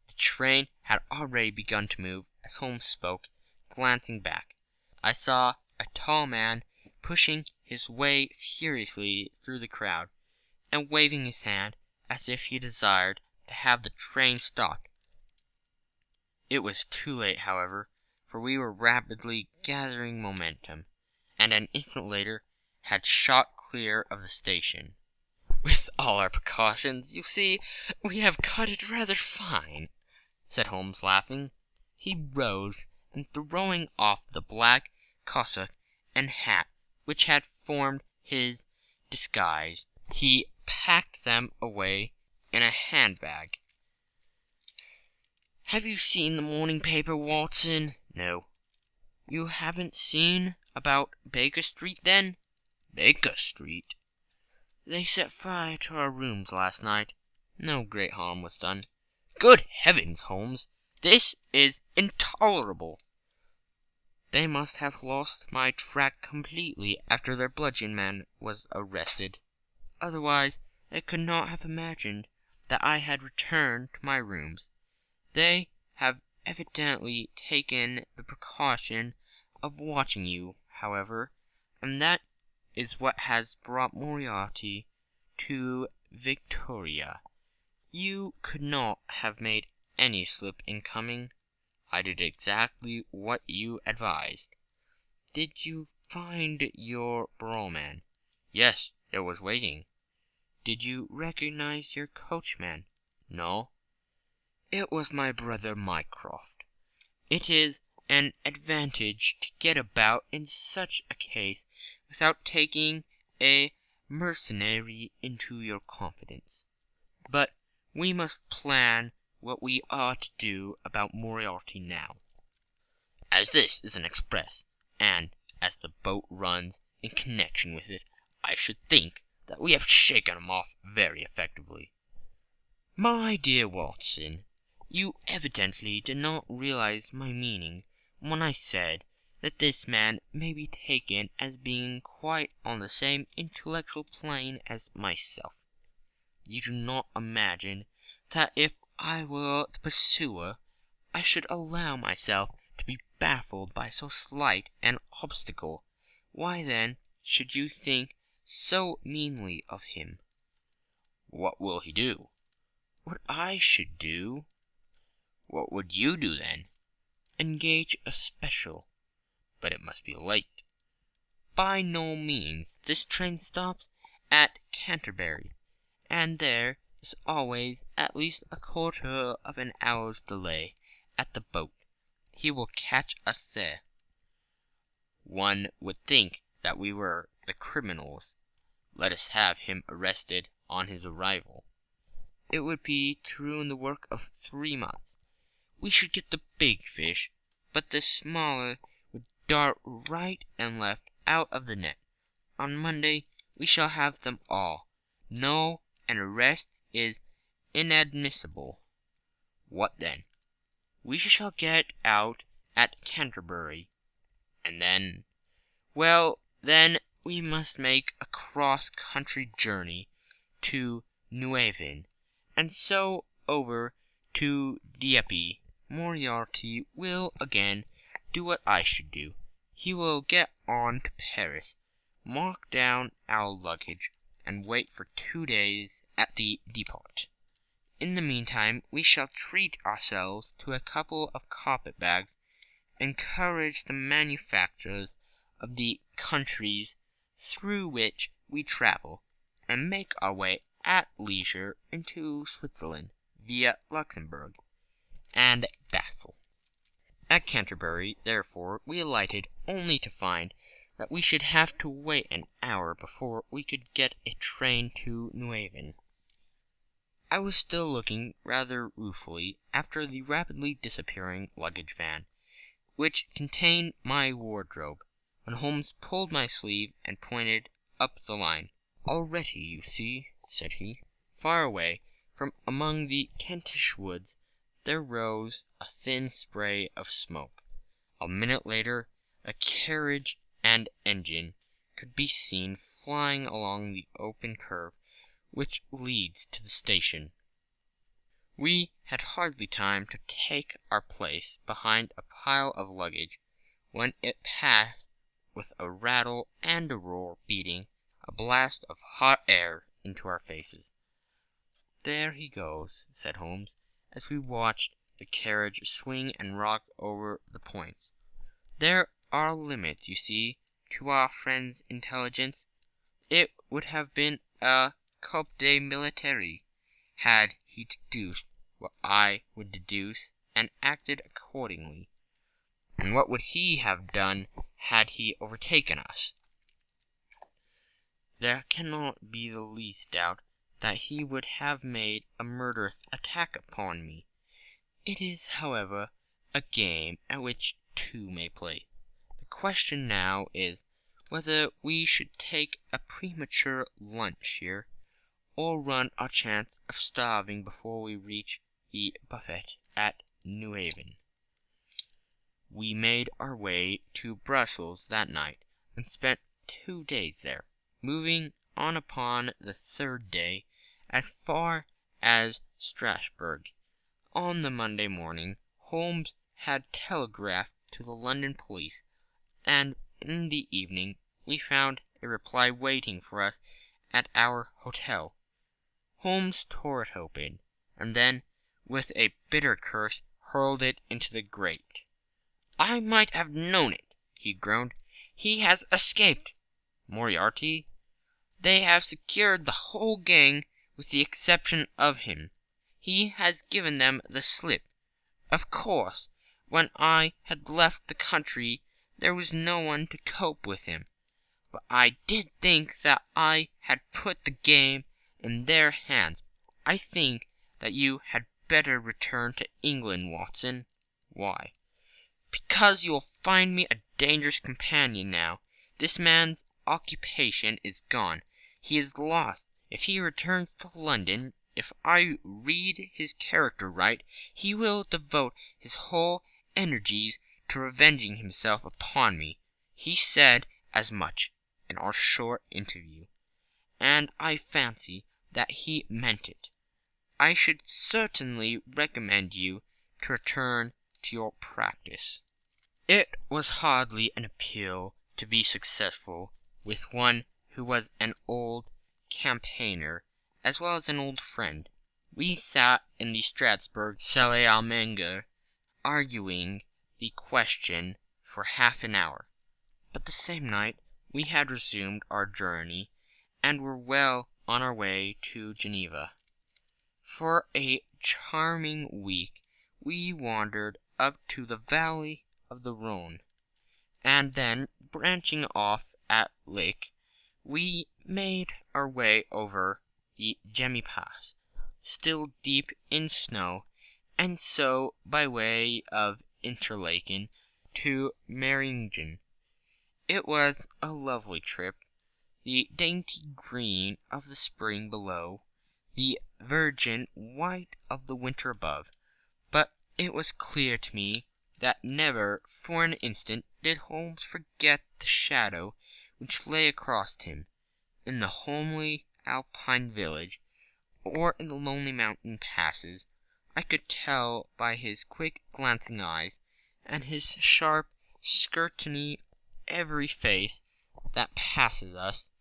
The train had already begun to move as Holmes spoke. Glancing back, I saw a tall man pushing his way furiously through the crowd, and waving his hand as if he desired to have the train stopped. It was too late, however, for we were rapidly gathering momentum, and an instant later had shot clear of the station. "With all our precautions, you see, we have cut it rather fine," said Holmes, laughing. He rose, and throwing off the black cassock and hat which had formed his disguise, he packed them away in a handbag. "Have you seen the morning paper, Watson?" "No." "You haven't seen about Baker Street, then?" "Baker Street?" "They set fire to our rooms last night. No great harm was done." "Good heavens, Holmes, this is intolerable!" "They must have lost my track completely after their bludgeon man was arrested. Otherwise they could not have imagined that I had returned to my rooms. They have evidently taken the precaution of watching you, however, and that is what has brought Moriarty to Victoria. You could not have made any slip in coming. I did exactly what you advised." "Did you find your brougham?" "Yes, it was waiting." "Did you recognize your coachman?" "No." "It was my brother Mycroft. It is an advantage to get about in such a case without taking a mercenary into your confidence. But we must plan what we are to do about Moriarty now. As this is an express, and as the boat runs in connection with it, I should think that we have shaken him off very effectively." "My dear Watson, you evidently did not realize my meaning when I said that this man may be taken as being quite on the same intellectual plane as myself. You do not imagine that if I were the pursuer, I should allow myself to be baffled by so slight an obstacle. Why then should you think so meanly of him?" "What will he do?" "What I should do." "What would you do, then?" "Engage a special." "But it must be late." "By no means. This train stops at Canterbury, and there is always at least a quarter of an hour's delay at the boat. He will catch us there." "One would think that we were the criminals. Let us have him arrested on his arrival." "It would be to ruin the work of 3 months. We should get the big fish, but the smaller would dart right and left out of the net. On Monday we shall have them all. No, an arrest is inadmissible." "What then?" "We shall get out at Canterbury." "And then?" "Well, then we must make a cross-country journey to Newhaven, and so over to Dieppe. Moriarty will again do what I should do. He will get on to Paris, mark down our luggage, and wait for 2 days at the depot. In the meantime we shall treat ourselves to a couple of carpet-bags, encourage the manufacturers of the countries through which we travel, and make our way at leisure into Switzerland, via Luxembourg and Basel." At Canterbury, therefore, we alighted, only to find that we should have to wait an hour before we could get a train to Newhaven. I was still looking rather ruefully after the rapidly disappearing luggage van, which contained my wardrobe, when Holmes pulled my sleeve and pointed up the line. "Already, you see," said he. Far away, from among the Kentish woods, there rose a thin spray of smoke. A minute later, a carriage and engine could be seen flying along the open curve which leads to the station. We had hardly time to take our place behind a pile of luggage when it passed with a rattle and a roar, beating a blast of hot air into our faces. "There he goes," said Holmes, as we watched the carriage swing and rock over the points. "There are limits, you see, to our friend's intelligence. It would have been a coup de militaire had he deduced what I would deduce, and acted accordingly. And what would he have done had he overtaken us? There cannot be the least doubt that he would have made a murderous attack upon me. It is, however, a game at which two may play. The question now is whether we should take a premature lunch here, or run our chance of starving before we reach the buffet at Newhaven." We made our way to Brussels that night, and spent 2 days there, moving on upon the third day as far as Strasbourg. On the Monday morning, Holmes had telegraphed to the London police, and in the evening we found a reply waiting for us at our hotel. Holmes tore it open, and then, with a bitter curse, hurled it into the grate. "I might have known it," he groaned. "He has escaped. Moriarty? They have secured the whole gang with the exception of him. He has given them the slip. Of course, when I had left the country there was no one to cope with him. But I did think that I had put the game in their hands. I think that you had better return to England, Watson." "Why?" "Because you will find me a dangerous companion now. This man's occupation is gone. He is lost. If he returns to London, if I read his character right, he will devote his whole energies to revenging himself upon me. He said as much in our short interview, and I fancy that he meant it. I should certainly recommend you to return to your practice." It was hardly an appeal to be successful with one who was an old campaigner as well as an old friend. We sat in the Strasbourg salle à manger, arguing the question for half an hour. But the same night we had resumed our journey, and were well on our way to Geneva. For a charming week we wandered up to the valley of the Rhone, and then, branching off at Lake, we made our way over the Gemmi Pass, still deep in snow, and so by way of Interlaken to Meiringen. It was a lovely trip, the dainty green of the spring below, the virgin white of the winter above, but it was clear to me that never for an instant did Holmes forget the shadow which lay across him, in the homely Alpine village, or in the lonely mountain passes. I could tell by his quick glancing eyes, and his sharp scrutiny every face that passes us,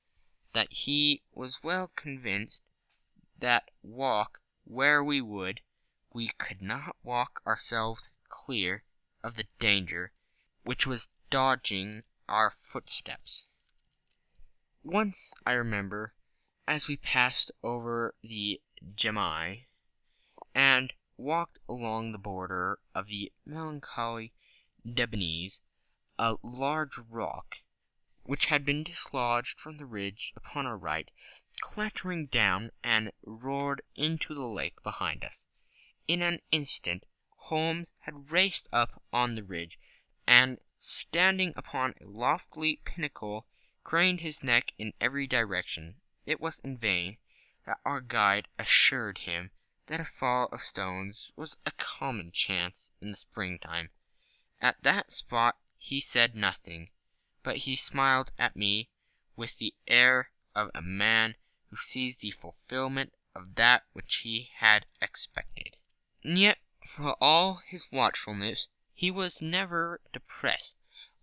that he was well convinced that walk where we would, we could not walk ourselves clear of the danger which was dogging our footsteps. Once, I remember, as we passed over the Gemmi, and walked along the border of the melancholy Debnese, a large rock, which had been dislodged from the ridge upon our right, clattering down and roared into the lake behind us. In an instant Holmes had raced up on the ridge, and, standing upon a lofty pinnacle, craned his neck in every direction. It was in vain that our guide assured him that a fall of stones was a common chance in the springtime, At that spot he said nothing, but he smiled at me with the air of a man who sees the fulfillment of that which he had expected. And yet, for all his watchfulness, he was never depressed.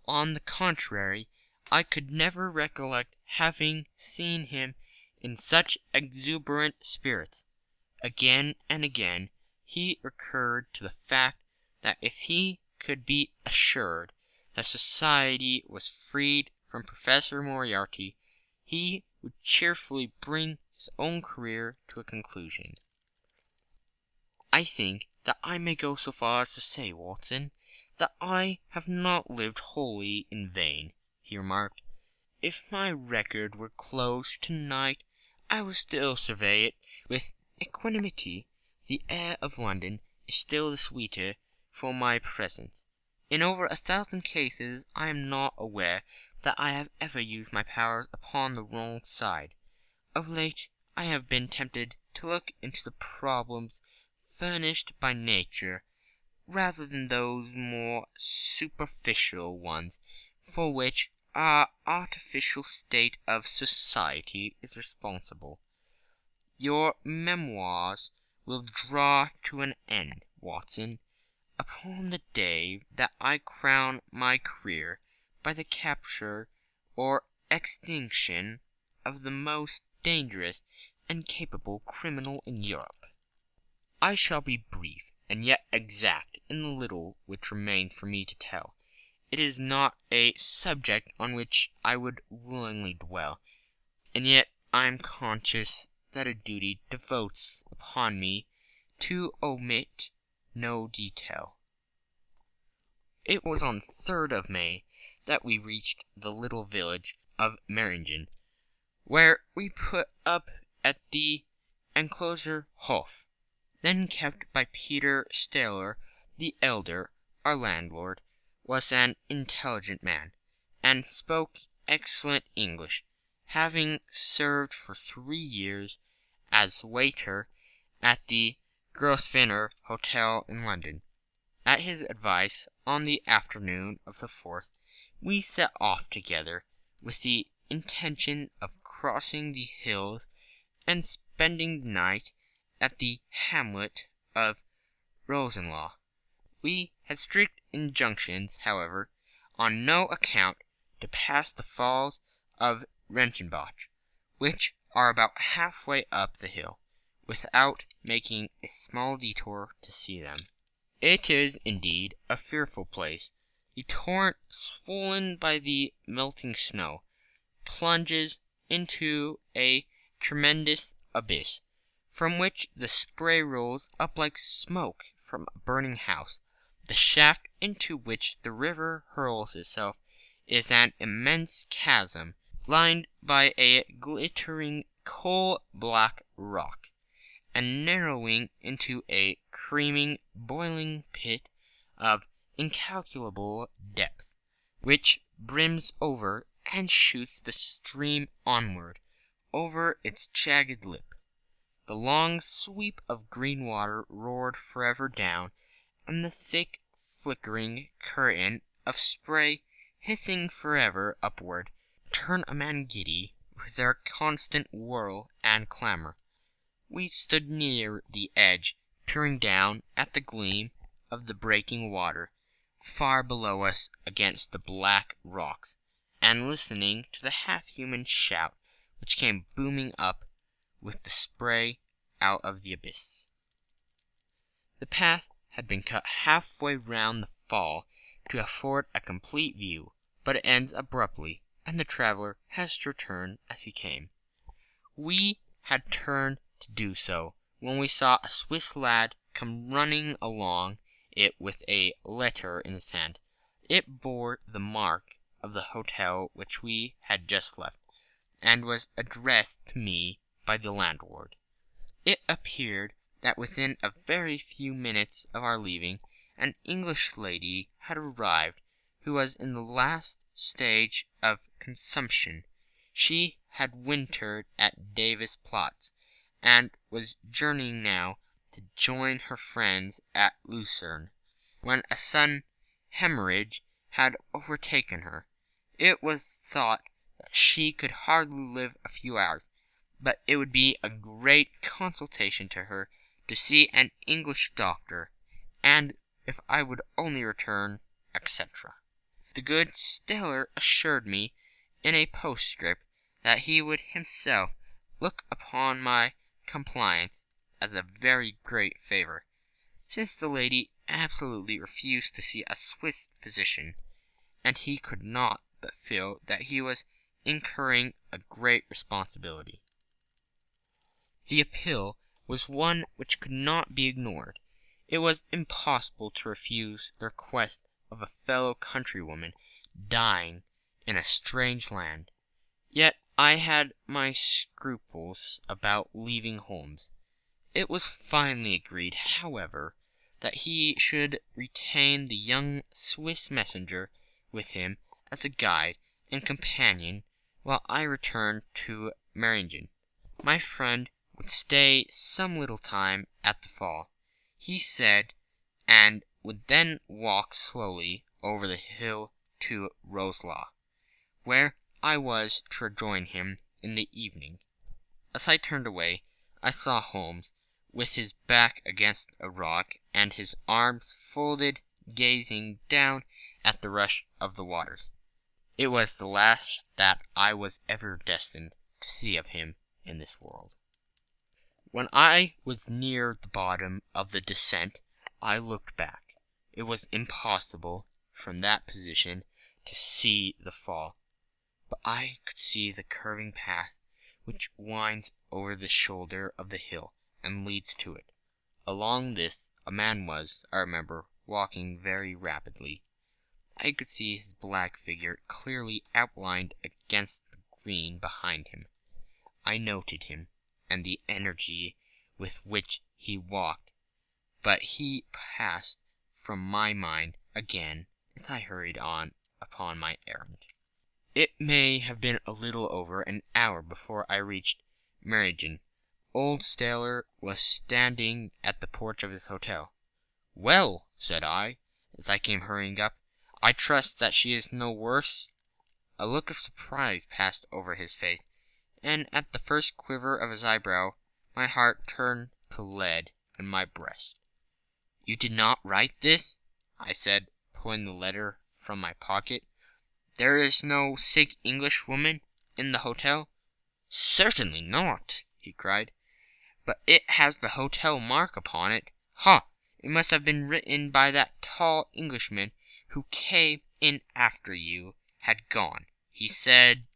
On the contrary, I could never recollect having seen him in such exuberant spirits. Again and again he recurred to the fact that if he could be assured that society was freed from Professor Moriarty, he would cheerfully bring his own career to a conclusion. "I think that I may go so far as to say, Watson, that I have not lived wholly in vain," he remarked. "If my record were closed tonight, I would still survey it with equanimity. The air of London is still the sweeter for my presence. In over 1,000 cases I am not aware that I have ever used my powers upon the wrong side. Of late I have been tempted to look into the problems furnished by nature, rather than those more superficial ones for which our artificial state of society is responsible. Your memoirs will draw to an end, Watson, upon the day that I crown my career by the capture or extinction of the most dangerous and capable criminal in Europe. I shall be brief and yet exact in the little which remains for me to tell. It is not a subject on which I would willingly dwell, and yet I am conscious that a duty devolves upon me to omit no detail. It was on the 3rd of May that we reached the little village of Meringen, where we put up at the enclosure Hof, then kept by Peter Staler the elder. Our landlord was an intelligent man, and spoke excellent English, having served for 3 years as waiter at the Grosvenor Hotel in London. At his advice, on the afternoon of the 4th, we set off together, with the intention of crossing the hills and spending the night at the hamlet of Rosenlaw. We had strict injunctions, however, on no account to pass the falls of Reichenbach, which are about halfway up the hill, without making a small detour to see them. It is indeed a fearful place. The torrent, swollen by the melting snow, plunges into a tremendous abyss, from which the spray rolls up like smoke from a burning house. The shaft into which the river hurls itself is an immense chasm, lined by a glittering coal-black rock, and narrowing into a creaming, boiling pit of incalculable depth, which brims over and shoots the stream onward over its jagged lip. The long sweep of green water roared forever down, and the thick, flickering curtain of spray hissing forever upward turned a man giddy with their constant whirl and clamor. We stood near the edge, peering down at the gleam of the breaking water far below us against the black rocks, and listening to the half-human shout which came booming up with the spray out of the abyss. The path had been cut halfway round the fall to afford a complete view, but it ends abruptly, and the traveller has to return as he came. We had turned to do so when we saw a Swiss lad come running along it with a letter in his hand. It bore the mark of the hotel which we had just left, and was addressed to me by the landlord. It appeared that within a very few minutes of our leaving, an English lady had arrived who was in the last stage of consumption. She had wintered at Davis Platz, and was journeying now to join her friends at Lucerne, when a sudden hemorrhage had overtaken her. It was thought that she could hardly live a few hours, but it would be a great consolation to her to see an English doctor, and if I would only return, etc. The good Steller assured me in a postscript that he would himself look upon my compliance as a very great favour, since the lady absolutely refused to see a Swiss physician, and he could not but feel that he was incurring a great responsibility. The appeal was one which could not be ignored. It was impossible to refuse the request of a fellow countrywoman dying in a strange land. Yet I had my scruples about leaving Holmes. It was finally agreed, however, that he should retain the young Swiss messenger with him as a guide and companion while I returned to Meiringen. My friend would stay some little time at the fall, he said, and would then walk slowly over the hill to Roslaw, where I was to rejoin him in the evening. As I turned away, I saw Holmes, with his back against a rock and his arms folded, gazing down at the rush of the waters. It was the last that I was ever destined to see of him in this world. When I was near the bottom of the descent, I looked back. It was impossible from that position to see the fall, but I could see the curving path which winds over the shoulder of the hill and leads to it. Along this a man was, I remember, walking very rapidly. I could see his black figure clearly outlined against the green behind him. I noted him, and the energy with which he walked, but he passed from my mind again as I hurried on upon my errand. It may have been a little over an hour before I reached Meiringen. Old Steller was standing at the porch of his hotel. "Well," said I, as I came hurrying up, "I trust that she is no worse?" A look of surprise passed over his face, and at the first quiver of his eyebrow my heart turned to lead in my breast. "You did not write this?" I said, pulling the letter from my pocket. "There is no sick Englishwoman in the hotel?" "Certainly not," he cried, "but it has the hotel mark upon it. Ha! It must have been written by that tall Englishman who came in after you had gone. He said—"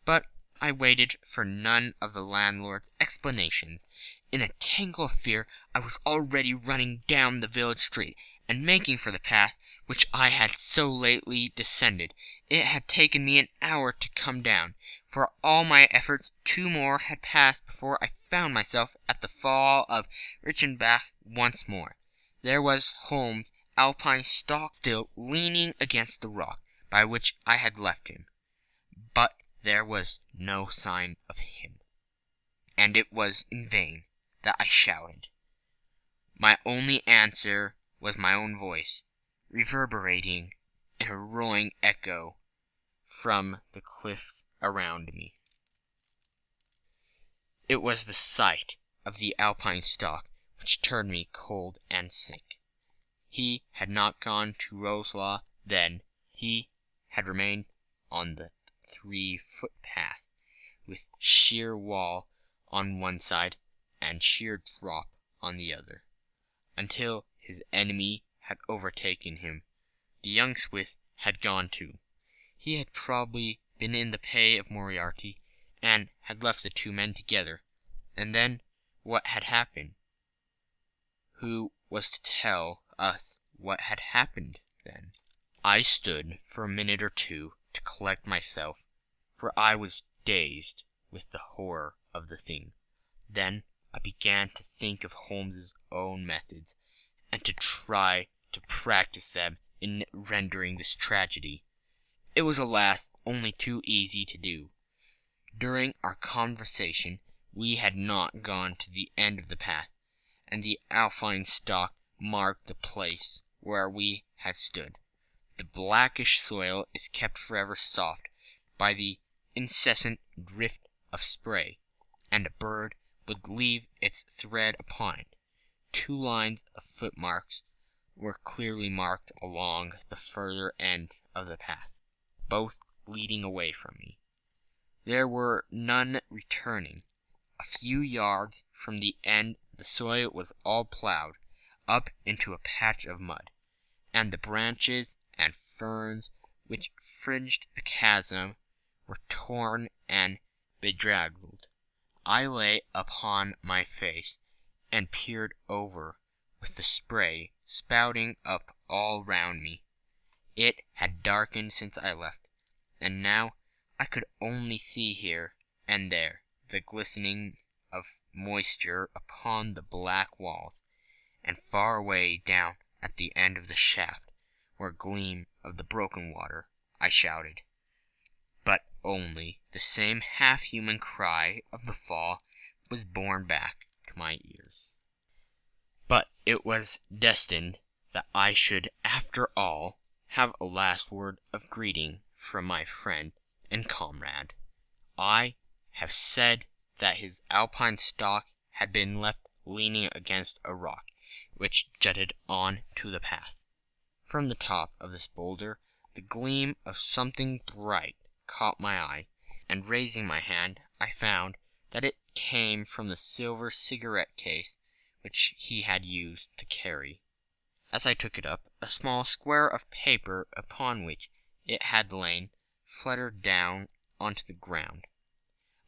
But I waited for none of the landlord's explanations. In a tangle of fear I was already running down the village street, and making for the path which I had so lately descended. It had taken me an hour to come down. For all my efforts 2 more had passed before I found myself at the fall of Reichenbach once more. There was Holmes' alpine stock still leaning against the rock by which I had left him, but there was no sign of him, and it was in vain that I shouted. My only answer was my own voice, reverberating in a roaring echo from the cliffs around me. It was the sight of the alpine stock which turned me cold and sick. He had not gone to Roslaw then. He had remained on the 3-foot path, with sheer wall on one side and sheer drop on the other, until his enemy had overtaken him. The young Swiss had gone too. He had probably been in the pay of Moriarty, and had left the 2 men together. And then what had happened? Who was to tell us what had happened then? I stood for a minute or 2 to collect myself, for I was dazed with the horror of the thing. Then I began to think of Holmes's own methods, and to try to practice them in rendering this tragedy. It was, alas, only too easy to do. During our conversation we had not gone to the end of the path, and the alpine stock marked the place where we had stood. the blackish soil is kept forever soft by the incessant drift of spray, and a bird would leave its thread upon it. 2 lines of footmarks were clearly marked along the further end of the path, both leading away from me. There were none returning. A few yards from the end the soil was all ploughed up into a patch of mud, and the branches and ferns which fringed the chasm were torn and bedraggled. I lay upon my face and peered over, with the spray spouting up all round me. It had darkened since I left, and now I could only see here and there the glistening of moisture upon the black walls, and far away down at the end of the shaft, where gleam of the broken water, I shouted. But only the same half-human cry of the fall was borne back to my ears. But it was destined that I should, after all, have a last word of greeting from my friend and comrade. I have said that his alpine stock had been left leaning against a rock which jutted on to the path. From the top of this boulder the gleam of something bright caught my eye, and raising my hand I found that it came from the silver cigarette case which he had used to carry. As I took it up, a small square of paper upon which it had lain fluttered down onto the ground.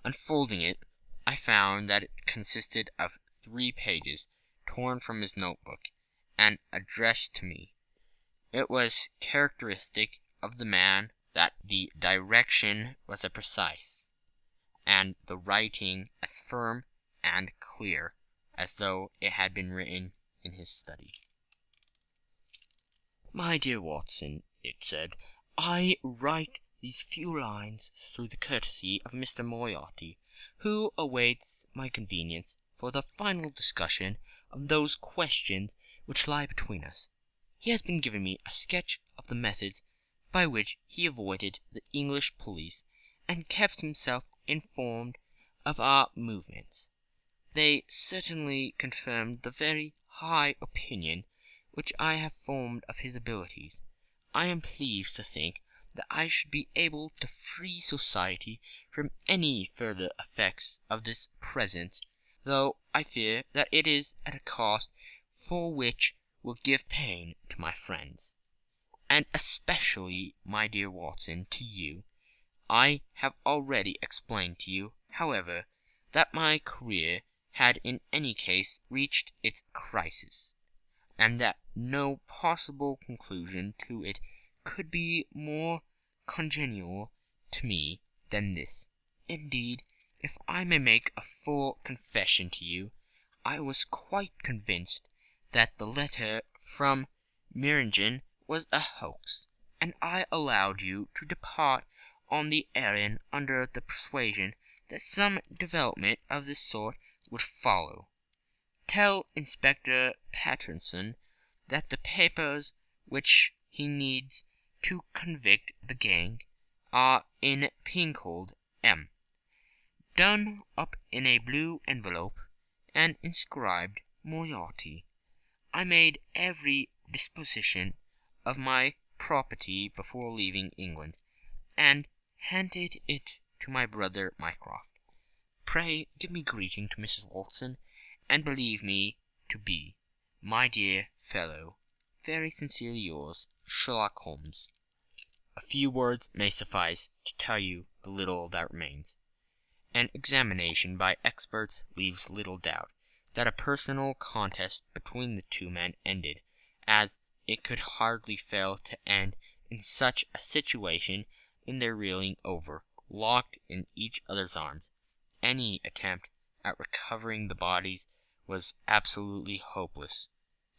Unfolding it, I found that it consisted of 3 pages torn from his notebook and addressed to me. It was characteristic of the man that the direction was as precise, and the writing as firm and clear as though it had been written in his study. "My dear Watson," it said, "I write these few lines through the courtesy of Mr. Moriarty, who awaits my convenience for the final discussion of those questions which lie between us. He has been giving me a sketch of the methods by which he avoided the English police, and kept himself informed of our movements. They certainly confirmed the very high opinion which I have formed of his abilities. I am pleased to think that I should be able to free society from any further effects of this presence, though I fear that it is at a cost for which will give pain to my friends, and especially, my dear Watson, to you. I have already explained to you, however, that my career had in any case reached its crisis, and that no possible conclusion to it could be more congenial to me than this. Indeed, if I may make a full confession to you, I was quite convinced that the letter from Meiringen was a hoax, and I allowed you to depart on the errand under the persuasion that some development of this sort would follow. Tell Inspector Patterson that the papers which he needs to convict the gang are in pincode M, done up in a blue envelope, and inscribed Moriarty. I made every disposition of my property before leaving England, and handed it to my brother Mycroft. Pray give me greeting to Mrs. Watson, and believe me to be, my dear fellow, very sincerely yours, Sherlock Holmes. A few words may suffice to tell you the little that remains. An examination by experts leaves little doubt that a personal contest between the 2 men ended, as it could hardly fail to end in such a situation, in their reeling over, locked in each other's arms. Any attempt at recovering the bodies was absolutely hopeless,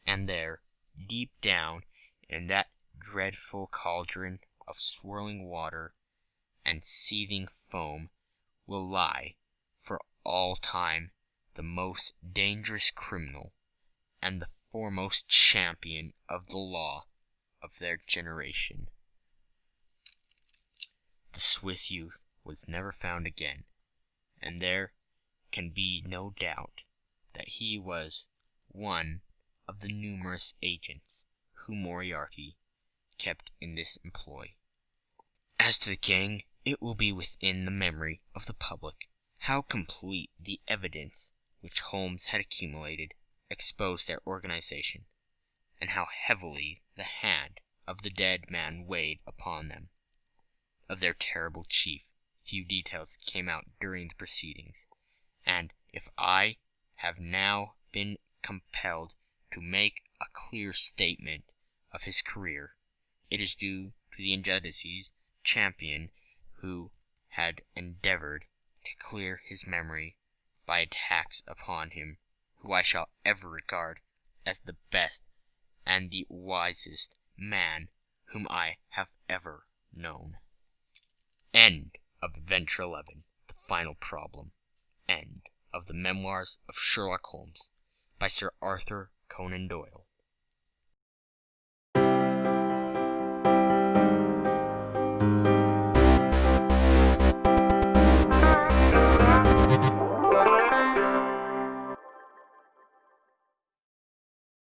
and there, deep down in that dreadful cauldron of swirling water and seething foam, will lie for all time the most dangerous criminal and the foremost champion of the law of their generation. The Swiss youth was never found again, and there can be no doubt that he was one of the numerous agents whom Moriarty kept in this employ. As to the king, it will be within the memory of the public how complete the evidence which Holmes had accumulated exposed their organization, and how heavily the hand of the dead man weighed upon them. Of their terrible chief, few details came out during the proceedings, and if I have now been compelled to make a clear statement of his career, it is due to the Injustice's champion, who had endeavored to clear his memory by attacks upon him, who I shall ever regard as the best and the wisest man whom I have ever known. End of Adventure 11, The Final Problem. End of the Memoirs of Sherlock Holmes by Sir Arthur Conan Doyle.